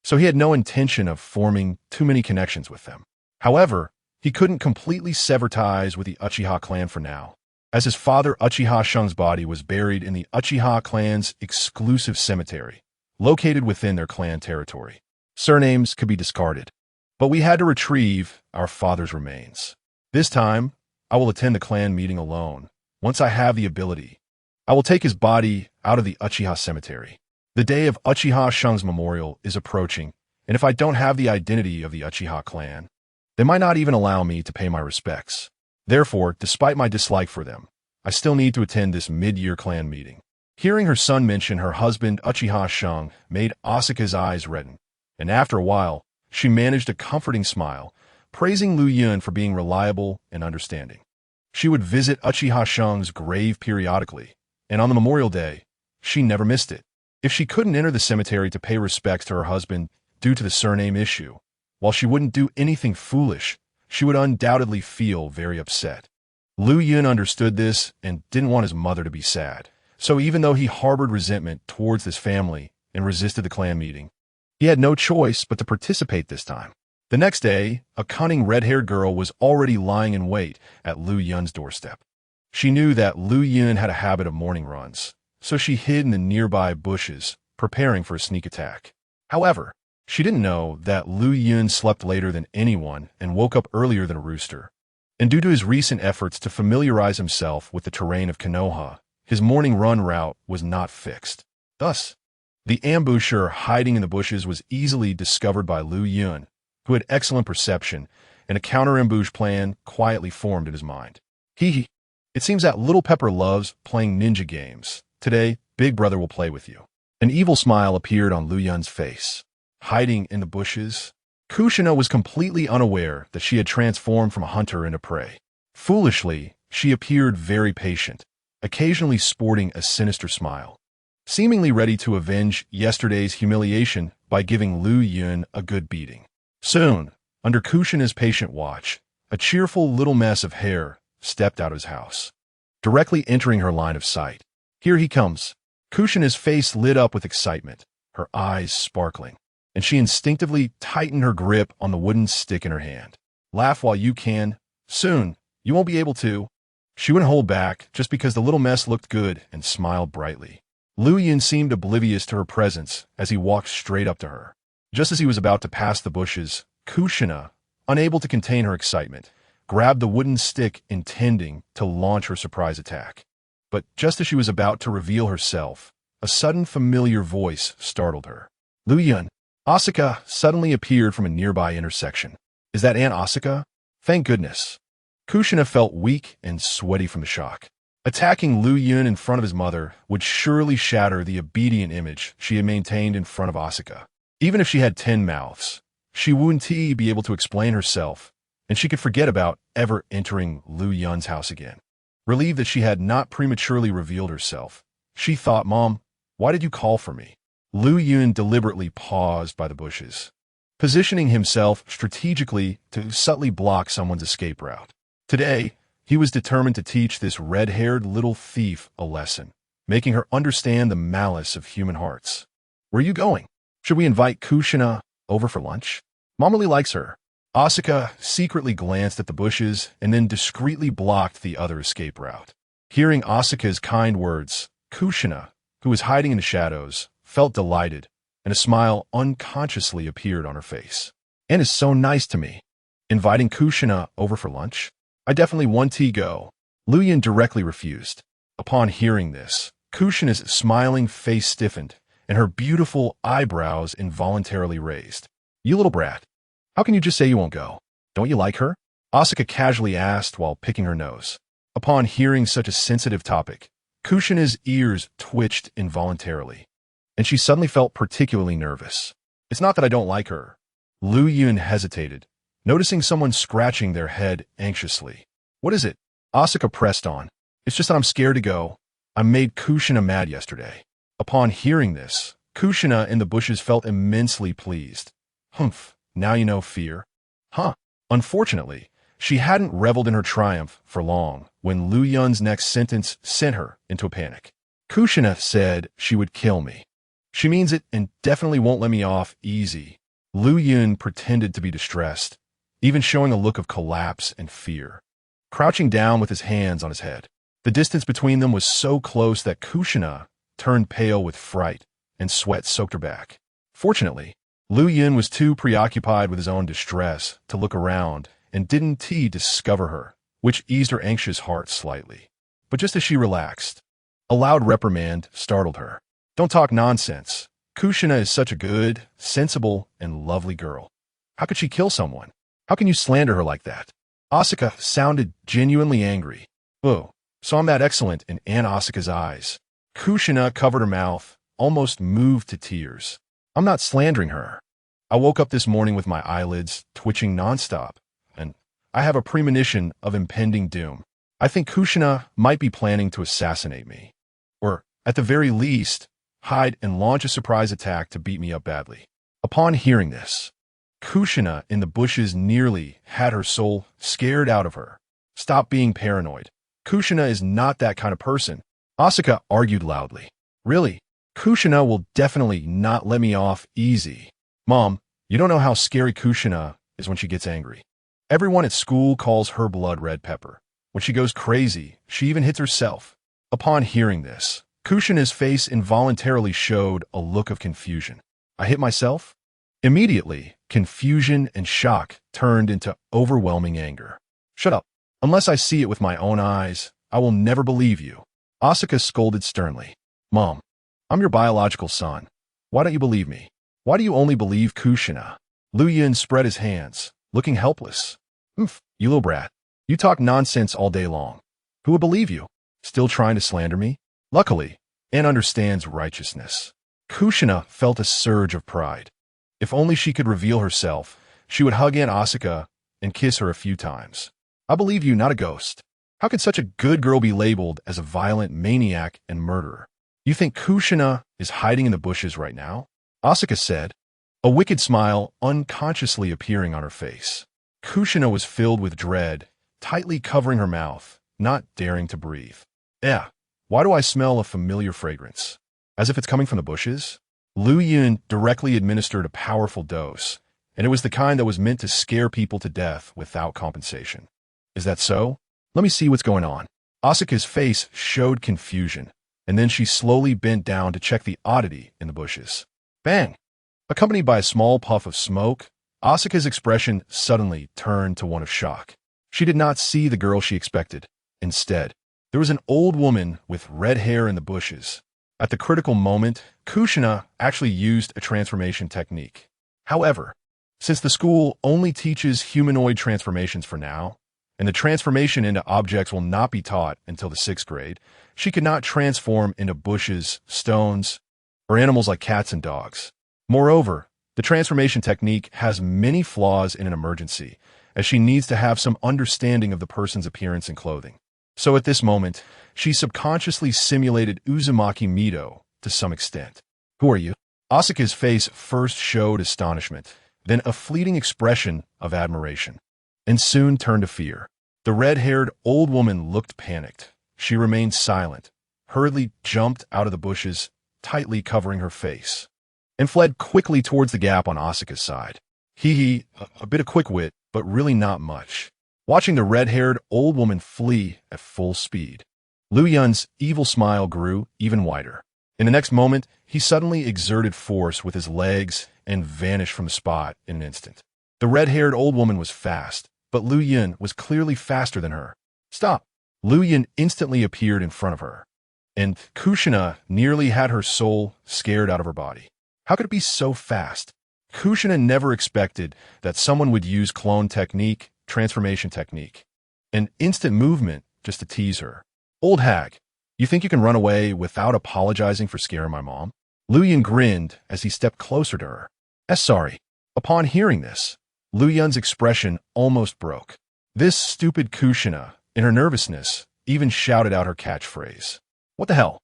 A: so he had no intention of forming too many connections with them. However, he couldn't completely sever ties with the Uchiha clan for now, as his father Uchiha Shung's body was buried in the Uchiha clan's exclusive cemetery, located within their clan territory. Surnames could be discarded, but we had to retrieve our father's remains. This time, I will attend the clan meeting alone, once I have the ability. I will take his body out of the Uchiha cemetery. The day of Uchiha Shun's memorial is approaching, and if I don't have the identity of the Uchiha clan, they might not even allow me to pay my respects. Therefore, despite my dislike for them, I still need to attend this mid-year clan meeting. Hearing her son mention her husband Uchiha Shun made Asuka's eyes redden, and after a while, she managed a comforting smile, praising Lu Yun for being reliable and understanding. She would visit Uchiha Shun's grave periodically, and on the Memorial Day, she never missed it. If she couldn't enter the cemetery to pay respects to her husband due to the surname issue, while she wouldn't do anything foolish, she would undoubtedly feel very upset. Lu Yun understood this and didn't want his mother to be sad. So even though he harbored resentment towards this family and resisted the clan meeting, he had no choice but to participate this time. The next day, a cunning red-haired girl was already lying in wait at Lu Yun's doorstep. She knew that Lu Yun had a habit of morning runs, so she hid in the nearby bushes, preparing for a sneak attack. However, she didn't know that Lu Yun slept later than anyone and woke up earlier than a rooster. And due to his recent efforts to familiarize himself with the terrain of Konoha, his morning run route was not fixed. Thus, the ambusher hiding in the bushes was easily discovered by Lu Yun, who had excellent perception, and a counter-ambush plan quietly formed in his mind. It seems that Little Pepper loves playing ninja games. Today, Big Brother will play with you. An evil smile appeared on Lu Yun's face. Hiding in the bushes, Kushina was completely unaware that she had transformed from a hunter into prey. Foolishly, she appeared very patient, occasionally sporting a sinister smile, seemingly ready to avenge yesterday's humiliation by giving Lu Yun a good beating. Soon, under Kushina's patient watch, a cheerful little mess of hair stepped out of his house, directly entering her line of sight. Here he comes. Kushina's face lit up with excitement, her eyes sparkling, and she instinctively tightened her grip on the wooden stick in her hand. Laugh while you can. Soon, you won't be able to. She wouldn't hold back just because the little mess looked good and smiled brightly. Lu Yun seemed oblivious to her presence as he walked straight up to her. Just as he was about to pass the bushes, Kushina, unable to contain her excitement, grabbed the wooden stick intending to launch her surprise attack. But just as she was about to reveal herself, a sudden familiar voice startled her. Lu Yun. Asuka suddenly appeared from a nearby intersection. Is that Aunt Asuka? Thank goodness. Kushina felt weak and sweaty from the shock. Attacking Lu Yun in front of his mother would surely shatter the obedient image she had maintained in front of Asuka. Even if she had 10 mouths, she wouldn't be able to explain herself, and she could forget about ever entering Lu Yun's house again. Relieved that she had not prematurely revealed herself, she thought, Mom, why did you call for me? Lu Yun deliberately paused by the bushes, positioning himself strategically to subtly block someone's escape route. Today, he was determined to teach this red-haired little thief a lesson, making her understand the malice of human hearts. Where are you going? Should we invite Kushina over for lunch? Mom really likes her. Asuka secretly glanced at the bushes and then discreetly blocked the other escape route. Hearing Asuka's kind words, Kushina, who was hiding in the shadows, felt delighted, and a smile unconsciously appeared on her face. Anne is so nice to me. Inviting Kushina over for lunch? I definitely want to go. Lu Yun directly refused. Upon hearing this, Kushina's smiling face stiffened, and her beautiful eyebrows involuntarily raised. You little brat. How can you just say you won't go? Don't you like her? Asuka casually asked while picking her nose. Upon hearing such a sensitive topic, Kushina's ears twitched involuntarily, and she suddenly felt particularly nervous. It's not that I don't like her. Lu Yun hesitated, noticing someone scratching their head anxiously. What is it? Asuka pressed on. It's just that I'm scared to go. I made Kushina mad yesterday. Upon hearing this, Kushina in the bushes felt immensely pleased. Humph, now you know fear. Huh. Unfortunately, she hadn't reveled in her triumph for long when Lu Yun's next sentence sent her into a panic. Kushina said she would kill me. She means it and definitely won't let me off easy. Lu Yun pretended to be distressed, even showing a look of collapse and fear, crouching down with his hands on his head. The distance between them was so close that Kushina turned pale with fright, and sweat soaked her back. Fortunately, Lu Yun was too preoccupied with his own distress to look around and didn't discover her, which eased her anxious heart slightly. But just as she relaxed, A loud reprimand startled her. Don't talk nonsense. Kushina is such a good, sensible, and lovely girl. How could she kill someone? How can you slander her like that? Asuka sounded genuinely angry. Oh, so I'm that excellent in Aunt Asuka's eyes. Kushina covered her mouth, almost moved to tears. I'm not slandering her. I woke up this morning with my eyelids twitching nonstop, and I have a premonition of impending doom. I think Kushina might be planning to assassinate me. Or, at the very least, hide and launch a surprise attack to beat me up badly. Upon hearing this, Kushina in the bushes nearly had her soul scared out of her. Stop being paranoid. Kushina is not that kind of person. Asuka argued loudly. Really? Kushina will definitely not let me off easy. Mom, you don't know how scary Kushina is when she gets angry. Everyone at school calls her blood red pepper. When she goes crazy, she even hits herself. Upon hearing this, Kushina's face involuntarily showed a look of confusion. I hit myself? Immediately, confusion and shock turned into overwhelming anger. Shut up. Unless I see it with my own eyes, I will never believe you. Asuka scolded sternly. Mom, I'm your biological son. Why don't you believe me? Why do you only believe Kushina? Lu Yin spread his hands, looking helpless. You little brat. You talk nonsense all day long. Who would believe you? Still trying to slander me? Luckily, Anne understands righteousness. Kushina felt a surge of pride. If only she could reveal herself, she would hug Aunt Asuka and kiss her a few times. I believe you, not a ghost. How could such a good girl be labeled as a violent maniac and murderer? You think Kushina is hiding in the bushes right now? Asuka said, a wicked smile unconsciously appearing on her face. Kushina was filled with dread, tightly covering her mouth, not daring to breathe. Yeah, why do I smell a familiar fragrance? As if it's coming from the bushes? Lu Yun directly administered a powerful dose, and it was the kind that was meant to scare people to death without compensation. Is that so? Let me see what's going on. Asuka's face showed confusion, and then she slowly bent down to check the oddity in the bushes. Bang! Accompanied by a small puff of smoke, Asuka's expression suddenly turned to one of shock. She did not see the girl she expected. Instead, there was an old woman with red hair in the bushes. At the critical moment, Kushina actually used a transformation technique. However, since the school only teaches humanoid transformations for now, and the transformation into objects will not be taught until the 6th grade, she could not transform into bushes, stones, or animals like cats and dogs. Moreover, the transformation technique has many flaws in an emergency, as she needs to have some understanding of the person's appearance and clothing. So at this moment, she subconsciously simulated Uzumaki Mido to some extent. Who are you? Asuka's face first showed astonishment, then a fleeting expression of admiration, and soon turned to fear. The red-haired old woman looked panicked. She remained silent, hurriedly jumped out of the bushes, tightly covering her face, and fled quickly towards the gap on Asuka's side. A bit of quick wit, but really not much. Watching the red-haired old woman flee at full speed, Lu Yun's evil smile grew even wider. In the next moment, he suddenly exerted force with his legs and vanished from the spot in an instant. The red-haired old woman was fast, but Lu Yun was clearly faster than her. Stop! Lu Yun instantly appeared in front of her, and Kushina nearly had her soul scared out of her body. How could it be so fast? Kushina never expected that someone would use clone technique, transformation technique, and instant movement just to tease her. Old hag, you think you can run away without apologizing for scaring my mom? Lu Yun grinned as he stepped closer to her. Sorry. Upon hearing this, Lu Yun's expression almost broke. This stupid Kushina, in her nervousness, even shouted out her catchphrase. What the hell?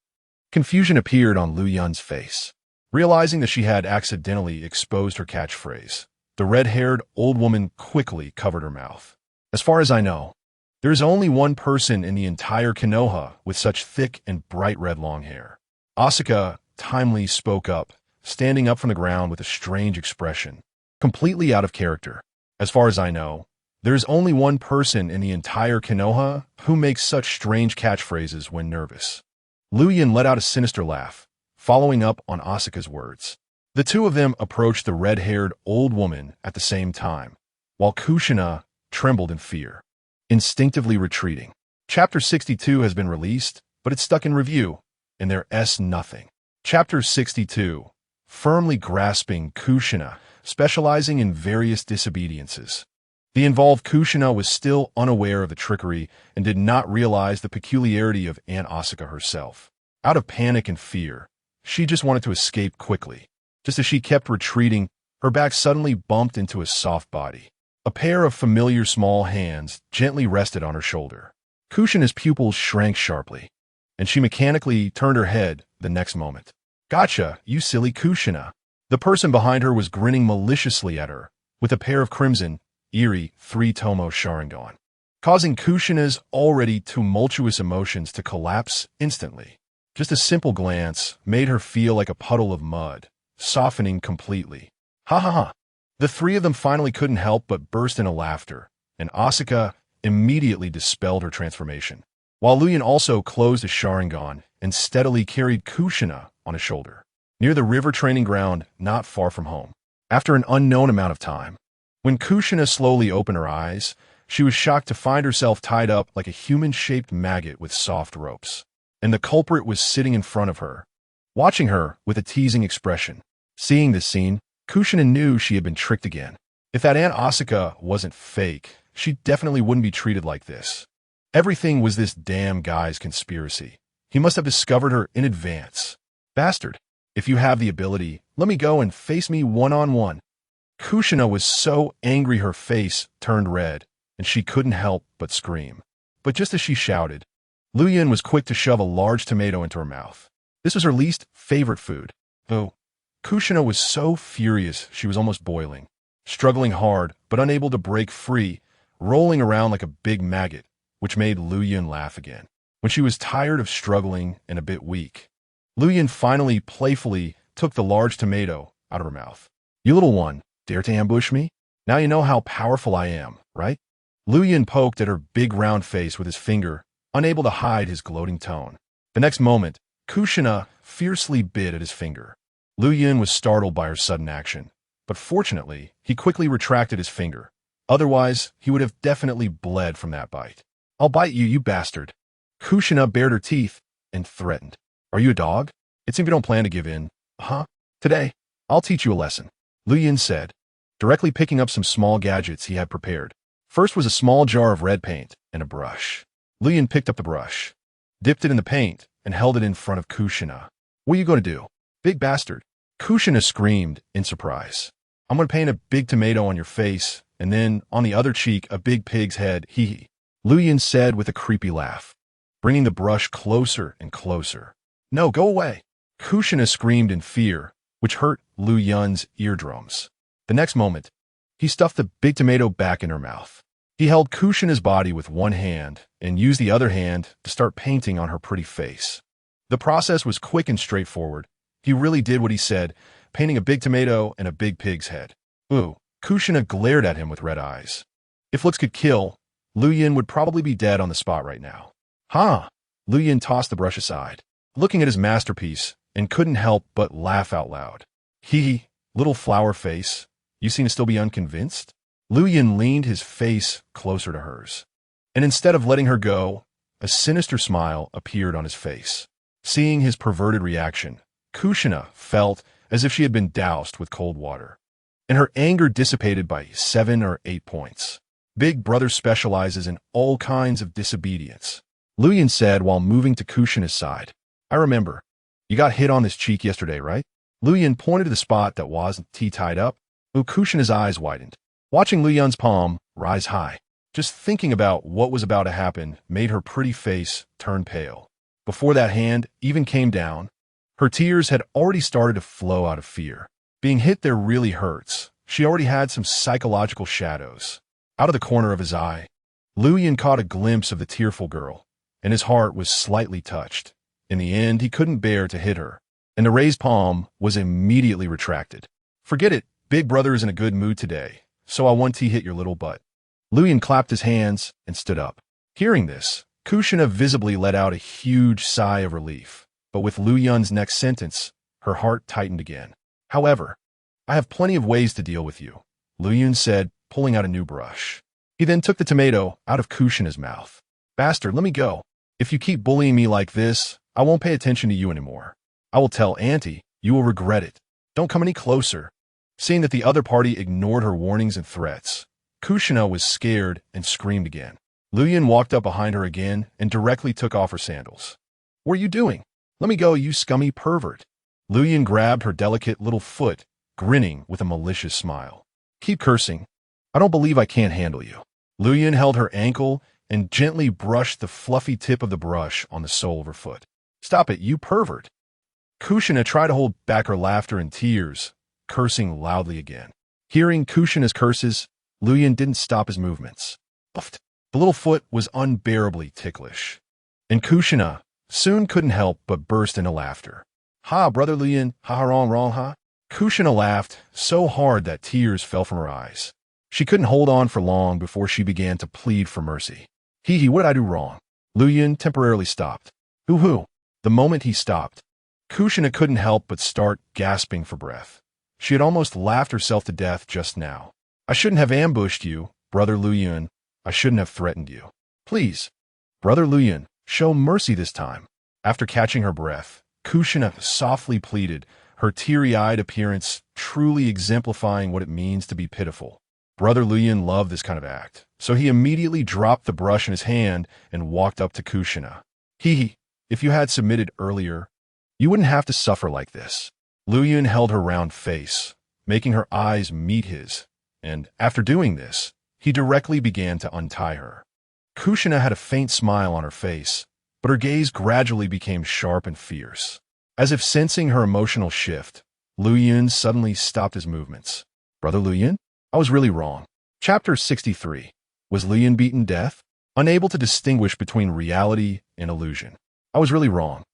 A: Confusion appeared on Lu Yun's face. Realizing that she had accidentally exposed her catchphrase, the red-haired old woman quickly covered her mouth. As far as I know, there is only one person in the entire Konoha with such thick and bright red long hair. Asuka timely spoke up, standing up from the ground with a strange expression, completely out of character. As far as I know, there is only one person in the entire Konoha who makes such strange catchphrases when nervous. Lu Yun let out a sinister laugh, following up on Asuka's words. The two of them approached the red-haired old woman at the same time, while Kushina trembled in fear, instinctively retreating. Chapter 62 has been released, but it's stuck in review. and there's nothing. Chapter 62. Firmly grasping Kushina, specializing in various disobediences. The involved Kushina was still unaware of the trickery and did not realize the peculiarity of Aunt Asuka herself. Out of panic and fear, she just wanted to escape quickly. Just as she kept retreating, her back suddenly bumped into a soft body. A pair of familiar small hands gently rested on her shoulder. Kushina's pupils shrank sharply, and she mechanically turned her head the next moment. "Gotcha, you silly Kushina." The person behind her was grinning maliciously at her, with a pair of crimson, eerie, TOMOE Sharingan, causing Kushina's already tumultuous emotions to collapse instantly. Just a simple glance made her feel like a puddle of mud, softening completely. Ha ha ha. The three of them finally couldn't help but burst into laughter, and Asuka immediately dispelled her transformation, while Luyan also closed his Sharingan and steadily carried Kushina on his shoulder, near the river training ground not far from home. After an unknown amount of time, when Kushina slowly opened her eyes, she was shocked to find herself tied up like a human-shaped maggot with soft ropes, and the culprit was sitting in front of her, watching her with a teasing expression. Seeing this scene, Kushina knew she had been tricked again. If that Aunt Asuka wasn't fake, she definitely wouldn't be treated like this. Everything was this damn guy's conspiracy. He must have discovered her in advance. Bastard. If you have the ability, let me go and face me one-on-one. Kushina was so angry her face turned red, and she couldn't help but scream. But just as she shouted, Luyan was quick to shove a large tomato into her mouth. This was her least favorite food, though Kushina was so furious she was almost boiling, struggling hard but unable to break free, rolling around like a big maggot, which made Luyan laugh again. When she was tired of struggling and a bit weak, Luyan finally playfully took the large tomato out of her mouth. "You little one, dare to ambush me? Now you know how powerful I am, right?" Luyan poked at her big round face with his finger, unable to hide his gloating tone. The next moment, Kushina fiercely bit at his finger. Luyan was startled by her sudden action, but fortunately, he quickly retracted his finger. Otherwise, he would have definitely bled from that bite. "I'll bite you, you bastard." Kushina bared her teeth and threatened. "Are you a dog? It seems you don't plan to give in, huh? Today, I'll teach you a lesson," Luyan said, directly picking up some small gadgets he had prepared. First was a small jar of red paint and a brush. Luyan picked up the brush, dipped it in the paint, and held it in front of Kushina. "What are you going to do, big bastard?" Kushina screamed in surprise. "I'm going to paint a big tomato on your face, and then on the other cheek a big pig's head, hee." Luyan said with a creepy laugh, bringing the brush closer and closer. "No, go away." Kushina screamed in fear, which hurt Luyan's eardrums. The next moment, he stuffed the big tomato back in her mouth. He held Kushina's body with one hand and used the other hand to start painting on her pretty face. The process was quick and straightforward. He really did what he said, painting a big tomato and a big pig's head. Ooh, Kushina glared at him with red eyes. If looks could kill, Luyan would probably be dead on the spot right now. "Huh?" Luyan tossed the brush aside, looking at his masterpiece, and couldn't help but laugh out loud. "Hee, little flower face, you seem to still be unconvinced?" Luyan leaned his face closer to hers, and instead of letting her go, a sinister smile appeared on his face. Seeing his perverted reaction, Kushina felt as if she had been doused with cold water, and her anger dissipated by 7 or 8 points. "Big brother specializes in all kinds of disobedience," Luyan said while moving to Kushina's side. "I remember. You got hit on this cheek yesterday, right?" Luyan pointed to the spot that wasn't tied up. Kushina's eyes widened, watching Luyan's palm rise high. Just thinking about what was about to happen made her pretty face turn pale. Before that hand even came down, her tears had already started to flow out of fear. Being hit there really hurts. She already had some psychological shadows. Out of the corner of his eye, Luyan caught a glimpse of the tearful girl, and his heart was slightly touched. In the end, he couldn't bear to hit her, and the raised palm was immediately retracted. "Forget it, big brother is in a good mood today, so I want to hit your little butt." Luyan clapped his hands and stood up. Hearing this, Kushina visibly let out a huge sigh of relief, but with Luyan's next sentence, her heart tightened again. "However, I have plenty of ways to deal with you," Luyan said, pulling out a new brush. He then took the tomato out of Kushina's mouth. "Bastard, let me go. If you keep bullying me like this, I won't pay attention to you anymore. I will tell Auntie. You will regret it. Don't come any closer. Seeing that the other party ignored her warnings and threats, Kushina was scared and screamed again. Luyan walked up behind her again and directly took off her sandals. What are you doing? Let me go, you scummy pervert. Luyan grabbed her delicate little foot, grinning with a malicious smile. Keep cursing. I don't believe I can't handle you. Luyan held her ankle and gently brushed the fluffy tip of the brush on the sole of her foot. Stop it, you pervert. Kushina tried to hold back her laughter and tears, cursing loudly again. Hearing Kushina's curses, Luyan didn't stop his movements. Uffed. The little foot was unbearably ticklish. And Kushina soon couldn't help but burst into laughter. Ha, brother Luyan, ha wrong ha. Kushina laughed so hard that tears fell from her eyes. She couldn't hold on for long before she began to plead for mercy. Hee, what did I do wrong? Luyan temporarily stopped. Hoo. The moment he stopped, Kushina couldn't help but start gasping for breath. She had almost laughed herself to death just now. I shouldn't have ambushed you, brother Luyan. I shouldn't have threatened you. Please, brother Luyan, show mercy this time. After catching her breath, Kushina softly pleaded, her teary-eyed appearance truly exemplifying what it means to be pitiful. Brother Luyan loved this kind of act, so he immediately dropped the brush in his hand and walked up to Kushina. If you had submitted earlier, you wouldn't have to suffer like this. Luyan held her round face, making her eyes meet his, and after doing this, he directly began to untie her. Kushina had a faint smile on her face, but her gaze gradually became sharp and fierce. As if sensing her emotional shift, Luyan suddenly stopped his movements. Brother Luyan, I was really wrong. Chapter 63. Was Luyan beaten death? Unable to distinguish between reality and illusion. I was really wrong.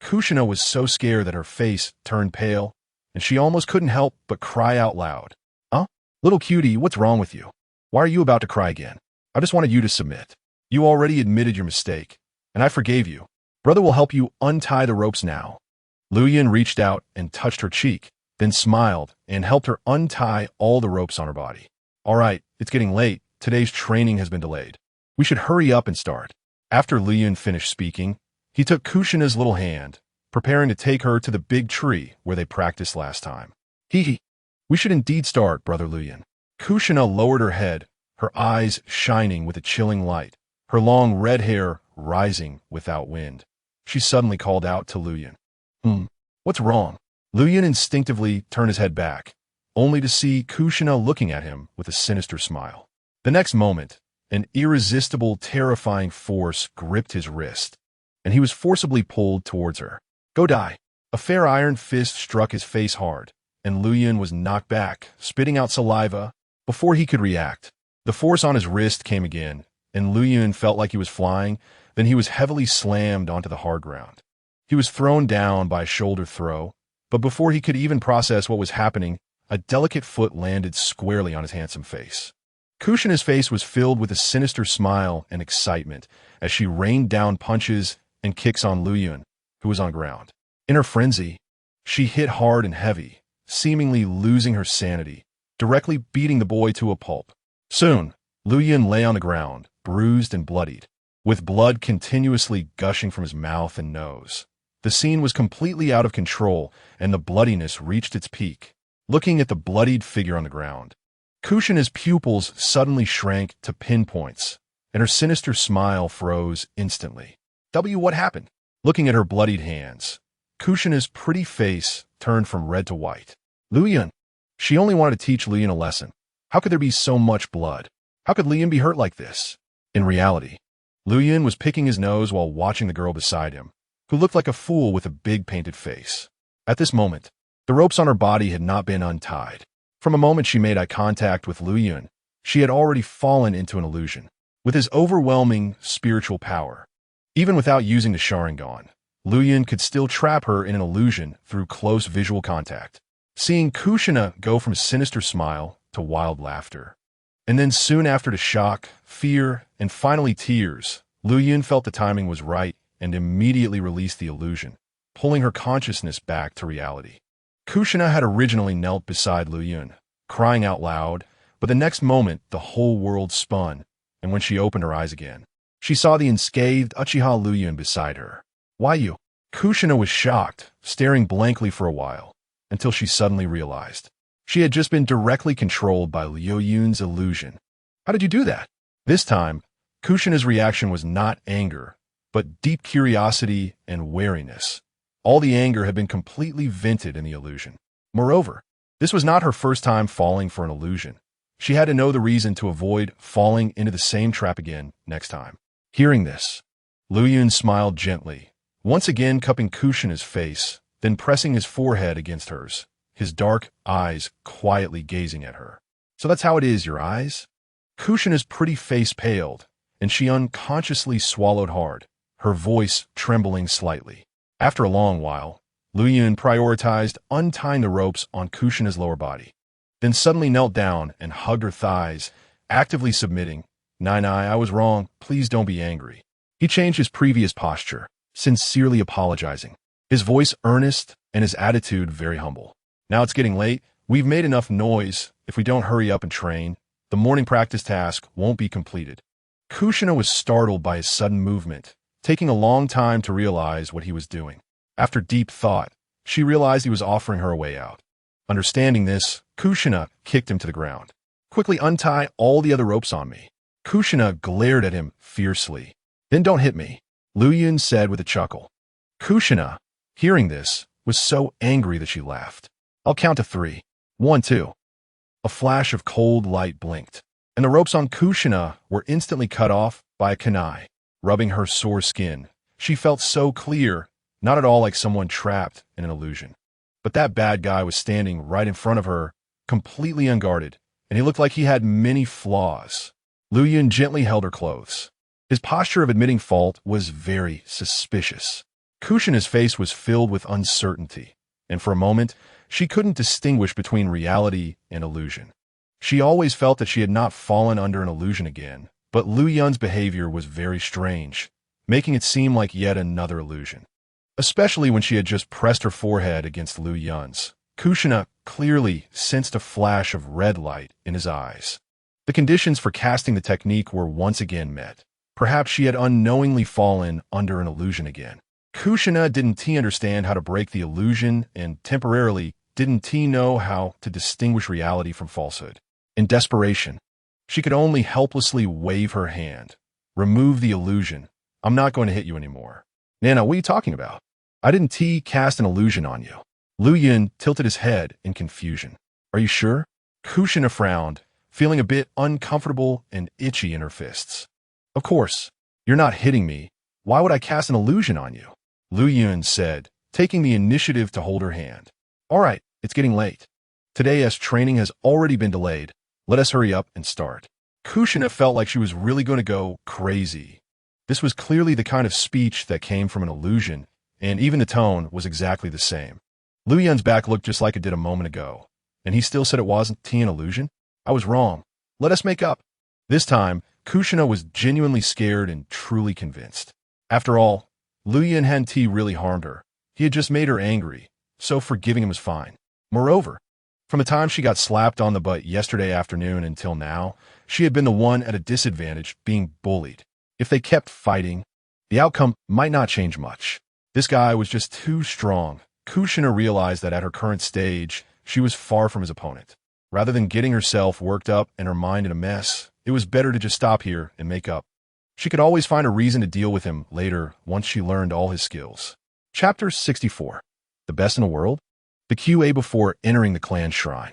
A: Kushina was so scared that her face turned pale, and she almost couldn't help but cry out loud. Little cutie, what's wrong with you? Why are you about to cry again? I just wanted you to submit. You already admitted your mistake, and I forgave you. Brother will help you untie the ropes now. Luyan reached out and touched her cheek, then smiled and helped her untie all the ropes on her body. All right, it's getting late. Today's training has been delayed. We should hurry up and start. After Luyan finished speaking, he took Kushina's little hand, preparing to take her to the big tree where they practiced last time. We should indeed start, brother Luyan. Kushina lowered her head, her eyes shining with a chilling light, her long red hair rising without wind. She suddenly called out to Luyan. What's wrong? Luyan instinctively turned his head back, only to see Kushina looking at him with a sinister smile. The next moment, an irresistible, terrifying force gripped his wrist, and he was forcibly pulled towards her. Go die. A fair iron fist struck his face hard, and Luyan was knocked back, spitting out saliva. Before he could react, the force on his wrist came again, and Luyan felt like he was flying. Then he was heavily slammed onto the hard ground. He was thrown down by a shoulder throw, but before he could even process what was happening, a delicate foot landed squarely on his handsome face. Kushina's face was filled with a sinister smile and excitement as she rained down punches and kicks on Luyan, who was on ground. In her frenzy, she hit hard and heavy, seemingly losing her sanity, directly beating the boy to a pulp. Soon, Luyan lay on the ground, bruised and bloodied, with blood continuously gushing from his mouth and nose. The scene was completely out of control, and the bloodiness reached its peak. Looking at the bloodied figure on the ground, Kushina's pupils suddenly shrank to pinpoints, and her sinister smile froze instantly. What happened? Looking at her bloodied hands, Kushina's pretty face turned from red to white. Luyan. She only wanted to teach Luyan a lesson. How could there be so much blood? How could Luyan be hurt like this? In reality, Luyan was picking his nose while watching the girl beside him, who looked like a fool with a big painted face. At this moment, the ropes on her body had not been untied. From a moment she made eye contact with Luyan, she had already fallen into an illusion. With his overwhelming spiritual power, even without using the Sharingan, Luyan could still trap her in an illusion through close visual contact. Seeing Kushina go from sinister smile to wild laughter, and then soon after to shock, fear, and finally tears, Luyan felt the timing was right and immediately released the illusion, pulling her consciousness back to reality. Kushina had originally knelt beside Luyan, crying out loud, but the next moment the whole world spun, and when she opened her eyes again, she saw the unscathed Uchiha Luyan beside her. Why you? Kushina was shocked, staring blankly for a while, until she suddenly realized. She had just been directly controlled by Liu Yun's illusion. How did you do that? This time, Kushina's reaction was not anger, but deep curiosity and wariness. All the anger had been completely vented in the illusion. Moreover, this was not her first time falling for an illusion. She had to know the reason to avoid falling into the same trap again next time. Hearing this, Liu Yun smiled gently, once again cupping Kushina's face, then pressing his forehead against hers, his dark eyes quietly gazing at her. So that's how it is, your eyes? Kushina's pretty face paled, and she unconsciously swallowed hard, her voice trembling slightly. After a long while, Liu Yun prioritized untying the ropes on Kushina's lower body, then suddenly knelt down and hugged her thighs, actively submitting. Nai, I was wrong, please don't be angry. He changed his previous posture, sincerely apologizing, his voice earnest and his attitude very humble. Now it's getting late, we've made enough noise. If we don't hurry up and train, the morning practice task won't be completed. Kushina was startled by his sudden movement, taking a long time to realize what he was doing. After deep thought, she realized he was offering her a way out. Understanding this, Kushina kicked him to the ground. Quickly untie all the other ropes on me. Kushina glared at him fiercely. Then don't hit me, Liu Yun said with a chuckle. Kushina, hearing this, was so angry that she laughed. I'll count to 3. 1, 2. A flash of cold light blinked, and the ropes on Kushina were instantly cut off by a kunai. Rubbing her sore skin, she felt so clear, not at all like someone trapped in an illusion. But that bad guy was standing right in front of her, completely unguarded, and he looked like he had many flaws. Liu Yun gently held her clothes. His posture of admitting fault was very suspicious. Kushina's face was filled with uncertainty, and for a moment, she couldn't distinguish between reality and illusion. She always felt that she had not fallen under an illusion again, but Liu Yun's behavior was very strange, making it seem like yet another illusion. Especially when she had just pressed her forehead against Liu Yun's. Kushina clearly sensed a flash of red light in his eyes. The conditions for casting the technique were once again met. Perhaps she had unknowingly fallen under an illusion again. Kushina didn't understand how to break the illusion, and temporarily didn't know how to distinguish reality from falsehood. In desperation, she could only helplessly wave her hand. Remove the illusion. I'm not going to hit you anymore. Nana, what are you talking about? I didn't cast an illusion on you. Liu Yun tilted his head in confusion. Are you sure? Kushina frowned, feeling a bit uncomfortable and itchy in her fists. Of course. You're not hitting me. Why would I cast an illusion on you? Liu Yun said, taking the initiative to hold her hand. All right, it's getting late. Today's training has already been delayed. Let us hurry up and start. Kushina felt like she was really going to go crazy. This was clearly the kind of speech that came from an illusion, and even the tone was exactly the same. Liu Yun's back looked just like it did a moment ago, and he still said it wasn't an illusion? I was wrong. Let us make up. This time, Kushina was genuinely scared and truly convinced. After all, Liu Yun hadn't really harmed her. He had just made her angry, so forgiving him was fine. Moreover, from the time she got slapped on the butt yesterday afternoon until now, she had been the one at a disadvantage being bullied. If they kept fighting, the outcome might not change much. This guy was just too strong. Kushina realized that at her current stage, she was far from his opponent. Rather than getting herself worked up and her mind in a mess, it was better to just stop here and make up. She could always find a reason to deal with him later once she learned all his skills. Chapter 64. The best in the world? The QA before entering the clan shrine.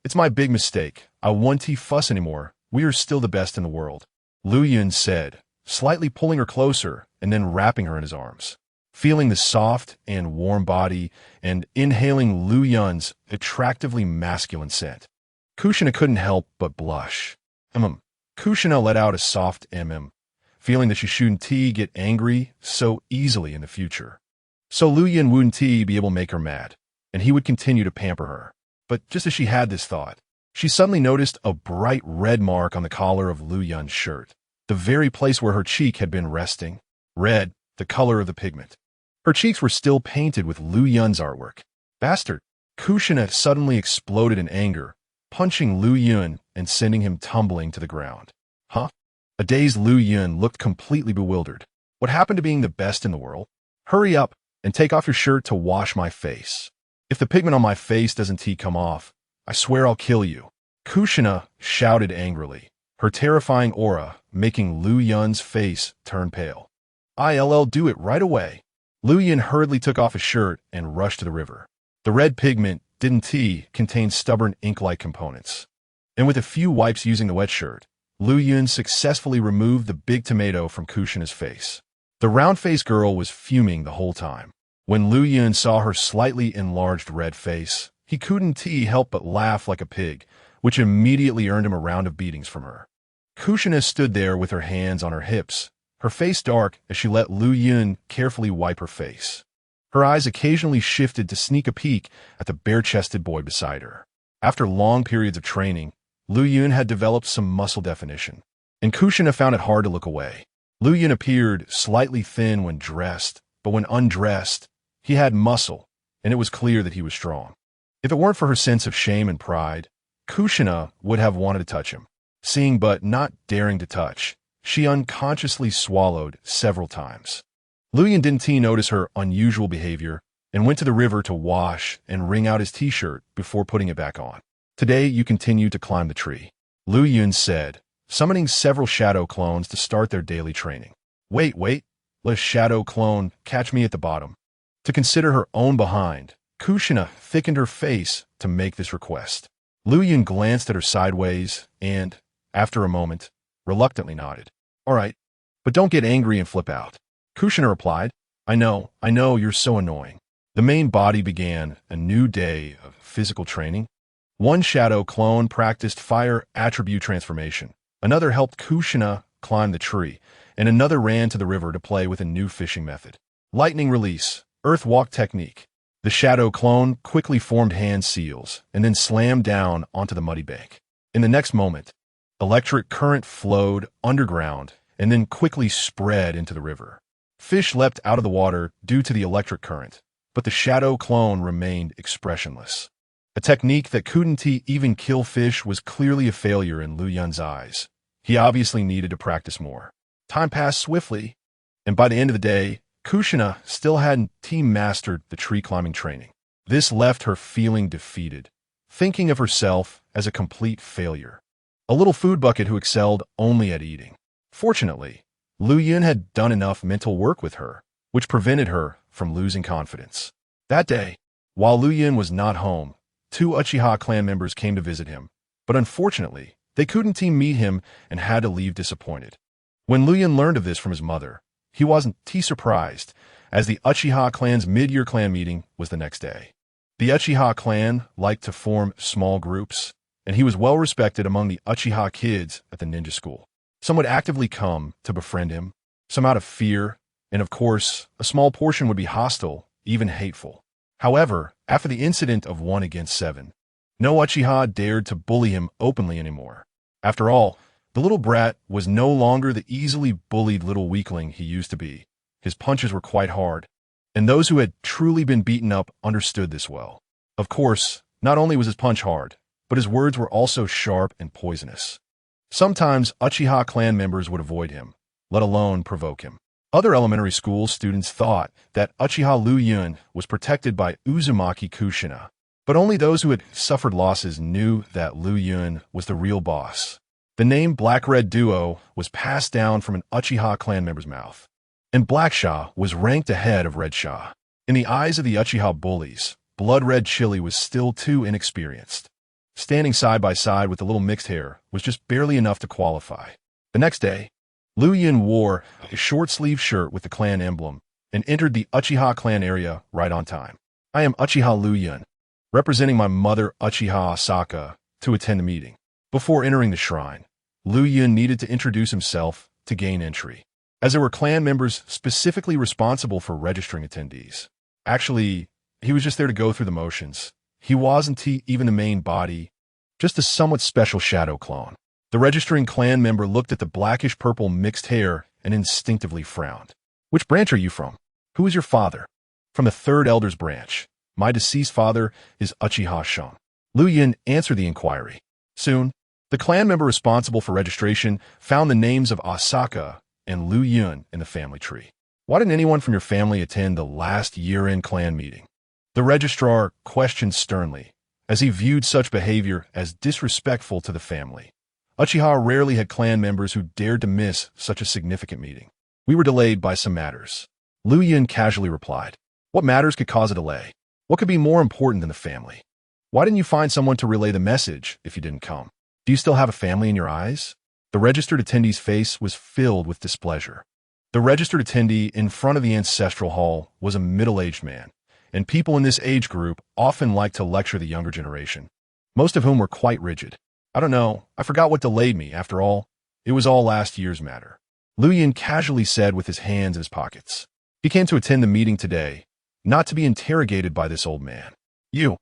A: It's my big mistake. I won't fuss anymore. We are still the best in the world. Liu Yun said, slightly pulling her closer and then wrapping her in his arms. Feeling the soft and warm body and inhaling Liu Yun's attractively masculine scent, Kushina couldn't help but blush. Kushina let out a soft feeling that she shouldn't get angry so easily in the future. So Liu Yun wouldn't be able to make her mad, and he would continue to pamper her. But just as she had this thought, she suddenly noticed a bright red mark on the collar of Liu Yun's shirt, the very place where her cheek had been resting. Red, the color of the pigment. Her cheeks were still painted with Liu Yun's artwork. Bastard! Kushina suddenly exploded in anger, punching Liu Yun and sending him tumbling to the ground. A dazed Liu Yun looked completely bewildered. What happened to being the best in the world? Hurry up and take off your shirt to wash my face. If the pigment on my face doesn't come off, I swear I'll kill you. Kushina shouted angrily, her terrifying aura making Lu Yun's face turn pale. I'll do it right away. Lu Yun hurriedly took off his shirt and rushed to the river. The red pigment, died.The, contained stubborn ink-like components. And with a few wipes using the wet shirt, Lu Yun successfully removed the big tomato from Kushina's face. The round-faced girl was fuming the whole time. When Lu Yun saw her slightly enlarged red face, he couldn't help but laugh like a pig, which immediately earned him a round of beatings from her. Kushina stood there with her hands on her hips, her face dark as she let Lu Yun carefully wipe her face. Her eyes occasionally shifted to sneak a peek at the bare-chested boy beside her. After long periods of training, Lu Yun had developed some muscle definition, and Kushina found it hard to look away. Lu Yun appeared slightly thin when dressed, but when undressed, he had muscle, and it was clear that he was strong. If it weren't for her sense of shame and pride, Kushina would have wanted to touch him. Seeing but not daring to touch, she unconsciously swallowed several times. Lu Yun didn't notice her unusual behavior and went to the river to wash and wring out his t-shirt before putting it back on. Today you continue to climb the tree, Lu Yun said, summoning several shadow clones to start their daily training. Wait, let a shadow clone catch me at the bottom. To consider her own behind, Kushina thickened her face to make this request. Lu Yun glanced at her sideways and, after a moment, reluctantly nodded. All right, but don't get angry and flip out. Kushina replied, I know, you're so annoying. The main body began a new day of physical training. One shadow clone practiced fire attribute transformation, another helped Kushina climb the tree, and another ran to the river to play with a new fishing method. Lightning release, earth walk technique. The shadow clone quickly formed hand seals and then slammed down onto the muddy bank. In the next moment, electric current flowed underground and then quickly spread into the river. Fish leapt out of the water due to the electric current, but the shadow clone remained expressionless. A technique that couldn't even kill fish was clearly a failure in Lu Yun's eyes. He obviously needed to practice more. Time passed swiftly, and by the end of the day, Kushina still hadn't mastered the tree-climbing training. This left her feeling defeated, thinking of herself as a complete failure. A little food bucket who excelled only at eating. Fortunately, Lu Yun had done enough mental work with her, which prevented her from losing confidence. That day, while Lu Yun was not home, 2 Uchiha clan members came to visit him, but unfortunately, they couldn't meet him and had to leave disappointed. When Lu Yun learned of this from his mother, he wasn't surprised, as the Uchiha clan's mid-year clan meeting was the next day. The Uchiha clan liked to form small groups, and he was well respected among the Uchiha kids at the ninja school. Some would actively come to befriend him, some out of fear, and of course, a small portion would be hostile, even hateful. However, after the incident of 1 against 7, no Uchiha dared to bully him openly anymore. After all, the little brat was no longer the easily bullied little weakling he used to be. His punches were quite hard, and those who had truly been beaten up understood this well. Of course, not only was his punch hard, but his words were also sharp and poisonous. Sometimes Uchiha clan members would avoid him, let alone provoke him. Other elementary school students thought that Uchiha Lu Yun was protected by Uzumaki Kushina, but only those who had suffered losses knew that Lu Yun was the real boss. The name Black-Red Duo was passed down from an Uchiha clan member's mouth, and Black Sha was ranked ahead of Red Sha. In the eyes of the Uchiha bullies, Blood Red Chili was still too inexperienced. Standing side by side with the little mixed hair was just barely enough to qualify. The next day, Lu Yun wore a short-sleeved shirt with the clan emblem and entered the Uchiha clan area right on time. I am Uchiha Lu Yun, representing my mother Uchiha Asaka to attend the meeting. Before entering the shrine, Lu Yun needed to introduce himself to gain entry, as there were clan members specifically responsible for registering attendees. Actually, he was just there to go through the motions. He wasn't even the main body, just a somewhat special shadow clone. The registering clan member looked at the blackish-purple mixed hair and instinctively frowned. Which branch are you from? Who is your father? From the 3rd Elder's branch. My deceased father is Uchiha Shun. Lu Yun answered the inquiry. Soon, the clan member responsible for registration found the names of Asaka and Lu Yun in the family tree. Why didn't anyone from your family attend the last year-end clan meeting? The registrar questioned sternly, as he viewed such behavior as disrespectful to the family. Uchiha rarely had clan members who dared to miss such a significant meeting. We were delayed by some matters. Lu Yun casually replied. What matters could cause a delay? What could be more important than the family? Why didn't you find someone to relay the message if you didn't come? Do you still have a family in your eyes? The registered attendee's face was filled with displeasure. The registered attendee in front of the ancestral hall was a middle-aged man, and people in this age group often liked to lecture the younger generation, most of whom were quite rigid. I don't know, I forgot what delayed me, after all. It was all last year's matter. Lu Yun casually said with his hands in his pockets. He came to attend the meeting today, not to be interrogated by this old man. You.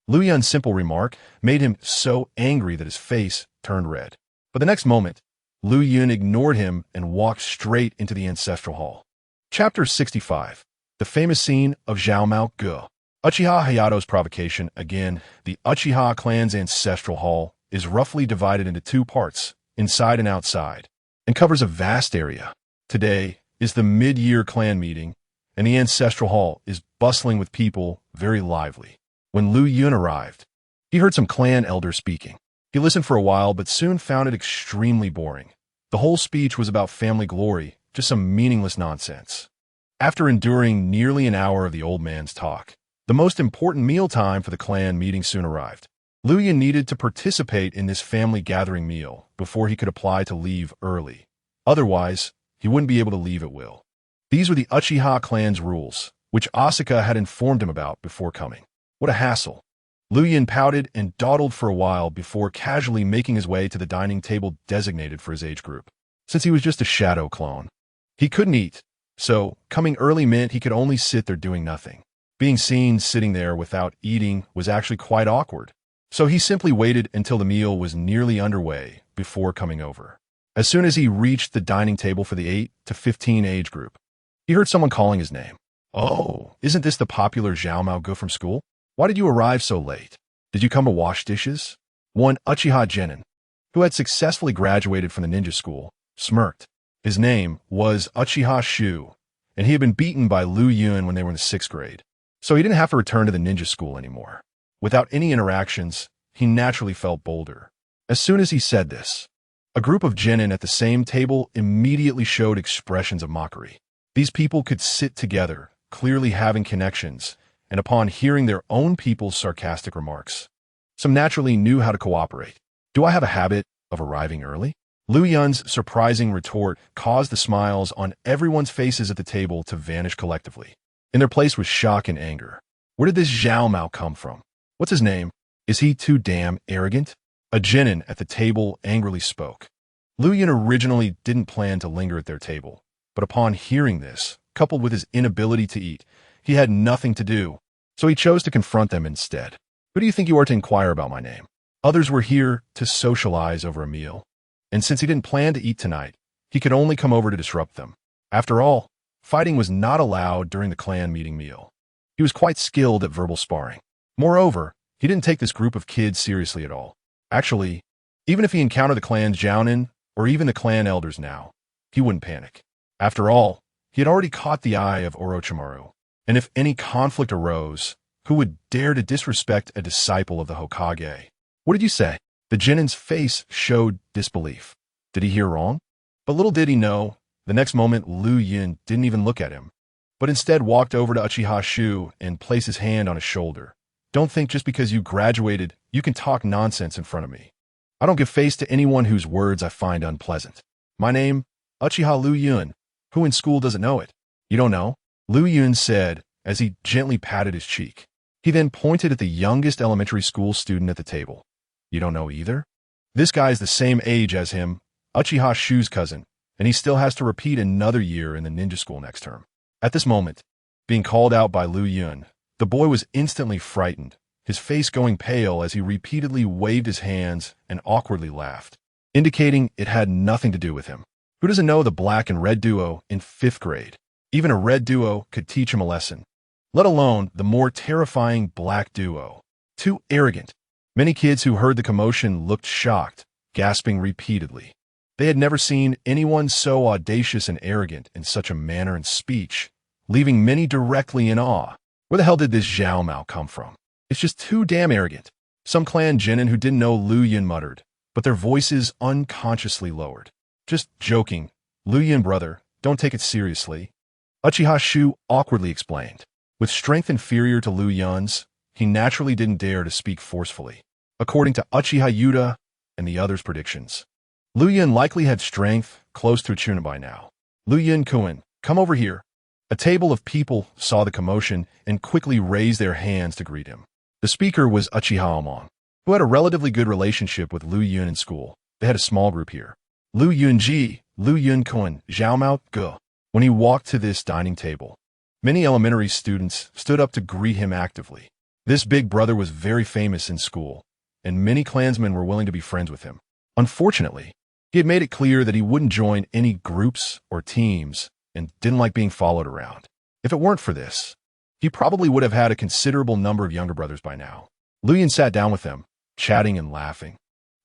A: Lu Yun's simple remark made him so angry that his face turned red. But the next moment, Lu Yun ignored him and walked straight into the ancestral hall. Chapter 65. The famous scene of Mangekyō. Uchiha Hayato's provocation. Again, the Uchiha clan's ancestral hall is roughly divided into two parts, inside and outside, and covers a vast area. Today is the mid-year clan meeting, and the ancestral hall is bustling with people, very lively. When Lu Yun arrived, he heard some clan elders speaking. He listened for a while, but soon found it extremely boring. The whole speech was about family glory, just some meaningless nonsense. After enduring nearly an hour of the old man's talk, the most important mealtime for the clan meeting soon arrived. Lu Yun needed to participate in this family gathering meal before he could apply to leave early. Otherwise, he wouldn't be able to leave at will. These were the Uchiha clan's rules, which Asuka had informed him about before coming. What a hassle. Lu Yun pouted and dawdled for a while before casually making his way to the dining table designated for his age group. Since he was just a shadow clone, he couldn't eat, so coming early meant he could only sit there doing nothing. Being seen sitting there without eating was actually quite awkward. So he simply waited until the meal was nearly underway before coming over. As soon as he reached the dining table for the 8 to 15 age group, he heard someone calling his name. Oh, isn't this the popular Mangekyō from school? Why did you arrive so late? Did you come to wash dishes? One Uchiha Genin, who had successfully graduated from the ninja school, smirked. His name was Uchiha Shu, and he had been beaten by Lu Yun when they were in the 6th grade, so he didn't have to return to the ninja school anymore. Without any interactions, he naturally felt bolder. As soon as he said this, a group of genin at the same table immediately showed expressions of mockery. These people could sit together, clearly having connections, and upon hearing their own people's sarcastic remarks, some naturally knew how to cooperate. Do I have a habit of arriving early? Lu Yun's surprising retort caused the smiles on everyone's faces at the table to vanish collectively. In their place was shock and anger. Where did this Mangekyō come from? What's his name? Is he too damn arrogant? A genin at the table angrily spoke. Lu Yun originally didn't plan to linger at their table, but upon hearing this, coupled with his inability to eat, he had nothing to do, so he chose to confront them instead. Who do you think you are to inquire about my name? Others were here to socialize over a meal, and since he didn't plan to eat tonight, he could only come over to disrupt them. After all, fighting was not allowed during the clan meeting meal. He was quite skilled at verbal sparring. Moreover, he didn't take this group of kids seriously at all. Actually, even if he encountered the clan's jounin, or even the clan elders now, he wouldn't panic. After all, he had already caught the eye of Orochimaru, and if any conflict arose, who would dare to disrespect a disciple of the Hokage? What did you say? The genin's face showed disbelief. Did he hear wrong? But little did he know, the next moment Lu Yun didn't even look at him, but instead walked over to Uchiha Shu and placed his hand on his shoulder. Don't think just because you graduated, you can talk nonsense in front of me. I don't give face to anyone whose words I find unpleasant. My name, Uchiha Lu Yun. Who in school doesn't know it? You don't know? Lu Yun said as he gently patted his cheek. He then pointed at the youngest elementary school student at the table. You don't know either? This guy's the same age as him, Uchiha Shu's cousin, and he still has to repeat another year in the ninja school next term. At this moment, being called out by Lu Yun, the boy was instantly frightened, his face going pale as he repeatedly waved his hands and awkwardly laughed, indicating it had nothing to do with him. Who doesn't know the black and red duo in 5th grade? Even a red duo could teach him a lesson, let alone the more terrifying black duo. Too arrogant. Many kids who heard the commotion looked shocked, gasping repeatedly. They had never seen anyone so audacious and arrogant in such a manner and speech, leaving many directly in awe. Where the hell did this Zhao Mao come from? It's just too damn arrogant. Some clan genin who didn't know Lu Yun muttered, but their voices unconsciously lowered. Just joking. Lu Yun, brother, don't take it seriously. Uchiha Shu awkwardly explained. With strength inferior to Lu Yun's, he naturally didn't dare to speak forcefully. According to Uchiha Yuta and the others' predictions, Lu Yun likely had strength close to Uchiha by now. Lu Yun-kun, come over here. A table of people saw the commotion and quickly raised their hands to greet him. The speaker was Uchiha Among, who had a relatively good relationship with Lu Yun in school. They had a small group here. Lu Yun-ji, Lu Yun-kun, Zhao Mao, Ge. When he walked to this dining table, many elementary students stood up to greet him actively. This big brother was very famous in school, and many clansmen were willing to be friends with him. Unfortunately, he had made it clear that he wouldn't join any groups or teams and didn't like being followed around. If it weren't for this, he probably would have had a considerable number of younger brothers by now. Lu Yun sat down with them, chatting and laughing,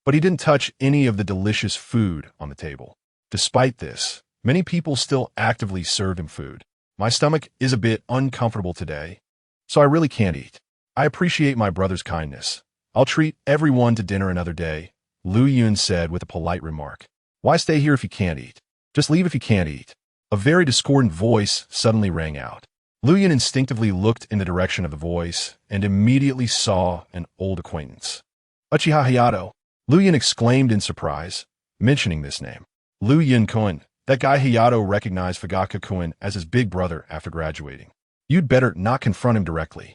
A: but he didn't touch any of the delicious food on the table. Despite this, many people still actively served him food. My stomach is a bit uncomfortable today, so I really can't eat. I appreciate my brother's kindness. I'll treat everyone to dinner another day, Lu Yun said with a polite remark. Why stay here if you can't eat? Just leave if you can't eat. A very discordant voice suddenly rang out. Lu Yun instinctively looked in the direction of the voice and immediately saw an old acquaintance. Uchiha Hayato, Lu Yun exclaimed in surprise, mentioning this name. Lu Yun-kun, that guy Hayato recognized Fugaku-kun as his big brother after graduating. You'd better not confront him directly.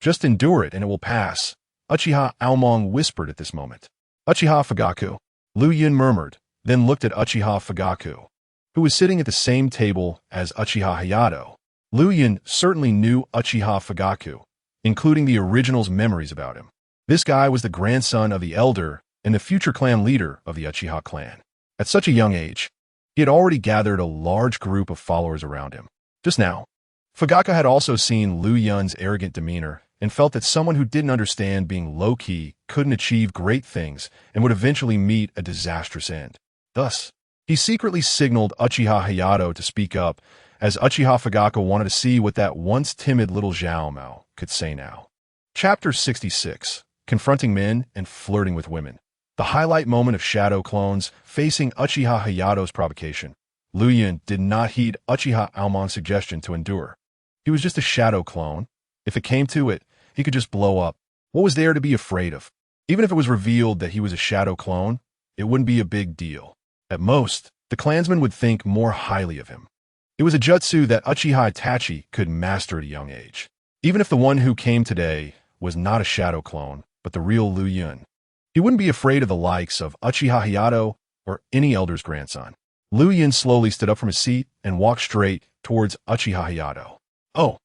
A: Just endure it and it will pass, Uchiha Aomong whispered at this moment. Uchiha Fugaku, Lu Yun murmured, then looked at Uchiha Fugaku, who was sitting at the same table as Uchiha Hayato. Lu Yun certainly knew Uchiha Fugaku, including the original's memories about him. This guy was the grandson of the elder and the future clan leader of the Uchiha clan. At such a young age, he had already gathered a large group of followers around him. Just now, Fugaku had also seen Lu Yun's arrogant demeanor and felt that someone who didn't understand being low-key couldn't achieve great things and would eventually meet a disastrous end. Thus, he secretly signaled Uchiha Hayato to speak up, as Uchiha Fugaku wanted to see what that once timid little Zhao Mao could say now. Chapter 66, Confronting Men and Flirting with Women. The highlight moment of shadow clones facing Uchiha Hayato's provocation. Lu Yun did not heed Uchiha Aomong's suggestion to endure. He was just a shadow clone. If it came to it, he could just blow up. What was there to be afraid of? Even if it was revealed that he was a shadow clone, it wouldn't be a big deal. At most, the clansmen would think more highly of him. It was a jutsu that Uchiha Itachi could master at a young age. Even if the one who came today was not a shadow clone, but the real Lu Yun, he wouldn't be afraid of the likes of Uchiha Hayato or any elder's grandson. Lu Yun slowly stood up from his seat and walked straight towards Uchiha Hayato. Oh,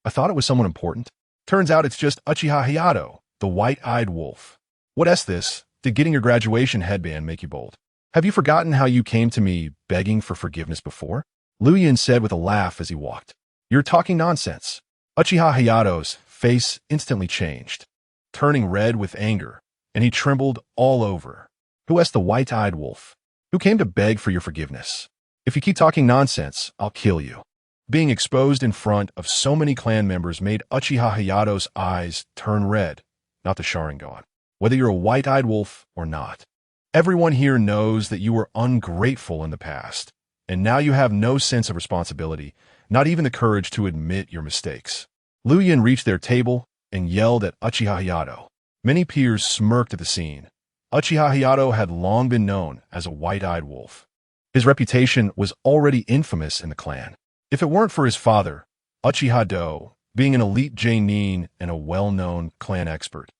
A: I thought it was someone important. Turns out it's just Uchiha Hayato, the white-eyed wolf. What is this? Did getting your graduation headband make you bold? Have you forgotten how you came to me begging for forgiveness before? Lu Yun said with a laugh as he walked. You're talking nonsense. Uchiha Hayato's face instantly changed, turning red with anger, and he trembled all over. Who is the white-eyed wolf? Who came to beg for your forgiveness? If you keep talking nonsense, I'll kill you. Being exposed in front of so many clan members made Uchiha Hayato's eyes turn red, not the Sharingan. Whether you're a white-eyed wolf or not, everyone here knows that you were ungrateful in the past, and now you have no sense of responsibility, not even the courage to admit your mistakes. Lu Yun reached their table and yelled at Uchiha Hayato. Many peers smirked at the scene. Uchiha Hayato had long been known as a white-eyed wolf. His reputation was already infamous in the clan. If it weren't for his father, Uchiha Do, being an elite genin and a well-known clan expert,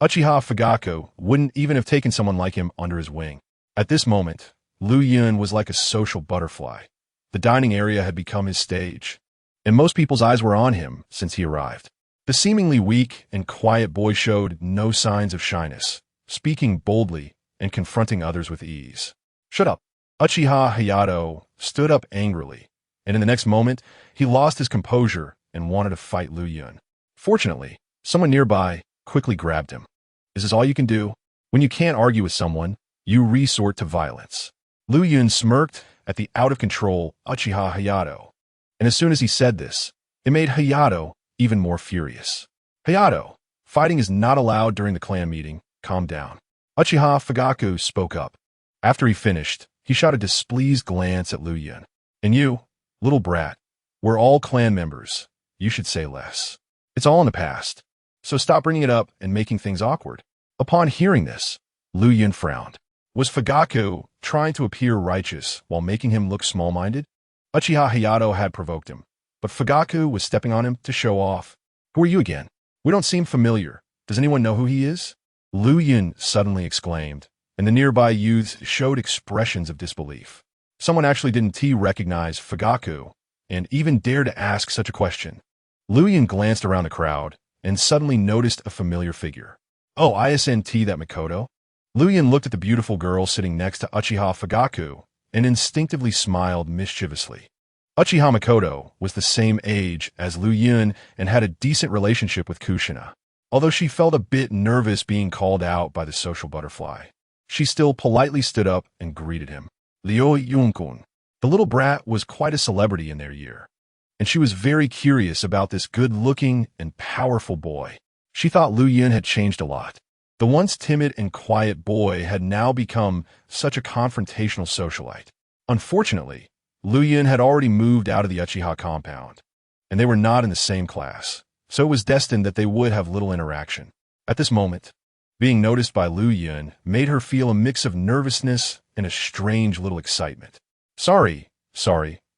A: Uchiha Fugaku wouldn't even have taken someone like him under his wing. At this moment, Lu Yun was like a social butterfly. The dining area had become his stage, and most people's eyes were on him since he arrived. The seemingly weak and quiet boy showed no signs of shyness, speaking boldly and confronting others with ease. Shut up. Uchiha Hayato stood up angrily, and in the next moment, he lost his composure and wanted to fight Lu Yun. Fortunately, someone nearby quickly grabbed him. Is this all you can do? When you can't argue with someone, you resort to violence. Liu Yun smirked at the out-of-control Uchiha Hayato, and as soon as he said this, it made Hayato even more furious. Hayato, fighting is not allowed during the clan meeting. Calm down. Uchiha Fugaku spoke up. After he finished, he shot a displeased glance at Liu Yun. And you, little brat, we're all clan members. You should say less. It's all in the past. So stop bringing it up and making things awkward. Upon hearing this, Liu Yun frowned. Was Fugaku trying to appear righteous while making him look small-minded? Uchiha Hayato had provoked him, but Fugaku was stepping on him to show off. Who are you again? We don't seem familiar. Does anyone know who he is? Liu Yun suddenly exclaimed, and the nearby youths showed expressions of disbelief. Someone actually didn't recognize Fugaku, and even dared to ask such a question. Liu Yun glanced around the crowd, and suddenly noticed a familiar figure. Oh, isn't that Makoto? Liu Yun looked at the beautiful girl sitting next to Uchiha Fugaku, and instinctively smiled mischievously. Uchiha Makoto was the same age as Liu Yun and had a decent relationship with Kushina. Although she felt a bit nervous being called out by the social butterfly, she still politely stood up and greeted him. Liu Yun-kun. The little brat was quite a celebrity in their year, and she was very curious about this good-looking and powerful boy. She thought Liu Yun had changed a lot. The once timid and quiet boy had now become such a confrontational socialite. Unfortunately, Liu Yun had already moved out of the Uchiha compound, and they were not in the same class, so it was destined that they would have little interaction. At this moment, being noticed by Liu Yun made her feel a mix of nervousness and a strange little excitement. Sorry,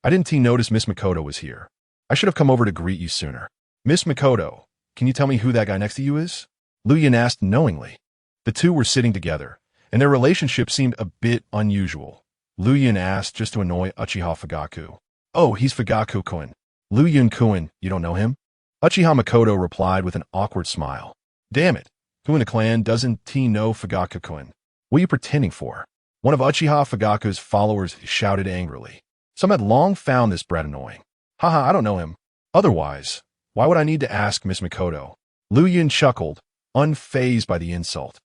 A: I didn't notice Miss Makoto was here. I should have come over to greet you sooner. Miss Makoto, can you tell me who that guy next to you is? Liu Yun asked knowingly. The two were sitting together, and their relationship seemed a bit unusual. Liu Yun asked just to annoy Uchiha Fugaku. Oh, he's Fugaku-kun. Liu Yun-kun, you don't know him? Uchiha Makoto replied with an awkward smile. Damn it, who in the clan doesn't know Fugaku-kun? What are you pretending for? One of Uchiha Fugaku's followers shouted angrily. Some had long found this brat annoying. Haha, I don't know him. Otherwise, why would I need to ask Miss Makoto? Liu Yun chuckled, unfazed by the insult,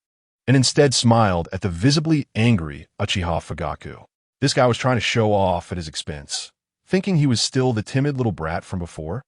A: and instead smiled at the visibly angry Uchiha Fugaku. This guy was trying to show off at his expense, thinking he was still the timid little brat from before.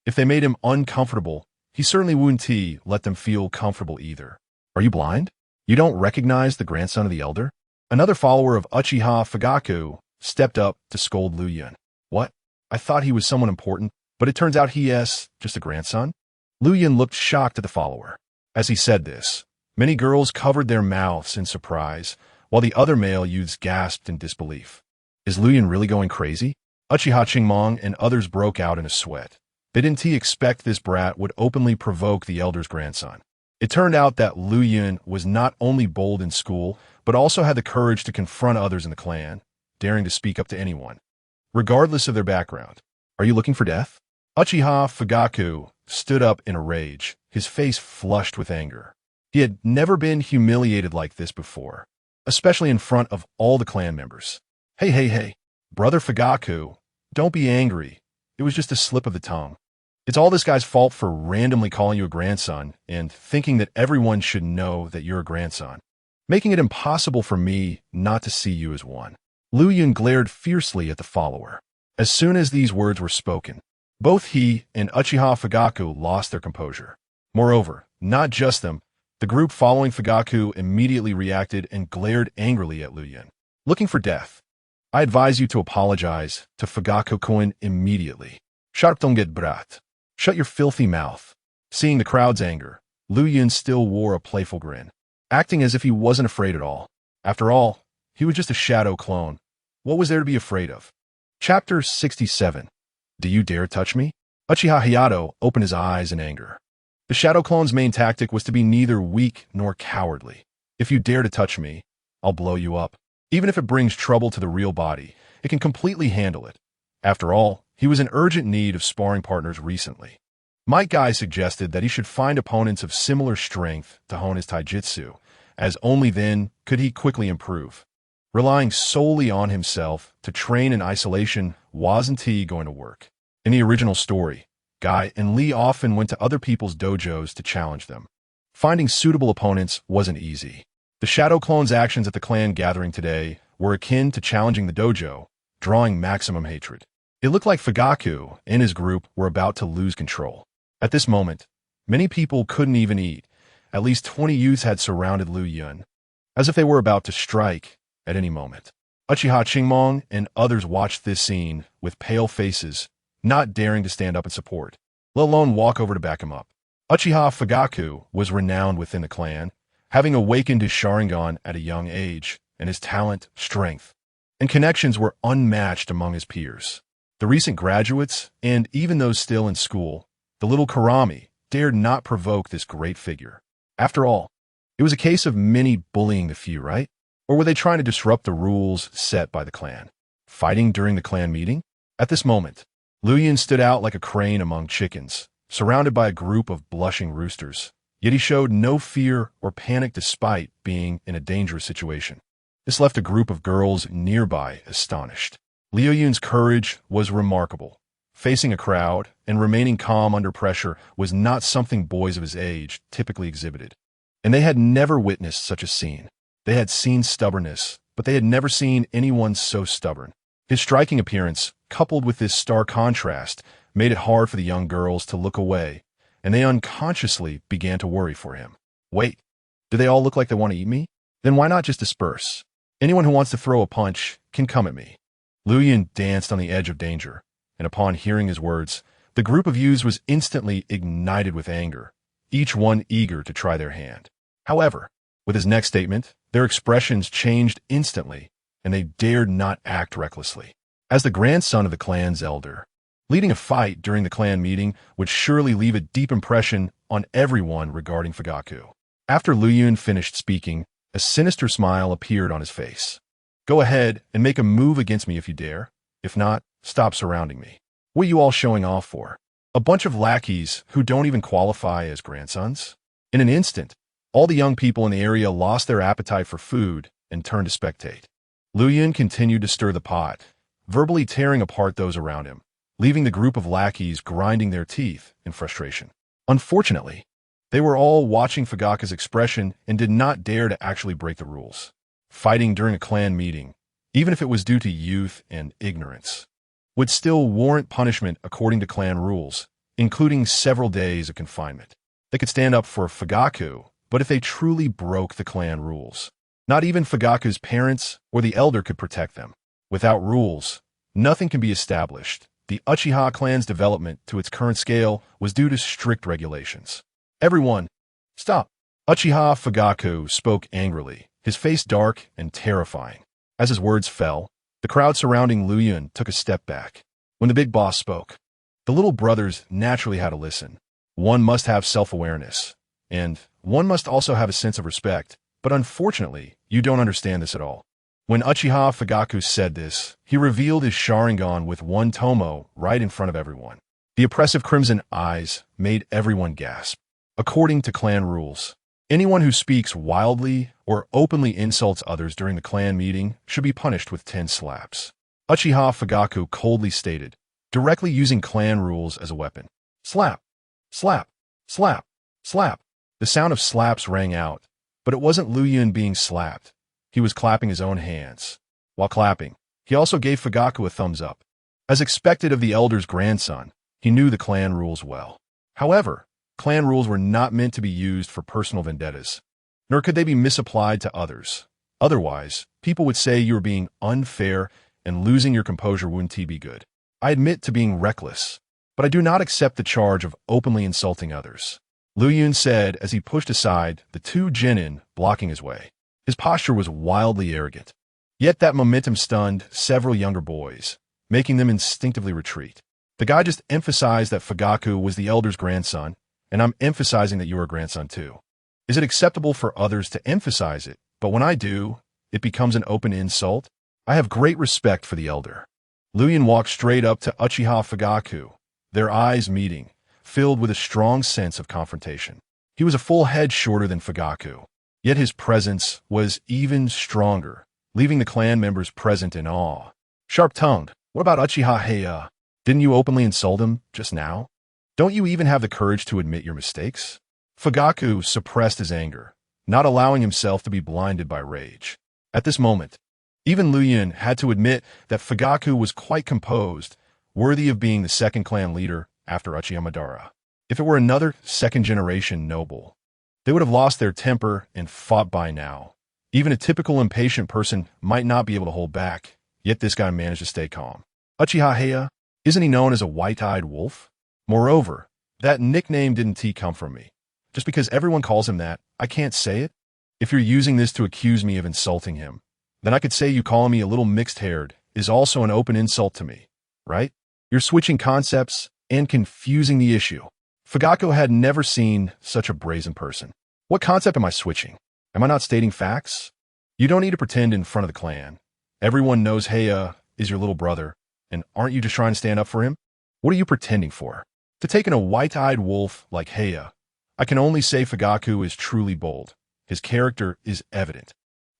A: If they made him uncomfortable, he certainly wouldn't let them feel comfortable either. Are you blind? You don't recognize the grandson of the elder? Another follower of Uchiha Fugaku stepped up to scold Liu Yun. What? I thought he was someone important, but it turns out he's just a grandson? Liu Yun looked shocked at the follower. As he said this, many girls covered their mouths in surprise, while the other male youths gasped in disbelief. Is Liu Yun really going crazy? Uchiha Qingmong and others broke out in a sweat. They didn't expect this brat would openly provoke the elder's grandson. It turned out that Liu Yun was not only bold in school, but also had the courage to confront others in the clan, daring to speak up to anyone, regardless of their background. Are you looking for death? Uchiha Fugaku stood up in a rage, his face flushed with anger. He had never been humiliated like this before, especially in front of all the clan members. Hey, Brother Fugaku, don't be angry. It was just a slip of the tongue. It's all this guy's fault for randomly calling you a grandson and thinking that everyone should know that you're a grandson, making it impossible for me not to see you as one. Liu Yun glared fiercely at the follower. As soon as these words were spoken, both he and Uchiha Fugaku lost their composure. Moreover, not just them, the group following Fugaku immediately reacted and glared angrily at Liu Yun. Looking for death. I advise you to apologize to Fugaku-kun immediately. Sharptonget brat. Shut your filthy mouth. Seeing the crowd's anger, Liu Yun still wore a playful grin, acting as if he wasn't afraid at all. After all, he was just a shadow clone. What was there to be afraid of? Chapter 67. Do you dare touch me? Uchiha Hayato opened his eyes in anger. The shadow clone's main tactic was to be neither weak nor cowardly. If you dare to touch me, I'll blow you up. Even if it brings trouble to the real body, it can completely handle it. After all, he was in urgent need of sparring partners recently. Might Guy suggested that he should find opponents of similar strength to hone his taijutsu, as only then could he quickly improve. Relying solely on himself to train in isolation wasn't going to work. In the original story, Guy and Lee often went to other people's dojos to challenge them. Finding suitable opponents wasn't easy. The Shadow Clone's actions at the clan gathering today were akin to challenging the dojo, drawing maximum hatred. It looked like Fugaku and his group were about to lose control. At this moment, many people couldn't even eat. At least 20 youths had surrounded Lu Yun, as if they were about to strike at any moment. Uchiha Chingmong and others watched this scene with pale faces, not daring to stand up in support, let alone walk over to back him up. Uchiha Fugaku was renowned within the clan, having awakened his Sharingan at a young age, and his talent, strength, and connections were unmatched among his peers. The recent graduates, and even those still in school, the little Karami, dared not provoke this great figure. After all, it was a case of many bullying the few, right? Or were they trying to disrupt the rules set by the clan? Fighting during the clan meeting? At this moment, Lu Yun stood out like a crane among chickens, surrounded by a group of blushing roosters. Yet he showed no fear or panic despite being in a dangerous situation. This left a group of girls nearby astonished. Liu Yun's courage was remarkable. Facing a crowd and remaining calm under pressure was not something boys of his age typically exhibited. And they had never witnessed such a scene. They had seen stubbornness, but they had never seen anyone so stubborn. His striking appearance, coupled with this stark contrast, made it hard for the young girls to look away, and they unconsciously began to worry for him. Wait, do they all look like they want to eat me? Then why not just disperse? Anyone who wants to throw a punch can come at me. Lu Yun danced on the edge of danger, and upon hearing his words, the group of youths was instantly ignited with anger, each one eager to try their hand. However, with his next statement, their expressions changed instantly, and they dared not act recklessly. As the grandson of the clan's elder, leading a fight during the clan meeting would surely leave a deep impression on everyone regarding Fugaku. After Lu Yun finished speaking, a sinister smile appeared on his face. Go ahead and make a move against me if you dare. If not, stop surrounding me. What are you all showing off for? A bunch of lackeys who don't even qualify as grandsons? In an instant, all the young people in the area lost their appetite for food and turned to spectate. Lu Yun continued to stir the pot, verbally tearing apart those around him, leaving the group of lackeys grinding their teeth in frustration. Unfortunately, they were all watching Fugaku's expression and did not dare to actually break the rules. Fighting during a clan meeting, even if it was due to youth and ignorance, would still warrant punishment according to clan rules, including several days of confinement. They could stand up for Fugaku, but if they truly broke the clan rules, not even Fugaku's parents or the elder could protect them. Without rules, nothing can be established. The Uchiha clan's development to its current scale was due to strict regulations. Everyone, stop! Uchiha Fugaku spoke angrily, his face dark and terrifying. As his words fell, the crowd surrounding Lu Yun took a step back. When the big boss spoke, the little brothers naturally had to listen. One must have self-awareness, and one must also have a sense of respect, but unfortunately, you don't understand this at all. When Uchiha Fugaku said this, he revealed his Sharingan with one TOMOE right in front of everyone. The oppressive crimson eyes made everyone gasp. According to clan rules, anyone who speaks wildly or openly insults others during the clan meeting should be punished with 10 slaps. Uchiha Fugaku coldly stated, directly using clan rules as a weapon. Slap! Slap! Slap! Slap! The sound of slaps rang out, but it wasn't Lu Yun being slapped. He was clapping his own hands. While clapping, he also gave Fugaku a thumbs up. As expected of the elder's grandson, he knew the clan rules well. However, clan rules were not meant to be used for personal vendettas, nor could they be misapplied to others. Otherwise, people would say you were being unfair and losing your composure wouldn't be good. I admit to being reckless, but I do not accept the charge of openly insulting others. Lu Yun said as he pushed aside the two genin blocking his way. His posture was wildly arrogant. Yet that momentum stunned several younger boys, making them instinctively retreat. The guy just emphasized that Fugaku was the elder's grandson, and I'm emphasizing that you're a grandson too. Is it acceptable for others to emphasize it, but when I do, it becomes an open insult? I have great respect for the elder. Lu Yun walked straight up to Uchiha Fugaku, their eyes meeting, filled with a strong sense of confrontation. He was a full head shorter than Fugaku, yet his presence was even stronger, leaving the clan members present in awe. Sharp-tongued, what about Uchiha Heir? Didn't you openly insult him just now? Don't you even have the courage to admit your mistakes? Fugaku suppressed his anger, not allowing himself to be blinded by rage. At this moment, Even Liu Yun had to admit that Fugaku was quite composed, worthy of being the second clan leader after Uchiha Madara. If it were another second-generation noble, they would have lost their temper and fought by now. Even a typical impatient person might not be able to hold back, yet this guy managed to stay calm. Uchiha Heia, isn't he known as a white-eyed wolf? Moreover, that nickname didn't come from me. Just because everyone calls him that, I can't say it? If you're using this to accuse me of insulting him, then I could say you calling me a little mixed-haired is also an open insult to me, right? You're switching concepts and confusing the issue. Fugaku had never seen such a brazen person. What concept am I switching? Am I not stating facts? You don't need to pretend in front of the clan. Everyone knows Heia is your little brother, and aren't you just trying to stand up for him? What are you pretending for? To take in a white-eyed wolf like Heia, I can only say Fugaku is truly bold. His character is evident.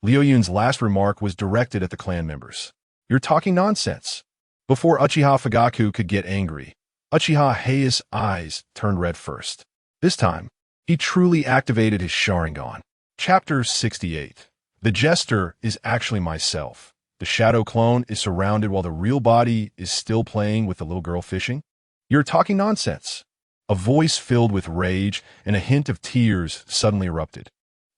A: Liu Yun's last remark was directed at the clan members. You're talking nonsense. Before Uchiha Fugaku could get angry, Uchiha Heia's eyes turned red first. This time, he truly activated his Sharingan. Chapter 68. The jester is actually myself. The shadow clone is surrounded while the real body is still playing with the little girl fishing. You're talking nonsense. A voice filled with rage and a hint of tears suddenly erupted.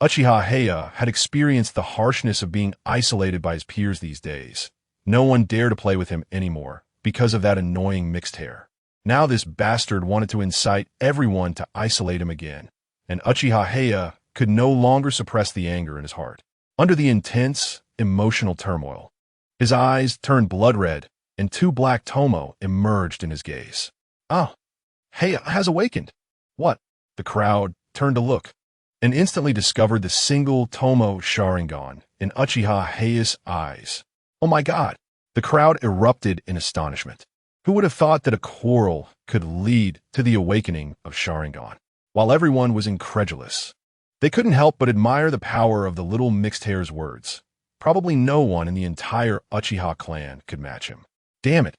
A: Uchiha Heia had experienced the harshness of being isolated by his peers these days. No one dared to play with him anymore because of that annoying mixed hair. Now this bastard wanted to incite everyone to isolate him again, and Uchiha Heia could no longer suppress the anger in his heart. Under the intense, emotional turmoil, his eyes turned blood red, and two black TOMOE emerged in his gaze. Oh, Heia has awakened. What? The crowd turned to look, and instantly discovered the single TOMOE Sharingan in Uchiha Heia's eyes. Oh my god! The crowd erupted in astonishment. Who would have thought that a quarrel could lead to the awakening of Sharingan? While everyone was incredulous, they couldn't help but admire the power of the little mixed hair's words. Probably no one in the entire Uchiha clan could match him. Damn it!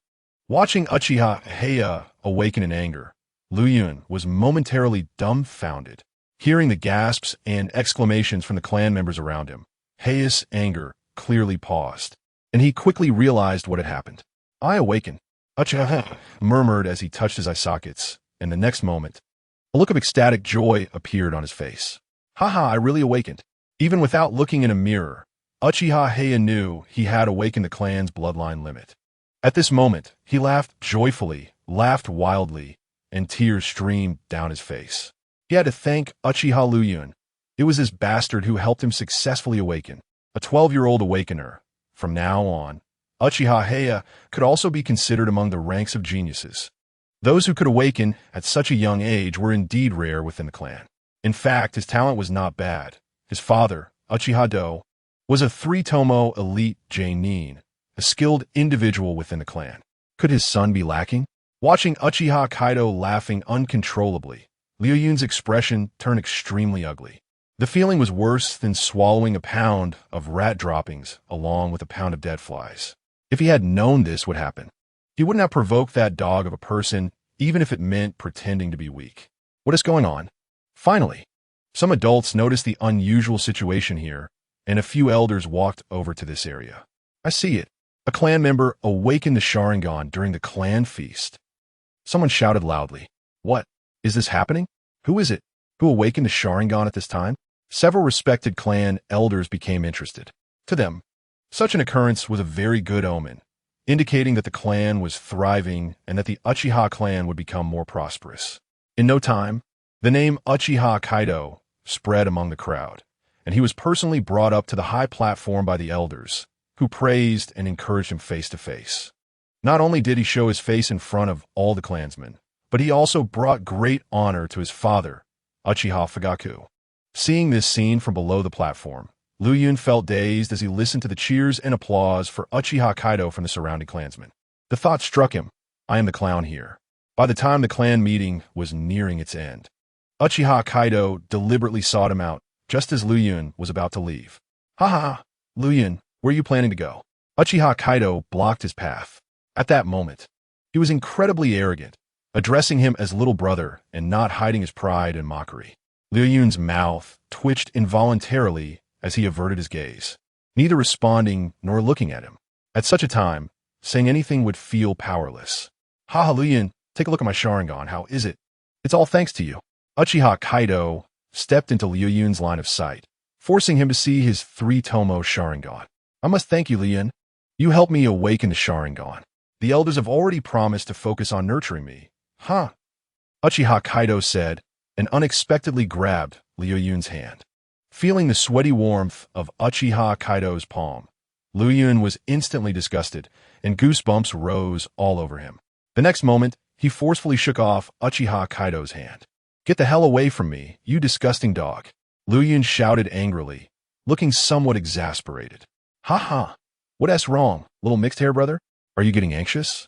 A: Watching Uchiha Heia awaken in anger, Liu Yun was momentarily dumbfounded. Hearing the gasps and exclamations from the clan members around him, Heia's anger clearly paused, and he quickly realized what had happened. I awakened, Uchiha murmured as he touched his eye sockets, and the next moment, a look of ecstatic joy appeared on his face. Haha, I really awakened. Even without looking in a mirror, Uchiha Heia knew he had awakened the clan's bloodline limit. At this moment, he laughed joyfully, laughed wildly, and tears streamed down his face. He had to thank Uchiha Liu Yun. It was this bastard who helped him successfully awaken, a 12-year-old awakener. From now on, Uchiha Heia could also be considered among the ranks of geniuses. Those who could awaken at such a young age were indeed rare within the clan. In fact, his talent was not bad. His father, Uchiha Do, was a 3-TOMOE elite Genin, a skilled individual within the clan. Could his son be lacking? Watching Uchiha Kaido laughing uncontrollably, Liu Yun's expression turned extremely ugly. The feeling was worse than swallowing a pound of rat droppings along with a pound of dead flies. If he had known this would happen, he wouldn't have provoked that dog of a person, even if it meant pretending to be weak. What is going on? Finally, some adults noticed the unusual situation here, and a few elders walked over to this area. I see it. A clan member awakened the Sharingan during the clan feast. Someone shouted loudly. What? Is this happening? Who is it? Who awakened the Sharingan at this time? Several respected clan elders became interested. To them, such an occurrence was a very good omen, indicating that the clan was thriving and that the Uchiha clan would become more prosperous. In no time, the name Uchiha Kaido spread among the crowd, and he was personally brought up to the high platform by the elders, who praised and encouraged him face to face. Not only did he show his face in front of all the clansmen, but he also brought great honor to his father, Uchiha Fugaku. Seeing this scene from below the platform, Liu Yun felt dazed as he listened to the cheers and applause for Uchiha Kaido from the surrounding clansmen. The thought struck him, I am the clown here. By the time the clan meeting was nearing its end, Uchiha Kaido deliberately sought him out, just as Liu Yun was about to leave. Haha, Liu Yun, where are you planning to go? Uchiha Kaido blocked his path. At that moment, he was incredibly arrogant, addressing him as little brother and not hiding his pride and mockery. Liu Yun's mouth twitched involuntarily as he averted his gaze. neither responding nor looking at him. At such a time, saying anything would feel powerless. Haha, Liu Yun, take a look at my Sharingan, how is it? It's all thanks to you. Uchiha Kaido stepped into Liu Yun's line of sight, forcing him to see his 3 TOMOE Sharingan. I must thank you, Liu Yun. You helped me awaken the Sharingan. The elders have already promised to focus on nurturing me. Huh? Uchiha Kaido said, and unexpectedly grabbed Liu Yun's hand. Feeling the sweaty warmth of Uchiha Kaido's palm, Liu Yun was instantly disgusted, and goosebumps rose all over him. The next moment, he forcefully shook off Uchiha Kaido's hand. Get the hell away from me, you disgusting dog. Liu Yun shouted angrily, looking somewhat exasperated. Ha. What's wrong, little mixed hair brother? Are you getting anxious?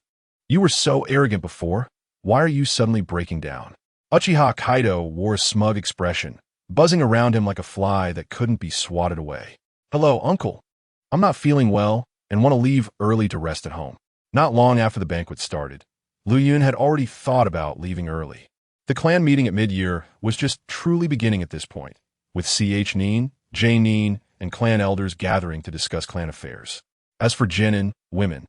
A: You were so arrogant before. Why are you suddenly breaking down? Uchiha Kaido wore a smug expression, buzzing around him like a fly that couldn't be swatted away. Hello, uncle. I'm not feeling well and want to leave early to rest at home. Not long after the banquet started, Liu Yun had already thought about leaving early. The clan meeting at mid-year was just truly beginning at this point, with CH Nin, J Nin, and clan elders gathering to discuss clan affairs. As for genin, women,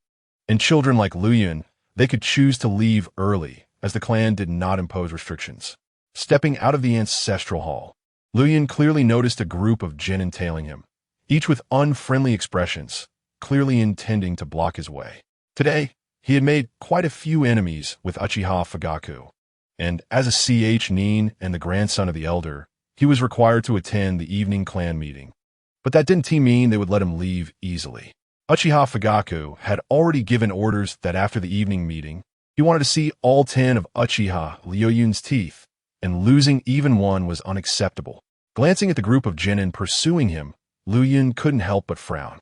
A: and children like Liu Yun, they could choose to leave early, as the clan did not impose restrictions. Stepping out of the ancestral hall, Liu Yun clearly noticed a group of genin tailing him, each with unfriendly expressions, clearly intending to block his way. Today, he had made quite a few enemies with Uchiha Fugaku, and as a CH Nin and the grandson of the elder, he was required to attend the evening clan meeting. But that didn't mean they would let him leave easily. Uchiha Fugaku had already given orders that after the evening meeting, he wanted to see all 10 of Uchiha Liu Yun's teeth, and losing even one was unacceptable. Glancing at the group of genin pursuing him, Liu Yun couldn't help but frown.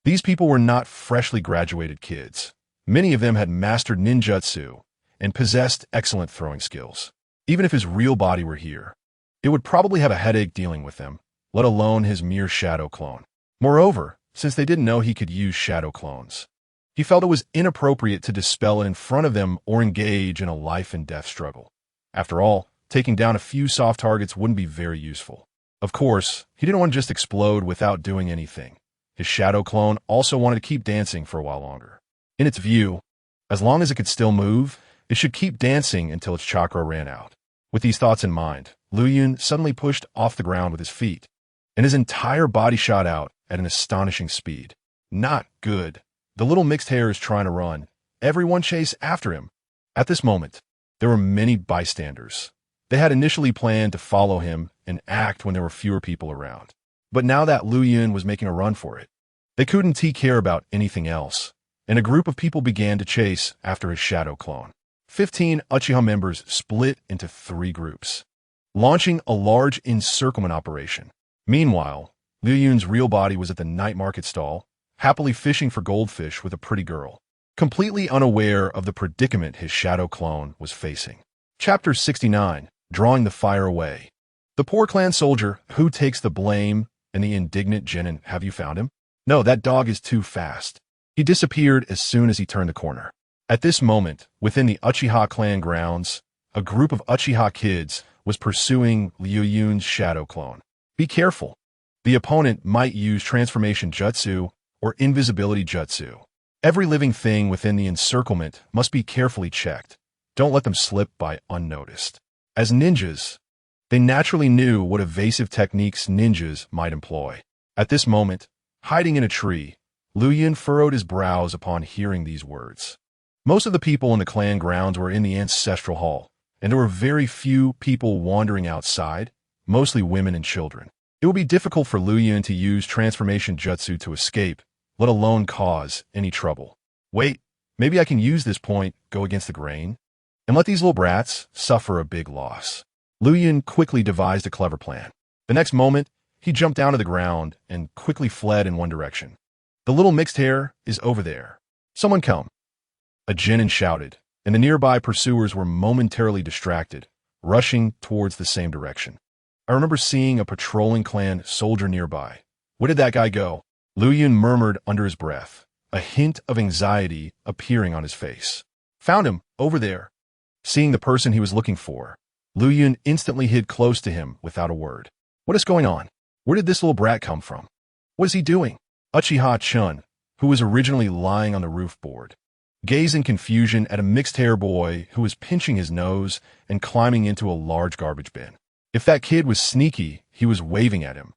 A: These people were not freshly graduated kids. Many of them had mastered ninjutsu and possessed excellent throwing skills. Even if his real body were here, it would probably have a headache dealing with them, let alone his mere shadow clone. Moreover, since they didn't know he could use shadow clones, he felt it was inappropriate to dispel it in front of them or engage in a life-and-death struggle. After all, taking down a few soft targets wouldn't be very useful. Of course, he didn't want to just explode without doing anything. His shadow clone also wanted to keep dancing for a while longer. In its view, as long as it could still move, it should keep dancing until its chakra ran out. With these thoughts in mind, Liu Yun suddenly pushed off the ground with his feet, and his entire body shot out at an astonishing speed. Not good. The little mixed hair is trying to run. Everyone chase after him. At this moment, there were many bystanders. They had initially planned to follow him and act when there were fewer people around. But now that Liu Yun was making a run for it, they couldn't care about anything else, and a group of people began to chase after his shadow clone. 15 Uchiha members split into 3 groups, launching a large encirclement operation. Meanwhile, Liu Yun's real body was at the night market stall, happily fishing for goldfish with a pretty girl, completely unaware of the predicament his shadow clone was facing. Chapter 69, Drawing the Fire Away. The poor clan soldier who takes the blame and the indignant genin. Have you found him? No, that dog is too fast. He disappeared as soon as he turned the corner. At this moment, within the Uchiha clan grounds, a group of Uchiha kids was pursuing Liu Yun's shadow clone. Be careful. The opponent might use transformation jutsu or invisibility jutsu. Every living thing within the encirclement must be carefully checked. Don't let them slip by unnoticed. As ninjas, they naturally knew what evasive techniques ninjas might employ. At this moment, hiding in a tree, Liu Yun furrowed his brows upon hearing these words. Most of the people in the clan grounds were in the ancestral hall, and there were very few people wandering outside, mostly women and children. It would be difficult for Liu Yun to use transformation jutsu to escape, let alone cause any trouble. Wait, maybe I can use this point, go against the grain, and let these little brats suffer a big loss. Liu Yun quickly devised a clever plan. The next moment, he jumped down to the ground and quickly fled in one direction. The little mixed hair is over there. Someone come. A genin shouted, and the nearby pursuers were momentarily distracted, rushing towards the same direction. I remember seeing a patrolling clan soldier nearby. Where did that guy go? Liu Yun murmured under his breath, a hint of anxiety appearing on his face. Found him, over there. Seeing the person he was looking for, Liu Yun instantly hid close to him without a word. What is going on? Where did this little brat come from? What is he doing? Uchiha-chun, who was originally lying on the roof board, gazed in confusion at a mixed-hair boy who was pinching his nose and climbing into a large garbage bin. If that kid was sneaky, he was waving at him.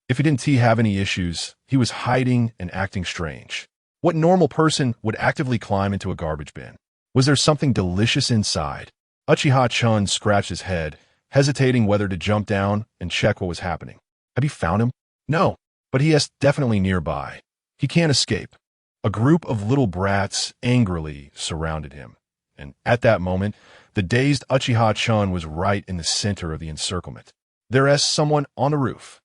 A: If he didn't have any issues, he was hiding and acting strange. What normal person would actively climb into a garbage bin? Was there something delicious inside? Uchiha-chun scratched his head, hesitating whether to jump down and check what was happening. Have you found him? No, but he is definitely nearby. He can't escape. A group of little brats angrily surrounded him, and at that moment, the dazed Uchiha-chun was right in the center of the encirclement. There is someone on the roof.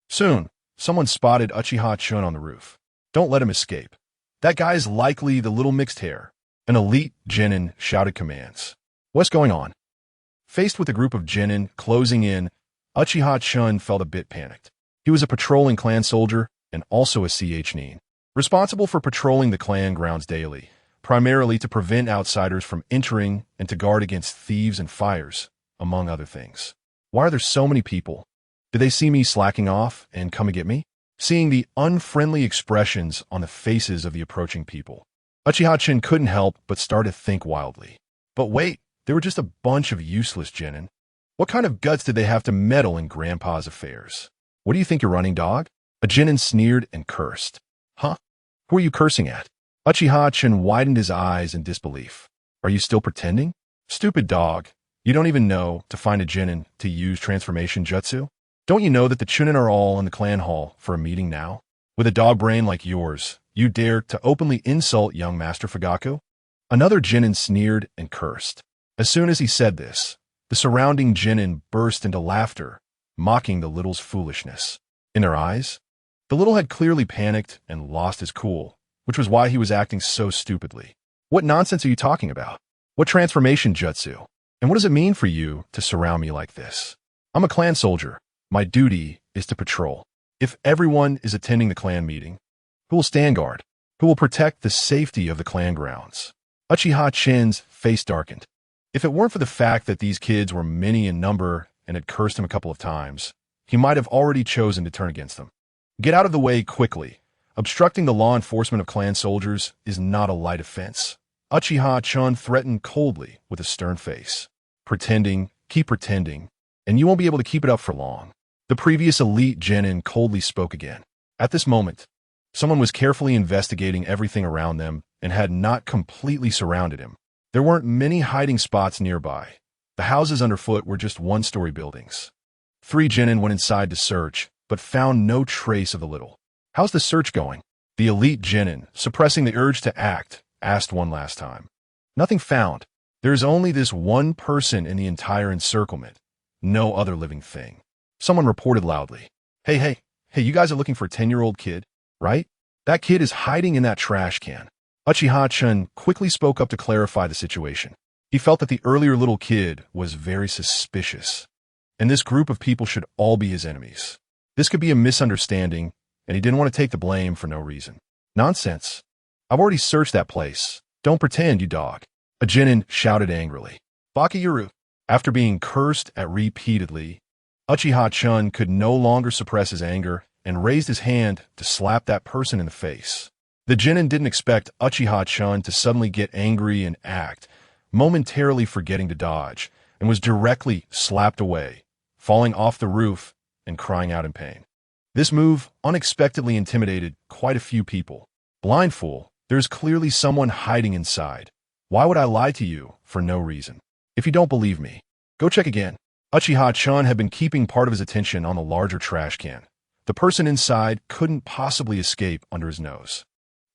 A: Soon, someone spotted Uchiha-chun on the roof. Don't let him escape. That guy is likely the little mixed hair. An elite genin shouted commands. What's going on? Faced with a group of genin closing in, Uchiha-chun felt a bit panicked. He was a patrolling clan soldier and also a nin, responsible for patrolling the clan grounds daily, primarily to prevent outsiders from entering and to guard against thieves and fires, among other things. Why are there so many people? Did they see me slacking off and come and get me? Seeing the unfriendly expressions on the faces of the approaching people, Uchiha-chun couldn't help but start to think wildly. But wait, they were just a bunch of useless genin. What kind of guts did they have to meddle in Grandpa's affairs? What do you think you're running, dog? A genin sneered and cursed. Huh? Who are you cursing at? Uchiha-chun widened his eyes in disbelief. Are you still pretending? Stupid dog. You don't even know to find a genin to use transformation jutsu? Don't you know that the chunin are all in the clan hall for a meeting now? With a dog brain like yours, you dare to openly insult young Master Fugaku? Another genin sneered and cursed. As soon as he said this, the surrounding genin burst into laughter, mocking the little's foolishness. In their eyes, the little had clearly panicked and lost his cool, which was why he was acting so stupidly. What nonsense are you talking about? What transformation jutsu? And what does it mean for you to surround me like this? I'm a clan soldier. My duty is to patrol. If everyone is attending the clan meeting, who will stand guard? Who will protect the safety of the clan grounds? Uchiha-chun's face darkened. If it weren't for the fact that these kids were many in number and had cursed him a couple of times, he might have already chosen to turn against them. Get out of the way quickly. Obstructing the law enforcement of clan soldiers is not a light offense. Uchiha-chun threatened coldly with a stern face. Pretending, keep pretending, and you won't be able to keep it up for long. The previous elite genin coldly spoke again. At this moment, someone was carefully investigating everything around them and had not completely surrounded him. There weren't many hiding spots nearby. The houses underfoot were just one-story buildings. 3 genin went inside to search, but found no trace of the little. How's the search going? The elite genin, suppressing the urge to act, asked one last time. Nothing found. There's only this one person in the entire encirclement. No other living thing. Someone reported loudly. Hey, you guys are looking for a 10-year-old kid, right? That kid is hiding in that trash can. Uchiha-chun quickly spoke up to clarify the situation. He felt that the earlier little kid was very suspicious, and this group of people should all be his enemies. This could be a misunderstanding, and he didn't want to take the blame for no reason. Nonsense. I've already searched that place. Don't pretend, you dog. A genin shouted angrily. Bakayuru. After being cursed at repeatedly, Uchiha-chun could no longer suppress his anger and raised his hand to slap that person in the face. The genin didn't expect Uchiha-chun to suddenly get angry and act, momentarily forgetting to dodge, and was directly slapped away, falling off the roof and crying out in pain. This move unexpectedly intimidated quite a few people. Blind fool, there's clearly someone hiding inside. Why would I lie to you for no reason? If you don't believe me, go check again. Uchiha-chun had been keeping part of his attention on the larger trash can. The person inside couldn't possibly escape under his nose.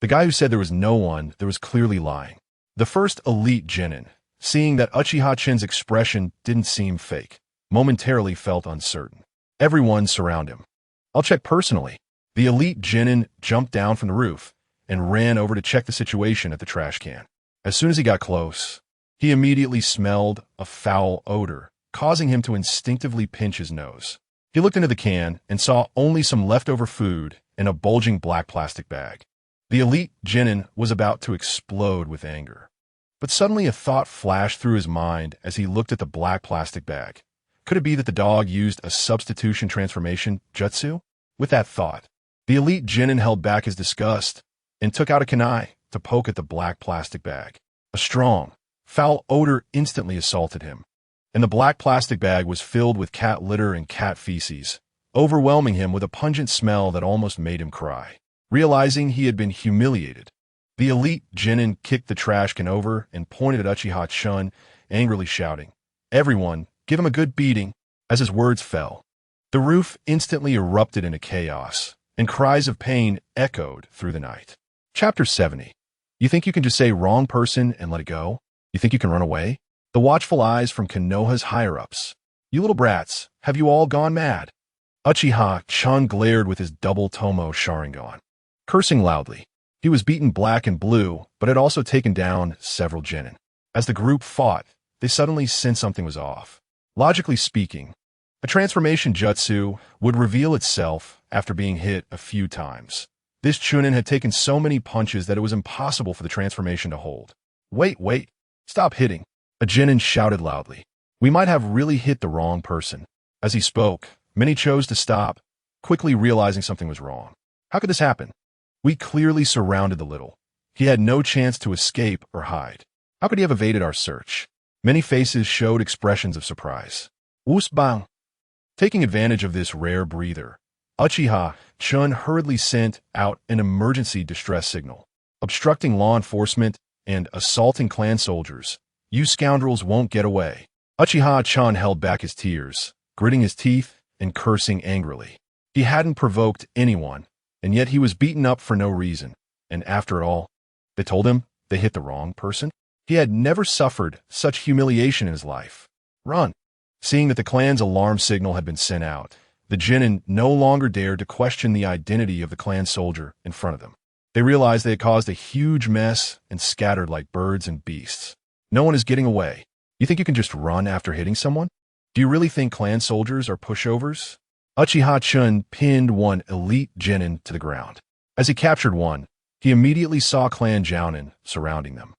A: The guy who said there was no one, there was clearly lying. The first elite genin, seeing that Uchiha-chun's expression didn't seem fake, momentarily felt uncertain. Everyone surround him. I'll check personally. The elite genin jumped down from the roof and ran over to check the situation at the trash can. As soon as he got close, he immediately smelled a foul odor, causing him to instinctively pinch his nose. He looked into the can and saw only some leftover food in a bulging black plastic bag. The elite genin was about to explode with anger. But suddenly a thought flashed through his mind as he looked at the black plastic bag. Could it be that the dog used a substitution transformation jutsu? With that thought, The elite genin held back his disgust and took out a kunai to poke at the black plastic bag. A strong, foul odor instantly assaulted him, and the black plastic bag was filled with cat litter and cat feces, overwhelming him with a pungent smell that almost made him cry. Realizing he had been humiliated, the elite genin kicked the trash can over and pointed at Uchiha Chun, angrily shouting, "Everyone, give him a good beating." As his words fell, the roof instantly erupted into chaos, and cries of pain echoed through the night. Chapter 70. You think you can just say wrong person and let it go? You think you can run away? The watchful eyes from Konoha's higher-ups. You little brats, have you all gone mad? Uchiha Chun glared with his double TOMOE Sharingan, cursing loudly. He was beaten black and blue, but had also taken down several genin. As the group fought, they suddenly sensed something was off. Logically speaking, a transformation jutsu would reveal itself after being hit a few times. This chunin had taken so many punches that it was impossible for the transformation to hold. Wait, stop hitting. A genin shouted loudly. We might have really hit the wrong person. As he spoke, many chose to stop, quickly realizing something was wrong. How could this happen? We clearly surrounded the little. He had no chance to escape or hide. How could he have evaded our search? Many faces showed expressions of surprise. Woosbang! Taking advantage of this rare breather, Uchiha Chun hurriedly sent out an emergency distress signal, obstructing law enforcement and assaulting clan soldiers. You scoundrels won't get away. Uchiha Chun held back his tears, gritting his teeth and cursing angrily. He hadn't provoked anyone, and yet he was beaten up for no reason. And after all, they told him they hit the wrong person? He had never suffered such humiliation in his life. Run! Seeing that the clan's alarm signal had been sent out, the genin no longer dared to question the identity of the clan soldier in front of them. They realized they had caused a huge mess and scattered like birds and beasts. No one is getting away. You think you can just run after hitting someone? Do you really think clan soldiers are pushovers? Uchiha Chun pinned one elite genin to the ground. As he captured one, he immediately saw clan jounin surrounding them.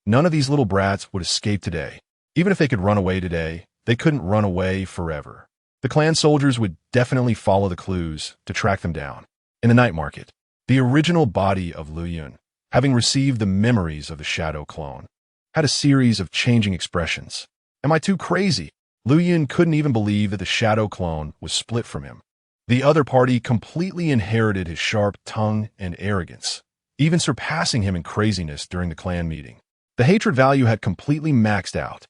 A: None of these little brats would escape today. Even if they could run away today, they couldn't run away forever. The clan soldiers would definitely follow the clues to track them down. In the night market, the original body of Liu Yun, having received the memories of the shadow clone, had a series of changing expressions. Am I too crazy? Liu Yun couldn't even believe that the shadow clone was split from him. The other party completely inherited his sharp tongue and arrogance, even surpassing him in craziness during the clan meeting. The hatred value had completely maxed out,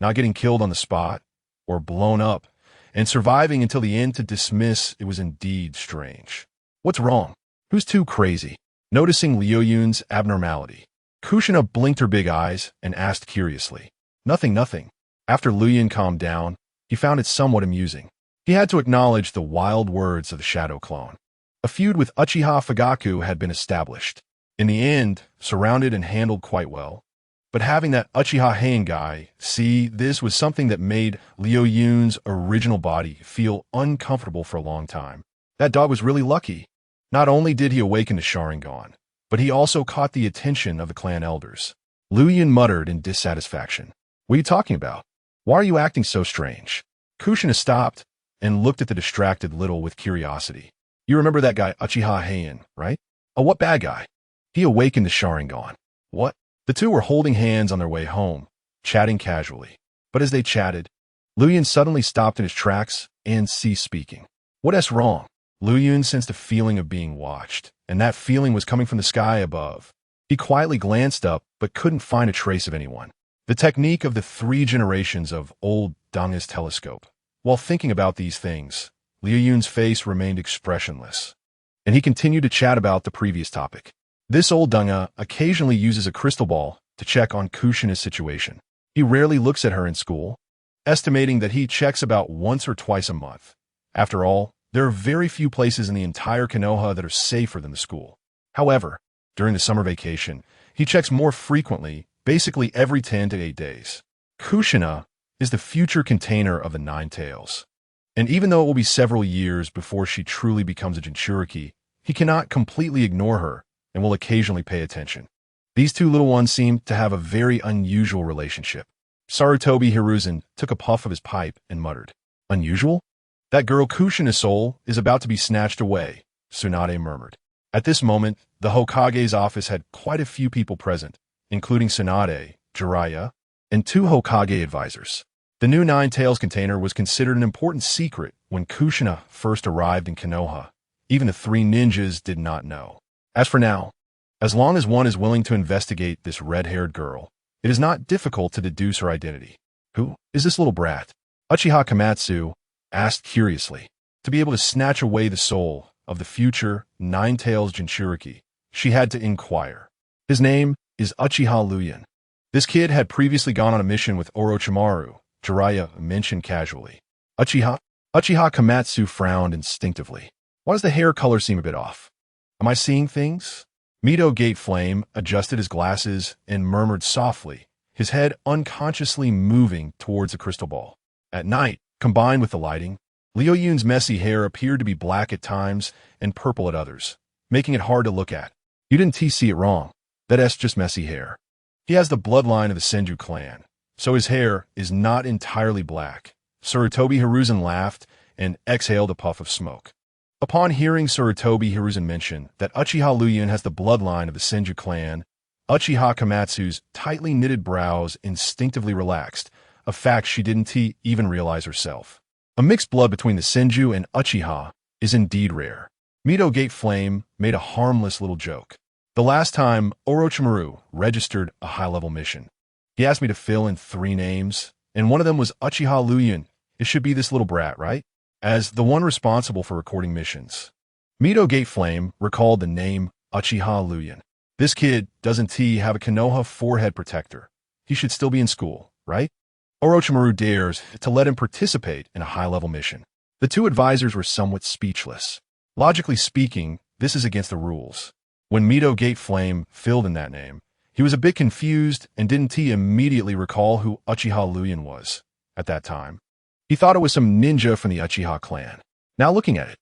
A: not getting killed on the spot or blown up, and surviving until the end to dismiss it was indeed strange. What's wrong? Who's too crazy? Noticing Liu Yun's abnormality, Kushina blinked her big eyes and asked curiously. Nothing. After Liu Yun calmed down, he found it somewhat amusing. He had to acknowledge the wild words of the shadow clone. A feud with Uchiha Fugaku had been established. In the end, surrounded and handled quite well. But having that Uchiha Heian guy, this was something that made Liu Yun's original body feel uncomfortable for a long time. That dog was really lucky. Not only did he awaken the Sharingan, but he also caught the attention of the clan elders. Liu Yun muttered in dissatisfaction. What are you talking about? Why are you acting so strange? Kushina stopped and looked at the distracted little with curiosity. You remember that guy Uchiha Heian, right? Oh, what bad guy? He awakened the Sharingan. What? The two were holding hands on their way home, chatting casually. But as they chatted, Liu Yun suddenly stopped in his tracks and ceased speaking. What's wrong? Liu Yun sensed a feeling of being watched, and that feeling was coming from the sky above. He quietly glanced up, but couldn't find a trace of anyone. The technique of the 3 generations of old Danga's telescope. While thinking about these things, Liu Yun's face remained expressionless, and he continued to chat about the previous topic. This old Danga occasionally uses a crystal ball to check on Kushina's situation. He rarely looks at her in school, estimating that he checks about once or twice a month. After all, there are very few places in the entire Konoha that are safer than the school. However, during the summer vacation, he checks more frequently, basically every 10 to 8 days. Kushina is the future container of the 9 tails. And even though it will be several years before she truly becomes a Jinchuriki, he cannot completely ignore her and will occasionally pay attention. These two little ones seem to have a very unusual relationship. Sarutobi Hiruzen took a puff of his pipe and muttered, Unusual? That girl Kushina's soul is about to be snatched away, Tsunade murmured. At this moment, the Hokage's office had quite a few people present, including Tsunade, Jiraiya, and 2 Hokage advisors. The new Nine Tails container was considered an important secret when Kushina first arrived in Konoha. Even the 3 ninjas did not know. As for now, as long as one is willing to investigate this red-haired girl, it is not difficult to deduce her identity. Who is this little brat? Uchiha Komatsu asked curiously. To be able to snatch away the soul of the future Nine Tails Jinchuriki, she had to inquire. His name is Uchiha Luyan. This kid had previously gone on a mission with Orochimaru, Jiraiya mentioned casually. Uchiha Komatsu frowned instinctively. Why does the hair color seem a bit off? Am I seeing things? Mito Gate Flame adjusted his glasses and murmured softly, his head unconsciously moving towards a crystal ball. At night, combined with the lighting, Liu Yun's messy hair appeared to be black at times and purple at others, making it hard to look at. You didn't see it wrong. That's just messy hair. He has the bloodline of the Senju clan, so his hair is not entirely black. Sarutobi Hiruzen laughed and exhaled a puff of smoke. Upon hearing Sarutobi Hiruzen mention that Uchiha Luyan has the bloodline of the Senju clan, Uchiha Komatsu's tightly knitted brows instinctively relaxed, a fact she didn't even realize herself. A mixed blood between the Senju and Uchiha is indeed rare. Mito Gate Flame made a harmless little joke. The last time Orochimaru registered a high-level mission, he asked me to fill in 3 names, and one of them was Uchiha Luyan. It should be this little brat, right? As the one responsible for recording missions. Mito Gate Flame recalled the name Uchiha Luyan. This kid doesn't have a Konoha forehead protector. He should still be in school, right? Orochimaru dares to let him participate in a high-level mission. The 2 advisors were somewhat speechless. Logically speaking, this is against the rules. When Mito Gate Flame filled in that name, he was a bit confused and didn't immediately recall who Uchiha Luyan was at that time. He thought it was some ninja from the Uchiha clan. Now looking at it,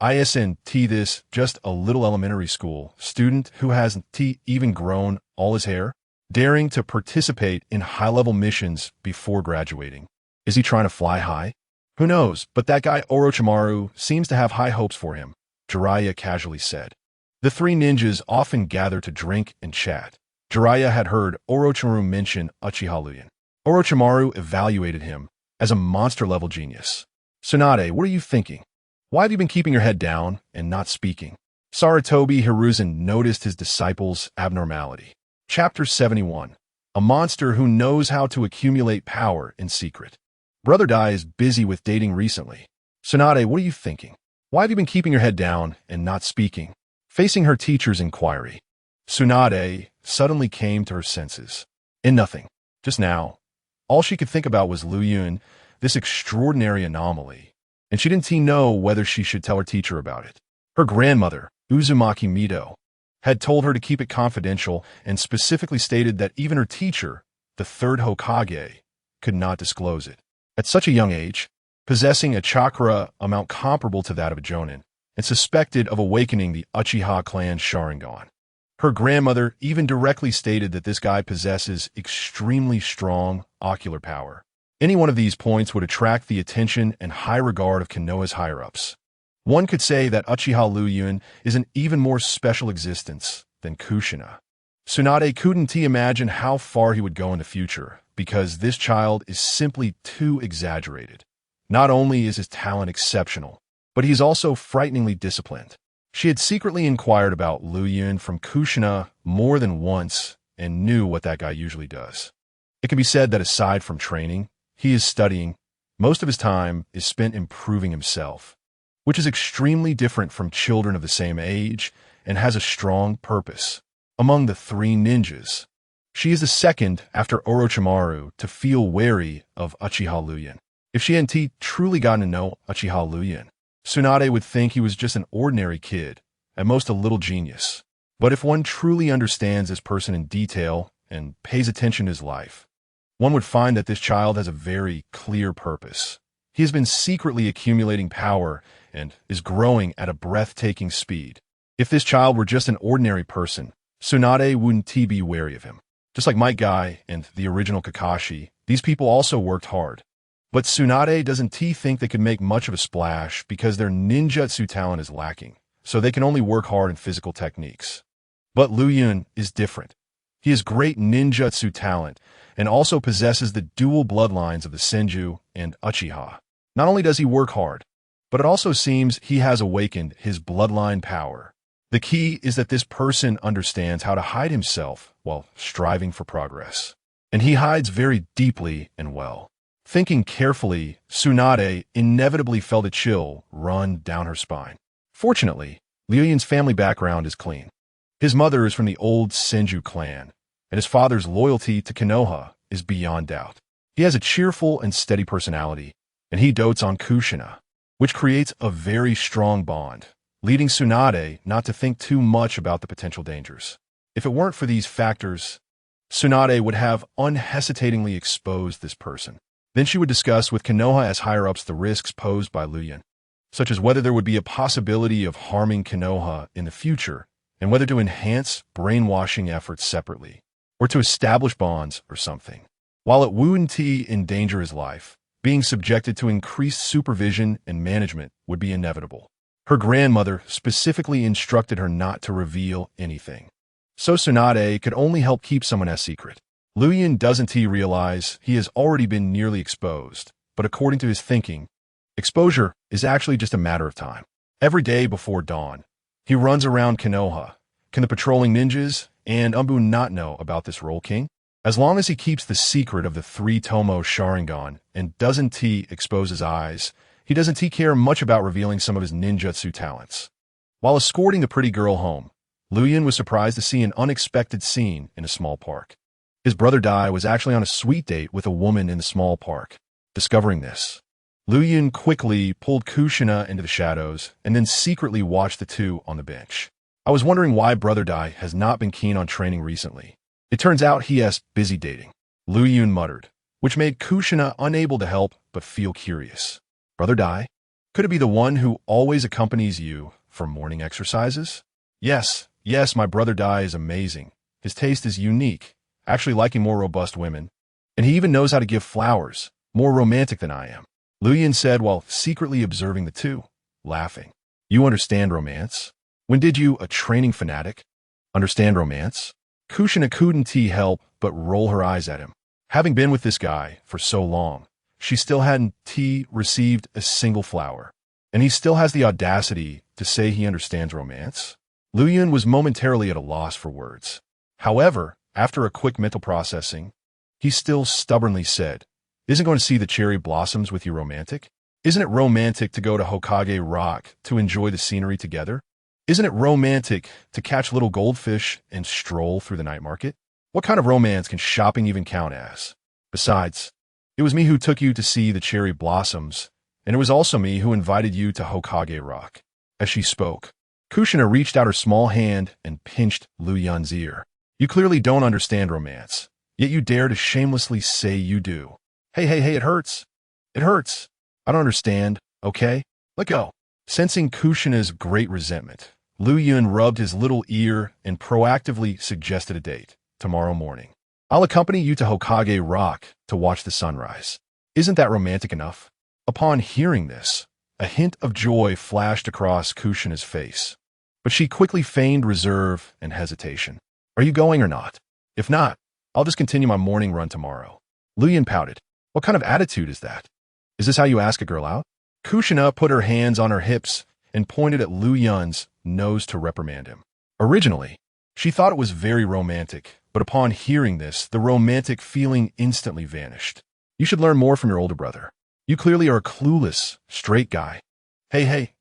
A: isn't this just a little elementary school student who hasn't even grown all his hair? Daring to participate in high-level missions before graduating. Is he trying to fly high? Who knows, but that guy Orochimaru seems to have high hopes for him, Jiraiya casually said. The 3 ninjas often gather to drink and chat. Jiraiya had heard Orochimaru mention Uchiha Luyan. Orochimaru evaluated him as a monster-level genius. Tsunade, what are you thinking? Why have you been keeping your head down and not speaking? Sarutobi Hiruzen noticed his disciple's abnormality. Chapter 71. A monster who knows how to accumulate power in secret. Brother Dai is busy with dating recently. Tsunade, what are you thinking? Why have you been keeping your head down and not speaking? Facing her teacher's inquiry, Tsunade suddenly came to her senses. In nothing. Just now, all she could think about was Liu Yun, this extraordinary anomaly, and she didn't know whether she should tell her teacher about it. Her grandmother, Uzumaki Mito, had told her to keep it confidential and specifically stated that even her teacher, the third Hokage, could not disclose it. At such a young age, possessing a chakra amount comparable to that of a Jonin, and suspected of awakening the Uchiha clan Sharingan. Her grandmother even directly stated that this guy possesses extremely strong ocular power. Any one of these points would attract the attention and high regard of Konoha's higher-ups. One could say that Uchiha Luyan is an even more special existence than Kushina. Tsunade couldn't imagine how far he would go in the future, because this child is simply too exaggerated. Not only is his talent exceptional, but he's also frighteningly disciplined. She had secretly inquired about Liu Yun from Kushina more than once and knew what that guy usually does. It can be said that aside from training, he is studying. Most of his time is spent improving himself, which is extremely different from children of the same age and has a strong purpose. Among the 3 ninjas, she is the second after Orochimaru to feel wary of Uchiha Luyan. If she hadn't truly gotten to know Uchiha Luyan, Tsunade would think he was just an ordinary kid, at most a little genius. But if one truly understands this person in detail and pays attention to his life, one would find that this child has a very clear purpose. He has been secretly accumulating power and is growing at a breathtaking speed. If this child were just an ordinary person, Tsunade wouldn't be wary of him. Just like Might Guy and the original Kakashi, these people also worked hard. But Tsunade doesn't think they could make much of a splash because their ninjutsu talent is lacking. so they can only work hard in physical techniques. But Liu Yun is different. He has great ninjutsu talent and also possesses the dual bloodlines of the Senju and Uchiha. Not only does he work hard, but it also seems he has awakened his bloodline power. The key is that this person understands how to hide himself while striving for progress. And he hides very deeply and well. Thinking carefully, Tsunade inevitably felt a chill run down her spine. Fortunately, Liu Yun's family background is clean. His mother is from the old Senju clan, and his father's loyalty to Konoha is beyond doubt. He has a cheerful and steady personality, and he dotes on Kushina, which creates a very strong bond, leading Tsunade not to think too much about the potential dangers. If it weren't for these factors, Tsunade would have unhesitatingly exposed this person. Then she would discuss with Konoha as higher-ups the risks posed by Liu Yun, such as whether there would be a possibility of harming Konoha in the future, and whether to enhance brainwashing efforts separately, or to establish bonds or something. While it wouldn't endanger his life, being subjected to increased supervision and management would be inevitable. Her grandmother specifically instructed her not to reveal anything. So Tsunade could only help keep someone a secret. Liu Yun doesn't realize he has already been nearly exposed, but according to his thinking, exposure is actually just a matter of time. Every day before dawn, he runs around Konoha. Can the patrolling ninjas and Umbu not know about this role king? As long as he keeps the secret of the 3 TOMOE Sharingan and doesn't expose his eyes, he doesn't care much about revealing some of his ninjutsu talents. While escorting the pretty girl home, Liu Yun was surprised to see an unexpected scene in a small park. His brother Dai was actually on a sweet date with a woman in the small park. Discovering this, Liu Yun quickly pulled Kushina into the shadows and then secretly watched the two on the bench. I was wondering why brother Dai has not been keen on training recently. It turns out he has busy dating, Liu Yun muttered, which made Kushina unable to help but feel curious. Brother Dai? Could it be the one who always accompanies you for morning exercises? Yes, my brother Dai is amazing. His taste is unique, actually liking more robust women. And he even knows how to give flowers, more romantic than I am. Liu Yun said while secretly observing the two, laughing. You understand romance? When did you, a training fanatic, understand romance? Kushina couldn't help but roll her eyes at him. Having been with this guy for so long, she still hadn't received a single flower. And he still has the audacity to say he understands romance? Liu Yun was momentarily at a loss for words. However, after a quick mental processing, he still stubbornly said, Isn't going to see the cherry blossoms with you romantic? Isn't it romantic to go to Hokage Rock to enjoy the scenery together? Isn't it romantic to catch little goldfish and stroll through the night market? What kind of romance can shopping even count as? Besides, it was me who took you to see the cherry blossoms, and it was also me who invited you to Hokage Rock. As she spoke, Kushina reached out her small hand and pinched Liu Yun's ear. You clearly don't understand romance, yet you dare to shamelessly say you do. Hey, it hurts. It hurts. I don't understand, okay? Let go. Sensing Kushina's great resentment, Liu Yun rubbed his little ear and proactively suggested a date, tomorrow morning. I'll accompany you to Hokage Rock to watch the sunrise. Isn't that romantic enough? Upon hearing this, a hint of joy flashed across Kushina's face, but she quickly feigned reserve and hesitation. Are you going or not? If not, I'll just continue my morning run tomorrow. Liu Yun pouted. What kind of attitude is that? Is this how you ask a girl out? Kushina put her hands on her hips and pointed at Liu Yun's nose to reprimand him. Originally, she thought it was very romantic, but upon hearing this, the romantic feeling instantly vanished. You should learn more from your older brother. You clearly are a clueless, straight guy. Hey,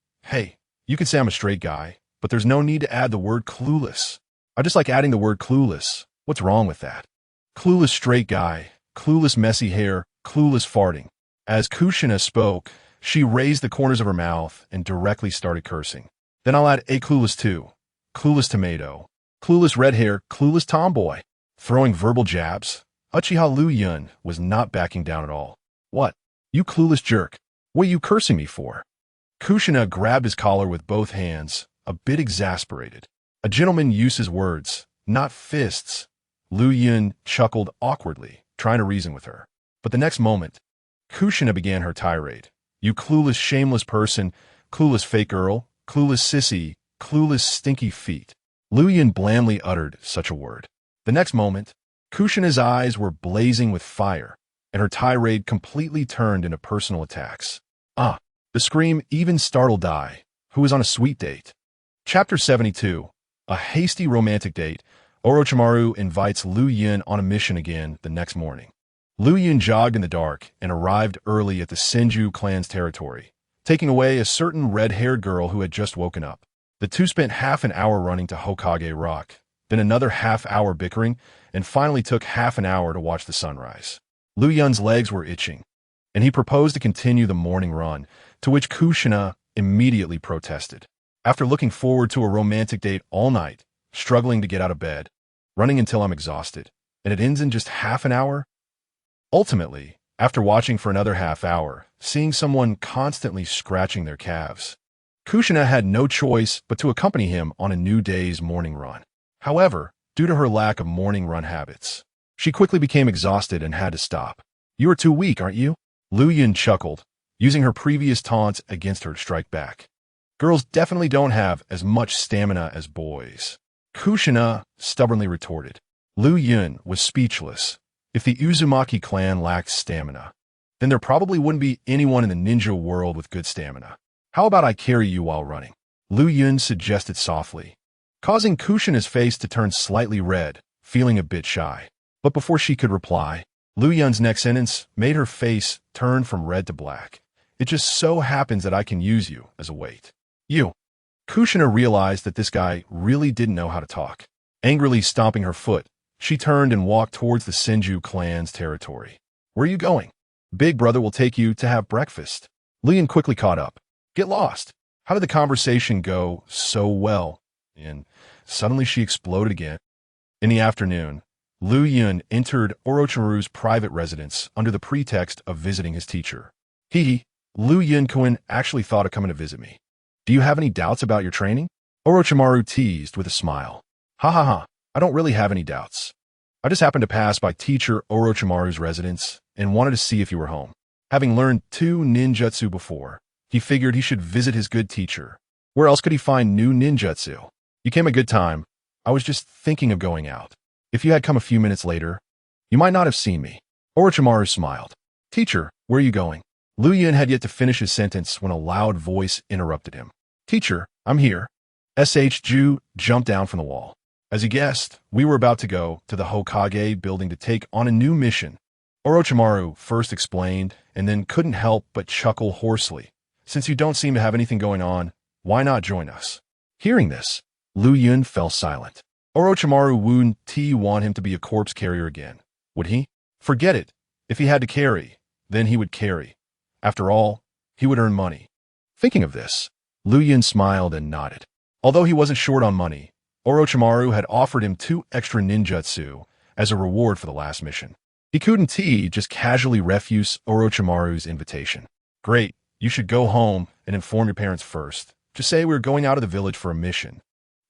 A: you can say I'm a straight guy, but there's no need to add the word clueless. I just like adding the word clueless. What's wrong with that? Clueless straight guy, clueless messy hair, clueless farting. As Kushina spoke, she raised the corners of her mouth and directly started cursing. Then I'll add a clueless too. Clueless tomato. Clueless red hair, clueless tomboy. Throwing verbal jabs, Uchiha Liu Yun was not backing down at all. What? You clueless jerk. What are you cursing me for? Kushina grabbed his collar with both hands, a bit exasperated. A gentleman uses words, not fists. Liu Yun chuckled awkwardly, trying to reason with her. But the next moment, Kushina began her tirade. You clueless, shameless person, clueless fake girl, clueless sissy, clueless, stinky feet. Liu Yin blandly uttered such a word. The next moment, Kushina's eyes were blazing with fire, and her tirade completely turned into personal attacks. Ah! The scream even startled Dai, who was on a sweet date. Chapter 72. A hasty romantic date. Orochimaru invites Liu Yin on a mission again the next morning. Liu Yin jogged in the dark and arrived early at the Senju clan's territory, taking away a certain red-haired girl who had just woken up. The two spent half an hour running to Hokage Rock, then another half-hour bickering, and finally took half an hour to watch the sunrise. Liu Yin's legs were itching, and he proposed to continue the morning run, to which Kushina immediately protested. After looking forward to a romantic date all night, struggling to get out of bed, running until I'm exhausted, and it ends in just half an hour? Ultimately, after watching for another half hour, seeing someone constantly scratching their calves, Kushina had no choice but to accompany him on a new day's morning run. However, due to her lack of morning run habits, she quickly became exhausted and had to stop. "You are too weak, aren't you?" Liu Yin chuckled, using her previous taunts against her to strike back. "Girls definitely don't have as much stamina as boys," Kushina stubbornly retorted. Liu Yin was speechless. If the Uzumaki clan lacked stamina, then there probably wouldn't be anyone in the ninja world with good stamina. "How about I carry you while running?" Liu Yin suggested softly, causing Kushina's face to turn slightly red, feeling a bit shy. But before she could reply, Liu Yin's next sentence made her face turn from red to black. "It just so happens that I can use you as a weight." "You." Kushina realized that this guy really didn't know how to talk. Angrily stomping her foot, she turned and walked towards the Senju clan's territory. "Where are you going?" "Big brother will take you to have breakfast." Liu Yin quickly caught up. "Get lost." How did the conversation go so well? And suddenly she exploded again. In the afternoon, Liu Yin entered Orochimaru's private residence under the pretext of visiting his teacher. Liu Yin-kun actually thought of coming to visit me. "Do you have any doubts about your training?" Orochimaru teased with a smile. "Ha ha ha, I don't really have any doubts. I just happened to pass by teacher Orochimaru's residence and wanted to see if you were home. Having learned 2 ninjutsu before, he figured he should visit his good teacher. Where else could he find new ninjutsu? You came a good time. I was just thinking of going out. If you had come a few minutes later, you might not have seen me." Orochimaru smiled. "Teacher, where are you going?" Liu Yin had yet to finish his sentence when a loud voice interrupted him. "Teacher, I'm here." Ju jumped down from the wall. "As you guessed, we were about to go to the Hokage building to take on a new mission." Orochimaru first explained and then couldn't help but chuckle hoarsely. "Since you don't seem to have anything going on, why not join us?" Hearing this, Liu Yin fell silent. Orochimaru wouldn't want him to be a corpse carrier again, would he? Forget it. If he had to carry, then he would carry. After all, he would earn money. Thinking of this, Liu Yin smiled and nodded. Although he wasn't short on money, Orochimaru had offered him 2 extra ninjutsu as a reward for the last mission. He couldn't just casually refuse Orochimaru's invitation. "Great, you should go home and inform your parents first. Just say we're going out of the village for a mission,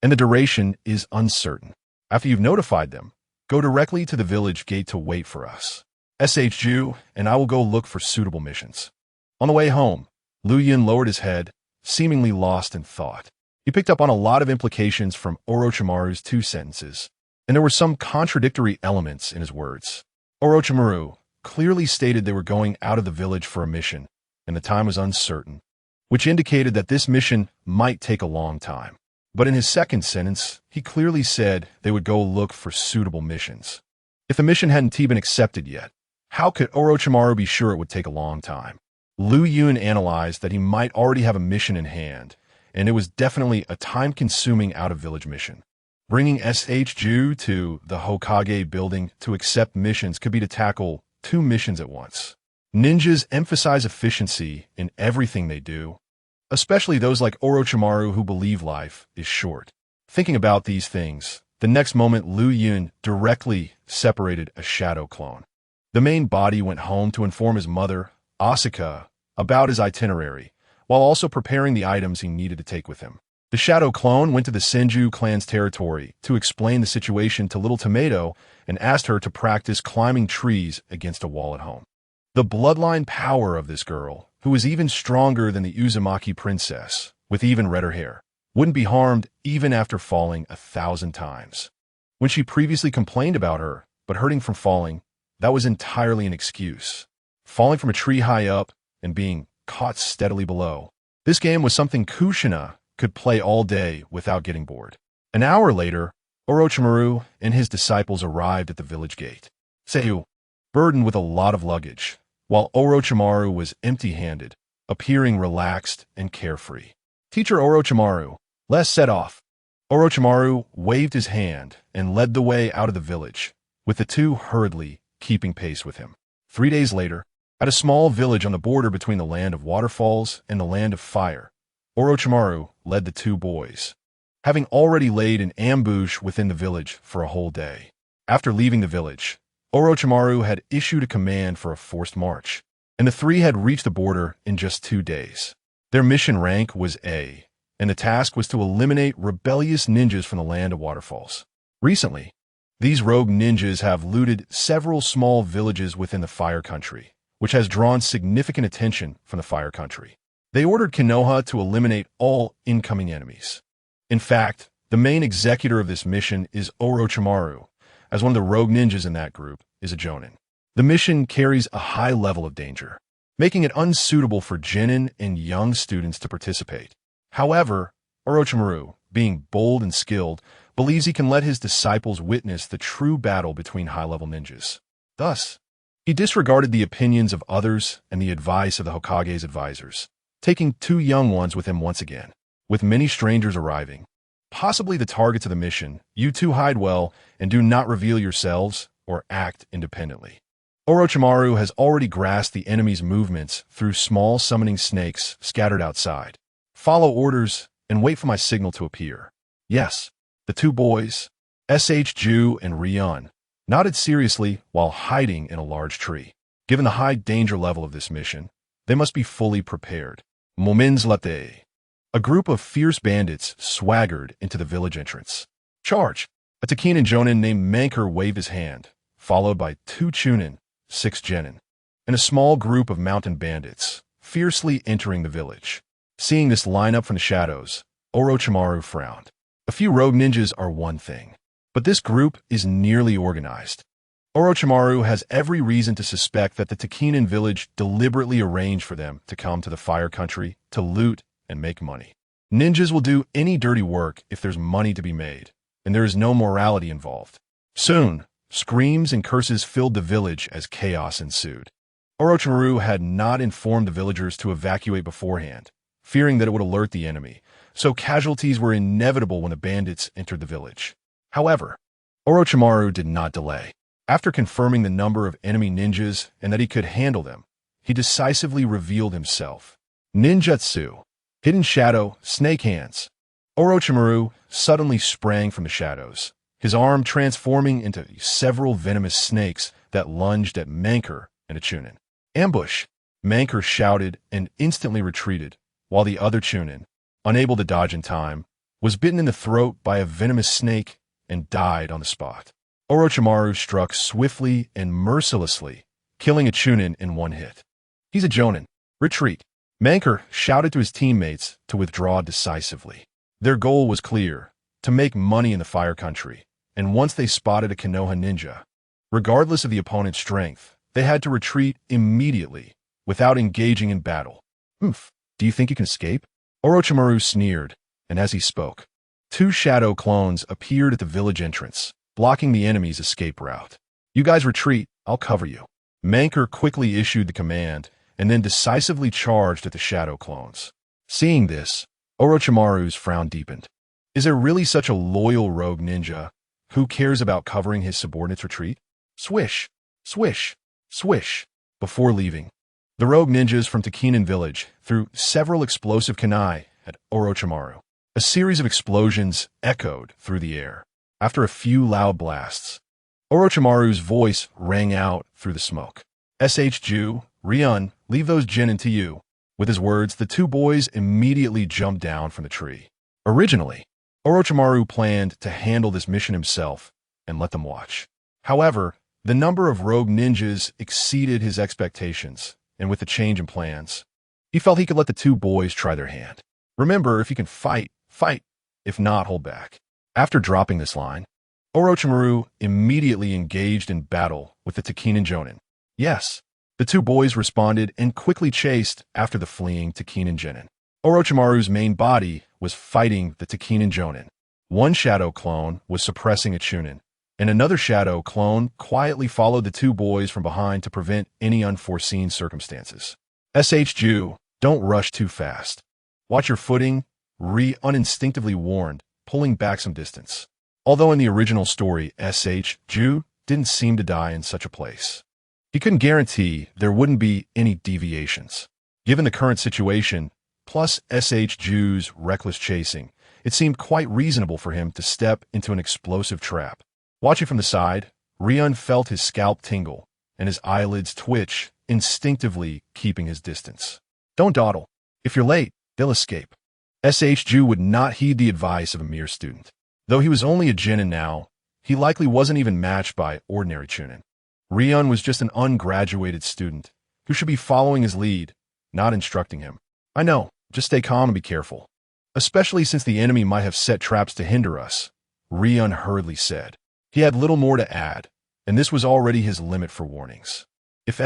A: and the duration is uncertain. After you've notified them, go directly to the village gate to wait for us. Ju, and I will go look for suitable missions." On the way home, Liu Yin lowered his head, seemingly lost in thought. He picked up on a lot of implications from Orochimaru's 2 sentences, and there were some contradictory elements in his words. Orochimaru clearly stated they were going out of the village for a mission, and the time was uncertain, which indicated that this mission might take a long time. But in his second sentence, he clearly said they would go look for suitable missions. If the mission hadn't even been accepted yet, how could Orochimaru be sure it would take a long time? Liu Yin analyzed that he might already have a mission in hand, and it was definitely a time-consuming out-of-village mission. Bringing Ju to the Hokage building to accept missions could be to tackle 2 missions at once. Ninjas emphasize efficiency in everything they do, especially those like Orochimaru who believe life is short. Thinking about these things, the next moment Liu Yin directly separated a shadow clone. The main body went home to inform his mother, Asuka, about his itinerary, while also preparing the items he needed to take with him. The shadow clone went to the Senju clan's territory to explain the situation to Little Tomato and asked her to practice climbing trees against a wall at home. The bloodline power of this girl, who was even stronger than the Uzumaki princess, with even redder hair, wouldn't be harmed even after falling 1,000 times. When she previously complained about her, but hurting from falling, that was entirely an excuse. Falling from a tree high up and being caught steadily below. This game was something KUSHINA could play all day without getting bored. An hour later, Orochimaru and his disciples arrived at the village gate. Senju, burdened with a lot of luggage, while Orochimaru was empty-handed, appearing relaxed and carefree. Teacher Orochimaru, let's set off. Orochimaru waved his hand and led the way out of the village, with the two hurriedly keeping pace with him. 3 days later, at a small village on the border between the land of waterfalls and the land of fire, Orochimaru led the two boys, having already laid an ambush within the village for a whole day. After leaving the village, Orochimaru had issued a command for a forced march, and the three had reached the border in just 2 days. Their mission rank was A, and the task was to eliminate rebellious ninjas from the land of waterfalls. Recently, these rogue ninjas have looted several small villages within the Fire Country, which has drawn significant attention from the Fire Country. They ordered Konoha to eliminate all incoming enemies. In fact, the main executor of this mission is Orochimaru, as one of the rogue ninjas in that group is a jonin. The mission carries a high level of danger, making it unsuitable for genin and young students to participate. However, Orochimaru, being bold and skilled, believes he can let his disciples witness the true battle between high-level ninjas. Thus, he disregarded the opinions of others and the advice of the Hokage's advisors, taking 2 young ones with him once again. With many strangers arriving, possibly the targets of the mission, you two hide well and do not reveal yourselves or act independently. Orochimaru has already grasped the enemy's movements through small summoning snakes scattered outside. Follow orders and wait for my signal to appear. Yes, the 2 boys, Ju and Ryun, nodded seriously while hiding in a large tree. Given the high danger level of this mission, they must be fully prepared. Momenslate. A group of fierce bandits swaggered into the village entrance. Charge! A Takinen jonin named Mangekyō waved his hand, followed by 2 chunin, 6 genin, and a small group of mountain bandits, fiercely entering the village. Seeing this lineup from the shadows, Orochimaru frowned. A few rogue ninjas are one thing, but this group is nearly organized. Orochimaru has every reason to suspect that the Takinen village deliberately arranged for them to come to the Fire Country to loot and make money. Ninjas will do any dirty work if there's money to be made, and there is no morality involved. Soon, screams and curses filled the village as chaos ensued. Orochimaru had not informed the villagers to evacuate beforehand, fearing that it would alert the enemy, so casualties were inevitable when the bandits entered the village. However, Orochimaru did not delay. After confirming the number of enemy ninjas and that he could handle them, he decisively revealed himself. Ninjutsu. Hidden shadow, snake hands. Orochimaru suddenly sprang from the shadows, his arm transforming into several venomous snakes that lunged at Mangekyō and a chunin. Ambush! Mangekyō shouted and instantly retreated, while the other chunin, unable to dodge in time, was bitten in the throat by a venomous snake and died on the spot. Orochimaru struck swiftly and mercilessly, killing a chunin in 1 hit. He's a jonin. Retreat! Mangekyō shouted to his teammates to withdraw decisively. Their goal was clear, to make money in the Fire Country, and once they spotted a Konoha ninja, regardless of the opponent's strength, they had to retreat immediately, without engaging in battle. "Oof, do you think you can escape?" Orochimaru sneered, and as he spoke, 2 shadow clones appeared at the village entrance, blocking the enemy's escape route. "You guys retreat, I'll cover you." Mangekyō quickly issued the command, and then decisively charged at the shadow clones. Seeing this, Orochimaru's frown deepened. Is there really such a loyal rogue ninja who cares about covering his subordinates' retreat? Swish, swish, swish. Before leaving, the rogue ninjas from Takinen village threw several explosive kunai at Orochimaru. A series of explosions echoed through the air. After a few loud blasts, Orochimaru's voice rang out through the smoke. Ju, Ryun, leave those genin to you. With his words, the 2 boys immediately jumped down from the tree. Originally, Orochimaru planned to handle this mission himself and let them watch. However, the number of rogue ninjas exceeded his expectations, and with the change in plans, he felt he could let the 2 boys try their hand. Remember, if you can fight, fight. if not hold back. After dropping this line, Orochimaru immediately engaged in battle with the Tekinen Jonin. Yes, the two boys responded and quickly chased after the fleeing Tekinen Jonin. Orochimaru's main body was fighting the Tekinen Jonin. One shadow clone was suppressing a Chunin, and another shadow clone quietly followed the two boys from behind to prevent any unforeseen circumstances. Ju, don't rush too fast. Watch your footing, uninstinctively warned, pulling back some distance. Although in the original story, Ju didn't seem to die in such a place. He couldn't guarantee there wouldn't be any deviations. Given the current situation, plus Ju's reckless chasing, it seemed quite reasonable for him to step into an explosive trap. Watching from the side, Rion felt his scalp tingle and his eyelids twitch, instinctively keeping his distance. Don't dawdle. If you're late, they'll escape. Ju would not heed the advice of a mere student. Though he was only a Genin now, he likely wasn't even matched by ordinary Chunin. Rion was just an ungraduated student who should be following his lead, not instructing him. I know, just stay calm and be careful. Especially since the enemy might have set traps to hinder us, Rion hurriedly said. He had little more to add, and this was already his limit for warnings. If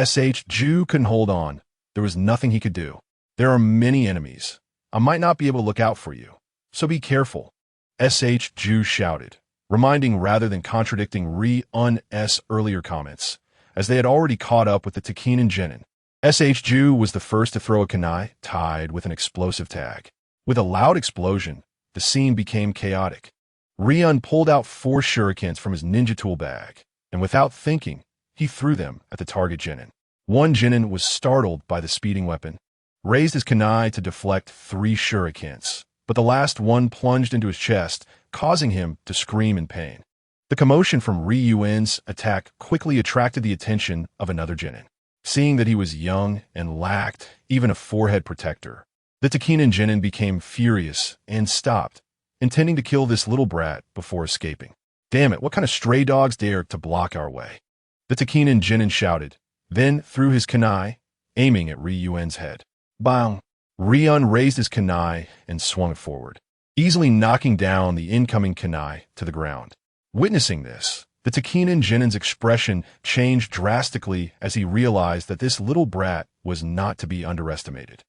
A: Ju couldn't hold on, there was nothing he could do. There are many enemies. I might not be able to look out for you, so be careful. Ju shouted, reminding rather than contradicting Rion's earlier comments, as they had already caught up with the Tekinen Jonin. Ju was the first to throw a kunai tied with an explosive tag. With a loud explosion, the scene became chaotic. Rion pulled out 4 shurikens from his ninja tool bag, and without thinking, he threw them at the target Genin. One Genin was startled by the speeding weapon, raised his kunai to deflect 3 shurikens, but the last one plunged into his chest, causing him to scream in pain. The commotion from Ryuen's attack quickly attracted the attention of another Genin. Seeing that he was young and lacked even a forehead protector, the Tekinen Jonin became furious and stopped, intending to kill this little brat before escaping. Damn it, what kind of stray dogs dare to block our way? The Tekinen Jonin shouted, then threw his kunai, aiming at Ryuen's head. Bang! Rion raised his kunai and swung it forward, easily knocking down the incoming kunai to the ground. Witnessing this, the Tekinen Jonin's expression changed drastically as he realized that this little brat was not to be underestimated.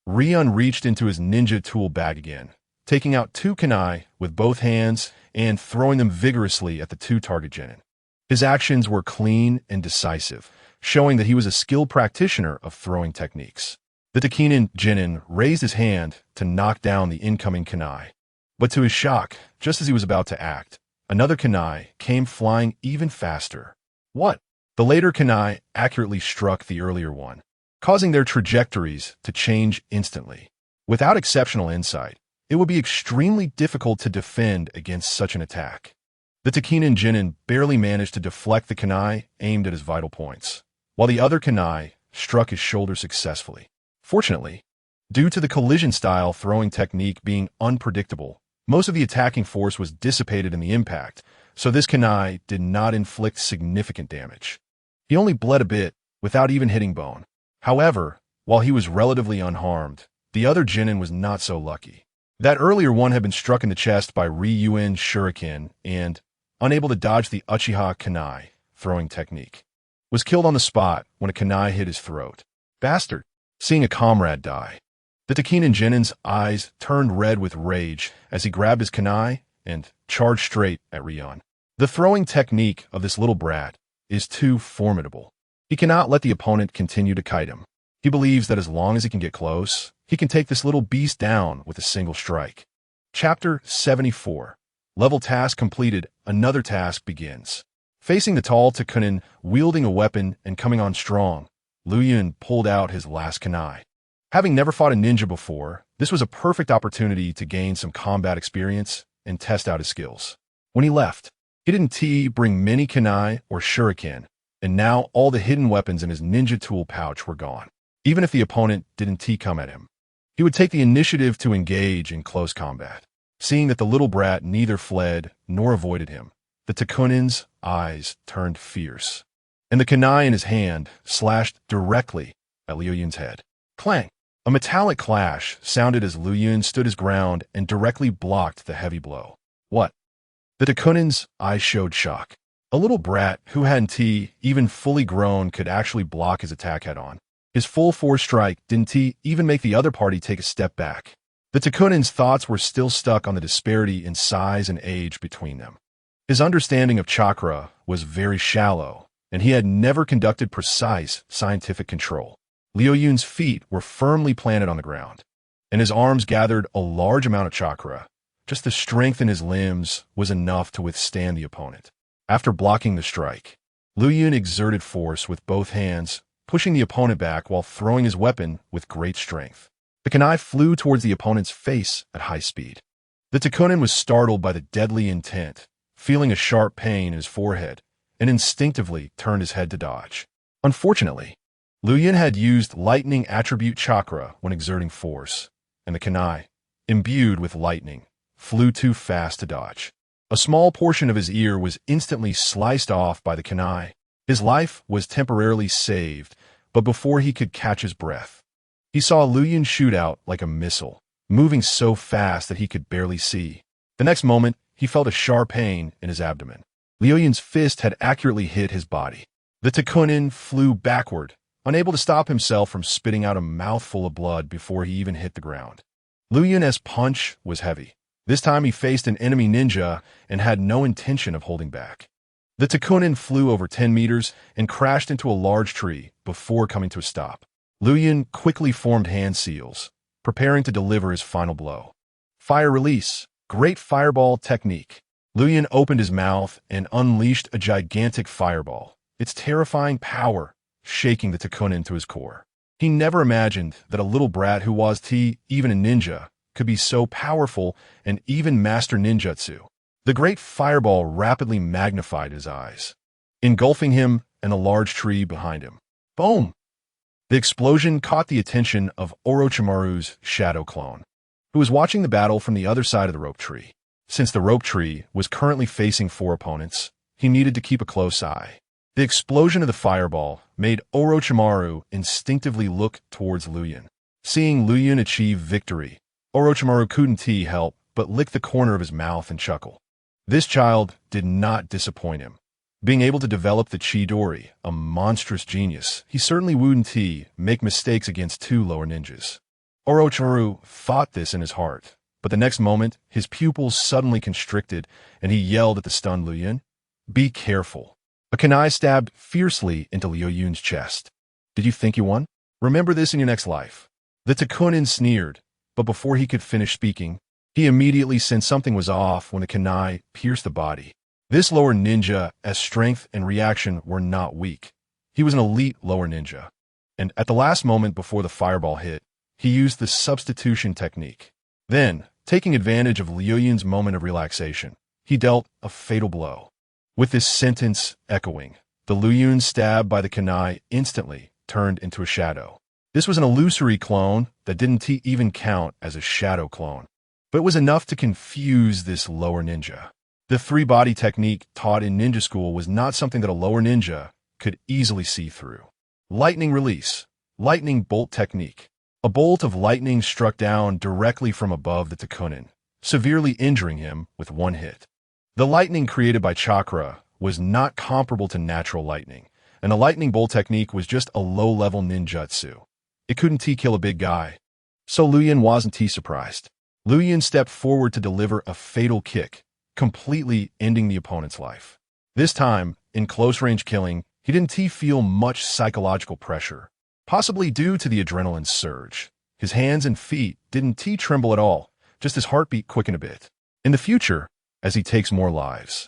A: Rion reached into his ninja tool bag again, taking out 2 kunai with both hands and throwing them vigorously at the 2 target Genin. His actions were clean and decisive, showing that he was a skilled practitioner of throwing techniques. The Tekinen Jonin raised his hand to knock down the incoming kunai, but to his shock, just as he was about to act, another kunai came flying even faster. What? The later kunai accurately struck the earlier one, causing their trajectories to change instantly. Without exceptional insight, it would be extremely difficult to defend against such an attack. The Tekinen Jonin barely managed to deflect the kunai aimed at his vital points, while the other kunai struck his shoulder successfully. Fortunately, due to the collision-style throwing technique being unpredictable, most of the attacking force was dissipated in the impact, so this kunai did not inflict significant damage. He only bled a bit, without even hitting bone. However, while he was relatively unharmed, the other Genin was not so lucky. That earlier one had been struck in the chest by Ryuen's shuriken and, unable to dodge the Uchiha kunai throwing technique, was killed on the spot when a kunai hit his throat. Bastard! Seeing a comrade die, the Tekinen Jonin's eyes turned red with rage as he grabbed his kunai and charged straight at Rion. The throwing technique of this little brat is too formidable. He cannot let the opponent continue to kite him. He believes that as long as he can get close, he can take this little beast down with a single strike. Chapter 74. Level task completed, another task begins. Facing the tall Tekunin, wielding a weapon and coming on strong, Liu Yun pulled out his last kunai. Having never fought a ninja before, this was a perfect opportunity to gain some combat experience and test out his skills. When he left, he didn't bring many kunai or shuriken, and now all the hidden weapons in his ninja tool pouch were gone. Even if the opponent didn't come at him, he would take the initiative to engage in close combat. Seeing that the little brat neither fled nor avoided him, the Tekunin's eyes turned fierce, and the kunai in his hand slashed directly at Liu Yun's head. Clang! A metallic clash sounded as Liu Yun stood his ground and directly blocked the heavy blow. What? The Daikunin's eyes showed shock. A little brat who hadn't even fully grown could actually block his attack head-on. His full force strike didn't even make the other party take a step back. The Daikunin's thoughts were still stuck on the disparity in size and age between them. His understanding of chakra was very shallow, and he had never conducted precise scientific control. Liu Yun's feet were firmly planted on the ground, and his arms gathered a large amount of chakra. Just the strength in his limbs was enough to withstand the opponent. After blocking the strike, Liu Yun exerted force with both hands, pushing the opponent back while throwing his weapon with great strength. The kunai flew towards the opponent's face at high speed. The Daikunin was startled by the deadly intent, feeling a sharp pain in his forehead, and instinctively turned his head to dodge. Unfortunately, Liu Yun had used lightning attribute chakra when exerting force, and the kunai, imbued with lightning, flew too fast to dodge. A small portion of his ear was instantly sliced off by the kunai. His life was temporarily saved, but before he could catch his breath, he saw Liu Yun shoot out like a missile, moving so fast that he could barely see. The next moment, he felt a sharp pain in his abdomen. Liu Yun's fist had accurately hit his body. The Daikunin flew backward, unable to stop himself from spitting out a mouthful of blood before he even hit the ground. Liu Yun's punch was heavy. This time he faced an enemy ninja and had no intention of holding back. The Daikunin flew over 10 meters and crashed into a large tree before coming to a stop. Liu Yun quickly formed hand seals, preparing to deliver his final blow. Fire release. Great fireball technique. Liu Yun opened his mouth and unleashed a gigantic fireball, its terrifying power shaking the Daikunin to his core. He never imagined that a little brat who was even a ninja could be so powerful and even master ninjutsu. The great fireball rapidly magnified his eyes, engulfing him and a large tree behind him. Boom! The explosion caught the attention of Orochimaru's shadow clone, who was watching the battle from the other side of the rope tree. Since the rope tree was currently facing 4 opponents, he needed to keep a close eye. The explosion of the fireball made Orochimaru instinctively look towards Liu Yun. Seeing Liu Yun achieve victory, Orochimaru couldn't help but lick the corner of his mouth and chuckle. This child did not disappoint him. Being able to develop the Chidori, a monstrous genius, he certainly wouldn't make mistakes against 2 lower ninjas. Orochimaru thought this in his heart, but the next moment, his pupils suddenly constricted, and he yelled at the stunned Liu Yun, "Be careful." A kunai stabbed fiercely into Liu Yun's chest. Did you think you won? Remember this in your next life. The Daikunin sneered, but before he could finish speaking, he immediately sensed something was off when the kunai pierced the body. This lower ninja's strength and reaction were not weak. He was an elite lower ninja, and at the last moment before the fireball hit, he used the substitution technique. Then, taking advantage of Liu Yun's moment of relaxation, he dealt a fatal blow. With this sentence echoing, the Liu Yun stab by the kunai instantly turned into a shadow. This was an illusory clone that didn't even count as a shadow clone, but it was enough to confuse this lower ninja. The 3-body technique taught in ninja school was not something that a lower ninja could easily see through. Lightning release. Lightning bolt technique. A bolt of lightning struck down directly from above the Daikunin, severely injuring him with 1 hit. The lightning created by chakra was not comparable to natural lightning, and the lightning bolt technique was just a low-level ninjutsu. It couldn't kill a big guy. So Liu Yun wasn't surprised. Liu Yun stepped forward to deliver a fatal kick, completely ending the opponent's life. This time, in close-range killing, he didn't feel much psychological pressure, possibly due to the adrenaline surge. His hands and feet didn't tremble at all, just his heartbeat quickened a bit. In the future, as he takes more lives,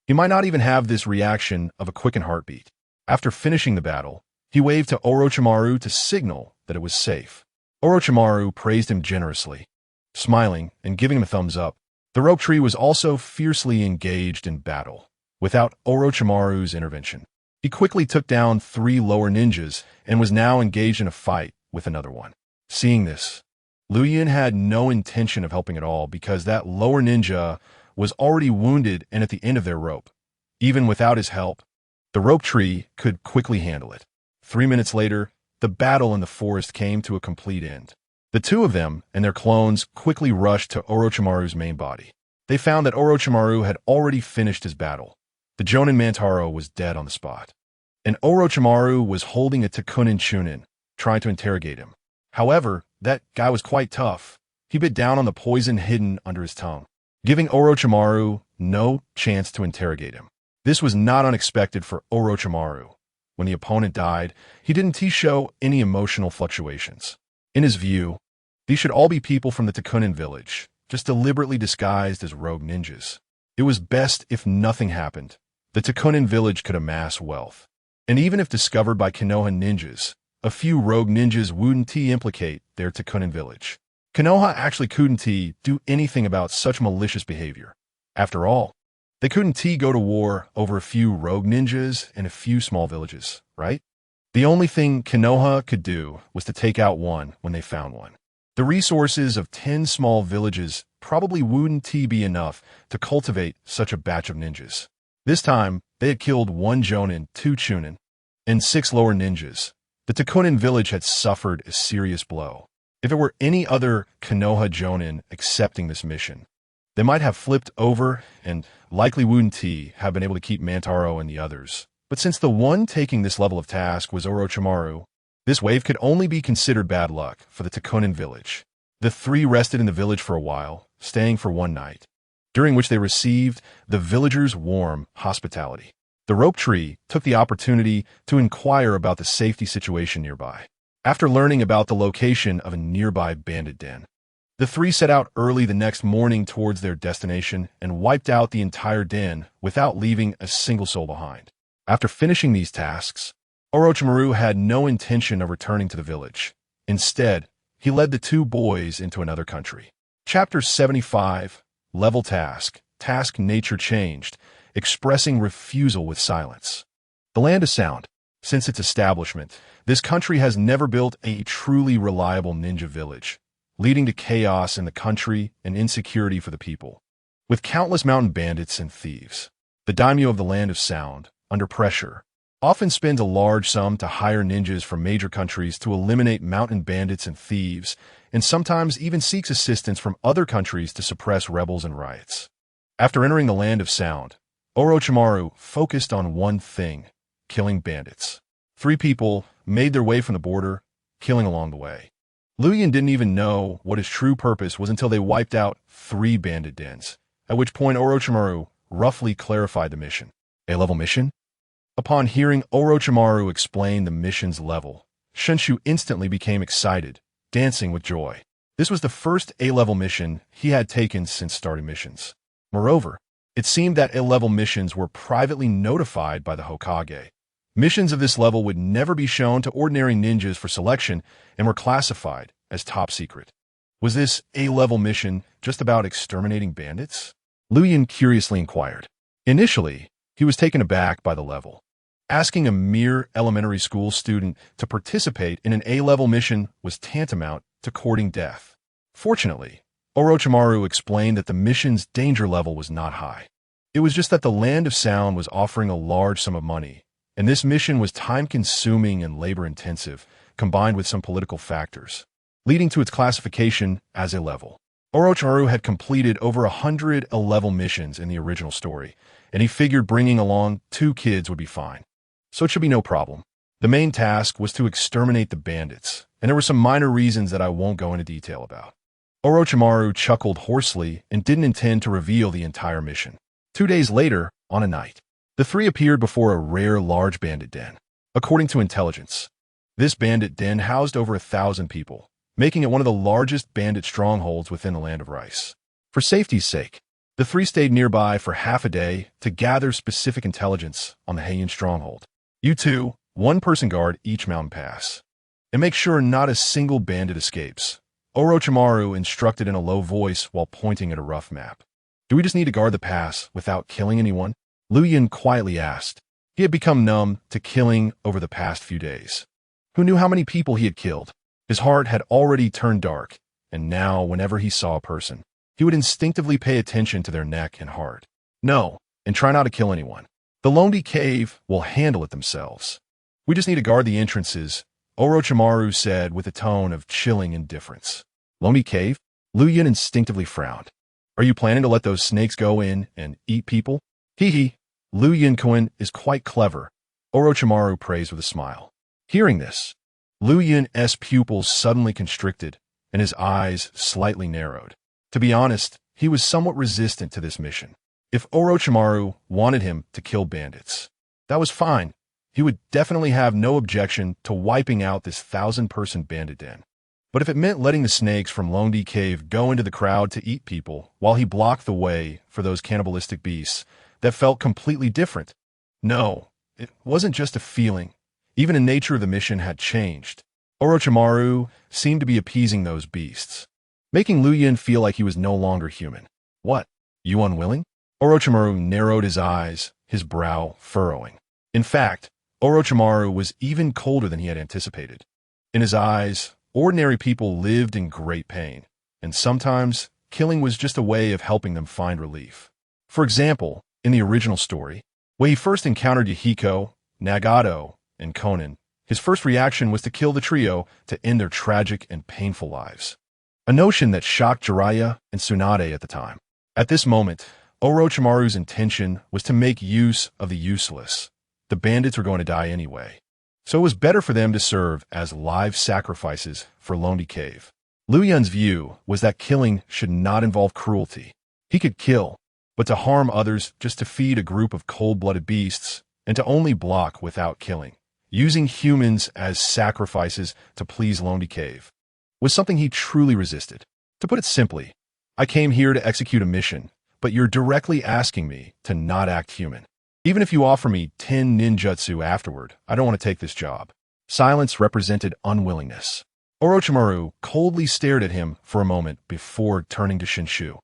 A: he might not even have this reaction of a quickened heartbeat. After finishing the battle, he waved to Orochimaru to signal that it was safe. Orochimaru praised him generously, smiling and giving him a thumbs up. The rope tree was also fiercely engaged in battle, without Orochimaru's intervention. He quickly took down 3 lower ninjas and was now engaged in a fight with another one. Seeing this, Liu Yun had no intention of helping at all because that lower ninja was already wounded and at the end of their rope. Even without his help, the rope tree could quickly handle it. 3 minutes later, the battle in the forest came to a complete end. The two of them and their clones quickly rushed to Orochimaru's main body. They found that Orochimaru had already finished his battle. The Jonin Mantaro was dead on the spot. And Orochimaru was holding a Takunin Chunin, trying to interrogate him. However, that guy was quite tough. He bit down on the poison hidden under his tongue, giving Orochimaru no chance to interrogate him. This was not unexpected for Orochimaru. When the opponent died, he didn't show any emotional fluctuations. In his view, these should all be people from the Takunin village, just deliberately disguised as rogue ninjas. It was best if nothing happened. The Takunin village could amass wealth. And even if discovered by Konoha ninjas, a few rogue ninjas wouldn't implicate their Takunin village. Konoha actually couldn't do anything about such malicious behavior. After all, they couldn't go to war over a few rogue ninjas and a few small villages, right? The only thing Konoha could do was to take out one when they found one. The resources of 10 small villages probably wouldn't be enough to cultivate such a batch of ninjas. This time, they had killed 1 Jonin, 2 Chunin, and 6 lower ninjas. The Takunin village had suffered a serious blow. If it were any other Konoha Jonin accepting this mission, they might have flipped over and likely wouldn't have been able to keep Mantaro and the others. But since the one taking this level of task was Orochimaru, this wave could only be considered bad luck for the Takunin village. The 3 rested in the village for a while, staying for 1 night, during which they received the villagers' warm hospitality. The rope tree took the opportunity to inquire about the safety situation nearby. After learning about the location of a nearby bandit den, the 3 set out early the next morning towards their destination and wiped out the entire den without leaving a single soul behind. After finishing these tasks, Orochimaru had no intention of returning to the village. Instead, he led the 2 boys into another country. Chapter 75, Level Task. Task nature changed, expressing refusal with silence. The Land of Sound. Since its establishment, this country has never built a truly reliable ninja village, leading to chaos in the country and insecurity for the people. With countless mountain bandits and thieves, the daimyo of the Land of Sound, under pressure, often spends a large sum to hire ninjas from major countries to eliminate mountain bandits and thieves, and sometimes even seeks assistance from other countries to suppress rebels and riots. After entering the Land of Sound, Orochimaru focused on one thing: killing bandits. 3 people made their way from the border, killing along the way. Luyan didn't even know what his true purpose was until they wiped out 3 bandit dens, at which point Orochimaru roughly clarified the mission. A-level mission? Upon hearing Orochimaru explain the mission's level, Shunshu instantly became excited, dancing with joy. This was the first A-level mission he had taken since starting missions. Moreover, it seemed that A-level missions were privately notified by the Hokage. Missions of this level would never be shown to ordinary ninjas for selection and were classified as top secret. Was this A-level mission just about exterminating bandits? Luyan curiously inquired. Initially, he was taken aback by the level. Asking a mere elementary school student to participate in an A-level mission was tantamount to courting death. Fortunately, Orochimaru explained that the mission's danger level was not high. It was just that the Land of Sound was offering a large sum of money, and this mission was time-consuming and labor-intensive, combined with some political factors, leading to its classification as A-level. Orochimaru had completed over 100 A-level missions in the original story, and he figured bringing along 2 kids would be fine. So it should be no problem. The main task was to exterminate the bandits, and there were some minor reasons that I won't go into detail about. Orochimaru chuckled hoarsely and didn't intend to reveal the entire mission. 2 days later, on a night, the 3 appeared before a rare large bandit den. According to intelligence, this bandit den housed over 1,000 people, making it one of the largest bandit strongholds within the Land of Rice. For safety's sake, the 3 stayed nearby for half a day to gather specific intelligence on the Heian stronghold. You 2, 1-person guard each mountain pass, and make sure not a single bandit escapes. Orochimaru instructed in a low voice while pointing at a rough map. Do we just need to guard the pass without killing anyone? Luyan quietly asked. He had become numb to killing over the past few days. Who knew how many people he had killed? His heart had already turned dark, and now whenever he saw a person, he would instinctively pay attention to their neck and heart. No, and try not to kill anyone. The Lonely Cave will handle it themselves. We just need to guard the entrances Orochimaru said with a tone of chilling indifference. Lonely cave? Liu Yin instinctively frowned. Are you planning to let those snakes go in and eat people? Hee hee. Liu Yin is quite clever, Orochimaru praised with a smile. Hearing this, Liu Yin's pupils suddenly constricted and his eyes slightly narrowed. To be honest, he was somewhat resistant to this mission. If Orochimaru wanted him to kill bandits, that was fine. He would definitely have no objection to wiping out this 1,000-person bandit den. But if it meant letting the snakes from Lonely Cave go into the crowd to eat people while he blocked the way for those cannibalistic beasts, that felt completely different. No, it wasn't just a feeling. Even the nature of the mission had changed. Orochimaru seemed to be appeasing those beasts, making Liu Yin feel like he was no longer human. What? You unwilling? Orochimaru narrowed his eyes, his brow furrowing. In fact, Orochimaru was even colder than he had anticipated. In his eyes, ordinary people lived in great pain, and sometimes killing was just a way of helping them find relief. For example, in the original story, when he first encountered Yahiko, Nagato, and Konan, his first reaction was to kill the trio to end their tragic and painful lives. A notion that shocked Jiraiya and Tsunade at the time. At this moment, Orochimaru's intention was to make use of the useless. The bandits were going to die anyway, so it was better for them to serve as live sacrifices for Lonely Cave. Liu Yin's view was that killing should not involve cruelty. He could kill, but to harm others just to feed a group of cold-blooded beasts, and to only block without killing, using humans as sacrifices to please Lonely Cave, was something he truly resisted. To put it simply, I came here to execute a mission, but you're directly asking me to not act human. Even if you offer me 10 ninjutsu afterward, I don't want to take this job. Silence represented unwillingness. Orochimaru coldly stared at him for a moment before turning to Shinshu.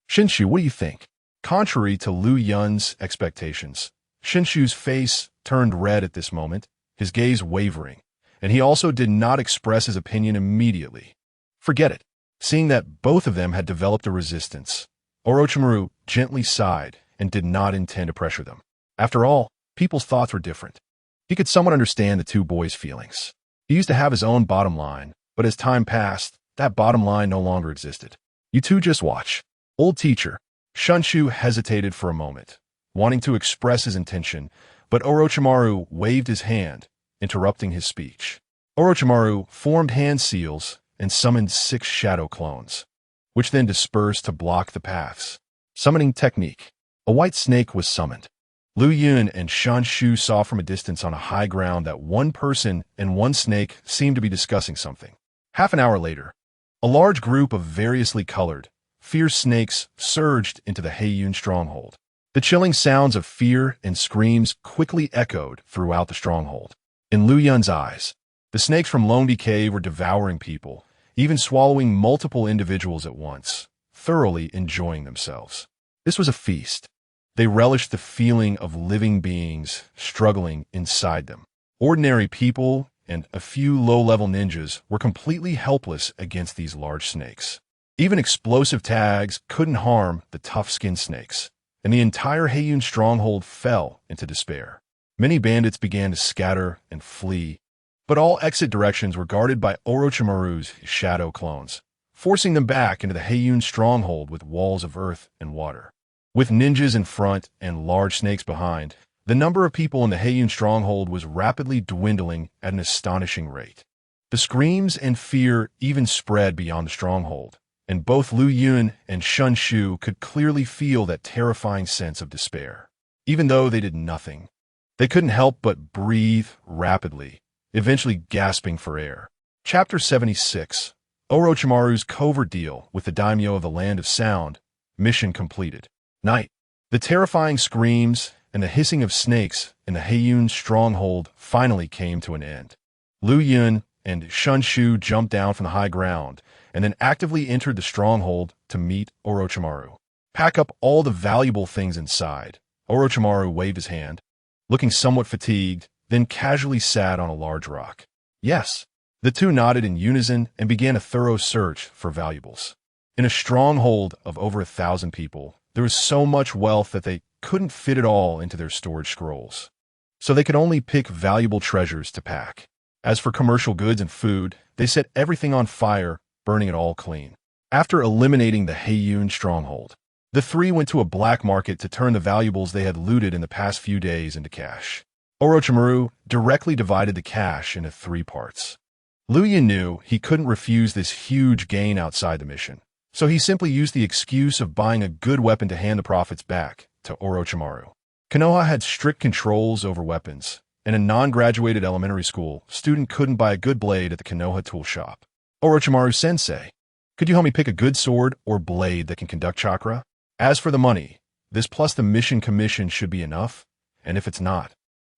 A: Shinshu, what do you think? Contrary to Liu Yin's expectations, Shinshu's face turned red at this moment, his gaze wavering, and he also did not express his opinion immediately. Forget it. Seeing that both of them had developed a resistance, Orochimaru gently sighed and did not intend to pressure them. After all, people's thoughts were different. He could somewhat understand the two boys' feelings. He used to have his own bottom line, but as time passed, that bottom line no longer existed. You two just watch. Old teacher. Shinshu hesitated for a moment, wanting to express his intention, but Orochimaru waved his hand, interrupting his speech. Orochimaru formed hand seals and summoned 6 shadow clones, which then dispersed to block the paths. Summoning technique. A white snake was summoned. Liu Yin and Shinshu saw from a distance on a high ground that one person and one snake seemed to be discussing something. Half an hour later, a large group of variously colored, fierce snakes surged into the Heiyun stronghold. The chilling sounds of fear and screams quickly echoed throughout the stronghold. In Liu Yin's eyes, the snakes from Lonely Cave were devouring people, even swallowing multiple individuals at once, thoroughly enjoying themselves. This was a feast. They relished the feeling of living beings struggling inside them. Ordinary people and a few low-level ninjas were completely helpless against these large snakes. Even explosive tags couldn't harm the tough-skinned snakes, and the entire Heiyun stronghold fell into despair. Many bandits began to scatter and flee, but all exit directions were guarded by Orochimaru's shadow clones, forcing them back into the Heiyun stronghold with walls of earth and water. With ninjas in front and large snakes behind, the number of people in the Heiyun stronghold was rapidly dwindling at an astonishing rate. The screams and fear even spread beyond the stronghold, and both Liu Yin and Shinshu could clearly feel that terrifying sense of despair. Even though they did nothing, they couldn't help but breathe rapidly, eventually gasping for air. Chapter 76. Orochimaru's covert deal with the daimyo of the Land of Sound. Mission completed. Night. The terrifying screams and the hissing of snakes in the Heiyun stronghold finally came to an end. Liu Yin and Shinshu jumped down from the high ground and then actively entered the stronghold to meet Orochimaru. Pack up all the valuable things inside. Orochimaru waved his hand, looking somewhat fatigued, then casually sat on a large rock. Yes. The two nodded in unison and began a thorough search for valuables. In a stronghold of over 1,000 people, there was so much wealth that they couldn't fit it all into their storage scrolls. So they could only pick valuable treasures to pack. As for commercial goods and food, they set everything on fire, burning it all clean. After eliminating the Heiyun stronghold, the three went to a black market to turn the valuables they had looted in the past few days into cash. Orochimaru directly divided the cash into 3 parts. Luyan knew he couldn't refuse this huge gain outside the mission, so he simply used the excuse of buying a good weapon to hand the profits back to Orochimaru. Konoha had strict controls over weapons. In a non-graduated elementary school, a student couldn't buy a good blade at the Konoha tool shop. Orochimaru-sensei, could you help me pick a good sword or blade that can conduct chakra? As for the money, this plus the mission commission should be enough, and if it's not,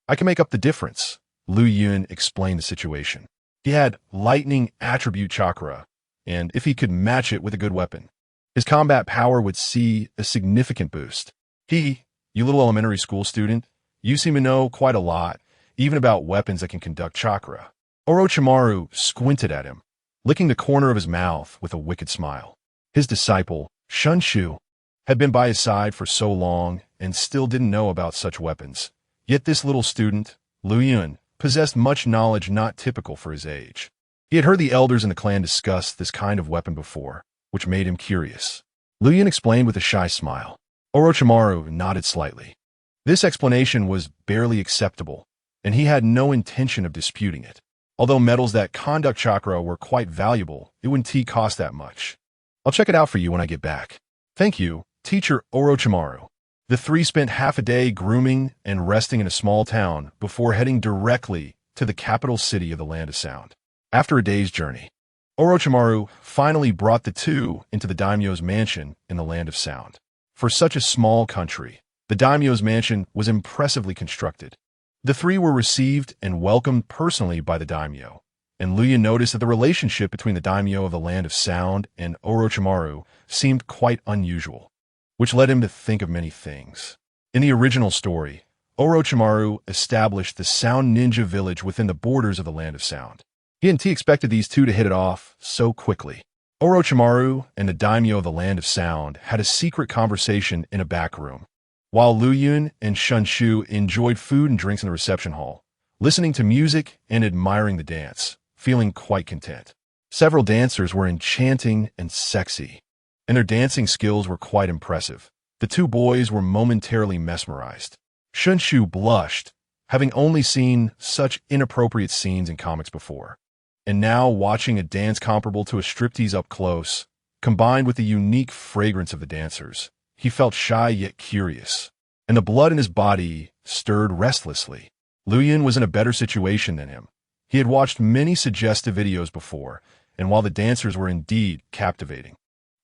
A: I can make up the difference. Lu Yun explained the situation. He had lightning attribute chakra, and if he could match it with a good weapon, his combat power would see a significant boost. You little elementary school student, you seem to know quite a lot, even about weapons that can conduct chakra. Orochimaru squinted at him, licking the corner of his mouth with a wicked smile. His disciple, Shunshu, had been by his side for so long and still didn't know about such weapons. Yet this little student, Lu Yun, possessed much knowledge not typical for his age. He had heard the elders in the clan discuss this kind of weapon before, which made him curious. Lu Yun explained with a shy smile. Orochimaru nodded slightly. This explanation was barely acceptable, and he had no intention of disputing it. Although metals that conduct chakra were quite valuable, it wouldn't cost that much. I'll check it out for you when I get back. Thank you, Teacher Orochimaru. The three spent half a day grooming and resting in a small town before heading directly to the capital city of the Land of Sound. After a day's journey, Orochimaru finally brought the two into the daimyo's mansion in the Land of Sound. For such a small country, the daimyo's mansion was impressively constructed. The three were received and welcomed personally by the daimyo, and Luya noticed that the relationship between the daimyo of the Land of Sound and Orochimaru seemed quite unusual, which led him to think of many things. In the original story, Orochimaru established the Sound Ninja Village within the borders of the Land of Sound. He hadn't expected these two to hit it off so quickly. Orochimaru and the daimyo of the Land of Sound had a secret conversation in a back room, while Lu Yun and Shunshu enjoyed food and drinks in the reception hall, listening to music and admiring the dance, feeling quite content. Several dancers were enchanting and sexy, and their dancing skills were quite impressive. The two boys were momentarily mesmerized. Shunshu blushed, having only seen such inappropriate scenes in comics before. And now watching a dance comparable to a striptease up close, combined with the unique fragrance of the dancers, he felt shy yet curious, and the blood in his body stirred restlessly. Lu Yun was in a better situation than him. He had watched many suggestive videos before, and while the dancers were indeed captivating,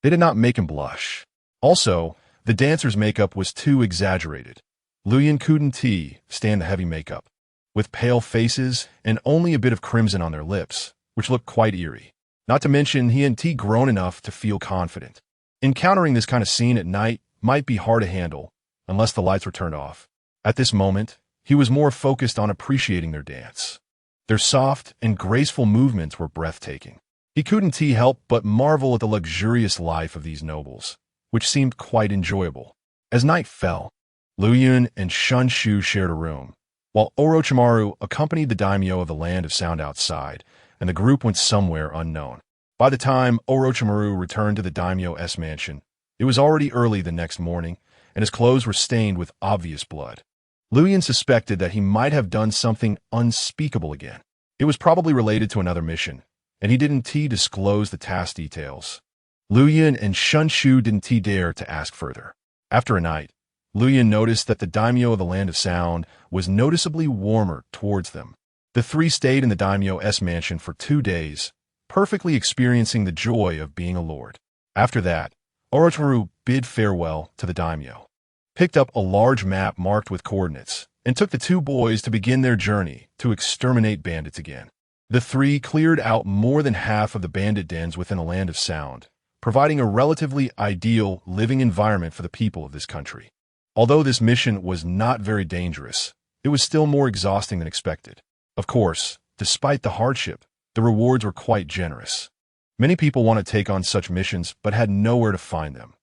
A: they did not make him blush. Also, the dancers' makeup was too exaggerated. Lu Yun couldn't stand the heavy makeup, with pale faces and only a bit of crimson on their lips, which looked quite eerie. Not to mention, he hadn't grown enough to feel confident. Encountering this kind of scene at night might be hard to handle, unless the lights were turned off. At this moment, he was more focused on appreciating their dance. Their soft and graceful movements were breathtaking. He couldn't help but marvel at the luxurious life of these nobles, which seemed quite enjoyable. As night fell, Lu Yun and Shunshu shared a room, while Orochimaru accompanied the daimyo of the Land of Sound outside, and the group went somewhere unknown. By the time Orochimaru returned to the daimyo's mansion, it was already early the next morning, and his clothes were stained with obvious blood. Lu Yun suspected that he might have done something unspeakable again. It was probably related to another mission, and he didn't disclose the task details. Lu Yun and Shunshu didn't dare to ask further. After a night, Lu Yun noticed that the daimyo of the Land of Sound was noticeably warmer towards them. The three stayed in the daimyo's mansion for 2 days, perfectly experiencing the joy of being a lord. After that, Orochimaru bid farewell to the daimyo, picked up a large map marked with coordinates, and took the two boys to begin their journey to exterminate bandits again. The three cleared out more than half of the bandit dens within the Land of Sound, providing a relatively ideal living environment for the people of this country. Although this mission was not very dangerous, it was still more exhausting than expected. Of course, despite the hardship, the rewards were quite generous. Many people want to take on such missions but had nowhere to find them.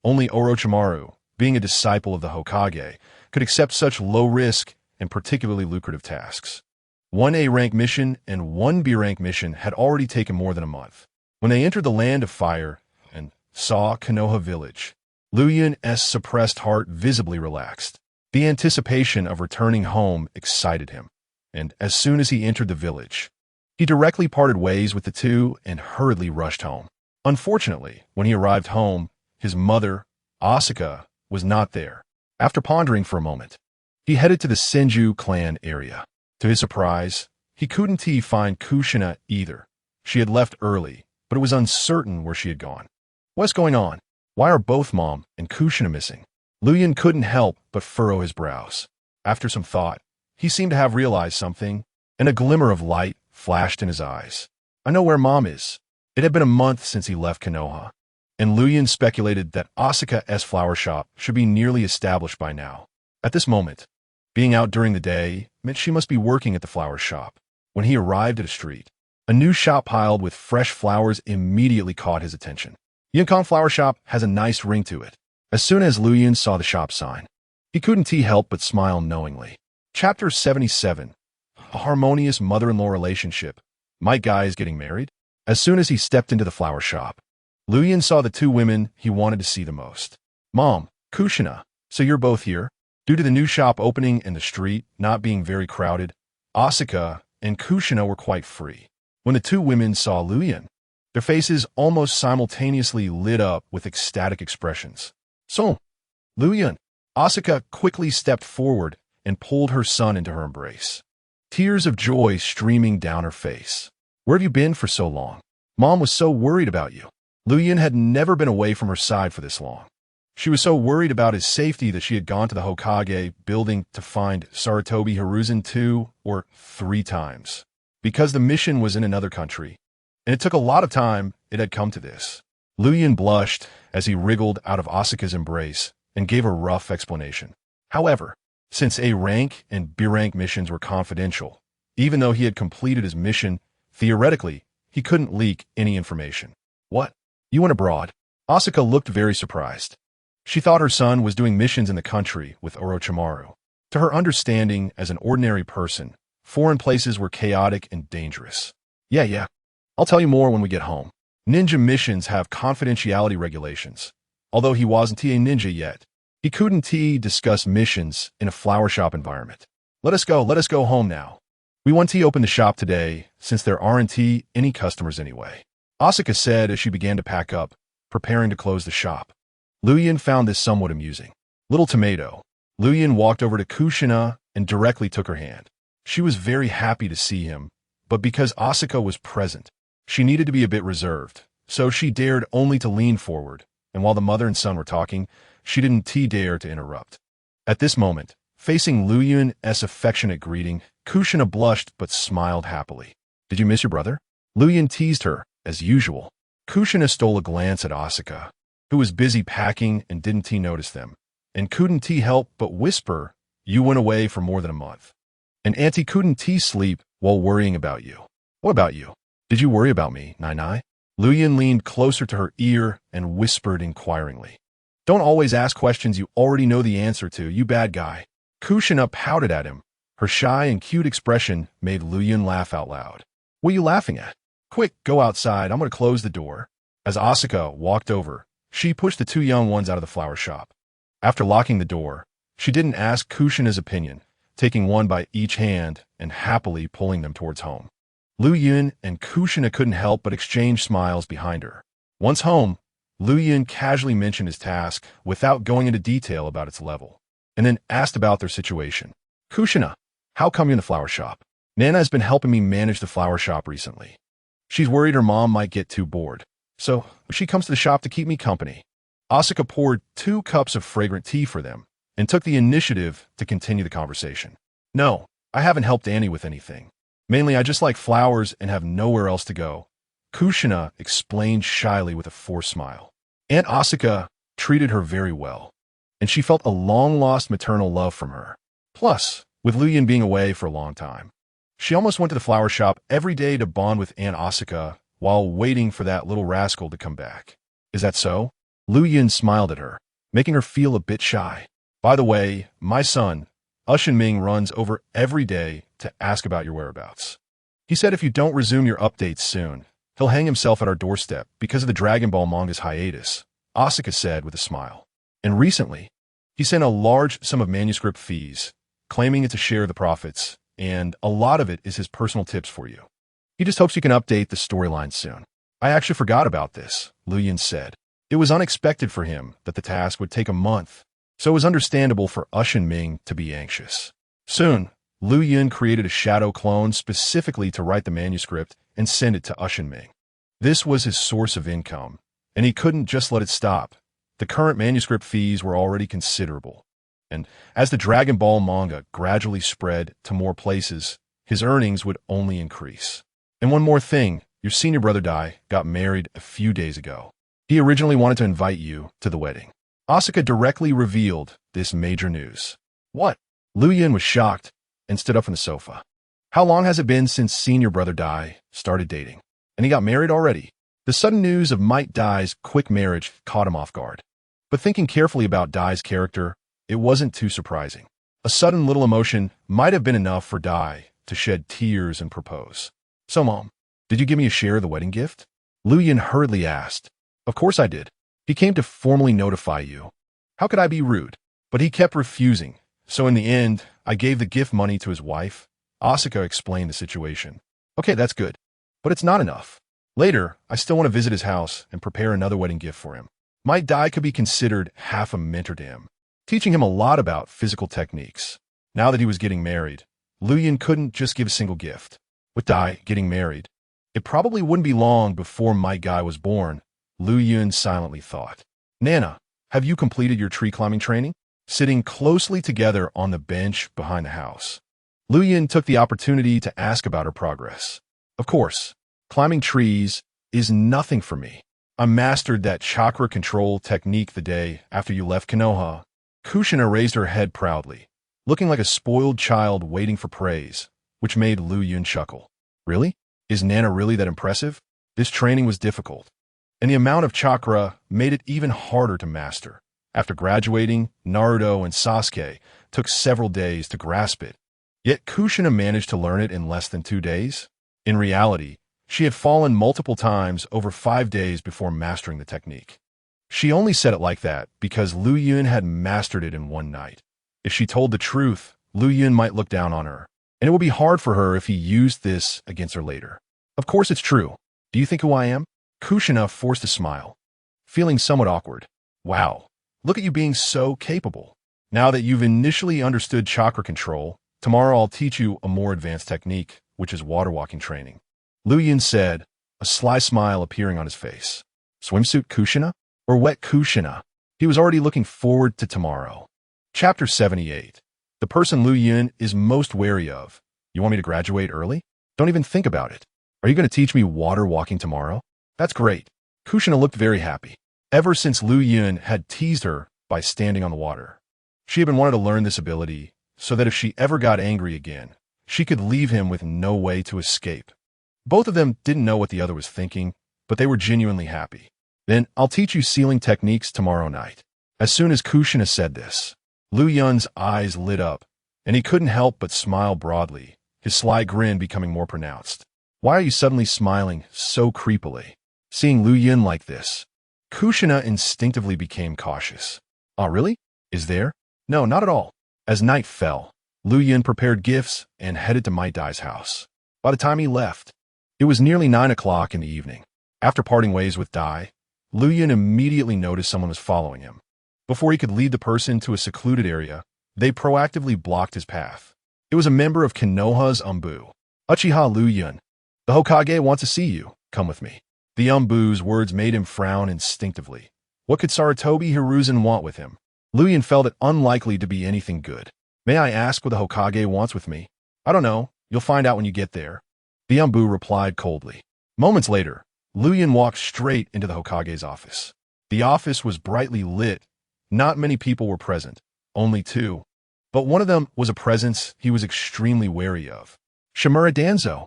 A: Only Orochimaru, being a disciple of the Hokage, could accept such low-risk and particularly lucrative tasks. One A-rank mission and one B-rank mission had already taken more than a month. When they entered the Land of Fire and saw Konoha village, Liu Yun's suppressed heart visibly relaxed. The anticipation of returning home excited him, and as soon as he entered the village, he directly parted ways with the two and hurriedly rushed home. Unfortunately, when he arrived home, his mother, Asuka, was not there. After pondering for a moment, he headed to the Senju clan area. To his surprise, he couldn't find Kushina either. She had left early, but it was uncertain where she had gone. What's going on? Why are both Mom and Kushina missing? Liu Yun couldn't help but furrow his brows. After some thought, he seemed to have realized something, and a glimmer of light flashed in his eyes. I know where Mom is. It had been a month since he left Konoha, and Liu Yun speculated that Asuka's flower shop should be nearly established by now. At this moment, being out during the day meant she must be working at the flower shop. When he arrived at a street, a new shop piled with fresh flowers immediately caught his attention. Yunkan Flower Shop has a nice ring to it. As soon as Liu Yun saw the shop sign, he couldn't help but smile knowingly. Chapter 77. A harmonious mother-in-law relationship. My guy is getting married? As soon as he stepped into the flower shop, Liu Yun saw the two women he wanted to see the most. Mom, Kushina, so you're both here? Due to the new shop opening and the street not being very crowded, Asuka and Kushina were quite free. When the two women saw Liu Yun, their faces almost simultaneously lit up with ecstatic expressions. So, Liu Yun, Asuka quickly stepped forward and pulled her son into her embrace. Tears of joy streaming down her face. Where have you been for so long? Mom was so worried about you. Liu Yun had never been away from her side for this long. She was so worried about his safety that she had gone to the Hokage building to find Sarutobi Hiruzen 2 or 3 times. Because the mission was in another country, and it took a lot of time, it had come to this. Liu Yun blushed as he wriggled out of Asuka's embrace and gave a rough explanation. However, since A-rank and B-rank missions were confidential, even though he had completed his mission, theoretically, he couldn't leak any information. What? You went abroad? Asuka looked very surprised. She thought her son was doing missions in the country with Orochimaru. To her understanding as an ordinary person, foreign places were chaotic and dangerous. Yeah. I'll tell you more when we get home. Ninja missions have confidentiality regulations. Although he wasn't a ninja yet, he couldn't discuss missions in a flower shop environment. Let us go home now. We want to open the shop today, since there aren't any customers anyway. Asuka said as she began to pack up, preparing to close the shop. Liu Yun found this somewhat amusing. Little tomato. Liu Yun walked over to Kushina and directly took her hand. She was very happy to see him, but because Asuka was present, she needed to be a bit reserved, so she dared only to lean forward, and while the mother and son were talking, she didn't dare to interrupt. At this moment, facing Liu Yun's affectionate greeting, Kushina blushed but smiled happily. Did you miss your brother? Liu Yun teased her, as usual. Kushina stole a glance at Asuka, who was busy packing and didn't notice them, and couldn't help but whisper, you went away for more than a month. And auntie couldn't sleep while worrying about you. What about you? Did you worry about me, Nai? Liu Yun leaned closer to her ear and whispered inquiringly. Don't always ask questions you already know the answer to, you bad guy. Kushina pouted at him. Her shy and cute expression made Liu Yun laugh out loud. What are you laughing at? Quick, go outside, I'm going to close the door. As Asuka walked over, she pushed the two young ones out of the flower shop. After locking the door, she didn't ask Kushina's opinion, taking one by each hand and happily pulling them towards home. Liu Yun and Kushina couldn't help but exchange smiles behind her. Once home, Liu Yun casually mentioned his task without going into detail about its level, and then asked about their situation. Kushina, how come you're in the flower shop? Nana has been helping me manage the flower shop recently. She's worried her mom might get too bored, so she comes to the shop to keep me company. Asuka poured 2 cups of fragrant tea for them and took the initiative to continue the conversation. No, I haven't helped Annie with anything. Mainly, I just like flowers and have nowhere else to go. Kushina explained shyly with a forced smile. Aunt Asuka treated her very well, and she felt a long-lost maternal love from her. Plus, with Liu Yun being away for a long time, she almost went to the flower shop every day to bond with Aunt Asuka while waiting for that little rascal to come back. Is that so? Liu Yun smiled at her, making her feel a bit shy. By the way, my son, Ushin Ming runs over every day to ask about your whereabouts. He said if you don't resume your updates soon, he'll hang himself at our doorstep because of the Dragon Ball manga's hiatus, Asuka said with a smile. And recently, he sent a large sum of manuscript fees, claiming it's a share of the profits, and a lot of it is his personal tips for you. He just hopes you can update the storyline soon. I actually forgot about this, Lu Yun said. It was unexpected for him that the task would take a month, so it was understandable for Ushin Ming to be anxious. Soon, Lu Yun created a shadow clone specifically to write the manuscript and send it to Ushin Ming. This was his source of income, and he couldn't just let it stop. The current manuscript fees were already considerable, and as the Dragon Ball manga gradually spread to more places, his earnings would only increase. And one more thing, your senior brother Dai got married a few days ago. He originally wanted to invite you to the wedding. Asuka directly revealed this major news. What? Lu Yun was shocked and stood up from the sofa. How long has it been since senior brother Dai started dating? And he got married already? The sudden news of Might Dai's quick marriage caught him off guard. But thinking carefully about Dai's character, it wasn't too surprising. A sudden little emotion might have been enough for Dai to shed tears and propose. So, Mom, did you give me a share of the wedding gift? Lu Yun hurriedly asked. Of course I did. He came to formally notify you. How could I be rude? But he kept refusing. So in the end, I gave the gift money to his wife. Asuka explained the situation. Okay, that's good. But it's not enough. Later, I still want to visit his house and prepare another wedding gift for him. Might Dai could be considered half a mentor to him, teaching him a lot about physical techniques. Now that he was getting married, Lu Yun couldn't just give a single gift. With Dai getting married, it probably wouldn't be long before Might Dai was born, Lu Yun silently thought. Nana, have you completed your tree climbing training? Sitting closely together on the bench behind the house, Lu Yun took the opportunity to ask about her progress. Of course. Climbing trees is nothing for me. I mastered that chakra control technique the day after you left Konoha. Kushina raised her head proudly, looking like a spoiled child waiting for praise, which made Lu Yun chuckle. Really? Is Nana really that impressive? This training was difficult, and the amount of chakra made it even harder to master. After graduating, Naruto and Sasuke took several days to grasp it. Yet Kushina managed to learn it in less than 2 days. In reality, she had fallen multiple times over 5 days before mastering the technique. She only said it like that because Lu Yun had mastered it in one night. If she told the truth, Lu Yun might look down on her, and it would be hard for her if he used this against her later. Of course it's true. Do you think who I am? Kushina forced a smile, feeling somewhat awkward. Wow, look at you being so capable. Now that you've initially understood chakra control, tomorrow I'll teach you a more advanced technique, which is water walking training. Lu Yun said, a sly smile appearing on his face. Swimsuit Kushina? Or wet Kushina? He was already looking forward to tomorrow. Chapter 78. The person Lu Yun is most wary of. You want me to graduate early? Don't even think about it. Are you going to teach me water walking tomorrow? That's great. Kushina looked very happy. Ever since Lu Yun had teased her by standing on the water, she had been wanting to learn this ability so that if she ever got angry again, she could leave him with no way to escape. Both of them didn't know what the other was thinking, but they were genuinely happy. Then I'll teach you sealing techniques tomorrow night. As soon as Kushina said this, Lu Yun's eyes lit up, and he couldn't help but smile broadly, his sly grin becoming more pronounced. Why are you suddenly smiling so creepily? Seeing Lu Yun like this, Kushina instinctively became cautious. Oh, really? Is there? No, not at all. As night fell, Lu Yun prepared gifts and headed to Might Dai's house. By the time he left, it was nearly 9 o'clock in the evening. After parting ways with Dai, Lu Yun immediately noticed someone was following him. Before he could lead the person to a secluded area, they proactively blocked his path. It was a member of Konoha's Umbu. Uchiha Lu Yun. The Hokage wants to see you. Come with me. The Umbu's words made him frown instinctively. What could Sarutobi Hiruzen want with him? Lu Yun felt it unlikely to be anything good. May I ask what the Hokage wants with me? I don't know. You'll find out when you get there. The Umbu replied coldly. Moments later, Lu Yun walked straight into the Hokage's office. The office was brightly lit. Not many people were present, only 2. But one of them was a presence he was extremely wary of. Shimura Danzo.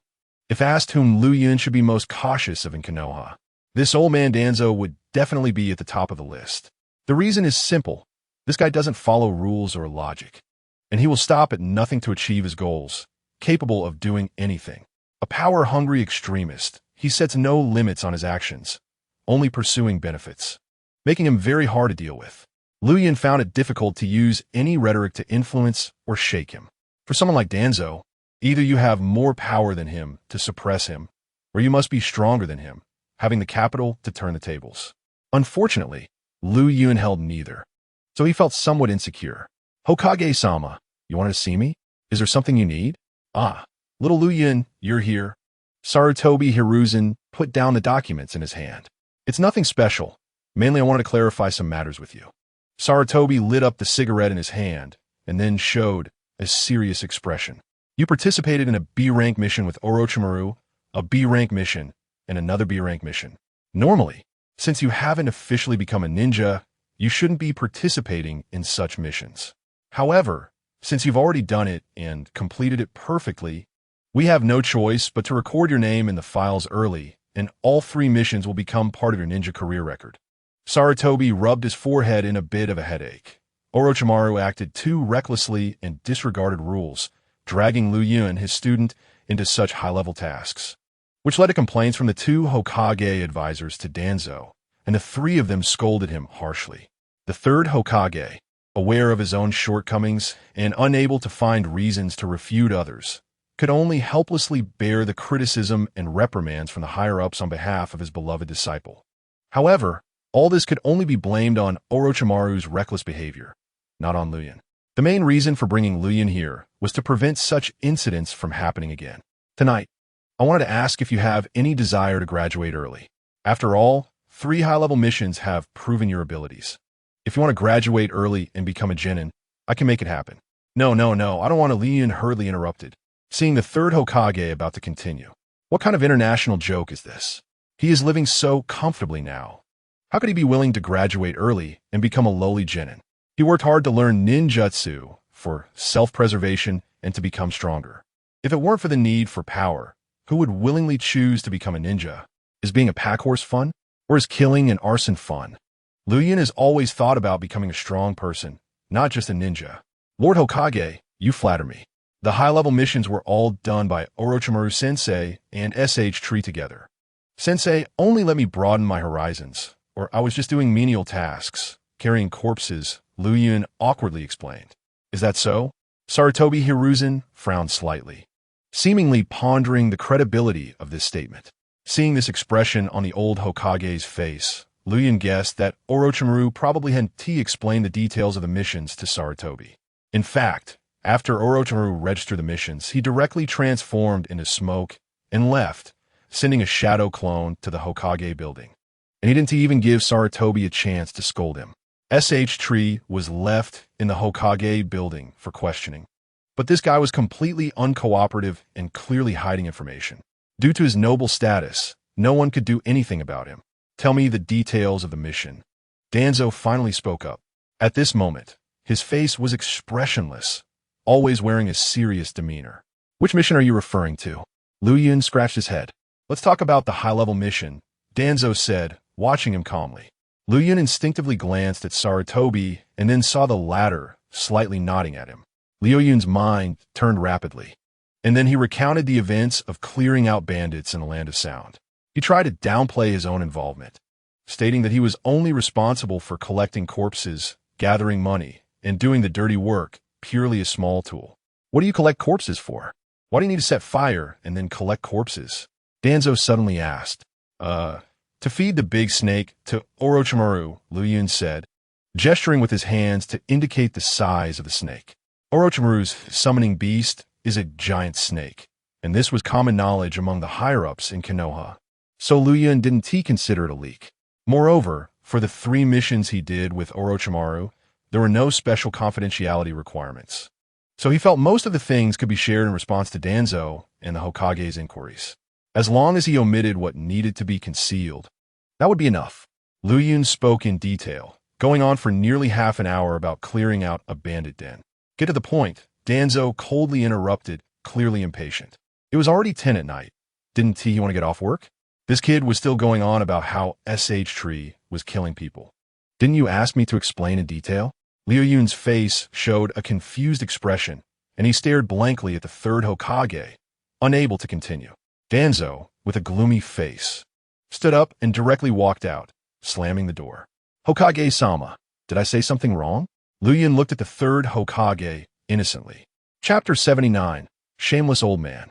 A: If asked whom Lu Yun should be most cautious of in Konoha, this old man Danzo would definitely be at the top of the list. The reason is simple. This guy doesn't follow rules or logic. and he will stop at nothing to achieve his goals, capable of doing anything. A power-hungry extremist, he sets no limits on his actions, only pursuing benefits, making him very hard to deal with. Liu Yin found it difficult to use any rhetoric to influence or shake him. For someone like Danzo, either you have more power than him to suppress him, or you must be stronger than him, having the capital to turn the tables. Unfortunately, Liu Yin held neither, so he felt somewhat insecure. Hokage-sama, you wanted to see me? Is there something you need? Ah, little Liu Yin, you're here. Sarutobi Hiruzen put down the documents in his hand. It's nothing special. Mainly I wanted to clarify some matters with you. Sarutobi lit up the cigarette in his hand and then showed a serious expression. You participated in a B-rank mission with Orochimaru, a B-rank mission, and another B-rank mission. Normally, since you haven't officially become a ninja, you shouldn't be participating in such missions. However, since you've already done it and completed it perfectly, we have no choice but to record your name in the files early, and all 3 missions will become part of your ninja career record. Sarutobi rubbed his forehead in a bit of a headache. Orochimaru acted too recklessly and disregarded rules, dragging Liu Yin, his student, into such high-level tasks, which led to complaints from the 2 Hokage advisors to Danzo, and the 3 of them scolded him harshly. The 3rd Hokage, aware of his own shortcomings and unable to find reasons to refute others, could only helplessly bear the criticism and reprimands from the higher-ups on behalf of his beloved disciple. However, all this could only be blamed on Orochimaru's reckless behavior, not on Liu Yin. The main reason for bringing Liu Yin here was to prevent such incidents from happening again. Tonight, I wanted to ask if you have any desire to graduate early. After all, 3 high-level missions have proven your abilities. If you want to graduate early and become a genin, I can make it happen. No, I don't want to. Liu Yin hurriedly interrupted, seeing the 3rd Hokage about to continue. What kind of international joke is this? He is living so comfortably now. How could he be willing to graduate early and become a lowly genin? He worked hard to learn ninjutsu for self-preservation and to become stronger. If it weren't for the need for power, who would willingly choose to become a ninja? Is being a pack horse fun? Or is killing and arson fun? Liu Yin has always thought about becoming a strong person, not just a ninja. Lord Hokage, you flatter me. The high-level missions were all done by Orochimaru-sensei and SH Tree together. Sensei only let me broaden my horizons, or I was just doing menial tasks, carrying corpses, Liu Yin awkwardly explained. Is that so? Sarutobi Hiruzen frowned slightly, seemingly pondering the credibility of this statement. Seeing this expression on the old Hokage's face, Liu Yin guessed that Orochimaru probably had explained the details of the missions to Sarutobi. In fact, after Orochimaru registered the missions, he directly transformed into smoke and left, sending a shadow clone to the Hokage building. And he didn't even give Sarutobi a chance to scold him. SH Tree was left in the Hokage building for questioning. But this guy was completely uncooperative and clearly hiding information. Due to his noble status, no one could do anything about him. Tell me the details of the mission. Danzo finally spoke up. At this moment, his face was expressionless, always wearing a serious demeanor. Which mission are you referring to? Liu Yin scratched his head. Let's talk about the high-level mission, Danzo said, watching him calmly. Liu Yin instinctively glanced at Sarutobi and then saw the latter slightly nodding at him. Liu Yin's mind turned rapidly, and then he recounted the events of clearing out bandits in the Land of Sound. He tried to downplay his own involvement, stating that he was only responsible for collecting corpses, gathering money, and doing the dirty work, purely a small tool. What do you collect corpses for? Why do you need to set fire and then collect corpses? Danzo suddenly asked. To feed the big snake to Orochimaru, Liu Yin said, gesturing with his hands to indicate the size of the snake. Orochimaru's summoning beast is a giant snake, and this was common knowledge among the higher-ups in Konoha. So Liu Yin didn't consider it a leak. Moreover, for the 3 missions he did with Orochimaru, there were no special confidentiality requirements. So he felt most of the things could be shared in response to Danzo and the Hokage's inquiries. As long as he omitted what needed to be concealed, that would be enough. Liu Yin spoke in detail, going on for nearly half an hour about clearing out a bandit den. Get to the point, Danzo coldly interrupted, clearly impatient. It was already 10 at night. Didn't he want to get off work? This kid was still going on about how SH Tree was killing people. Didn't you ask me to explain in detail? Liu Yun's face showed a confused expression, and he stared blankly at the third Hokage, unable to continue. Danzo, with a gloomy face, stood up and directly walked out, slamming the door. Hokage-sama, did I say something wrong? Liu Yun looked at the third Hokage innocently. Chapter 79, Shameless Old Man.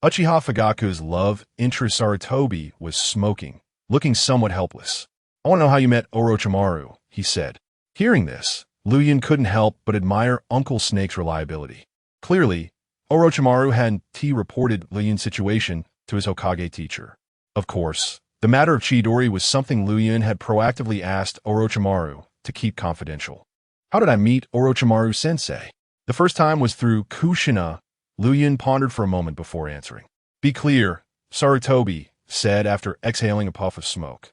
A: Uchiha Fugaku's love interest Sarutobi was smoking, looking somewhat helpless. I want to know how you met Orochimaru, he said. Hearing this, Liu Yun couldn't help but admire Uncle Snake's reliability. Clearly, Orochimaru hadn't reported Liu Yun's situation to his Hokage teacher. Of course, the matter of Chidori was something Liu Yun had proactively asked Orochimaru to keep confidential. How did I meet Orochimaru-sensei? The first time was through Kushina. Liu Yun pondered for a moment before answering. Be clear, Sarutobi said after exhaling a puff of smoke.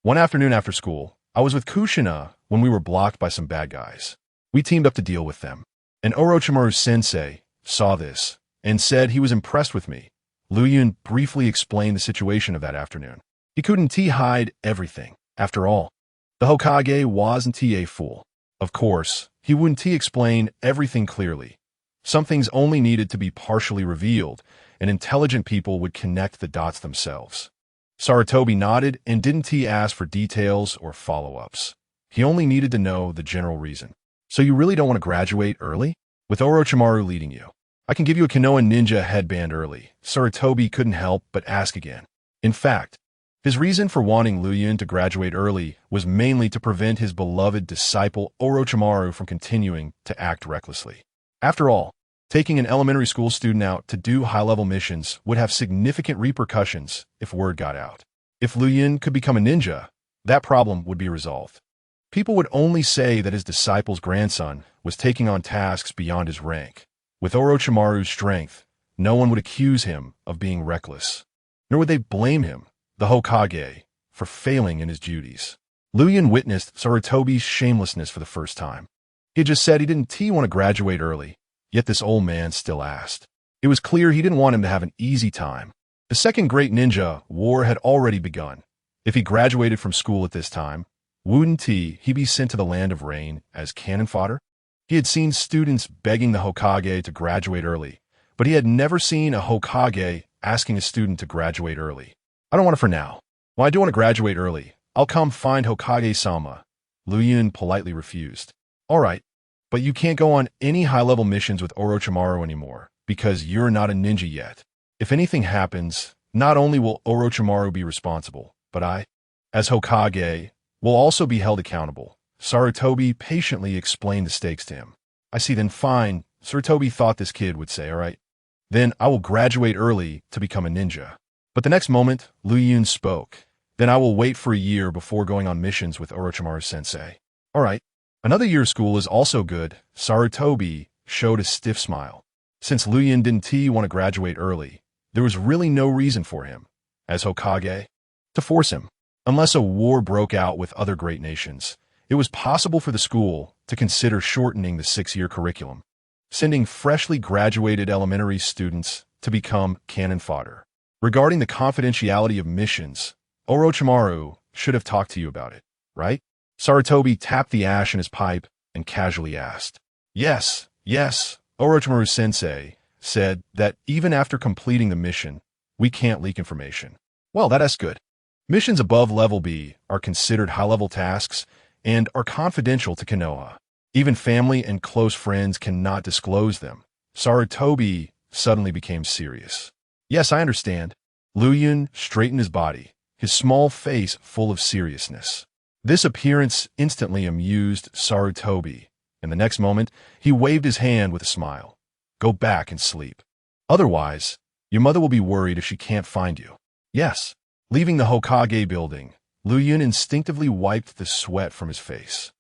A: One afternoon after school, I was with Kushina when we were blocked by some bad guys. We teamed up to deal with them. And Orochimaru-sensei saw this and said he was impressed with me. Liu Yun briefly explained the situation of that afternoon. He couldn't hide everything. After all, the Hokage wasn't a fool. Of course, he wouldn't explain everything clearly. Some things only needed to be partially revealed, and intelligent people would connect the dots themselves. Sarutobi nodded and didn't ask for details or follow-ups. He only needed to know the general reason. So you really don't want to graduate early? With Orochimaru leading you. I can give you a Konoha ninja headband early. Sarutobi couldn't help but ask again. In fact, his reason for wanting Liu Yun to graduate early was mainly to prevent his beloved disciple Orochimaru from continuing to act recklessly. After all, taking an elementary school student out to do high-level missions would have significant repercussions if word got out. If Liu Yun could become a ninja, that problem would be resolved. People would only say that his disciple's grandson was taking on tasks beyond his rank. With Orochimaru's strength, no one would accuse him of being reckless, nor would they blame him, the Hokage, for failing in his duties. Liu Yun witnessed Sarutobi's shamelessness for the first time. He had just said he didn't want to graduate early, yet this old man still asked. It was clear he didn't want him to have an easy time. The Second Great Ninja War had already begun. If he graduated from school at this time, wouldn't he be sent to the Land of Rain as cannon fodder? He had seen students begging the Hokage to graduate early, but he had never seen a Hokage asking a student to graduate early. I don't want it for now. Well, I do want to graduate early. I'll come find Hokage-sama. Liu Yun politely refused. All right, but you can't go on any high-level missions with Orochimaru anymore, because you're not a ninja yet. If anything happens, not only will Orochimaru be responsible, but I, as Hokage, will also be held accountable. Sarutobi patiently explained the stakes to him. I see, then fine, Sarutobi thought this kid would say, all right. Then I will graduate early to become a ninja. But the next moment, Liu Yun spoke. Then I will wait for a year before going on missions with Orochimaru-sensei. All right. Another year of school is also good. Sarutobi showed a stiff smile. Since Liu Yun didn't want to graduate early, there was really no reason for him, as Hokage, to force him. Unless a war broke out with other great nations, it was possible for the school to consider shortening the 6-year curriculum, sending freshly graduated elementary students to become cannon fodder. Regarding the confidentiality of missions, Orochimaru should have talked to you about it, right? Sarutobi tapped the ash in his pipe and casually asked. Yes. Orochimaru-sensei said that even after completing the mission, we can't leak information. Well, that's good. Missions above level B are considered high-level tasks and are confidential to Konoha. Even family and close friends cannot disclose them. Sarutobi suddenly became serious. Yes, I understand. Liu Yun straightened his body, his small face full of seriousness. This appearance instantly amused Sarutobi, and the next moment, he waved his hand with a smile. Go back and sleep. Otherwise, your mother will be worried if she can't find you. Yes. Leaving the Hokage building, Liu Yun instinctively wiped the sweat from his face.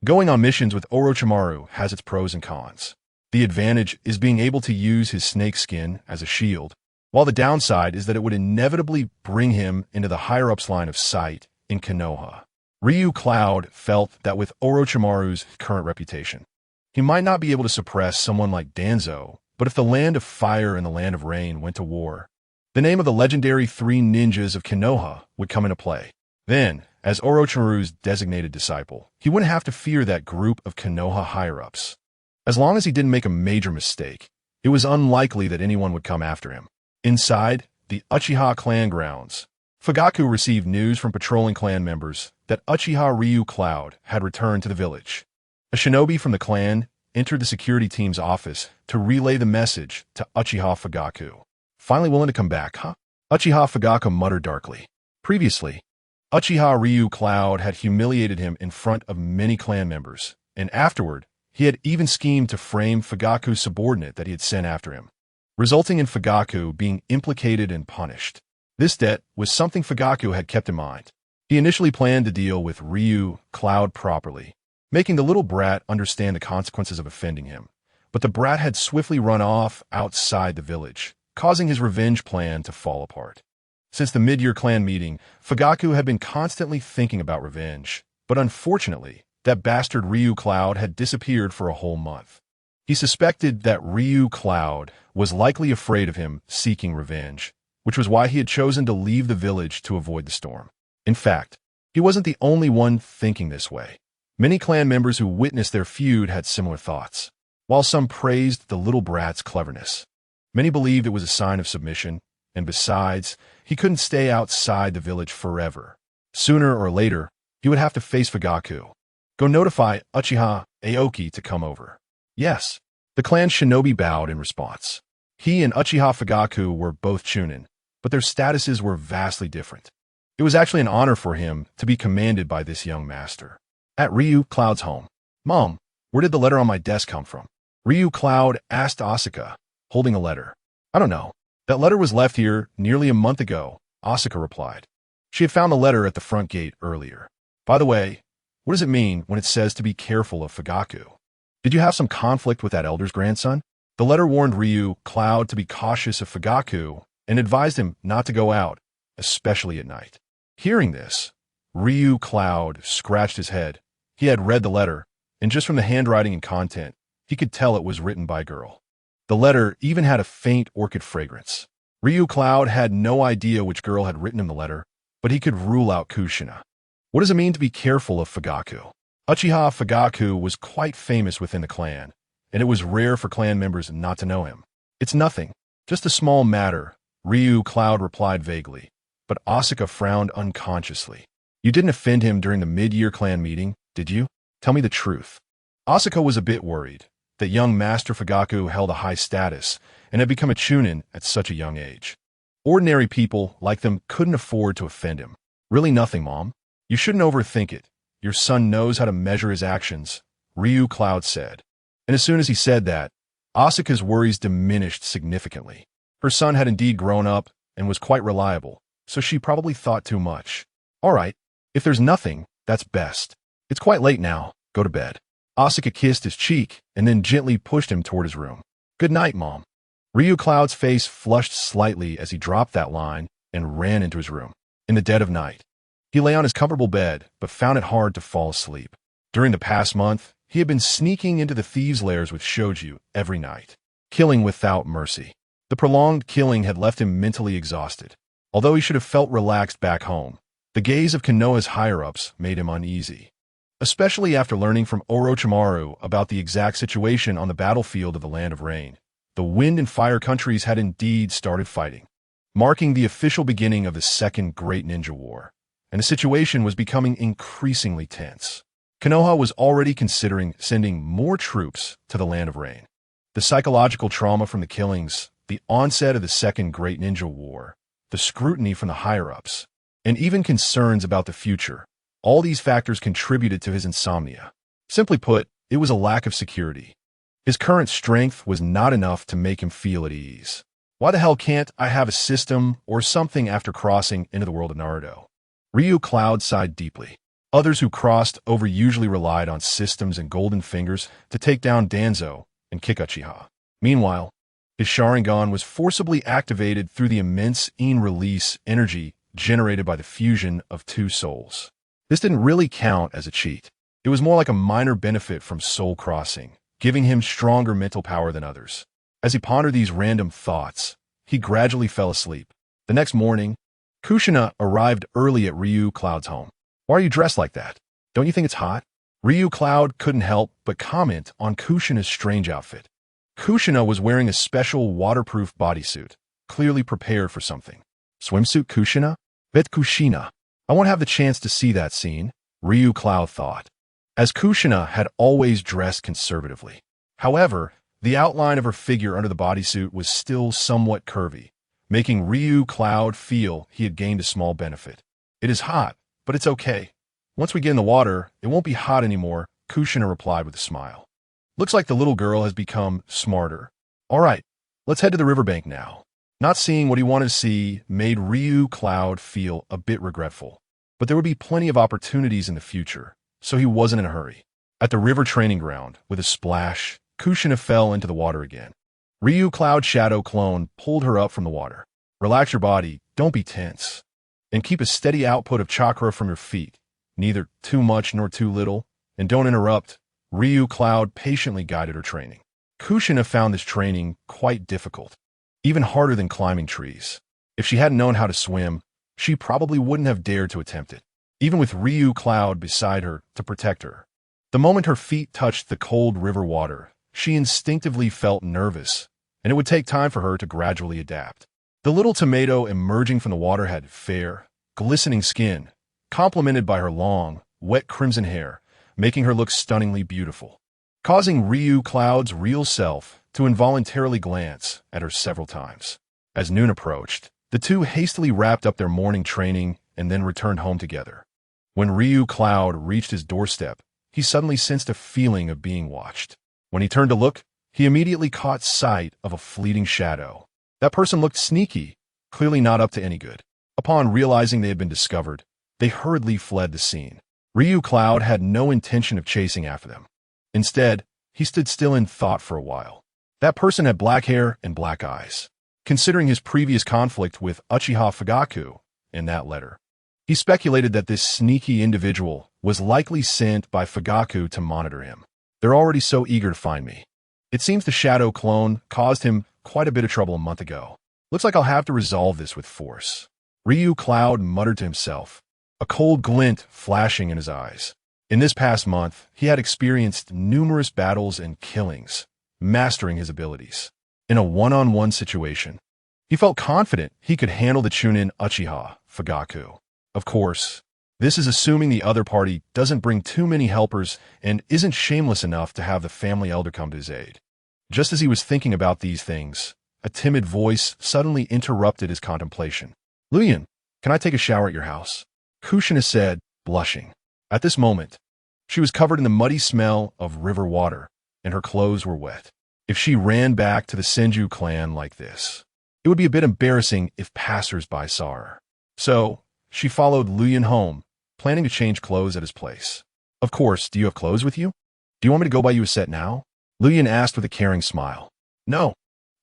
A: Going on missions with Orochimaru has its pros and cons. The advantage is being able to use his snake skin as a shield, while the downside is that it would inevitably bring him into the higher-ups line of sight in Konoha. Ryu Cloud felt that with Orochimaru's current reputation, he might not be able to suppress someone like Danzo, but if the Land of Fire and the Land of Rain went to war, the name of the legendary 3 ninjas of Konoha would come into play. Then, as Orochimaru's designated disciple, he wouldn't have to fear that group of Konoha higher-ups. As long as he didn't make a major mistake, it was unlikely that anyone would come after him. Inside the Uchiha clan grounds, Fugaku received news from patrolling clan members that Uchiha Ryu Cloud had returned to the village. A shinobi from the clan entered the security team's office to relay the message to Uchiha Fugaku. Finally willing to come back, huh? Uchiha Fugaku muttered darkly. Previously, Uchiha Ryu Cloud had humiliated him in front of many clan members, and afterward, he had even schemed to frame Fugaku's subordinate that he had sent after him, resulting in Fugaku being implicated and punished. This debt was something Fugaku had kept in mind. He initially planned to deal with Ryu Cloud properly, making the little brat understand the consequences of offending him. But the brat had swiftly run off outside the village, causing his revenge plan to fall apart. Since the mid-year clan meeting, Fugaku had been constantly thinking about revenge, but unfortunately, that bastard Ryu Cloud had disappeared for a whole month. He suspected that Ryu Cloud was likely afraid of him seeking revenge, which was why he had chosen to leave the village to avoid the storm. In fact, he wasn't the only one thinking this way. Many clan members who witnessed their feud had similar thoughts. While some praised the little brat's cleverness, many believed it was a sign of submission, and besides, he couldn't stay outside the village forever. Sooner or later, he would have to face Fugaku. Go notify Uchiha Aoki to come over. Yes, the clan shinobi bowed in response. He and Uchiha Fugaku were both chunin, but their statuses were vastly different. It was actually an honor for him to be commanded by this young master. At Ryu Cloud's home, "Mom, where did the letter on my desk come from?" Ryu Cloud asked Asuka, holding a letter. "I don't know. That letter was left here nearly a month ago," Asuka replied. She had found the letter at the front gate earlier. "By the way, what does it mean when it says to be careful of Fugaku? Did you have some conflict with that elder's grandson?" The letter warned Ryu Cloud to be cautious of Fugaku and advised him not to go out, especially at night. Hearing this, Ryu Cloud scratched his head. He had read the letter, and just from the handwriting and content, he could tell it was written by a girl. The letter even had a faint orchid fragrance. Ryu Cloud had no idea which girl had written him the letter, but he could rule out Kushina. What does it mean to be careful of Fugaku? Uchiha Fugaku was quite famous within the clan, and it was rare for clan members not to know him. "It's nothing, just a small matter," Ryu Cloud replied vaguely, but Asuka frowned unconsciously. "You didn't offend him during the mid-year clan meeting, did you? Tell me the truth." Asuka was a bit worried that young Master Fugaku held a high status and had become a chunin at such a young age. Ordinary people like them couldn't afford to offend him. "Really nothing, Mom. You shouldn't overthink it. Your son knows how to measure his actions," Ryu Cloud said. And as soon as he said that, Asuka's worries diminished significantly. Her son had indeed grown up and was quite reliable, so she probably thought too much. "All right, if there's nothing, that's best. It's quite late now. Go to bed." Asuka kissed his cheek and then gently pushed him toward his room. "Good night, Mom." Ryu Cloud's face flushed slightly as he dropped that line and ran into his room. In the dead of night, he lay on his comfortable bed but found it hard to fall asleep. During the past month, he had been sneaking into the thieves' lairs with Shoju every night, killing without mercy. The prolonged killing had left him mentally exhausted. Although he should have felt relaxed back home, the gaze of Konoha's higher-ups made him uneasy, especially after learning from Orochimaru about the exact situation on the battlefield of the Land of Rain. The Wind and Fire countries had indeed started fighting, marking the official beginning of the Second Great Ninja War, and the situation was becoming increasingly tense. Konoha was already considering sending more troops to the Land of Rain. The psychological trauma from the killings, the onset of the Second Great Ninja War, the scrutiny from the higher-ups, and even concerns about the future, all these factors contributed to his insomnia. Simply put, it was a lack of security. His current strength was not enough to make him feel at ease. Why the hell can't I have a system or something after crossing into the world of Naruto? Ryu Cloud sighed deeply. Others who crossed over usually relied on systems and golden fingers to take down Danzo and kick Uchiha. Meanwhile, his Sharingan was forcibly activated through the immense in-release energy generated by the fusion of two souls. This didn't really count as a cheat. It was more like a minor benefit from soul crossing, giving him stronger mental power than others. As he pondered these random thoughts, he gradually fell asleep. The next morning, Kushina arrived early at Ryu Cloud's home. Why are you dressed like that? Don't you think it's hot? Ryu Cloud couldn't help but comment on Kushina's strange outfit. Kushina was wearing a special waterproof bodysuit, clearly prepared for something. Swimsuit Kushina? Bet Kushina. I won't have the chance to see that scene, Ryu Cloud thought, as Kushina had always dressed conservatively. However, the outline of her figure under the bodysuit was still somewhat curvy, making Ryu Cloud feel he had gained a small benefit. It is hot, but it's okay. Once we get in the water, it won't be hot anymore, Kushina replied with a smile. Looks like the little girl has become smarter. All right, let's head to the riverbank now. Not seeing what he wanted to see made Ryu Cloud feel a bit regretful, but there would be plenty of opportunities in the future, so he wasn't in a hurry. At the river training ground, with a splash, Kushina fell into the water again. Ryu Cloud Shadow Clone pulled her up from the water. Relax your body, don't be tense, and keep a steady output of chakra from your feet, neither too much nor too little, and don't interrupt. Ryu Cloud patiently guided her training. Kushina found this training quite difficult, even harder than climbing trees. If she hadn't known how to swim, she probably wouldn't have dared to attempt it, even with Ryu Cloud beside her to protect her. The moment her feet touched the cold river water, she instinctively felt nervous, and it would take time for her to gradually adapt. The little tomato emerging from the water had fair, glistening skin, complemented by her long, wet crimson hair, making her look stunningly beautiful, causing Ryu Cloud's real self to involuntarily glance at her several times. As noon approached, the two hastily wrapped up their morning training and then returned home together. When Ryu Cloud reached his doorstep, he suddenly sensed a feeling of being watched. When he turned to look, he immediately caught sight of a fleeting shadow. That person looked sneaky, clearly not up to any good. Upon realizing they had been discovered, they hurriedly fled the scene. Ryu Cloud had no intention of chasing after them. Instead, he stood still in thought for a while. That person had black hair and black eyes. Considering his previous conflict with Uchiha Fugaku in that letter, he speculated that this sneaky individual was likely sent by Fugaku to monitor him. They're already so eager to find me. It seems the shadow clone caused him quite a bit of trouble a month ago. Looks like I'll have to resolve this with force. Ryu Cloud muttered to himself, a cold glint flashing in his eyes. In this past month, he had experienced numerous battles and killings, mastering his abilities. In a one-on-one situation, he felt confident he could handle the Chunin Uchiha Fugaku. Of course, this is assuming the other party doesn't bring too many helpers and isn't shameless enough to have the family elder come to his aid. Just as he was thinking about these things, a timid voice suddenly interrupted his contemplation. Luyan, can I take a shower at your house? Kushina said, blushing. At this moment, she was covered in the muddy smell of river water, and her clothes were wet. If she ran back to the Senju clan like this, it would be a bit embarrassing if passers-by saw her. So, she followed Luyan home, planning to change clothes at his place. Of course, do you have clothes with you? Do you want me to go buy you a set now? Luyan asked with a caring smile. No,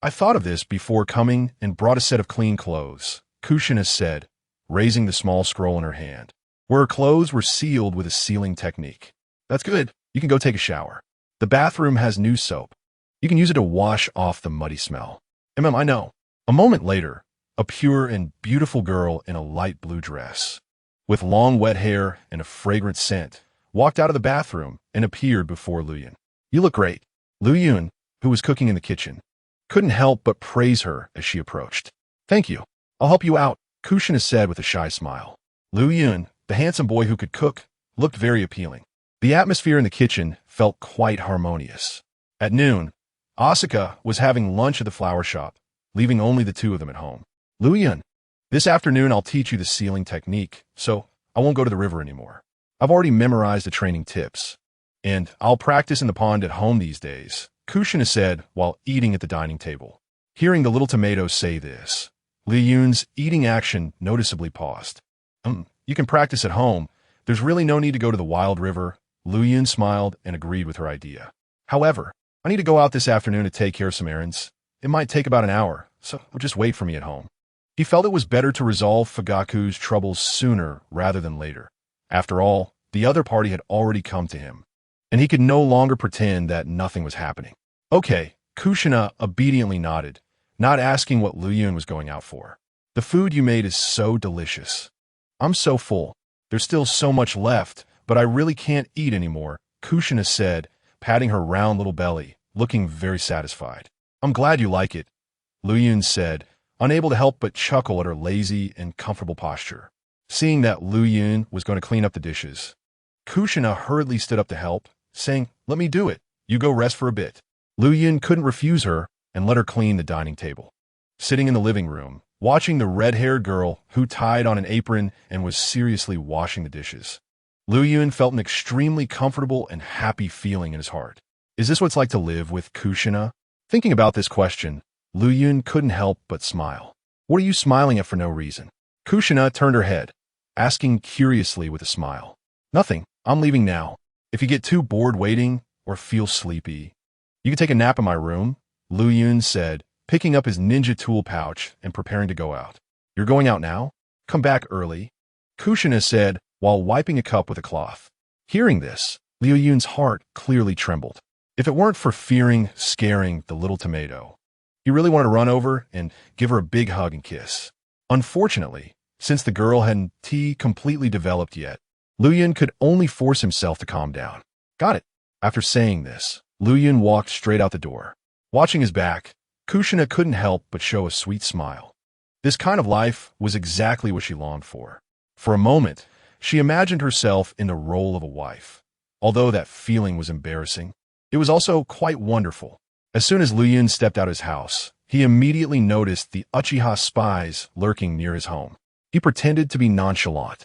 A: I thought of this before coming and brought a set of clean clothes, Kushina said, raising the small scroll in her hand, where her clothes were sealed with a sealing technique. That's good. You can go take a shower. The bathroom has new soap. You can use it to wash off the muddy smell. I know. A moment later, a pure and beautiful girl in a light blue dress, with long wet hair and a fragrant scent, walked out of the bathroom and appeared before Luyan. You look great. Luyan, who was cooking in the kitchen, couldn't help but praise her as she approached. Thank you. I'll help you out, Kushina said with a shy smile. Luyan, the handsome boy who could cook, looked very appealing. The atmosphere in the kitchen felt quite harmonious. At noon, Asuka was having lunch at the flower shop, leaving only the two of them at home. Luyan, this afternoon I'll teach you the sealing technique, so I won't go to the river anymore. I've already memorized the training tips, and I'll practice in the pond at home these days, Kushina said while eating at the dining table. Hearing the little tomato say this, Luyan's eating action noticeably paused. You can practice at home. There's really no need to go to the wild river. Luyan smiled and agreed with her idea. However, I need to go out this afternoon to take care of some errands. It might take about an hour, so just wait for me at home. He felt it was better to resolve Fugaku's troubles sooner rather than later. After all, the other party had already come to him, and he could no longer pretend that nothing was happening. Okay, Kushina obediently nodded, not asking what Luyan was going out for. The food you made is so delicious. I'm so full. There's still so much left, but I really can't eat anymore, Kushina said, patting her round little belly, looking very satisfied. I'm glad you like it, Lu Yun said, unable to help but chuckle at her lazy and comfortable posture. Seeing that Lu Yun was going to clean up the dishes, Kushina hurriedly stood up to help, saying, "Let me do it. You go rest for a bit." Lu Yun couldn't refuse her and let her clean the dining table. Sitting in the living room, watching the red-haired girl who tied on an apron and was seriously washing the dishes, Lu Yun felt an extremely comfortable and happy feeling in his heart. Is this what it's like to live with Kushina? Thinking about this question, Lu Yun couldn't help but smile. What are you smiling at for no reason? Kushina turned her head, asking curiously with a smile. Nothing. I'm leaving now. If you get too bored waiting or feel sleepy, you can take a nap in my room, Lu Yun said, picking up his ninja tool pouch and preparing to go out. You're going out now? Come back early, Kushina said while wiping a cup with a cloth. Hearing this, Liu Yun's heart clearly trembled. If it weren't for fearing scaring the little tomato, he really wanted to run over and give her a big hug and kiss. Unfortunately, since the girl hadn't completely developed yet, Lu Yun could only force himself to calm down. Got it. After saying this, Lu Yun walked straight out the door. Watching his back, Kushina couldn't help but show a sweet smile. This kind of life was exactly what she longed for. For a moment, she imagined herself in the role of a wife. Although that feeling was embarrassing, it was also quite wonderful. As soon as Lu Yun stepped out of his house, he immediately noticed the Uchiha spies lurking near his home. He pretended to be nonchalant,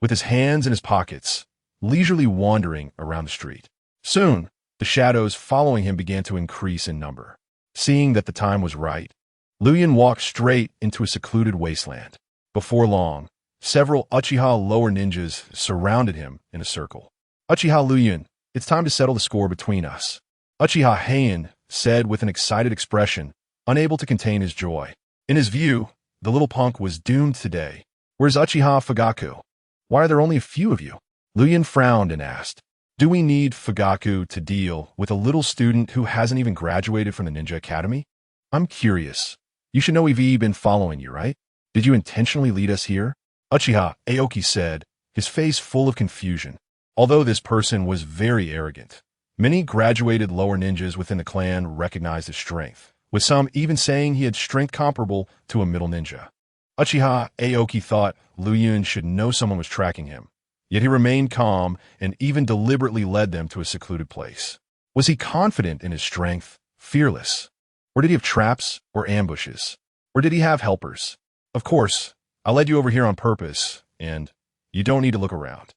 A: with his hands in his pockets, leisurely wandering around the street. Soon, the shadows following him began to increase in number. Seeing that the time was right, Lu Yun walked straight into a secluded wasteland. Before long, several Uchiha lower ninjas surrounded him in a circle. Uchiha Lu Yun, it's time to settle the score between us, Uchiha Heian said with an excited expression, unable to contain his joy. In his view, the little punk was doomed today. Where's Uchiha Fugaku? Why are there only a few of you? Lu Yun frowned and asked, do we need Fugaku to deal with a little student who hasn't even graduated from the Ninja Academy? I'm curious. You should know we've been following you, right? Did you intentionally lead us here? Uchiha Aoki said, his face full of confusion. Although this person was very arrogant, many graduated lower ninjas within the clan recognized his strength, with some even saying he had strength comparable to a middle ninja. Uchiha Aoki thought Lu Yun should know someone was tracking him, yet he remained calm and even deliberately led them to a secluded place. Was he confident in his strength, fearless? Or did he have traps or ambushes? Or did he have helpers? Of course, I led you over here on purpose, and you don't need to look around.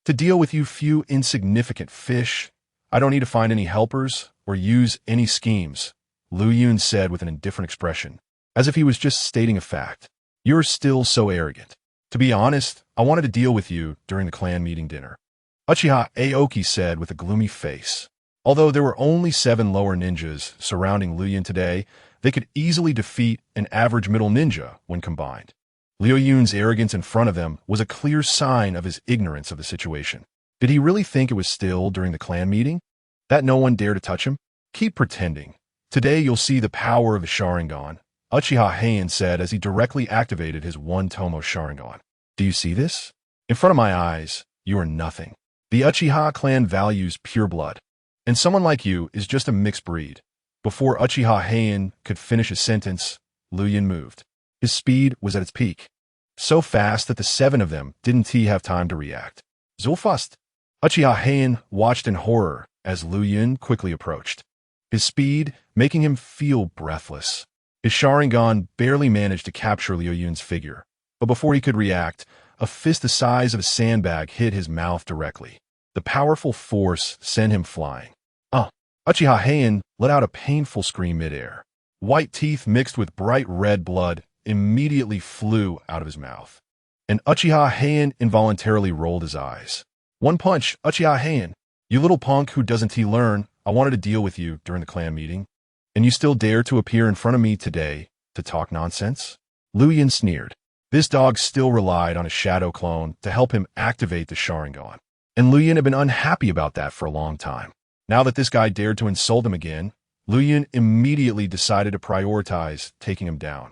A: To deal with you few insignificant fish, I don't need to find any helpers or use any schemes, Lu Yun said with an indifferent expression, as if he was just stating a fact. You're still so arrogant. To be honest, I wanted to deal with you during the clan meeting dinner, Uchiha Aoki said with a gloomy face. Although there were only 7 lower ninjas surrounding Lu Yun today, they could easily defeat an average middle ninja when combined. Liu Yun's arrogance in front of them was a clear sign of his ignorance of the situation. Did he really think it was still during the clan meeting? That no one dared to touch him? Keep pretending. Today you'll see the power of the Sharingan, Uchiha Heian said as he directly activated his one TOMOE Sharingan. Do you see this? In front of my eyes, you are nothing. The Uchiha clan values pure blood, and someone like you is just a mixed breed. Before Uchiha Heian could finish his sentence, Lu Yun moved. His speed was at its peak, so fast that the 7 of them didn't have time to react. Zulfast. Uchiha Heian watched in horror as Lu Yun quickly approached, his speed making him feel breathless. His Sharingan barely managed to capture Liu Yun's figure, but before he could react, a fist the size of a sandbag hit his mouth directly. The powerful force sent him flying. Uchiha Heian let out a painful scream midair. White teeth mixed with bright red blood immediately flew out of his mouth, and Uchiha Heian involuntarily rolled his eyes. One punch, Uchiha Heian. You little punk who doesn't learn, I wanted to deal with you during the clan meeting, and you still dare to appear in front of me today to talk nonsense? Lu Yun sneered. This dog still relied on a shadow clone to help him activate the Sharingan, and Lu Yun had been unhappy about that for a long time. Now that this guy dared to insult him again, Lu Yun immediately decided to prioritize taking him down.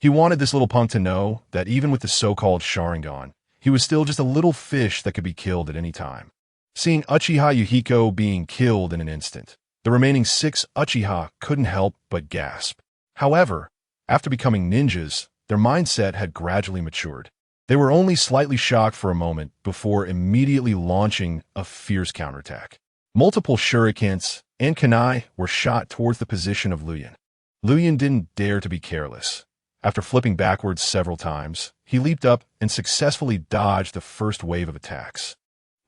A: He wanted this little punk to know that even with the so-called Sharingan, he was still just a little fish that could be killed at any time. Seeing Uchiha Yuhiko being killed in an instant, the remaining 6 Uchiha couldn't help but gasp. However, after becoming ninjas, their mindset had gradually matured. They were only slightly shocked for a moment before immediately launching a fierce counterattack. Multiple shurikens and kunai were shot towards the position of Luyan. Luyan didn't dare to be careless. After flipping backwards several times, he leaped up and successfully dodged the first wave of attacks.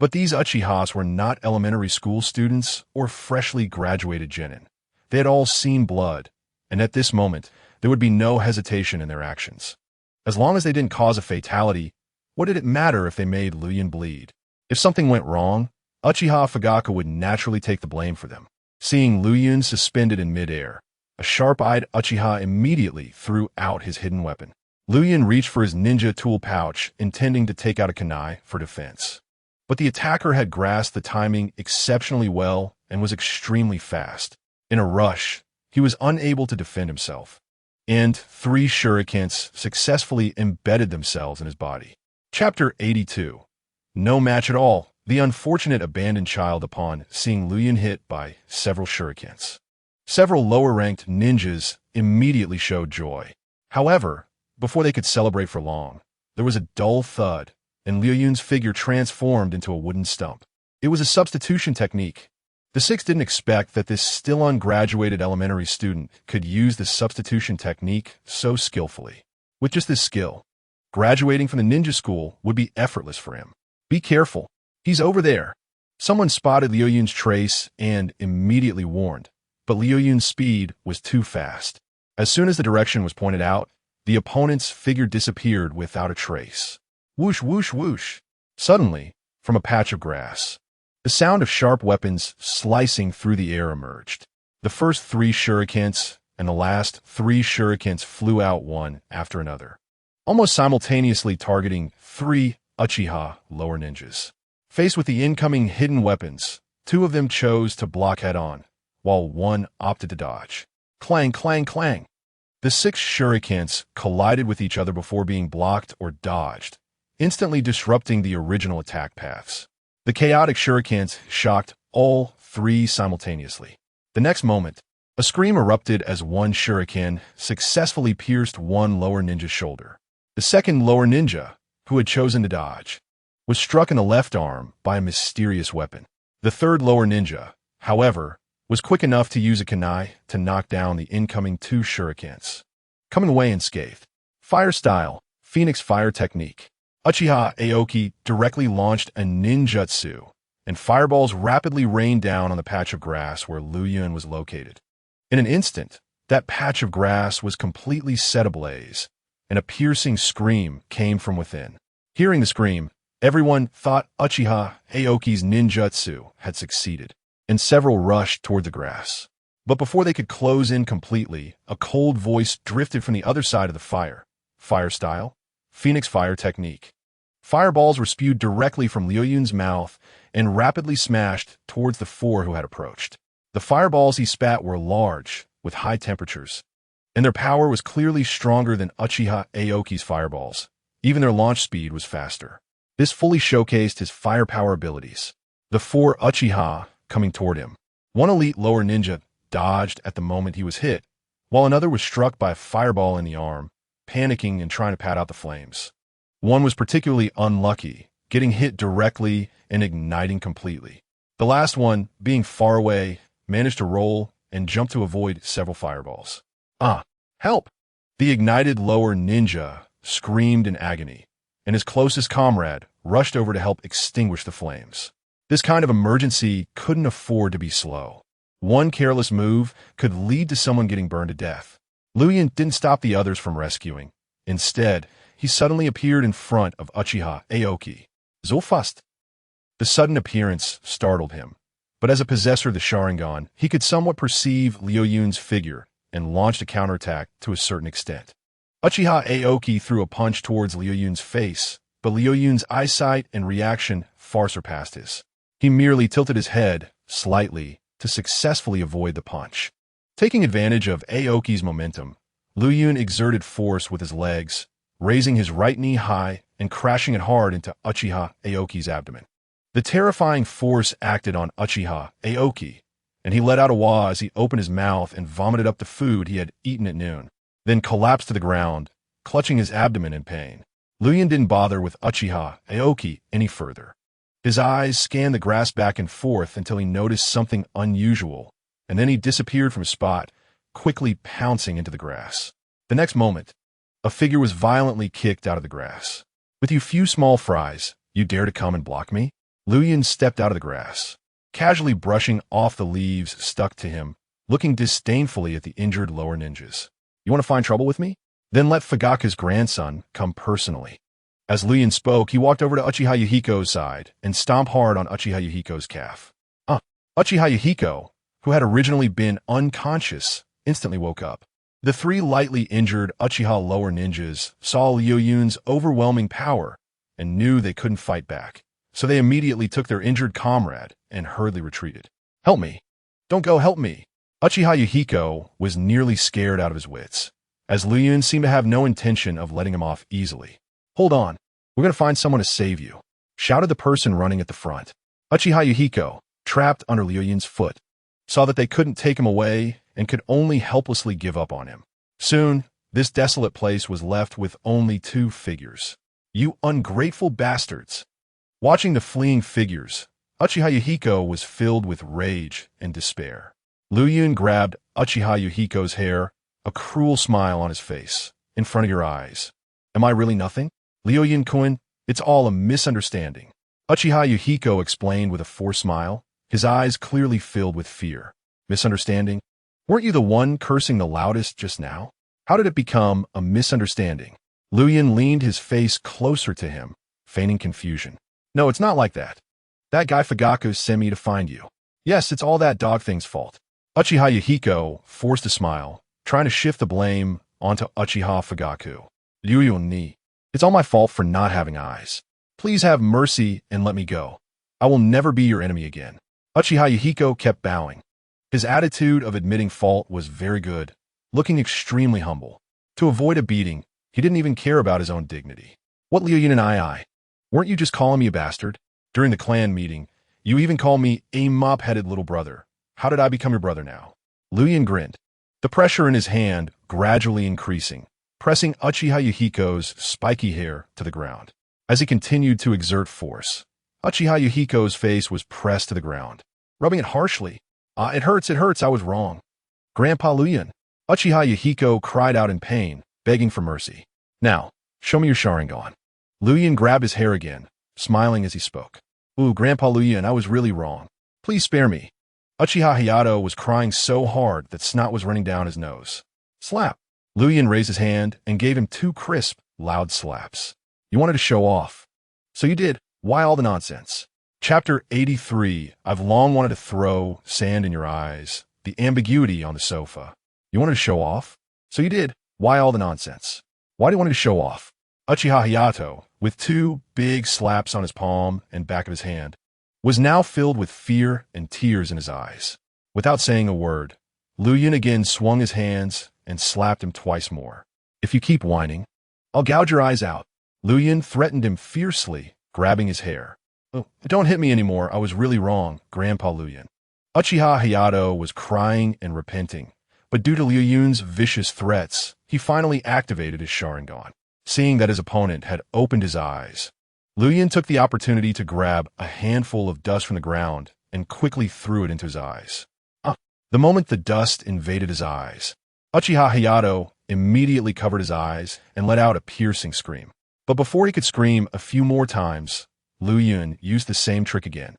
A: But these Uchihas were not elementary school students or freshly graduated genin. They had all seen blood, and at this moment, there would be no hesitation in their actions. As long as they didn't cause a fatality, what did it matter if they made Luyan bleed? If something went wrong, Uchiha Fugaku would naturally take the blame for them. Seeing Luyan suspended in midair, a sharp-eyed Uchiha immediately threw out his hidden weapon. Luyan reached for his ninja tool pouch, intending to take out a kunai for defense. But the attacker had grasped the timing exceptionally well and was extremely fast. In a rush, he was unable to defend himself, and 3 shurikens successfully embedded themselves in his body. Chapter 82. No match at all. The unfortunate abandoned child upon seeing Luyan hit by several shurikens. Several lower-ranked ninjas immediately showed joy. However, before they could celebrate for long, there was a dull thud, and Luyan's figure transformed into a wooden stump. It was a substitution technique. The 6 didn't expect that this still ungraduated elementary student could use the substitution technique so skillfully. With just this skill, graduating from the ninja school would be effortless for him. Be careful. He's over there. Someone spotted Luyan's trace and immediately warned, but Luyan's speed was too fast. As soon as the direction was pointed out, the opponent's figure disappeared without a trace. Whoosh, whoosh, whoosh. Suddenly, from a patch of grass, the sound of sharp weapons slicing through the air emerged. The first 3 shurikens and the last 3 shurikens flew out one after another, almost simultaneously targeting 3 Uchiha lower ninjas. Faced with the incoming hidden weapons, 2 of them chose to block head-on, while 1 opted to dodge. Clang, clang, clang. The 6 shurikens collided with each other before being blocked or dodged, instantly disrupting the original attack paths. The chaotic shurikens shocked all 3 simultaneously. The next moment, a scream erupted as 1 shuriken successfully pierced 1 lower ninja's shoulder. The second lower ninja, who had chosen to dodge, was struck in the left arm by a mysterious weapon. The third lower ninja, however, was quick enough to use a kunai to knock down the incoming 2 shurikens, coming away unscathed. Fire style, Phoenix Fire technique. Uchiha Aoki directly launched a ninjutsu, and fireballs rapidly rained down on the patch of grass where Luyan was located. In an instant, that patch of grass was completely set ablaze, and a piercing scream came from within. Hearing the scream, everyone thought Uchiha Aoki's ninjutsu had succeeded, and several rushed toward the grass. But before they could close in completely, a cold voice drifted from the other side of the fire. Fire style, Phoenix Fire technique. Fireballs were spewed directly from Luyan's mouth and rapidly smashed towards the 4 who had approached. The fireballs he spat were large, with high temperatures, and their power was clearly stronger than Uchiha Aoki's fireballs. Even their launch speed was faster. This fully showcased his firepower abilities. The 4 Uchiha coming toward him. One elite lower ninja dodged at the moment he was hit, while another was struck by a fireball in the arm, panicking and trying to pat out the flames. One was particularly unlucky, getting hit directly and igniting completely. The last one, being far away, managed to roll and jump to avoid several fireballs. Help! The ignited lower ninja screamed in agony, and his closest comrade rushed over to help extinguish the flames. This kind of emergency couldn't afford to be slow. One careless move could lead to someone getting burned to death. Luyan didn't stop the others from rescuing. Instead, he suddenly appeared in front of Uchiha Aoki. So fast! The sudden appearance startled him, but as a possessor of the Sharingan, he could somewhat perceive Luyan's figure and launched a counterattack to a certain extent. Uchiha Aoki threw a punch towards Luyan's face, but Luyan's eyesight and reaction far surpassed his. He merely tilted his head slightly to successfully avoid the punch. Taking advantage of Aoki's momentum, Liu Yun exerted force with his legs, raising his right knee high and crashing it hard into Uchiha Aoki's abdomen. The terrifying force acted on Uchiha Aoki, and he let out a wah as he opened his mouth and vomited up the food he had eaten at noon, then collapsed to the ground, clutching his abdomen in pain. Liu Yun didn't bother with Uchiha Aoki any further. His eyes scanned the grass back and forth until he noticed something unusual, and then he disappeared from his spot, quickly pouncing into the grass. The next moment, a figure was violently kicked out of the grass. "With you few small fries, you dare to come and block me?" Liu Yun stepped out of the grass, casually brushing off the leaves stuck to him, looking disdainfully at the injured lower ninjas. "You want to find trouble with me? Then let Fugaku's grandson come personally." As Liu Yun spoke, he walked over to Uchiha Yuhiko's side and stomped hard on Uchiha Yuhiko's calf. Uchiha Yuhiko, who had originally been unconscious, instantly woke up. The three lightly injured Uchiha lower ninjas saw Liu Yun's overwhelming power and knew they couldn't fight back, so they immediately took their injured comrade and hurriedly retreated. "Help me! Don't go, help me!" Uchiha Yuhiko was nearly scared out of his wits, as Liu Yun seemed to have no intention of letting him off easily. "Hold on, we're going to find someone to save you," shouted the person running at the front. Uchiha Yuhiko, trapped under Liu Yun's foot, saw that they couldn't take him away and could only helplessly give up on him. Soon, this desolate place was left with only two figures. "You ungrateful bastards!" Watching the fleeing figures, Uchiha Yuhiko was filled with rage and despair. Liu Yun grabbed Uchiha Yuhiko's hair, a cruel smile on his face. "In front of your eyes. Am I really nothing? Liu Yun-kun, it's all a misunderstanding." Uchiha Yuhiko explained with a forced smile, his eyes clearly filled with fear. "Misunderstanding? Weren't you the one cursing the loudest just now? How did it become a misunderstanding?" Liu Yun leaned his face closer to him, feigning confusion. "No, it's not like that. That guy Fugaku sent me to find you. Yes, it's all that dog thing's fault." Uchiha Yuhiko forced a smile, trying to shift the blame onto Uchiha Fugaku. "Liu Yun ni, it's all my fault for not having eyes. Please have mercy and let me go. I will never be your enemy again." Uchiha Yuhiko kept bowing. His attitude of admitting fault was very good, looking extremely humble. To avoid a beating, he didn't even care about his own dignity. "What, Liu Yun and I? Weren't you just calling me a bastard? During the clan meeting, you even called me a mop-headed little brother. How did I become your brother now?" Liu Yun grinned, the pressure in his hand gradually increasing, pressing Uchiha Yuhiko's spiky hair to the ground. As he continued to exert force, Uchiha Yuhiko's face was pressed to the ground, rubbing it harshly. It hurts, I was wrong." "Grandpa Liu Yun." Uchiha Yuhiko cried out in pain, begging for mercy. "Now, show me your Sharingan." Liu Yun grabbed his hair again, smiling as he spoke. "Ooh, Grandpa Liu Yun, I was really wrong. Please spare me." Uchiha Hayato was crying so hard that snot was running down his nose. Slap! Liu Yun raised his hand and gave him two crisp, loud slaps. "You wanted to show off. So you did. Why all the nonsense?" Chapter 83, I've long wanted to throw sand in your eyes. The ambiguity on the sofa. "You wanted to show off? So you did. Why all the nonsense?" Why do you want to show off? Uchiha Hayato, with two big slaps on his palm and back of his hand, was now filled with fear and tears in his eyes. Without saying a word, Liu Yun again swung his hands and slapped him twice more. "If you keep whining, I'll gouge your eyes out." Liu Yun threatened him fiercely, grabbing his hair. "Oh, don't hit me anymore, I was really wrong, Grandpa Liu Yun." Uchiha Hayato was crying and repenting, but due to Liu Yun's vicious threats, he finally activated his Sharingan. Seeing that his opponent had opened his eyes, Liu Yun took the opportunity to grab a handful of dust from the ground and quickly threw it into his eyes. The moment the dust invaded his eyes, Uchiha Hayato immediately covered his eyes and let out a piercing scream. But before he could scream a few more times, Liu Yun used the same trick again,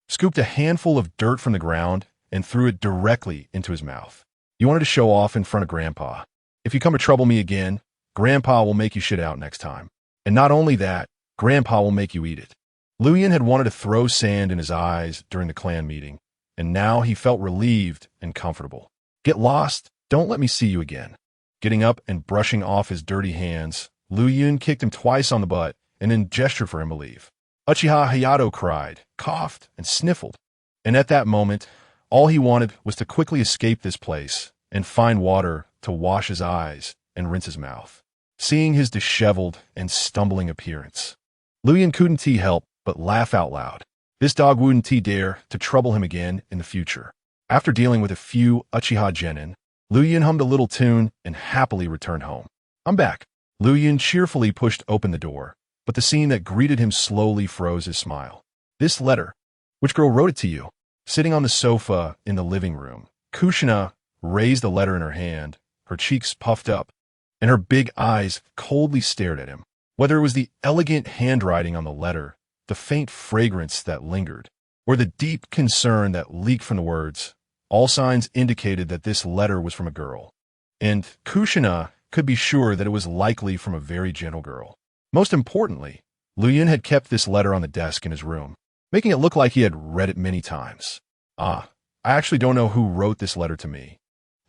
A: scooped a handful of dirt from the ground and threw it directly into his mouth. "You wanted to show off in front of Grandpa. If you come to trouble me again, Grandpa will make you shit out next time. And not only that, Grandpa will make you eat it." Liu Yun had wanted to throw sand in his eyes during the clan meeting, and now he felt relieved and comfortable. "Get lost, don't let me see you again." Getting up and brushing off his dirty hands, Liu Yun kicked him twice on the butt and then gestured for him to leave. Uchiha Hayato cried, coughed, and sniffled. And at that moment, all he wanted was to quickly escape this place and find water to wash his eyes and rinse his mouth. Seeing his disheveled and stumbling appearance, Luyan couldn't help but laugh out loud. This dog wouldn't dare to trouble him again in the future. After dealing with a few Uchiha genin, Luyan hummed a little tune and happily returned home. "I'm back." Luyan cheerfully pushed open the door, but the scene that greeted him slowly froze his smile. "This letter. Which girl wrote it to you?" Sitting on the sofa in the living room, Kushina raised the letter in her hand, her cheeks puffed up, and her big eyes coldly stared at him. Whether it was the elegant handwriting on the letter, the faint fragrance that lingered, or the deep concern that leaked from the words, all signs indicated that this letter was from a girl. And Kushina could be sure that it was likely from a very gentle girl. Most importantly, Luyan had kept this letter on the desk in his room, making it look like he had read it many times. "I actually don't know who wrote this letter to me."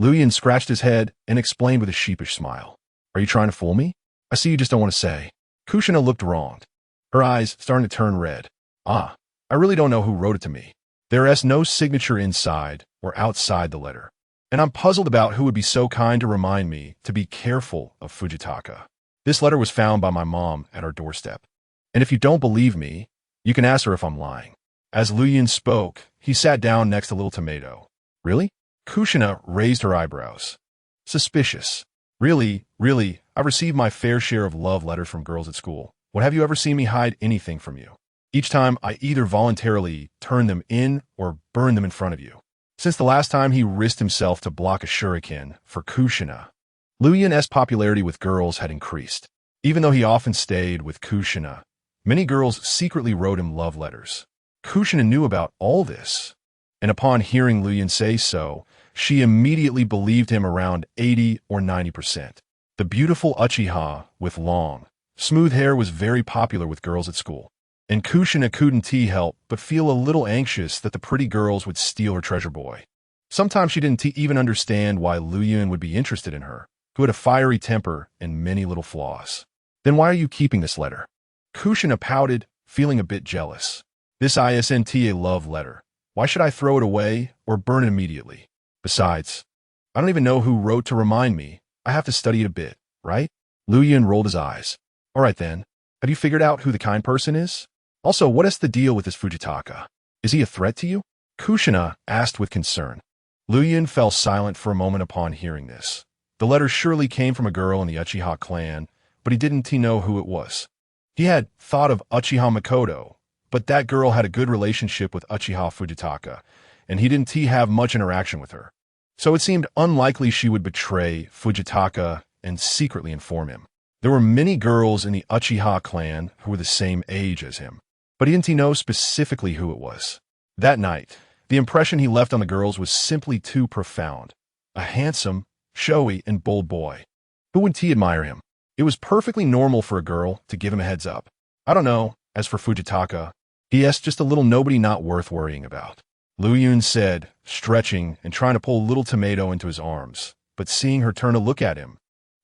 A: Luyan scratched his head and explained with a sheepish smile. "Are you trying to fool me? I see you just don't want to say." Kushina looked wronged, her eyes starting to turn red. "I really don't know who wrote it to me. There is no signature inside or outside the letter, and I'm puzzled about who would be so kind to remind me to be careful of Fujitaka. This letter was found by my mom at our doorstep, and if you don't believe me, you can ask her if I'm lying." As Luyan spoke, he sat down next to Little Tomato. "Really?" Kushina raised her eyebrows. "Suspicious. Really, I've received my fair share of love letters from girls at school. When have you ever seen me hide anything from you? Each time I either voluntarily turn them in or burn them in front of you." Since the last time he risked himself to block a shuriken for Kushina, Luyan's popularity with girls had increased. Even though he often stayed with Kushina, many girls secretly wrote him love letters. Kushina knew about all this, and upon hearing Luyan say so, she immediately believed him around 80 or 90%. The beautiful Uchiha with long, smooth hair was very popular with girls at school, and Kushina couldn't help but feel a little anxious that the pretty girls would steal her treasure boy. Sometimes she didn't even understand why Luyan would be interested in her, who had a fiery temper and many little flaws. "Then why are you keeping this letter?" Kushina pouted, feeling a bit jealous. "This isn't a love letter. Why should I throw it away or burn it immediately? Besides, I don't even know who wrote to remind me. I have to study it a bit, right?" Luyan rolled his eyes. "All right then. Have you figured out who the kind person is? Also, what is the deal with this Fujitaka? Is he a threat to you?" Kushina asked with concern. Luyan fell silent for a moment upon hearing this. The letter surely came from a girl in the Uchiha clan, but he didn't know who it was. He had thought of Uchiha Makoto, but that girl had a good relationship with Uchiha Fujitaka, and he didn't have much interaction with her. So it seemed unlikely she would betray Fujitaka and secretly inform him. There were many girls in the Uchiha clan who were the same age as him, but he didn't know specifically who it was. That night, the impression he left on the girls was simply too profound. A handsome, showy, and bold boy. Who wouldn't admire him? It was perfectly normal for a girl to give him a heads up. "I don't know. As for Fujitaka, he is just a little nobody not worth worrying about," Luyan said, stretching and trying to pull Little Tomato into his arms, but seeing her turn to look at him,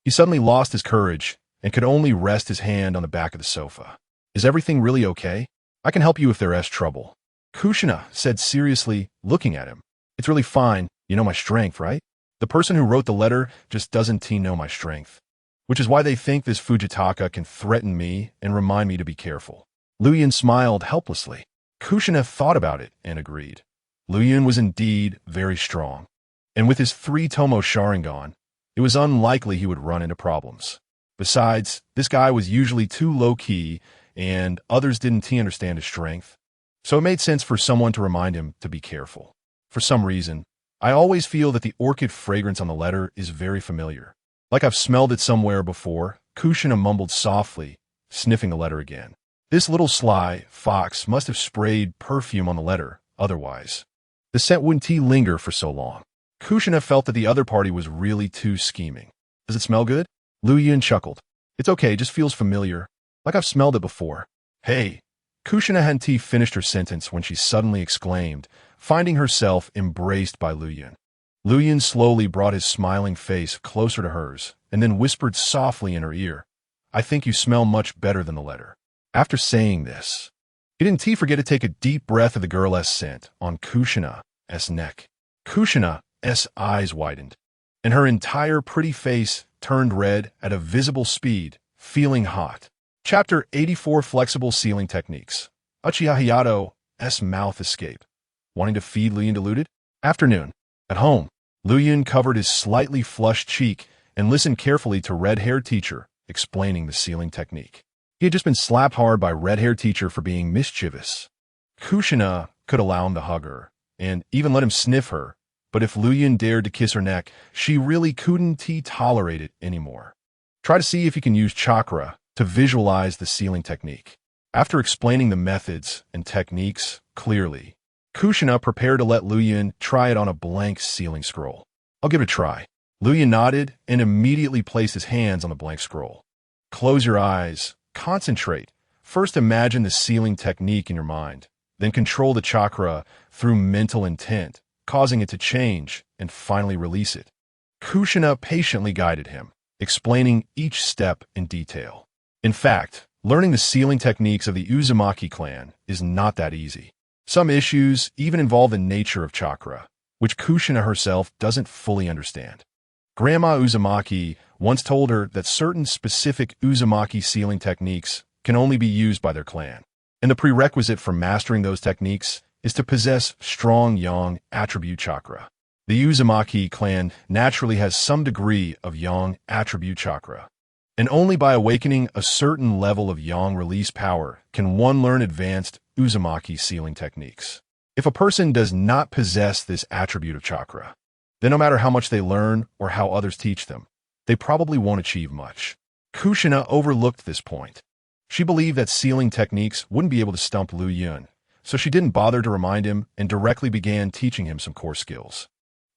A: he suddenly lost his courage and could only rest his hand on the back of the sofa. "Is everything really okay? I can help you if there is trouble," Kushina said seriously, looking at him. "It's really fine. You know my strength, right? The person who wrote the letter just doesn't know my strength, which is why they think this Fujitaka can threaten me and remind me to be careful." Luyan smiled helplessly. Kushina thought about it and agreed. Luyan was indeed very strong, and with his 3 TOMOE Sharingan, it was unlikely he would run into problems. Besides, this guy was usually too low-key, and others didn't understand his strength, so it made sense for someone to remind him to be careful. For some reason, I always feel that the orchid fragrance on the letter is very familiar. Like I've smelled it somewhere before, Kushina mumbled softly, sniffing the letter again. This little sly fox must have sprayed perfume on the letter, otherwise the scent wouldn't linger for so long. Kushina felt that the other party was really too scheming. "Does it smell good?" Luyan chuckled. "It's okay, just feels familiar, like I've smelled it before." "Hey!" Kushina hadn't finished her sentence when she suddenly exclaimed, finding herself embraced by Luyan. Luyan slowly brought his smiling face closer to hers, and then whispered softly in her ear, "I think you smell much better than the letter." After saying this, he didn't forget to take a deep breath of the girl's scent on Kushina's neck. Kushina's eyes widened, and her entire pretty face turned red at a visible speed, feeling hot. Chapter 84 Flexible Sealing Techniques. Uchiha Hayato's mouth escape. Wanting to feed Luyan diluted? Afternoon. At home, Luyan covered his slightly flushed cheek and listened carefully to red-haired teacher explaining the sealing technique. He had just been slapped hard by red-haired teacher for being mischievous. Kushina could allow him to hug her, and even let him sniff her, but if Luyan dared to kiss her neck, she really couldn't tolerate it anymore. Try to see if you can use chakra to visualize the sealing technique. After explaining the methods and techniques clearly, Kushina prepared to let Luyan try it on a blank sealing scroll. I'll give it a try. Luyan nodded and immediately placed his hands on the blank scroll. Close your eyes. Concentrate. First imagine the sealing technique in your mind, then control the chakra through mental intent, causing it to change, and finally release it. Kushina patiently guided him, explaining each step in detail. In fact, learning the sealing techniques of the Uzumaki clan is not that easy. Some issues even involve the nature of chakra, which Kushina herself doesn't fully understand. Grandma Uzumaki once told her that certain specific Uzumaki sealing techniques can only be used by their clan, and the prerequisite for mastering those techniques is to possess strong yang attribute chakra. The Uzumaki clan naturally has some degree of yang attribute chakra, and only by awakening a certain level of yang release power can one learn advanced Uzumaki sealing techniques. If a person does not possess this attribute of chakra, then no matter how much they learn or how others teach them, they probably won't achieve much. Kushina overlooked this point. She believed that sealing techniques wouldn't be able to stump Luyan, so she didn't bother to remind him and directly began teaching him some core skills.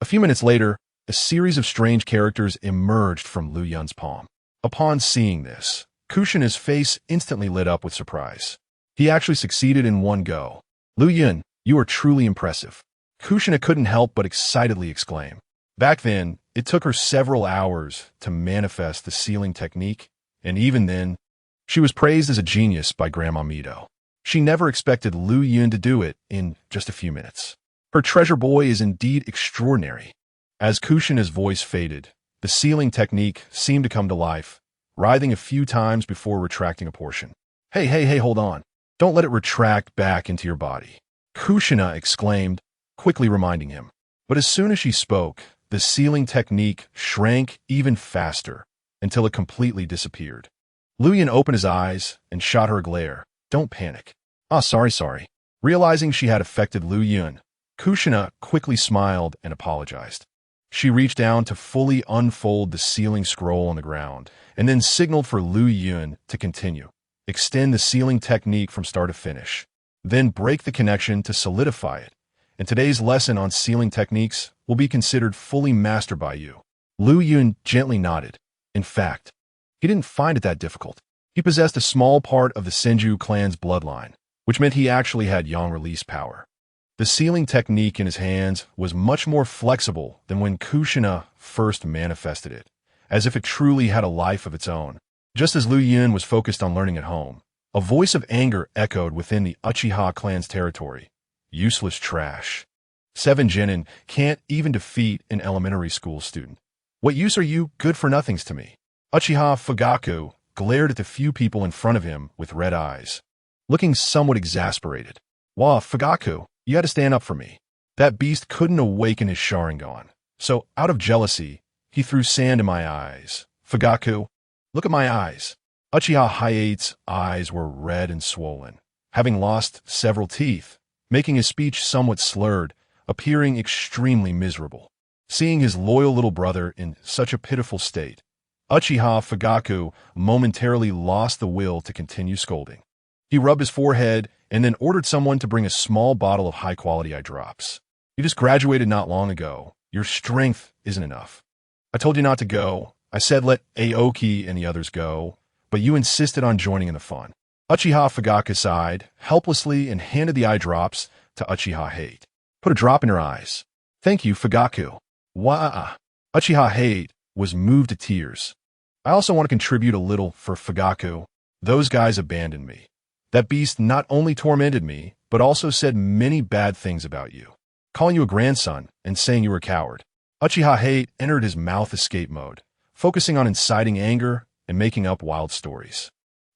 A: A few minutes later, a series of strange characters emerged from Luyan's palm. Upon seeing this, Kushina's face instantly lit up with surprise. He actually succeeded in one go. Luyan, you are truly impressive. Kushina couldn't help but excitedly exclaim. Back then, it took her several hours to manifest the sealing technique, and even then, she was praised as a genius by Grandma Mito. She never expected Luyan to do it in just a few minutes. Her treasure boy is indeed extraordinary. As Kushina's voice faded, the sealing technique seemed to come to life, writhing a few times before retracting a portion. Hey, hold on. Don't let it retract back into your body. Kushina exclaimed, quickly reminding him. But as soon as she spoke, the sealing technique shrank even faster until it completely disappeared. Luyan opened his eyes and shot her a glare. Don't panic. Sorry. Realizing she had affected Luyan, Kushina quickly smiled and apologized. She reached down to fully unfold the sealing scroll on the ground and then signaled for Luyan to continue. Extend the sealing technique from start to finish. Then break the connection to solidify it. And today's lesson on sealing techniques will be considered fully mastered by you. Luyan gently nodded. In fact, he didn't find it that difficult. He possessed a small part of the Senju clan's bloodline, which meant he actually had yang release power. The sealing technique in his hands was much more flexible than when Kushina first manifested it, as if it truly had a life of its own. Just as Luyan was focused on learning at home, a voice of anger echoed within the Uchiha clan's territory. Useless trash. 7 genin can't even defeat an elementary school student. What use are you good-for-nothings to me? Uchiha Fugaku glared at the few people in front of him with red eyes, looking somewhat exasperated. Wah, Fugaku, you had to stand up for me. That beast couldn't awaken his Sharingan, so out of jealousy, he threw sand in my eyes. Fugaku, look at my eyes. Uchiha Hayate's eyes were red and swollen, having lost several teeth, making his speech somewhat slurred, appearing extremely miserable. Seeing his loyal little brother in such a pitiful state, Uchiha Fugaku momentarily lost the will to continue scolding. He rubbed his forehead and then ordered someone to bring a small bottle of high-quality eye drops. You just graduated not long ago. Your strength isn't enough. I told you not to go. I said let Aoki and the others go, but you insisted on joining in the fun. Uchiha Fugaku sighed helplessly and handed the eye drops to Uchiha Hayate. Put a drop in your eyes. Thank you, Fugaku. Wah. Uchiha Hayate was moved to tears. I also want to contribute a little for Fugaku. Those guys abandoned me. That beast not only tormented me, but also said many bad things about you, calling you a grandson and saying you were a coward. Uchiha Hayate entered his mouth escape mode, focusing on inciting anger and making up wild stories.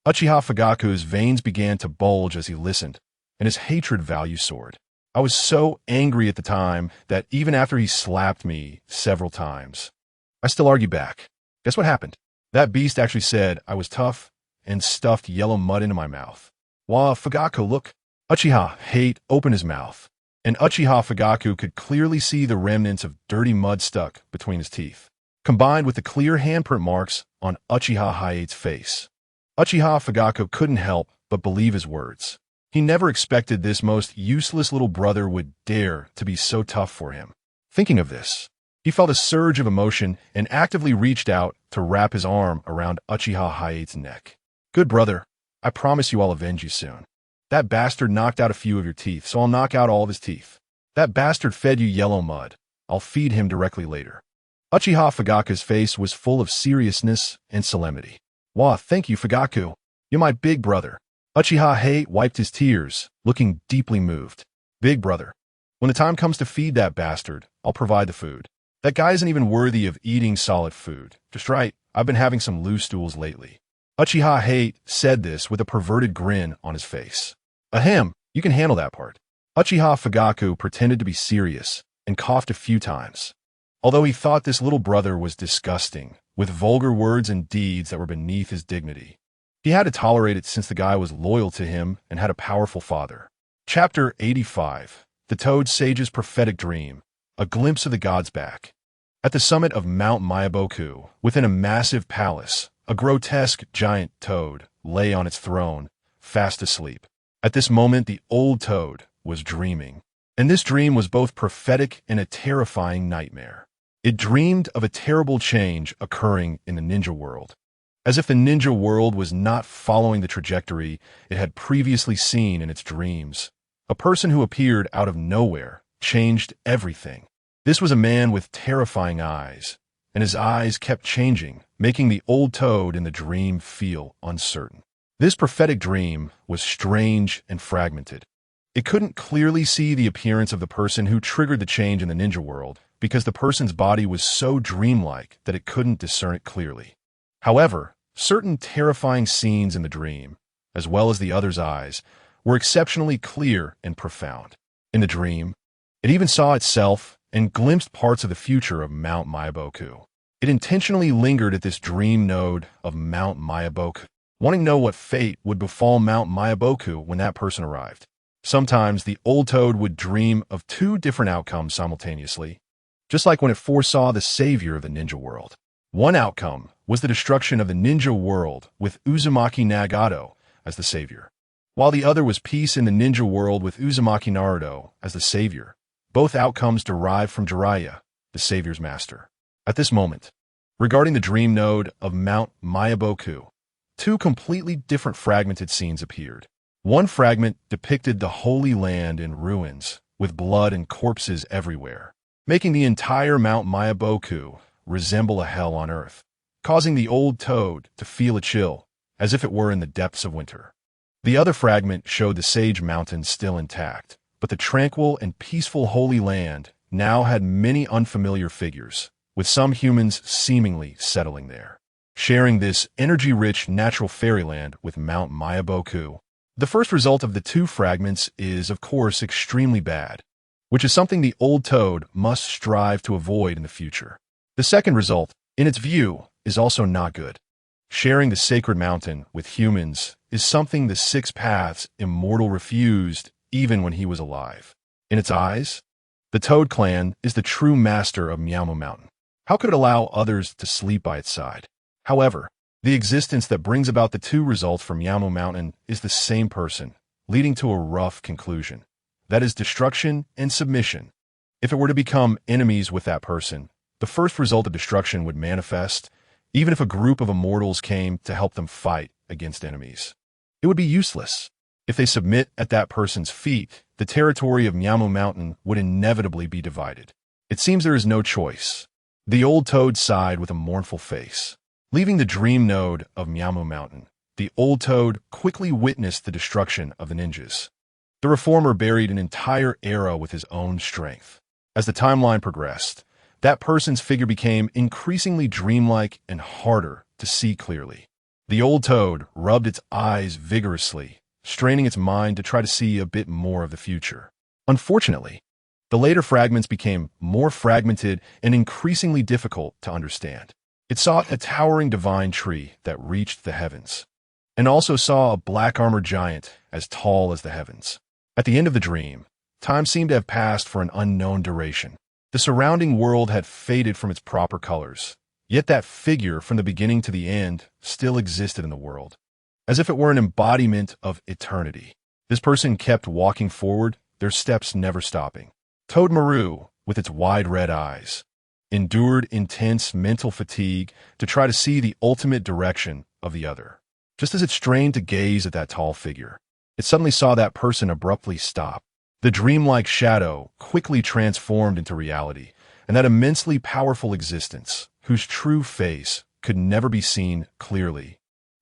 A: Uchiha Fugaku's veins began to bulge as he listened, and his hatred value soared. I was so angry at the time that even after he slapped me several times, I still argued back. Guess what happened? That beast actually said I was tough and stuffed yellow mud into my mouth. Wah, Fugaku, look. Uchiha hate opened his mouth, and Uchiha Fugaku could clearly see the remnants of dirty mud stuck between his teeth, combined with the clear handprint marks on Uchiha Hayate's face. Uchiha Fugaku couldn't help but believe his words. He never expected this most useless little brother would dare to be so tough for him. Thinking of this, he felt a surge of emotion and actively reached out to wrap his arm around Uchiha Hayate's neck. Good brother, I promise you I'll avenge you soon. That bastard knocked out a few of your teeth, so I'll knock out all of his teeth. That bastard fed you yellow mud. I'll feed him directly later. Uchiha Fugaku's face was full of seriousness and solemnity. Wah, thank you, Fugaku. You're my big brother. Uchiha Hayate wiped his tears, looking deeply moved. Big brother, when the time comes to feed that bastard, I'll provide the food. That guy isn't even worthy of eating solid food. Just right, I've been having some loose stools lately. Uchiha Hayate said this with a perverted grin on his face. Ahem, you can handle that part. Uchiha Fugaku pretended to be serious and coughed a few times. Although he thought this little brother was disgusting, with vulgar words and deeds that were beneath his dignity, he had to tolerate it since the guy was loyal to him and had a powerful father. Chapter 85. The Toad Sage's Prophetic Dream. A glimpse of the gods back. At the summit of Mount Myaboku, within a massive palace, a grotesque giant toad lay on its throne, fast asleep. At this moment, the old toad was dreaming. And this dream was both prophetic and a terrifying nightmare. It dreamed of a terrible change occurring in the ninja world. As if the ninja world was not following the trajectory it had previously seen in its dreams. A person who appeared out of nowhere changed everything. This was a man with terrifying eyes, and his eyes kept changing, making the old toad in the dream feel uncertain. This prophetic dream was strange and fragmented. It couldn't clearly see the appearance of the person who triggered the change in the ninja world because the person's body was so dreamlike that it couldn't discern it clearly. However, certain terrifying scenes in the dream, as well as the other's eyes, were exceptionally clear and profound. In the dream, it even saw itself and glimpsed parts of the future of Mount Myaboku. It intentionally lingered at this dream node of Mount Myaboku, wanting to know what fate would befall Mount Myaboku when that person arrived. Sometimes the old toad would dream of two different outcomes simultaneously, just like when it foresaw the savior of the ninja world. One outcome was the destruction of the ninja world with Uzumaki Nagato as the savior, while the other was peace in the ninja world with Uzumaki Naruto as the savior. Both outcomes derived from Jiraiya, the savior's master. At this moment, regarding the dream node of Mount Myaboku, two completely different fragmented scenes appeared. One fragment depicted the Holy Land in ruins, with blood and corpses everywhere, making the entire Mount Myaboku resemble a hell on earth, causing the old toad to feel a chill, as if it were in the depths of winter. The other fragment showed the Sage Mountain still intact, but the tranquil and peaceful Holy Land now had many unfamiliar figures, with some humans seemingly settling there, sharing this energy-rich natural fairyland with Mount Myaboku. The first result of the two fragments is, of course, extremely bad, which is something the old toad must strive to avoid in the future. The second result, in its view, is also not good. Sharing the sacred mountain with humans is something the Six Paths Immortal refused even when he was alive. In its eyes, the Toad Clan is the true master of Miyamoto Mountain. How could it allow others to sleep by its side? However, the existence that brings about the two results from Miyamoto Mountain is the same person, leading to a rough conclusion. That is destruction and submission. If it were to become enemies with that person, the first result of destruction would manifest, even if a group of immortals came to help them fight against enemies. It would be useless. If they submit at that person's feet, the territory of Miyamoto Mountain would inevitably be divided. It seems there is no choice. The old toad sighed with a mournful face. Leaving the dream node of Miyamoto Mountain, the old toad quickly witnessed the destruction of the ninjas. The reformer buried an entire era with his own strength. As the timeline progressed, That person's figure became increasingly dreamlike and harder to see clearly. The old toad rubbed its eyes vigorously, straining its mind to try to see a bit more of the future. Unfortunately, the later fragments became more fragmented and increasingly difficult to understand. It saw a towering divine tree that reached the heavens, and also saw a black-armored giant as tall as the heavens. At the end of the dream, time seemed to have passed for an unknown duration. The surrounding world had faded from its proper colors, yet that figure from the beginning to the end still existed in the world, as if it were an embodiment of eternity. This person kept walking forward, their steps never stopping. Toad Maru, with its wide red eyes, endured intense mental fatigue to try to see the ultimate direction of the other. Just as it strained to gaze at that tall figure, it suddenly saw that person abruptly stop. The dreamlike shadow quickly transformed into reality, and that immensely powerful existence, whose true face could never be seen clearly,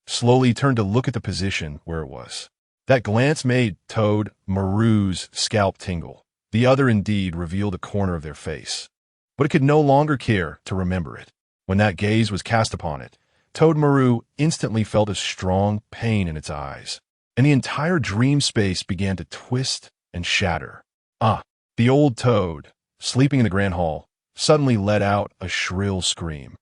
A: slowly turned to look at the position where it was. That glance made Toad Maru's scalp tingle. The other indeed revealed a corner of their face, but it could no longer care to remember it. When that gaze was cast upon it, Toad Maru instantly felt a strong pain in its eyes, and the entire dream space began to twist and shatter. The old toad, sleeping in the grand hall, suddenly let out a shrill scream,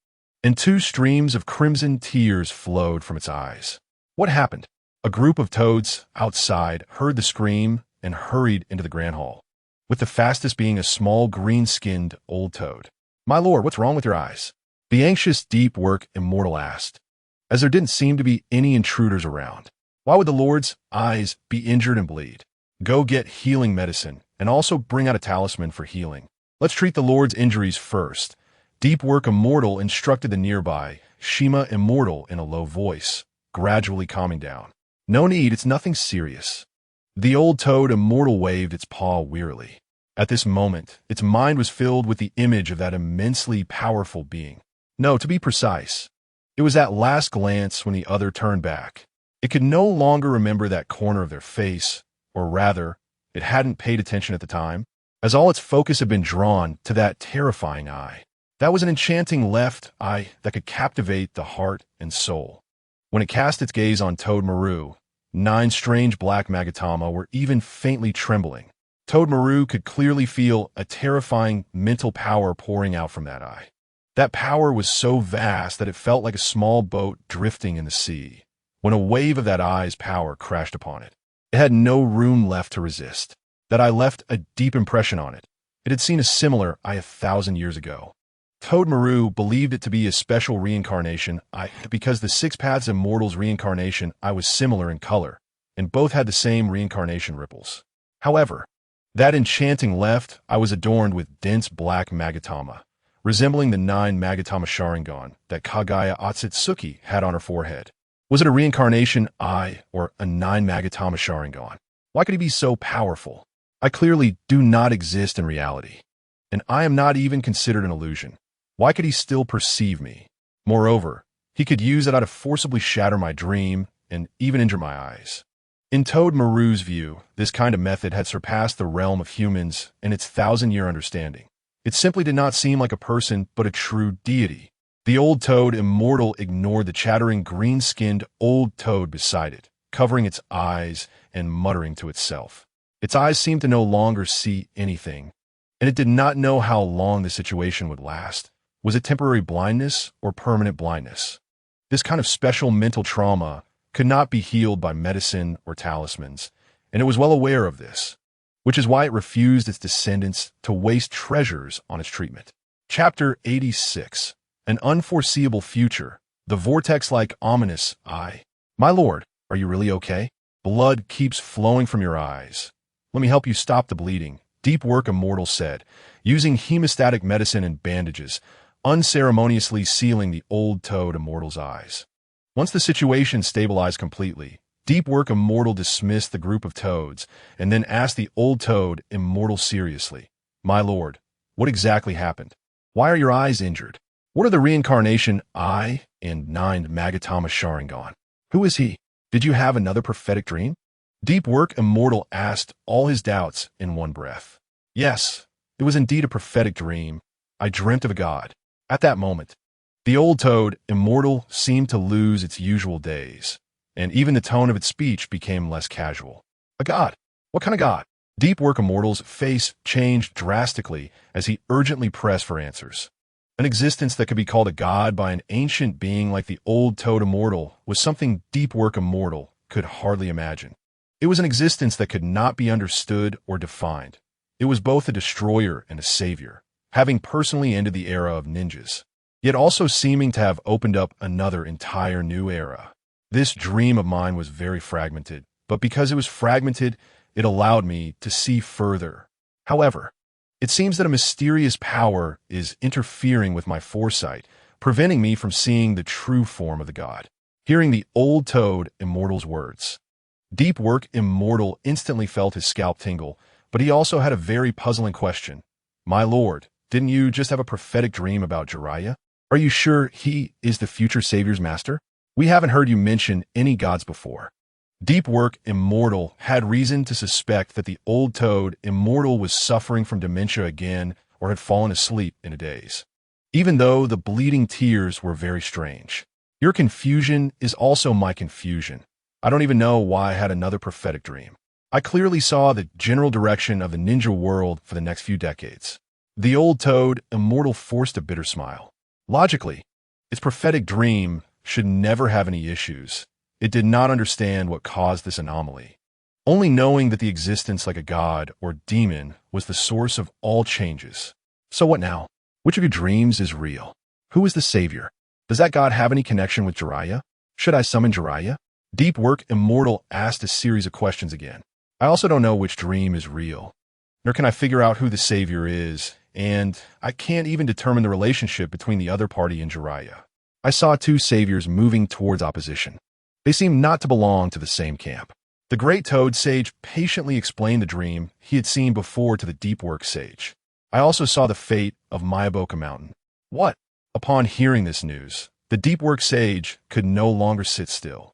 A: and 2 streams of crimson tears flowed from its eyes. What happened? A group of toads outside heard the scream and hurried into the grand hall, with the fastest being a small green-skinned old toad. "My lord, what's wrong with your eyes?" the anxious deep work immortal asked, as there didn't seem to be any intruders around. "Why would the lord's eyes be injured and bleed? Go get healing medicine, and also bring out a talisman for healing. Let's treat the lord's injuries first." Deep Work Immortal instructed the nearby Shima Immortal in a low voice, gradually calming down. "No need, it's nothing serious." The old toad Immortal waved its paw wearily. At this moment, its mind was filled with the image of that immensely powerful being. No, to be precise, it was that last glance when the other turned back. It could no longer remember that corner of their face, or rather, it hadn't paid attention at the time, as all its focus had been drawn to that terrifying eye. That was an enchanting left eye that could captivate the heart and soul. When it cast its gaze on Toad Maru, 9 strange black magatama were even faintly trembling. Toad Maru could clearly feel a terrifying mental power pouring out from that eye. That power was so vast that it felt like a small boat drifting in the sea, when a wave of that eye's power crashed upon it. It had no room left to resist. That eye left a deep impression on it. It had seen a similar eye 1,000 years ago. Toad Maru believed it to be a special reincarnation eye because the 6 Paths Immortal's reincarnation eye was similar in color, and both had the same reincarnation ripples. However, that enchanting left eye was adorned with dense black magatama, resembling the 9 Magatama Sharingan that Kaguya Otsutsuki had on her forehead. Was it a reincarnation eye or a 9 Magatama Sharingan? Why could he be so powerful? I clearly do not exist in reality, and I am not even considered an illusion. Why could he still perceive me? Moreover, he could use it to forcibly shatter my dream and even injure my eyes. In Toad Maru's view, this kind of method had surpassed the realm of humans in its 1,000-year understanding. It simply did not seem like a person but a true deity. The old toad Immortal ignored the chattering green-skinned old toad beside it, covering its eyes and muttering to itself. Its eyes seemed to no longer see anything, and it did not know how long the situation would last. Was it temporary blindness or permanent blindness? This kind of special mental trauma could not be healed by medicine or talismans, and it was well aware of this, which is why it refused its descendants to waste treasures on its treatment. Chapter 86. An Unforeseeable Future. The vortex-like ominous eye. "My lord, are you really okay? Blood keeps flowing from your eyes. Let me help you stop the bleeding," Deep Work Immortal said, using hemostatic medicine and bandages, unceremoniously sealing the old toad Immortal's eyes. Once the situation stabilized completely, Deep Work Immortal dismissed the group of toads and then asked the old toad Immortal seriously, "My lord, what exactly happened? Why are your eyes injured? What are the reincarnation eye and 9 Magatama Sharingan? Who is he? Did you have another prophetic dream?" Deep Work Immortal asked all his doubts in one breath. Yes, it was indeed a prophetic dream, I dreamt of a god. At that moment, the old toad, immortal, seemed to lose its usual days, and even the tone of its speech became less casual. A god? What kind of god? Deep Work Immortal's face changed drastically as he urgently pressed for answers. An existence that could be called a god by an ancient being like the old toad immortal was something Deep Work Immortal could hardly imagine. It was an existence that could not be understood or defined. It was both a destroyer and a savior, having personally ended the era of ninjas, yet also seeming to have opened up another entire new era. This dream of mine was very fragmented, but because it was fragmented, it allowed me to see further. However, it seems that a mysterious power is interfering with my foresight, preventing me from seeing the true form of the god. Hearing the old toad immortal's words, Deep Work Immortal instantly felt his scalp tingle, but he also had a very puzzling question. My lord, didn't you just have a prophetic dream about Jiraiya? Are you sure he is the future savior's master? We haven't heard you mention any gods before. Deep Work Immortal had reason to suspect that the old toad immortal was suffering from dementia again or had fallen asleep in a daze, even though the bleeding tears were very strange. Your confusion is also my confusion. I don't even know why I had another prophetic dream. I clearly saw the general direction of the ninja world for the next few decades. The old toad immortal forced a bitter smile. Logically, its prophetic dream should never have any issues. It did not understand what caused this anomaly, only knowing that the existence like a god or demon was the source of all changes. So what now? Which of your dreams is real? Who is the savior? Does that god have any connection with Jiraiya? Should I summon Jiraiya? Deep Work Immortal asked a series of questions again. I also don't know which dream is real, nor can I figure out who the savior is, and I can't even determine the relationship between the other party and Jiraiya. I saw two saviors moving towards opposition. They seemed not to belong to the same camp. The Great Toad Sage patiently explained the dream he had seen before to the Deep Work Sage. I also saw the fate of Mangekyō Mountain. What? Upon hearing this news, the Deep Work Sage could no longer sit still.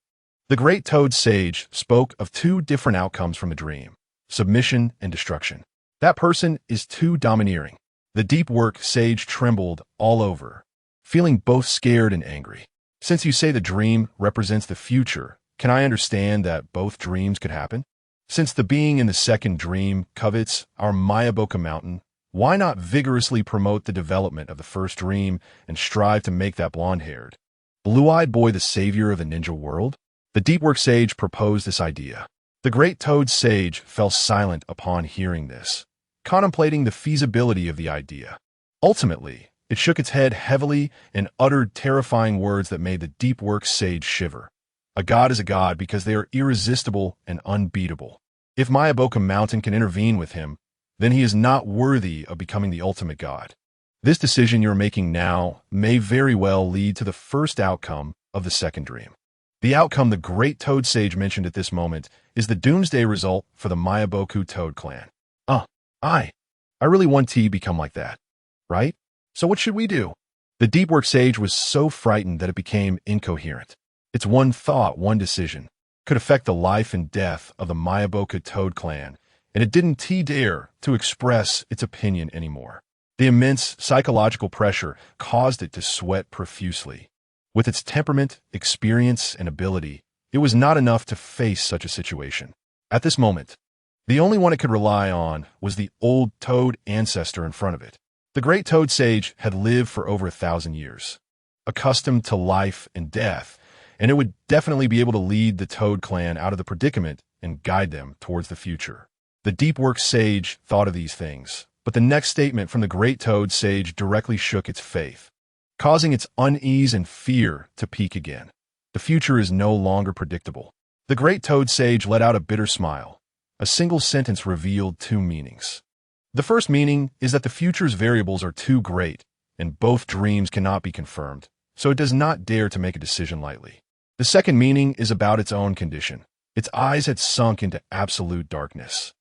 A: The Great Toad Sage spoke of two different outcomes from the dream: submission and destruction. That person is too domineering. The Deep Work Sage trembled all over, feeling both scared and angry. Since you say the dream represents the future, can I understand that both dreams could happen? Since the being in the second dream covets our Mangekyō Mountain, why not vigorously promote the development of the first dream and strive to make that blonde-haired, blue-eyed boy the savior of the ninja world? The Deep Work Sage proposed this idea. The Great Toad Sage fell silent upon hearing this, contemplating the feasibility of the idea. Ultimately, it shook its head heavily and uttered terrifying words that made the Deep Work Sage shiver. A god is a god because they are irresistible and unbeatable. If Mangekyō Mountain can intervene with him, then he is not worthy of becoming the ultimate god. This decision you're making now may very well lead to the first outcome of the second dream. The outcome the Great Toad Sage mentioned at this moment is the doomsday result for the Mangekyō Toad clan. I really want to become like that, right? So what should we do? The Deep Work Sage was so frightened that it became incoherent. Its one thought, one decision, could affect the life and death of the Mangekyō Toad clan, and it didn't dare to express its opinion anymore. The immense psychological pressure caused it to sweat profusely. With its temperament, experience, and ability, it was not enough to face such a situation. At this moment, the only one it could rely on was the old toad ancestor in front of it. The Great Toad Sage had lived for over 1,000 years, accustomed to life and death, and it would definitely be able to lead the Toad clan out of the predicament and guide them towards the future. The Deep Work Sage thought of these things, but the next statement from the Great Toad Sage directly shook its faith, causing its unease and fear to peak again. The future is no longer predictable. The Great Toad Sage let out a bitter smile. A single sentence revealed two meanings. The first meaning is that the future's variables are too great, and both dreams cannot be confirmed, so it does not dare to make a decision lightly. The second meaning is about its own condition. Its eyes had sunk into absolute darkness,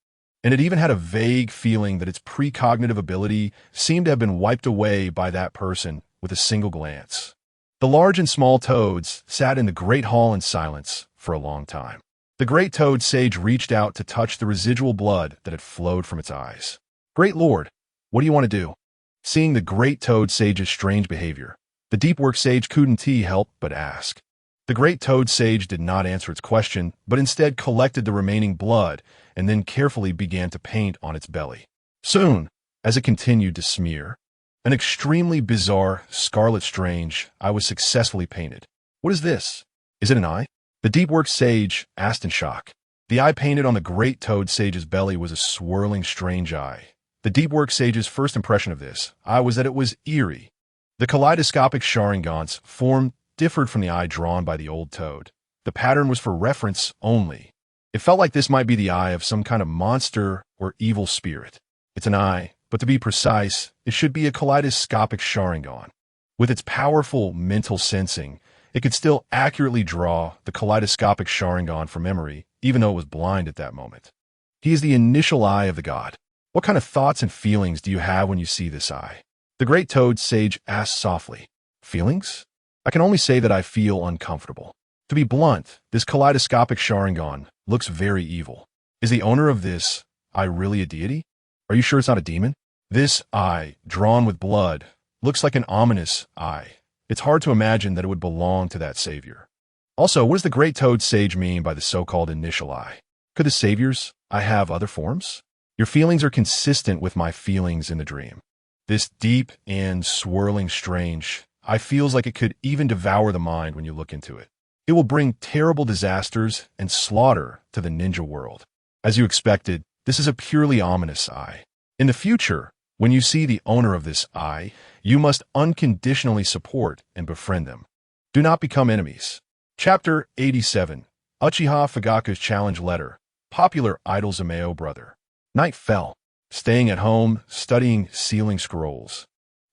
A: and it even had a vague feeling that its precognitive ability seemed to have been wiped away by that person with a single glance. The large and small toads sat in the great hall in silence for a long time. The Great Toad Sage reached out to touch the residual blood that had flowed from its eyes. Great Lord, what do you want to do? Seeing the Great Toad Sage's strange behavior, the Deep Work Sage couldn't help but ask. The Great Toad Sage did not answer its question, but instead collected the remaining blood and then carefully began to paint on its belly. Soon, as it continued to smear, an extremely bizarre, scarlet strange eye was successfully painted. What is this? Is it an eye? The Deep Work Sage asked in shock. The eye painted on the Great Toad Sage's belly was a swirling strange eye. The Deep Work Sage's first impression of this eye was that it was eerie. The kaleidoscopic Sharingan's form differed from the eye drawn by the old toad. The pattern was for reference only. It felt like this might be the eye of some kind of monster or evil spirit. It's an eye, but to be precise, it should be a kaleidoscopic Sharingan. With its powerful mental sensing, it could still accurately draw the kaleidoscopic Sharingan from memory, even though it was blind at that moment. He is the initial eye of the god. What kind of thoughts and feelings do you have when you see this eye? The Great Toad Sage asked softly. Feelings? I can only say that I feel uncomfortable. To be blunt, this kaleidoscopic Sharingan looks very evil. Is the owner of this eye really a deity? Are you sure it's not a demon? This eye, drawn with blood, looks like an ominous eye. It's hard to imagine that it would belong to that savior. Also, what does the Great Toad Sage mean by the so-called initial eye? Could the savior's eye have other forms? Your feelings are consistent with my feelings in the dream. This deep and swirling strange eye feels like it could even devour the mind when you look into it. It will bring terrible disasters and slaughter to the ninja world. As you expected, this is a purely ominous eye. In the future, when you see the owner of this eye, you must unconditionally support and befriend them. Do not become enemies. Chapter 87. Uchiha Fugaku's Challenge Letter. Popular idol Susanoo brother. Night fell. Staying at home, studying sealing scrolls.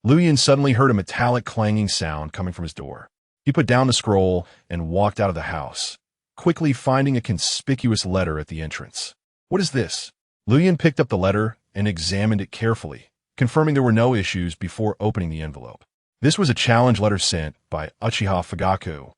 A: Luyan suddenly heard a metallic clanging sound coming from his door. He put down the scroll and walked out of the house, quickly finding a conspicuous letter at the entrance. What is this? Luyan picked up the letter and examined it carefully, confirming there were no issues before opening the envelope. This was a challenge letter sent by Uchiha Fugaku,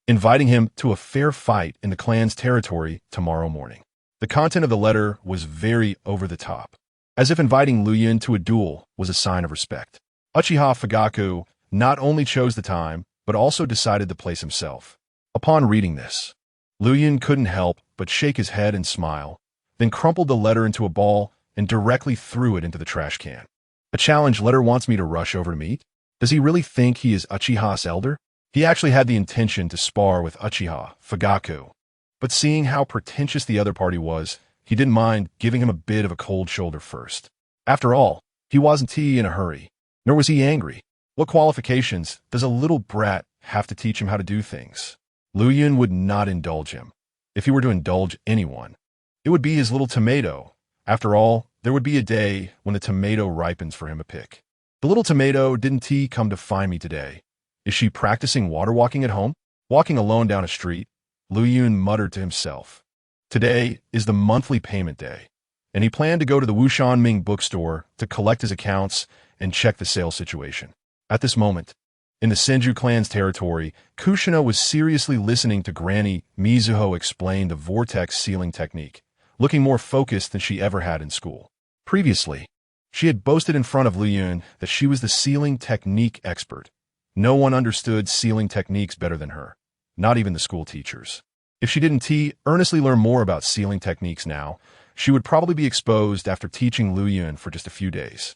A: inviting him to a fair fight in the clan's territory tomorrow morning. The content of the letter was very over the top, as if inviting Luyan to a duel was a sign of respect. Uchiha Fugaku not only chose the time, but also decided the place himself. Upon reading this, Luyan couldn't help but shake his head and smile, then crumpled the letter into a ball and directly threw it into the trash can. A challenge letter wants me to rush over to meet? Does he really think he is Uchiha's elder? He actually had the intention to spar with Uchiha Fugaku, but seeing how pretentious the other party was, he didn't mind giving him a bit of a cold shoulder first. After all, he wasn't in a hurry, nor was he angry. What qualifications does a little brat have to teach him how to do things? Luyan would not indulge him. If he were to indulge anyone, it would be his little tomato. After all, there would be a day when the tomato ripens for him to pick. The little tomato didn't come to find me today. Is she practicing water walking at home? Walking alone down a street, Luyan muttered to himself. Today is the monthly payment day, and he planned to go to the Wuxianming bookstore to collect his accounts and check the sale situation. At this moment, in the Senju clan's territory, KUSHINA was seriously listening to Granny Mizuho explain the vortex sealing technique, looking more focused than she ever had in school. Previously, she had boasted in front of Luyan that she was the sealing technique expert. No one understood sealing techniques better than her, not even the school teachers. If she didn't earnestly learn more about sealing techniques now, she would probably be exposed after teaching Luyan for just a few days.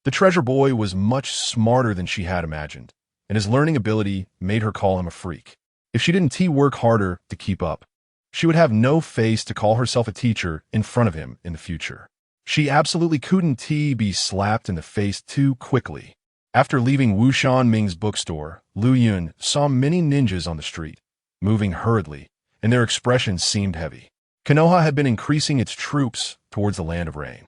A: The treasure boy was much smarter than she had imagined, and his learning ability made her call him a freak. If she didn't work harder to keep up, she would have no face to call herself a teacher in front of him in the future. She absolutely couldn't be slapped in the face too quickly. After leaving Wuxianming's bookstore, Luyan saw many ninjas on the street, moving hurriedly, and their expressions seemed heavy. Konoha had been increasing its troops towards the Land of Rain,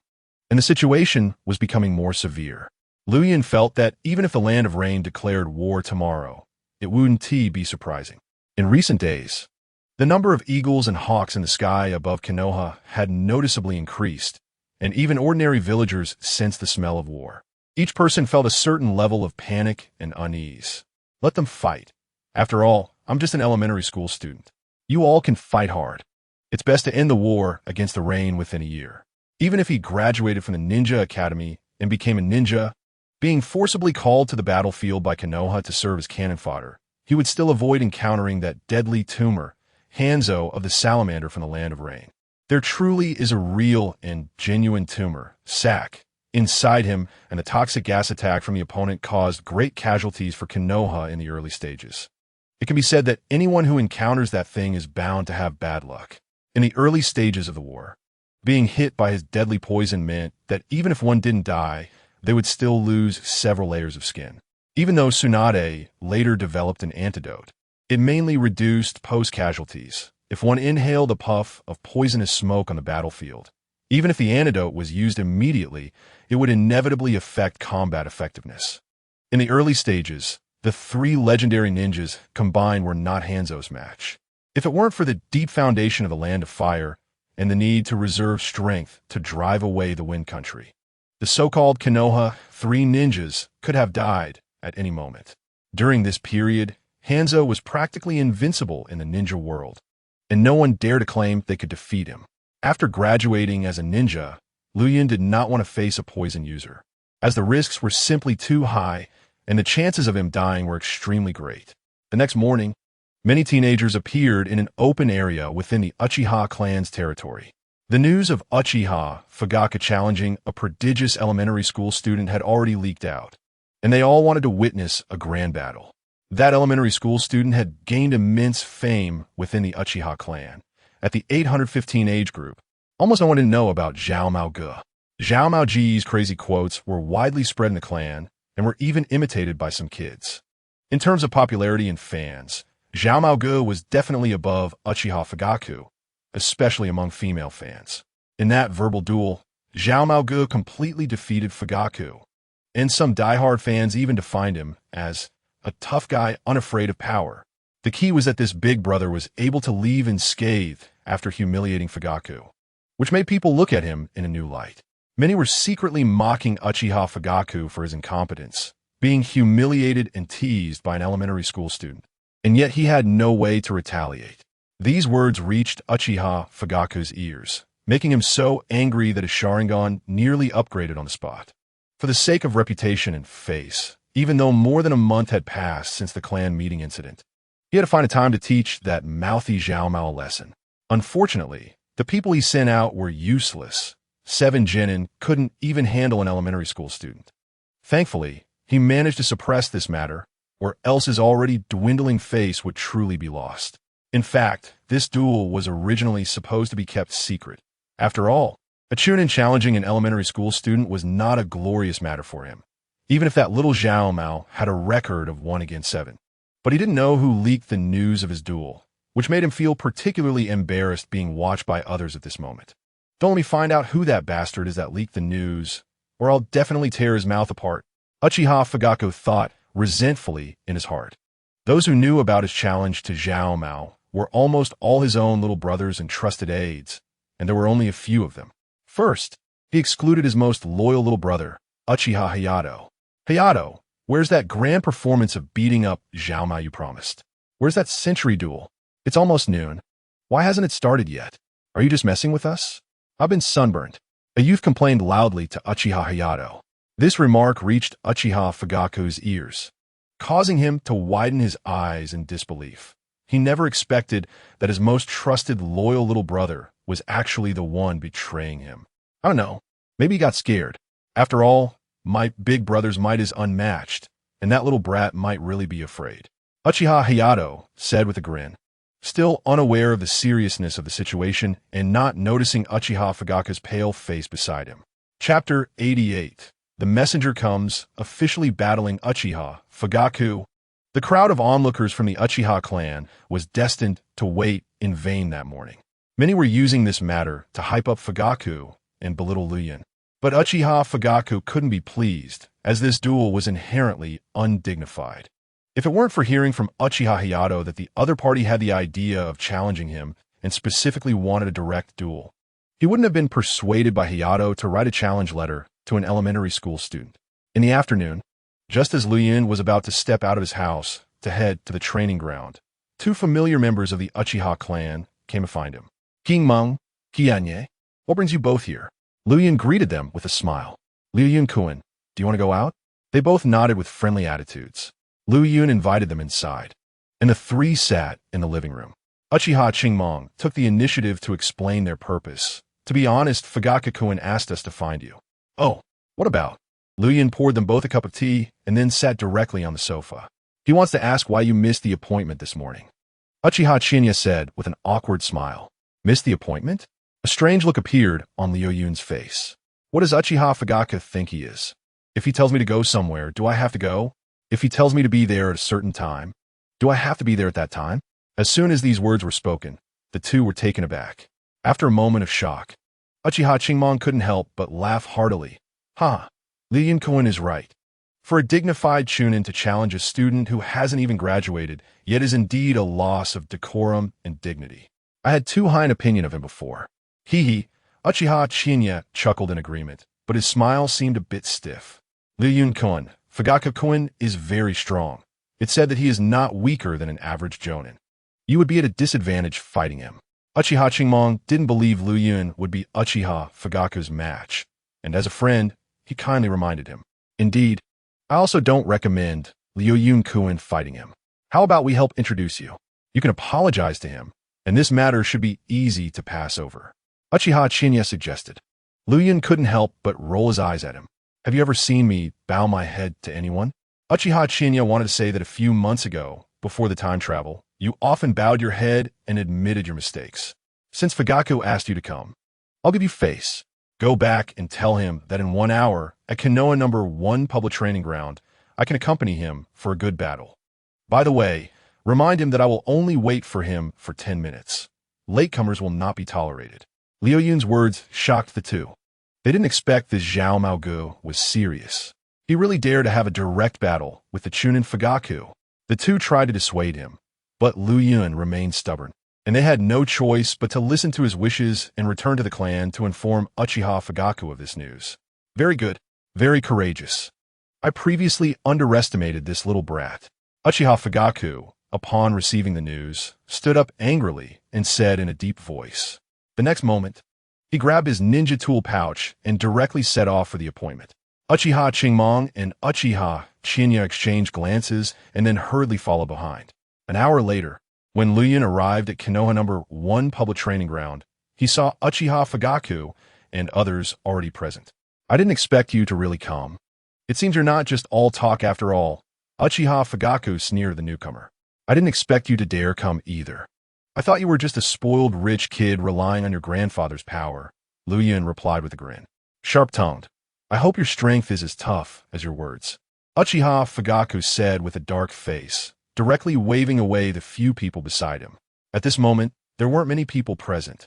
A: and the situation was becoming more severe. Luyan felt that even if the Land of Rain declared war tomorrow, it wouldn't be surprising. In recent days, the number of eagles and hawks in the sky above Konoha had noticeably increased, and even ordinary villagers sensed the smell of war. Each person felt a certain level of panic and unease. Let them fight. After all, I'm just an elementary school student. You all can fight hard. It's best to end the war against the rain within a year. Even if he graduated from the ninja academy and became a ninja, Being forcibly called to the battlefield by Konoha to serve as cannon fodder, he would still avoid encountering that deadly tumor, Hanzo of the salamander from the Land of Rain. There truly is a real and genuine tumor, sac, inside him, and the toxic gas attack from the opponent caused great casualties for Konoha in the early stages. It can be said that anyone who encounters that thing is bound to have bad luck. In the early stages of the war, being hit by his deadly poison meant that even if one didn't die, they would still lose several layers of skin. Even though Tsunade later developed an antidote, it mainly reduced post-casualties. If one inhaled a puff of poisonous smoke on the battlefield, even if the antidote was used immediately, it would inevitably affect combat effectiveness. In the early stages, the three legendary ninjas combined were not Hanzo's match. If it weren't for the deep foundation of the Land of Fire and the need to reserve strength to drive away the Wind Country, the so-called Konoha three ninjas could have died at any moment. During this period, Hanzo was practically invincible in the ninja world, and no one dared to claim they could defeat him. After graduating as a ninja, Luyan did not want to face a poison user, as the risks were simply too high and the chances of him dying were extremely great. The next morning, many teenagers appeared in an open area within the Uchiha clan's territory. The news of Uchiha Fugaka challenging a prodigious elementary school student had already leaked out, and they all wanted to witness a grand battle. That elementary school student had gained immense fame within the Uchiha clan. At the 815 age group, almost no one didn't know about Zhao Maoge. Zhao Maoge's crazy quotes were widely spread in the clan and were even imitated by some kids. In terms of popularity and fans, Zhao Maoge was definitely above Uchiha Fugaku, especially among female fans. In that verbal duel, Zhao Maoge completely defeated Fugaku, and some diehard fans even defined him as a tough guy unafraid of power. The key was that this big brother was able to leave unscathed after humiliating Fugaku, which made people look at him in a new light. Many were secretly mocking Uchiha Fugaku for his incompetence, being humiliated and teased by an elementary school student, and yet he had no way to retaliate. These words reached Uchiha Fugaku's ears, making him so angry that his Sharingan nearly upgraded on the spot. For the sake of reputation and face, even though more than a month had passed since the clan meeting incident, he had to find a time to teach that mouthy Zhao Mao a lesson. Unfortunately, the people he sent out were useless. 7 genin couldn't even handle an elementary school student. Thankfully, he managed to suppress this matter, or else his already dwindling face would truly be lost. In fact, this duel was originally supposed to be kept secret. After all, a Chunin challenging an elementary school student was not a glorious matter for him, even if that little Zhao Mao had a record of 1 against 7. But he didn't know who leaked the news of his duel, which made him feel particularly embarrassed being watched by others at this moment. Don't let me find out who that bastard is that leaked the news, or I'll definitely tear his mouth apart, Uchiha Fugaku thought resentfully in his heart. Those who knew about his challenge to Zhao Mao were almost all his own little brothers and trusted aides, and there were only a few of them. First, he excluded his most loyal little brother, Uchiha Hayato. Hayato, where's that grand performance of beating up Zhao Mao you promised? Where's that century duel? It's almost noon. Why hasn't it started yet? Are you just messing with us? I've been sunburned. A youth complained loudly to Uchiha Hayato. This remark reached Uchiha Fugaku's ears, causing him to widen his eyes in disbelief. He never expected that his most trusted, loyal little brother was actually the one betraying him. I don't know. Maybe he got scared. After all, my big brother's might is unmatched, and that little brat might really be afraid. Uchiha Hayato said with a grin, still unaware of the seriousness of the situation and not noticing Uchiha Fugaku's pale face beside him. Chapter 88. The messenger comes, officially battling Uchiha Fugaku. The crowd of onlookers from the Uchiha clan was destined to wait in vain that morning. Many were using this matter to hype up Fugaku and belittle Luyan. But Uchiha Fugaku couldn't be pleased, as this duel was inherently undignified. If it weren't for hearing from Uchiha Hayato that the other party had the idea of challenging him and specifically wanted a direct duel, he wouldn't have been persuaded by Hayato to write a challenge letter to an elementary school student. In the afternoon, just as Luyan was about to step out of his house to head to the training ground, 2 familiar members of the Uchiha clan came to find him. King Meng, Kianye, what brings you both here? Luyan greeted them with a smile. Liu Yun-kun, do you want to go out? They both nodded with friendly attitudes. Liu Yun invited them inside, and the three sat in the living room. Uchiha Chingmong took the initiative to explain their purpose. To be honest, Fugaka-kun asked us to find you. Oh, what about? Liu Yun poured them both a cup of tea and then sat directly on the sofa. He wants to ask why you missed the appointment this morning. Uchiha Chinya said with an awkward smile. Missed the appointment? A strange look appeared on Liu Yun's face. What does Uchiha Fugaka think he is? If he tells me to go somewhere, do I have to go? If he tells me to be there at a certain time, do I have to be there at that time? As soon as these words were spoken, the two were taken aback. After a moment of shock, Uchiha Chingmong couldn't help but laugh heartily. Liu Yun is right. For a dignified chunin to challenge a student who hasn't even graduated, yet is indeed a loss of decorum and dignity. I had too high an opinion of him before. Uchiha Chinya chuckled in agreement, but his smile seemed a bit stiff. Liu Yun-kun, Fugaka-kun is very strong. It said that he is not weaker than an average jonin. You would be at a disadvantage fighting him. Uchiha Chingmong didn't believe Liu Yun would be Uchiha Fugaka's match, and as a friend, he kindly reminded him. Indeed, I also don't recommend Liu Yun-kun fighting him. How about we help introduce you? You can apologize to him, and this matter should be easy to pass over. Uchiha Chinya suggested. Liu Yun couldn't help but roll his eyes at him. Have you ever seen me bow my head to anyone? Uchiha Chinya wanted to say that a few months ago, before the time travel, you often bowed your head and admitted your mistakes. Since Fugaku asked you to come, I'll give you face. Go back and tell him that in 1 hour, at Konoha No. 1 public training ground, I can accompany him for a good battle. By the way, remind him that I will only wait for him for 10 minutes. Latecomers will not be tolerated. Liu Yun's words shocked the two. They didn't expect this Zhao Maogu was serious. He really dared to have a direct battle with the Chunin Fugaku. The two tried to dissuade him, but Liu Yun remained stubborn, and they had no choice but to listen to his wishes and return to the clan to inform Uchiha Fugaku of this news. Very good, very courageous. I previously underestimated this little brat. Uchiha Fugaku, upon receiving the news, stood up angrily and said in a deep voice. The next moment, he grabbed his ninja tool pouch and directly set off for the appointment. Uchiha Chingmong and Uchiha Chinya exchanged glances and then hurriedly followed behind. An hour later, when Liu Yun arrived at Konoha No. 1 public training ground, he saw Uchiha Fugaku and others already present. I didn't expect you to really come. It seems you're not just all talk after all. Uchiha Fugaku sneered the newcomer. I didn't expect you to dare come either. I thought you were just a spoiled rich kid relying on your grandfather's power, Liu Yun replied with a grin. Sharp-tongued. I hope your strength is as tough as your words. Uchiha Fugaku said with a dark face, directly waving away the few people beside him. At this moment, there weren't many people present,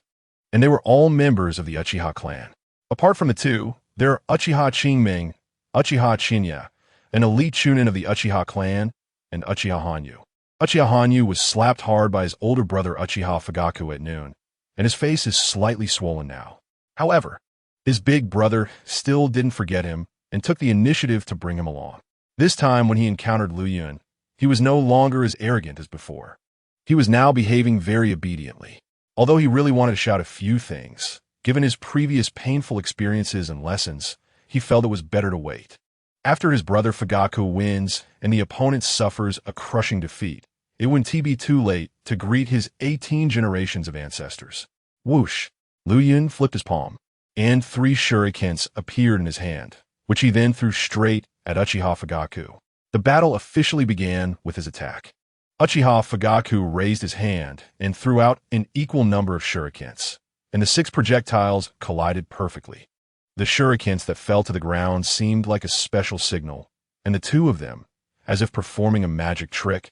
A: and they were all members of the Uchiha clan. Apart from the two, there are Uchiha Chingming, Uchiha Chinya, an elite chunin of the Uchiha clan, and Uchiha Hanyu. Uchiha Hanyu was slapped hard by his older brother Uchiha Fugaku at noon, and his face is slightly swollen now. However, his big brother still didn't forget him and took the initiative to bring him along. This time when he encountered Liu Yun, he was no longer as arrogant as before. He was now behaving very obediently. Although he really wanted to shout a few things, given his previous painful experiences and lessons, he felt it was better to wait. After his brother Fugaku wins and the opponent suffers a crushing defeat, it wouldn't be too late to greet his 18 generations of ancestors. Whoosh! Liu Yun flipped his palm, and 3 shurikens appeared in his hand, which he then threw straight at Uchiha Fugaku. The battle officially began with his attack. Uchiha Fugaku raised his hand and threw out an equal number of shurikens, and the 6 projectiles collided perfectly. The shurikens that fell to the ground seemed like a special signal, and the two of them, as if performing a magic trick,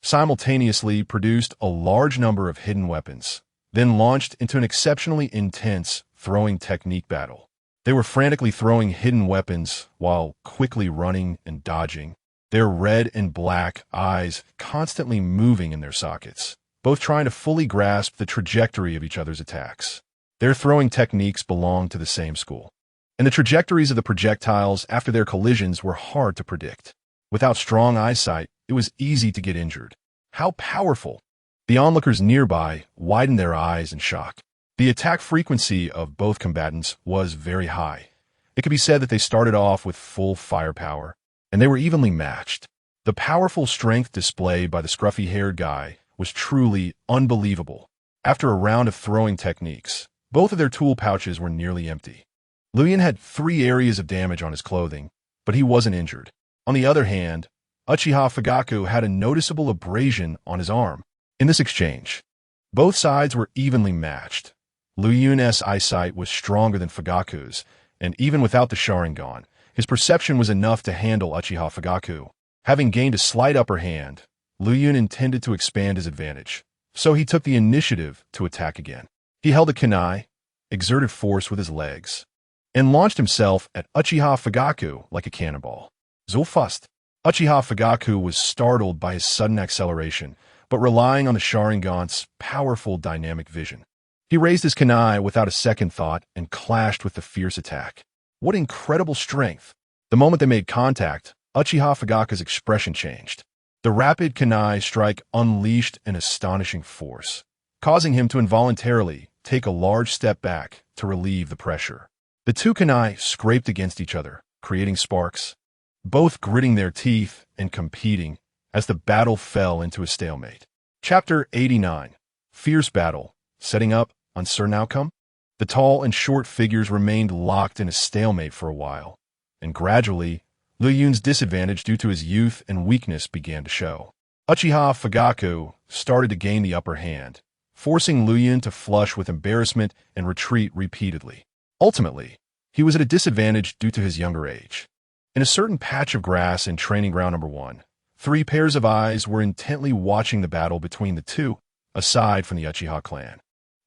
A: simultaneously produced a large number of hidden weapons, then launched into an exceptionally intense throwing technique battle. They were frantically throwing hidden weapons while quickly running and dodging, their red and black eyes constantly moving in their sockets, both trying to fully grasp the trajectory of each other's attacks. Their throwing techniques belonged to the same school, and the trajectories of the projectiles after their collisions were hard to predict. Without strong eyesight, it was easy to get injured. How powerful! The onlookers nearby widened their eyes in shock. The attack frequency of both combatants was very high. It could be said that they started off with full firepower, and they were evenly matched. The powerful strength displayed by the scruffy-haired guy was truly unbelievable. After a round of throwing techniques, both of their tool pouches were nearly empty. Luyan had 3 areas of damage on his clothing, but he wasn't injured. On the other hand, Uchiha Fugaku had a noticeable abrasion on his arm. In this exchange, both sides were evenly matched. Luyan's eyesight was stronger than Fugaku's, and even without the Sharingan, his perception was enough to handle Uchiha Fugaku. Having gained a slight upper hand, Luyan intended to expand his advantage, so he took the initiative to attack again. He held a kunai, exerted force with his legs, and launched himself at Uchiha Fugaku like a cannonball. Zulfust. Uchiha Fugaku was startled by his sudden acceleration, but relying on the Sharingan's powerful dynamic vision. He raised his kunai without a second thought and clashed with the fierce attack. What incredible strength! The moment they made contact, Uchiha Fugaku's expression changed. The rapid kunai strike unleashed an astonishing force, causing him to involuntarily take a large step back to relieve the pressure. The two kunai scraped against each other, creating sparks, both gritting their teeth and competing as the battle fell into a stalemate. Chapter 89. Fierce Battle. Setting up uncertain outcome? The tall and short figures remained locked in a stalemate for a while, and gradually, Luyan's disadvantage due to his youth and weakness began to show. Uchiha Fugaku started to gain the upper hand, forcing Luyan to flush with embarrassment and retreat repeatedly. Ultimately, he was at a disadvantage due to his younger age. In a certain patch of grass in training ground number 1, 3 pairs of eyes were intently watching the battle between the two, aside from the Uchiha clan.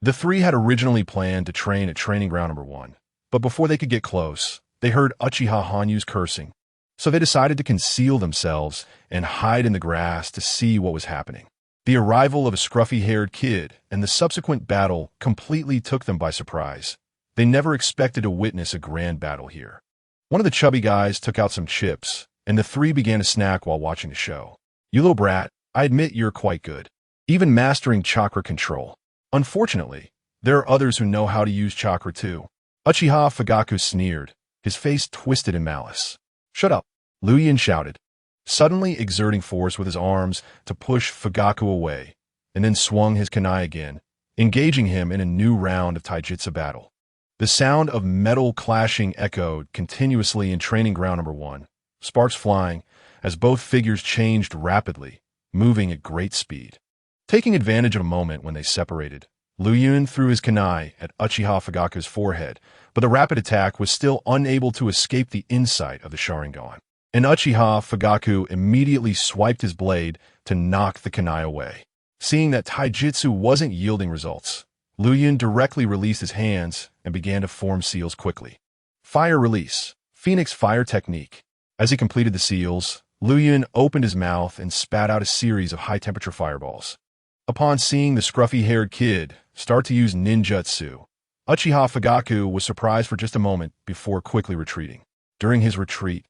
A: The 3 had originally planned to train at training ground number 1, but before they could get close, they heard Uchiha Hanyu's cursing, so they decided to conceal themselves and hide in the grass to see what was happening. The arrival of a scruffy-haired kid and the subsequent battle completely took them by surprise. They never expected to witness a grand battle here. One of the chubby guys took out some chips, and the 3 began to snack while watching the show. "You little brat, I admit you're quite good. Even mastering chakra control. Unfortunately, there are others who know how to use chakra too." Uchiha Fugaku sneered, his face twisted in malice. "Shut up," Luyan shouted, suddenly exerting force with his arms to push Fugaku away, and then swung his kunai again, engaging him in a new round of taijutsu battle. The sound of metal clashing echoed continuously in training ground number 1, sparks flying as both figures changed rapidly, moving at great speed. Taking advantage of a moment when they separated, Luyan threw his kunai at Uchiha Fugaku's forehead, but the rapid attack was still unable to escape the insight of the Sharingan. And Uchiha Fugaku immediately swiped his blade to knock the kunai away. Seeing that taijutsu wasn't yielding results, Luyan directly released his hands and began to form seals quickly. Fire release. Phoenix fire technique. As he completed the seals, Luyan opened his mouth and spat out a series of high-temperature fireballs. Upon seeing the scruffy-haired kid start to use ninjutsu, Uchiha Fugaku was surprised for just a moment before quickly retreating. During his retreat,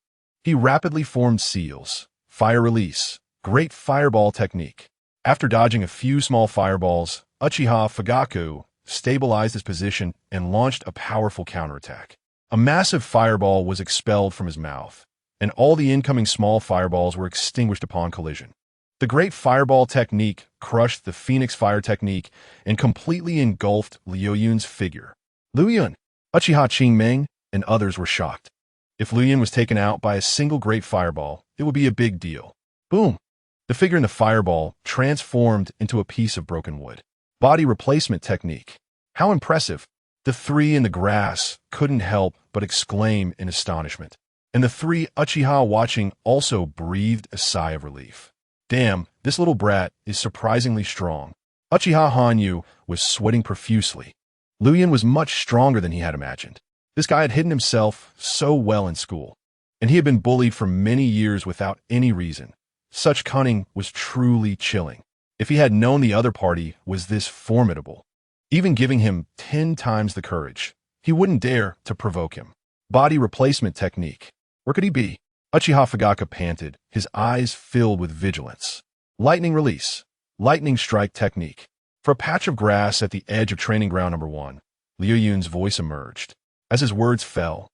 A: he rapidly formed seals. Fire release. Great fireball technique. After dodging a few small fireballs, Uchiha Fugaku stabilized his position and launched a powerful counterattack. A massive fireball was expelled from his mouth, and all the incoming small fireballs were extinguished upon collision. The great fireball technique crushed the Phoenix fire technique and completely engulfed Luyan's figure. Luyan, Uchiha Qingming, and others were shocked. If Luyan was taken out by a single great fireball, it would be a big deal. Boom! The figure in the fireball transformed into a piece of broken wood. Body replacement technique. How impressive! The 3 in the grass couldn't help but exclaim in astonishment. And the 3 Uchiha watching also breathed a sigh of relief. Damn, this little brat is surprisingly strong. Uchiha Hanyu was sweating profusely. Luyan was much stronger than he had imagined. This guy had hidden himself so well in school, and he had been bullied for many years without any reason. Such cunning was truly chilling. If he had known the other party was this formidable, even giving him 10 times the courage, he wouldn't dare to provoke him. Body replacement technique. Where could he be? Uchiha Fugaku panted, his eyes filled with vigilance. Lightning release. Lightning strike technique. For a patch of grass at the edge of training ground number 1, Liu Yun's voice emerged. As his words fell,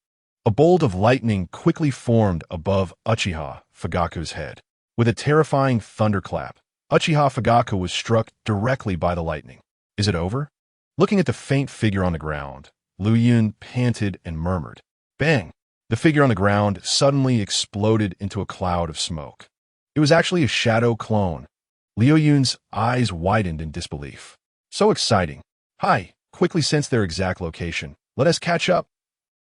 A: A bolt of lightning quickly formed above Uchiha Fugaku's head. With a terrifying thunderclap, Uchiha Fugaku was struck directly by the lightning. Is it over? Looking at the faint figure on the ground, Liu Yun panted and murmured. Bang! The figure on the ground suddenly exploded into a cloud of smoke. It was actually a shadow clone. Liu Yun's eyes widened in disbelief. So exciting. Hi, quickly sensed their exact location. Let us catch up.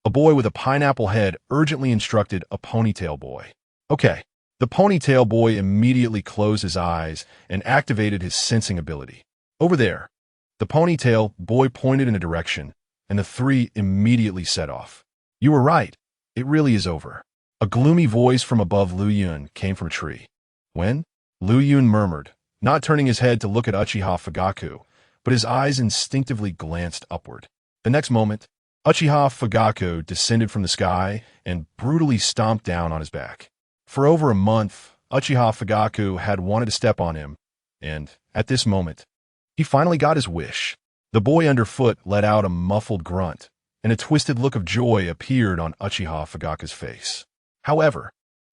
A: A boy with a pineapple head urgently instructed a ponytail boy. Okay. The ponytail boy immediately closed his eyes and activated his sensing ability. Over there. The ponytail boy pointed in a direction, and the three immediately set off. You were right. It really is over. A gloomy voice from above Liu Yun came from a tree. When? Liu Yun murmured, not turning his head to look at Uchiha Fugaku, but his eyes instinctively glanced upward. The next moment, Uchiha Fugaku descended from the sky and brutally stomped down on his back. For over a month, Uchiha Fugaku had wanted to step on him, and, at this moment, he finally got his wish. The boy underfoot let out a muffled grunt, and a twisted look of joy appeared on Uchiha Fugaku's face. However,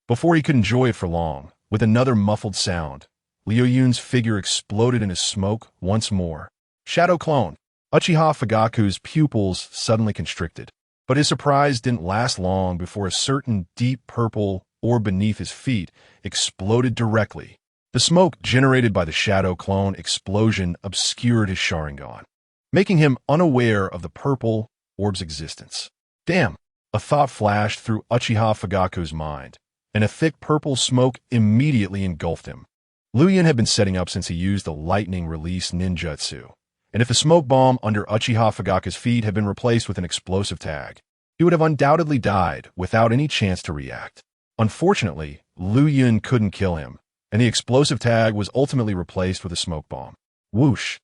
A: before he could enjoy it for long, with another muffled sound, Liu Yun's figure exploded into smoke once more. Shadow clone. Uchiha Fugaku's pupils suddenly constricted, but his surprise didn't last long before a certain deep purple orb beneath his feet exploded directly. The smoke generated by the shadow clone explosion obscured his Sharingan, making him unaware of the purple orb's existence. Damn! A thought flashed through Uchiha Fugaku's mind, and a thick purple smoke immediately engulfed him. Liu Yun had been setting up since he used the lightning release ninjutsu, and if the smoke bomb under Uchiha Fugaku's feet had been replaced with an explosive tag, he would have undoubtedly died without any chance to react. Unfortunately, Liu Yun couldn't kill him, and the explosive tag was ultimately replaced with a smoke bomb. Whoosh!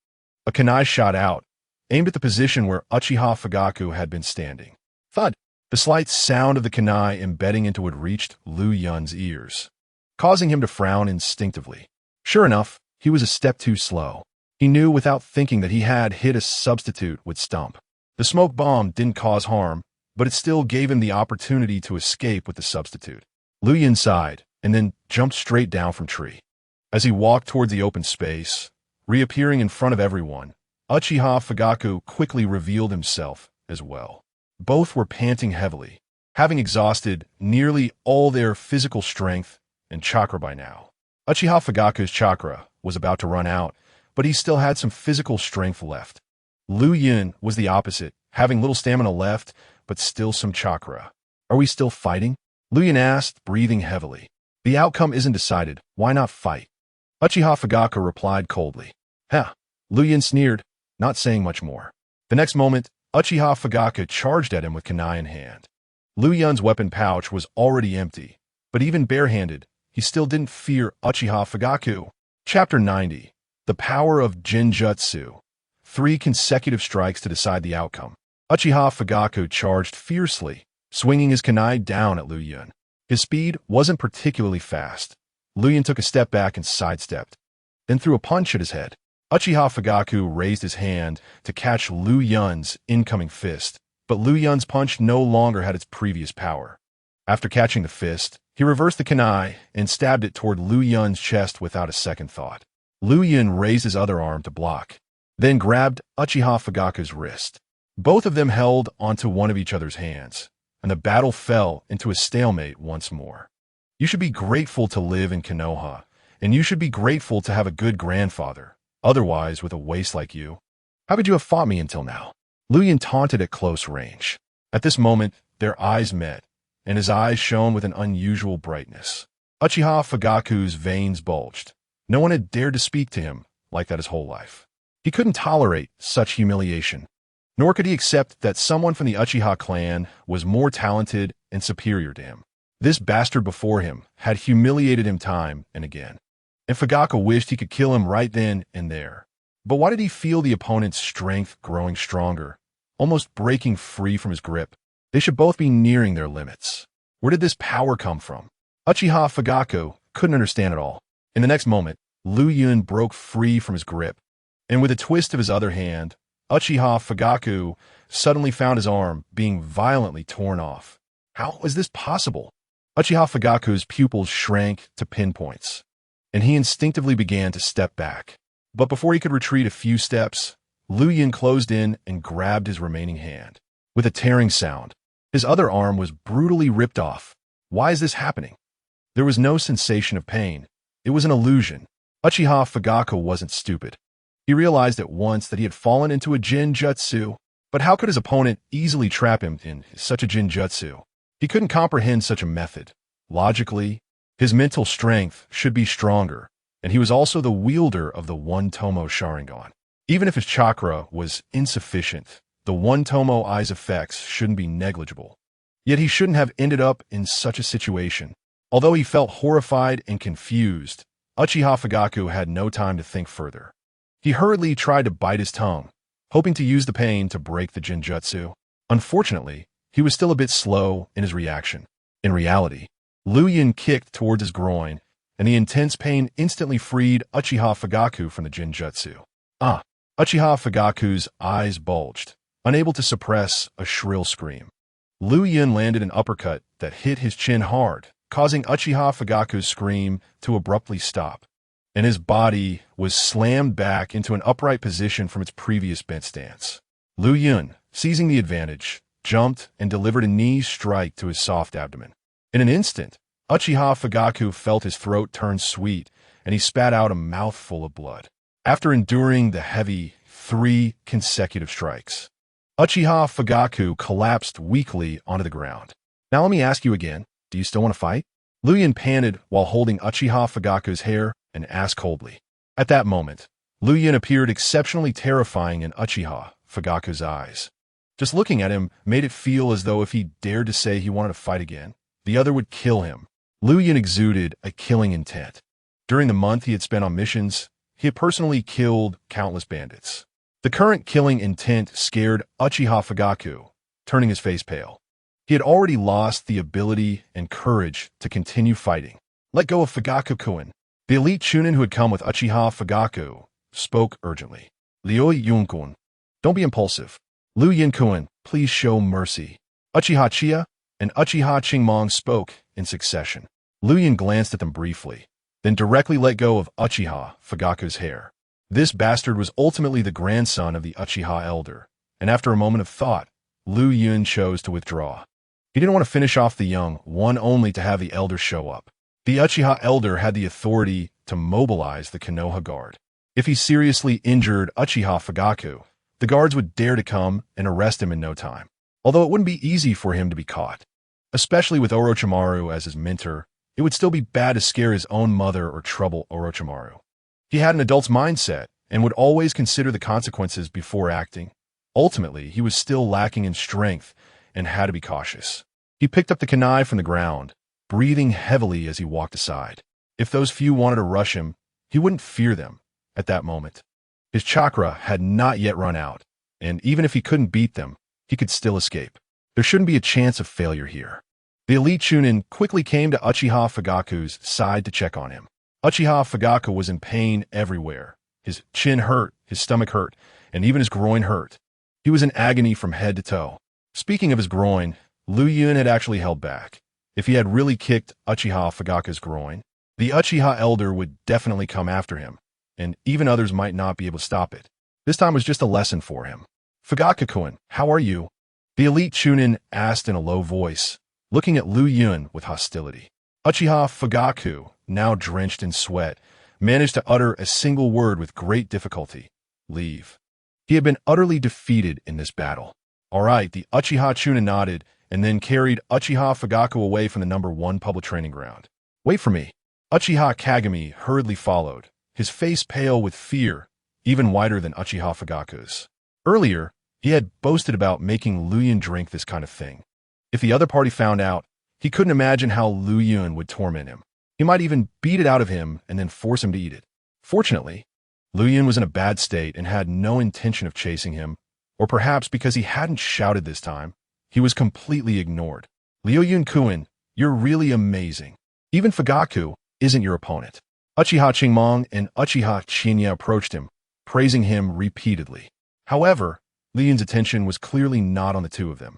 A: A kunai shot out, aimed at the position where Uchiha Fugaku had been standing. Thud! The slight sound of the kunai embedding into it reached Liu Yun's ears, causing him to frown instinctively. Sure enough, he was a step too slow. He knew without thinking that he had hit a substitute with Stump. The smoke bomb didn't cause harm, but it still gave him the opportunity to escape with the substitute. Liu Yun sighed, and then jumped straight down from tree. As he walked toward the open space, reappearing in front of everyone, Uchiha Fugaku quickly revealed himself as well. Both were panting heavily, having exhausted nearly all their physical strength and chakra by now. Uchiha Fugaku's chakra was about to run out, but he still had some physical strength left. Liu Yun was the opposite, having little stamina left, but still some chakra. Are we still fighting? Liu Yun asked, breathing heavily. The outcome isn't decided. Why not fight? Uchiha Fugaku replied coldly. Huh. Liu Yun sneered, not saying much more. The next moment, Uchiha Fugaku charged at him with kunai in hand. Liu Yun's weapon pouch was already empty, but even barehanded, he still didn't fear Uchiha Fugaku. Chapter 90. The Power of Genjutsu. 3 consecutive strikes to decide the outcome. Uchiha Fugaku charged fiercely, swinging his kunai down at Liu Yun. His speed wasn't particularly fast. Liu Yun took a step back and sidestepped, then threw a punch at his head. Uchiha Fugaku raised his hand to catch Liu Yun's incoming fist, but Liu Yun's punch no longer had its previous power. After catching the fist, he reversed the kunai and stabbed it toward Liu Yun's chest without a second thought. Liu Yun raised his other arm to block, then grabbed Uchiha Fugaku's wrist. Both of them held onto one of each other's hands, and the battle fell into a stalemate once more. You should be grateful to live in Konoha, and you should be grateful to have a good grandfather. Otherwise, with a waist like you, how could you have fought me until now? Liu Yun taunted at close range. At this moment, their eyes met, and his eyes shone with an unusual brightness. Uchiha Fugaku's veins bulged. No one had dared to speak to him like that his whole life. He couldn't tolerate such humiliation, nor could he accept that someone from the Uchiha clan was more talented and superior to him. This bastard before him had humiliated him time and again, and Fugaku wished he could kill him right then and there. But why did he feel the opponent's strength growing stronger, almost breaking free from his grip? They should both be nearing their limits. Where did this power come from? Uchiha Fugaku couldn't understand it all. In the next moment, Liu Yun broke free from his grip, and with a twist of his other hand, Uchiha Fugaku suddenly found his arm being violently torn off. How is this possible? Uchiha Fugaku's pupils shrank to pinpoints, and he instinctively began to step back. But before he could retreat a few steps, Liu Yin closed in and grabbed his remaining hand. With a tearing sound, his other arm was brutally ripped off. Why is this happening? There was no sensation of pain. It was an illusion. Uchiha Fugaku wasn't stupid. He realized at once that he had fallen into a Jinjutsu. But how could his opponent easily trap him in such a Jinjutsu? He couldn't comprehend such a method. Logically, his mental strength should be stronger, and he was also the wielder of the one TOMOE Sharingan. Even if his chakra was insufficient, the one TOMOE's effects shouldn't be negligible. Yet he shouldn't have ended up in such a situation. Although he felt horrified and confused, Uchiha Fugaku had no time to think further. He hurriedly tried to bite his tongue, hoping to use the pain to break the Jinjutsu. Unfortunately, he was still a bit slow in his reaction. In reality, Liu Yin kicked towards his groin, and the intense pain instantly freed Uchiha Fugaku from the Jinjutsu. Uchiha Fugaku's eyes bulged, unable to suppress a shrill scream. Liu Yin landed an uppercut that hit his chin hard, causing Uchiha Fugaku's scream to abruptly stop, and his body was slammed back into an upright position from its previous bent stance. Liu Yin, seizing the advantage, jumped and delivered a knee strike to his soft abdomen. In an instant, Uchiha Fugaku felt his throat turn sweet, and he spat out a mouthful of blood. After enduring the heavy 3 consecutive strikes, Uchiha Fugaku collapsed weakly onto the ground. Now let me ask you again, do you still want to fight? Liu Yin panted while holding Uchiha Fugaku's hair and asked coldly. At that moment, Liu Yin appeared exceptionally terrifying in Uchiha Fugaku's eyes. Just looking at him made it feel as though if he dared to say he wanted to fight again, the other would kill him. Liu Yin exuded a killing intent. During the month he had spent on missions, he had personally killed countless bandits. The current killing intent scared Uchiha Fugaku, turning his face pale. He had already lost the ability and courage to continue fighting. Let go of Fugaku-kun. The elite Chunin who had come with Uchiha Fugaku spoke urgently. Liu Yin-kun, don't be impulsive. Liu Yin-kun, please show mercy. Uchiha Chia and Uchiha Qingmong spoke in succession. Liu Yin glanced at them briefly, then directly let go of Uchiha Fugaku's hair. This bastard was ultimately the grandson of the Uchiha elder, and after a moment of thought, Liu Yin chose to withdraw. He didn't want to finish off the young one only to have the elder show up. The Uchiha elder had the authority to mobilize the Konoha guard. If he seriously injured Uchiha Fugaku, the guards would dare to come and arrest him in no time, although it wouldn't be easy for him to be caught. Especially with Orochimaru as his mentor, it would still be bad to scare his own mother or trouble Orochimaru. He had an adult's mindset and would always consider the consequences before acting. Ultimately, he was still lacking in strength and had to be cautious. He picked up the kunai from the ground, breathing heavily as he walked aside. If those few wanted to rush him, he wouldn't fear them at that moment. His chakra had not yet run out, and even if he couldn't beat them, he could still escape. There shouldn't be a chance of failure here. The elite Chunin quickly came to Uchiha Fugaku's side to check on him. Uchiha Fugaku was in pain everywhere. His chin hurt, his stomach hurt, and even his groin hurt. He was in agony from head to toe. Speaking of his groin, Liu Yin had actually held back. If he had really kicked Uchiha Fugaku's groin, the Uchiha elder would definitely come after him, and even others might not be able to stop it. This time was just a lesson for him. Fugaku-kun, how are you? The elite Chunin asked in a low voice, looking at Liu Yin with hostility. Uchiha Fugaku, now drenched in sweat, managed to utter a single word with great difficulty. Leave. He had been utterly defeated in this battle. All right, the Uchiha Chunin nodded and then carried Uchiha Fugaku away from the number 1 public training ground. Wait for me. Uchiha Kagami hurriedly followed, his face pale with fear, even whiter than Uchiha Fugaku's. Earlier, he had boasted about making Liu Yin drink this kind of thing. If the other party found out, he couldn't imagine how Liu Yin would torment him. He might even beat it out of him and then force him to eat it. Fortunately, Liu Yin was in a bad state and had no intention of chasing him, or perhaps because he hadn't shouted this time, he was completely ignored. Liu Yin-kun, you're really amazing. Even Fugaku isn't your opponent. Uchiha Qingmong and Uchiha Chinya approached him, praising him repeatedly. However, Liu Yin's attention was clearly not on the two of them.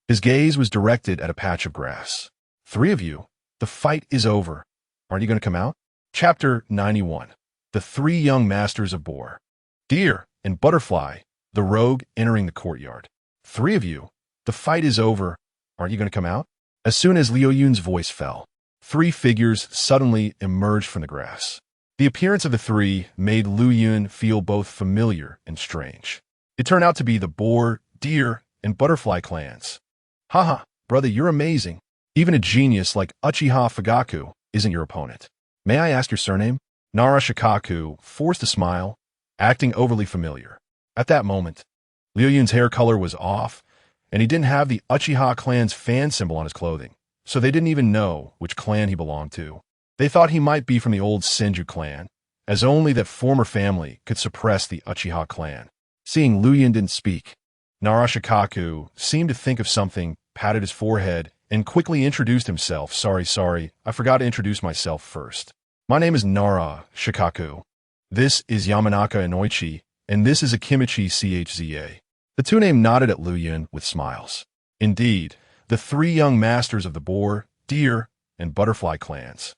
A: His gaze was directed at a patch of grass. "Three of you, the fight is over. Aren't you going to come out?" Chapter 91. The Three Young Masters of Boar. Deer and Butterfly, the rogue entering the courtyard. "Three of you, the fight is over. Aren't you going to come out?" As soon as Liu Yun's voice fell, three figures suddenly emerged from the grass. The appearance of the three made Liu Yun feel both familiar and strange. It turned out to be the Boar, Deer, and Butterfly clans. "Haha, brother, you're amazing. Even a genius like Uchiha Fugaku isn't your opponent. May I ask your surname?" Nara Shikaku forced a smile, acting overly familiar. At that moment, Liu Yun's hair color was off, and he didn't have the Uchiha clan's fan symbol on his clothing, so they didn't even know which clan he belonged to. They thought he might be from the old Senju clan, as only that former family could suppress the Uchiha clan. Seeing Liu Yun didn't speak, Nara Shikaku seemed to think of something, patted his forehead, and quickly introduced himself. Sorry, I forgot to introduce myself first. My name is Nara Shikaku. This is Yamanaka Inoichi, and this is Akimichi Chza. The two-name nodded at Liu Yun with smiles. Indeed, the three young masters of the Boar, Deer, and Butterfly clans.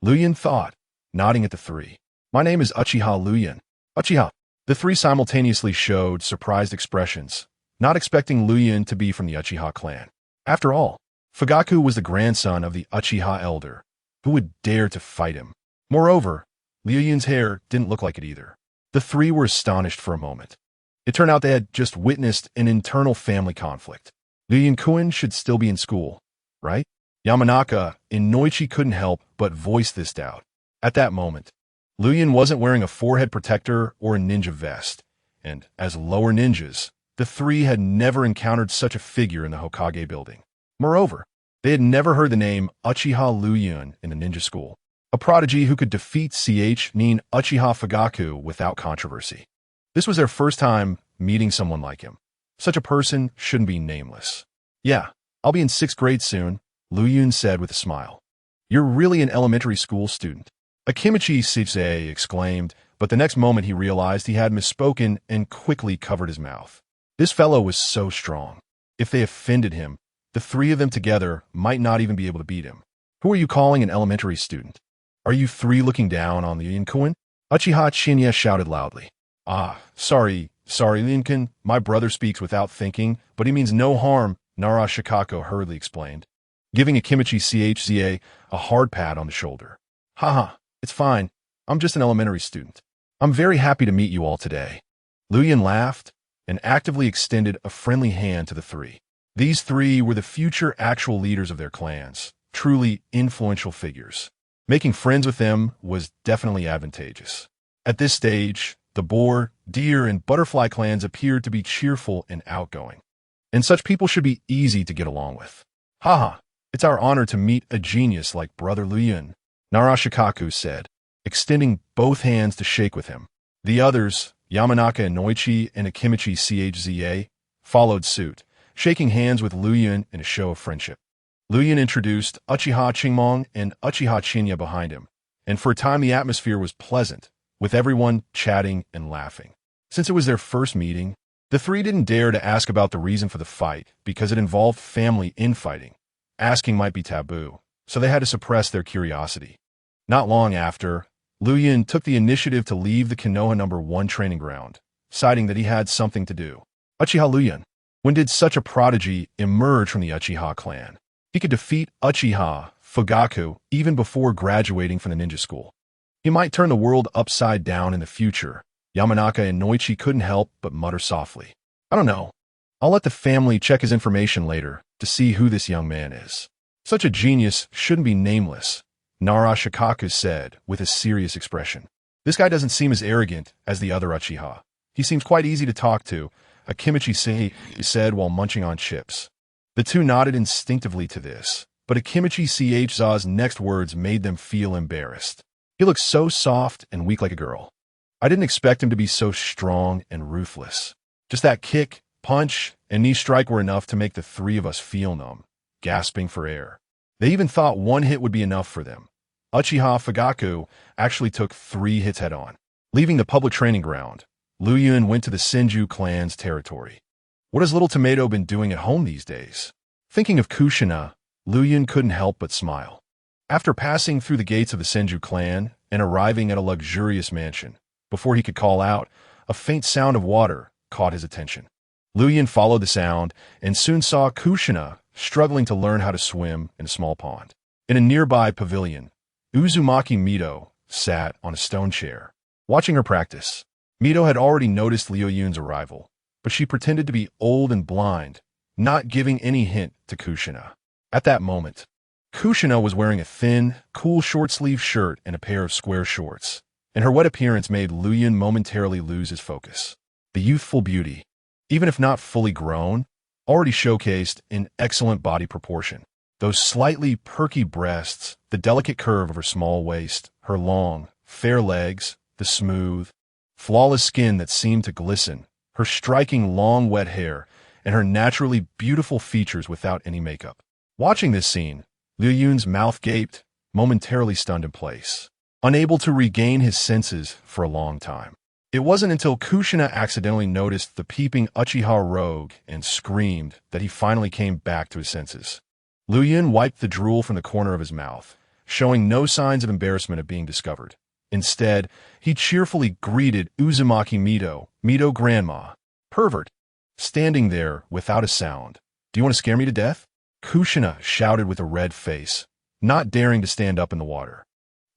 A: Liu Yun thought, nodding at the three. "My name is Uchiha Liu Yun." "Uchiha." The three simultaneously showed surprised expressions, not expecting Liu Yun to be from the Uchiha clan. After all, Fugaku was the grandson of the Uchiha elder. Who would dare to fight him? Moreover, Liu Yun's hair didn't look like it either. The three were astonished for a moment. It turned out they had just witnessed an internal family conflict. Liu Yun-kun should still be in school, right? Yamanaka Inoichi couldn't help but voice this doubt. At that moment, Liu Yun wasn't wearing a forehead protector or a ninja vest, and as lower ninjas, the three had never encountered such a figure in the Hokage building. Moreover, they had never heard the name Uchiha Liu Yun in the ninja school, a prodigy who could defeat Uchiha Fugaku without controversy. This was their first time meeting someone like him. Such a person shouldn't be nameless. "Yeah, I'll be in 6th grade soon," Liu Yun said with a smile. "You're really an elementary school student." Akimichi Chza exclaimed, but the next moment he realized he had misspoken and quickly covered his mouth. This fellow was so strong. If they offended him, the three of them together might not even be able to beat him. "Who are you calling an elementary student? Are you three looking down on the Yun-kun?" Uchiha Chinya shouted loudly. Sorry, Yun-kun, my brother speaks without thinking, but he means no harm," Nara Shikaku hurriedly explained, giving Akimichi Chza a hard pat on the shoulder. "Haha, it's fine. I'm just an elementary student. I'm very happy to meet you all today." Liu Yun laughed and actively extended a friendly hand to the three. These three were the future actual leaders of their clans, truly influential figures. Making friends with them was definitely advantageous. At this stage, the Boar, Deer, and Butterfly clans appeared to be cheerful and outgoing, and such people should be easy to get along with. "Haha, it's our honor to meet a genius like Brother Liu Yun," Nara Shikaku said, extending both hands to shake with him. The others, Yamanaka Inoichi and Akimichi Chza, followed suit, shaking hands with Liu Yun in a show of friendship. Liu Yun introduced Uchiha Chingmong and Uchiha Chinya behind him, and for a time the atmosphere was pleasant, with everyone chatting and laughing. Since it was their first meeting, the three didn't dare to ask about the reason for the fight because it involved family infighting. Asking might be taboo, so they had to suppress their curiosity. Not long after, Liu Yun took the initiative to leave the Konoha No. 1 training ground, citing that he had something to do. Uchiha Liu Yun. When did such a prodigy emerge from the Uchiha clan? He could defeat Uchiha Fugaku even before graduating from the ninja school. He might turn the world upside down in the future. Yamanaka Inoichi couldn't help but mutter softly. "I don't know. I'll let the family check his information later to see who this young man is. Such a genius shouldn't be nameless," Nara Shikaku said with a serious expression. "This guy doesn't seem as arrogant as the other Uchiha. He seems quite easy to talk to," Akimichi said while munching on chips. The two nodded instinctively to this, but Akimichi Chza's next words made them feel embarrassed. "He looks so soft and weak like a girl. I didn't expect him to be so strong and ruthless. Just that kick, punch, and knee strike were enough to make the three of us feel numb, gasping for air. They even thought one hit would be enough for them. Uchiha Fugaku actually took 3 hits head-on. Leaving the public training ground, Liu Yun went to the Senju clan's territory. What has Little Tomato been doing at home these days? Thinking of Kushina, Liu Yun couldn't help but smile. After passing through the gates of the Senju clan and arriving at a luxurious mansion, before he could call out, a faint sound of water caught his attention. Liu Yun followed the sound and soon saw Kushina struggling to learn how to swim in a small pond. In a nearby pavilion, Uzumaki Mito sat on a stone chair, watching her practice. Mito had already noticed Liu Yun's arrival, but she pretended to be old and blind, not giving any hint to Kushina. At that moment, Kushina was wearing a thin, cool short-sleeved shirt and a pair of square shorts, and her wet appearance made Liu Yun momentarily lose his focus. The youthful beauty, even if not fully grown, already showcased in excellent body proportion. Those slightly perky breasts, the delicate curve of her small waist, her long, fair legs, the smooth, flawless skin that seemed to glisten, her striking long wet hair, and her naturally beautiful features without any makeup. Watching this scene, Liu Yun's mouth gaped, momentarily stunned in place, unable to regain his senses for a long time. It wasn't until Kushina accidentally noticed the peeping Uchiha rogue and screamed that he finally came back to his senses. Liu Yun wiped the drool from the corner of his mouth, showing no signs of embarrassment of being discovered. Instead, he cheerfully greeted Uzumaki Mito grandma, pervert, standing there without a sound. Do you want to scare me to death? Kushina shouted with a red face, not daring to stand up in the water.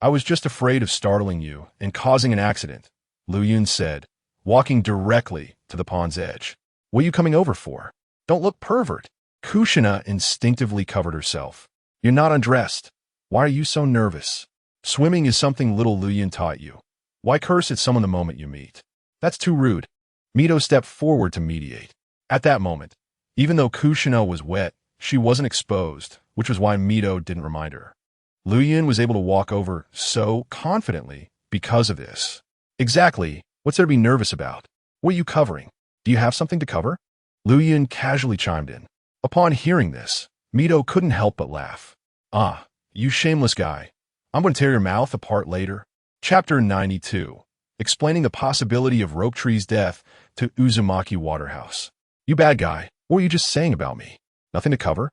A: I was just afraid of startling you and causing an accident, Liu Yun said, walking directly to the pond's edge. What are you coming over for? Don't look pervert. Kushina instinctively covered herself. You're not undressed. Why are you so nervous? Swimming is something little Liu Yun taught you. Why curse at someone the moment you meet? That's too rude. Mito stepped forward to mediate. At that moment, even though Kushina was wet, she wasn't exposed, which was why Mito didn't remind her. Liu Yun was able to walk over so confidently because of this. Exactly. What's there to be nervous about? What are you covering? Do you have something to cover? Liu Yun casually chimed in. Upon hearing this, Mito couldn't help but laugh. Ah, you shameless guy. I'm going to tear your mouth apart later. Chapter 92. Explaining the possibility of Rope Tree's death to Uzumaki Waterhouse. You bad guy. What were you just saying about me? Nothing to cover?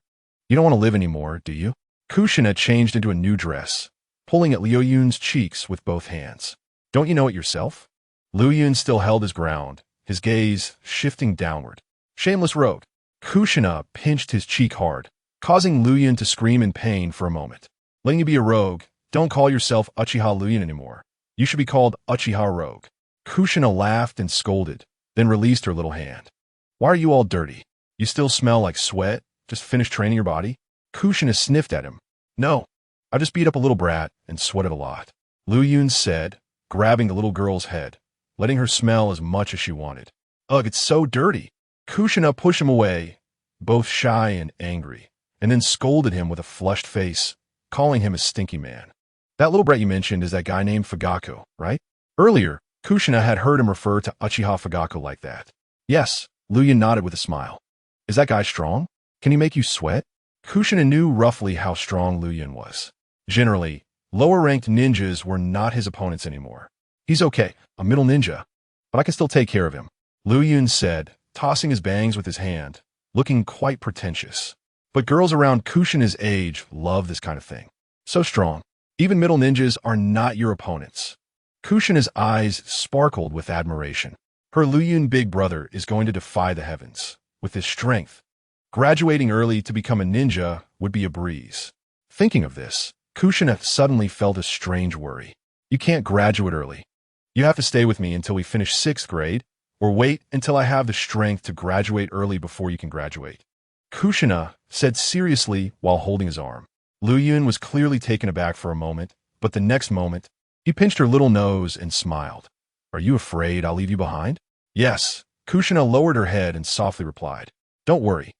A: You don't want to live anymore, do you? Kushina changed into a new dress, pulling at Liu Yun's cheeks with both hands. Don't you know it yourself? Liu Yun still held his ground, his gaze shifting downward. Shameless rogue. Kushina pinched his cheek hard, causing Liu Yun to scream in pain for a moment. Letting you be a rogue, don't call yourself Uchiha Liu Yun anymore. You should be called Uchiha Rogue. Kushina laughed and scolded, then released her little hand. Why are you all dirty? You still smell like sweat? Just finished training your body? Kushina sniffed at him. No, I just beat up a little brat and sweated a lot. Liu Yun said, grabbing the little girl's head, letting her smell as much as she wanted. Ugh, it's so dirty. Kushina pushed him away, both shy and angry, and then scolded him with a flushed face, calling him a stinky man. That little brat you mentioned is that guy named Fugaku, right? Earlier, Kushina had heard him refer to Uchiha Fugaku like that. Yes, Liu Yun nodded with a smile. Is that guy strong? Can he make you sweat? Kushina knew roughly how strong Liu Yun was. Generally, lower-ranked ninjas were not his opponents anymore. He's okay, a middle ninja, but I can still take care of him, Liu Yun said, tossing his bangs with his hand, looking quite pretentious. But girls around Kushina's age love this kind of thing. So strong. Even middle ninjas are not your opponents. Kushina's eyes sparkled with admiration. Her Liu Yun big brother is going to defy the heavens. With his strength, graduating early to become a ninja would be a breeze. Thinking of this, Kushina suddenly felt a strange worry. You can't graduate early. You have to stay with me until we finish 6th grade, or wait until I have the strength to graduate early before you can graduate. Kushina said seriously while holding his arm. Liu Yun was clearly taken aback for a moment, but the next moment, he pinched her little nose and smiled. Are you afraid I'll leave you behind? Yes. Kushina lowered her head and softly replied. Don't worry.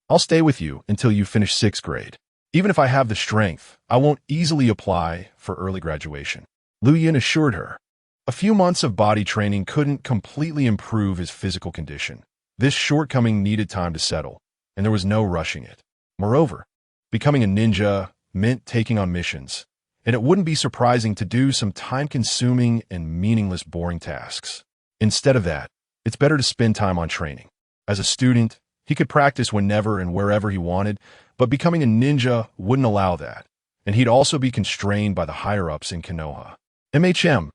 A: I'll stay with you until you finish 6th grade. Even if I have the strength, I won't easily apply for early graduation. Liu Yun assured her. A few months of body training couldn't completely improve his physical condition. This shortcoming needed time to settle, and there was no rushing it. Moreover, becoming a ninja meant taking on missions, and it wouldn't be surprising to do some time-consuming and meaningless boring tasks. Instead of that, it's better to spend time on training. As a student, He could practice whenever and wherever he wanted, but becoming a ninja wouldn't allow that, and he'd also be constrained by the higher-ups in Konoha. MHM.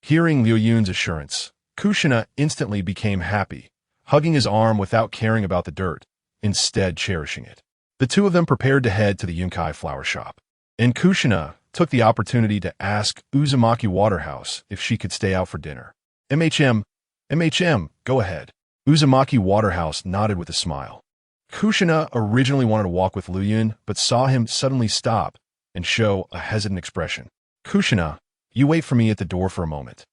A: Hearing Liu Yun's assurance, Kushina instantly became happy, hugging his arm without caring about the dirt, instead cherishing it. The two of them prepared to head to the Yunkai flower shop, and Kushina took the opportunity to ask Uzumaki Waterhouse if she could stay out for dinner. MHM, go ahead. Uzumaki Waterhouse nodded with a smile. Kushina originally wanted to walk with Liu Yun, but saw him suddenly stop and show a hesitant expression. Kushina, you wait for me at the door for a moment.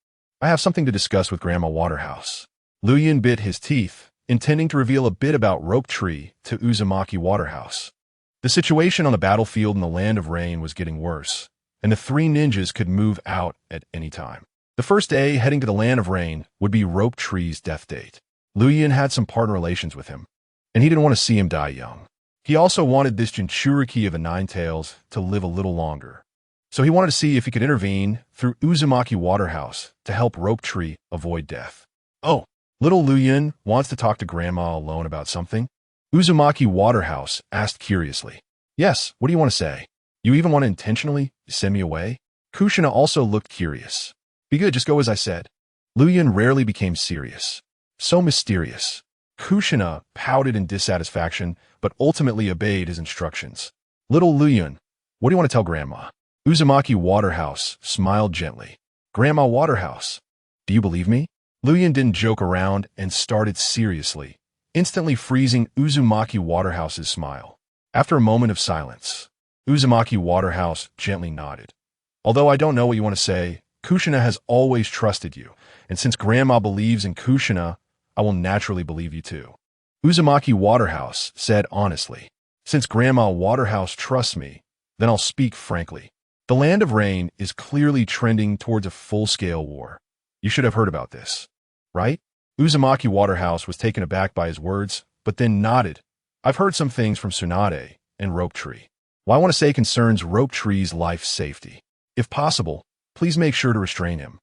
A: I have something to discuss with Grandma Waterhouse. Liu Yun bit his teeth, intending to reveal a bit about Rope Tree to Uzumaki Waterhouse. The situation on the battlefield in the Land of Rain was getting worse, and the three ninjas could move out at any time. The first day heading to the Land of Rain would be Rope Tree's death date. Liu Yun had some partner relations with him, and he didn't want to see him die young. He also wanted this Jinchuriki of the Nine Tails to live a little longer. So he wanted to see if he could intervene through Uzumaki Waterhouse to help Rope Tree avoid death. Oh, little Liu Yun wants to talk to Grandma alone about something? Uzumaki Waterhouse asked curiously. Yes, what do you want to say? You even want to intentionally send me away? Kushina also looked curious. Be good, just go as I said. Liu Yun rarely became serious. So mysterious. Kushina pouted in dissatisfaction, but ultimately obeyed his instructions. Little Liu Yun, what do you want to tell Grandma? Uzumaki Waterhouse smiled gently. Grandma Waterhouse, do you believe me? Liu Yun didn't joke around and started seriously, instantly freezing Uzumaki Waterhouse's smile. After a moment of silence, Uzumaki Waterhouse gently nodded. Although I don't know what you want to say, Kushina has always trusted you, and since Grandma believes in Kushina, I will naturally believe you too. Uzumaki Waterhouse said honestly. Since Grandma Waterhouse trusts me, then I'll speak frankly. The Land of Rain is clearly trending towards a full-scale war. You should have heard about this, right? Uzumaki Waterhouse was taken aback by his words, but then nodded. I've heard some things from Tsunade and Rope Tree. What I want to say concerns Rope Tree's life safety. If possible, please make sure to restrain him.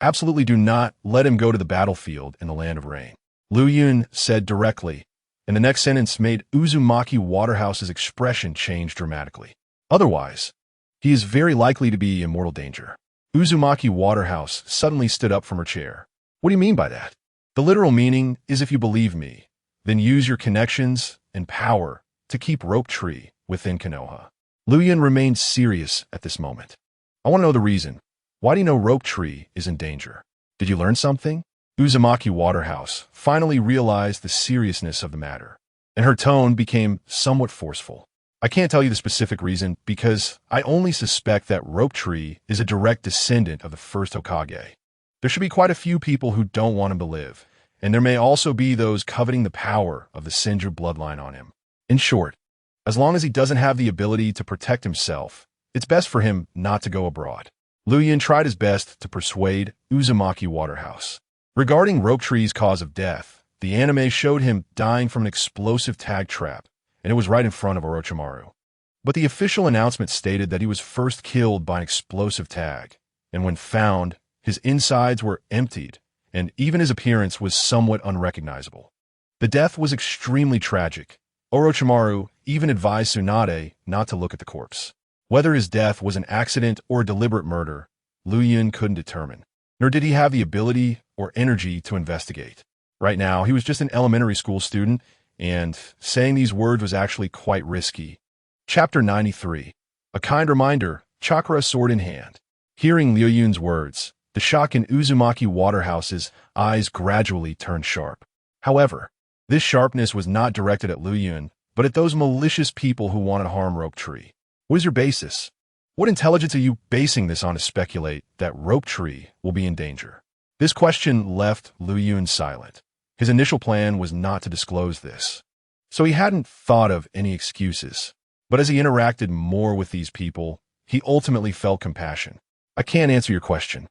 A: Absolutely do not let him go to the battlefield in the Land of Rain. Liu Yun said directly, and the next sentence made Uzumaki Waterhouse's expression change dramatically. Otherwise, he is very likely to be in mortal danger. Uzumaki Waterhouse suddenly stood up from her chair. What do you mean by that? The literal meaning is if you believe me, then use your connections and power to keep Rope Tree within Konoha. Liu Yun remained serious at this moment. I want to know the reason. Why do you know Rope Tree is in danger? Did you learn something? Uzumaki Waterhouse finally realized the seriousness of the matter, and her tone became somewhat forceful. I can't tell you the specific reason because I only suspect that Rope Tree is a direct descendant of the First Hokage. There should be quite a few people who don't want him to live, and there may also be those coveting the power of the Senju bloodline on him. In short, as long as he doesn't have the ability to protect himself, it's best for him not to go abroad. Liu Yun tried his best to persuade Uzumaki Waterhouse. Regarding Rope Tree's cause of death, the anime showed him dying from an explosive tag trap, and it was right in front of Orochimaru. But the official announcement stated that he was first killed by an explosive tag, and when found, his insides were emptied, and even his appearance was somewhat unrecognizable. The death was extremely tragic. Orochimaru even advised Tsunade not to look at the corpse. Whether his death was an accident or a deliberate murder, Liu Yun couldn't determine, nor did he have the ability or energy to investigate. Right now, he was just an elementary school student, and saying these words was actually quite risky. Chapter 93. A kind reminder, chakra sword in hand. Hearing Liu Yun's words, the shock in Uzumaki Waterhouse's eyes gradually turned sharp. However, this sharpness was not directed at Liu Yun, but at those malicious people who wanted to harm Rope Tree. What is your basis? What intelligence are you basing this on to speculate that Rope Tree will be in danger? This question left Liu Yun silent. His initial plan was not to disclose this, so he hadn't thought of any excuses. But as he interacted more with these people, he ultimately felt compassion. I can't answer your question.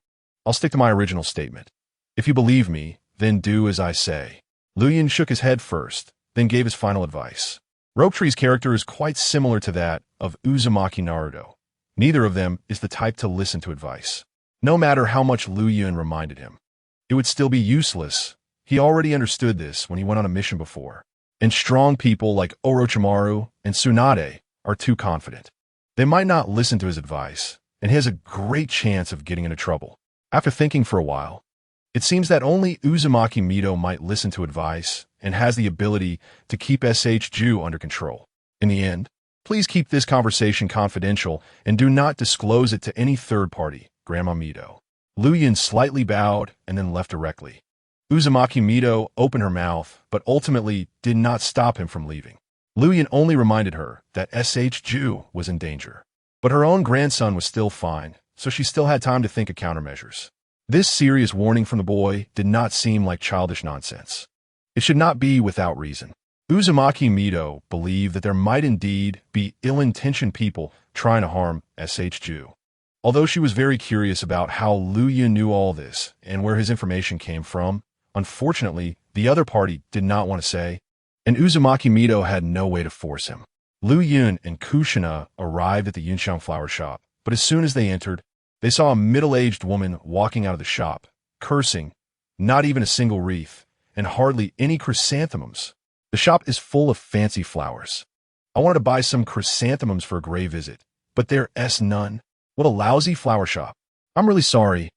A: I'll stick to my original statement. If you believe me, then do as I say. Liu Yun shook his head first, then gave his final advice. Rope Tree's character is quite similar to that of Uzumaki Naruto. Neither of them is the type to listen to advice. No matter how much Liu Yun reminded him, it would still be useless. He already understood this when he went on a mission before. And strong people like Orochimaru and Tsunade are too confident. They might not listen to his advice, and he has a great chance of getting into trouble. After thinking for a while, it seems that only Uzumaki Mito might listen to advice and has the ability to keep SHU under control. In the end, please keep this conversation confidential and do not disclose it to any third party, Grandma Mito. Lu Yun slightly bowed and then left directly. Uzumaki Mito opened her mouth, but ultimately did not stop him from leaving. Lu Yun only reminded her that SHU was in danger. But her own grandson was still fine, so she still had time to think of countermeasures. This serious warning from the boy did not seem like childish nonsense. It should not be without reason. Uzumaki Mito believed that there might indeed be ill-intentioned people trying to harm SHU. Although she was very curious about how Lu Yun knew all this and where his information came from, unfortunately, the other party did not want to say, and Uzumaki Mito had no way to force him. Lu Yun and Kushina arrived at the Yunxiang flower shop, but as soon as they entered, they saw a middle-aged woman walking out of the shop, cursing, not even a single wreath, and hardly any chrysanthemums. The shop is full of fancy flowers. I wanted to buy some chrysanthemums for a grave visit, but there's none. What a lousy flower shop. I'm really sorry.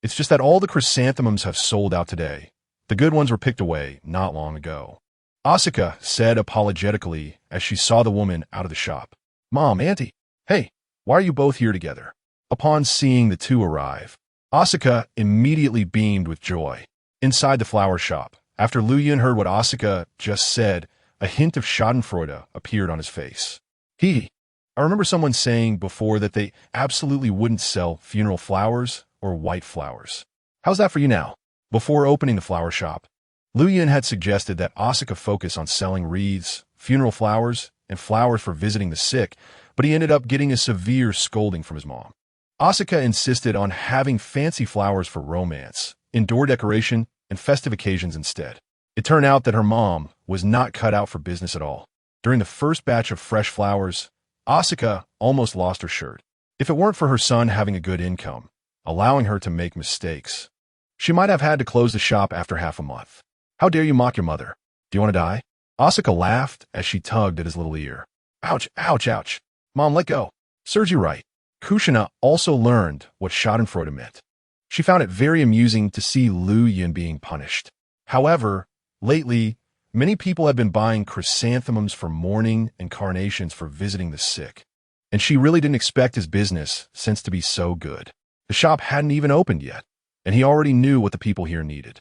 A: It's just that all the chrysanthemums have sold out today. The good ones were picked away not long ago. Asuka said apologetically as she saw the woman out of the shop. Mom, Auntie, hey, why are you both here together? Upon seeing the two arrive, Asuka immediately beamed with joy. Inside the flower shop, after Lu Yun heard what Asuka just said, a hint of schadenfreude appeared on his face. I remember someone saying before that they absolutely wouldn't sell funeral flowers or white flowers. How's that for you now? Before opening the flower shop, Lu Yun had suggested that Asuka focus on selling wreaths, funeral flowers, and flowers for visiting the sick, but he ended up getting a severe scolding from his mom. Asuka insisted on having fancy flowers for romance, indoor decoration, and festive occasions instead. It turned out that her mom was not cut out for business at all. During the first batch of fresh flowers, Asuka almost lost her shirt. If it weren't for her son having a good income, allowing her to make mistakes, she might have had to close the shop after half a month. How dare you mock your mother? Do you want to die? Asuka laughed as she tugged at his little ear. Ouch, ouch, ouch. Mom, let go. Serves you right. Kushina also learned what schadenfreude meant. She found it very amusing to see Lu Yun being punished. However, lately, many people have been buying chrysanthemums for mourning and carnations for visiting the sick, and she really didn't expect his business sense to be so good. The shop hadn't even opened yet, and he already knew what the people here needed.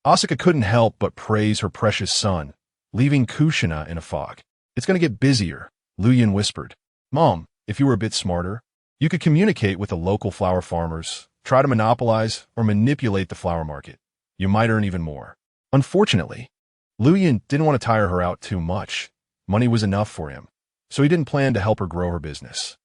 A: Asuka couldn't help but praise her precious son, leaving Kushina in a fog. It's going to get busier, Lu Yun whispered. Mom, if you were a bit smarter, you could communicate with the local flower farmers, try to monopolize or manipulate the flower market. You might earn even more. Unfortunately, Lu Yun didn't want to tire her out too much. Money was enough for him, so he didn't plan to help her grow her business.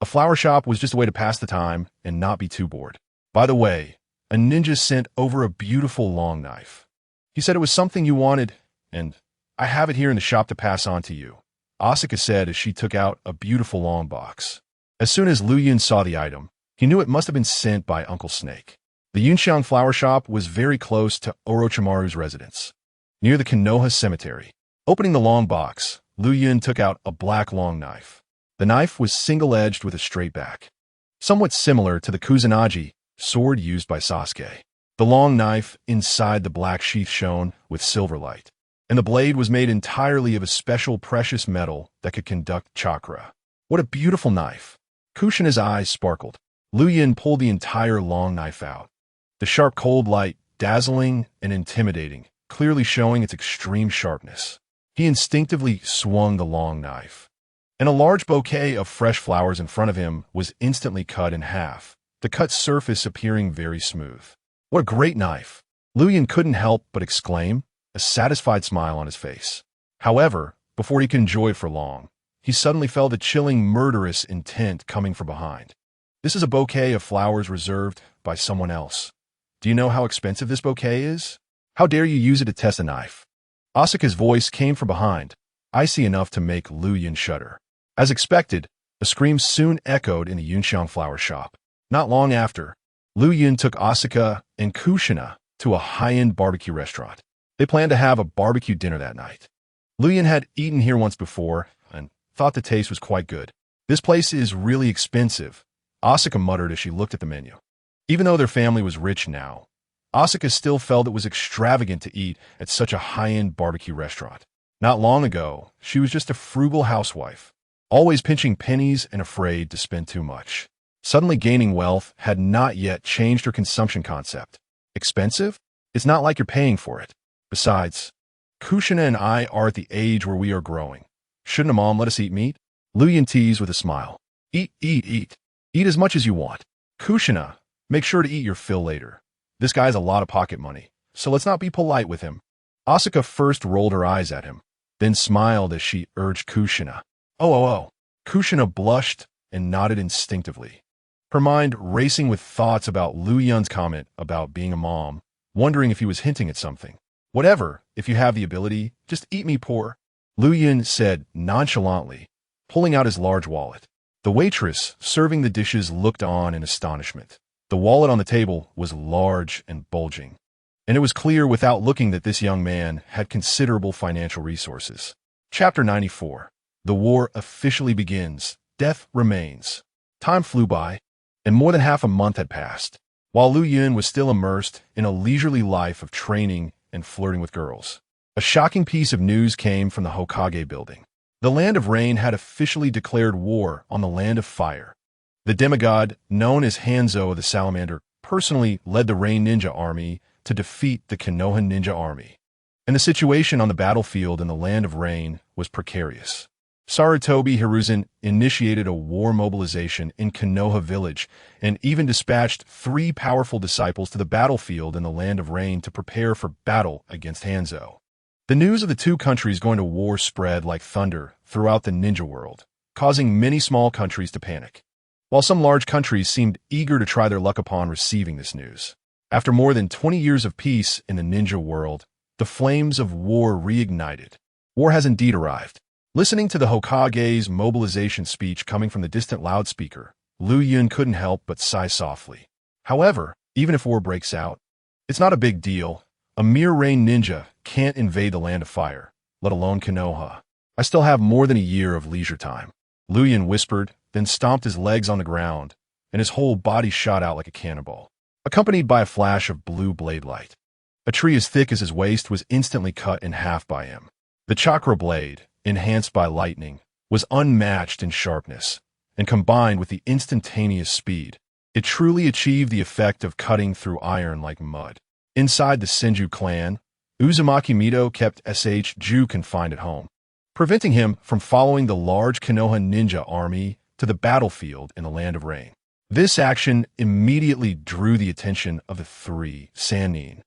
A: A flower shop was just a way to pass the time and not be too bored. By the way, a ninja sent over a beautiful long knife. He said it was something you wanted, and I have it here in the shop to pass on to you, Asuka said as she took out a beautiful long box. As soon as Lu Yun saw the item, he knew it must have been sent by Uncle Snake. The Yunxiang flower shop was very close to Orochimaru's residence, near the Konoha cemetery. Opening the long box, Lu Yun took out a black long knife. The knife was single-edged with a straight back, somewhat similar to the Kusanagi sword used by Sasuke. The long knife inside the black sheath shone with silver light, and the blade was made entirely of a special precious metal that could conduct chakra. What a beautiful knife! Kushina's eyes sparkled. Lu Yun pulled the entire long knife out. The sharp cold light, dazzling and intimidating, clearly showing its extreme sharpness. He instinctively swung the long knife, and a large bouquet of fresh flowers in front of him was instantly cut in half, the cut surface appearing very smooth. What a great knife! Lu Yun couldn't help but exclaim, a satisfied smile on his face. However, before he could enjoy it for long, he suddenly felt a chilling, murderous intent coming from behind. This is a bouquet of flowers reserved by someone else. Do you know how expensive this bouquet is? How dare you use it to test a knife? Asuka's voice came from behind, icy enough to make Lu Yun shudder. As expected, a scream soon echoed in the Yunxiang flower shop. Not long after, Lu Yun took Asuka and Kushina to to a high-end barbecue restaurant. They planned to have a barbecue dinner that night. Luyan had eaten here once before and thought the taste was quite good. "This place is really expensive," Asuka muttered as she looked at the menu. Even though their family was rich now, Asuka still felt it was extravagant to eat at such a high-end barbecue restaurant. Not long ago, she was just a frugal housewife, always pinching pennies and afraid to spend too much. Suddenly gaining wealth had not yet changed her consumption concept. Expensive? It's not like you're paying for it. Besides, Kushina and I are at the age where we are growing. Shouldn't a mom let us eat meat? Luyan teased with a smile. Eat, eat, eat. Eat as much as you want. Kushina, make sure to eat your fill later. This guy has a lot of pocket money, so let's not be polite with him. Asuka first rolled her eyes at him, then smiled as she urged Kushina. Oh. Kushina blushed and nodded instinctively, her mind racing with thoughts about Luyan's comment about being a mom, wondering if he was hinting at something. Whatever, if you have the ability, just eat me poor, Luyan said nonchalantly, pulling out his large wallet. The waitress serving the dishes looked on in astonishment. The wallet on the table was large and bulging, and it was clear without looking that this young man had considerable financial resources. Chapter 94. The war officially begins. Death remains. Time flew by, and more than half a month had passed, while Luyan was still immersed in a leisurely life of training and flirting with girls. A shocking piece of news came from the Hokage building. The Land of Rain had officially declared war on the Land of Fire. The demigod, known as Hanzo the Salamander, personally led the Rain Ninja Army to defeat the Konoha Ninja Army. And the situation on the battlefield in the Land of Rain was precarious. Sarutobi Hiruzen initiated a war mobilization in Konoha village and even dispatched 3 powerful disciples to the battlefield in the Land of Rain to prepare for battle against Hanzo. The news of the 2 countries going to war spread like thunder throughout the ninja world, causing many small countries to panic, while some large countries seemed eager to try their luck upon receiving this news. After more than 20 years of peace in the ninja world, the flames of war reignited. War has indeed arrived. Listening to the Hokage's mobilization speech coming from the distant loudspeaker, Luyan couldn't help but sigh softly. However, even if war breaks out, it's not a big deal. A mere rain ninja can't invade the Land of Fire, let alone Konoha. I still have more than a year of leisure time. Luyan whispered, then stomped his legs on the ground, and his whole body shot out like a cannonball, accompanied by a flash of blue blade light. A tree as thick as his waist was instantly cut in half by him. The chakra blade, enhanced by lightning, was unmatched in sharpness, and combined with the instantaneous speed, it truly achieved the effect of cutting through iron like mud. Inside the Senju clan, Uzumaki Mido kept SH-Ju confined at home, preventing him from following the large Konoha ninja army to the battlefield in the Land of Rain. This action immediately drew the attention of the 3 Sannin,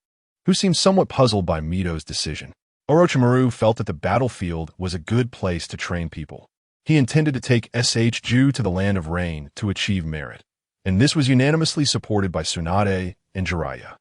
A: who seemed somewhat puzzled by Mido's decision. Orochimaru felt that the battlefield was a good place to train people. He intended to take SH-Ju to the Land of Rain to achieve merit, and this was unanimously supported by Tsunade and Jiraiya.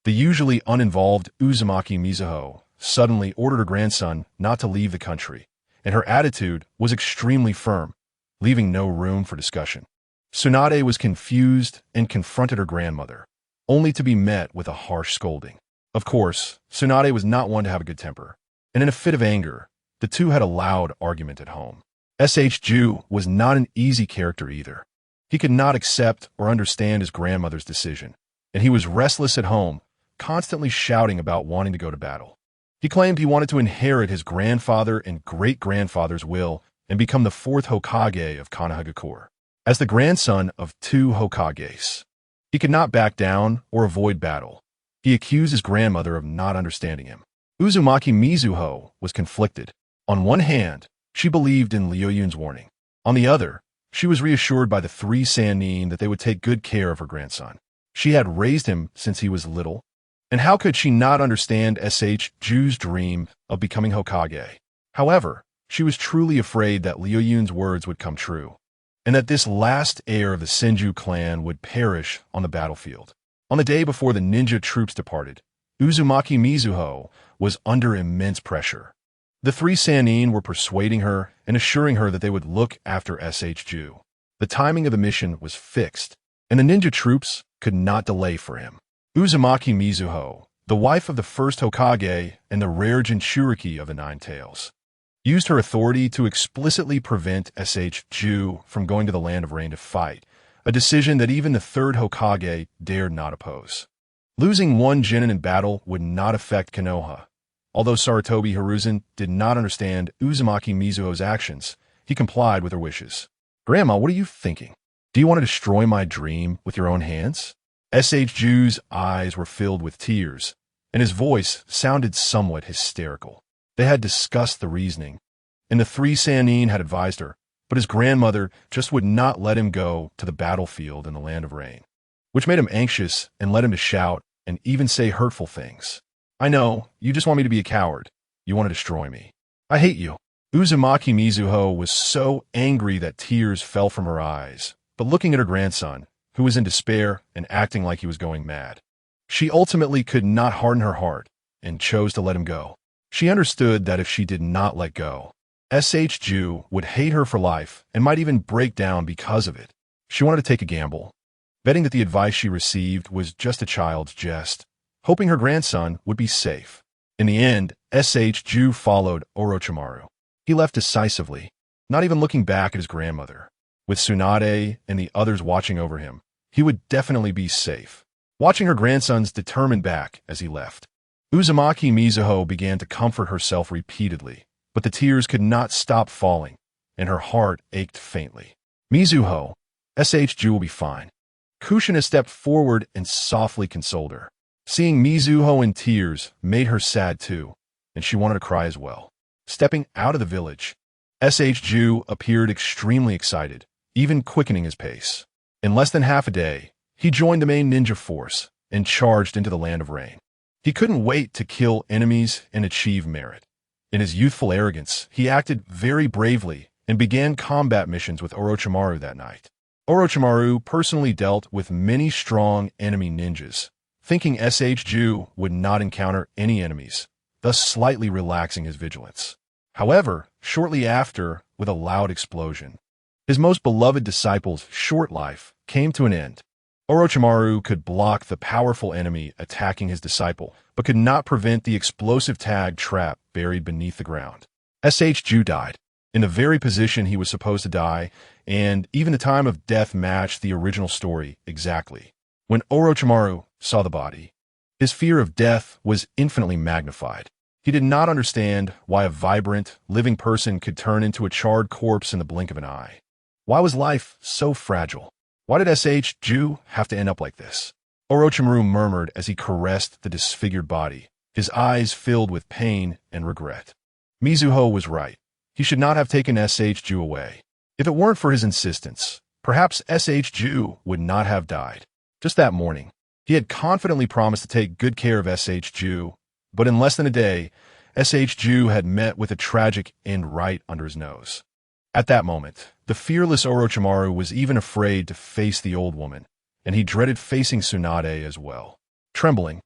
A: The usually uninvolved Uzumaki Mizuho suddenly ordered her grandson not to leave the country, and her attitude was extremely firm, leaving no room for discussion. Tsunade was confused and confronted her grandmother, only to be met with a harsh scolding. Of course, Tsunade was not one to have a good temper, and in a fit of anger, the 2 had a loud argument at home. SH-Ju was not an easy character either. He could not accept or understand his grandmother's decision, and he was restless at home, constantly shouting about wanting to go to battle. He claimed he wanted to inherit his grandfather and great-grandfather's will and become the 4th Hokage of Konohagakure. As the grandson of 2 Hokages, he could not back down or avoid battle. He accused his grandmother of not understanding him. Uzumaki Mizuho was conflicted. On one hand, she believed in Liu-Yun's warning. On the other, she was reassured by the 3 Sannin that they would take good care of her grandson. She had raised him since he was little, and how could she not understand SH-Ju's dream of becoming Hokage? However, she was truly afraid that Liu-Yun's words would come true, and that this last heir of the Senju clan would perish on the battlefield. On the day before the ninja troops departed, Uzumaki Mizuho was under immense pressure. The 3 Sannin were persuading her and assuring her that they would look after SH-Ju. The timing of the mission was fixed, and the ninja troops could not delay for him. Uzumaki Mizuho the wife of the first Hokage and the rare Jinchuriki of the Nine Tails, used her authority to explicitly prevent Ju from going to the Land of Rain to fight, a decision that even the third Hokage dared not oppose. Losing one genin in battle would not affect Konoha. Although Sarutobi Hiruzen did not understand Uzumaki Mizuho's actions, he complied with her wishes. "Grandma, what are you thinking? Do you want to destroy my dream with your own hands?" Ju's eyes were filled with tears, and his voice sounded somewhat hysterical. They had discussed the reasoning, and the three Sannin had advised her, but his grandmother just would not let him go to the battlefield in the Land of Rain, which made him anxious and led him to shout and even say hurtful things. "I know, you just want me to be a coward. You want to destroy me. I hate you." Uzumaki Mizuho was so angry that tears fell from her eyes, but looking at her grandson, who was in despair and acting like he was going mad, she ultimately could not harden her heart and chose to let him go. She understood that if she did not let go, Ju would hate her for life and might even break down because of it. She wanted to take a gamble, betting that the advice she received was just a child's jest, hoping her grandson would be safe. In the end, Ju followed Orochimaru. He left decisively, not even looking back at his grandmother. With Tsunade and the others watching over him, he would definitely be safe. Watching her grandson's determined back as he left, Uzumaki Mizuho began to comfort herself repeatedly, but the tears could not stop falling, and her heart ached faintly. "Mizuho, Ju will be fine." Kushina stepped forward and softly consoled her. Seeing Mizuho in tears made her sad too, and she wanted to cry as well. Stepping out of the village, Ju appeared extremely excited, even quickening his pace. In less than half a day, he joined the main ninja force and charged into the Land of Rain. He couldn't wait to kill enemies and achieve merit. In his youthful arrogance, he acted very bravely and began combat missions with Orochimaru that night. Orochimaru personally dealt with many strong enemy ninjas, thinking Ju would not encounter any enemies, thus slightly relaxing his vigilance. However, shortly after, with a loud explosion, his most beloved disciple's short life came to an end. Orochimaru could block the powerful enemy attacking his disciple, but could not prevent the explosive tag trap buried beneath the ground. Ju died, in the very position he was supposed to die, and even the time of death matched the original story exactly. When Orochimaru saw the body, his fear of death was infinitely magnified. He did not understand why a vibrant, living person could turn into a charred corpse in the blink of an eye. Why was life so fragile? Why did Ju have to end up like this? Orochimaru murmured as he caressed the disfigured body, his eyes filled with pain and regret. Mizuho was right. He should not have taken Ju away. If it weren't for his insistence, perhaps Ju would not have died. Just that morning, he had confidently promised to take good care of Ju, but in less than a day, Ju had met with a tragic end right under his nose. At that moment, the fearless Orochimaru was even afraid to face the old woman, and he dreaded facing Tsunade as well. Trembling,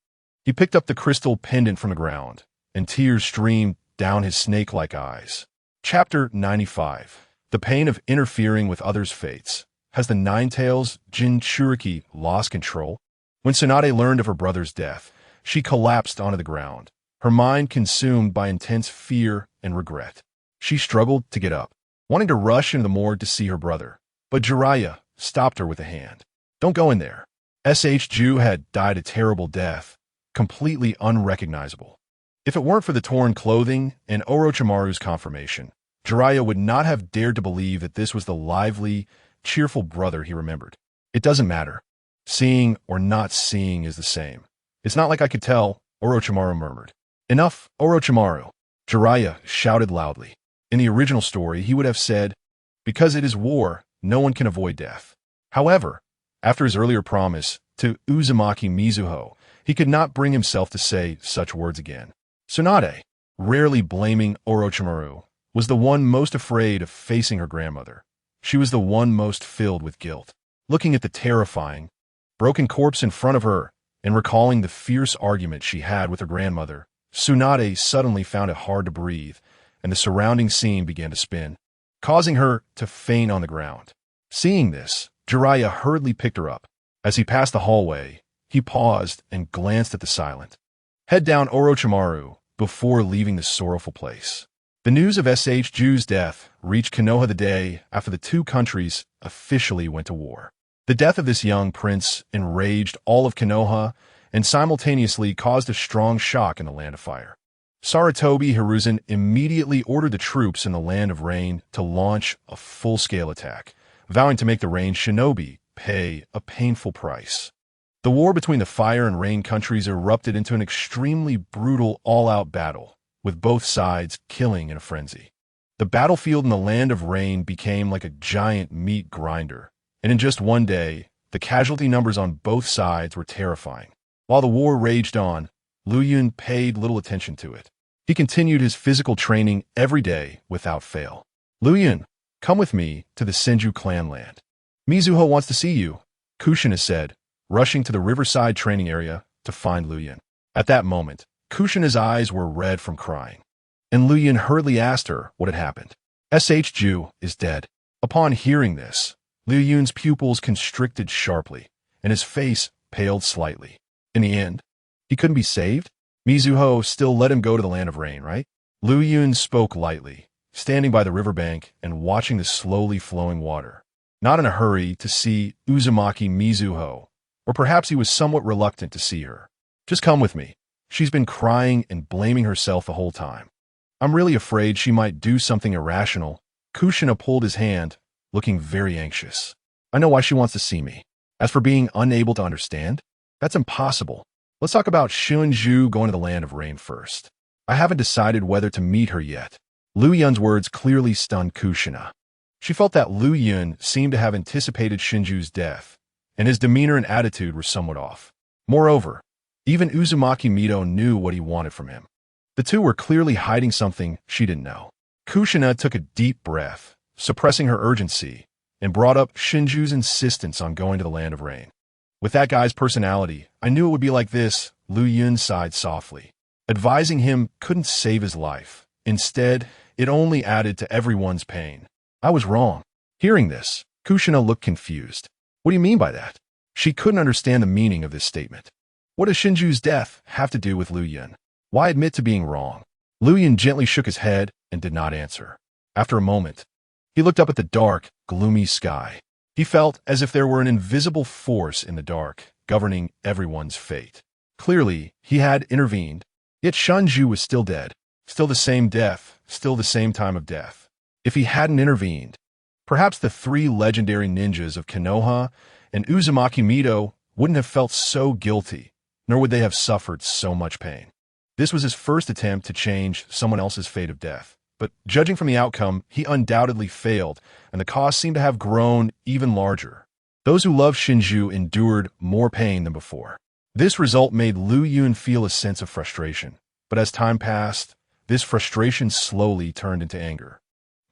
A: he picked up the crystal pendant from the ground, and tears streamed down his snake-like eyes. Chapter 95. The pain of interfering with others' fates. Has the Nine-Tails Jinchuriki lost control? When Tsunade learned of her brother's death, she collapsed onto the ground, her mind consumed by intense fear and regret. She struggled to get up, wanting to rush into the morgue to see her brother, but Jiraiya stopped her with a hand. "Don't go in there." Ju had died a terrible death, completely unrecognizable. If it weren't for the torn clothing and Orochimaru's confirmation, Jiraiya would not have dared to believe that this was the lively, cheerful brother he remembered. "It doesn't matter. Seeing or not seeing is the same. It's not like I could tell," Orochimaru murmured. "Enough, Orochimaru," Jiraiya shouted loudly. In the original story, he would have said, "Because it is war, no one can avoid death." However, after his earlier promise to Uzumaki Mizuho, he could not bring himself to say such words again. Tsunade, rarely blaming Orochimaru, was the one most afraid of facing her grandmother. She was the one most filled with guilt. Looking at the terrifying, broken corpse in front of her and recalling the fierce argument she had with her grandmother, Tsunade suddenly found it hard to breathe, and the surrounding scene began to spin, causing her to faint on the ground. Seeing this, Jiraiya hurriedly picked her up. As he passed the hallway, he paused and glanced at the silent, head down Orochimaru before leaving the sorrowful place. The news of Ju's death reached Konoha the day after the two countries officially went to war. The death of this young prince enraged all of Konoha and simultaneously caused a strong shock in the Land of Fire. Sarutobi Hiruzen immediately ordered the troops in the Land of Rain to launch a full-scale attack, vowing to make the Rain shinobi pay a painful price. The war between the Fire and Rain countries erupted into an extremely brutal all-out battle, with both sides killing in a frenzy. The battlefield in the Land of Rain became like a giant meat grinder, and in just one day, the casualty numbers on both sides were terrifying. While the war raged on, Lu Yun paid little attention to it. He continued his physical training every day without fail. Lu Yun, come with me to the Senju clan land. Mizuho wants to see you, Kushina said, rushing to the riverside training area to find Lu Yun. At that moment, Kushina's eyes were red from crying, and Lu Yun hurriedly asked her what had happened. Ju is dead. Upon hearing this, Lu Yun's pupils constricted sharply, and his face paled slightly. In the end, he couldn't be saved? Mizuho still let him go to the Land of Rain, right? Lu Yun spoke lightly, standing by the riverbank and watching the slowly flowing water. Not in a hurry to see Uzumaki Mizuho, or perhaps he was somewhat reluctant to see her. Just come with me. She's been crying and blaming herself the whole time. I'm really afraid she might do something irrational. Kushina pulled his hand, looking very anxious. I know why she wants to see me. As for being unable to understand, that's impossible. Let's talk about Shunju going to the Land of Rain first. I haven't decided whether to meet her yet. Lu Yun's words clearly stunned Kushina. She felt that Lu Yun seemed to have anticipated Shinju's death, and his demeanor and attitude were somewhat off. Moreover, even Uzumaki Mito knew what he wanted from him. The two were clearly hiding something she didn't know. Kushina took a deep breath, suppressing her urgency, and brought up Shinju's insistence on going to the Land of Rain. With that guy's personality, I knew it would be like this. Lu Yun sighed softly. Advising him couldn't save his life. Instead, it only added to everyone's pain. I was wrong. Hearing this, Kushina looked confused. What do you mean by that? She couldn't understand the meaning of this statement. What does Shinju's death have to do with Lu Yun? Why admit to being wrong? Lu Yun gently shook his head and did not answer. After a moment, he looked up at the dark, gloomy sky. He felt as if there were an invisible force in the dark, governing everyone's fate. Clearly, he had intervened, yet Shinju was still dead. Still the same death, still the same time of death. If he hadn't intervened, perhaps the three legendary ninjas of Konoha and Uzumaki Mito wouldn't have felt so guilty, nor would they have suffered so much pain. This was his first attempt to change someone else's fate of death. But judging from the outcome, he undoubtedly failed, and the cost seemed to have grown even larger. Those who loved Shinju endured more pain than before. This result made Lu Yun feel a sense of frustration, but as time passed, this frustration slowly turned into anger.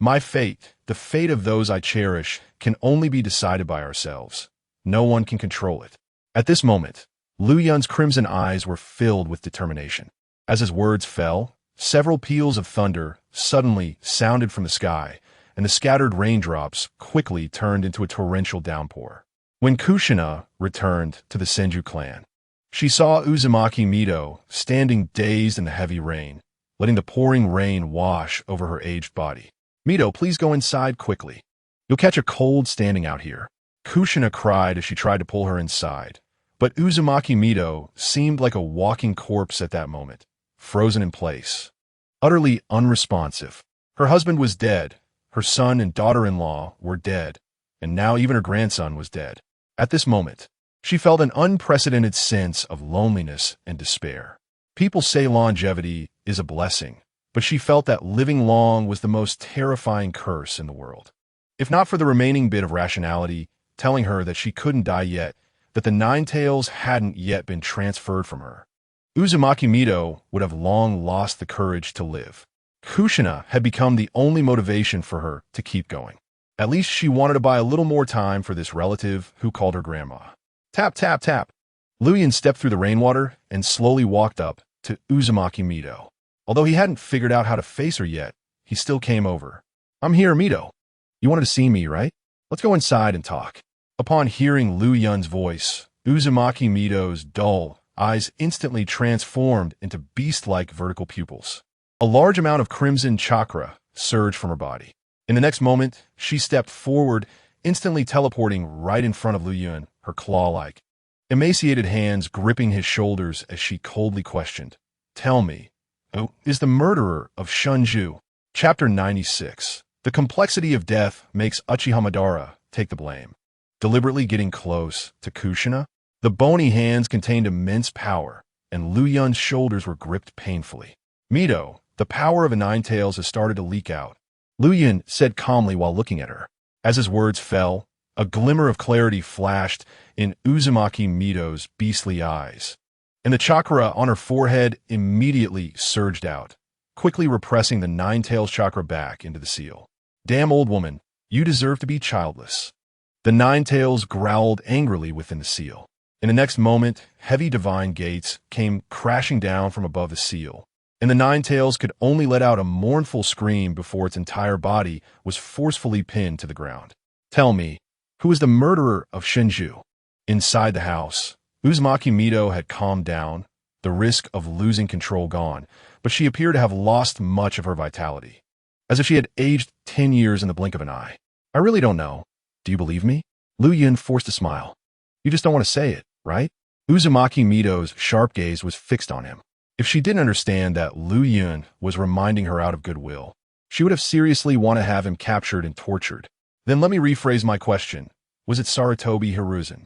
A: My fate, the fate of those I cherish, can only be decided by ourselves. No one can control it. At this moment, Lu Yun's crimson eyes were filled with determination. As his words fell, several peals of thunder suddenly sounded from the sky, and the scattered raindrops quickly turned into a torrential downpour. When Kushina returned to the Senju clan, she saw Uzumaki Mito standing dazed in the heavy rain, letting the pouring rain wash over her aged body. Mito, please go inside quickly. You'll catch a cold standing out here. Kushina cried as she tried to pull her inside, but Uzumaki Mito seemed like a walking corpse at that moment, frozen in place. Utterly unresponsive. Her husband was dead, her son and daughter-in-law were dead, and now even her grandson was dead. At this moment, she felt an unprecedented sense of loneliness and despair. People say longevity is a blessing, but she felt that living long was the most terrifying curse in the world. If not for the remaining bit of rationality telling her that she couldn't die yet, that the nine tails hadn't yet been transferred from her, Uzumaki Mito would have long lost the courage to live. Kushina had become the only motivation for her to keep going. At least she wanted to buy a little more time for this relative who called her grandma. Tap, tap, tap. Lu Yun stepped through the rainwater and slowly walked up to Uzumaki Mito. Although he hadn't figured out how to face her yet, he still came over. I'm here, Mito. You wanted to see me, right? Let's go inside and talk. Upon hearing Lu Yun's voice, Uzumaki Mito's dull eyes instantly transformed into beast-like vertical pupils. A large amount of crimson chakra surged from her body. In the next moment, she stepped forward, instantly teleporting right in front of Lu Yun, her claw-like, emaciated hands gripping his shoulders as she coldly questioned, "Tell me, who is the murderer of Senju?" Chapter 96. The complexity of death makes Uchiha Madara take the blame. Deliberately getting close to KUSHINA, the bony hands contained immense power, and Lu Yun's shoulders were gripped painfully. "Mito, the power of a Nine-Tails has started to leak out," Lu Yun said calmly while looking at her. As his words fell, a glimmer of clarity flashed in Uzumaki Mito's beastly eyes, and the chakra on her forehead immediately surged out, quickly repressing the Nine-Tails chakra back into the seal. "Damn old woman, you deserve to be childless." The Nine-Tails growled angrily within the seal. In the next moment, heavy divine gates came crashing down from above the seal, and the Nine-Tails could only let out a mournful scream before its entire body was forcefully pinned to the ground. "Tell me, who is the murderer of Senju?" Inside the house, Uzumaki Mito had calmed down, the risk of losing control gone, but she appeared to have lost much of her vitality, as if she had aged 10 years in the blink of an eye. "I really don't know. Do you believe me?" Lu Yun forced a smile. "You just don't want to say it, right?" Uzumaki Mito's sharp gaze was fixed on him. If she didn't understand that Lu Yun was reminding her out of goodwill, she would have seriously want to have him captured and tortured. "Then let me rephrase my question. Was it Sarutobi Hiruzen?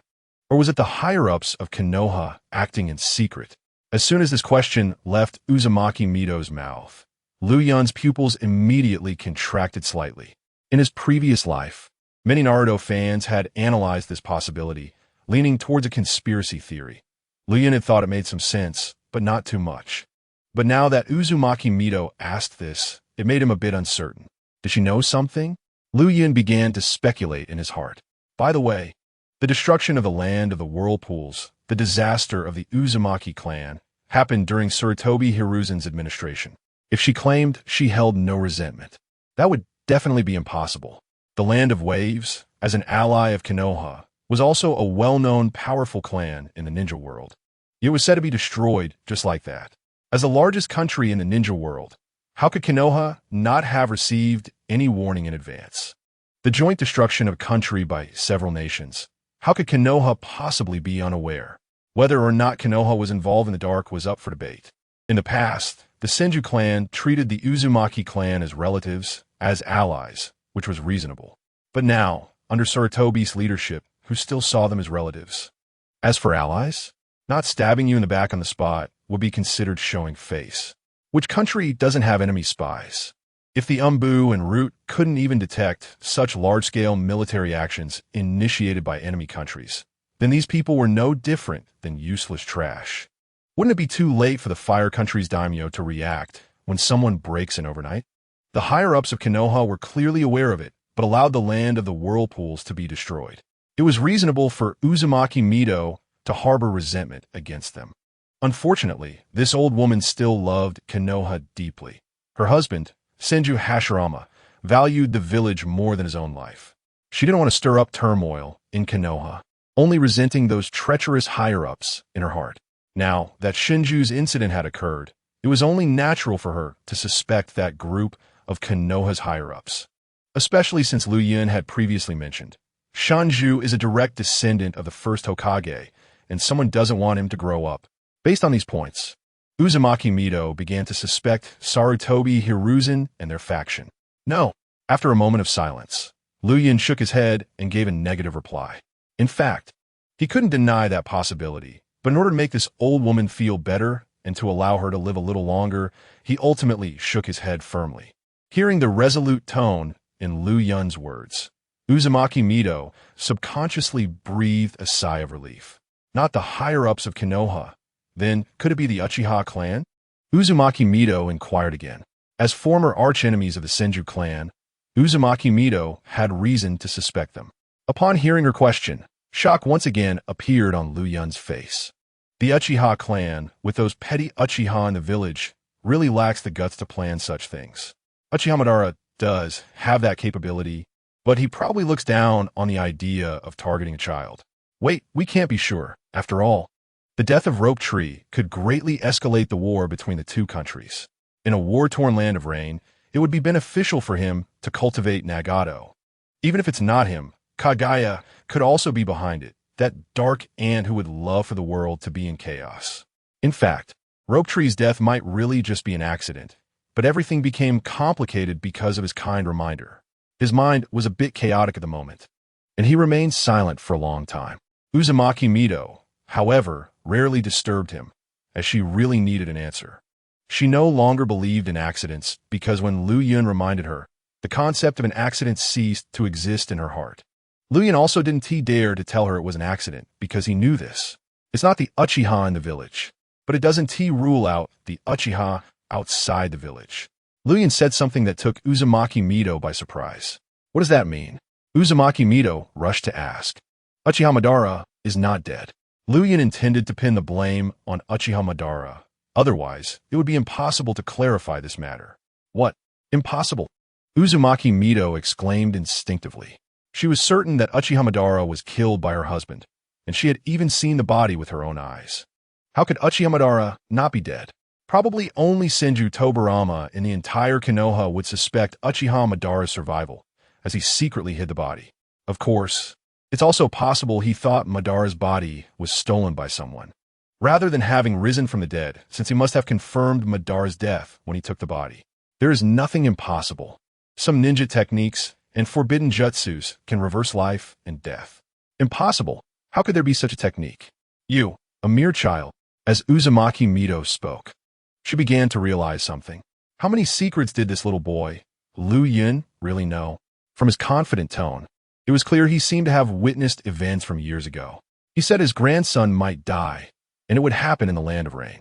A: Or was it the higher-ups of Konoha acting in secret?" As soon as this question left Uzumaki Mito's mouth, Lu Yun's pupils immediately contracted slightly. In his previous life, many Naruto fans had analyzed this possibility, leaning towards a conspiracy theory. Lu Yun had thought it made some sense, but not too much. But now that Uzumaki Mito asked this, it made him a bit uncertain. Did she know something? Lu Yun began to speculate in his heart. By the way, the destruction of the land of the whirlpools, the disaster of the Uzumaki clan, happened during Sarutobi Hiruzen's administration. If she claimed she held no resentment, that would definitely be impossible. The Land of Waves, as an ally of Konoha, was also a well-known, powerful clan in the ninja world. It was said to be destroyed just like that. As the largest country in the ninja world, how could Konoha not have received any warning in advance? The joint destruction of a country by several nations. How could Konoha possibly be unaware? Whether or not Konoha was involved in the dark was up for debate. In the past, the Senju clan treated the Uzumaki clan as relatives, as allies, which was reasonable. But now, under Sarutobi's leadership, who still saw them as relatives. As for allies, not stabbing you in the back on the spot would be considered showing face. Which country doesn't have enemy spies? If the Umbu and Root couldn't even detect such large-scale military actions initiated by enemy countries, then these people were no different than useless trash. Wouldn't it be too late for the Fire Country's daimyo to react when someone breaks in overnight? The higher-ups of Konoha were clearly aware of it, but allowed the land of the whirlpools to be destroyed. It was reasonable for Uzumaki Mito to harbor resentment against them. Unfortunately, this old woman still loved Konoha deeply. Her husband, Senju Hashirama, valued the village more than his own life. She didn't want to stir up turmoil in Konoha, only resenting those treacherous higher-ups in her heart. Now that Shinju's incident had occurred, it was only natural for her to suspect that group of Konoha's higher-ups, especially since Lu Yun had previously mentioned. Senju is a direct descendant of the First Hokage, and someone doesn't want him to grow up. Based on these points, Uzumaki Mito began to suspect Sarutobi Hiruzen and their faction. No. After a moment of silence, Lu Yun shook his head and gave a negative reply. In fact, he couldn't deny that possibility, but in order to make this old woman feel better and to allow her to live a little longer, he ultimately shook his head firmly. Hearing the resolute tone in Lu Yun's words, Uzumaki Mito subconsciously breathed a sigh of relief. Not the higher-ups of Konoha. Then, could it be the Uchiha clan? Uzumaki Mito inquired again. As former arch-enemies of the Senju clan, Uzumaki Mito had reason to suspect them. Upon hearing her question, shock once again appeared on Lu Yun's face. The Uchiha clan, with those petty Uchiha in the village, really lacks the guts to plan such things. Uchiha Madara does have that capability, but he probably looks down on the idea of targeting a child. Wait, we can't be sure. After all, The death of Rope Tree could greatly escalate the war between the two countries. In a war-torn land of rain, it would be beneficial for him to cultivate Nagato. Even if it's not him, Kagaya could also be behind it, that dark ant who would love for the world to be in chaos. In fact, Rope Tree's death might really just be an accident, but everything became complicated because of his kind reminder. His mind was a bit chaotic at the moment, and he remained silent for a long time. Uzumaki Mito, however, rarely disturbed him, as she really needed an answer. She no longer believed in accidents because when Lu Yun reminded her, the concept of an accident ceased to exist in her heart. Lu Yun also didn't dare to tell her it was an accident because he knew this. It's not the Uchiha in the village, but it doesn't rule out the Uchiha outside the village. Lu Yun said something that took Uzumaki Mito by surprise. What does that mean? Uzumaki Mito rushed to ask. Uchiha Madara is not dead. Lu Yun intended to pin the blame on Uchiha Madara. Otherwise, it would be impossible to clarify this matter. What? Impossible? Uzumaki Mito exclaimed instinctively. She was certain that Uchiha Madara was killed by her husband, and she had even seen the body with her own eyes. How could Uchiha Madara not be dead? Probably only Senju Tobarama in the entire Konoha would suspect Uchiha Madara's survival, as he secretly hid the body. Of course, it's also possible he thought Madara's body was stolen by someone, rather than having risen from the dead, since he must have confirmed Madara's death when he took the body. There is nothing impossible. Some ninja techniques and forbidden jutsus can reverse life and death. Impossible? How could there be such a technique? You, a mere child. As Uzumaki Mito spoke, she began to realize something. How many secrets did this little boy, Lu Yun, really know? From his confident tone, it was clear he seemed to have witnessed events from years ago. He said his grandson might die, and it would happen in the land of rain.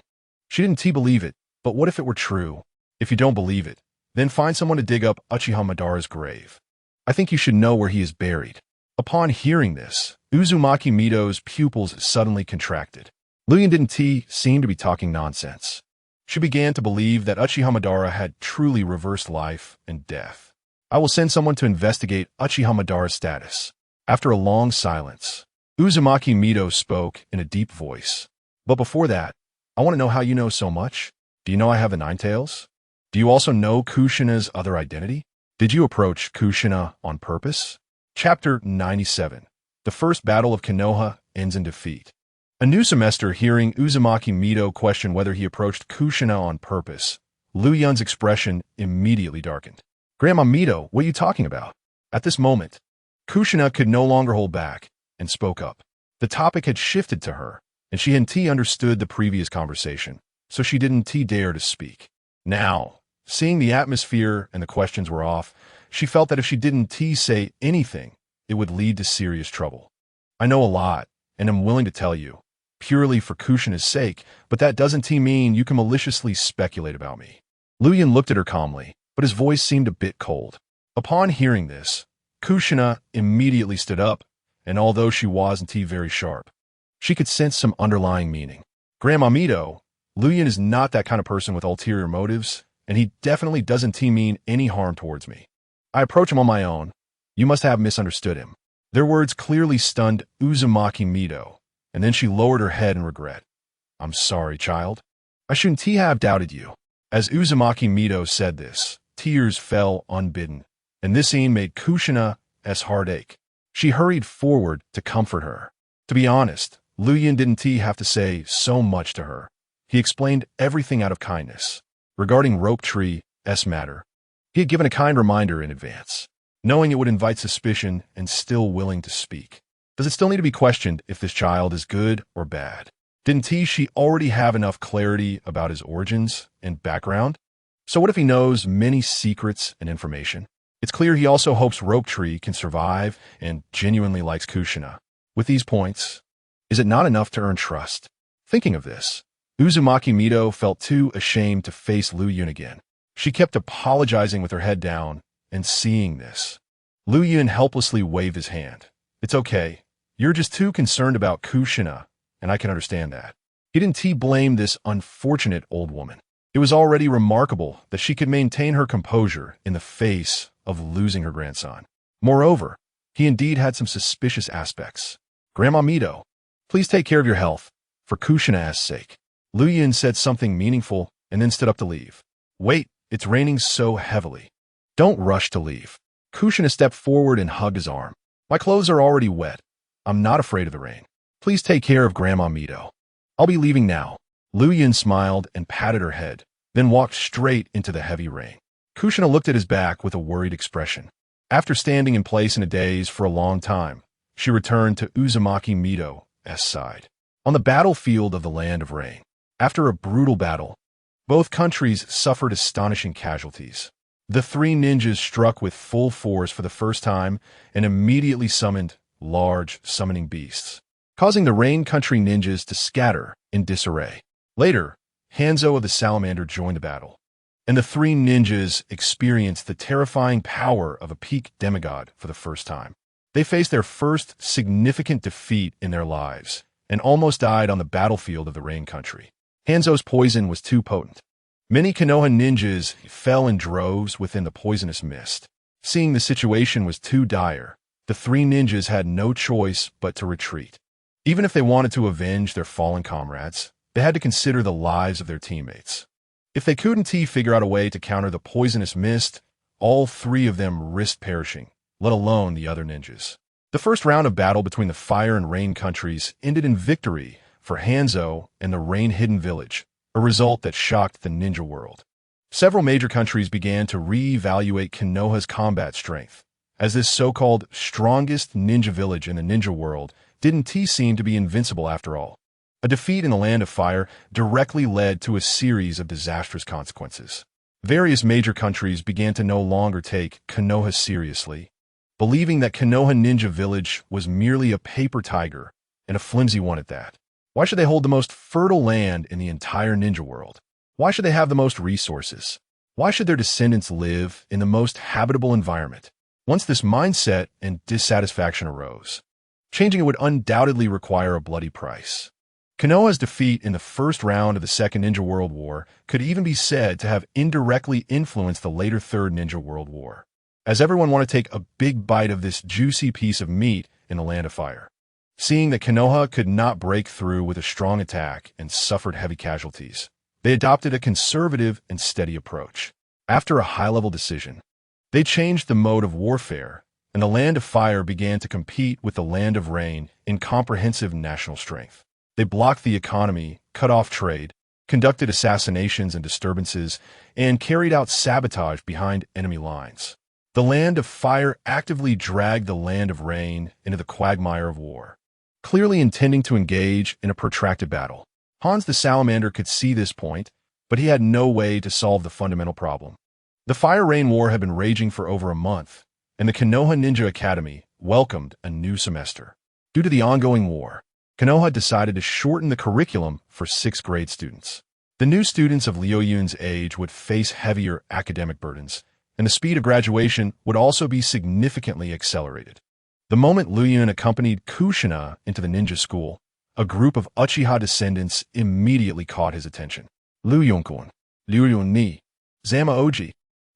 A: She didn't believe it, but what if it were true? If you don't believe it, then find someone to dig up Uchiha Madara's grave. I think you should know where he is buried. Upon hearing this, Uzumaki Mito's pupils suddenly contracted. Lu Yun didn't seem to be talking nonsense. She began to believe that Uchiha Madara had truly reversed life and death. I will send someone to investigate Uchiha Madara's status. After a long silence, Uzumaki Mito spoke in a deep voice. But before that, I want to know how you know so much. Do you know I have the Nine Tails? Do you also know Kushina's other identity? Did you approach Kushina on purpose? Chapter 97. The first battle of Konoha ends in defeat. A new semester hearing Uzumaki Mito question whether he approached Kushina on purpose, Lu Yun's expression immediately darkened. Grandma Mito, what are you talking about? At this moment, Kushina could no longer hold back and spoke up. The topic had shifted to her, and she hadn't understood the previous conversation, so she didn't dare to speak. Now, seeing the atmosphere and the questions were off, she felt that if she didn't say anything, it would lead to serious trouble. I know a lot, and am willing to tell you, purely for Kushina's sake, but that doesn't mean you can maliciously speculate about me. Lu Yun looked at her calmly, but his voice seemed a bit cold. Upon hearing this, Kushina immediately stood up, and although she wasn't very sharp, she could sense some underlying meaning. Grandma Mito, Lu Yun is not that kind of person with ulterior motives, and he definitely doesn't mean any harm towards me. I approach him on my own. You must have misunderstood him. Their words clearly stunned Uzumaki Mito, and then she lowered her head in regret. I'm sorry, child. I shouldn't have doubted you. As Uzumaki Mito said this, tears fell unbidden, and this scene made Kushina's heart ache. She hurried forward to comfort her. To be honest, Lu Yun didn't have to say so much to her. He explained everything out of kindness. Regarding Rope Tree's matter, he had given a kind reminder in advance, knowing it would invite suspicion and still willing to speak. Does it still need to be questioned if this child is good or bad? Didn't she already have enough clarity about his origins and background? So what if he knows many secrets and information? It's clear he also hopes Rope Tree can survive and genuinely likes Kushina. With these points, is it not enough to earn trust? Thinking of this, Uzumaki Mito felt too ashamed to face Lu Yun again. She kept apologizing with her head down, and seeing this, Lu Yun helplessly waved his hand. It's okay. You're just too concerned about Kushina, and I can understand that. He didn't blame this unfortunate old woman. It was already remarkable that she could maintain her composure in the face of losing her grandson. Moreover, he indeed had some suspicious aspects. Grandma Mito, please take care of your health. for Kushina's sake. Liu Yun said something meaningful and then stood up to leave. Wait, it's raining so heavily. Don't rush to leave. Kushina stepped forward and hugged his arm. My clothes are already wet. I'm not afraid of the rain. Please take care of Grandma Mito. I'll be leaving now. Liu Yun smiled and patted her head, then walked straight into the heavy rain. Kushina looked at his back with a worried expression. After standing in place in a daze for a long time, she returned to Uzumaki Mito's side. On the battlefield of the Land of Rain, after a brutal battle, both countries suffered astonishing casualties. The three ninjas struck with full force for the first time and immediately summoned large summoning beasts, causing the Rain Country ninjas to scatter in disarray. Later, Hanzo of the Salamander joined the battle, and the three ninjas experienced the terrifying power of a peak demigod for the first time. They faced their first significant defeat in their lives and almost died on the battlefield of the Rain Country. Hanzo's poison was too potent. Many Konoha ninjas fell in droves within the poisonous mist. Seeing the situation was too dire, the three ninjas had no choice but to retreat. Even if they wanted to avenge their fallen comrades, they had to consider the lives of their teammates. If they couldn't figure out a way to counter the poisonous mist, all three of them risked perishing, let alone the other ninjas. The first round of battle between the Fire and Rain countries ended in victory for Hanzo and the Rain Hidden Village, a result that shocked the ninja world. Several major countries began to re-evaluate Konoha's combat strength, as this so-called strongest ninja village in the ninja world didn't seem to be invincible after all. A defeat in the Land of Fire directly led to a series of disastrous consequences. Various major countries began to no longer take Konoha seriously, believing that Konoha Ninja Village was merely a paper tiger, and a flimsy one at that. Why should they hold the most fertile land in the entire ninja world? Why should they have the most resources? Why should their descendants live in the most habitable environment? Once this mindset and dissatisfaction arose, changing it would undoubtedly require a bloody price. Konoha's defeat in the first round of the Second Ninja World War could even be said to have indirectly influenced the later Third Ninja World War, as everyone wanted to take a big bite of this juicy piece of meat in the Land of Fire. Seeing that Konoha could not break through with a strong attack and suffered heavy casualties, they adopted a conservative and steady approach. After a high-level decision, they changed the mode of warfare, and the Land of Fire began to compete with the Land of Rain in comprehensive national strength. They blocked the economy, cut off trade, conducted assassinations and disturbances, and carried out sabotage behind enemy lines. The Land of Fire actively dragged the Land of Rain into the quagmire of war, clearly intending to engage in a protracted battle. Hans the Salamander could see this point, but he had no way to solve the fundamental problem. The Fire-Rain War had been raging for over a month, and the Konoha Ninja Academy welcomed a new semester. Due to the ongoing war, Konoha decided to shorten the curriculum for 6th grade students. The new students of Liu Yun's age would face heavier academic burdens, and the speed of graduation would also be significantly accelerated. The moment Liu Yun accompanied Kushina into the ninja school, a group of Uchiha descendants immediately caught his attention. Liu Yun-kun, Liu Yun ni, Zama Oji.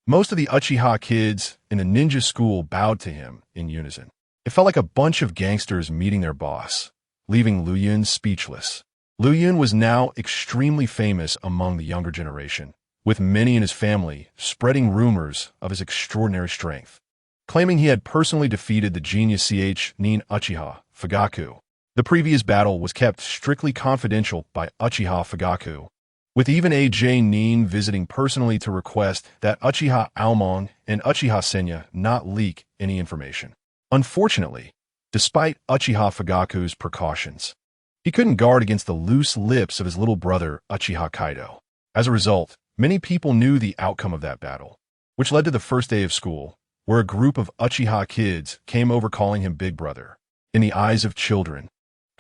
A: Most of the Uchiha kids in the ninja school bowed to him in unison. It felt like a bunch of gangsters meeting their boss, leaving Liu Yun speechless. Liu Yun was now extremely famous among the younger generation, with many in his family spreading rumors of his extraordinary strength, claiming he had personally defeated the genius Nin Uchiha, Fugaku. The previous battle was kept strictly confidential by Uchiha Fugaku, with even AJ Nin visiting personally to request that Uchiha Aomon and Uchiha Senya not leak any information. Unfortunately, despite Uchiha Fugaku's precautions, he couldn't guard against the loose lips of his little brother Uchiha Kaido. As a result, many people knew the outcome of that battle, which led to the first day of school, where a group of Uchiha kids came over calling him Big Brother. In the eyes of children,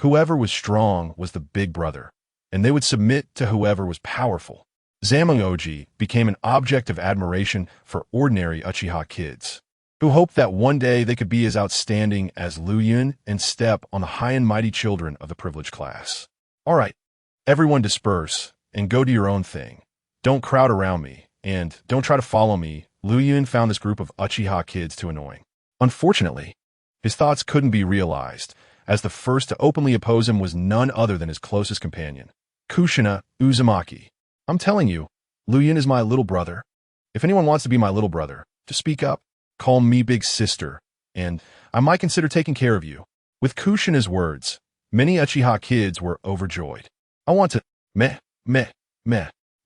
A: whoever was strong was the Big Brother, and they would submit to whoever was powerful. Zamongoji became an object of admiration for ordinary Uchiha kids, who hoped that one day they could be as outstanding as Liu Yun and step on the high and mighty children of the privileged class. All right, everyone disperse and go do your own thing. Don't crowd around me, and don't try to follow me. Liu Yun found this group of Uchiha kids too annoying. Unfortunately, his thoughts couldn't be realized, as the first to openly oppose him was none other than his closest companion, Kushina Uzumaki. I'm telling you, Luyin is my little brother. If anyone wants to be my little brother, just speak up. Call me big sister, and I might consider taking care of you. With Kushina's words, many Uchiha kids were overjoyed. I want to, meh.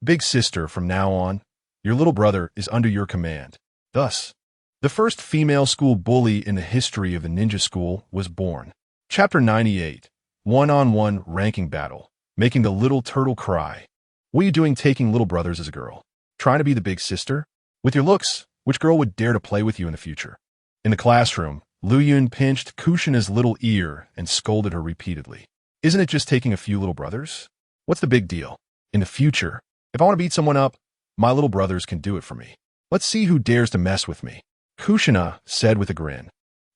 A: Big sister, from now on, your little brother is under your command. Thus, the first female school bully in the history of the ninja school was born. Chapter 98, One-on-One Ranking Battle, Making the Little Turtle Cry. What are you doing taking little brothers as a girl? Trying to be the big sister? With your looks, which girl would dare to play with you in the future? In the classroom, Luyin pinched Kushina's little ear and scolded her repeatedly. Isn't it just taking a few little brothers? What's the big deal? In the future, if I want to beat someone up, my little brothers can do it for me. Let's see who dares to mess with me, Kushina said with a grin,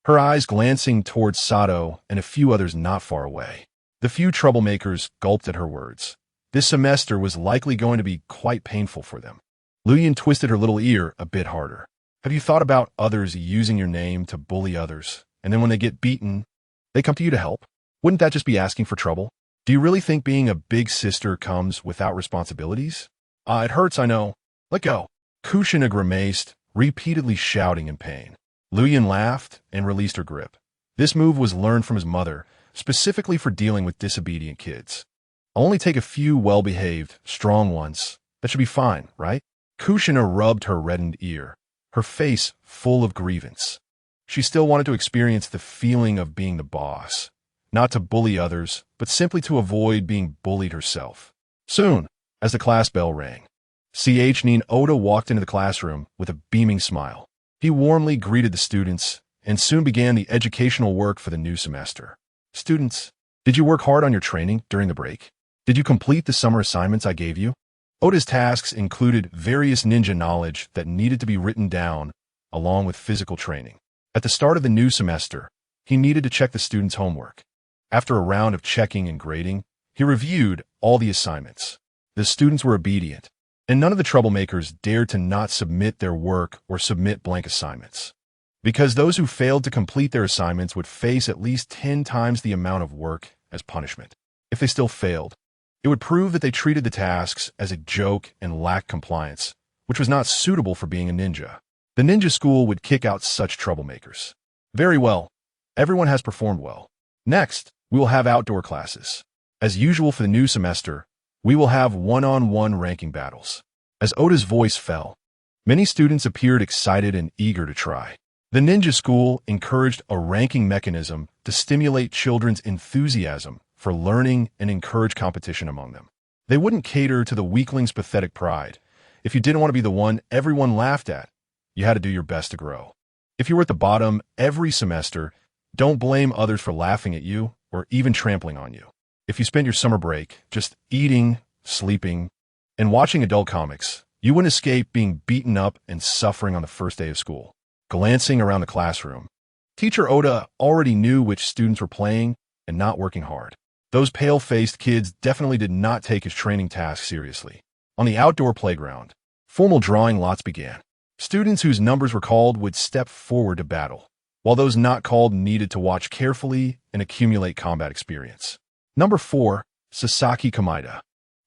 A: her eyes glancing towards Sato and a few others not far away. The few troublemakers gulped at her words. This semester was likely going to be quite painful for them. Luyin twisted her little ear a bit harder. Have you thought about others using your name to bully others, and then when they get beaten, they come to you to help? Wouldn't that just be asking for trouble? Do you really think being a big sister comes without responsibilities? It hurts, I know. Let go. Kushina grimaced, repeatedly shouting in pain. Luyin laughed and released her grip. This move was learned from his mother, specifically for dealing with disobedient kids. I'll only take a few well-behaved, strong ones. That should be fine, right? Kushina rubbed her reddened ear, her face full of grievance. She still wanted to experience the feeling of being the boss, not to bully others, but simply to avoid being bullied herself. Soon, as the class bell rang, Nin Oda walked into the classroom with a beaming smile. He warmly greeted the students and soon began the educational work for the new semester. Students, did you work hard on your training during the break? Did you complete the summer assignments I gave you? Oda's tasks included various ninja knowledge that needed to be written down, along with physical training. At the start of the new semester, he needed to check the students' homework. After a round of checking and grading, he reviewed all the assignments. The students were obedient, and none of the troublemakers dared to not submit their work or submit blank assignments, because those who failed to complete their assignments would face at least 10 times the amount of work as punishment. If they still failed, it would prove that they treated the tasks as a joke and lacked compliance, which was not suitable for being a ninja. The ninja school would kick out such troublemakers. Very well. Everyone has performed well. Next, we will have outdoor classes. As usual for the new semester, we will have one-on-one ranking battles. As Oda's voice fell, many students appeared excited and eager to try. The ninja school encouraged a ranking mechanism to stimulate children's enthusiasm for learning and encourage competition among them. They wouldn't cater to the weakling's pathetic pride. If you didn't want to be the one everyone laughed at, you had to do your best to grow. If you were at the bottom every semester, don't blame others for laughing at you or even trampling on you. If you spent your summer break just eating, sleeping, and watching adult comics, you wouldn't escape being beaten up and suffering on the first day of school. Glancing around the classroom, Teacher Oda already knew which students were playing and not working hard. Those pale-faced kids definitely did not take his training task seriously. On the outdoor playground, formal drawing lots began. Students whose numbers were called would step forward to battle, while those not called needed to watch carefully and accumulate combat experience. Number 4, Sasaki Kamida.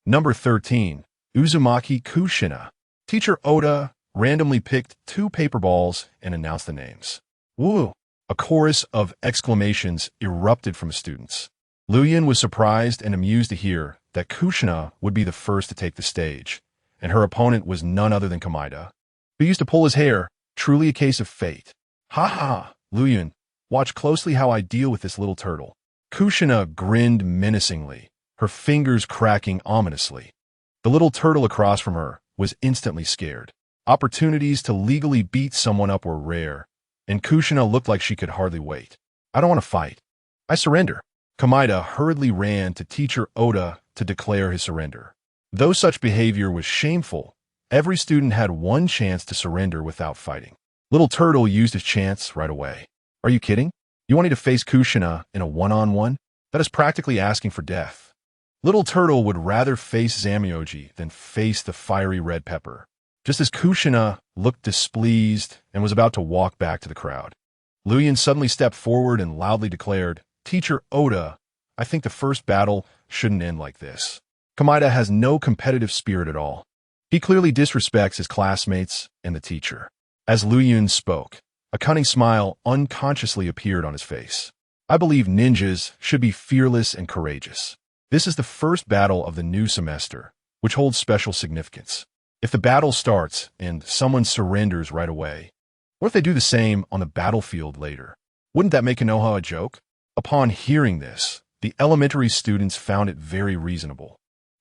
A: Number 13, Uzumaki Kushina. Teacher Oda randomly picked 2 paper balls and announced the names. Woo! A chorus of exclamations erupted from students. Luyin was surprised and amused to hear that Kushina would be the first to take the stage, and her opponent was none other than Kamida, who used to pull his hair, truly a case of fate. Ha ha, Luyin, watch closely how I deal with this little turtle. Kushina grinned menacingly, her fingers cracking ominously. The little turtle across from her was instantly scared. Opportunities to legally beat someone up were rare, and Kushina looked like she could hardly wait. I don't want to fight. I surrender. Kamida hurriedly ran to Teacher Oda to declare his surrender. Though such behavior was shameful, every student had one chance to surrender without fighting. Little Turtle used his chance right away. Are you kidding? You want me to face Kushina in a one-on-one? That is practically asking for death. Little Turtle would rather face Zamioji than face the fiery red pepper. Just as Kushina looked displeased and was about to walk back to the crowd, Luyin suddenly stepped forward and loudly declared, Teacher Oda, I think the first battle shouldn't end like this. Kamida has no competitive spirit at all. He clearly disrespects his classmates and the teacher. As Lu Yun spoke, a cunning smile unconsciously appeared on his face. I believe ninjas should be fearless and courageous. This is the first battle of the new semester, which holds special significance. If the battle starts and someone surrenders right away, what if they do the same on the battlefield later? Wouldn't that make Konoha a joke? Upon hearing this, the elementary students found it very reasonable.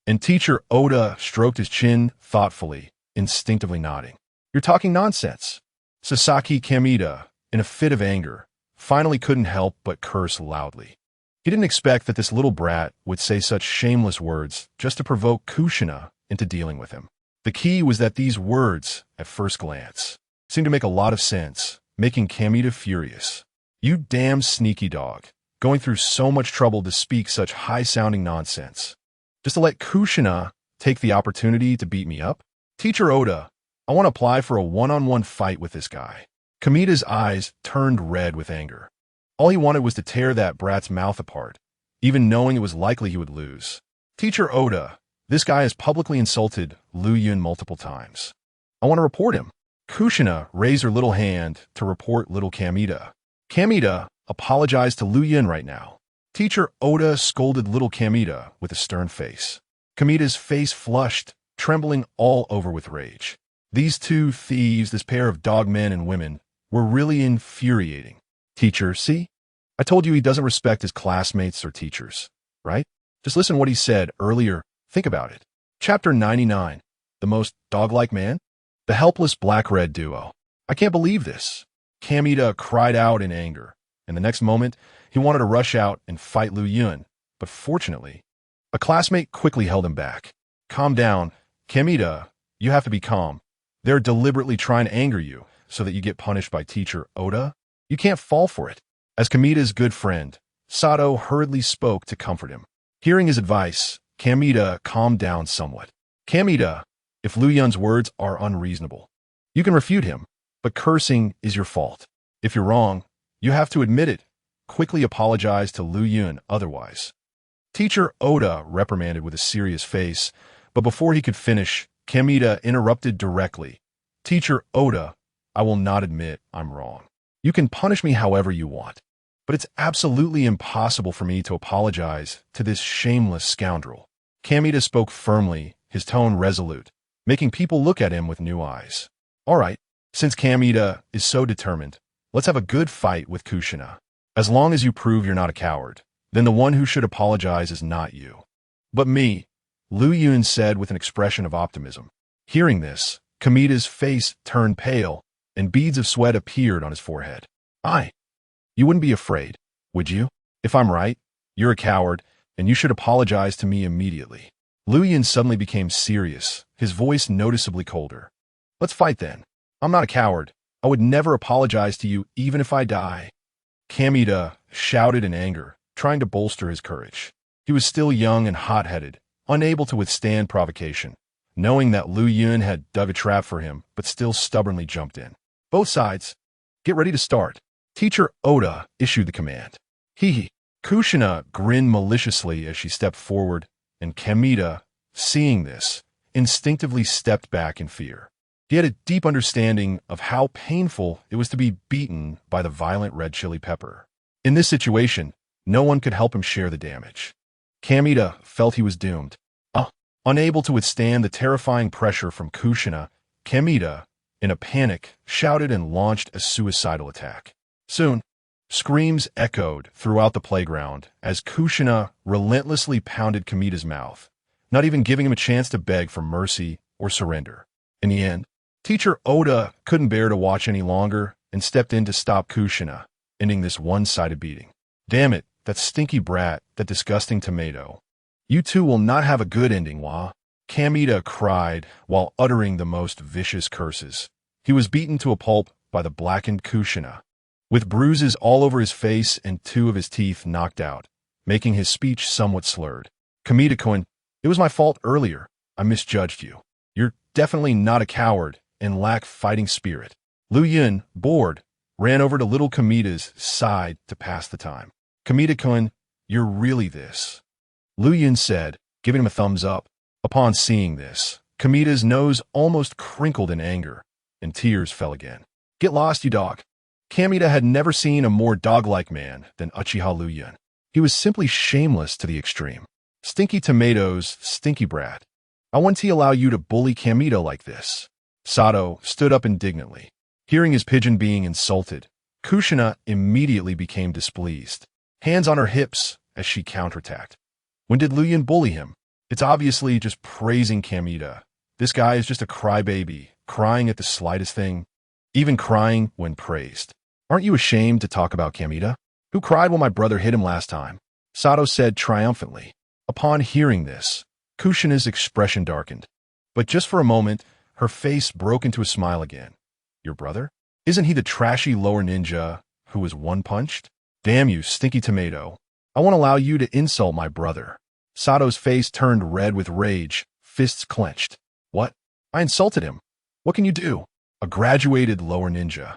A: And Teacher Oda stroked his chin thoughtfully, instinctively nodding. You're talking nonsense. Sasaki Kamida, in a fit of anger, finally couldn't help but curse loudly. He didn't expect that this little brat would say such shameless words just to provoke Kushina into dealing with him. The key was that these words, at first glance, seemed to make a lot of sense, making Kamida furious. You damn sneaky dog, going through so much trouble to speak such high-sounding nonsense. Just to let Kushina take the opportunity to beat me up? Teacher Oda, I want to apply for a one-on-one fight with this guy. Kamida's eyes turned red with anger. All he wanted was to tear that brat's mouth apart, even knowing it was likely he would lose. Teacher Oda, this guy has publicly insulted Lu Yun multiple times. I want to report him. Kushina raised her little hand to report little Kamida. Kamida, apologize to Lu Yun right now. Teacher Oda scolded little Kamida with a stern face. Kamida's face flushed, trembling all over with rage. These two thieves, this pair of dogmen and women, were really infuriating. Teacher, see? I told you he doesn't respect his classmates or teachers, right? Just listen to what he said earlier. Think about it. Chapter 99. The most dog-like man? The helpless black-red duo. I can't believe this. Kamida cried out in anger, and the next moment, he wanted to rush out and fight Lu Yun, but fortunately, a classmate quickly held him back. Calm down. Kamida, you have to be calm. They're deliberately trying to anger you so that you get punished by Teacher Oda. You can't fall for it. As Kamida's good friend, Sato hurriedly spoke to comfort him. Hearing his advice, Kamida calmed down somewhat. Kamida, if Lu Yun's words are unreasonable, you can refute him, but cursing is your fault. If you're wrong, you have to admit it. Quickly apologize to Lu Yun otherwise. Teacher Oda reprimanded with a serious face, but before he could finish, Kamida interrupted directly. Teacher Oda, I will not admit I'm wrong. You can punish me however you want, but it's absolutely impossible for me to apologize to this shameless scoundrel. Kamida spoke firmly, his tone resolute, making people look at him with new eyes. All right, since Kamida is so determined, let's have a good fight with Kushina. As long as you prove you're not a coward, then the one who should apologize is not you, but me, Lu Yun said with an expression of optimism. Hearing this, Kamida's face turned pale, and beads of sweat appeared on his forehead. You wouldn't be afraid, would you? If I'm right, you're a coward, and you should apologize to me immediately. Lu Yun suddenly became serious, his voice noticeably colder. Let's fight then. I'm not a coward. I would never apologize to you even if I die. Kamida shouted in anger, trying to bolster his courage. He was still young and hot-headed, unable to withstand provocation, knowing that Lu Yun had dug a trap for him, but still stubbornly jumped in. Both sides, get ready to start. Teacher Oda issued the command. Kushina grinned maliciously as she stepped forward, and Kamida, seeing this, instinctively stepped back in fear. He had a deep understanding of how painful it was to be beaten by the violent red chili pepper. In this situation, no one could help him share the damage. Kamida felt he was doomed. Unable to withstand the terrifying pressure from Kushina, Kamida, in a panic, shouted and launched a suicidal attack. Soon, screams echoed throughout the playground as Kushina relentlessly pounded Kamida's mouth, not even giving him a chance to beg for mercy or surrender. In the end, Teacher Oda couldn't bear to watch any longer and stepped in to stop Kushina, ending this one-sided beating. Damn it, that stinky brat, that disgusting tomato. You two will not have a good ending, Wa. Kamida cried while uttering the most vicious curses. He was beaten to a pulp by the blackened Kushina, with bruises all over his face and two of his teeth knocked out, making his speech somewhat slurred. Kamida-kun, it was my fault earlier. I misjudged you. You're definitely not a coward and lack fighting spirit. Lu Yun, bored, ran over to little Kamida's side to pass the time. Kamita-kun, you're really this. Lu Yun said, giving him a thumbs up. Upon seeing this, Kamita's nose almost crinkled in anger, and tears fell again. Get lost, you dog. Kamita had never seen a more dog-like man than Uchiha Lu Yun. He was simply shameless to the extreme. Stinky tomatoes, stinky brat. I wouldn't allow you to bully Kamita like this. Sato stood up indignantly. Hearing his pigeon being insulted, Kushina immediately became displeased. Hands on her hips as she counterattacked. When did Lu Yun bully him? It's obviously just praising Kamita. This guy is just a crybaby, crying at the slightest thing, even crying when praised. Aren't you ashamed to talk about Kamita? Who cried when my brother hit him last time? Sato said triumphantly. Upon hearing this, Kushina's expression darkened. But just for a moment, her face broke into a smile again. Your brother? Isn't he the trashy lower ninja who was one-punched? Damn you, stinky tomato. I won't allow you to insult my brother. Sato's face turned red with rage, fists clenched. What? I insulted him. What can you do? A graduated lower ninja.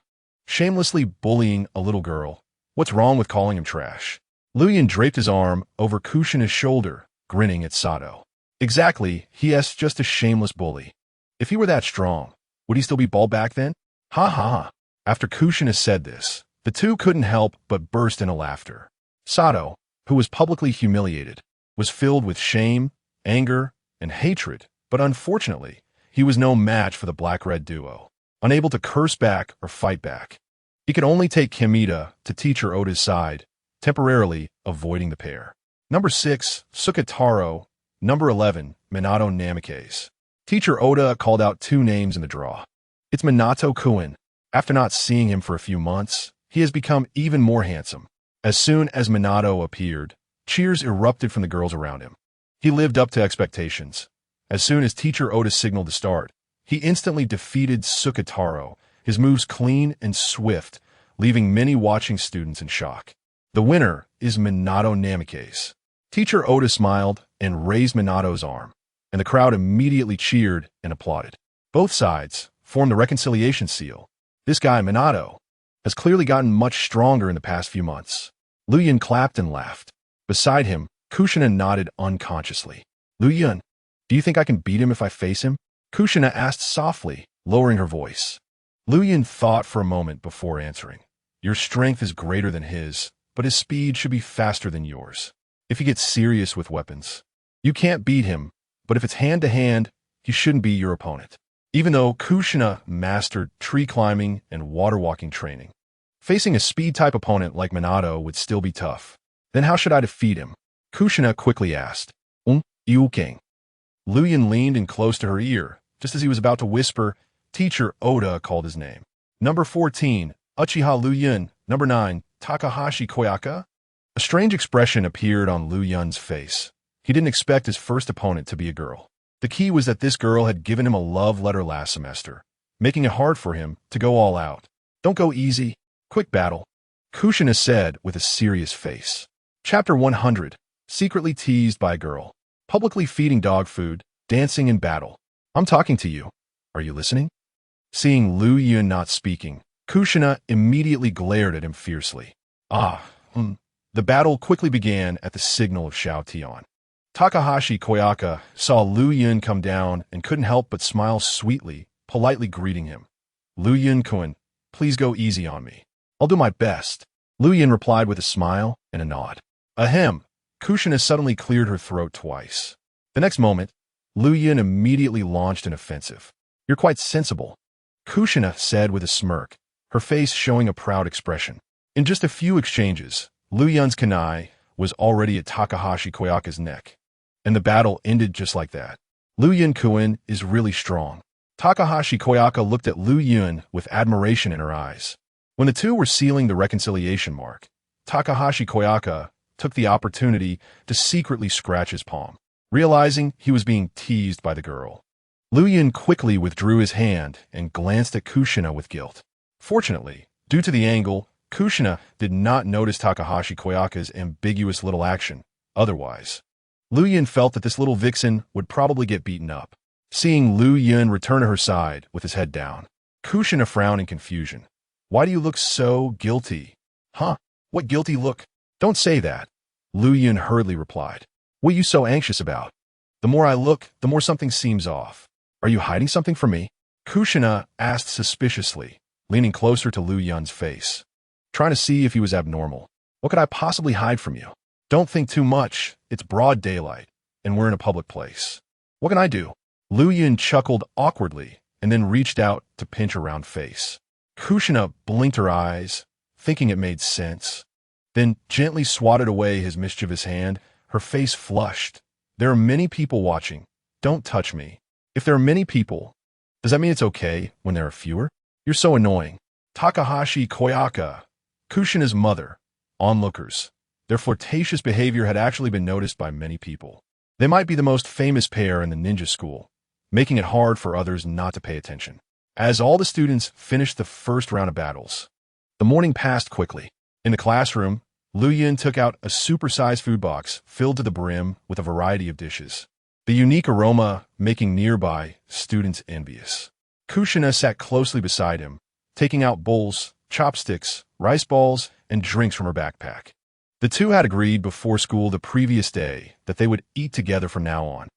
A: Shamelessly bullying a little girl. What's wrong with calling him trash? Lu Yun draped his arm over Kushina's shoulder, grinning at Sato. Exactly, he is just a shameless bully. If he were that strong, would he still be bald back then? Ha ha. After Kushina said this, the two couldn't help but burst into laughter. Sato, who was publicly humiliated, was filled with shame, anger, and hatred, but unfortunately, he was no match for the black-red duo, unable to curse back or fight back. He could only take Kamita to Teacher Oda's side, temporarily avoiding the pair. Number 6, Sukataro. Number 11, Minato Namikaze. Teacher Oda called out two names in the draw. It's Minato-kun. After not seeing him for a few months, he has become even more handsome. As soon as Minato appeared, cheers erupted from the girls around him. He lived up to expectations. As soon as Teacher Oda signaled to start, he instantly defeated Sukataro, his moves clean and swift, leaving many watching students in shock. The winner is Minato Namikaze. Teacher Oda smiled and raised Minato's arm, and the crowd immediately cheered and applauded. Both sides formed the reconciliation seal. This guy, Minato, has clearly gotten much stronger in the past few months. Lu Yun clapped and laughed. Beside him, Kushina nodded unconsciously. Lu Yun, do you think I can beat him if I face him? Kushina asked softly, lowering her voice. Lu Yun thought for a moment before answering. Your strength is greater than his, but his speed should be faster than yours. If he gets serious with weapons, you can't beat him, but if it's hand-to-hand, he shouldn't be your opponent. Even though Kushina mastered tree climbing and water walking training, facing a speed-type opponent like Minato would still be tough. Then how should I defeat him? Kushina quickly asked. King. Lu Yun leaned in close to her ear, just as he was about to whisper. Teacher Oda called his name. Number 14, Uchiha Lu Yun. Number 9, Takahashi Koyaka. A strange expression appeared on Lu Yun's face. He didn't expect his first opponent to be a girl. The key was that this girl had given him a love letter last semester, making it hard for him to go all out. Don't go easy. Quick battle. Kushina said with a serious face. Chapter 100. Secretly teased by a girl. Publicly feeding dog food, dancing in battle. I'm talking to you. Are you listening? Seeing Lu Yun not speaking, Kushina immediately glared at him fiercely. The battle quickly began at the signal of Shao Tian. Takahashi Koyaka saw Lu Yun come down and couldn't help but smile sweetly, politely greeting him. Lu Yun-kun, please go easy on me. I'll do my best. Lu Yun replied with a smile and a nod. Ahem. Kushina suddenly cleared her throat twice. The next moment, Lu Yun immediately launched an offensive. You're quite sensible, Kushina said with a smirk, her face showing a proud expression. In just a few exchanges, Lu Yun's kunai was already at Takahashi Koyaka's neck, and the battle ended just like that. Lu Yun-kun is really strong. Takahashi Koyaka looked at Lu Yun with admiration in her eyes. When the two were sealing the reconciliation mark, Takahashi Koyaka took the opportunity to secretly scratch his palm, realizing he was being teased by the girl. Lu Yun quickly withdrew his hand and glanced at Kushina with guilt. Fortunately, due to the angle, Kushina did not notice Takahashi Koyaka's ambiguous little action. Otherwise, Lu Yun felt that this little vixen would probably get beaten up. Seeing Lu Yun return to her side with his head down, Kushina frowned in confusion. Why do you look so guilty? Huh? What guilty look? Don't say that, Lu Yun hurriedly replied. What are you so anxious about? The more I look, the more something seems off. Are you hiding something from me? Kushina asked suspiciously, leaning closer to Lu Yun's face, trying to see if he was abnormal. What could I possibly hide from you? Don't think too much. It's broad daylight, and we're in a public place. What can I do? Lu Yun chuckled awkwardly and then reached out to pinch her round face. Kushina blinked her eyes, thinking it made sense, then gently swatted away his mischievous hand. Her face flushed. There are many people watching. Don't touch me. If there are many people, does that mean it's okay when there are fewer? You're so annoying. Takahashi Koyaka, Kushina's mother, onlookers. Their flirtatious behavior had actually been noticed by many people. They might be the most famous pair in the ninja school, making it hard for others not to pay attention. As all the students finished the first round of battles, the morning passed quickly. In the classroom, Lu Yun took out a supersized food box filled to the brim with a variety of dishes, the unique aroma making nearby students envious. Kushina sat closely beside him, taking out bowls, chopsticks, rice balls, and drinks from her backpack. The two had agreed before school the previous day that they would eat together from now on,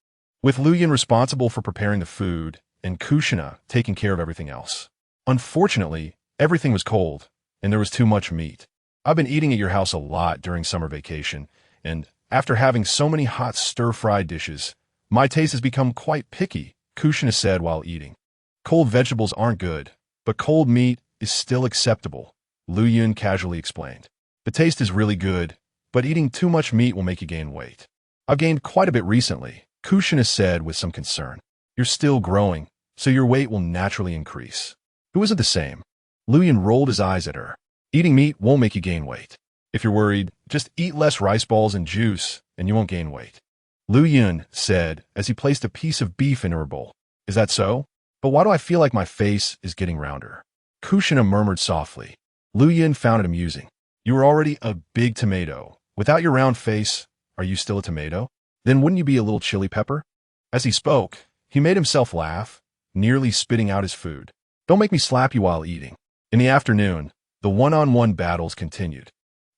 A: with Lu Yun responsible for preparing the food and Kushina taking care of everything else. Unfortunately, everything was cold, and there was too much meat. I've been eating at your house a lot during summer vacation, and after having so many hot stir-fried dishes, my taste has become quite picky, Kushina said while eating. Cold vegetables aren't good, but cold meat is still acceptable, Lu Yun casually explained. The taste is really good, but eating too much meat will make you gain weight. I've gained quite a bit recently, Kushina said with some concern. You're still growing, so your weight will naturally increase. Who isn't the same? Lu Yun rolled his eyes at her. Eating meat won't make you gain weight. If you're worried, just eat less rice balls and juice, and you won't gain weight. Lu Yun said as he placed a piece of beef in her bowl. Is that so? But why do I feel like my face is getting rounder? Kushina murmured softly. Lu Yun found it amusing. You were already a big tomato. Without your round face, are you still a tomato? Then wouldn't you be a little chili pepper? As he spoke, he made himself laugh, nearly spitting out his food. Don't make me slap you while eating. In the afternoon, the one-on-one battles continued.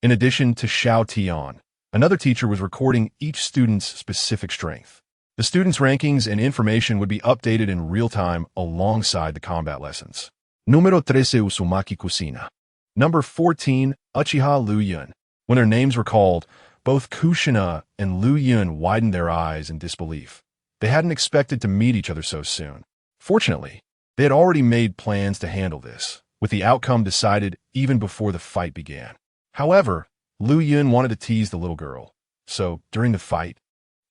A: In addition to Xiao Tian, another teacher was recording each student's specific strength. The students' rankings and information would be updated in real time alongside the combat lessons. Numero 13 Uzumaki Kushina. Number 14, Uchiha Lu Yun. When their names were called, both Kushina and Lu Yun widened their eyes in disbelief. They hadn't expected to meet each other so soon. Fortunately, they had already made plans to handle this, with the outcome decided even before the fight began. However, Lu Yun wanted to tease the little girl, so during the fight,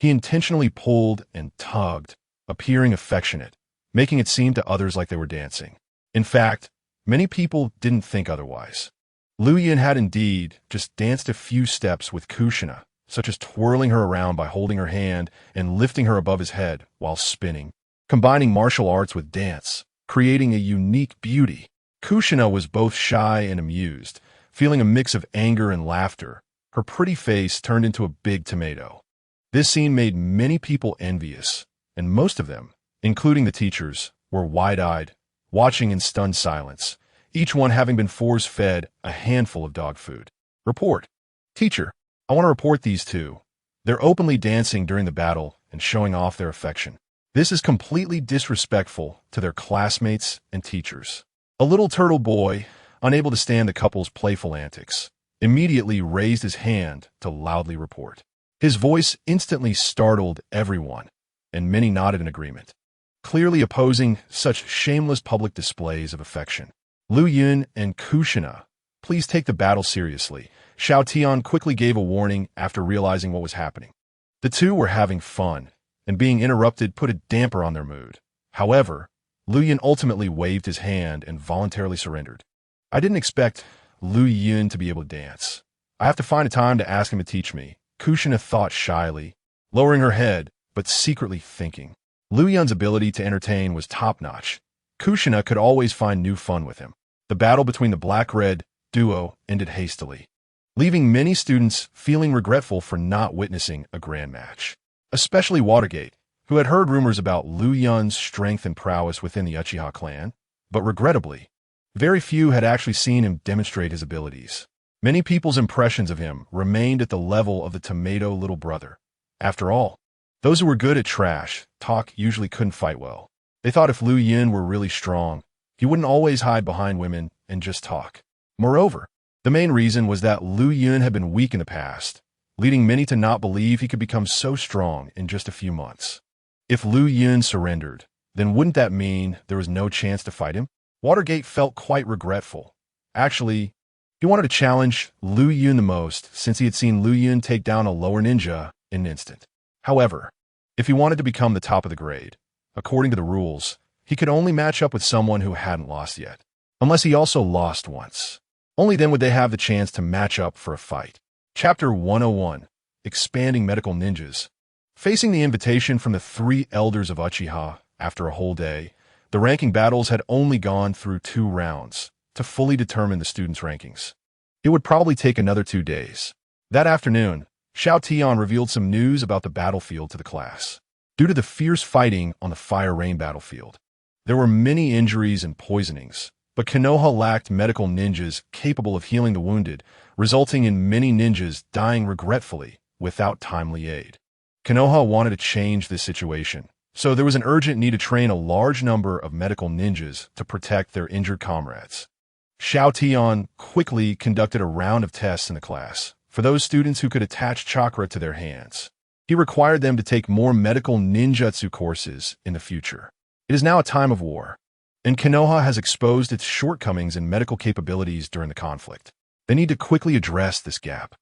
A: he intentionally pulled and tugged, appearing affectionate, making it seem to others like they were dancing. In fact, many people didn't think otherwise. Lu Yun had indeed just danced a few steps with Kushina, such as twirling her around by holding her hand and lifting her above his head while spinning, combining martial arts with dance, creating a unique beauty. Kushina was both shy and amused, feeling a mix of anger and laughter. Her pretty face turned into a big tomato. This scene made many people envious, and most of them, including the teachers, were wide-eyed, watching in stunned silence, each one having been force-fed a handful of dog food. Report. Teacher, I want to report these two. They're openly dancing during the battle and showing off their affection. This is completely disrespectful to their classmates and teachers. A little turtle boy, unable to stand the couple's playful antics, immediately raised his hand to loudly report. His voice instantly startled everyone, and many nodded in agreement, clearly opposing such shameless public displays of affection. Lu Yun and Kushina, please take the battle seriously. Xiao Tian quickly gave a warning after realizing what was happening. The two were having fun, and being interrupted put a damper on their mood. However, Lu Yun ultimately waved his hand and voluntarily surrendered. I didn't expect Lu Yun to be able to dance. I have to find a time to ask him to teach me, Kushina thought shyly, lowering her head, but secretly thinking. Lu Yun's ability to entertain was top-notch. Kushina could always find new fun with him. The battle between the black-red duo ended hastily, leaving many students feeling regretful for not witnessing a grand match. Especially Watergate, who had heard rumors about Lu Yun's strength and prowess within the Uchiha clan, but regrettably, very few had actually seen him demonstrate his abilities. Many people's impressions of him remained at the level of the tomato little brother. After all, those who were good at trash talk usually couldn't fight well. They thought if Liu Yin were really strong, he wouldn't always hide behind women and just talk. Moreover, the main reason was that Liu Yin had been weak in the past, leading many to not believe he could become so strong in just a few months. If Liu Yin surrendered, then wouldn't that mean there was no chance to fight him? Watergate felt quite regretful. Actually, he wanted to challenge Liu Yin the most since he had seen Liu Yin take down a lower ninja in an instant. However, if he wanted to become the top of the grade, according to the rules, he could only match up with someone who hadn't lost yet, unless he also lost once. Only then would they have the chance to match up for a fight. Chapter 101, Expanding Medical Ninjas. Facing the invitation from the 3 elders of Uchiha after a whole day, the ranking battles had only gone through 2 rounds to fully determine the students' rankings. It would probably take another 2 days. That afternoon, Xiao Tian revealed some news about the battlefield to the class. Due to the fierce fighting on the Fire Rain battlefield, there were many injuries and poisonings, but Konoha lacked medical ninjas capable of healing the wounded, resulting in many ninjas dying regretfully without timely aid. Konoha wanted to change this situation, so there was an urgent need to train a large number of medical ninjas to protect their injured comrades. Xiao Tian quickly conducted a round of tests in the class for those students who could attach chakra to their hands. He required them to take more medical ninjutsu courses in the future. It is now a time of war, and Konoha has exposed its shortcomings in medical capabilities during the conflict. They need to quickly address this gap,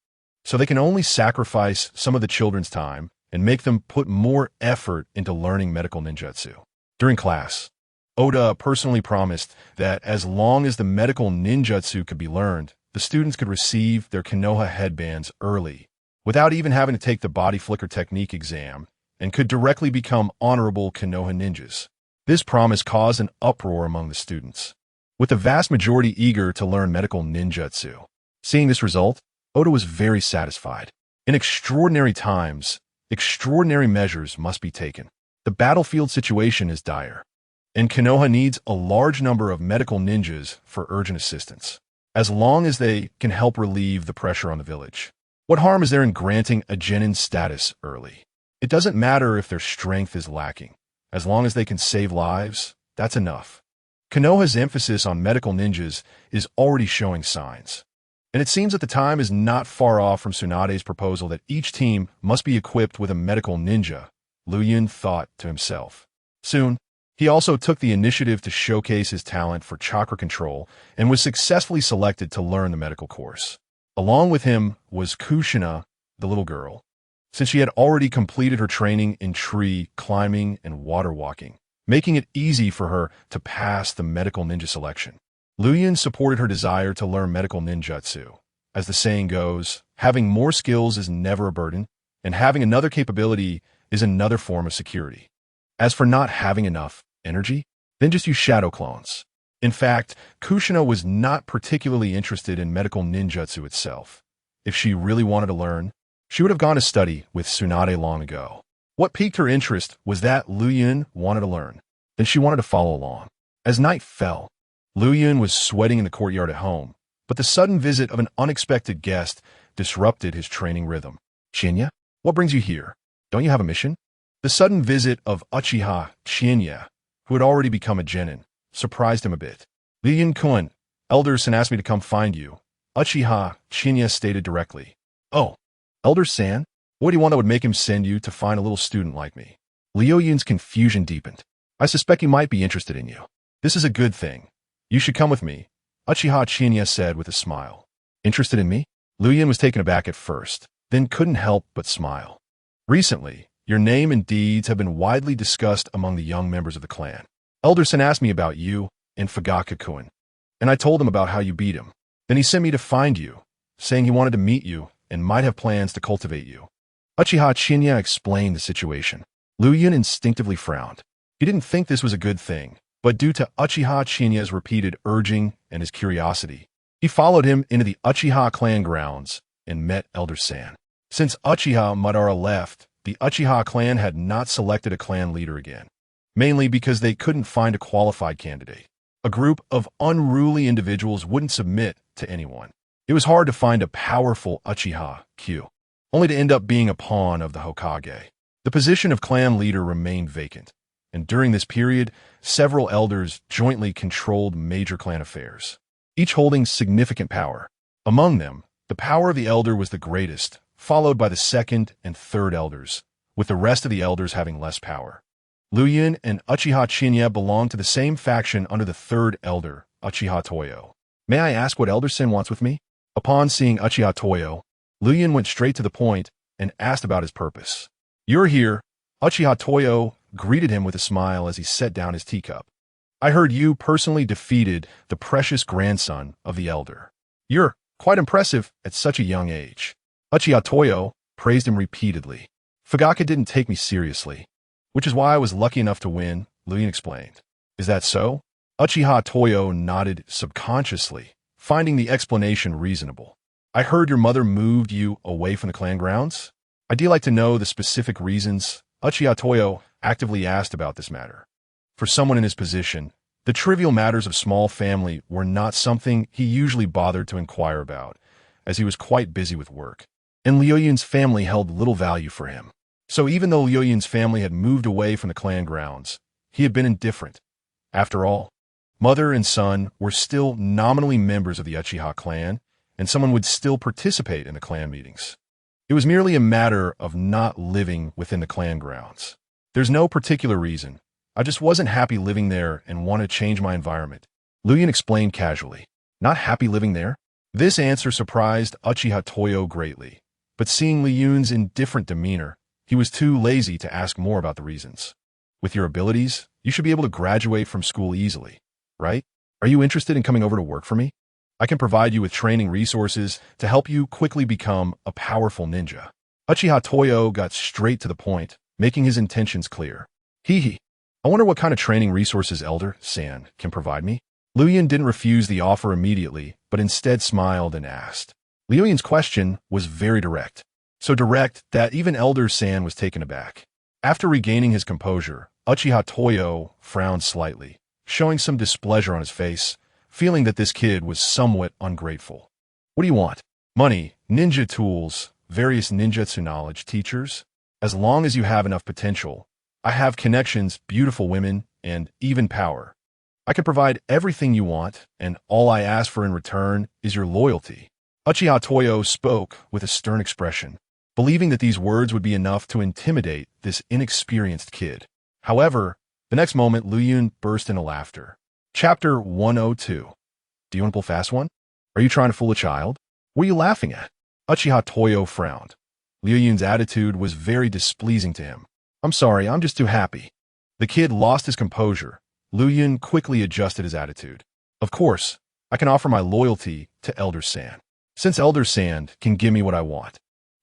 A: so they can only sacrifice some of the children's time and make them put more effort into learning medical ninjutsu. During class, Oda personally promised that as long as the medical ninjutsu could be learned, the students could receive their Konoha headbands early, without even having to take the body flicker technique exam, and could directly become honorable Konoha ninjas. This promise caused an uproar among the students, with the vast majority eager to learn medical ninjutsu. Seeing this result, Oda was very satisfied. In extraordinary times, extraordinary measures must be taken. The battlefield situation is dire, and Konoha needs a large number of medical ninjas for urgent assistance, as long as they can help relieve the pressure on the village. What harm is there in granting a genin status early? It doesn't matter if their strength is lacking. As long as they can save lives, that's enough. Konoha's emphasis on medical ninjas is already showing signs, and it seems that the time is not far off from Tsunade's proposal that each team must be equipped with a medical ninja, Liu Yin thought to himself. Soon, he also took the initiative to showcase his talent for chakra control and was successfully selected to learn the medical course. Along with him was Kushina, the little girl, since she had already completed her training in tree climbing and water walking, making it easy for her to pass the medical ninja selection. Liu Yin supported her desire to learn medical ninjutsu. As the saying goes, having more skills is never a burden, and having another capability is another form of security. As for not having enough energy, then just use shadow clones. In fact, Kushina was not particularly interested in medical ninjutsu itself. If she really wanted to learn, she would have gone to study with Tsunade long ago. What piqued her interest was that Liu Yin wanted to learn. Then she wanted to follow along. As night fell, Liu Yin was sweating in the courtyard at home, but the sudden visit of an unexpected guest disrupted his training rhythm. Shinya, what brings you here? Don't you have a mission? The sudden visit of Uchiha Shinya, who had already become a genin, surprised him a bit. Liu Yin-kun, Elder-san asked me to come find you, Uchiha Shinya stated directly. Oh, Elder-san? What do you want that would make him send you to find a little student like me? Liu Yin's confusion deepened. I suspect he might be interested in you. This is a good thing. You should come with me, Uchiha Shinya said with a smile. Interested in me? Liu Yin was taken aback at first, then couldn't help but smile. Recently, your name and deeds have been widely discussed among the young members of the clan. Elder-san asked me about you and Fugaka-kun, and I told him about how you beat him. Then he sent me to find you, saying he wanted to meet you and might have plans to cultivate you. Uchiha Shinya explained the situation. Liu Yin instinctively frowned. He didn't think this was a good thing, but due to Uchiha Shinya's repeated urging and his curiosity, he followed him into the Uchiha clan grounds and met Elder San. Since Uchiha Madara left, the Uchiha clan had not selected a clan leader again, mainly because they couldn't find a qualified candidate. A group of unruly individuals wouldn't submit to anyone. It was hard to find a powerful Uchiha Q, only to end up being a pawn of the Hokage. The position of clan leader remained vacant, and during this period, several elders jointly controlled major clan affairs, each holding significant power. Among them, the power of the elder was the greatest, followed by the second and third elders, with the rest of the elders having less power. Luyin and Uchiha Chinya belonged to the same faction under the third elder, Uchiha Toyo. "May I ask what Elder Sen wants with me?" Upon seeing Uchiha Toyo, Luyin went straight to the point and asked about his purpose. "You're here." Uchiha Toyo greeted him with a smile as he set down his teacup. "I heard you personally defeated the precious grandson of the elder. You're quite impressive at such a young age." Uchiha Toyo praised him repeatedly. "Fugaka didn't take me seriously, which is why I was lucky enough to win," Luyin explained. "Is that so?" Uchiha Toyo nodded subconsciously, finding the explanation reasonable. "I heard your mother moved you away from the clan grounds? I'd like to know the specific reasons." Uchiha Toyo actively asked about this matter. For someone in his position, the trivial matters of small family were not something he usually bothered to inquire about, as he was quite busy with work, and Liuyin's family held little value for him. So even though Liuyin's family had moved away from the clan grounds, he had been indifferent. After all, mother and son were still nominally members of the Uchiha clan, and someone would still participate in the clan meetings. It was merely a matter of not living within the clan grounds. "There's no particular reason. I just wasn't happy living there and wanted to change my environment," Luyin explained casually. "Not happy living there?" This answer surprised Uchiha Toyo greatly, but seeing Liyun's indifferent demeanor, he was too lazy to ask more about the reasons. "With your abilities, you should be able to graduate from school easily, right? Are you interested in coming over to work for me? I can provide you with training resources to help you quickly become a powerful ninja." Uchiha Toyo got straight to the point, making his intentions clear. "Hee. I wonder what kind of training resources Elder San can provide me?" Luyin didn't refuse the offer immediately, but instead smiled and asked. Liuyin's question was very direct, so direct that even Elder San was taken aback. After regaining his composure, Uchiha Toyo frowned slightly, showing some displeasure on his face, feeling that this kid was somewhat ungrateful. "What do you want?" "Money, ninja tools, various ninjutsu knowledge, teachers. As long as you have enough potential, I have connections, beautiful women, and even power. I can provide everything you want, and all I ask for in return is your loyalty." Uchiha Toyo spoke with a stern expression, believing that these words would be enough to intimidate this inexperienced kid. However, the next moment Luyin burst into laughter. Chapter 102. "Do you want to pull fast one? Are you trying to fool a child? What are you laughing at?" Uchiha Toyo frowned. Liyun's attitude was very displeasing to him. "I'm sorry, I'm just too happy." The kid lost his composure. Luyin quickly adjusted his attitude. "Of course, I can offer my loyalty to Elder San. Since Elder San can give me what I want,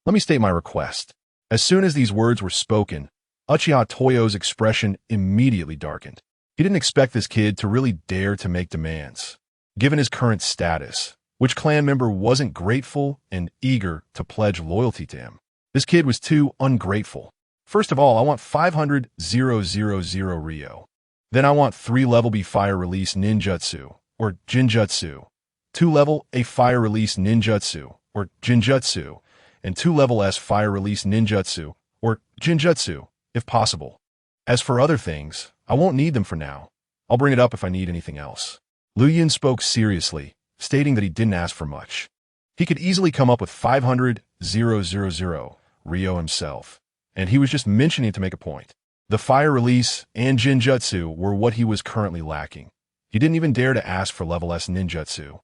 A: let me state my request." As soon as these words were spoken, Uchiha Toyo's expression immediately darkened. He didn't expect this kid to really dare to make demands. Given his current status, which clan member wasn't grateful and eager to pledge loyalty to him? This kid was too ungrateful. "First of all, I want 500,000 Ryo. Then I want 3 level B fire release ninjutsu, or jinjutsu, 2 level A fire release ninjutsu, or jinjutsu, and 2 level S fire release ninjutsu, or jinjutsu, if possible. As for other things, I won't need them for now. I'll bring it up if I need anything else." Luyin spoke seriously, stating that he didn't ask for much. He could easily come up with 500,000 Ryo himself, and he was just mentioning it to make a point. The fire release and jinjutsu were what he was currently lacking. He didn't even dare to ask for level S ninjutsu,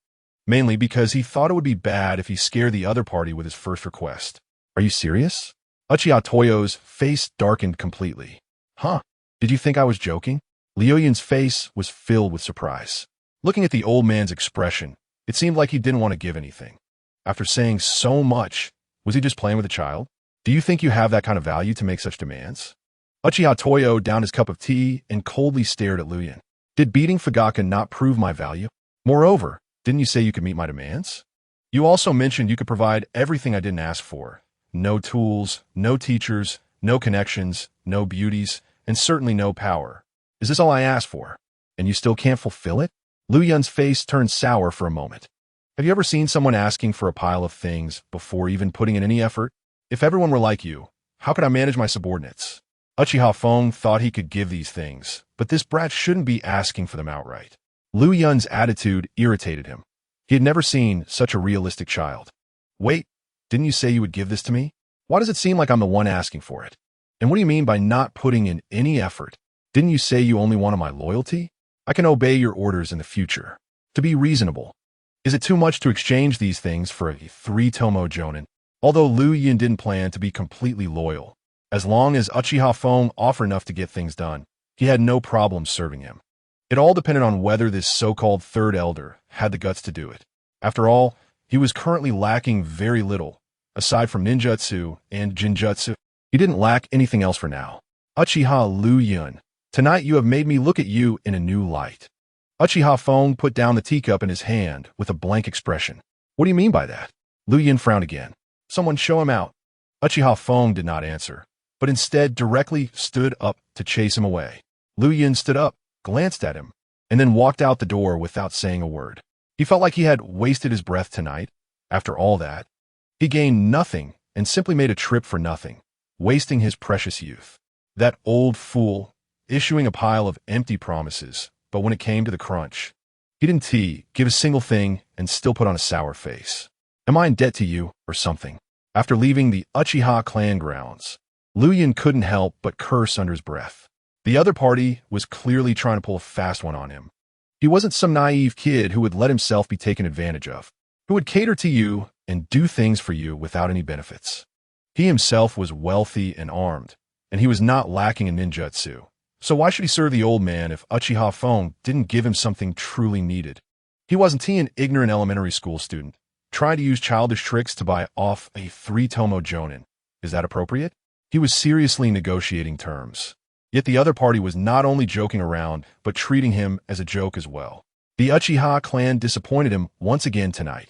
A: mainly because he thought it would be bad if he scared the other party with his first request. "Are you serious?" Uchiha Toyo's face darkened completely. "Huh? Did you think I was joking?" Liuyin's face was filled with surprise. Looking at the old man's expression, it seemed like he didn't want to give anything. After saying so much, was he just playing with a child? "Do you think you have that kind of value to make such demands?" Uchiha Toyo downed his cup of tea and coldly stared at Luyin. "Did beating Fugaka not prove my value? Moreover, didn't you say you could meet my demands? You also mentioned you could provide everything I didn't ask for. No tools, no teachers, no connections, no beauties, and certainly no power. Is this all I asked for? And you still can't fulfill it?" Luyun's face turned sour for a moment. Have you ever seen someone asking for a pile of things before even putting in any effort? If everyone were like you, how could I manage my subordinates? Uchiha Feng thought he could give these things, but this brat shouldn't be asking for them outright. Lu Yun's attitude irritated him. He had never seen such a realistic child. Wait, didn't you say you would give this to me? Why does it seem like I'm the one asking for it? And what do you mean by not putting in any effort? Didn't you say you only wanted my loyalty? I can obey your orders in the future. To be reasonable. Is it too much to exchange these things for a 3 TOMOE jonin? Although Lu Yun didn't plan to be completely loyal, as long as Uchiha Feng offered enough to get things done, he had no problem serving him. It all depended on whether this so-called third elder had the guts to do it. After all, he was currently lacking very little. Aside from ninjutsu and jinjutsu, he didn't lack anything else for now. Uchiha Lu Yun, tonight you have made me look at you in a new light. Uchiha Feng put down the teacup in his hand with a blank expression. What do you mean by that? Lu Yun frowned again. Someone show him out. Uchiha Feng did not answer, but instead directly stood up to chase him away. Lu Yun stood up, glanced at him, and then walked out the door without saying a word. He felt like he had wasted his breath tonight. After all that, he gained nothing and simply made a trip for nothing, wasting his precious youth. That old fool, issuing a pile of empty promises, but when it came to the crunch, he didn't give a single thing and still put on a sour face. Am I in debt to you, or something? After leaving the Uchiha clan grounds, Lu Yun couldn't help but curse under his breath. The other party was clearly trying to pull a fast one on him. He wasn't some naive kid who would let himself be taken advantage of, who would cater to you and do things for you without any benefits. He himself was wealthy and armed, and he was not lacking in ninjutsu. So why should he serve the old man if Uchiha Feng didn't give him something truly needed? He wasn't an ignorant elementary school student, trying to use childish tricks to buy off a 3 TOMOE jonin. Is that appropriate? He was seriously negotiating terms. Yet the other party was not only joking around, but treating him as a joke as well. The Uchiha clan disappointed him once again tonight.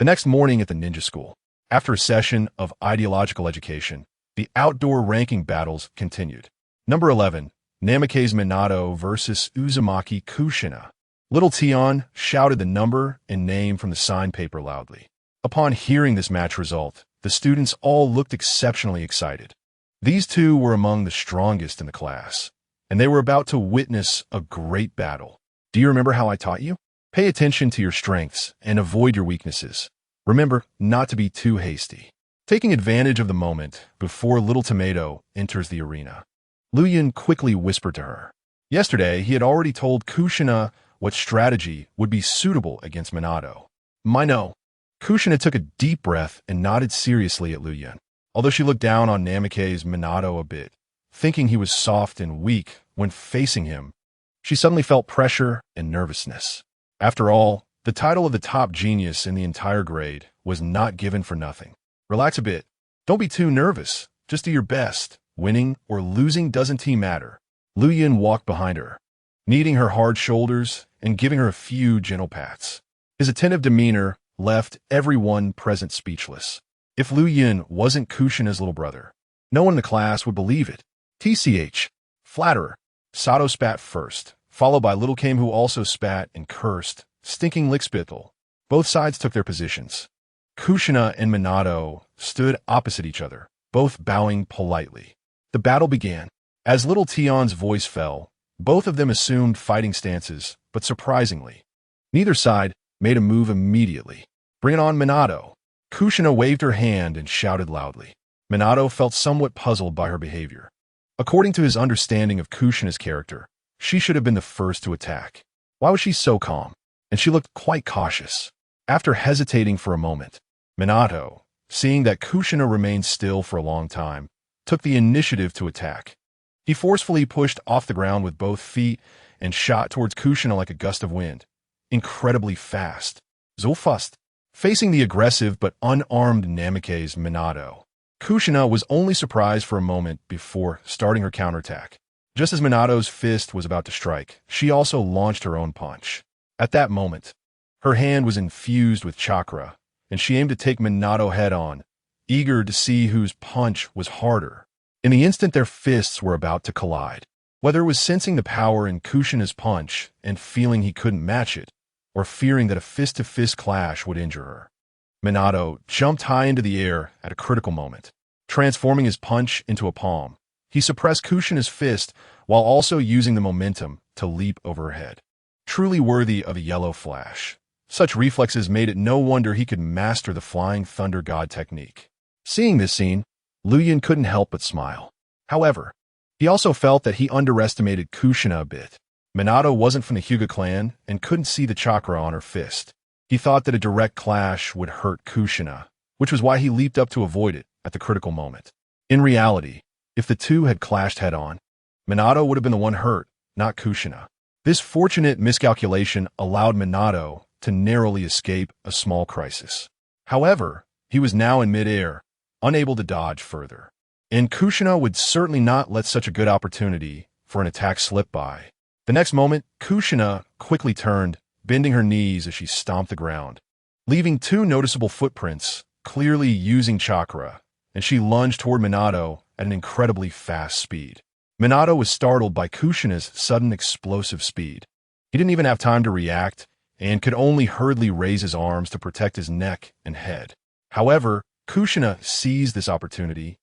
A: The next morning at the ninja school, after a session of ideological education, the outdoor ranking battles continued. Number 11. Namikaze Minato versus Uzumaki Kushina. Little Tion shouted the number and name from the sign paper loudly. Upon hearing this match result, the students all looked exceptionally excited. These two were among the strongest in the class, and they were about to witness a great battle. Do you remember how I taught you? Pay attention to your strengths and avoid your weaknesses. Remember not to be too hasty. Taking advantage of the moment before Little Tomato enters the arena, Lu Yun quickly whispered to her. Yesterday, he had already told Kushina what strategy would be suitable against Minato. No. Kushina took a deep breath and nodded seriously at Lu Yun. Although she looked down on Namikaze Minato a bit, thinking he was soft and weak when facing him, she suddenly felt pressure and nervousness. After all, the title of the top genius in the entire grade was not given for nothing. Relax a bit. Don't be too nervous. Just do your best. Winning or losing doesn't matter. Lu Yun walked behind her, kneading her hard shoulders and giving her a few gentle pats. His attentive demeanor left everyone present speechless. If Lu Yun wasn't Kushina's little brother, no one in the class would believe it. TCH. Flatterer. Sato spat first, followed by Little Kame, who also spat and cursed, stinking lickspittle. Both sides took their positions. Kushina and Minato stood opposite each other, both bowing politely. The battle began. As Little Tion's voice fell, both of them assumed fighting stances, but surprisingly, neither side made a move immediately. Bring it on, Minato. Kushina waved her hand and shouted loudly. Minato felt somewhat puzzled by her behavior. According to his understanding of Kushina's character, she should have been the first to attack. Why was she so calm? And she looked quite cautious. After hesitating for a moment, Minato, seeing that Kushina remained still for a long time, took the initiative to attack. He forcefully pushed off the ground with both feet and shot towards Kushina like a gust of wind. Incredibly fast. So fast. Facing the aggressive but unarmed Namikaze Minato, Kushina was only surprised for a moment before starting her counterattack. Just as Minato's fist was about to strike, she also launched her own punch. At that moment, her hand was infused with chakra, and she aimed to take Minato head-on, eager to see whose punch was harder. In the instant their fists were about to collide, whether it was sensing the power in Kushina's punch and feeling he couldn't match it, or fearing that a fist-to-fist clash would injure her. Minato jumped high into the air at a critical moment, transforming his punch into a palm. He suppressed Kushina's fist while also using the momentum to leap over her head. Truly worthy of a yellow flash. Such reflexes made it no wonder he could master the Flying Thunder God technique. Seeing this scene, Luyan couldn't help but smile. However, he also felt that he underestimated Kushina a bit. Minato wasn't from the Hyuga clan and couldn't see the chakra on her fist. He thought that a direct clash would hurt Kushina, which was why he leaped up to avoid it at the critical moment. In reality, if the two had clashed head-on, Minato would have been the one hurt, not Kushina. This fortunate miscalculation allowed Minato to narrowly escape a small crisis. However, he was now in mid-air, unable to dodge further. And Kushina would certainly not let such a good opportunity for an attack slip by. The next moment, Kushina quickly turned, bending her knees as she stomped the ground, leaving two noticeable footprints, clearly using chakra, and she lunged toward Minato at an incredibly fast speed. Minato was startled by Kushina's sudden explosive speed. He didn't even have time to react and could only hurriedly raise his arms to protect his neck and head. However, Kushina seized this opportunity,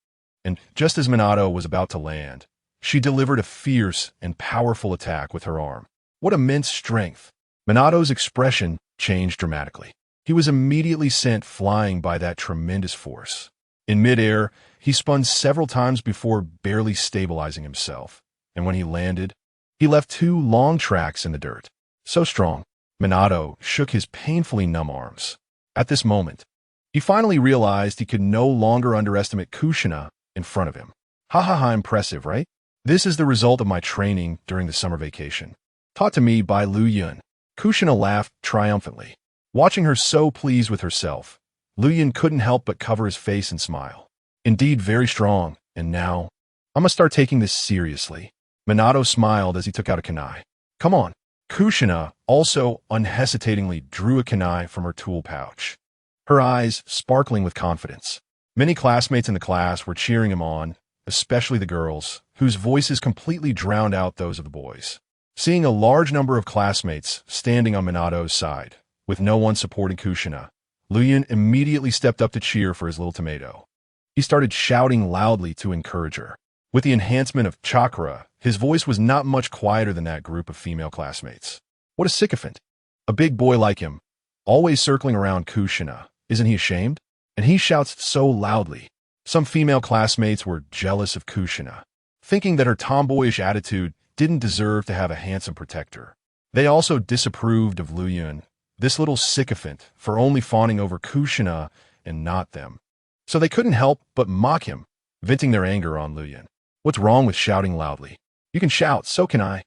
A: and just as Minato was about to land, she delivered a fierce and powerful attack with her arm. What immense strength! Minato's expression changed dramatically. He was immediately sent flying by that tremendous force. In midair, he spun several times before barely stabilizing himself, and when he landed, he left two long tracks in the dirt. So strong, Minato shook his painfully numb arms. At this moment, he finally realized he could no longer underestimate Kushina in front of him. Ha ha ha, impressive, right? This is the result of my training during the summer vacation. Taught to me by Luyan. Kushina laughed triumphantly. Watching her so pleased with herself, Luyan couldn't help but cover his face and smile. Indeed, very strong, and now, I'm gonna start taking this seriously. Minato smiled as he took out a kunai. Come on. Kushina also unhesitatingly drew a kunai from her tool pouch, her eyes sparkling with confidence. Many classmates in the class were cheering him on, especially the girls, whose voices completely drowned out those of the boys. Seeing a large number of classmates standing on Minato's side, with no one supporting Kushina, Luyan immediately stepped up to cheer for his little tomato. He started shouting loudly to encourage her. With the enhancement of chakra, his voice was not much quieter than that group of female classmates. What a sycophant. A big boy like him, always circling around Kushina. Isn't he ashamed? And he shouts so loudly. Some female classmates were jealous of Kushina, thinking that her tomboyish attitude didn't deserve to have a handsome protector. They also disapproved of Luyan, this little sycophant, for only fawning over Kushina and not them. So they couldn't help but mock him, venting their anger on Luyan. What's wrong with shouting loudly? You can shout, so can I.